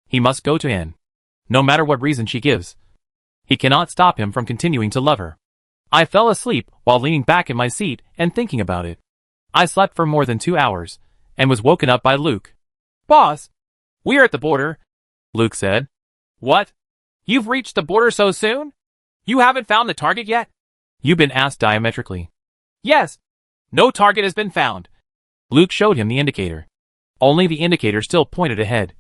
Speaker 2: he must go to Anne, no matter what reason she gives. He cannot stop him from continuing to love her. I fell asleep while leaning back in my seat and thinking about it. I slept for more than 2 hours and was woken up by Luke. "Boss, we're at the border," Luke said. "What? You've reached the border so soon? You haven't found the target yet?" Yubin asked diametrically. "Yes. No target has been found." Luke showed him the indicator. Only the indicator still pointed ahead,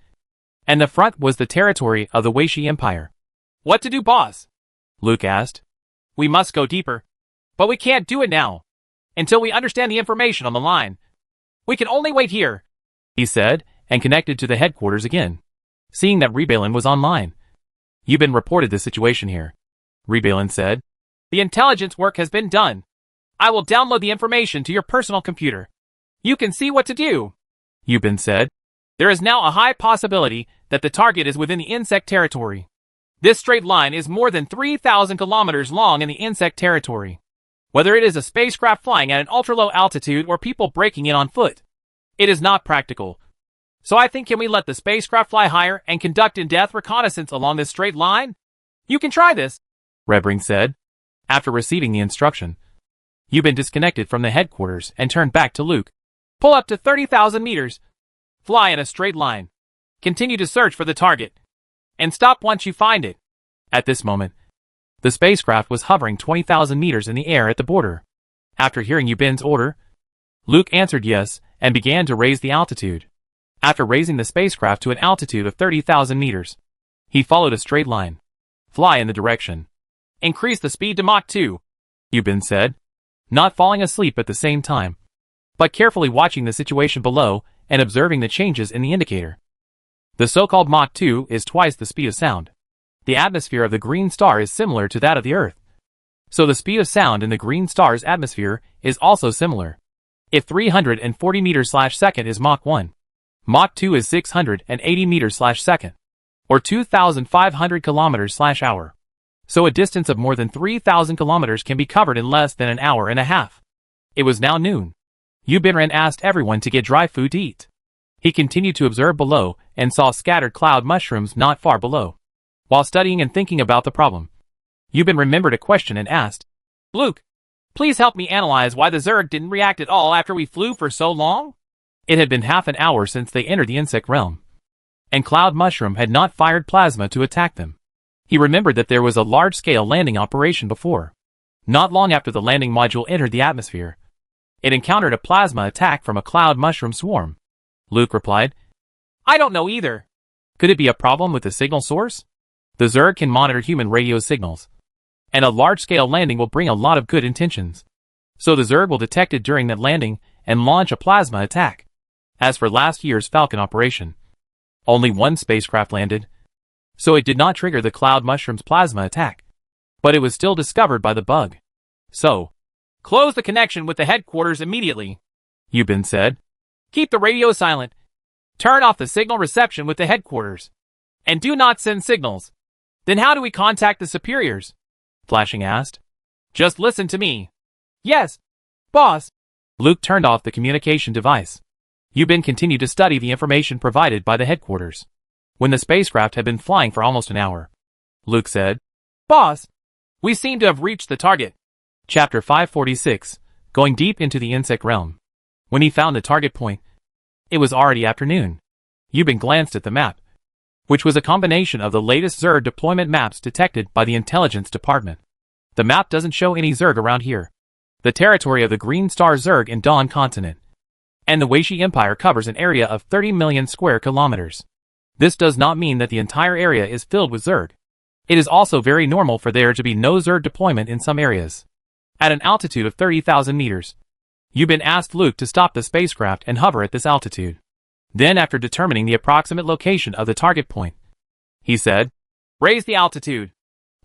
Speaker 2: and the front was the territory of the Weishi Empire. "What to do, boss?" Luke asked. "We must go deeper, but we can't do it now, until we understand the information on the line. We can only wait here," he said, and connected to the headquarters again. Seeing that Rebelin was online, Yubin reported the situation here. Rebelin said, "The intelligence work has been done. I will download the information to your personal computer. You can see what to do," Yubin said. "There is now a high possibility that the target is within the insect territory. This straight line is more than 3,000 kilometers long in the insect territory. Whether it is a spacecraft flying at an ultra-low altitude or people breaking in on foot, it is not practical. So I think can we let the spacecraft fly higher and conduct in-depth reconnaissance along this straight line? You can try this," Rebring said. After receiving the instruction, Yubin disconnected from the headquarters and turned back to Luke. "Pull up to 30,000 meters. Fly in a straight line. Continue to search for the target, and stop once you find it." At this moment,
Speaker 1: The spacecraft was hovering 20,000 meters in the air at the border. After hearing Yubin's order, Luke answered yes and began to raise the altitude. After raising the spacecraft to an altitude of 30,000 meters, he followed a straight line. Fly in the direction.
Speaker 2: Increase the speed to Mach 2,
Speaker 1: Yubin said, not falling asleep at the same time, but carefully watching the situation below and observing the changes in the indicator. The so-called Mach 2 is twice the speed of sound. The atmosphere of the green star is similar to that of the Earth. So the speed of sound in the green star's atmosphere is also similar. If 340 meters/second is Mach 1, Mach 2 is 680 meters/second, or 2,500 kilometers/hour. So a distance of more than 3,000 kilometers can be covered in less than an hour and a half. It was now noon. Yubin asked everyone to get dry food to eat. He continued to observe below and saw scattered cloud mushrooms not far below. While studying and thinking about the problem, Yubin remembered a question and asked,
Speaker 2: Luke, please help me analyze why the Zerg didn't react at all after we flew for so long?
Speaker 1: It had been half an hour since they entered the insect realm, and Cloud Mushroom had not fired plasma to attack them. He remembered that there was a large-scale landing operation before. Not long after the landing module entered the atmosphere, it encountered a plasma attack from a Cloud Mushroom swarm. Luke replied,
Speaker 2: I don't know either.
Speaker 1: Could it be a problem with the signal source? The Zerg can monitor human radio signals, and a large-scale landing will bring a lot of good intentions. So the Zerg will detect it during that landing and launch a plasma attack. As for last year's Falcon operation, only one spacecraft landed, so it did not trigger the Cloud Mushroom's plasma attack. But it was still discovered by the bug. So,
Speaker 2: close the connection with the headquarters immediately,
Speaker 1: Yubin said.
Speaker 2: Keep the radio silent. Turn off the signal reception with the headquarters. And do not send signals. Then how do we contact the superiors?
Speaker 1: Flashing asked.
Speaker 2: Just listen to me. Yes, boss.
Speaker 1: Luke turned off the communication device. Yubin continued to study the information provided by the headquarters. When the spacecraft had been flying for almost an hour, Luke said,
Speaker 2: Boss, we seem to have reached the target.
Speaker 1: Chapter 546, Going Deep into the Insect Realm. When he found the target point, it was already afternoon. Yubin glanced at the map, which was a combination of the latest Zerg deployment maps detected by the Intelligence Department. The map doesn't show any Zerg around here. The territory of the Green Star Zerg in Dawn Continent and the Weishi Empire covers an area of 30 million square kilometers. This does not mean that the entire area is filled with Zerg. It is also very normal for there to be no Zerg deployment in some areas. At an altitude of 30,000 meters, Yubin asked Luke to stop the spacecraft and hover at this altitude. Then, after determining the approximate location of the target point, he said,
Speaker 2: Raise the altitude.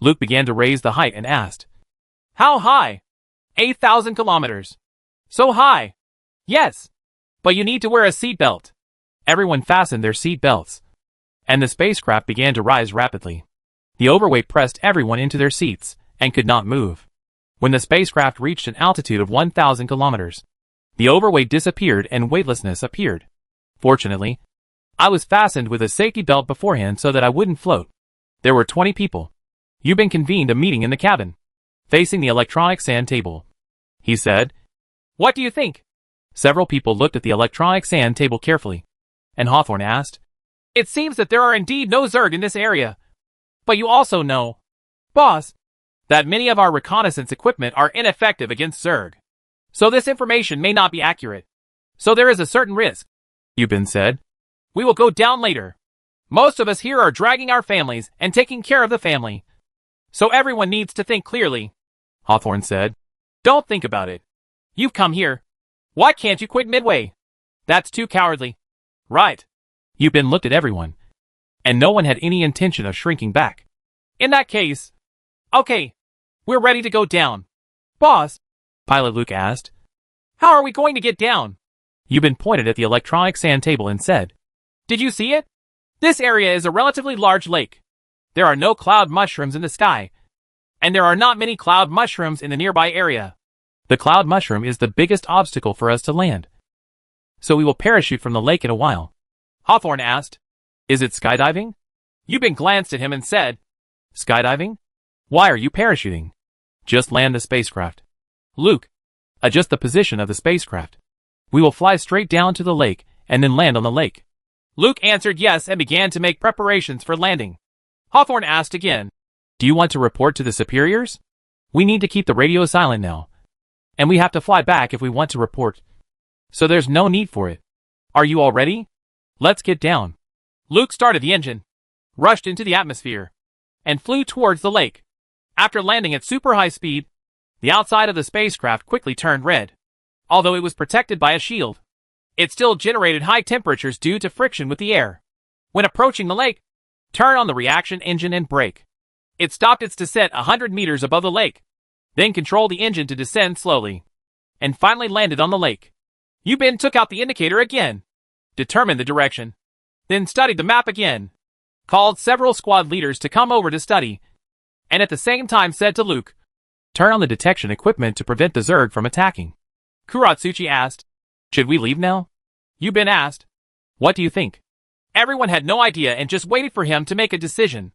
Speaker 1: Luke began to raise the height and asked,
Speaker 2: How high? 8,000 kilometers. So high. Yes. But you need to wear a seatbelt.
Speaker 1: Everyone fastened their seat belts, and the spacecraft began to rise rapidly. The overweight pressed everyone into their seats and could not move. When the spacecraft reached an altitude of 1,000 kilometers, the overweight disappeared and weightlessness appeared. Fortunately, I was fastened with a safety belt beforehand so that I wouldn't float. There were 20 people. Yubin convened a meeting in the cabin, facing the electronic sand table. He said,
Speaker 2: What do you think?
Speaker 1: Several people looked at the electronic sand table carefully, and Hawthorne asked,
Speaker 2: It seems that there are indeed no Zerg in this area. But you also know, boss, that many of our reconnaissance equipment are ineffective against Zerg. So this information may not be accurate. So there is a certain risk,
Speaker 1: Yubin said.
Speaker 2: We will go down later. Most of us here are dragging our families and taking care of the family. So everyone needs to think clearly,
Speaker 1: Hawthorne said.
Speaker 2: Don't think about it. You've come here. Why can't you quit midway? That's too cowardly. Right.
Speaker 1: Yubin looked at everyone, and no one had any intention of shrinking back.
Speaker 2: In that case, okay, we're ready to go down. Boss,
Speaker 1: Pilot Luke asked,
Speaker 2: How are we going to get down?
Speaker 1: Yubin pointed at the electronic sand table and said,
Speaker 2: Did you see it? This area is a relatively large lake. There are no cloud mushrooms in the sky, and there are not many cloud mushrooms in the nearby area.
Speaker 1: The cloud mushroom is the biggest obstacle for us to land. So we will parachute from the lake in a while.
Speaker 2: Hawthorne asked,
Speaker 1: Is it skydiving?
Speaker 2: Yubin glanced at him and said,
Speaker 1: Skydiving? Why are you parachuting? Just land the spacecraft. Luke, adjust the position of the spacecraft. We will fly straight down to the lake and then land on the lake.
Speaker 2: Luke answered yes and began to make preparations for landing. Hawthorne asked again,
Speaker 1: Do you want to report to the superiors? We need to keep the radio silent now. And we have to fly back if we want to report. So there's no need for it. Are you all ready? Let's get down.
Speaker 2: Luke started the engine, rushed into the atmosphere, and flew towards the lake. After landing at super high speed, the outside of the spacecraft quickly turned red. Although it was protected by a shield, it still generated high temperatures due to friction with the air. When approaching the lake, turn on the reaction engine and brake. It stopped its descent 100 meters above the lake, then controlled the engine to descend slowly, and finally landed on the lake. Yubin took out the indicator again, determined the direction, then studied the map again, called several squad leaders to come over to study, and at the same time said to Luke,
Speaker 1: turn on the detection equipment to prevent the Zerg from attacking.
Speaker 2: Kuratsuchi asked,
Speaker 1: should we leave now?
Speaker 2: Yubin asked,
Speaker 1: what do you think?
Speaker 2: Everyone had no idea and just waited for him to make a decision.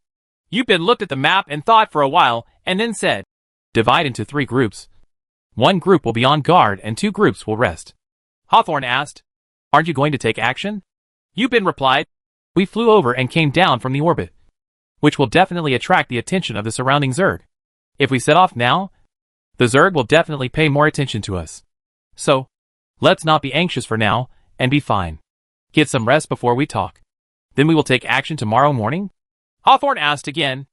Speaker 2: Yubin looked at the map and thought for a while, and then said,
Speaker 1: divide into 3 groups. 1 group will be on guard and 2 groups will rest.
Speaker 2: Hawthorne asked,
Speaker 1: aren't you going to take action?
Speaker 2: Yubin replied,
Speaker 1: we flew over and came down from the orbit, which will definitely attract the attention of the surrounding Zerg. If we set off now, the Zerg will definitely pay more attention to us. So, let's not be anxious for now, and be fine. Get some rest before we talk. Then we will take action tomorrow morning?
Speaker 2: Hawthorne asked again.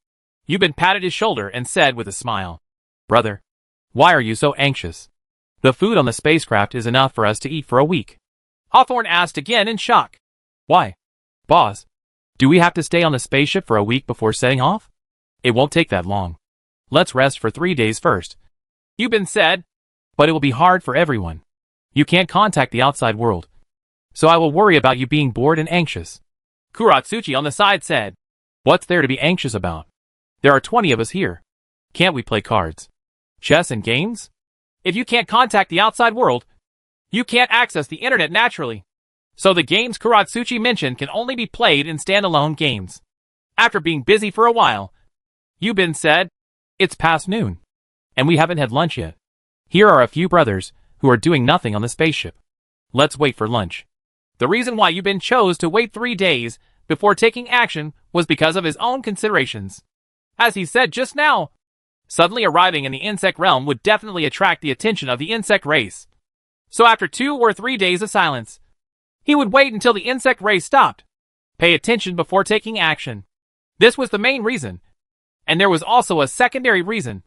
Speaker 1: Yubin patted his shoulder and said with a smile, brother, why are you so anxious? The food on the spacecraft is enough for us to eat for a week.
Speaker 2: Hawthorne asked again in shock.
Speaker 1: Why? Boss, do we have to stay on the spaceship for a week before setting off? It won't take that long. Let's rest for 3 days first.
Speaker 2: Yubin said,
Speaker 1: but it will be hard for everyone. You can't contact the outside world. So I will worry about you being bored and anxious.
Speaker 2: Kuratsuchi on the side said,
Speaker 1: what's there to be anxious about? There are 20 of us here. Can't we play cards, chess and games?
Speaker 2: If you can't contact the outside world, you can't access the internet naturally. So the games Kuratsuchi mentioned can only be played in standalone games. After being busy for a while, Yubin said,
Speaker 1: it's past noon, and we haven't had lunch yet. Here are a few brothers who are doing nothing on the spaceship. Let's wait for lunch.
Speaker 2: The reason why Yubin chose to wait 3 days before taking action was because of his own considerations. As he said just now, suddenly arriving in the insect realm would definitely attract the attention of the insect race. So after 2 or 3 days of silence, he would wait until the insect race stopped. Pay attention before taking action. This was the main reason. And there was also a secondary reason,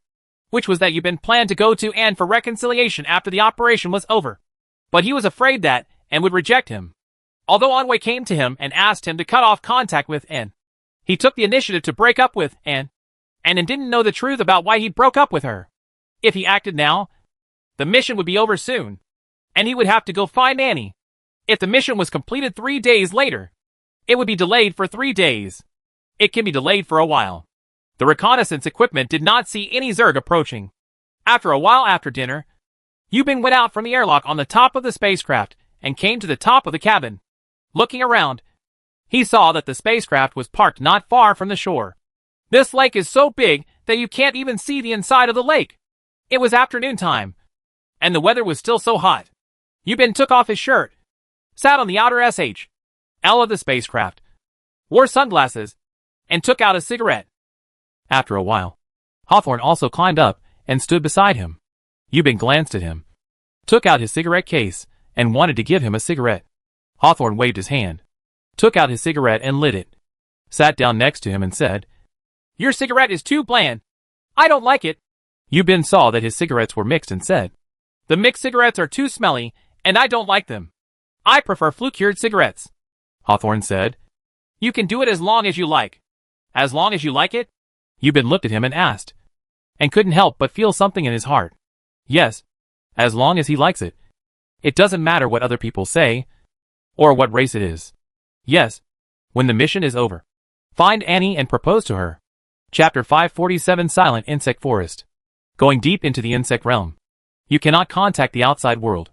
Speaker 2: which was that Yubin planned to go to Anne for reconciliation after the operation was over. But he was afraid that Anne would reject him. Although Anwei came to him and asked him to cut off contact with Anne, he took the initiative to break up with Anne, and didn't know the truth about why he broke up with her. If he acted now, the mission would be over soon, and he would have to go find Annie. If the mission was completed 3 days later, it would be delayed for 3 days. It can be delayed for a while. The reconnaissance equipment did not see any Zerg approaching. After a while after dinner, Yubin went out from the airlock on the top of the spacecraft and came to the top of the cabin. Looking around, he saw that the spacecraft was parked not far from the shore. This lake is so big that you can't even see the inside of the lake. It was afternoon time, and the weather was still so hot. Yubin took off his shirt, sat on the outer SHL of the spacecraft, wore sunglasses, and took out a cigarette.
Speaker 1: After a while, Hawthorne also climbed up and stood beside him. Yubin glanced at him, took out his cigarette case, and wanted to give him a cigarette. Hawthorne waved his hand, took out his cigarette and lit it, sat down next to him and said,
Speaker 2: your cigarette is too bland. I don't like it.
Speaker 1: Yubin saw that his cigarettes were mixed and said,
Speaker 2: the mixed cigarettes are too smelly, and I don't like them. I prefer flue-cured cigarettes.
Speaker 1: Hawthorne said,
Speaker 2: you can do it as long as you like. As long as you like it?
Speaker 1: Yubin looked at him and asked, and couldn't help but feel something in his heart. Yes, as long as he likes it. It doesn't matter what other people say, or what race it is. Yes, when the mission is over. Find Annie and propose to her. Chapter 547 Silent Insect Forest. Going deep into the insect realm. You cannot contact the outside world.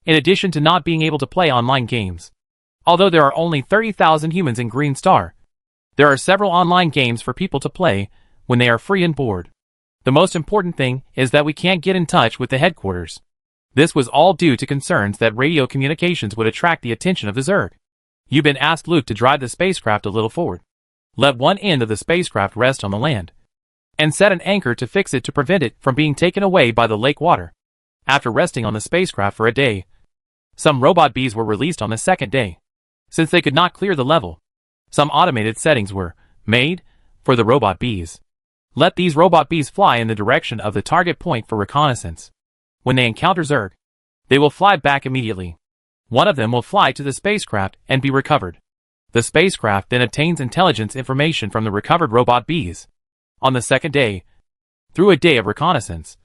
Speaker 1: In addition to not being able to play online games. Although there are only 30,000 humans in Green Star, there are several online games for people to play when they are free and bored. The most important thing is that we can't get in touch with the headquarters. This was all due to concerns that radio communications would attract the attention of the Zerg. Yubin asked Luke to drive the spacecraft a little forward. Let one end of the spacecraft rest on the land, and set an anchor to fix it to prevent it from being taken away by the lake water. After resting on the spacecraft for a day, some robot bees were released on the second day. Since they could not clear the level, some automated settings were made for the robot bees. Let these robot bees fly in the direction of the target point for reconnaissance. When they encounter Zerg, they will fly back immediately. One of them will fly to the spacecraft and be recovered. The spacecraft then obtains intelligence information from the recovered robot bees. On the second day, through a day of reconnaissance,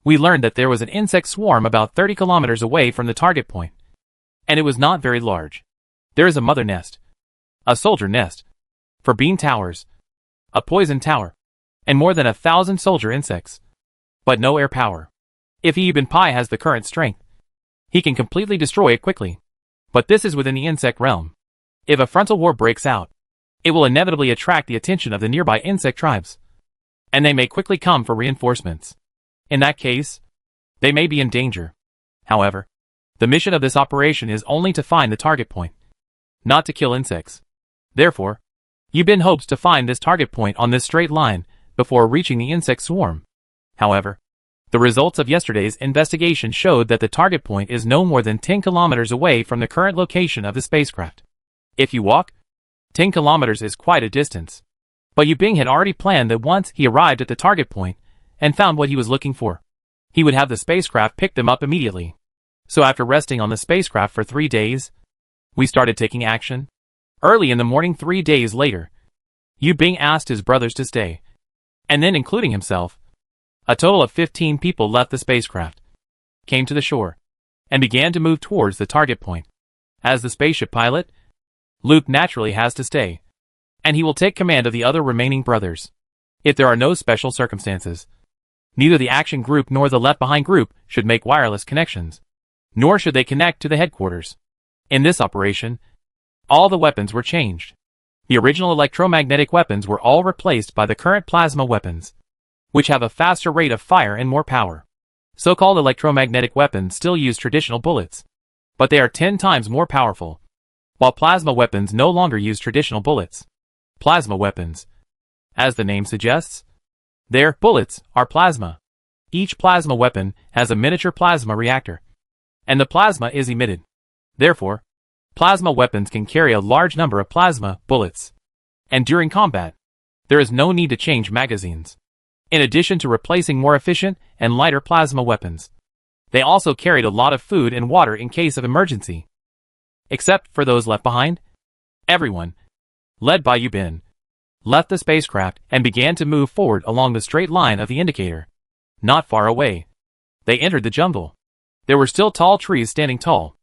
Speaker 1: we learned that there was an insect swarm about 30 kilometers away from the target point, and it was not very large. There is a mother nest, a soldier nest, for bean towers, a poison tower, and more than 1,000 soldier insects, but no air power. If Ibn Pi has the current strength, he can completely destroy it quickly. But this is within the insect realm. If a frontal war breaks out, it will inevitably attract the attention of the nearby insect tribes, and they may quickly come for reinforcements. In that case, they may be in danger. However, the mission of this operation is only to find the target point, not to kill insects. Therefore, Yubin hopes to find this target point on this straight line before reaching the insect swarm. However, the results of yesterday's investigation showed that the target point is no more than 10 kilometers away from the current location of the spacecraft. If you walk, 10 kilometers is quite a distance. But Yubing had already planned that once he arrived at the target point and found what he was looking for, he would have the spacecraft pick them up immediately. So after resting on the spacecraft for 3 days, we started taking action. Early in the morning 3 days later, Yubing asked his brothers to stay, and then including himself, a total of 15 people left the spacecraft, came to the shore, and began to move towards the target point. As the spaceship pilot, Luke naturally has to stay, and he will take command of the other remaining brothers. If there are no special circumstances, neither the action group nor the Left Behind group should make wireless connections, nor should they connect to the headquarters. In this operation, all the weapons were changed. The original electromagnetic weapons were all replaced by the current plasma weapons, which have a faster rate of fire and more power. So-called electromagnetic weapons still use traditional bullets, but they are 10 times more powerful, while plasma weapons no longer use traditional bullets. Plasma weapons, as the name suggests, their bullets are plasma. Each plasma weapon has a miniature plasma reactor, and the plasma is emitted. Therefore, plasma weapons can carry a large number of plasma bullets, and during combat, there is no need to change magazines. In addition to replacing more efficient and lighter plasma weapons, they also carried a lot of food and water in case of emergency. Except for those left behind, everyone, led by Yubin, left the spacecraft and began to move forward along the straight line of the indicator. Not far away, they entered the jungle. There were still tall trees standing tall.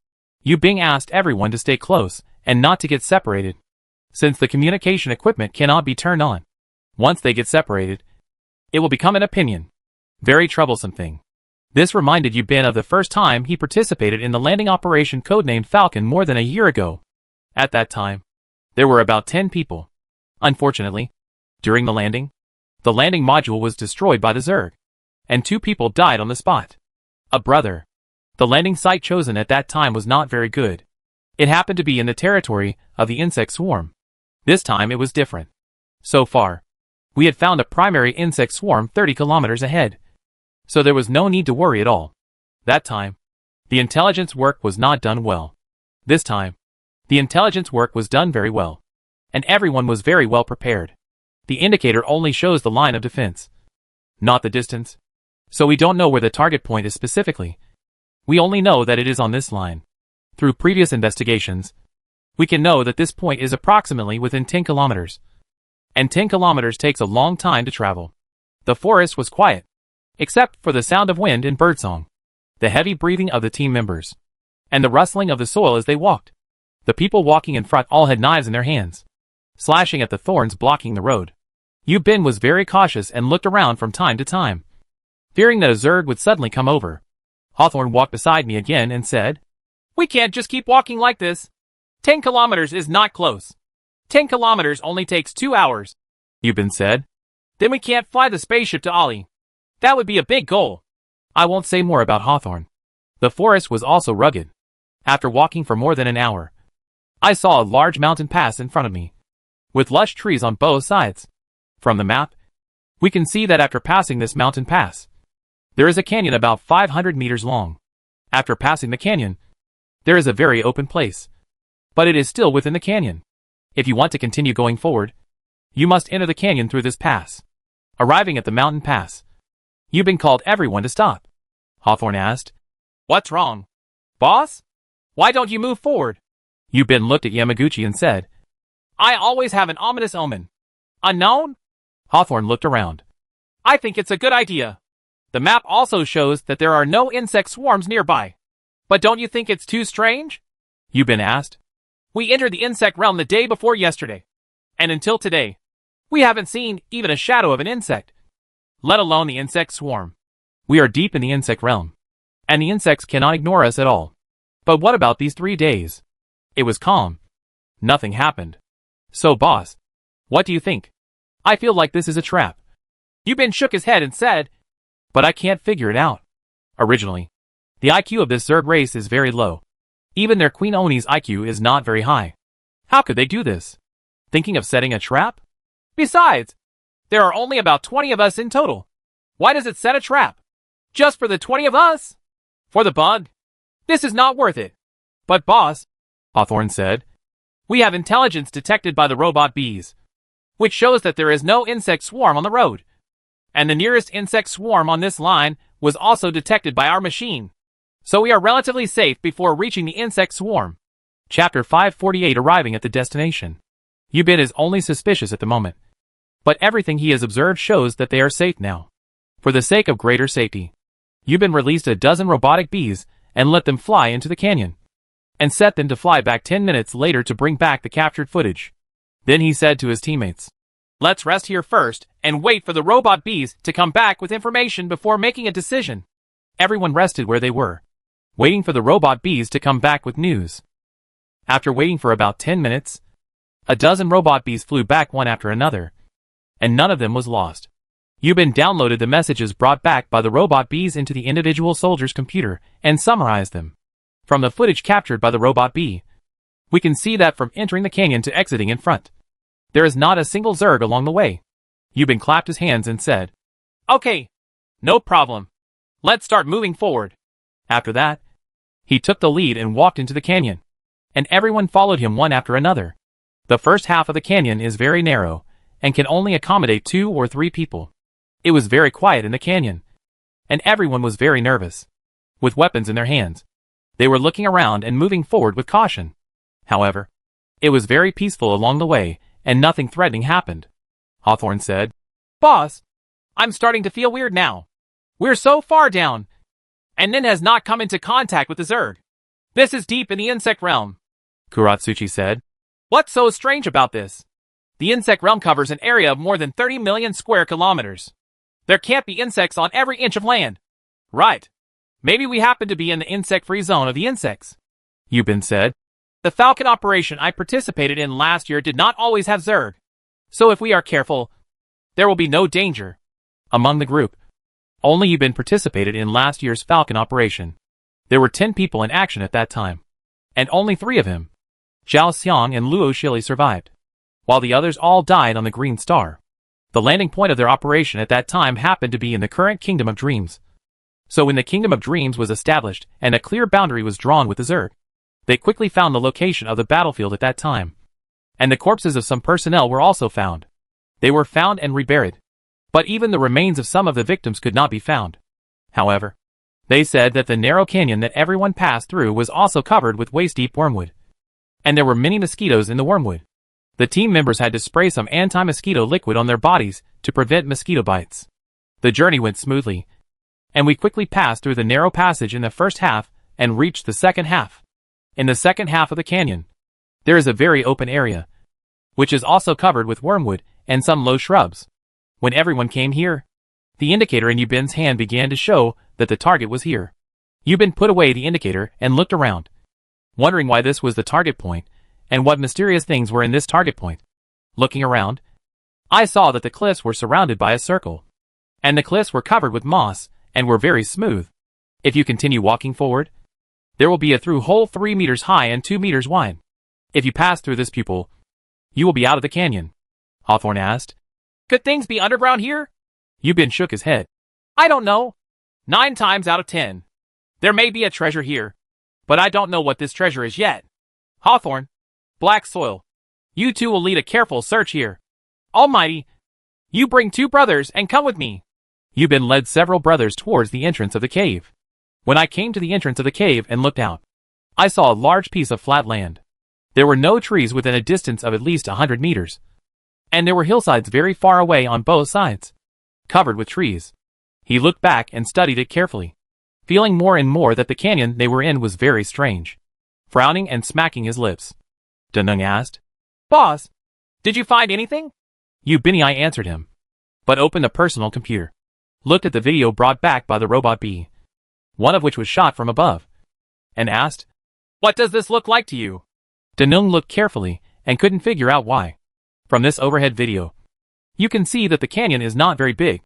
Speaker 1: Yubing asked everyone to stay close and not to get separated, since the communication equipment cannot be turned on. Once they get separated, it will become an opinion. Very troublesome thing. This reminded Yubin of the first time he participated in the landing operation codenamed Falcon more than a year ago. At that time, there were about 10 people. Unfortunately, during the landing module was destroyed by the Zerg, and 2 people died on the spot. A brother. The landing site chosen at that time was not very good. It happened to be in the territory of the insect swarm. This time it was different. So far, we had found a primary insect swarm 30 kilometers ahead, so there was no need to worry at all. That time, the intelligence work was not done well. This time, the intelligence work was done very well, and everyone was very well prepared. The indicator only shows the line of defense, not the distance, so we don't know where the target point is specifically. We only know that it is on this line. Through previous investigations, we can know that this point is approximately within 10 kilometers. And 10 kilometers takes a long time to travel. The forest was quiet, except for the sound of wind and birdsong, the heavy breathing of the team members, and the rustling of the soil as they walked. The people walking in front all had knives in their hands, slashing at the thorns blocking the road. Yubin was very cautious and looked around from time to time, fearing that a Zerg would suddenly come over. Hawthorne walked beside me again and said, "We can't just keep walking like this. 10 kilometers is not close. 10 kilometers only takes 2 hours, Yubin said. Then we can't fly the spaceship to Ollie. That would be a big goal." I won't say more about Hawthorne. The forest was also rugged. After walking for more than an hour, I saw a large mountain pass in front of me, with lush trees on both sides. From the map, We can see that after passing this mountain pass, there is a canyon about 500 meters long. After passing the canyon, there is a very open place, but it is still within the canyon. If you want to continue going forward, you must enter the canyon through this pass. Arriving at the mountain pass, Yubin called everyone to stop. Hawthorne asked,
Speaker 2: "What's wrong? Boss? Why don't you move forward?"
Speaker 1: Yubin looked at Yamaguchi and said,
Speaker 2: "I always have an ominous omen. Unknown?"
Speaker 1: Hawthorne looked around.
Speaker 2: "I think it's a good idea. The map also shows that there are no insect swarms nearby. But don't you think it's too strange?"
Speaker 1: Yubin asked.
Speaker 2: "We entered the insect realm the day before yesterday. And until today, we haven't seen even a shadow of an insect, let alone the insect swarm.
Speaker 1: We are deep in the insect realm, and the insects cannot ignore us at all. But what about these 3 days? It was calm. Nothing happened. So boss, what do you think? I feel like this is a trap."
Speaker 2: Yubin shook his head and said,
Speaker 1: "But I can't figure it out. Originally, the IQ of this Zerg race is very low. Even their Queen Oni's IQ is not very high. How could they do this? Thinking of setting a trap?
Speaker 2: Besides, there are only about 20 of us in total. Why does it set a trap? Just for the 20 of us? For the bug? This is not worth it." "But boss,"
Speaker 1: Hawthorne said,
Speaker 2: "we have intelligence detected by the robot bees, which shows that there is no insect swarm on the road. And the nearest insect swarm on this line was also detected by our machine. So we are relatively safe before reaching the insect swarm."
Speaker 1: Chapter 548 Arriving at the destination. Yubin is only suspicious at the moment, but everything he has observed shows that they are safe now. For the sake of greater safety, Yubin released a dozen robotic bees and let them fly into the canyon, and set them to fly back 10 minutes later to bring back the captured footage. Then he said to his teammates,
Speaker 2: "Let's rest here first and wait for the robot bees to come back with information before making a decision."
Speaker 1: Everyone rested where they were, waiting for the robot bees to come back with news. After waiting for about 10 minutes, a dozen robot bees flew back one after another, and none of them was lost. Yubin downloaded the messages brought back by the robot bees into the individual soldier's computer and summarized them. From the footage captured by the robot bee, we can see that from entering the canyon to exiting in front, there is not a single Zerg along the way. Yubin clapped his hands and said,
Speaker 2: "Okay, no problem. Let's start moving forward."
Speaker 1: After that, he took the lead and walked into the canyon, and everyone followed him one after another. The first half of the canyon is very narrow, and can only accommodate 2 or 3 people. It was very quiet in the canyon, and everyone was very nervous. With weapons in their hands, they were looking around and moving forward with caution. However, it was very peaceful along the way, and nothing threatening happened. Hawthorne said,
Speaker 2: "Boss, I'm starting to feel weird now. We're so far down, and Nin has not come into contact with the Zerg. This is deep in the insect realm."
Speaker 1: Kuratsuchi said,
Speaker 2: "What's so strange about this? The insect realm covers an area of more than 30 million square kilometers. There can't be insects on every inch of land." "Right. Maybe we happen to be in the insect-free zone of the insects,"
Speaker 1: Yubin said.
Speaker 2: "The Falcon operation I participated in last year did not always have Zerg. So if we are careful, there will be no danger."
Speaker 1: Among the group, only Yubin participated in last year's Falcon operation. There were 10 people in action at that time, and only 3 of him, Zhao Xiang and Luo Shili, survived, while the others all died on the Green Star. The landing point of their operation at that time happened to be in the current Kingdom of Dreams. So when the Kingdom of Dreams was established and a clear boundary was drawn with the Zerg, they quickly found the location of the battlefield at that time. And the corpses of some personnel were also found. They were found and reburied. But even the remains of some of the victims could not be found. However, they said that the narrow canyon that everyone passed through was also covered with waist-deep wormwood. And there were many mosquitoes in the wormwood. The team members had to spray some anti-mosquito liquid on their bodies to prevent mosquito bites. The journey went smoothly, and we quickly passed through the narrow passage in the first half and reached the second half. In the second half of the canyon, there is a very open area, which is also covered with wormwood and some low shrubs. When everyone came here, the indicator in Yubin's hand began to show that the target was here. Yubin put away the indicator and looked around, wondering why this was the target point and what mysterious things were in this target point. Looking around, I saw that the cliffs were surrounded by a circle, and the cliffs were covered with moss and were very smooth. If you continue walking forward, there will be a through hole 3 meters high and 2 meters wide. If you pass through this pupil, you will be out of the canyon. Hawthorne asked,
Speaker 2: "Could things be underground here?" Yubin shook his head. I don't know. 9 times out of 10. There may be a treasure here, but I don't know what this treasure is yet. Hawthorne, Black Soil, you two will lead a careful search here. Almighty, you bring 2 brothers and come with me. Yubin led several brothers towards the entrance of the cave. When I came to the entrance of the cave and looked out, I saw a large piece of flat land. There were no trees within a distance of at least 100 meters. And there were hillsides very far away on both sides, covered with trees. He looked back and studied it carefully, feeling more and more that the canyon they were in was very strange. Frowning and smacking his lips, Danung asked, Boss, did you find anything? Yubinai answered him, but opened a personal computer, looked at the video brought back by the robot bee, one of which was shot from above, and asked, What does this look like to you? Danung looked carefully and couldn't figure out why. From this overhead video, you can see that the canyon is not very big,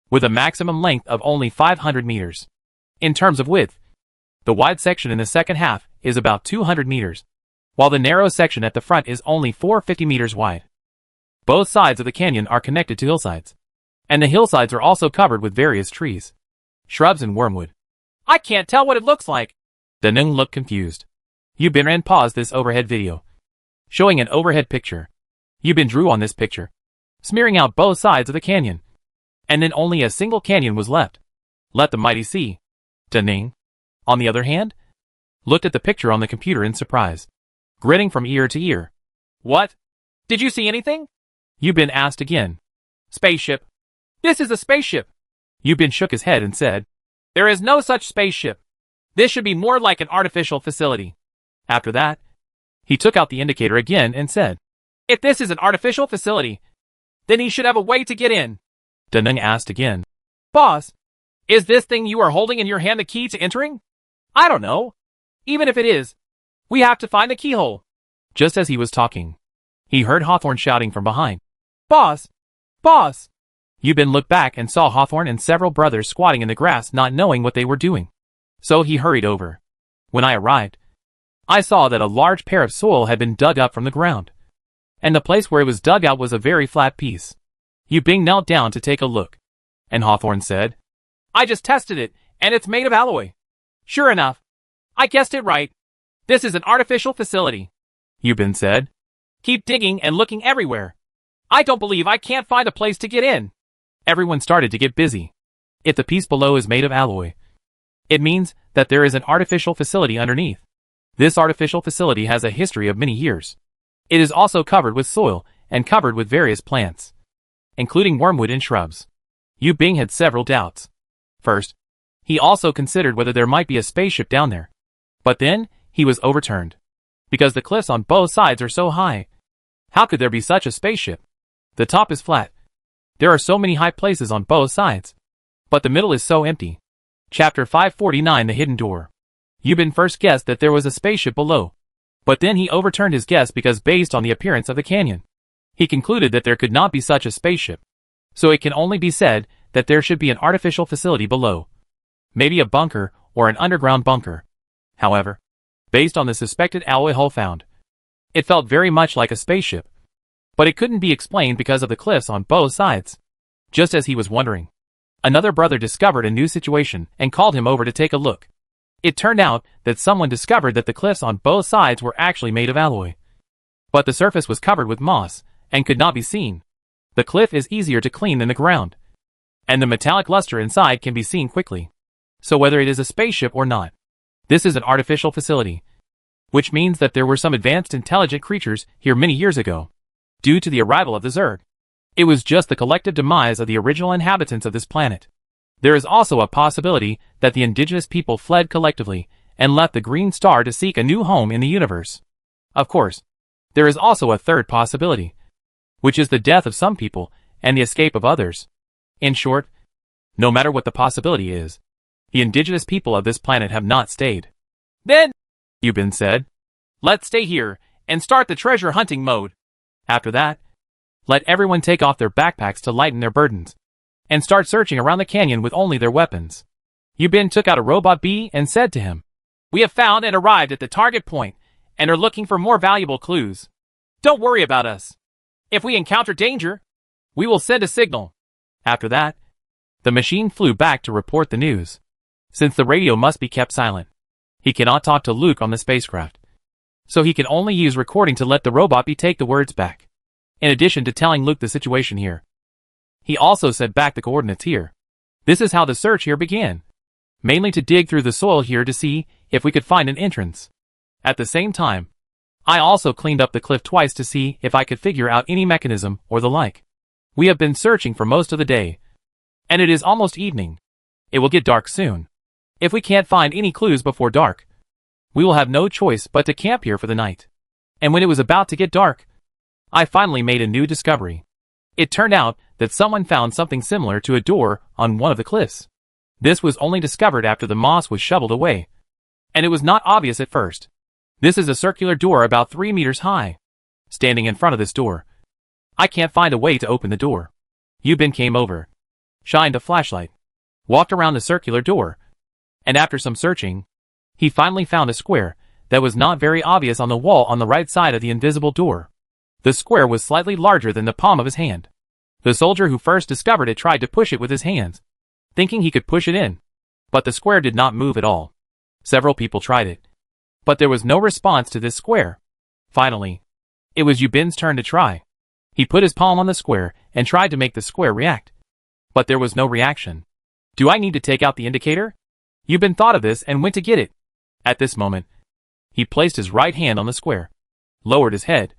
Speaker 2: with a maximum length of only 500 meters. In terms of width, the wide section in the second half is about 200 meters, while the narrow section at the front is only 450 meters wide. Both sides of the canyon are connected to hillsides, and the hillsides are also covered with various trees, shrubs and wormwood. I can't tell what it looks like. Danung looked confused. Yubin paused this overhead video, showing an overhead picture. Yubin drew on this picture, smearing out both sides of the canyon, and then only a single canyon was left. Let the mighty see. Danung, on the other hand, looked at the picture on the computer in surprise, grinning from ear to ear. What? Did you see anything? Yubin asked again. Spaceship. This is a spaceship. Yubin shook his head and said, There is no such spaceship. This should be more like an artificial facility. After that, he took out the indicator again and said, If this is an artificial facility, then he should have a way to get in. Danung asked again, Boss, is this thing you are holding in your hand the key to entering? I don't know. Even if it is, we have to find the keyhole. Just as he was talking, he heard Hawthorne shouting from behind, Boss! Boss! Yubin looked back and saw Hawthorne and several brothers squatting in the grass not knowing what they were doing. So he hurried over. When I arrived, I saw that a large pair of soil had been dug up from the ground, and the place where it was dug out was a very flat piece. Yubin knelt down to take a look, and Hawthorne said, I just tested it, and it's made of alloy. Sure enough, I guessed it right. This is an artificial facility. Yubin said, Keep digging and looking everywhere. I don't believe I can't find a place to get in. Everyone started to get busy. If the piece below is made of alloy, it means that there is an artificial facility underneath. This artificial facility has a history of many years. It is also covered with soil and covered with various plants, including wormwood and shrubs. Yubin had several doubts. First, he also considered whether there might be a spaceship down there. But then, he was overturned. Because the cliffs on both sides are so high. How could there be such a spaceship? The top is flat. There are so many high places on both sides. But the middle is so empty. Chapter 549 The Hidden Door. Yubin first guessed that there was a spaceship below. But then he overturned his guess because based on the appearance of the canyon, he concluded that there could not be such a spaceship. So it can only be said that there should be an artificial facility below. Maybe a bunker or an underground bunker. However, based on the suspected alloy hull found, it felt very much like a spaceship. But it couldn't be explained because of the cliffs on both sides. Just as he was wondering, another brother discovered a new situation and called him over to take a look. It turned out that someone discovered that the cliffs on both sides were actually made of alloy. But the surface was covered with moss and could not be seen. The cliff is easier to clean than the ground, and the metallic luster inside can be seen quickly. So whether it is a spaceship or not, this is an artificial facility, which means that there were some advanced intelligent creatures here many years ago. Due to the arrival of the Zerg, it was just the collective demise of the original inhabitants of this planet. There is also a possibility that the indigenous people fled collectively and left the Green Star to seek a new home in the universe. Of course, there is also a third possibility, which is the death of some people and the escape of others. In short, no matter what the possibility is, the indigenous people of this planet have not stayed. Then, Yubin said, let's stay here and start the treasure hunting mode. After that, let everyone take off their backpacks to lighten their burdens, and start searching around the canyon with only their weapons. Yubin took out a robot bee and said to him, We have found and arrived at the target point, and are looking for more valuable clues. Don't worry about us. If we encounter danger, we will send a signal. After that,
Speaker 1: The machine flew back to report the news. Since the radio must be kept silent, he cannot talk to Luke on the spacecraft. So he can only use recording to let the robot take the words back. In addition to telling Luke the situation here, he also said back the coordinates here. This is how the search here began. Mainly to dig through the soil here to see if we could find an entrance. At the same time, I also cleaned up the cliff twice to see if I could figure out any mechanism or the like. We have been searching for most of the day, and it is almost evening. It will get dark soon. If we can't find any clues before dark, we will have no choice but to camp here for the night. And when it was about to get dark, I finally made a new discovery. It turned out that someone found something similar to a door on one of the cliffs. This was only discovered after the moss was shoveled away, and it was not obvious at first. This is a circular door about 3 meters high. Standing in front of this door, I can't find a way to open the door. Yubin came over, shined a flashlight, walked around the circular door, and after some searching, he finally found a square that was not very obvious on the wall on the right side of the invisible door. The square was slightly larger than the palm of his hand. The soldier who first discovered it tried to push it with his hands, thinking he could push it in, but the square did not move at all. Several people tried it, but there was no response to this square. Finally, it was Yubin's turn to try. He put his palm on the square and tried to make the square react, but there was no reaction. Do I need to take out the indicator? Yubin thought of this and went to get it. At this moment, he placed his right hand on the square, lowered his head,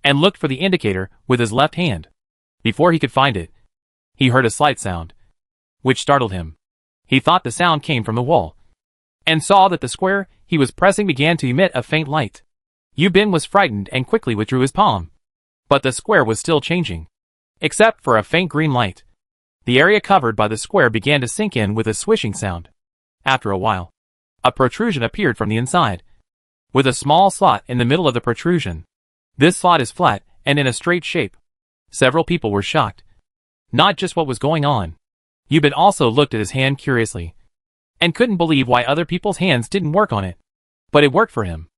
Speaker 1: and looked for the indicator with his left hand. Before he could find it, he heard a slight sound, which startled him. He thought the sound came from the wall, and saw that the square he was pressing began to emit a faint light. Yubin was frightened and quickly withdrew his palm. But the square was still changing, except for a faint green light. The area covered by the square began to sink in with a swishing sound. After a while, a protrusion appeared from the inside, with a small slot in the middle of the protrusion. This slot is flat and in a straight shape. Several people were shocked. Not just what was going on. Yubin also looked at his hand curiously, and couldn't believe why other people's hands didn't work on it. But it worked for him.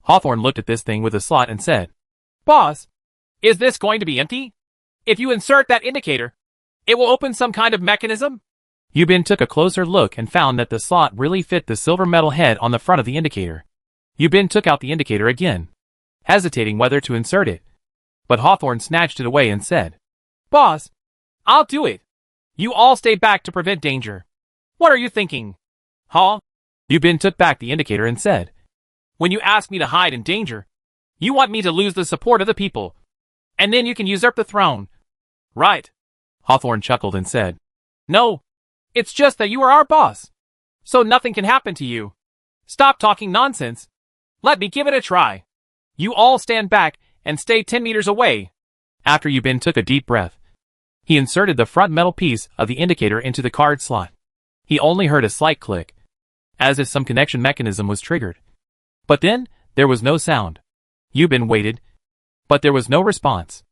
Speaker 1: Hawthorne looked at this thing with a slot and said, "Boss, is this going to be empty? If you insert that indicator, it will open some kind of mechanism?" Yubin took a closer look and found that the slot really fit the silver metal head on the front of the indicator. Yubin took out the indicator again, hesitating whether to insert it. But Hawthorne snatched it away and said, "Boss, I'll do it. You all stay back to prevent danger. What are you thinking?" "Huh?" Yubin took back the indicator and said, "When you ask me to hide in danger, you want me to lose the support of the people, and then you can usurp the throne. Right?" Hawthorne chuckled and said, "No, it's just that you are our boss, so nothing can happen to you. Stop talking nonsense. Let me give it a try. You all stand back and stay 10 meters away." After Yubin took a deep breath, he inserted the front metal piece of the indicator into the card slot. He only heard a slight click, as if some connection mechanism was triggered. But then, there was no sound. Yubin waited, but there was no response.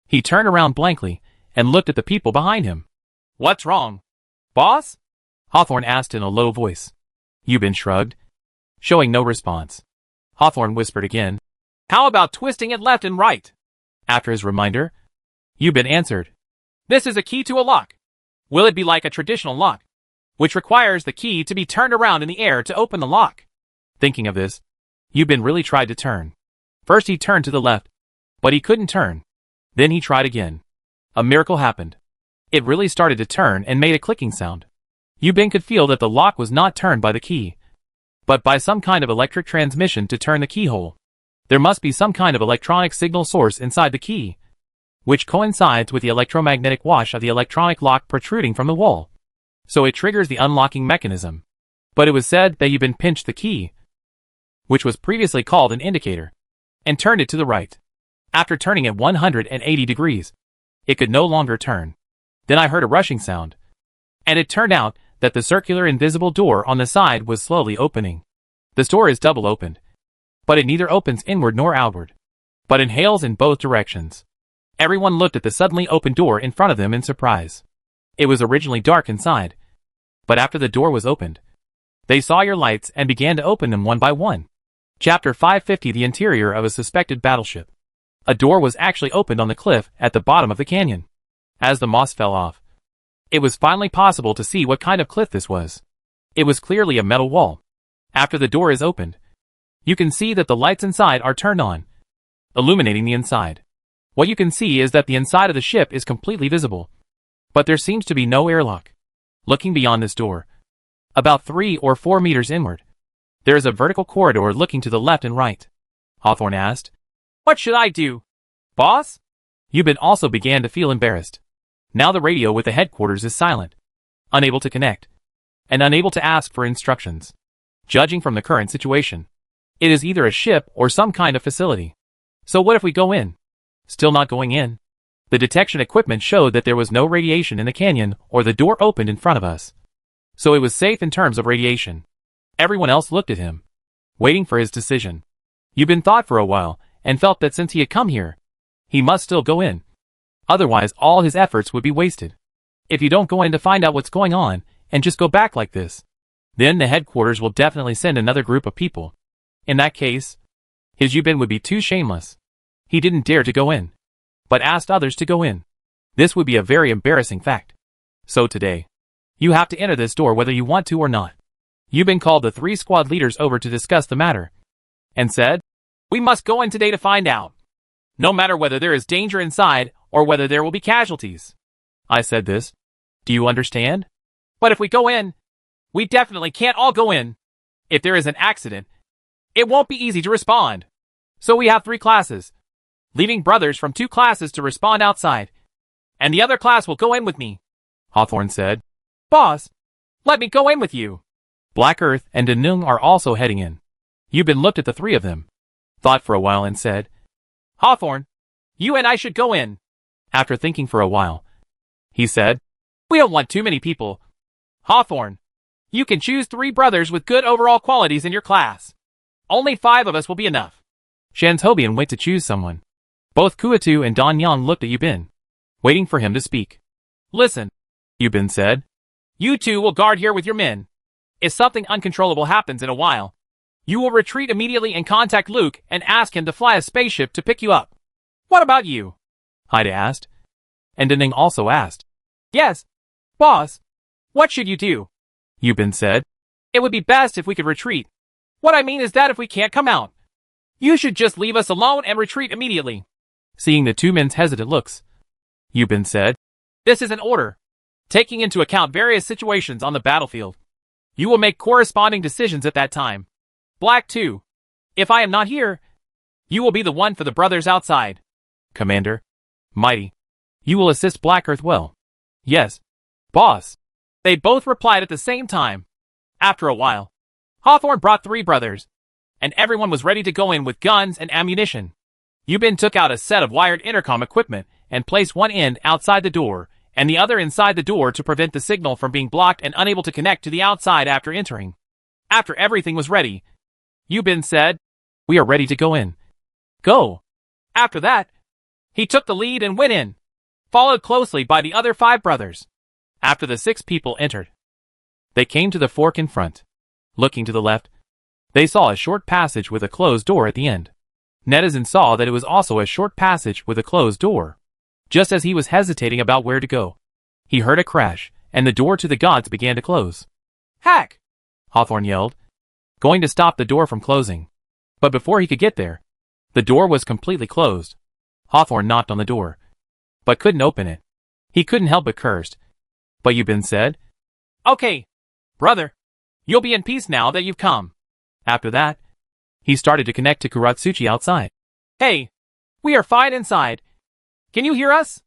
Speaker 1: He turned around blankly and looked at the people behind him. "What's wrong, boss?" Hawthorne asked in a low voice. Yubin shrugged, showing no response. Hawthorne whispered again, "How about twisting it left and right?" After his reminder, Yubin answered, "This is a key to a lock. Will it be like a traditional lock, which requires the key to be turned around in the air to open the lock?" Thinking of this, Yubin really tried to turn. First he turned to the left, but he couldn't turn. Then he tried again. A miracle happened. It really started to turn and made a clicking sound. Yubin could feel that the lock was not turned by the key, but by some kind of electric transmission to turn the keyhole. There must be some kind of electronic signal source inside the key, which coincides with the electromagnetic wash of the electronic lock protruding from the wall. So it triggers the unlocking mechanism. But it was said that Yubin pinched the key, which was previously called an indicator, and turned it to the right. After turning it 180 degrees, it could no longer turn. Then I heard a rushing sound, and it turned out that the circular invisible door on the side was slowly opening. This door is double opened, but it neither opens inward nor outward, but inhales in both directions. Everyone looked at the suddenly opened door in front of them in surprise. It was originally dark inside, but after the door was opened, they saw your lights and began to open them one by one. Chapter 550: The interior of a suspected battleship. A door was actually opened on the cliff at the bottom of the canyon. As the moss fell off, It was finally possible to see what kind of cliff this was. It was clearly a metal wall. After the door is opened, you can see that the lights inside are turned on, illuminating the inside. What you can see is that the inside of the ship is completely visible, but there seems to be no airlock. Looking beyond this door, about 3 or 4 meters inward, there is a vertical corridor looking to the left and right. Hawthorne asked,
Speaker 2: "What should I do, boss?"
Speaker 1: Yubin also began to feel embarrassed. Now the radio with the headquarters is silent, unable to connect, and unable to ask for instructions. Judging from the current situation, it is either a ship or some kind of facility. So what if we go in? Still not going in. The detection equipment showed that there was no radiation in the canyon or the door opened in front of us. So it was safe in terms of radiation. Everyone else looked at him, waiting for his decision. Yubin thought for a while and felt that since he had come here, he must still go in. Otherwise all his efforts would be wasted. If you don't go in to find out what's going on and just go back like this, then the headquarters will definitely send another group of people. In that case, his Yubin would be too shameless. He didn't dare to go in, but asked others to go in. This would be a very embarrassing fact. So today, you have to enter this door whether you want to or not. Yubin called the 3 squad leaders over to discuss the matter, and said,
Speaker 2: "We must go in today to find out. No matter whether there is danger inside or whether there will be casualties."
Speaker 1: I said this. Do you understand?
Speaker 2: But if we go in, we definitely can't all go in. If there is an accident, it won't be easy to respond. So we have 3 classes, leaving brothers from 2 classes to respond outside, and the other class will go in with me.
Speaker 1: Hawthorne said.
Speaker 2: "Boss, let me go in with you."
Speaker 1: Black Earth and Denung are also heading in. Yubin looked at the 3 of them, thought for a while and said,
Speaker 2: "Hawthorne, you and I should go in."
Speaker 1: After thinking for a while, he said,
Speaker 2: "We don't want too many people. Hawthorne, you can choose 3 brothers with good overall qualities in your class. Only 5 of us will be enough."
Speaker 1: Shanzhobian went to choose someone. Both Kuatu and Dan Yang looked at Yubin, waiting for him to speak.
Speaker 2: "Listen,"
Speaker 1: Yubin said.
Speaker 2: "You 2 will guard here with your men. If something uncontrollable happens in a while, you will retreat immediately and contact Luke and ask him to fly a spaceship to pick you up. What about you?"
Speaker 1: Haida asked. And Denung also asked.
Speaker 2: "Yes, boss. What should you do?"
Speaker 1: Yubin said.
Speaker 2: "It would be best if we could retreat. What I mean is that if we can't come out, you should just leave us alone and retreat immediately."
Speaker 1: Seeing the 2 men's hesitant looks, Yubin said,
Speaker 2: "This is an order, taking into account various situations on the battlefield. You will make corresponding decisions at that time. Black 2, if I am not here, you will be the one for the brothers outside."
Speaker 1: "Commander, Mighty, you will assist Black Earth well." "Yes, boss."
Speaker 2: They both replied at the same time. After a while, Hawthorne brought 3 brothers, and everyone was ready to go in with guns and ammunition. Yubin took out a set of wired intercom equipment and placed one end outside the door and the other inside the door to prevent the signal from being blocked and unable to connect to the outside after entering. After everything was ready, Yubin said,
Speaker 1: "We are ready to go in.
Speaker 2: Go." After that, he took the lead and went in, followed closely by the other 5 brothers. After the 6 people entered,
Speaker 1: they came to the fork in front. Looking to the left, they saw a short passage with a closed door at the end. Netizen saw that it was also a short passage with a closed door. Just as he was hesitating about where to go, he heard a crash, and the door to the gods began to close.
Speaker 2: "Hack!"
Speaker 1: Hawthorne yelled, going to stop the door from closing. But before he could get there, the door was completely closed. Hawthorne knocked on the door, but couldn't open it. He couldn't help but cursed. But Yubin said,
Speaker 2: "Okay, brother, you'll be in peace now that you've come."
Speaker 1: After that, he started to connect to Kuratsuchi outside.
Speaker 2: "Hey, we are fine inside. Can you hear us?"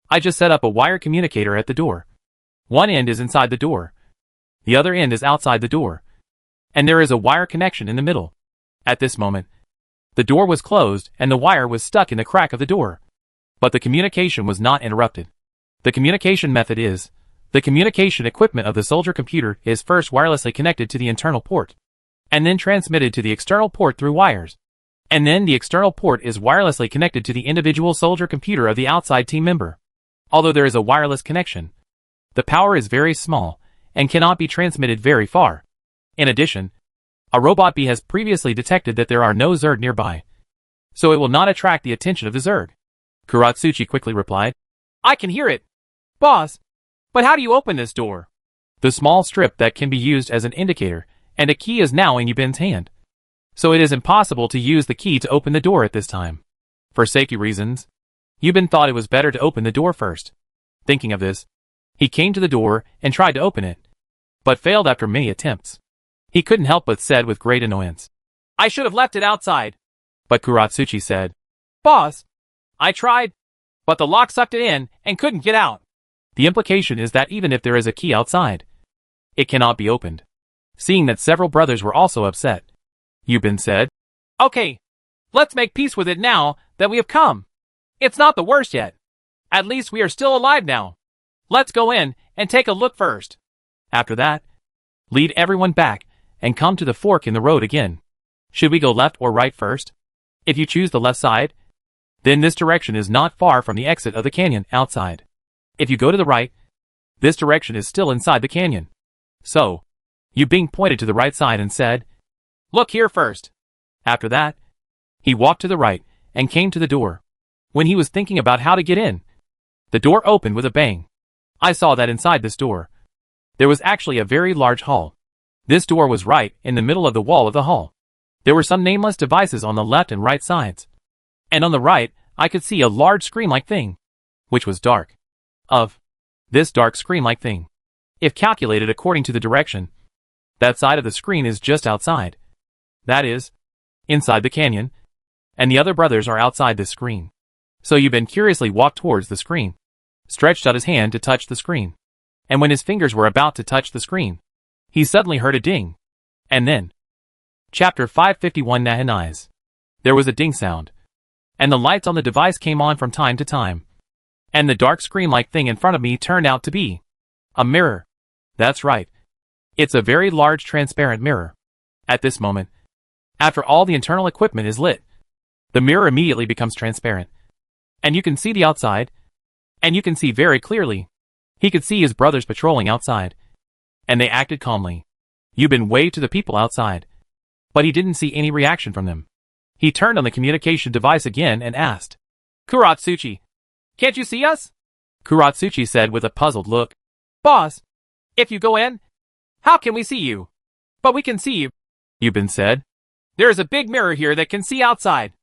Speaker 1: "I just set up a wire communicator at the door. One end is inside the door. The other end is outside the door. And there is a wire connection in the middle." At this moment, the door was closed and the wire was stuck in the crack of the door. But the communication was not interrupted. The communication method is, the communication equipment of the soldier computer is first wirelessly connected to the internal port, and then transmitted to the external port through wires. And then the external port is wirelessly connected to the individual soldier computer of the outside team member. Although there is a wireless connection, the power is very small and cannot be transmitted very far. In addition, a robot bee has previously detected that there are no Zerg nearby, so it will not attract the attention of the Zerg. Kuratsuchi quickly replied,
Speaker 2: "I can hear it, boss, But how do you open this door? The small strip that can be used as an indicator, and a key is now in Yubin's hand. So it is impossible to use the key to open the door at this time. For safety reasons, Yubin thought it was better to open the door first. Thinking of this, he came to the door and tried to open it, but failed after many attempts. He couldn't help but said with great annoyance, "I should have left it outside." But Kuratsuchi said, "Boss, I tried, but the lock sucked it in and couldn't get out." The implication is that even if there is a key outside, it cannot be opened. Seeing that several brothers were also upset, Yubin said, "Okay, let's make peace with it now that we have come. It's not the worst yet. At least we are still alive now. Let's go in and take a look first. After that, lead everyone back and come to the fork in the road again. Should we go left or right first? If you choose the left side, then this direction is not far from the exit of the canyon outside. If you go to the right, this direction is still inside the canyon." So, Yubin pointed to the right side and said, "Look here first." After that, he walked to the right and came to the door. When he was thinking about how to get in, the door opened with a bang. I saw that inside this door, there was actually a very large hall. This door was right in the middle of the wall of the hall. There were some nameless devices on the left and right sides. And on the right, I could see a large screen-like thing, which was dark. Of this dark screen-like thing, if calculated according to the direction, that side of the screen is just outside. That is, inside the canyon, and the other brothers are outside this screen. So Yubin curiously walked towards the screen, stretched out his hand to touch the screen. And when his fingers were about to touch the screen, he suddenly heard a ding. And then, Chapter 551 Nahanais. There was a ding sound, and the lights on the device came on from time to time. And the dark screen-like thing in front of me turned out to be a mirror. That's right. It's a very large transparent mirror. At this moment, after all the internal equipment is lit, the mirror immediately becomes transparent. And you can see the outside, and you can see very clearly. He could see his brothers patrolling outside, and they acted calmly. Yubin waved to the people outside, but he didn't see any reaction from them. He turned on the communication device again and asked, "Kuratsuchi, can't you see us?" Kuratsuchi said with a puzzled look, "Boss, if you go in, how can we see you?" "But we can see you," Yubin said. "There is a big mirror here that can see outside.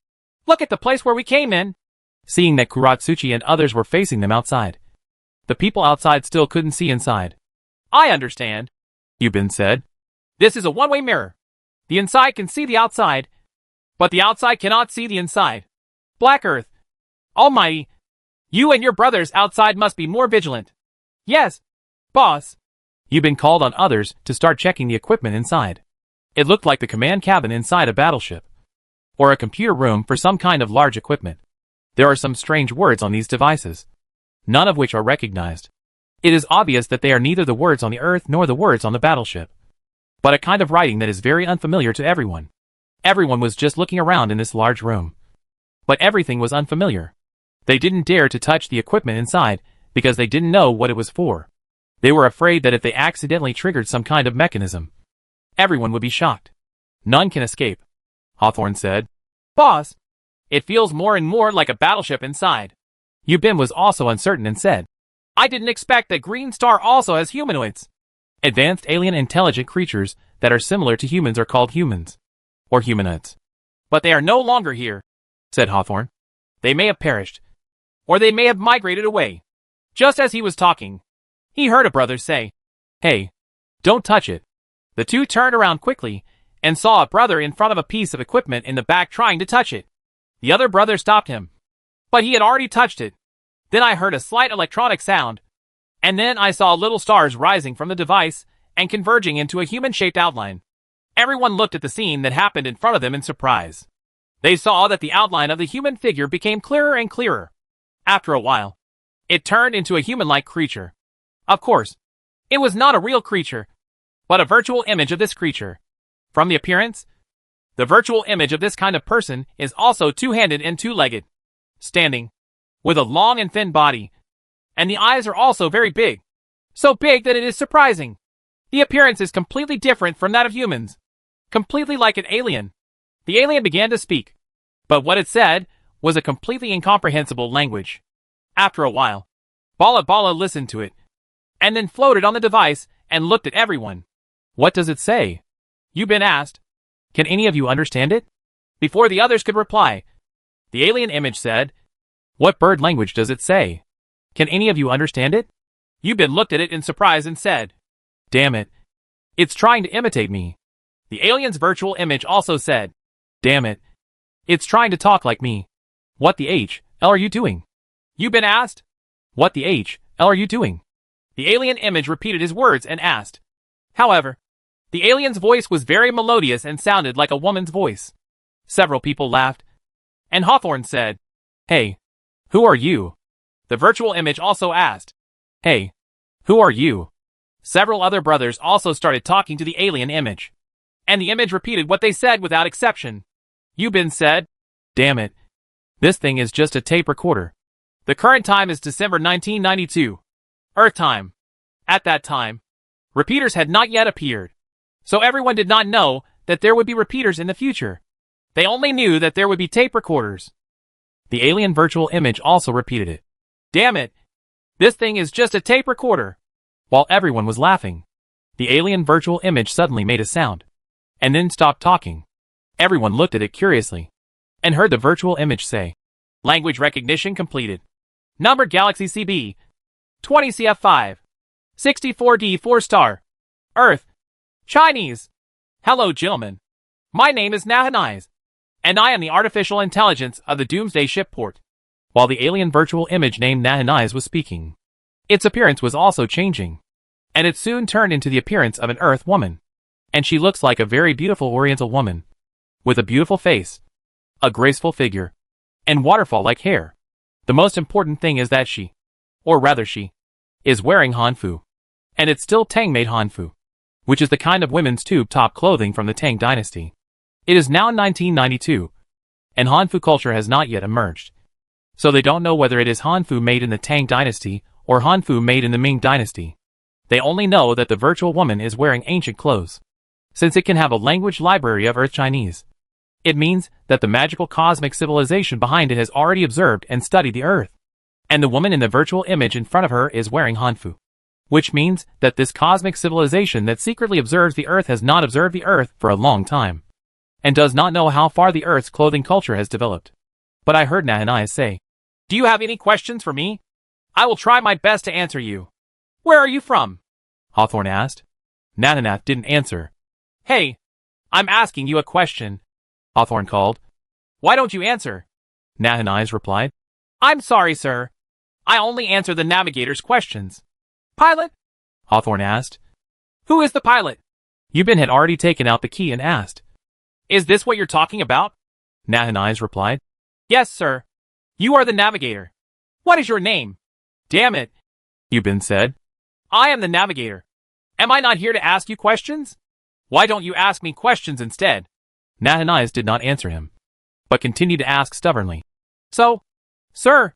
Speaker 2: Look at the place where we came in." Seeing that Kuratsuchi and others were facing them outside, the people outside still couldn't see inside. "I understand," Yubin said. "This is a one-way mirror. The inside can see the outside, but the outside cannot see the inside. Black Earth, Almighty, you and your brothers outside must be more vigilant." "Yes, boss." Yubin called on others to start checking the equipment inside. It looked like the command cabin inside a battleship, or a computer room for some kind of large equipment. There are some strange words on these devices, none of which are recognized. It is obvious that they are neither the words on the Earth nor the words on the battleship, but a kind of writing that is very unfamiliar to everyone. Everyone was just looking around in this large room, but everything was unfamiliar. They didn't dare to touch the equipment inside because they didn't know what it was for. They were afraid that if they accidentally triggered some kind of mechanism, everyone would be shocked. "None can escape," Hawthorne said. "Boss, it feels more and more like a battleship inside." Yubin was also uncertain and said, "I didn't expect that Green Star also has humanoids." Advanced alien intelligent creatures that are similar to humans are called humans, or humanoids. "But they are no longer here," said Hawthorne. "They may have perished, or they may have migrated away." Just as he was talking, he heard a brother say, "Hey, don't touch it." The two turned around quickly and saw a brother in front of a piece of equipment in the back trying to touch it. The other brother stopped him, but he had already touched it. Then I heard a slight electronic sound, and then I saw little stars rising from the device and converging into a human-shaped outline. Everyone looked at the scene that happened in front of them in surprise. They saw that the outline of the human figure became clearer and clearer. After a while, it turned into a human-like creature. Of course, it was not a real creature, but a virtual image of this creature. From the appearance, the virtual image of this kind of person is also two-handed and two-legged, standing, with a long and thin body, and the eyes are also very big, so big that it is surprising. The appearance is completely different from that of humans, completely like an alien. The alien began to speak, but what it said was a completely incomprehensible language. After a while, Bala Bala listened to it, and then floated on the device and looked at everyone.
Speaker 1: What does it say?
Speaker 2: Yubin asked.
Speaker 1: Can any of you understand it?
Speaker 2: Before the others could reply, the alien image said,
Speaker 1: What bird language does it say? Can any of you understand it?
Speaker 2: Yubin looked at it in surprise and said,
Speaker 1: Damn it. It's trying to imitate me.
Speaker 2: The alien's virtual image also said,
Speaker 1: Damn it. It's trying to talk like me. What the H L are you doing?
Speaker 2: Yubin asked.
Speaker 1: What the H L are you doing?
Speaker 2: The alien image repeated his words and asked. However, the alien's voice was very melodious and sounded like a woman's voice. Several people laughed, and Hawthorne said,
Speaker 1: Hey, who are you?
Speaker 2: The virtual image also asked,
Speaker 1: Hey, who are you?
Speaker 2: Several other brothers also started talking to the alien image, and the image repeated what they said without exception. Yubin said,
Speaker 1: Damn it. This thing is just a tape recorder.
Speaker 2: The current time is December 1992. Earth time. At that time, repeaters had not yet appeared, so everyone did not know that there would be repeaters in the future. They only knew that there would be tape recorders.
Speaker 1: The alien virtual image also repeated it.
Speaker 2: Damn it. This thing is just a tape recorder.
Speaker 1: While everyone was laughing, the alien virtual image suddenly made a sound, and then stopped talking. Everyone looked at it curiously, and heard the virtual image say,
Speaker 2: Language recognition completed. Number Galaxy CB 20CF5 64D 4-star Earth Chinese. Hello gentlemen. My name is Nahanais, and I am the artificial intelligence of the Doomsday Shipport.
Speaker 1: While the alien virtual image named Nahanais was speaking, its appearance was also changing, and it soon turned into the appearance of an Earth woman. And she looks like a very beautiful Oriental woman, with a beautiful face, a graceful figure, and waterfall-like hair. The most important thing is that she is wearing Hanfu. And it's still Tang-made Hanfu, which is the kind of women's tube top clothing from the Tang dynasty. It is now 1992, and Hanfu culture has not yet emerged. So they don't know whether it is Hanfu made in the Tang dynasty or Hanfu made in the Ming dynasty. They only know that the virtual woman is wearing ancient clothes. Since it can have a language library of Earth Chinese, it means that the magical cosmic civilization behind it has already observed and studied the Earth. And the woman in the virtual image in front of her is wearing Hanfu, which means that this cosmic civilization that secretly observes the Earth has not observed the Earth for a long time, and does not know how far the Earth's clothing culture has developed. But I heard Nahanais say,
Speaker 2: Do you have any questions for me? I will try my best to answer you. Where are you from?
Speaker 1: Hawthorne asked. Nahanais didn't answer.
Speaker 2: Hey, I'm asking you a question,
Speaker 1: Hawthorne called.
Speaker 2: Why don't you answer?
Speaker 1: Nahanais replied.
Speaker 2: I'm sorry, sir. I only answer the navigator's questions. Pilot?
Speaker 1: Hawthorne asked.
Speaker 2: Who is the pilot?
Speaker 1: Yubin had already taken out the key and asked.
Speaker 2: Is this what you're talking about?
Speaker 1: Nahanais replied.
Speaker 2: Yes, sir. You are the navigator. What is your name? Damn it,
Speaker 1: Yubin said.
Speaker 2: I am the navigator. Am I not here to ask you questions? Why don't you ask me questions instead?
Speaker 1: Nahanais did not answer him, but continued to ask stubbornly.
Speaker 2: So, sir,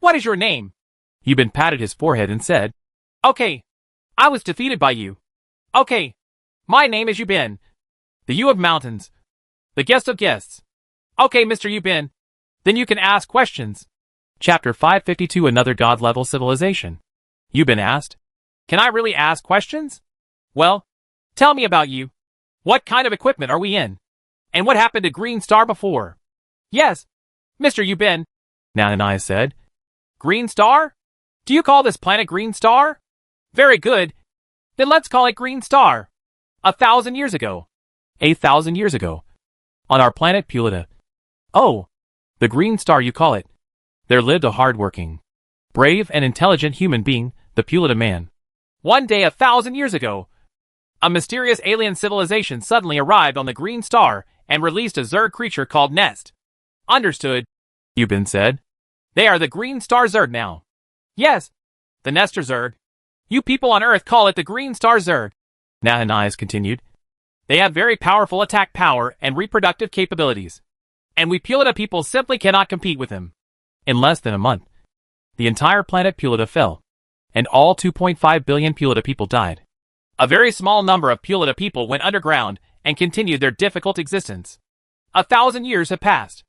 Speaker 2: what is your name?
Speaker 1: Yubin patted his forehead and said,
Speaker 2: Okay, I was defeated by you. Okay, my name is Yubin, the U of mountains, the guest of guests. Okay, Mr. Yubin, then you can ask questions.
Speaker 1: Chapter 552 Another God-level civilization. Yubin asked,
Speaker 2: Can I really ask questions? Well, tell me about you. What kind of equipment are we in? And what happened to Green Star before? Yes, Mr. Yubin,
Speaker 1: Nahanais said.
Speaker 2: Green Star? Do you call this planet Green Star? Very good. Then let's call it Green Star. 1,000 years ago.
Speaker 1: 8,000 years ago. On our planet Pulita. Oh, the Green Star you call it. There lived a hard-working, brave and intelligent human being, the Pulita man.
Speaker 2: One day 1,000 years ago, a mysterious alien civilization suddenly arrived on the Green Star and released a Zerg creature called Nest. Understood,
Speaker 1: Yubin said.
Speaker 2: They are the Green Star Zerg now. Yes, the Nestor Zerg. You people on Earth call it the Green Star Zerg.
Speaker 1: Nahanais continued.
Speaker 2: They have very powerful attack power and reproductive capabilities. And we Pulita people simply cannot compete with them.
Speaker 1: In less than a month, the entire planet Pulita fell, and all 2.5 billion Pulita people died.
Speaker 2: A very small number of Pulita people went underground and continued their difficult existence. 1,000 years have passed.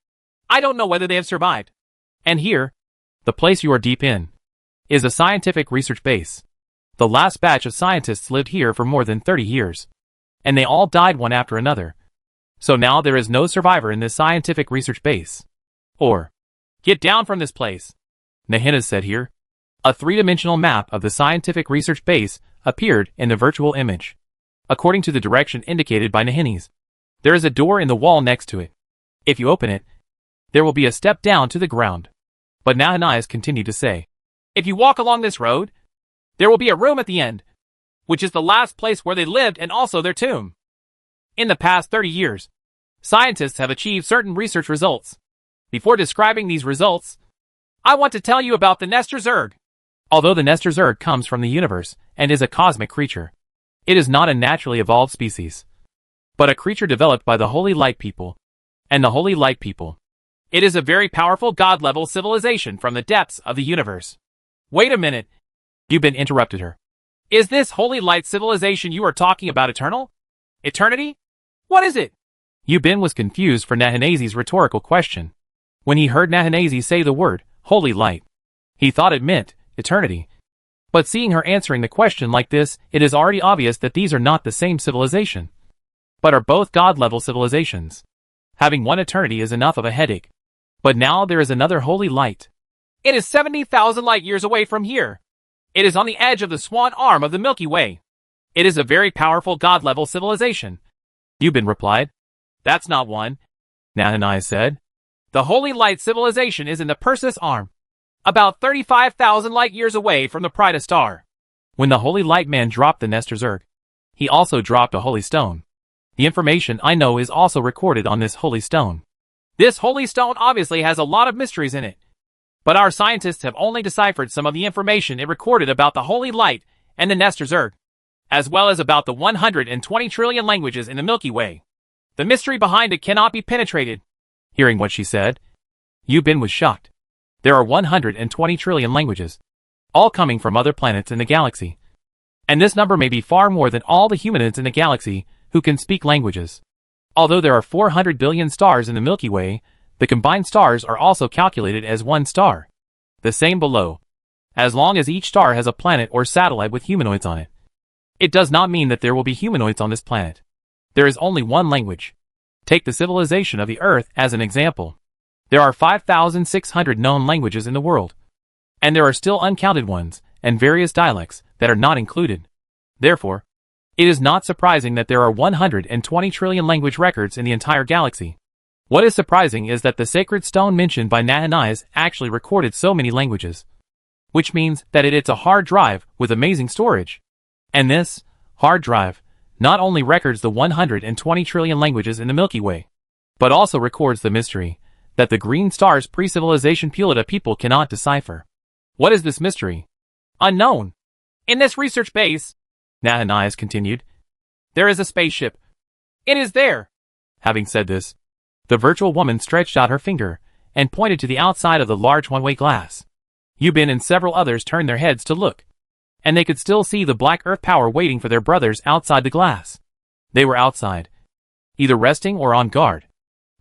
Speaker 2: I don't know whether they have survived.
Speaker 1: And here, the place you are deep in, is a scientific research base. The last batch of scientists lived here for more than 30 years. And they all died one after another. So now there is no survivor in this scientific research base. Or, get down from this place, Nahina said here. A three-dimensional map of the scientific research base appeared in the virtual image. According to the direction indicated by Nahines, there is a door in the wall next to it. If you open it, there will be a step down to the ground. But Nahines continued to say,
Speaker 2: if you walk along this road, there will be a room at the end, which is the last place where they lived and also their tomb. In the past 30 years, scientists have achieved certain research results. Before describing these results, I want to tell you about the Nestor Zurg.
Speaker 1: Although the Nestor Zurg comes from the universe and is a cosmic creature, it is not a naturally evolved species, but a creature developed by the Holy Light People. And the Holy Light People,
Speaker 2: it is a very powerful God-level civilization from the depths of the universe. Wait a minute.
Speaker 1: Yubin interrupted her.
Speaker 2: Is this Holy Light civilization you are talking about eternal? Eternity? What is it?
Speaker 1: Yubin was confused for Nahinese's rhetorical question. When he heard Nahinese say the word, Holy Light, he thought it meant eternity. But seeing her answering the question like this, it is already obvious that these are not the same civilization, but are both God-level civilizations. Having one eternity is enough of a headache. But now there is another Holy Light.
Speaker 2: It is 70,000 light years away from here. It is on the edge of the swan arm of the Milky Way. It is a very powerful God-level civilization.
Speaker 1: Yubin replied.
Speaker 2: That's not one,
Speaker 1: Nahinai said.
Speaker 2: The Holy Light civilization is in the Perseus arm, about 35,000 light years away from the Prida star.
Speaker 1: When the Holy Light Man dropped the Nestor Zurg, he also dropped a holy stone. The information I know is also recorded on this holy stone.
Speaker 2: This holy stone obviously has a lot of mysteries in it. But our scientists have only deciphered some of the information it recorded about the Holy Light and the Nestor Zurg, as well as about the 120 trillion languages in the Milky Way. The mystery behind it cannot be penetrated.
Speaker 1: Hearing what she said, Yubin was shocked. There are 120 trillion languages, all coming from other planets in the galaxy. And this number may be far more than all the humanids in the galaxy who can speak languages. Although there are 400 billion stars in the Milky Way, the combined stars are also calculated as one star. The same below. As long as each star has a planet or satellite with humanoids on it. It does not mean that there will be humanoids on this planet. There is only one language. Take the civilization of the Earth as an example. There are 5,600 known languages in the world. And there are still uncounted ones, and various dialects, that are not included. Therefore, it is not surprising that there are 120 trillion language records in the entire galaxy. What is surprising is that the sacred stone mentioned by Nahinais actually recorded so many languages. Which means that it's a hard drive with amazing storage. And this hard drive not only records the 120 trillion languages in the Milky Way, but also records the mystery that the green stars pre-civilization Pulita people cannot decipher. What is this mystery?
Speaker 2: Unknown. In this research base,
Speaker 1: Nahinais continued,
Speaker 2: there is a spaceship. It is there.
Speaker 1: Having said this, the virtual woman stretched out her finger and pointed to the outside of the large one-way glass. Yubin and several others turned their heads to look, and they could still see the Black Earth Power waiting for their brothers outside the glass. They were outside, either resting or on guard.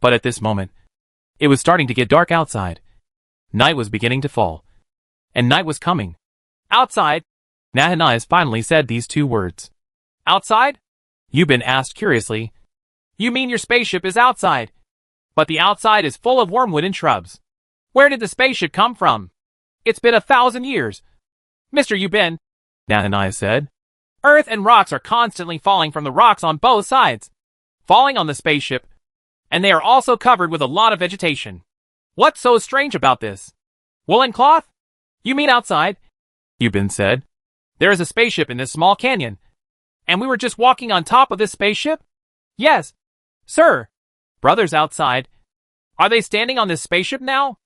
Speaker 1: But at this moment, it was starting to get dark outside. Night was beginning to fall, and night was coming.
Speaker 2: Outside?
Speaker 1: Nahinais finally said these two words.
Speaker 2: Outside?
Speaker 1: Yubin asked curiously.
Speaker 2: You mean your spaceship is outside? But the outside is full of wormwood and shrubs. Where did the spaceship come from? It's been 1,000 years. Mr. Yubin,
Speaker 1: Nahinais said.
Speaker 2: Earth and rocks are constantly falling from the rocks on both sides, falling on the spaceship, and they are also covered with a lot of vegetation. What's so strange about this? Woolen cloth? You mean outside?
Speaker 1: Yubin said.
Speaker 2: There is a spaceship in this small canyon, and we were just walking on top of this spaceship? Yes, sir. Brothers outside. Are they standing on this spaceship now?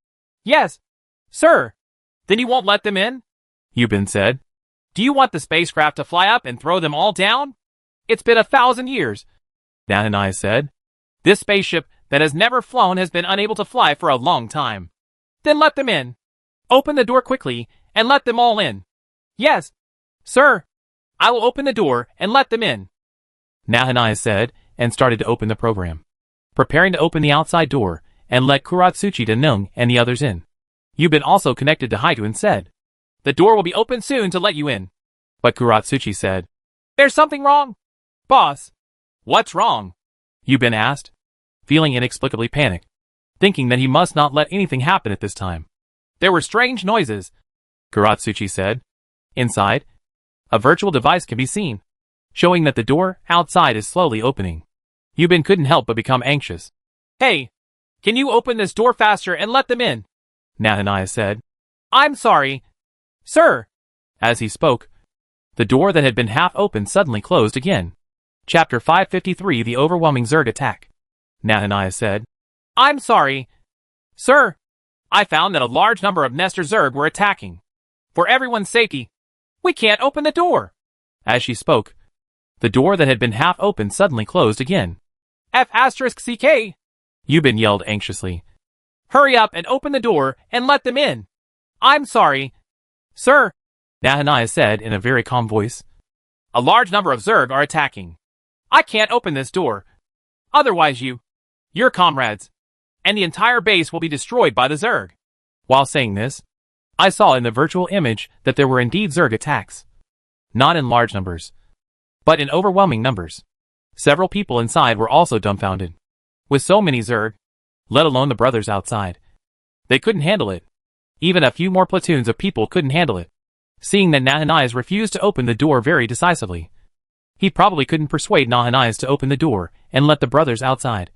Speaker 2: Yes, sir. Then you won't let them in?
Speaker 1: Yubin said.
Speaker 2: Do you want the spacecraft to fly up and throw them all down? It's been 1,000 years.
Speaker 1: Nahinais said.
Speaker 2: This spaceship that has never flown has been unable to fly for a long time. Then let them in. Open the door quickly and let them all in. Yes, sir. I will open the door and let them in.
Speaker 1: Nahinais said and started to open the program, preparing to open the outside door and let Kuratsuchi Denung and the others in. Yubin also connected to Haitu and said,
Speaker 2: the door will be open soon to let you in.
Speaker 1: But Kuratsuchi said,
Speaker 2: "There's something wrong, boss." "What's wrong?"
Speaker 1: Yubin asked, feeling inexplicably panicked, thinking that he must not let anything happen at this time.
Speaker 2: "There were strange noises,"
Speaker 1: Kuratsuchi said. Inside, a virtual device can be seen, showing that the door outside is slowly opening. Yubin couldn't help but become anxious.
Speaker 2: "Hey, can you open this door faster and let them in?"
Speaker 1: Nahaniah said.
Speaker 2: "I'm sorry, sir."
Speaker 1: As he spoke, the door that had been half opened suddenly closed again. Chapter 553 The Overwhelming Zerg Attack. Nahaniah said,
Speaker 2: "I'm sorry, sir. I found that a large number of Nestor Zerg were attacking. For everyone's safety, we can't open the door."
Speaker 1: As she spoke, the door that had been half opened suddenly closed again.
Speaker 2: F***CK.
Speaker 1: Yubin yelled anxiously.
Speaker 2: "Hurry up and open the door and let them in." "I'm sorry, sir,"
Speaker 1: Nahaniah said in a very calm voice.
Speaker 2: "A large number of Zerg are attacking. I can't open this door. Otherwise your comrades, and the entire base will be destroyed by the Zerg."
Speaker 1: While saying this, I saw in the virtual image that there were indeed Zerg attacks. Not in large numbers, but in overwhelming numbers. Several people inside were also dumbfounded. With so many Zerg, let alone the brothers outside, they couldn't handle it. Even a few more platoons of people couldn't handle it. Seeing that Nahaniah refused to open the door very decisively, he probably couldn't persuade Nahaniah to open the door and let the brothers outside.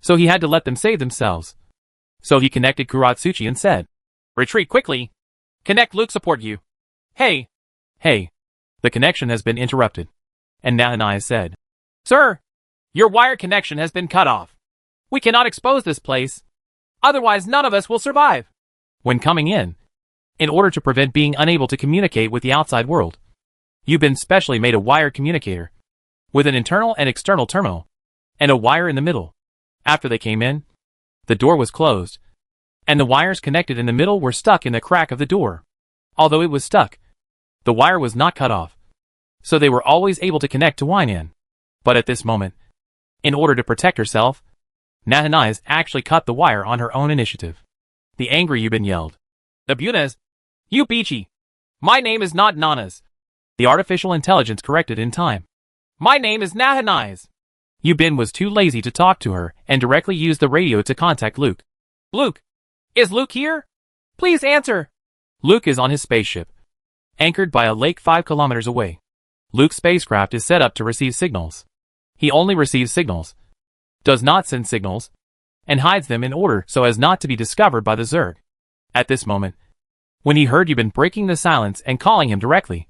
Speaker 1: So he had to let them save themselves. So he connected Kuratsuchi and said,
Speaker 2: "Retreat quickly. Connect Luke support you." Hey,
Speaker 1: the connection has been interrupted. And Nahaniah said,
Speaker 2: "Sir, your wire connection has been cut off. We cannot expose this place. Otherwise none of us will survive."
Speaker 1: When coming in order to prevent being unable to communicate with the outside world, Yubin specially made a wired communicator with an internal and external terminal and a wire in the middle. After they came in, the door was closed, and the wires connected in the middle were stuck in the crack of the door. Although it was stuck, the wire was not cut off, so they were always able to connect to Weinan. But at this moment, in order to protect herself, Nahaniah actually cut the wire on her own initiative. The angry Yubin yelled,
Speaker 2: "Nabunas, you Bichi. My name is not Nanas."
Speaker 1: The artificial intelligence corrected in time.
Speaker 2: "My name is Nahaniah."
Speaker 1: Yubin was too lazy to talk to her and directly used the radio to contact Luke.
Speaker 2: "Luke, is Luke here? Please answer."
Speaker 1: Luke is on his spaceship, anchored by a lake 5 kilometers away. Luke's spacecraft is set up to receive signals. He only receives signals, does not send signals, and hides them in order so as not to be discovered by the Zerg. At this moment, when he heard Yubin breaking the silence and calling him directly,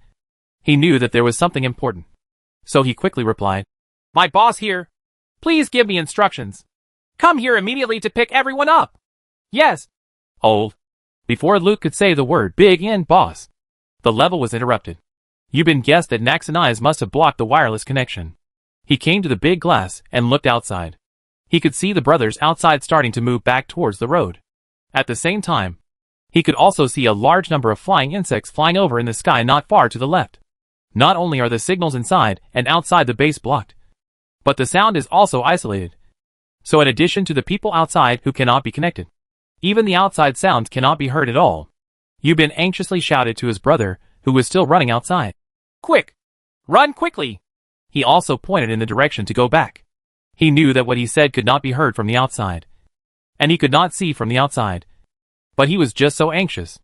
Speaker 1: he knew that there was something important. So he quickly replied,
Speaker 2: "My boss here. Please give me instructions. Come here immediately to pick everyone up." "Yes."
Speaker 1: Old. Before Luke could say the word big and boss, the level was interrupted. Yubin guessed that Nahaniah must have blocked the wireless connection. He came to the big glass and looked outside. He could see the brothers outside starting to move back towards the road. At the same time, he could also see a large number of flying insects flying over in the sky not far to the left. Not only are the signals inside and outside the base blocked, but the sound is also isolated. So in addition to the people outside who cannot be connected, even the outside sounds cannot be heard at all. Yubin anxiously shouted to his brother, who was still running outside.
Speaker 2: "Quick! Run quickly!"
Speaker 1: He also pointed in the direction to go back. He knew that what he said could not be heard from the outside, and he could not see from the outside. But he was just so anxious.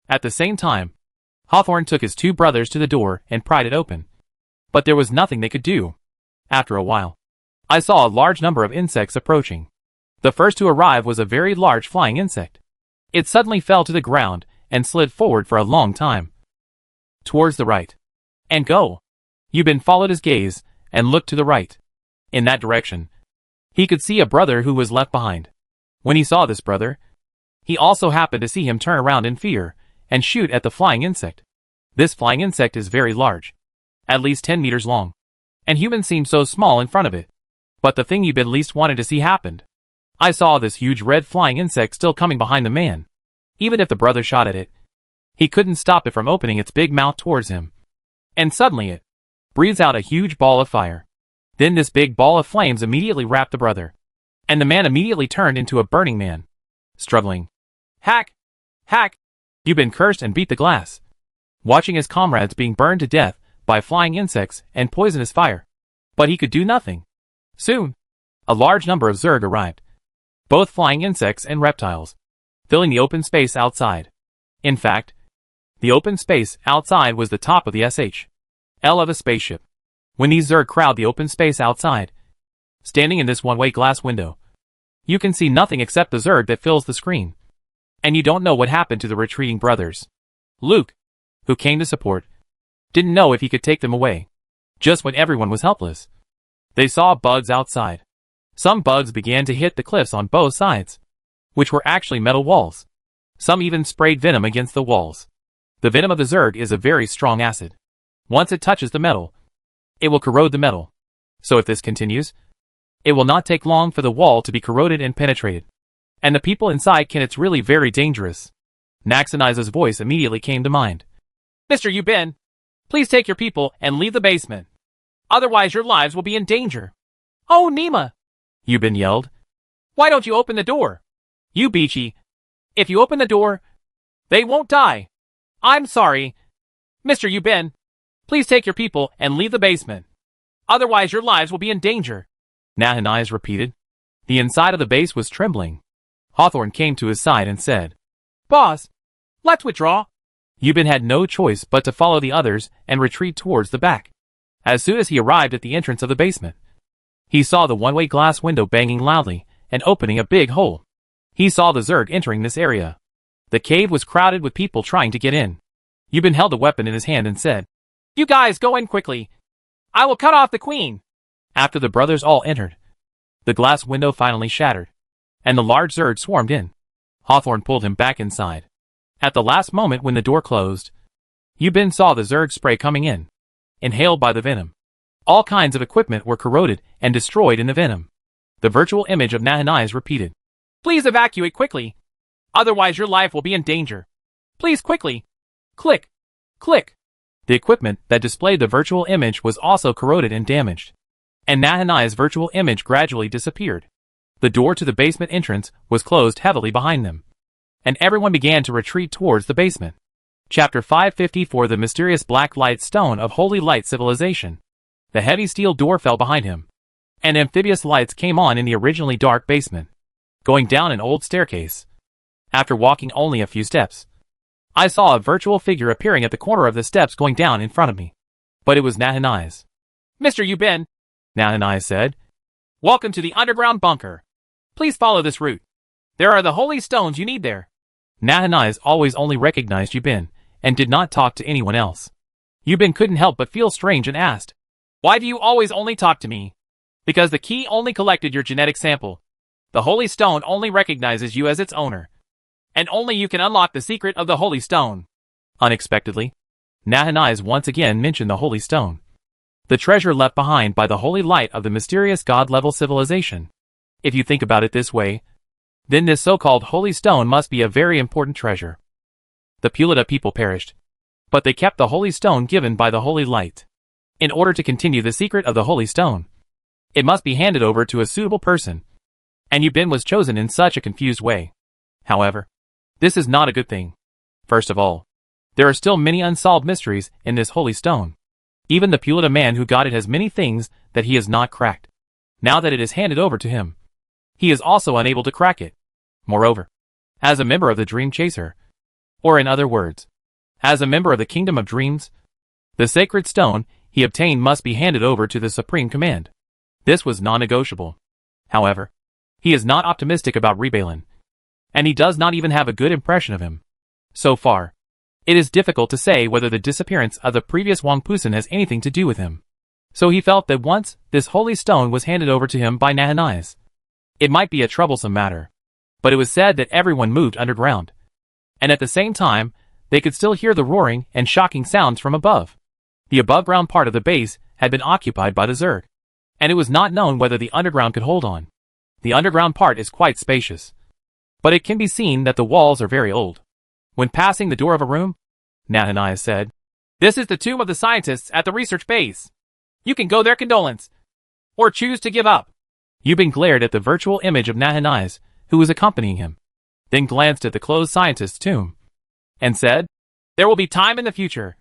Speaker 1: At the same time, Hawthorne took his 2 brothers to the door and pried it open. But there was nothing they could do. After a while, I saw a large number of insects approaching. The first to arrive was a very large flying insect. It suddenly fell to the ground and slid forward for a long time. Towards the right. And go. Yubin followed his gaze and looked to the right. In that direction, he could see a brother who was left behind. When he saw this brother, he also happened to see him turn around in fear and shoot at the flying insect. This flying insect is very large, at least 10 meters long, and humans seem so small in front of it. But the thing Yubin least wanted to see happened. I saw this huge red flying insect still coming behind the man. Even if the brother shot at it, he couldn't stop it from opening its big mouth towards him. And suddenly it breathes out a huge ball of fire. Then this big ball of flames immediately wrapped the brother, and the man immediately turned into a burning man. Struggling.
Speaker 2: Hack! Hack!
Speaker 1: Yubin cursed and beat the glass. Watching his comrades being burned to death, by flying insects and poisonous fire. But he could do nothing. Soon, a large number of Zerg arrived, both flying insects and reptiles, filling the open space outside. In fact, the open space outside was the top of the SHL of a spaceship. When these Zerg crowd the open space outside, standing in this one-way glass window, you can see nothing except the Zerg that fills the screen. And you don't know what happened to the retreating brothers. Luke, who came to support, didn't know if he could take them away. Just when everyone was helpless, they saw bugs outside. Some bugs began to hit the cliffs on both sides, which were actually metal walls. Some even sprayed venom against the walls. The venom of the Zerg is a very strong acid. Once it touches the metal, it will corrode the metal. So if this continues, it will not take long for the wall to be corroded and penetrated. And the people inside can. It's really very dangerous. Naxaniza's voice immediately came to mind.
Speaker 2: Mr. Yubin, please take your people and leave the basement. Otherwise your lives will be in danger. Oh, Nima!
Speaker 1: Yubin yelled.
Speaker 2: Why don't you open the door? You Beachy. If you open the door, they won't die. I'm sorry. Mr. Yubin, please take your people and leave the basement. Otherwise your lives will be in danger.
Speaker 1: Nahanias repeated. The inside of the base was trembling. Hawthorne came to his side and said,
Speaker 2: Boss, let's withdraw.
Speaker 1: Yubin had no choice but to follow the others and retreat towards the back. As soon as he arrived at the entrance of the basement, he saw the one-way glass window banging loudly and opening a big hole. He saw the Zerg entering this area. The cave was crowded with people trying to get in. Yubin held a weapon in his hand and said,
Speaker 2: You guys go in quickly. I will cut off the queen.
Speaker 1: After the brothers all entered, the glass window finally shattered, and the large Zerg swarmed in. Hawthorne pulled him back inside. At the last moment when the door closed, Yubin saw the Zerg spray coming in, inhaled by the venom. All kinds of equipment were corroded and destroyed in the venom. The virtual image of Nahanias repeated,
Speaker 2: Please evacuate quickly. Otherwise your life will be in danger. Please quickly. Click. Click.
Speaker 1: The equipment that displayed the virtual image was also corroded and damaged, and Nahanias' virtual image gradually disappeared. The door to the basement entrance was closed heavily behind them, and everyone began to retreat towards the basement. Chapter 554 The Mysterious Black Light Stone of Holy Light Civilization. The heavy steel door fell behind him, and amphibious lights came on in the originally dark basement, going down an old staircase. After walking only a few steps, I saw a virtual figure appearing at the corner of the steps going down in front of me. But it was Nahanias.
Speaker 2: Mr. Yubin,
Speaker 1: Nahanias said,
Speaker 2: Welcome to the underground bunker. Please follow this route. There are the holy stones you need there.
Speaker 1: Nahanias always only recognized Yubin and did not talk to anyone else. Yubin couldn't help but feel strange and asked,
Speaker 2: Why do you always only talk to me? Because the key only collected your genetic sample. The holy stone only recognizes you as its owner. And only you can unlock the secret of the holy stone.
Speaker 1: Unexpectedly, Nahanias once again mentioned the holy stone, the treasure left behind by the holy light of the mysterious god-level civilization. If you think about it this way, then this so-called holy stone must be a very important treasure. The Pulita people perished, but they kept the holy stone given by the holy light. In order to continue the secret of the holy stone, it must be handed over to a suitable person, and Yubin was chosen in such a confused way. However, this is not a good thing. First of all, there are still many unsolved mysteries in this holy stone. Even the Pulita man who got it has many things that he has not cracked. Now that it is handed over to him, he is also unable to crack it. Moreover, as a member of the Dream Chaser, or in other words, as a member of the Kingdom of Dreams, the sacred stone he obtained must be handed over to the Supreme Command. This was non-negotiable. However, he is not optimistic about Rebalin, and he does not even have a good impression of him. So far, it is difficult to say whether the disappearance of the previous Wang Pusan has anything to do with him. So he felt that once this holy stone was handed over to him by Nahanias, it might be a troublesome matter. But it was said that everyone moved underground, and at the same time, they could still hear the roaring and shocking sounds from above. The above-ground part of the base had been occupied by the Zerg, and it was not known whether the underground could hold on. The underground part is quite spacious, but it can be seen that the walls are very old. When passing the door of a room, Nahanias said,
Speaker 2: This is the tomb of the scientists at the research base. You can go there condolence, or choose to give up.
Speaker 1: Yubin glared at the virtual image of Nahanias, who was accompanying him, then glanced at the closed scientist's tomb, and said,
Speaker 2: There will be time in the future,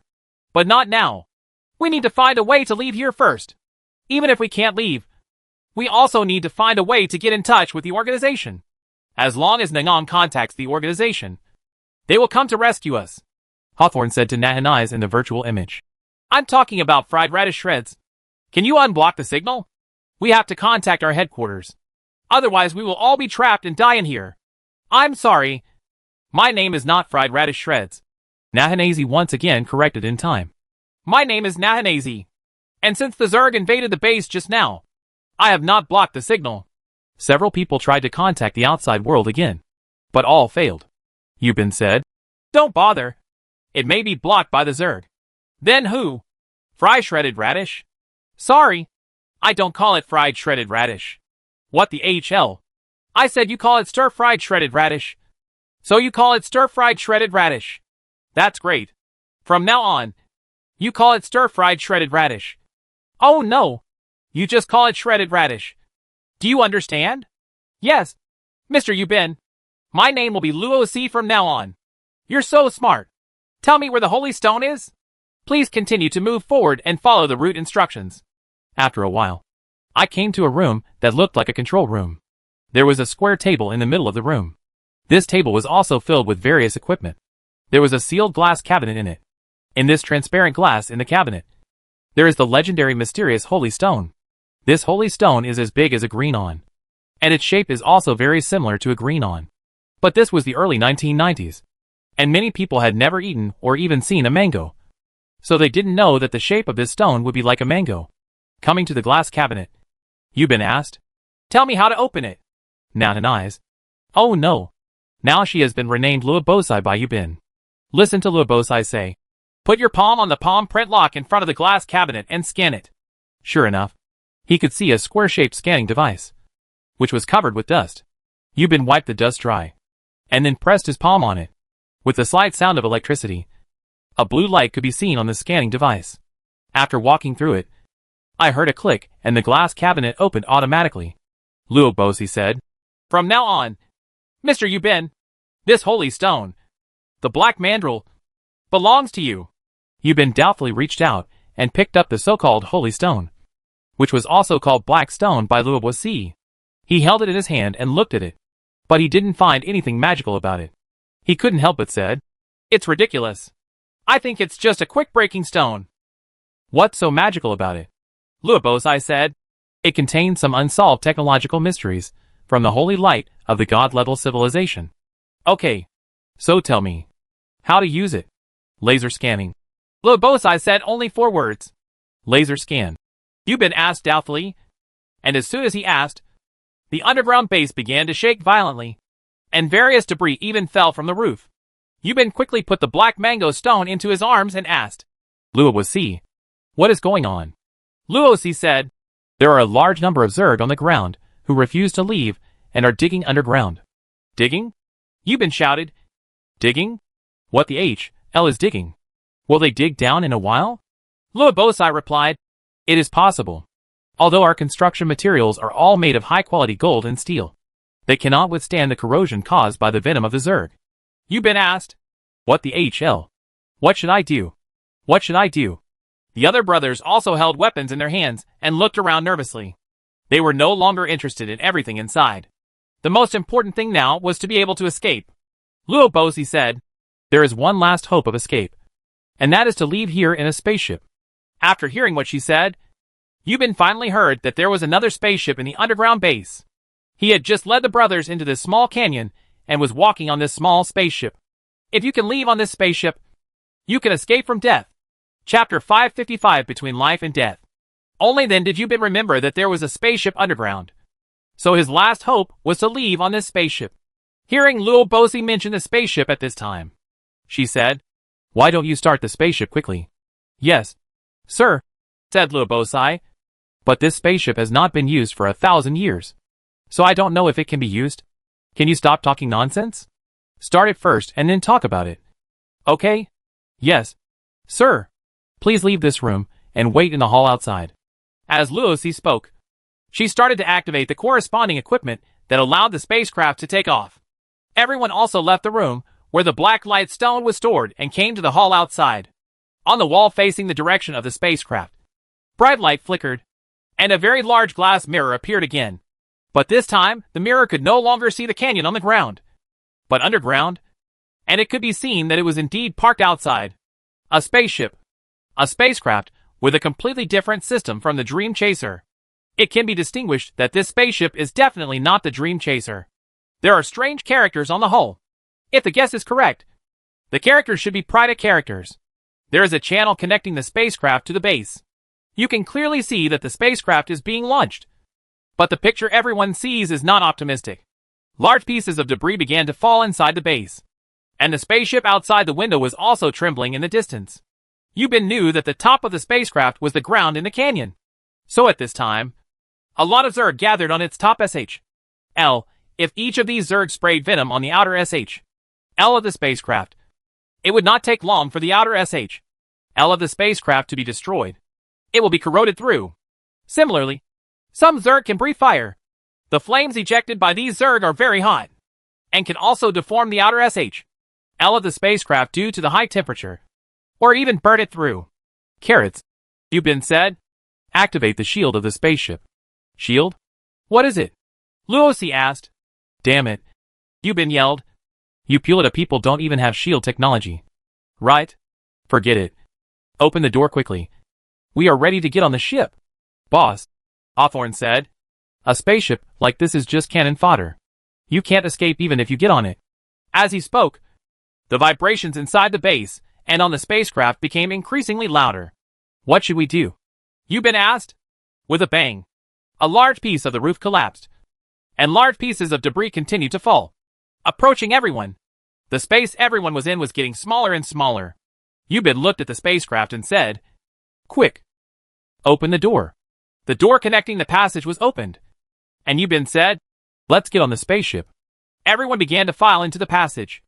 Speaker 2: but not now. We need to find a way to leave here first. Even if we can't leave, we also need to find a way to get in touch with the organization. As long as Nangon contacts the organization, they will come to rescue us,
Speaker 1: Hawthorne said to Nahanize in the virtual image.
Speaker 2: I'm talking about fried radish shreds. Can you unblock the signal? We have to contact our headquarters. Otherwise we will all be trapped and die in here. I'm sorry. My name is not fried radish shreds.
Speaker 1: Nahanize once again corrected in time.
Speaker 2: My name is Nahanize. And since the Zerg invaded the base just now, I have not blocked the signal.
Speaker 1: Several people tried to contact the outside world again, but all failed. Yubin said,
Speaker 2: Don't bother. It may be blocked by the Zerg. Then who? Fry shredded radish? Sorry. I don't call it fried shredded radish. What the HL? I said you call it stir-fried shredded radish. So you call it stir-fried shredded radish. That's great. From now on, you call it stir-fried shredded radish. Oh no. You just call it shredded radish. Do you understand? Yes. Mr. Yubin. My name will be Luo C from now on. You're so smart. Tell me where the Holy Stone is? Please continue to move forward and follow the route instructions.
Speaker 1: After a while, I came to a room that looked like a control room. There was a square table in the middle of the room. This table was also filled with various equipment. There was a sealed glass cabinet in it. In this transparent glass in the cabinet, there is the legendary mysterious Holy Stone. This Holy Stone is as big as a green on, and its shape is also very similar to a green on. But this was the early 1990s, and many people had never eaten or even seen a mango. So they didn't know that the shape of this stone would be like a mango. Coming to the glass cabinet, Yubin asked,
Speaker 2: Tell me how to open it.
Speaker 1: Nahanize. Oh no. Now she has been renamed Luobosai by Yubin. Listen to Luobosai say,
Speaker 2: Put your palm on the palm print lock in front of the glass cabinet and scan it.
Speaker 1: Sure enough, he could see a square-shaped scanning device, which was covered with dust. Yubin wiped the dust dry, and then pressed his palm on it. With the slight sound of electricity, a blue light could be seen on the scanning device. After walking through it, I heard a click and the glass cabinet opened automatically. Luobosi said,
Speaker 2: From now on, Mr. Yubin, this holy stone, the black mandrel, belongs to you.
Speaker 1: Yubin doubtfully reached out and picked up the so-called holy stone, which was also called black stone by Luobosi. He held it in his hand and looked at it, but he didn't find anything magical about it. He couldn't help but said,
Speaker 2: It's ridiculous. I think it's just a quick breaking stone.
Speaker 1: What's so magical about it?
Speaker 2: Luobosai said,
Speaker 1: It contains some unsolved technological mysteries from the holy light of the god-level civilization. Okay, so tell me, how to use it? Laser scanning.
Speaker 2: Luobosai said only 4 words.
Speaker 1: Laser scan.
Speaker 2: Yubin asked doubtfully, and as soon as he asked, the underground base began to shake violently, and various debris even fell from the roof. Yubin quickly put the black mango stone into his arms and asked,
Speaker 1: Luobosi, what is going on?
Speaker 2: Luosi said,
Speaker 1: There are a large number of Zerg on the ground who refuse to leave and are digging underground.
Speaker 2: Digging? Yubin shouted.
Speaker 1: Digging? What the HL is digging? Will they dig down in a while?
Speaker 2: Luobosai replied,
Speaker 1: It is possible. Although our construction materials are all made of high-quality gold and steel, they cannot withstand the corrosion caused by the venom of the Zerg.
Speaker 2: Yubin asked,
Speaker 1: What the HL? What should I do? What should I do?
Speaker 2: The other brothers also held weapons in their hands and looked around nervously. They were no longer interested in everything inside. The most important thing now was to be able to escape. Luobosi said,
Speaker 1: There is one last hope of escape, and that is to leave here in a spaceship.
Speaker 2: After hearing what she said, Yubin finally heard that there was another spaceship in the underground base. He had just led the brothers into this small canyon and was walking on this small spaceship. If you can leave on this spaceship, you can escape from death. Chapter 555 Between Life and Death. Only then did Yubin remember that there was a spaceship underground. So his last hope was to leave on this spaceship. Hearing Luobosi mention the spaceship at this time, she said,
Speaker 1: Why don't you start the spaceship quickly?
Speaker 2: Yes, sir, said Luobosai.
Speaker 1: But this spaceship has not been used for 1,000 years. So I don't know if it can be used. Can you stop talking nonsense? Start it first and then talk about it. Okay? Yes, sir. Please leave this room and wait in the hall outside.
Speaker 2: As Luosi spoke, she started to activate the corresponding equipment that allowed the spacecraft to take off. Everyone also left the room where the black light stone was stored and came to the hall outside. On the wall facing the direction of the spacecraft, bright light flickered, and a very large glass mirror appeared again. But this time, the mirror could no longer see the canyon on the ground, but underground, and it could be seen that it was indeed parked outside. A spaceship. A spacecraft with a completely different system from the Dream Chaser. It can be distinguished that this spaceship is definitely not the Dream Chaser. There are strange characters on the hull. If the guess is correct, the characters should be private characters. There is a channel connecting the spacecraft to the base. You can clearly see that the spacecraft is being launched. But the picture everyone sees is not optimistic. Large pieces of debris began to fall inside the base, and the spaceship outside the window was also trembling in the distance. Yubin knew that the top of the spacecraft was the ground in the canyon. So at this time, a lot of Zerg gathered on its top SH.L. If each of these Zerg sprayed venom on the outer SH.L. of the spacecraft, it would not take long for the outer SH.L. of the spacecraft to be destroyed. It will be corroded through. Similarly, some Zerg can breathe fire. The flames ejected by these Zerg are very hot, and can also deform the outer SH.L. of the spacecraft due to the high temperature, or even burn it through. Carrots, Yubin said. Activate the shield of the spaceship. Shield? What is it? Luosi asked. Damn it. Yubin yelled. You Pulita people don't even have shield technology. Right? Forget it. Open the door quickly. We are ready to get on the ship. Boss, Hawthorne said. A spaceship like this is just cannon fodder. You can't escape even if you get on it. As he spoke, the vibrations inside the base and on the spacecraft became increasingly louder. What should we do? Yubin asked. With a bang, a large piece of the roof collapsed, and large pieces of debris continued to fall, approaching everyone. The space everyone was in was getting smaller and smaller. Yubin looked at the spacecraft and said, Quick! Open the door. The door connecting the passage was opened, and Yubin said, Let's get on the spaceship. Everyone began to file into the passage,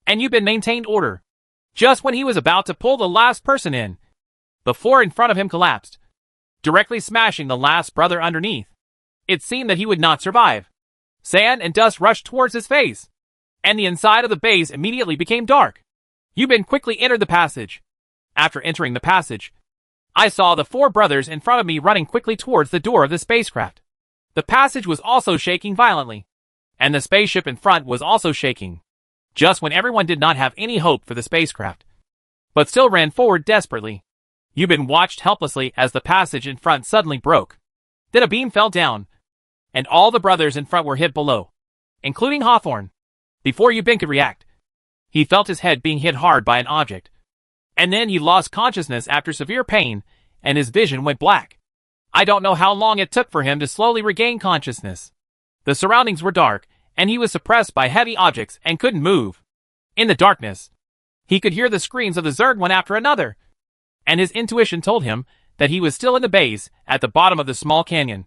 Speaker 2: and Yubin maintained order. Just when he was about to pull the last person in, the floor in front of him collapsed, directly smashing the last brother underneath. It seemed that he would not survive. Sand and dust rushed towards his face, and the inside of the base immediately became dark. Yubin quickly entered the passage. After entering the passage, I saw the four brothers in front of me running quickly towards the door of the spacecraft. The passage was also shaking violently, and the spaceship in front was also shaking. Just when everyone did not have any hope for the spacecraft, but still ran forward desperately, Yubin watched helplessly as the passage in front suddenly broke. Then a beam fell down, and all the brothers in front were hit below, including Hawthorne. Before Yubin could react, he felt his head being hit hard by an object, and then he lost consciousness after severe pain, and his vision went black. I don't know how long it took for him to slowly regain consciousness. The surroundings were dark, and he was suppressed by heavy objects and couldn't move. In the darkness, he could hear the screams of the Zerg one after another, and his intuition told him that he was still in the base at the bottom of the small canyon,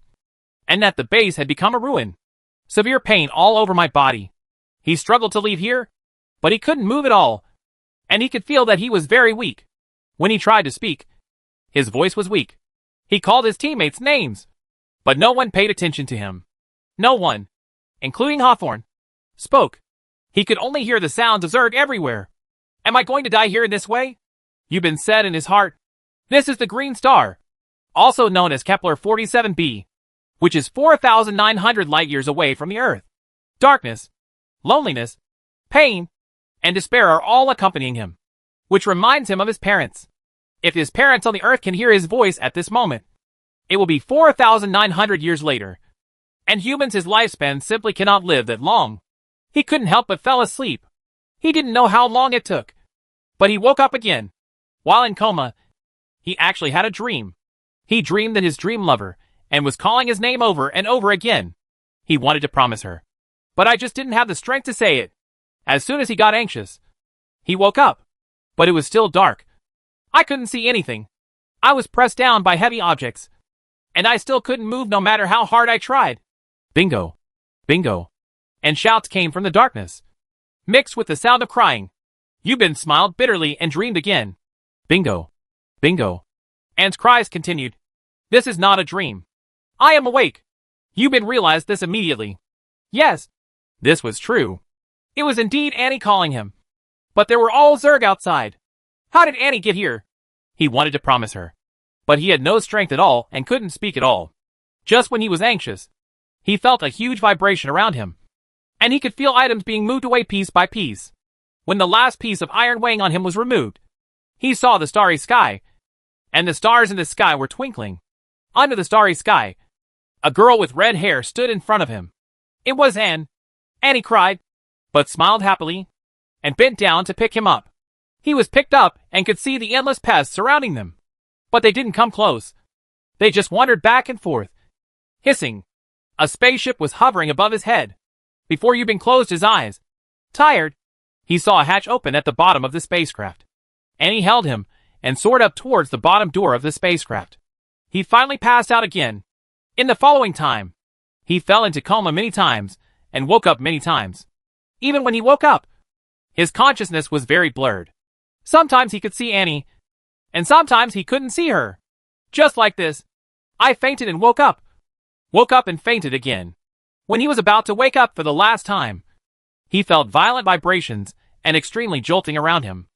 Speaker 2: and that the base had become a ruin. Severe pain all over my body. He struggled to leave here, but he couldn't move at all, and he could feel that he was very weak. When he tried to speak, his voice was weak. He called his teammates names, but no one paid attention to him. No one, including Hawthorne, spoke. He could only hear the sounds of Zerg everywhere. Am I going to die here in this way? Yubin said in his heart. This is the Green Star, also known as Kepler 47b, which is 4,900 light-years away from the Earth. Darkness, loneliness, pain, and despair are all accompanying him, which reminds him of his parents. If his parents on the Earth can hear his voice at this moment, it will be 4,900 years later, and humans his lifespan simply cannot live that long. He couldn't help but fell asleep. He didn't know how long it took, but he woke up again. While in coma, he actually had a dream. He dreamed that his dream lover, and was calling his name over and over again. He wanted to promise her, but I just didn't have the strength to say it. As soon as he got anxious, he woke up, but it was still dark. I couldn't see anything. I was pressed down by heavy objects, and I still couldn't move no matter how hard I tried. Bingo! Bingo! And shouts came from the darkness, mixed with the sound of crying. Yubin smiled bitterly and dreamed again. Bingo! Bingo! And cries continued. This is not a dream. I am awake. Yubin realized this immediately. Yes, this was true. It was indeed Annie calling him. But there were all Zerg outside. How did Annie get here? He wanted to promise her. But he had no strength at all and couldn't speak at all. Just when he was anxious, he felt a huge vibration around him. And he could feel items being moved away piece by piece. When the last piece of iron weighing on him was removed, he saw the starry sky. And the stars in the sky were twinkling. Under the starry sky, a girl with red hair stood in front of him. It was Anne. Annie cried, but smiled happily, and bent down to pick him up. He was picked up and could see the endless pests surrounding them. But they didn't come close. They just wandered back and forth, hissing. A spaceship was hovering above his head. Before Yubin closed his eyes, tired, he saw a hatch open at the bottom of the spacecraft. Annie held him and soared up towards the bottom door of the spacecraft. He finally passed out again. In the following time, he fell into coma many times and woke up many times. Even when he woke up, his consciousness was very blurred. Sometimes he could see Annie, and sometimes he couldn't see her. Just like this. I fainted and woke up. Woke up and fainted again. When he was about to wake up for the last time, he felt violent vibrations and extremely jolting around him.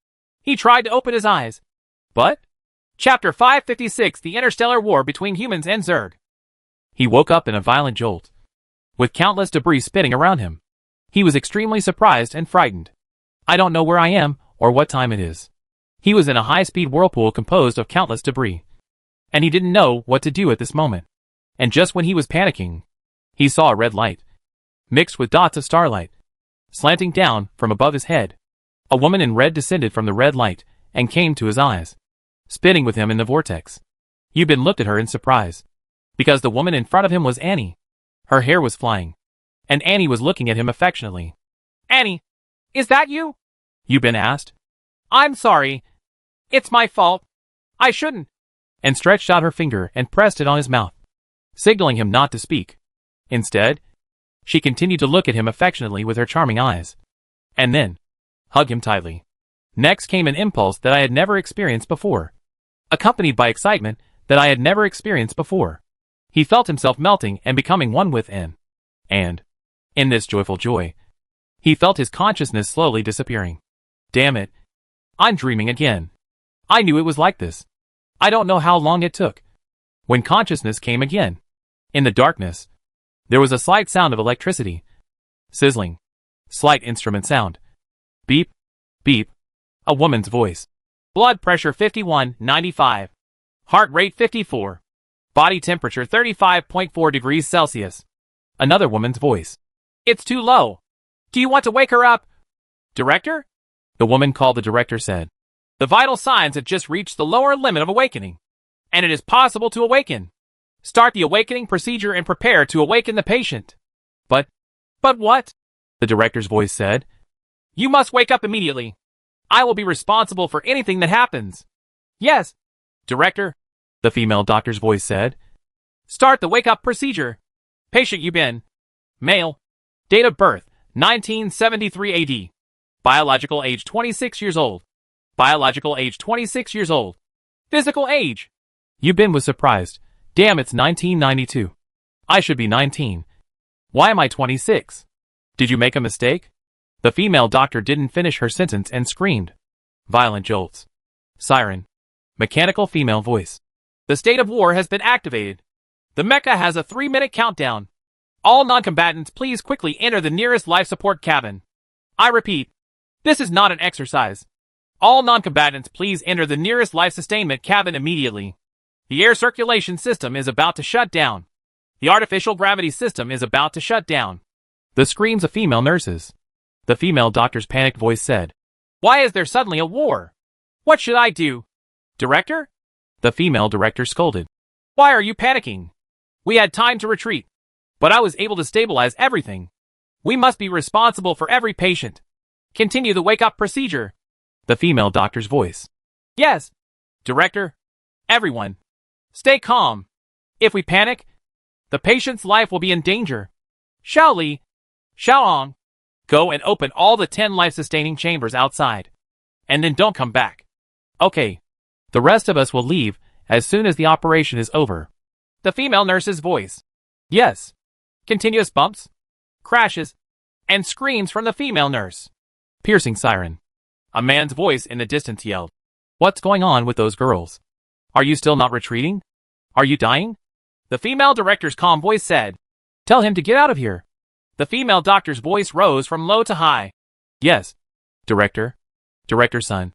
Speaker 2: He tried to open his eyes. But? Chapter 556: The Interstellar War Between Humans and Zerg. He woke up in a violent jolt, with countless debris spinning around him. He was extremely surprised and frightened. I don't know where I am or what time it is. He was in a high-speed whirlpool composed of countless debris, and he didn't know what to do at this moment. And just when he was panicking, he saw a red light, mixed with dots of starlight, slanting down from above his head. A woman in red descended from the red light and came to his eyes, spinning with him in the vortex. Yubin looked at her in surprise, because the woman in front of him was Annie. Her hair was flying, and Annie was looking at him affectionately. Annie, is that you? Yubin asked. I'm sorry. It's my fault. I shouldn't. And stretched out her finger and pressed it on his mouth, signaling him not to speak. Instead, she continued to look at him affectionately with her charming eyes, and then hugged him tightly. Next came an impulse that I had never experienced before, accompanied by excitement that I had never experienced before. He felt himself melting and becoming one with Anne. And, in this joyful joy, he felt his consciousness slowly disappearing. Damn it. I'm dreaming again. I knew it was like this. I don't know how long it took. When consciousness came again, in the darkness, there was a slight sound of electricity. Sizzling. Slight instrument sound. Beep. Beep. A woman's voice. Blood pressure 51/95. Heart rate 54. Body temperature 35.4 degrees Celsius. Another woman's voice. It's too low. Do you want to wake her up? Director? The woman called the director said. The vital signs have just reached the lower limit of awakening, and it is possible to awaken. Start the awakening procedure and prepare to awaken the patient. But what? The director's voice said. You must wake up immediately. I will be responsible for anything that happens. Yes, Director, the female doctor's voice said. Start the wake-up procedure. Patient Yubin. Male. Date of birth, 1973 AD. Biological age 26 years old. Biological age 26 years old. Physical age. Yubin was surprised. Damn, it's 1992. I should be 19. Why am I 26? Did you make a mistake? The female doctor didn't finish her sentence and screamed. Violent jolts. Siren. Mechanical female voice. The state of war has been activated. The mecha has a 3-minute countdown. All non-combatants please quickly enter the nearest life support cabin. I repeat, this is not an exercise. All non-combatants please enter the nearest life sustainment cabin immediately. The air circulation system is about to shut down. The artificial gravity system is about to shut down. The screams of female nurses. The female doctor's panicked voice said. Why is there suddenly a war? What should I do? Director? The female director scolded. Why are you panicking? We had time to retreat, but I was able to stabilize everything. We must be responsible for every patient. Continue the wake-up procedure. The female doctor's voice. Yes. Director. Everyone. Stay calm. If we panic, the patient's life will be in danger. Xiao Li. Xiaoong. Go and open all the 10 life-sustaining chambers outside. And then don't come back. Okay. The rest of us will leave as soon as the operation is over. The female nurse's voice. Yes. Continuous bumps, crashes, and screams from the female nurse. Piercing siren. A man's voice in the distance yelled.
Speaker 1: What's going on with those girls? Are you still not retreating? Are you dying?
Speaker 2: The female director's calm voice said.
Speaker 1: Tell him to get out of here.
Speaker 2: The female doctor's voice rose from low to high.
Speaker 1: Yes. Director. Director's son.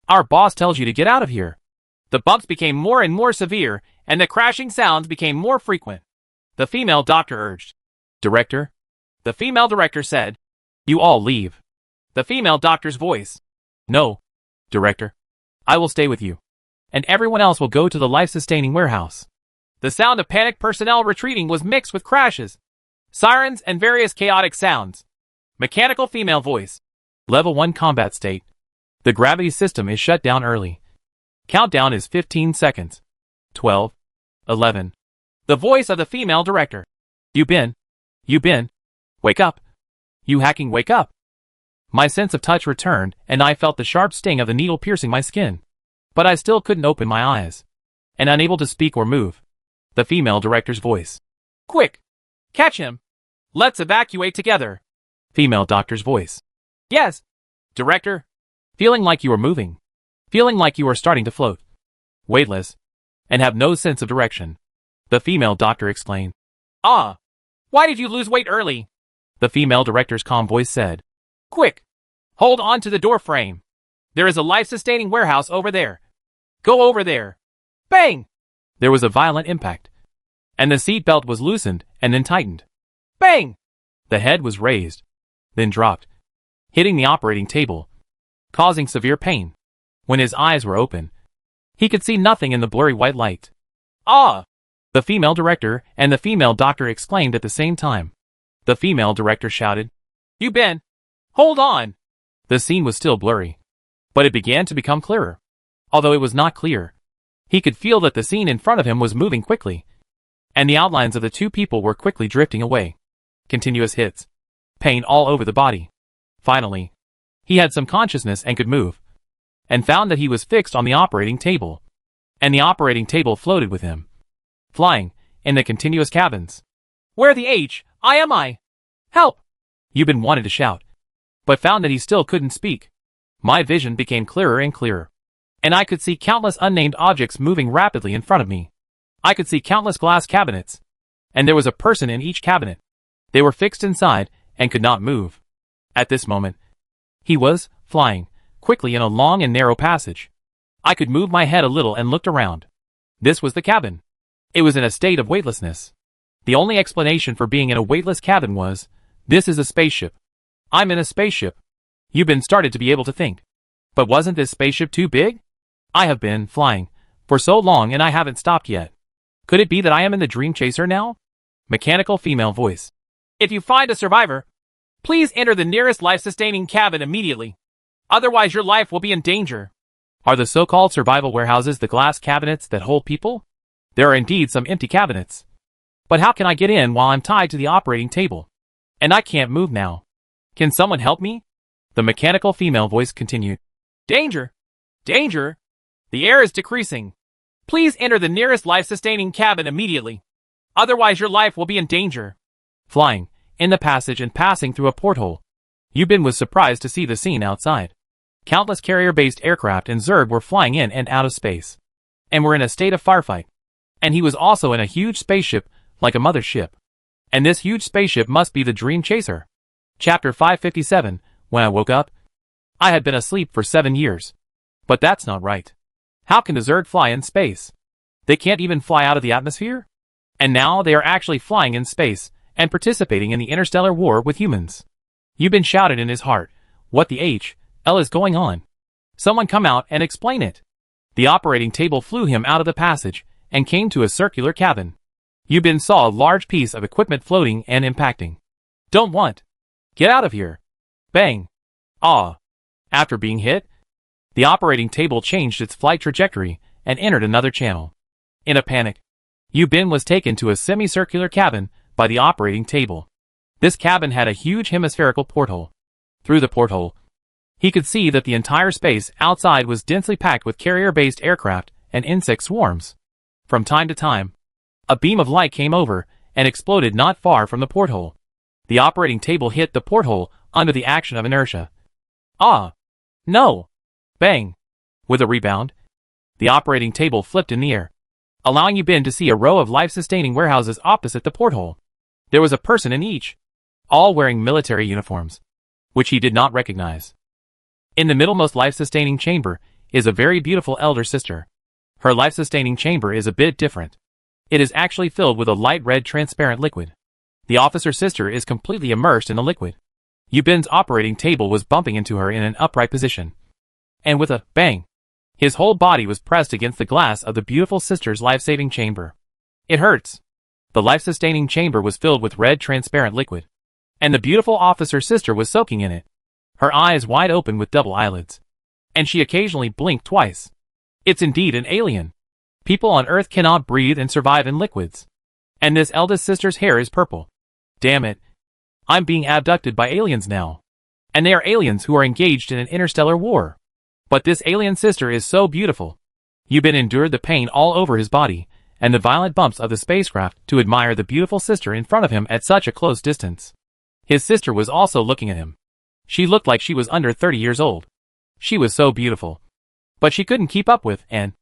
Speaker 1: Our boss tells you to get out of here.
Speaker 2: The bumps became more and more severe, and the crashing sounds became more frequent. The female doctor urged.
Speaker 1: Director.
Speaker 2: The female director said.
Speaker 1: You all leave.
Speaker 2: The female doctor's voice.
Speaker 1: No. Director. I will stay with you. And everyone else will go to the life-sustaining warehouse.
Speaker 2: The sound of panicked personnel retreating was mixed with crashes, sirens, and various chaotic sounds. Mechanical female voice.
Speaker 1: Level 1 combat state. The gravity system is shut down early. Countdown is 15 seconds. 12. 11.
Speaker 2: The voice of the female director.
Speaker 1: You bin. Wake up. You hacking, wake up. My sense of touch returned, and I felt the sharp sting of the needle piercing my skin. But I still couldn't open my eyes. And unable to speak or move. The female director's voice.
Speaker 2: Quick! Catch him! Let's evacuate together.
Speaker 1: Female doctor's voice.
Speaker 2: Yes. Director.
Speaker 1: Feeling like you are moving. Feeling like you are starting to float. Weightless. And have no sense of direction. The female doctor explained.
Speaker 2: Ah. Why did you lose weight early?
Speaker 1: The female director's calm voice said.
Speaker 2: Quick! Hold on to the door frame. There is a life-sustaining warehouse over there. Go over there. Bang!
Speaker 1: There was a violent impact. And the seat belt was loosened and then tightened.
Speaker 2: Bang!
Speaker 1: The head was raised, then dropped, hitting the operating table, causing severe pain. When his eyes were open, he could see nothing in the blurry white light.
Speaker 2: Ah!
Speaker 1: The female director and the female doctor exclaimed at the same time. The female director shouted,
Speaker 2: You bin! Hold on!
Speaker 1: The scene was still blurry, but it began to become clearer. Although it was not clear, he could feel that the scene in front of him was moving quickly, and the outlines of the two people were quickly drifting away. Continuous hits. Pain all over the body. Finally, he had some consciousness and could move, and found that he was fixed on the operating table, and the operating table floated with him, flying in the continuous cabins.
Speaker 2: Where the am I? Help!
Speaker 1: Yubin wanted to shout, but found that he still couldn't speak. My vision became clearer and clearer, and I could see countless unnamed objects moving rapidly in front of me. I could see countless glass cabinets, and there was a person in each cabinet. They were fixed inside and could not move. At this moment, he was flying quickly in a long and narrow passage. I could move my head a little and looked around. This was the cabin. It was in a state of weightlessness. The only explanation for being in a weightless cabin was, this is a spaceship. I'm in a spaceship. Yubin started to be able to think. But wasn't this spaceship too big? I have been flying for so long and I haven't stopped yet. Could it be that I am in the Dream Chaser now? Mechanical female voice.
Speaker 2: If you find a survivor, please enter the nearest life-sustaining cabin immediately. Otherwise your life will be in danger.
Speaker 1: Are the so-called survival warehouses the glass cabinets that hold people? There are indeed some empty cabinets. But how can I get in while I'm tied to the operating table? And I can't move now. Can someone help me? The mechanical female voice continued.
Speaker 2: Danger! Danger! The air is decreasing. Please enter the nearest life-sustaining cabin immediately. Otherwise your life will be in danger.
Speaker 1: Flying in the passage and passing through a porthole, Yubin was surprised to see the scene outside. Countless carrier-based aircraft and Zerg were flying in and out of space, and were in a state of firefight. And he was also in a huge spaceship, like a mothership. And this huge spaceship must be the Dream Chaser. Chapter 557, when I woke up, I had been asleep for 7 years. But that's not right. How can the Zerg fly in space? They can't even fly out of the atmosphere? And now they are actually flying in space, and participating in the interstellar war with humans. Yubin shouted in his heart, what the hell is going on? Someone come out and explain it. The operating table flew him out of the passage, and came to a circular cabin. Yubin saw a large piece of equipment floating and impacting. Don't want. Get out of here. Bang. Ah. After being hit, the operating table changed its flight trajectory, and entered another channel. In a panic, Yubin was taken to a semicircular cabin by the operating table. This cabin had a huge hemispherical porthole. Through the porthole, he could see that the entire space outside was densely packed with carrier-based aircraft and insect swarms. From time to time, a beam of light came over and exploded not far from the porthole. The operating table hit the porthole under the action of inertia. Ah! No! Bang! With a rebound, The operating table flipped in the air, allowing Yubin to see a row of life-sustaining warehouses opposite the porthole. There was a person in each, all wearing military uniforms, which he did not recognize. In the middlemost life-sustaining chamber is a very beautiful elder sister. Her life-sustaining chamber is a bit different. It is actually filled with a light red transparent liquid. The officer sister is completely immersed in the liquid. Yubin's operating table was bumping into her in an upright position. And with a bang, his whole body was pressed against the glass of the beautiful sister's life-saving chamber. It hurts. The life-sustaining chamber was filled with red transparent liquid, and the beautiful officer sister was soaking in it. Her eyes wide open with double eyelids, and she occasionally blinked twice. It's indeed an alien. People on Earth cannot breathe and survive in liquids. And this eldest sister's hair is purple. Damn it. I'm being abducted by aliens now. And they are aliens who are engaged in an interstellar war. But this alien sister is so beautiful. Yubin endured the pain all over his body, and the violent bumps of the spacecraft to admire the beautiful sister in front of him at such a close distance. His sister was also looking at him. She looked like she was under 30 years old. She was so beautiful. But she couldn't keep up with, and,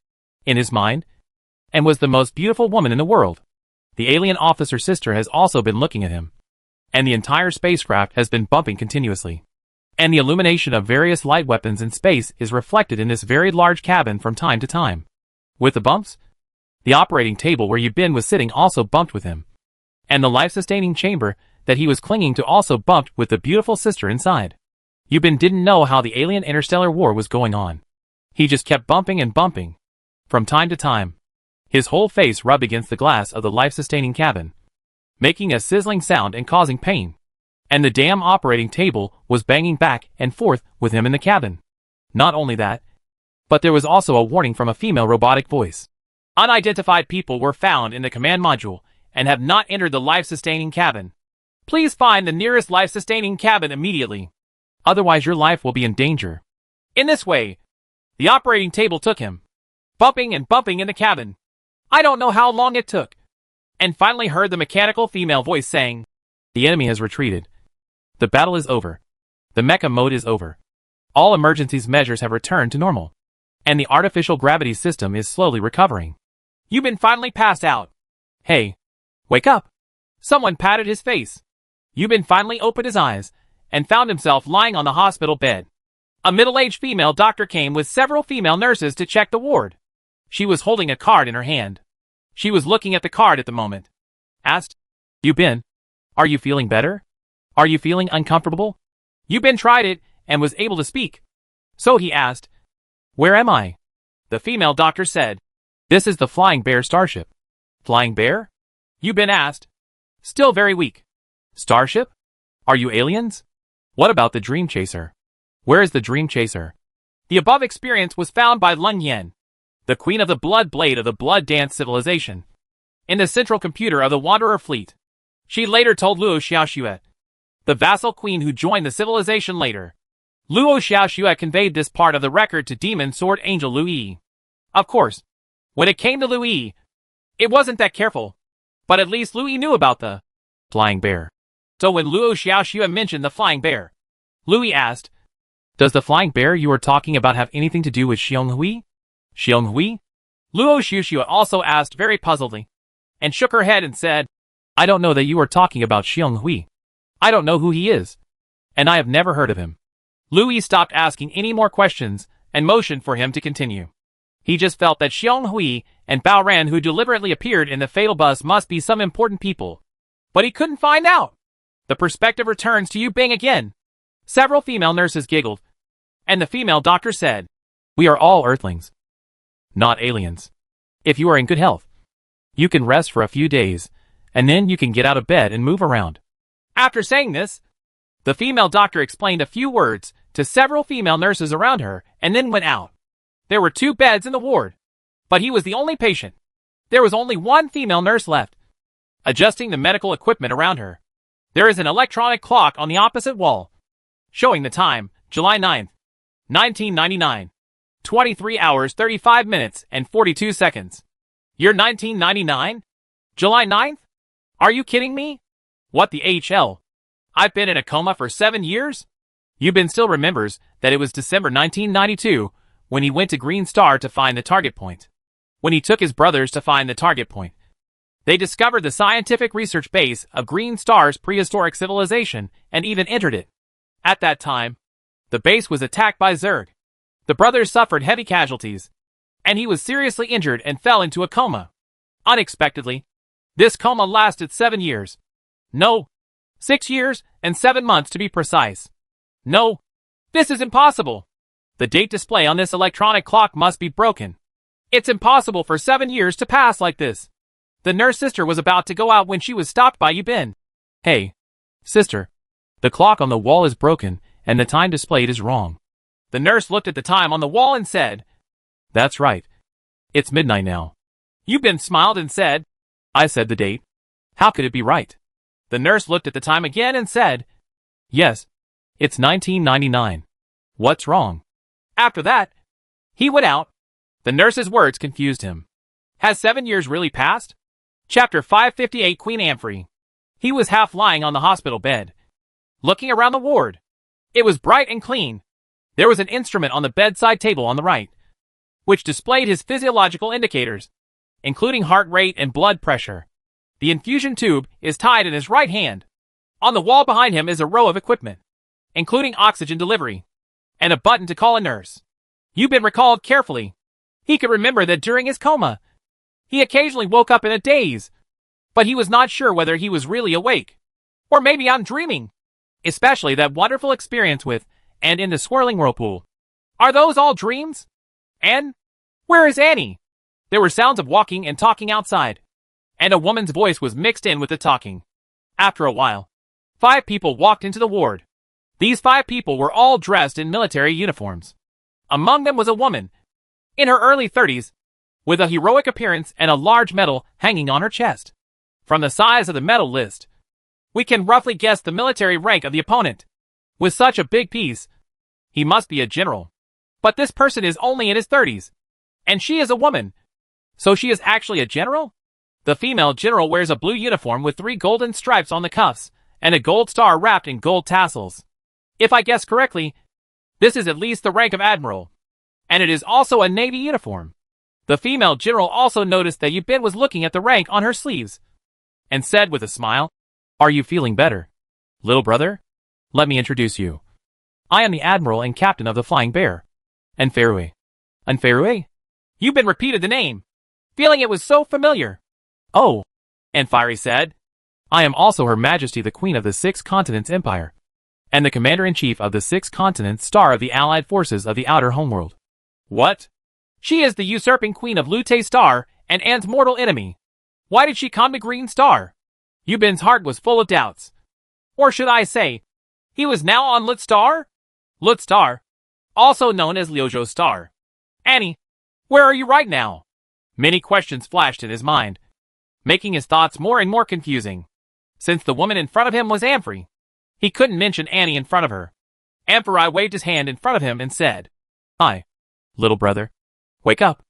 Speaker 1: in his mind, and was the most beautiful woman in the world. The alien officer sister has also been looking at him. And the entire spacecraft has been bumping continuously. And the illumination of various light weapons in space is reflected in this very large cabin from time to time. With the bumps, the operating table where Yubin was sitting also bumped with him. And the life-sustaining chamber that he was clinging to also bumped with the beautiful sister inside. Yubin didn't know how the alien interstellar war was going on. He just kept bumping and bumping. From time to time, his whole face rubbed against the glass of the life-sustaining cabin, making a sizzling sound and causing pain. And the damn operating table was banging back and forth with him in the cabin. Not only that, but there was also a warning from a female robotic voice. Unidentified people were found in the command module and have not entered the life-sustaining cabin. Please find the nearest life-sustaining cabin immediately. Otherwise your life will be in danger. In this way, the operating table took him, bumping and bumping in the cabin. I don't know how long it took. And finally heard the mechanical female voice saying, "The enemy has retreated. The battle is over. The mecha mode is over. All emergencies measures have returned to normal. And the artificial gravity system is slowly recovering. Yubin finally passed out. Hey, wake up." Someone patted his face. Yubin finally opened his eyes and found himself lying on the hospital bed. A middle-aged female doctor came with several female nurses to check the ward. She was holding a card in her hand. She was looking at the card at the moment. Asked, "Yubin, are you feeling better? Are you feeling uncomfortable?" Yubin tried it and was able to speak. So he asked, "Where am I?" The female doctor said, "This is the Flying Bear starship." "Flying Bear?" Yubin asked. "Still very weak." "Starship? Are you aliens? What about the Dream Chaser? Where is the Dream Chaser?" The above experience was found by Lun Yen, the queen of the Blood Blade of the Blood Dance civilization, in the central computer of the Wanderer fleet. She later told Luo Xiaoxue, the vassal queen who joined the civilization later. Luo Xiaoxue conveyed this part of the record to Demon Sword Angel Lu Yi. Of course, when it came to Lu Yi, it wasn't that careful, but at least Lu Yi knew about the Flying Bear. So when Luo Xiaoxue mentioned the Flying Bear, Lu Yi asked, "Does the Flying Bear you are talking about have anything to do with Xiong Hui?" "Xiong Hui?" Luo Xiaoxue also asked very puzzledly, and shook her head and said, "I don't know that you are talking about Xiong Hui. I don't know who he is, and I have never heard of him." Lu Yi stopped asking any more questions and motioned for him to continue. He just felt that Xiong Hui and Bao Ran who deliberately appeared in the fatal bus must be some important people. But he couldn't find out. The perspective returns to Yu Bing again. Several female nurses giggled, and the female doctor said, "We are all Earthlings, not aliens. If you are in good health, you can rest for a few days, and then you can get out of bed and move around." After saying this, the female doctor explained a few words to several female nurses around her and then went out. There were 2 beds in the ward, but he was the only patient. There was only one female nurse left, adjusting the medical equipment around her. There is an electronic clock on the opposite wall, showing the time, July 9th, 1999. 23 hours 35 minutes and 42 seconds. Year 1999? July 9th? Are you kidding me? What the HL? I've been in a coma for 7 years? Yubin still remembers that it was December 1992
Speaker 2: when he went to Green Star to find the target point. When he took his brothers to find the target point, they discovered the scientific research base of Green Star's prehistoric civilization and even entered it. At that time, the base was attacked by Zerg. The brothers suffered heavy casualties, and he was seriously injured and fell into a coma. Unexpectedly, this coma lasted 7 years. No, 6 years and 7 months to be precise. No, this is impossible. The date display on this electronic clock must be broken. It's impossible for 7 years to pass like this. The nurse sister was about to go out when she was stopped by Yubin.
Speaker 1: Hey, sister. The clock on the wall is broken, and the time displayed is wrong.
Speaker 2: The nurse looked at the time on the wall and said,
Speaker 1: That's right. It's midnight now.
Speaker 2: Yubin smiled and said,
Speaker 1: I said the date. How could it be right?
Speaker 2: The nurse looked at the time again and said,
Speaker 1: Yes, it's 1999. What's wrong?
Speaker 2: After that, he went out. The nurse's words confused him. Has 7 years really passed? Chapter 558 Queen Amphrey. He was half lying on the hospital bed, looking around the ward. It was bright and clean. There was an instrument on the bedside table on the right, which displayed his physiological indicators, including heart rate and blood pressure. The infusion tube is tied in his right hand. On the wall behind him is a row of equipment, including oxygen delivery, and a button to call a nurse. Yubin recalled carefully. He could remember that during his coma, he occasionally woke up in a daze, but he was not sure whether he was really awake. Or maybe I'm dreaming. Especially that wonderful experience with and in the swirling whirlpool. Are those all dreams? And where is Annie? There were sounds of walking and talking outside, and a woman's voice was mixed in with the talking. After a while, 5 people walked into the ward. These 5 people were all dressed in military uniforms. Among them was a woman, in her early 30s, with a heroic appearance and a large medal hanging on her chest. From the size of the medal list, we can roughly guess the military rank of the opponent. With such a big piece, he must be a general. But this person is only in his 30s, and she is a woman. So she is actually a general? The female general wears a blue uniform with 3 golden stripes on the cuffs, and a gold star wrapped in gold tassels. If I guess correctly, this is at least the rank of admiral, and it is also a navy uniform. The female general also noticed that Yubin was looking at the rank on her sleeves, and said with a smile,
Speaker 1: Are you feeling better, little brother? Let me introduce you. I am the admiral and captain of the Flying Bear, Anferue. Anferue?
Speaker 2: Yubin repeated the name, feeling it was so familiar.
Speaker 1: Oh,
Speaker 2: Anferue said,
Speaker 1: I am also Her Majesty the Queen of the 6 Continents Empire, and the Commander-in-Chief of the 6 Continents Star of the Allied Forces of the Outer Homeworld.
Speaker 2: What? She is the usurping queen of Lute Star and Anne's mortal enemy. Why did she come to Green Star? Yubin's heart was full of doubts. Or should I say, he was now on Lut Star? Lut Star, also known as Liuzhou Star. Annie, where are you right now? Many questions flashed in his mind, making his thoughts more and more confusing. Since the woman in front of him was Amphrey, he couldn't mention Annie in front of her. Amphrey waved his hand in front of him and said,
Speaker 1: Hi, little brother. Wake up.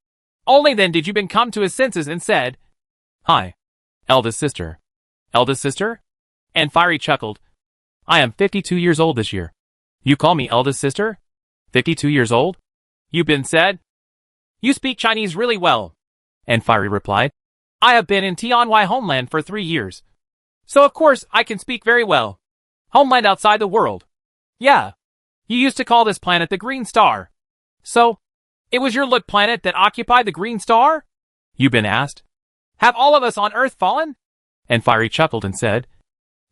Speaker 2: Only then did Yubin come to his senses and said,
Speaker 1: Hi, eldest sister. Eldest sister?
Speaker 2: Amphrey chuckled.
Speaker 1: I am 52 years old this year. You call me eldest sister? 52 years old?
Speaker 2: Yubin said. You speak Chinese really well.
Speaker 1: Amphrey replied.
Speaker 2: I have been in Tianwai homeland for 3 years. So of course I can speak very well. Homeland outside the world. Yeah. You used to call this planet the Green Star. So, it was your Lut planet that occupied the Green Star?
Speaker 1: Yubin asked.
Speaker 2: Have all of us on Earth fallen?
Speaker 1: Amphrey chuckled and said,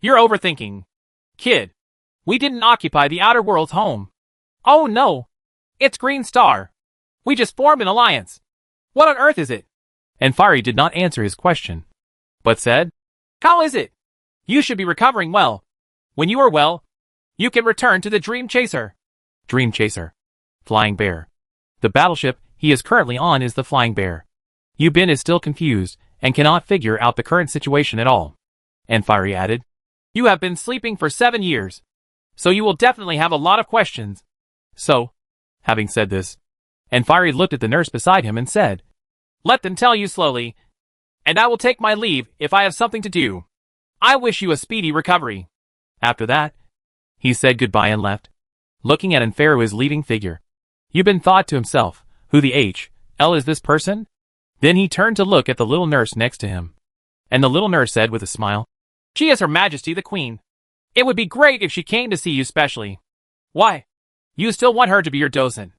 Speaker 2: You're overthinking. Kid, we didn't occupy the outer world's home. Oh no. It's Green Star. We just formed an alliance. What on earth is it?
Speaker 1: Amphrey did not answer his question, but said,
Speaker 2: How is it? You should be recovering well. When you are well, you can return to the Dream Chaser.
Speaker 1: Dream Chaser. Flying Bear. The battleship he is currently on is the Flying Bear. Yubin is still confused and cannot figure out the current situation at all. Amphrey added,
Speaker 2: You have been sleeping for 7 years, so you will definitely have a lot of questions.
Speaker 1: So, having said this, Amphrey looked at the nurse beside him and said,
Speaker 2: Let them tell you slowly, and I will take my leave if I have something to do. I wish you a speedy recovery.
Speaker 1: After that, he said goodbye and left, looking at Anferu's leaving figure. Yubin thought to himself, who the hell is this person? Then he turned to look at the little nurse next to him. And the little nurse said with a smile,
Speaker 2: She is Her Majesty the Queen. It would be great if she came to see you specially. Why? You still want her to be your docent.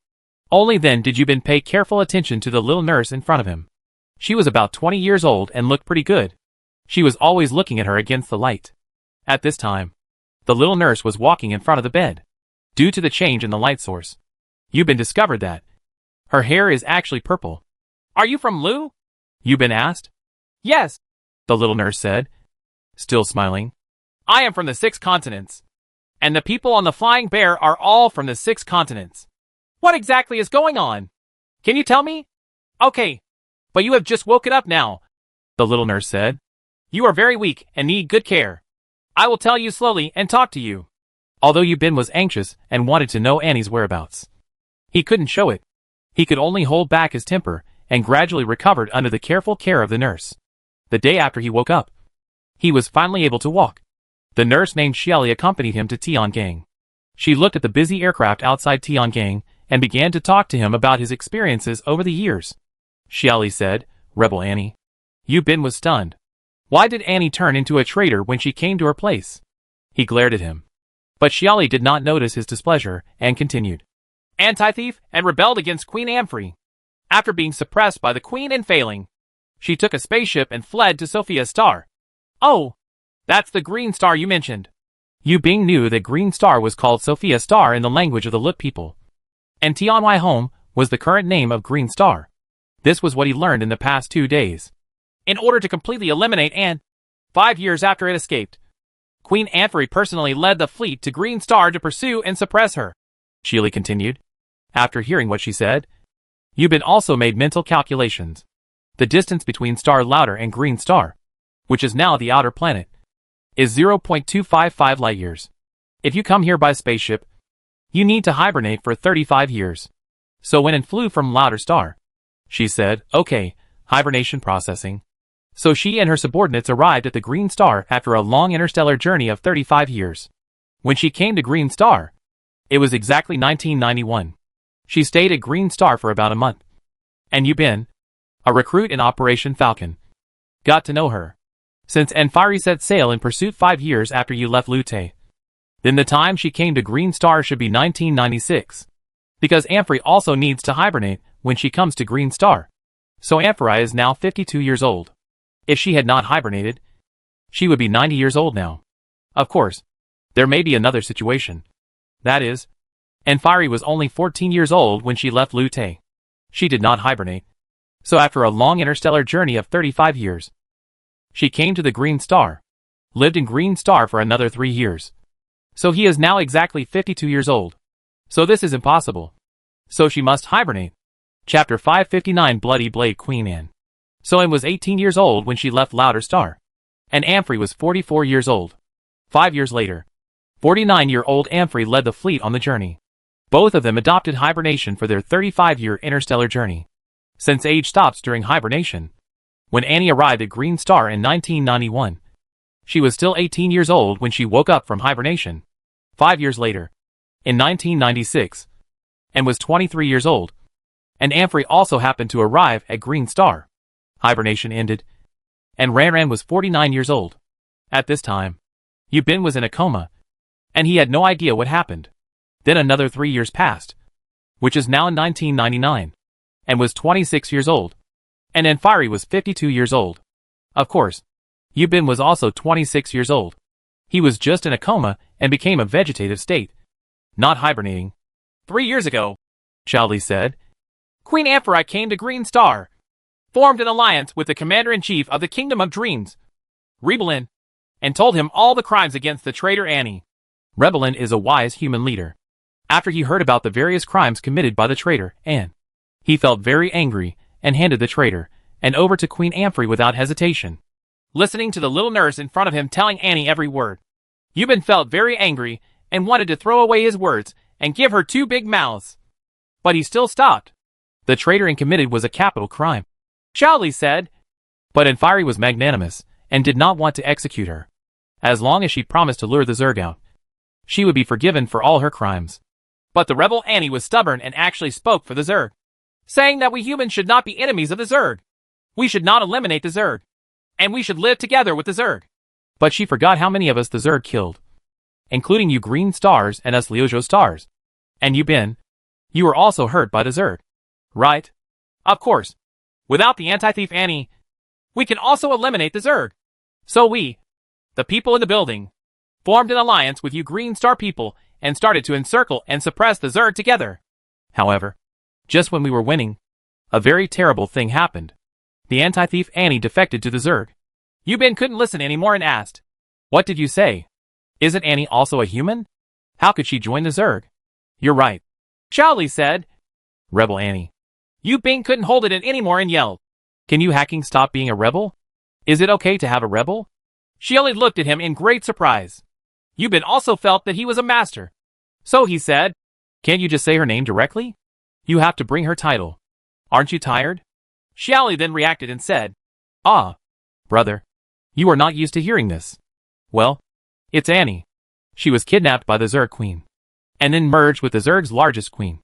Speaker 1: Only then did Yubin pay careful attention to the little nurse in front of him. She was about 20 years old and looked pretty good. She was always looking at her against the light. At this time, the little nurse was walking in front of the bed. Due to the change in the light source, Yubin discovered that her hair is actually purple.
Speaker 2: Are you from Lu?
Speaker 1: Yubin asked.
Speaker 2: Yes,
Speaker 1: the little nurse said, still smiling.
Speaker 2: I am from the 6 continents. And the people on the Flying Bear are all from the 6 continents. What exactly is going on? Can you tell me? Okay, but you have just woken up now,
Speaker 1: the little nurse said.
Speaker 2: You are very weak and need good care. I will tell you slowly and talk to you.
Speaker 1: Although Yubin was anxious and wanted to know Annie's whereabouts, he couldn't show it. He could only hold back his temper and gradually recovered under the careful care of the nurse. The day after he woke up, he was finally able to walk. The nurse named Xiaoli accompanied him to Tiangang. She looked at the busy aircraft outside Tiangang and began to talk to him about his experiences over the years. Xiaoli said, Rebel Annie. Yubin was stunned. Why did Annie turn into a traitor when she came to her place? He glared at him. But Xiaoli did not notice his displeasure and continued.
Speaker 2: Anti-thief and rebelled against Queen Amphrey. After being suppressed by the Queen and failing, she took a spaceship and fled to Sophia Star. Oh, that's the green star you mentioned.
Speaker 1: Yubin knew that Green Star was called Sophia Star in the language of the Lut people. And Tianwai Home was the current name of Green Star. This was what he learned in the past 2 days.
Speaker 2: In order to completely eliminate Anne, 5 years after it escaped, Queen Amphrey personally led the fleet to Green Star to pursue and suppress her.
Speaker 1: Xiaoli continued. After hearing what she said, Yubin also made mental calculations. The distance between Star Lauder and Green Star, which is now the outer planet, is 0.255 light years. If you come here by spaceship, you need to hibernate for 35 years. So when it flew from Lauder Star, she said, okay, hibernation processing. So she and her subordinates arrived at the Green Star after a long interstellar journey of 35 years. When she came to Green Star, it was exactly 1991. She stayed at Green Star for about a month. And Yubin, a recruit in Operation Falcon, got to know her. Since Amphrey set sail in pursuit 5 years after you left Lute. Then the time she came to Green Star should be 1996. Because Amphrey also needs to hibernate when she comes to Green Star. So Amphrey is now 52 years old. If she had not hibernated, she would be 90 years old now. Of course, there may be another situation. That is, Amphrey was only 14 years old when she left Lute. She did not hibernate. So after a long interstellar journey of 35 years, she came to the Green Star, lived in Green Star for another 3 years. So he is now exactly 52 years old. So this is impossible. So she must hibernate. Chapter 559 Bloody Blade Queen Anne. So Anne was 18 years old when she left Lauder Star. And Amphrey was 44 years old. 5 years later, 49-year-old Amphrey led the fleet on the journey. Both of them adopted hibernation for their 35-year interstellar journey. Since age stops during hibernation. When Annie arrived at Green Star in 1991, she was still 18 years old when she woke up from hibernation. 5 years later, in 1996, Anne was 23 years old. And Amphrey also happened to arrive at Green Star. Hibernation ended, and Ranran was 49 years old. At this time, Yubin was in a coma, and he had no idea what happened. Then another 3 years passed, which is now in 1999, and was 26 years old. And Amphrey was 52 years old. Of course, Yubin was also 26 years old. He was just in a coma and became a vegetative state, not hibernating.
Speaker 2: 3 years ago,
Speaker 1: Xiaoli said,
Speaker 2: Queen Amphrey came to Green Star, formed an alliance with the Commander-in-Chief of the Kingdom of Dreams, Rebelin, and told him all the crimes against the traitor Annie.
Speaker 1: Rebelin is a wise human leader. After he heard about the various crimes committed by the traitor Anne, he felt very angry and handed the traitor and over to Queen Amphrey without hesitation.
Speaker 2: Listening to the little nurse in front of him telling Annie every word, Yubin felt very angry and wanted to throw away his words and give her 2 big mouths. But he still stopped.
Speaker 1: The traitor Anne committed was a capital crime,
Speaker 2: Xiaoli said.
Speaker 1: But Amphrey was magnanimous and did not want to execute her. As long as she promised to lure the Zerg out, she would be forgiven for all her crimes.
Speaker 2: But the rebel Annie was stubborn and actually spoke for the Zerg, saying that we humans should not be enemies of the Zerg. We should not eliminate the Zerg, and we should live together with the Zerg.
Speaker 1: But she forgot how many of us the Zerg killed, including you green stars and us Liuzhou stars. And you Bin, you were also hurt by the Zerg, right?
Speaker 2: Of course. Without the anti-thief Annie, we can also eliminate the Zerg. So we, the people in the building, formed an alliance with you Green Star people and started to encircle and suppress the Zerg together.
Speaker 1: However, just when we were winning, a very terrible thing happened. The anti-thief Annie defected to the Zerg.
Speaker 2: Yu Bin couldn't listen anymore and asked,
Speaker 1: "What did you say? Isn't Annie also a human? How could she join the Zerg?"
Speaker 2: "You're right," Xiao Li said.
Speaker 1: "Rebel Annie."
Speaker 2: Yu Bin couldn't hold it in anymore and yelled,
Speaker 1: "Can you hacking stop being a rebel? Is it okay to have a rebel?"
Speaker 2: Xiao Li looked at him in great surprise. Yu Bin also felt that he was a master. So he said,
Speaker 1: "Can't you just say her name directly? You have to bring her title. Aren't you tired?"
Speaker 2: Xiao Li then reacted and said,
Speaker 1: "Ah, brother, you are not used to hearing this. Well, it's Annie. She was kidnapped by the Zerg Queen, and then merged with the Zerg's largest queen,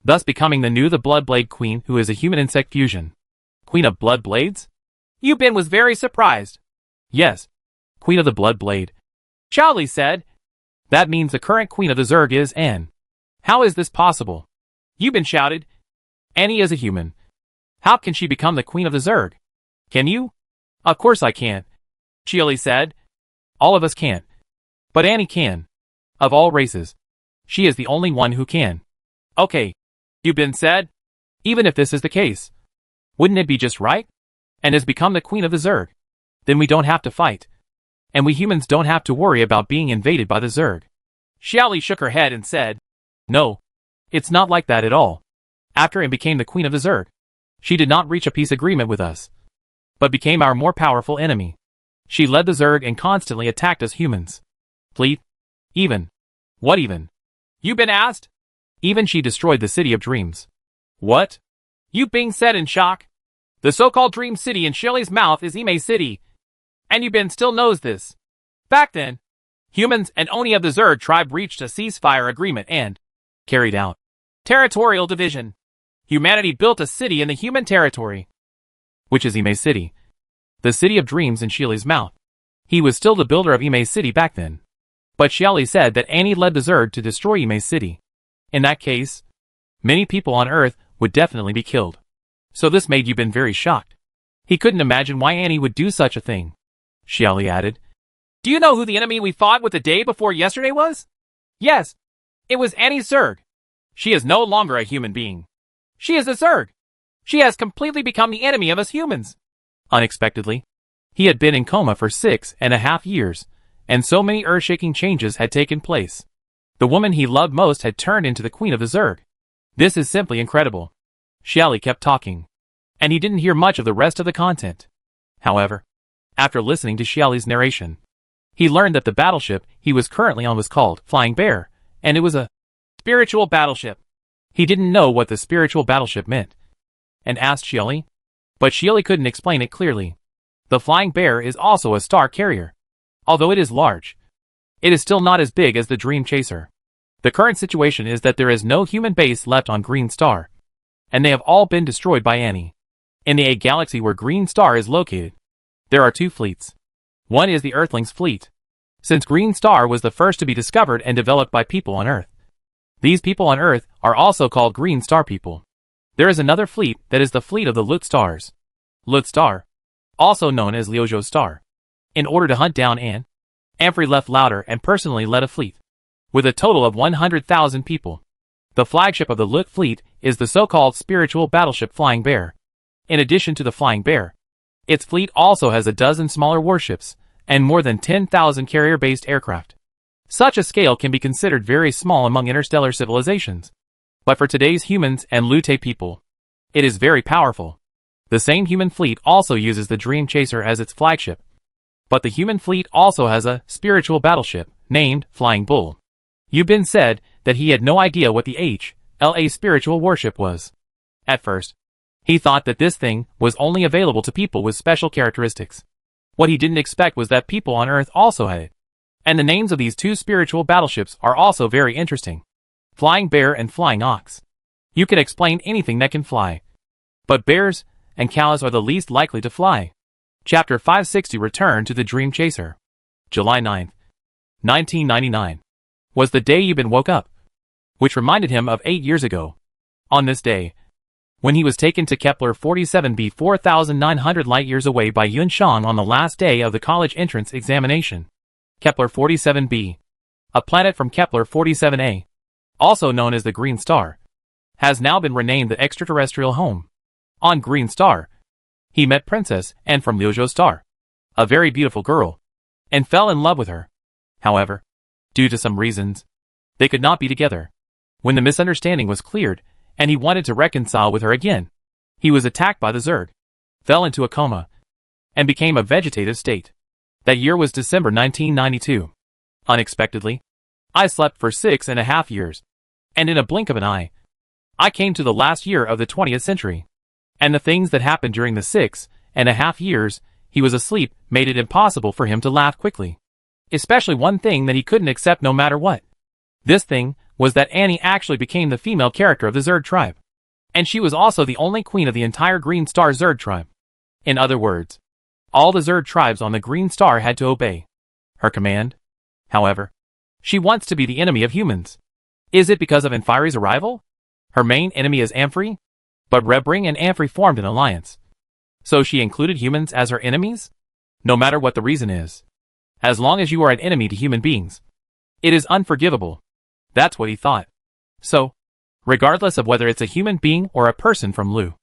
Speaker 1: thus becoming the Bloodblade Queen, who is a human-insect fusion. Queen of Bloodblades?"
Speaker 2: Yu Bin was very surprised.
Speaker 1: "Yes, Queen of the Bloodblade,"
Speaker 2: Xiao Li said.
Speaker 1: "That means the current queen of the Zerg is Anne. How is this possible?"
Speaker 2: Yu Bin shouted.
Speaker 1: "Annie is a human. How can she become the queen of the Zerg? Can you?" "Of course I can't,"
Speaker 2: Xiao Li said.
Speaker 1: "All of us can't. But Annie can. Of all races, she is the only one who can."
Speaker 2: "Okay," Yu Bin said.
Speaker 1: "Even if this is the case, wouldn't it be just right? And has become the queen of the Zerg. Then we don't have to fight. And we humans don't have to worry about being invaded by the Zerg."
Speaker 2: Xiao Li shook her head and said,
Speaker 1: "No, it's not like that at all. After Anne became the queen of the Zerg, she did not reach a peace agreement with us, but became our more powerful enemy. She led the Zerg and constantly attacked us humans. Fleet? Even. What even?"
Speaker 2: Yu Bin asked.
Speaker 1: "Even she destroyed the City of Dreams."
Speaker 2: "What?" Yu Bin said in shock. The so-called Dream City in Xiao Li's mouth is Imei City. And Yu Bin still knows this. Back then, humans and Oni of the Zerg tribe reached a ceasefire agreement and
Speaker 1: carried out
Speaker 2: territorial division. Humanity built a city in the human territory,
Speaker 1: which is Imei City. The City of Dreams in Xiao Li's mouth. He was still the builder of Imei City back then. But Xiao Li said that Annie led the Zerg to destroy Imei City. In that case, many people on Earth would definitely be killed. So this made Yu Bin very shocked. He couldn't imagine why Annie would do such a thing. Xiao Li added,
Speaker 2: "Do you know who the enemy we fought with the day before yesterday was?" "Yes, it was Annie Zerg. She is no longer a human being. She is a Zerg. She has completely become the enemy of us humans."
Speaker 1: Unexpectedly, he had been in coma for 6.5 years, and so many earth-shaking changes had taken place. The woman he loved most had turned into the queen of the Zerg. This is simply incredible. Xiao Li kept talking, and he didn't hear much of the rest of the content. However, after listening to Xiao Li's narration, he learned that the battleship he was currently on was called Flying Bear, and it was a
Speaker 2: spiritual battleship.
Speaker 1: He didn't know what the spiritual battleship meant, and asked Xiao Li, but Xiao Li couldn't explain it clearly. The Flying Bear is also a star carrier. Although it is large, it is still not as big as the Dream Chaser. The current situation is that there is no human base left on Green Star, and they have all been destroyed by Annie. In the A galaxy where Green Star is located, there are 2 fleets. One is the Earthlings fleet, since Green Star was the first to be discovered and developed by people on Earth. These people on Earth are also called Green Star people. There is another fleet that is the fleet of the Lut Stars. Lut Star, also known as Liuzhou Star. In order to hunt down Anne, Amphrey left Louder and personally led a fleet, with a total of 100,000 people. The flagship of the Lut fleet is the so-called spiritual battleship Flying Bear. In addition to the Flying Bear, its fleet also has a dozen smaller warships, and more than 10,000 carrier-based aircraft. Such a scale can be considered very small among interstellar civilizations. But for today's humans and Lute people, it is very powerful. The same human fleet also uses the Dream Chaser as its flagship. But the human fleet also has a spiritual battleship, named Flying Bull. Yu Bin said that he had no idea what the HLA spiritual warship was. At first, he thought that this thing was only available to people with special characteristics. What he didn't expect was that people on Earth also had it. And the names of these 2 spiritual battleships are also very interesting. Flying bear and flying ox. You can explain anything that can fly. But bears and cows are the least likely to fly. Chapter 560 Return to the Dream Chaser. July 9th, 1999. Was the day Yubin woke up. Which reminded him of 8 years ago. On this day, when he was taken to Kepler 47b 4,900 light-years away by Yun Shang on the last day of the college entrance examination. Kepler 47b, a planet from Kepler 47a, also known as the Green Star, has now been renamed the extraterrestrial home. On Green Star, he met Princess Anne from Liuzhou Star, a very beautiful girl, and fell in love with her. However, due to some reasons, they could not be together. When the misunderstanding was cleared, and he wanted to reconcile with her again, he was attacked by the Zerg, fell into a coma, and became a vegetative state. That year was December 1992. Unexpectedly, I slept for 6.5 years, and in a blink of an eye, I came to the last year of the 20th century. And the things that happened during the 6.5 years he was asleep made it impossible for him to laugh quickly. Especially one thing that he couldn't accept no matter what. This thing was that Annie actually became the female character of the Zerg tribe. And she was also the only queen of the entire Green Star Zerg tribe. In other words, all the Zerg tribes on the Green Star had to obey her command. However, she wants to be the enemy of humans. Is it because of Amphire's arrival? Her main enemy is Amphi, but Rebring and Amphi formed an alliance. So she included humans as her enemies? No matter what the reason is. As long as you are an enemy to human beings, it is unforgivable. That's what he thought. So, regardless of whether it's a human being or a person from Lu,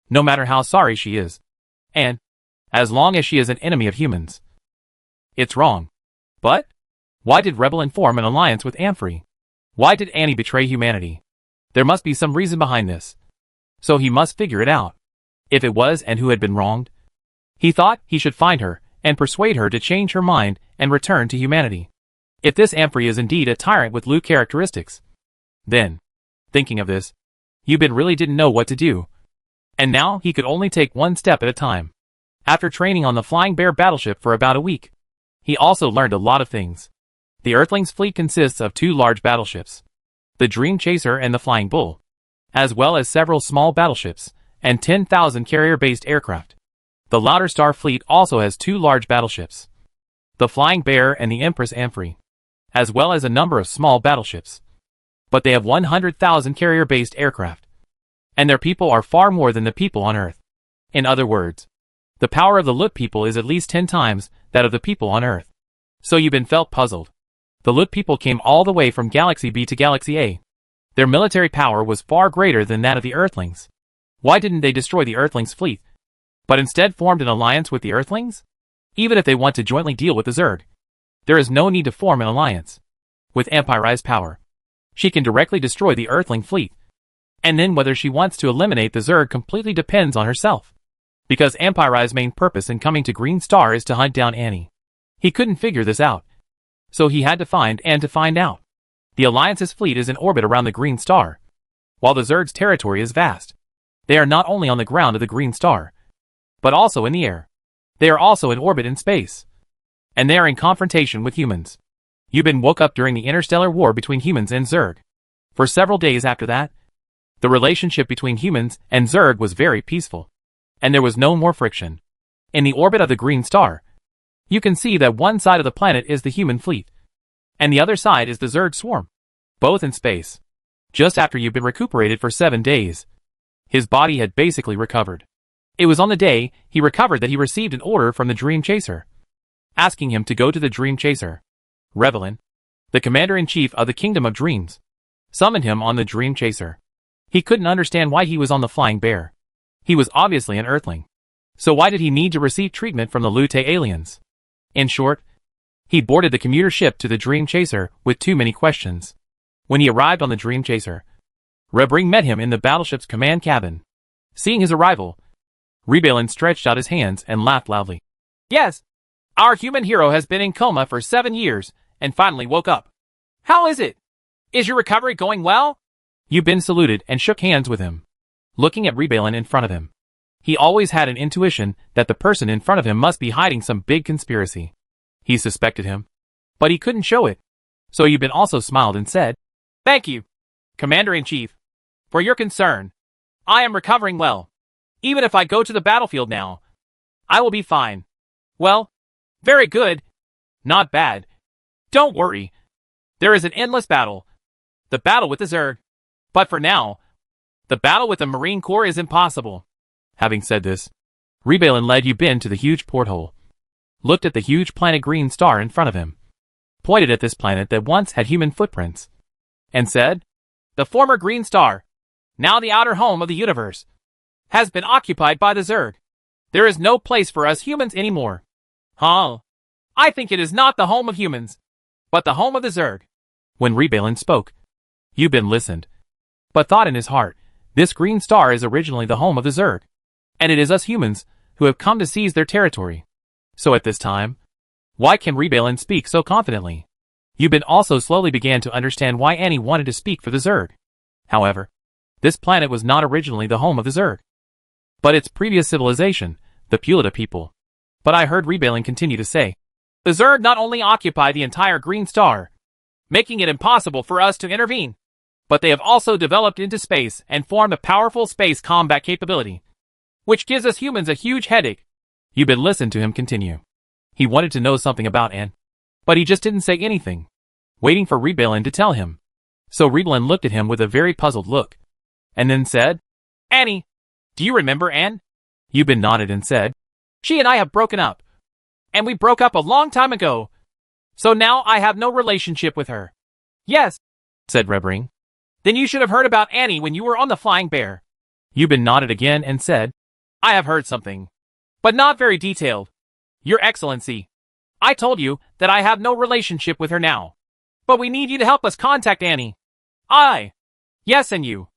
Speaker 1: no matter how sorry she is, and as long as she is an enemy of humans, it's wrong. But why did Rebelin form an alliance with Amphi? Why did Annie betray humanity? There must be some reason behind this. So he must figure it out. If it was and who had been wronged. He thought he should find her and persuade her to change her mind and return to humanity. If this Amphi is indeed a tyrant with Lu characteristics, then, thinking of this, Yubin really didn't know what to do. And now he could only take one step at a time. After training on the Flying Bear battleship for about a week, he also learned a lot of things. The Earthlings fleet consists of 2 large battleships, the Dream Chaser and the Flying Bull, as well as several small battleships and 10,000 carrier-based aircraft. The Louder Star fleet also has 2 large battleships, the Flying Bear and the Empress Amphi, as well as a number of small battleships. But they have 100,000 carrier-based aircraft, and their people are far more than the people on Earth. In other words, the power of the Lut people is at least 10 times that of the people on Earth. So Yubin felt puzzled. The Lut people came all the way from Galaxy B to Galaxy A. Their military power was far greater than that of the Earthlings. Why didn't they destroy the Earthlings' fleet, but instead formed an alliance with the Earthlings? Even if they want to jointly deal with the Zerg, there is no need to form an alliance. With Amphire's power, she can directly destroy the Earthling fleet. And then whether she wants to eliminate the Zerg completely depends on herself. Because Amphire's main purpose in coming to Green Star is to hunt down Annie. He couldn't figure this out. So he had to find Anne to find out. The Alliance's fleet is in orbit around the Green Star, while the Zerg's territory is vast. They are not only on the ground of the Green Star, but also in the air. They are also in orbit in space. And they are in confrontation with humans. Yubin woke up during the interstellar war between humans and Zerg. For several days after that, the relationship between humans and Zerg was very peaceful. And there was no more friction. In the orbit of the Green Star, you can see that one side of the planet is the human fleet, and the other side is the Zerg swarm, both in space. Just after Yubin recuperated for 7 days, his body had basically recovered. It was on the day he recovered that he received an order from the Dream Chaser, asking him to go to the Dream Chaser. Rebelin, the commander-in-chief of the Kingdom of Dreams, summoned him on the Dream Chaser. He couldn't understand why he was on the Flying Bear. He was obviously an Earthling. So why did he need to receive treatment from the Lute aliens? In short, he boarded the commuter ship to the Dream Chaser with too many questions. When he arrived on the Dream Chaser, Rebring met him in the battleship's command cabin. Seeing his arrival, Rebelin stretched out his hands and laughed loudly. Yes, our human hero has been in coma for 7 years and finally woke up. How is it? Is your recovery going well? Yubin saluted and shook hands with him, looking at Rebelin in front of him. He always had an intuition that the person in front of him must be hiding some big conspiracy. He suspected him, but he couldn't show it. So Yubin also smiled and said, Thank you.
Speaker 2: Commander-in-Chief, for your concern, I am recovering well. Even if I go to the battlefield now, I will be fine. Well, very good. Not bad. Don't worry. There is an endless battle. The battle with the Zerg. But for now, the battle with the Marine Corps is impossible.
Speaker 1: Having said this, Rebelin led Yubin to the huge porthole, looked at the huge planet green star in front of him, pointed at this planet that once had human footprints, and said,
Speaker 2: "The former green star, now the outer home of the universe, has been occupied by the Zerg. There is no place for us humans anymore." "Huh? I think it is not the home of humans, but the home of the Zerg."
Speaker 1: When Rebelin spoke, Yubin listened, but thought in his heart, this green star is originally the home of the Zerg, and it is us humans who have come to seize their territory. So at this time, why can Rebelin speak so confidently? Yubin also slowly began to understand why Annie wanted to speak for the Zerg. However, this planet was not originally the home of the Zerg, but its previous civilization, the Pulita people. But I heard Rebelin continue to say,
Speaker 2: "The Zerg not only occupy the entire green star, making it impossible for us to intervene, but they have also developed into space and formed a powerful space combat capability, which gives us humans a huge headache."
Speaker 1: Yubin listened to him continue. He wanted to know something about Anne, but he just didn't say anything, waiting for Rebelin to tell him. So Rebelin looked at him with a very puzzled look, and then said,
Speaker 2: "Annie, do you remember Anne?"
Speaker 1: Yubin nodded and said,
Speaker 2: "She and I have broken up, and we broke up a long time ago, so now I have no relationship with her." "Yes,"
Speaker 1: said Rebring.
Speaker 2: "Then you should have heard about Annie when you were on the Flying Bear."
Speaker 1: Yubin nodded again and said,
Speaker 2: "I have heard something, but not very detailed. Your Excellency, I told you that I have no relationship with her now, but we need you to help us contact Annie." "I." "Yes, and you.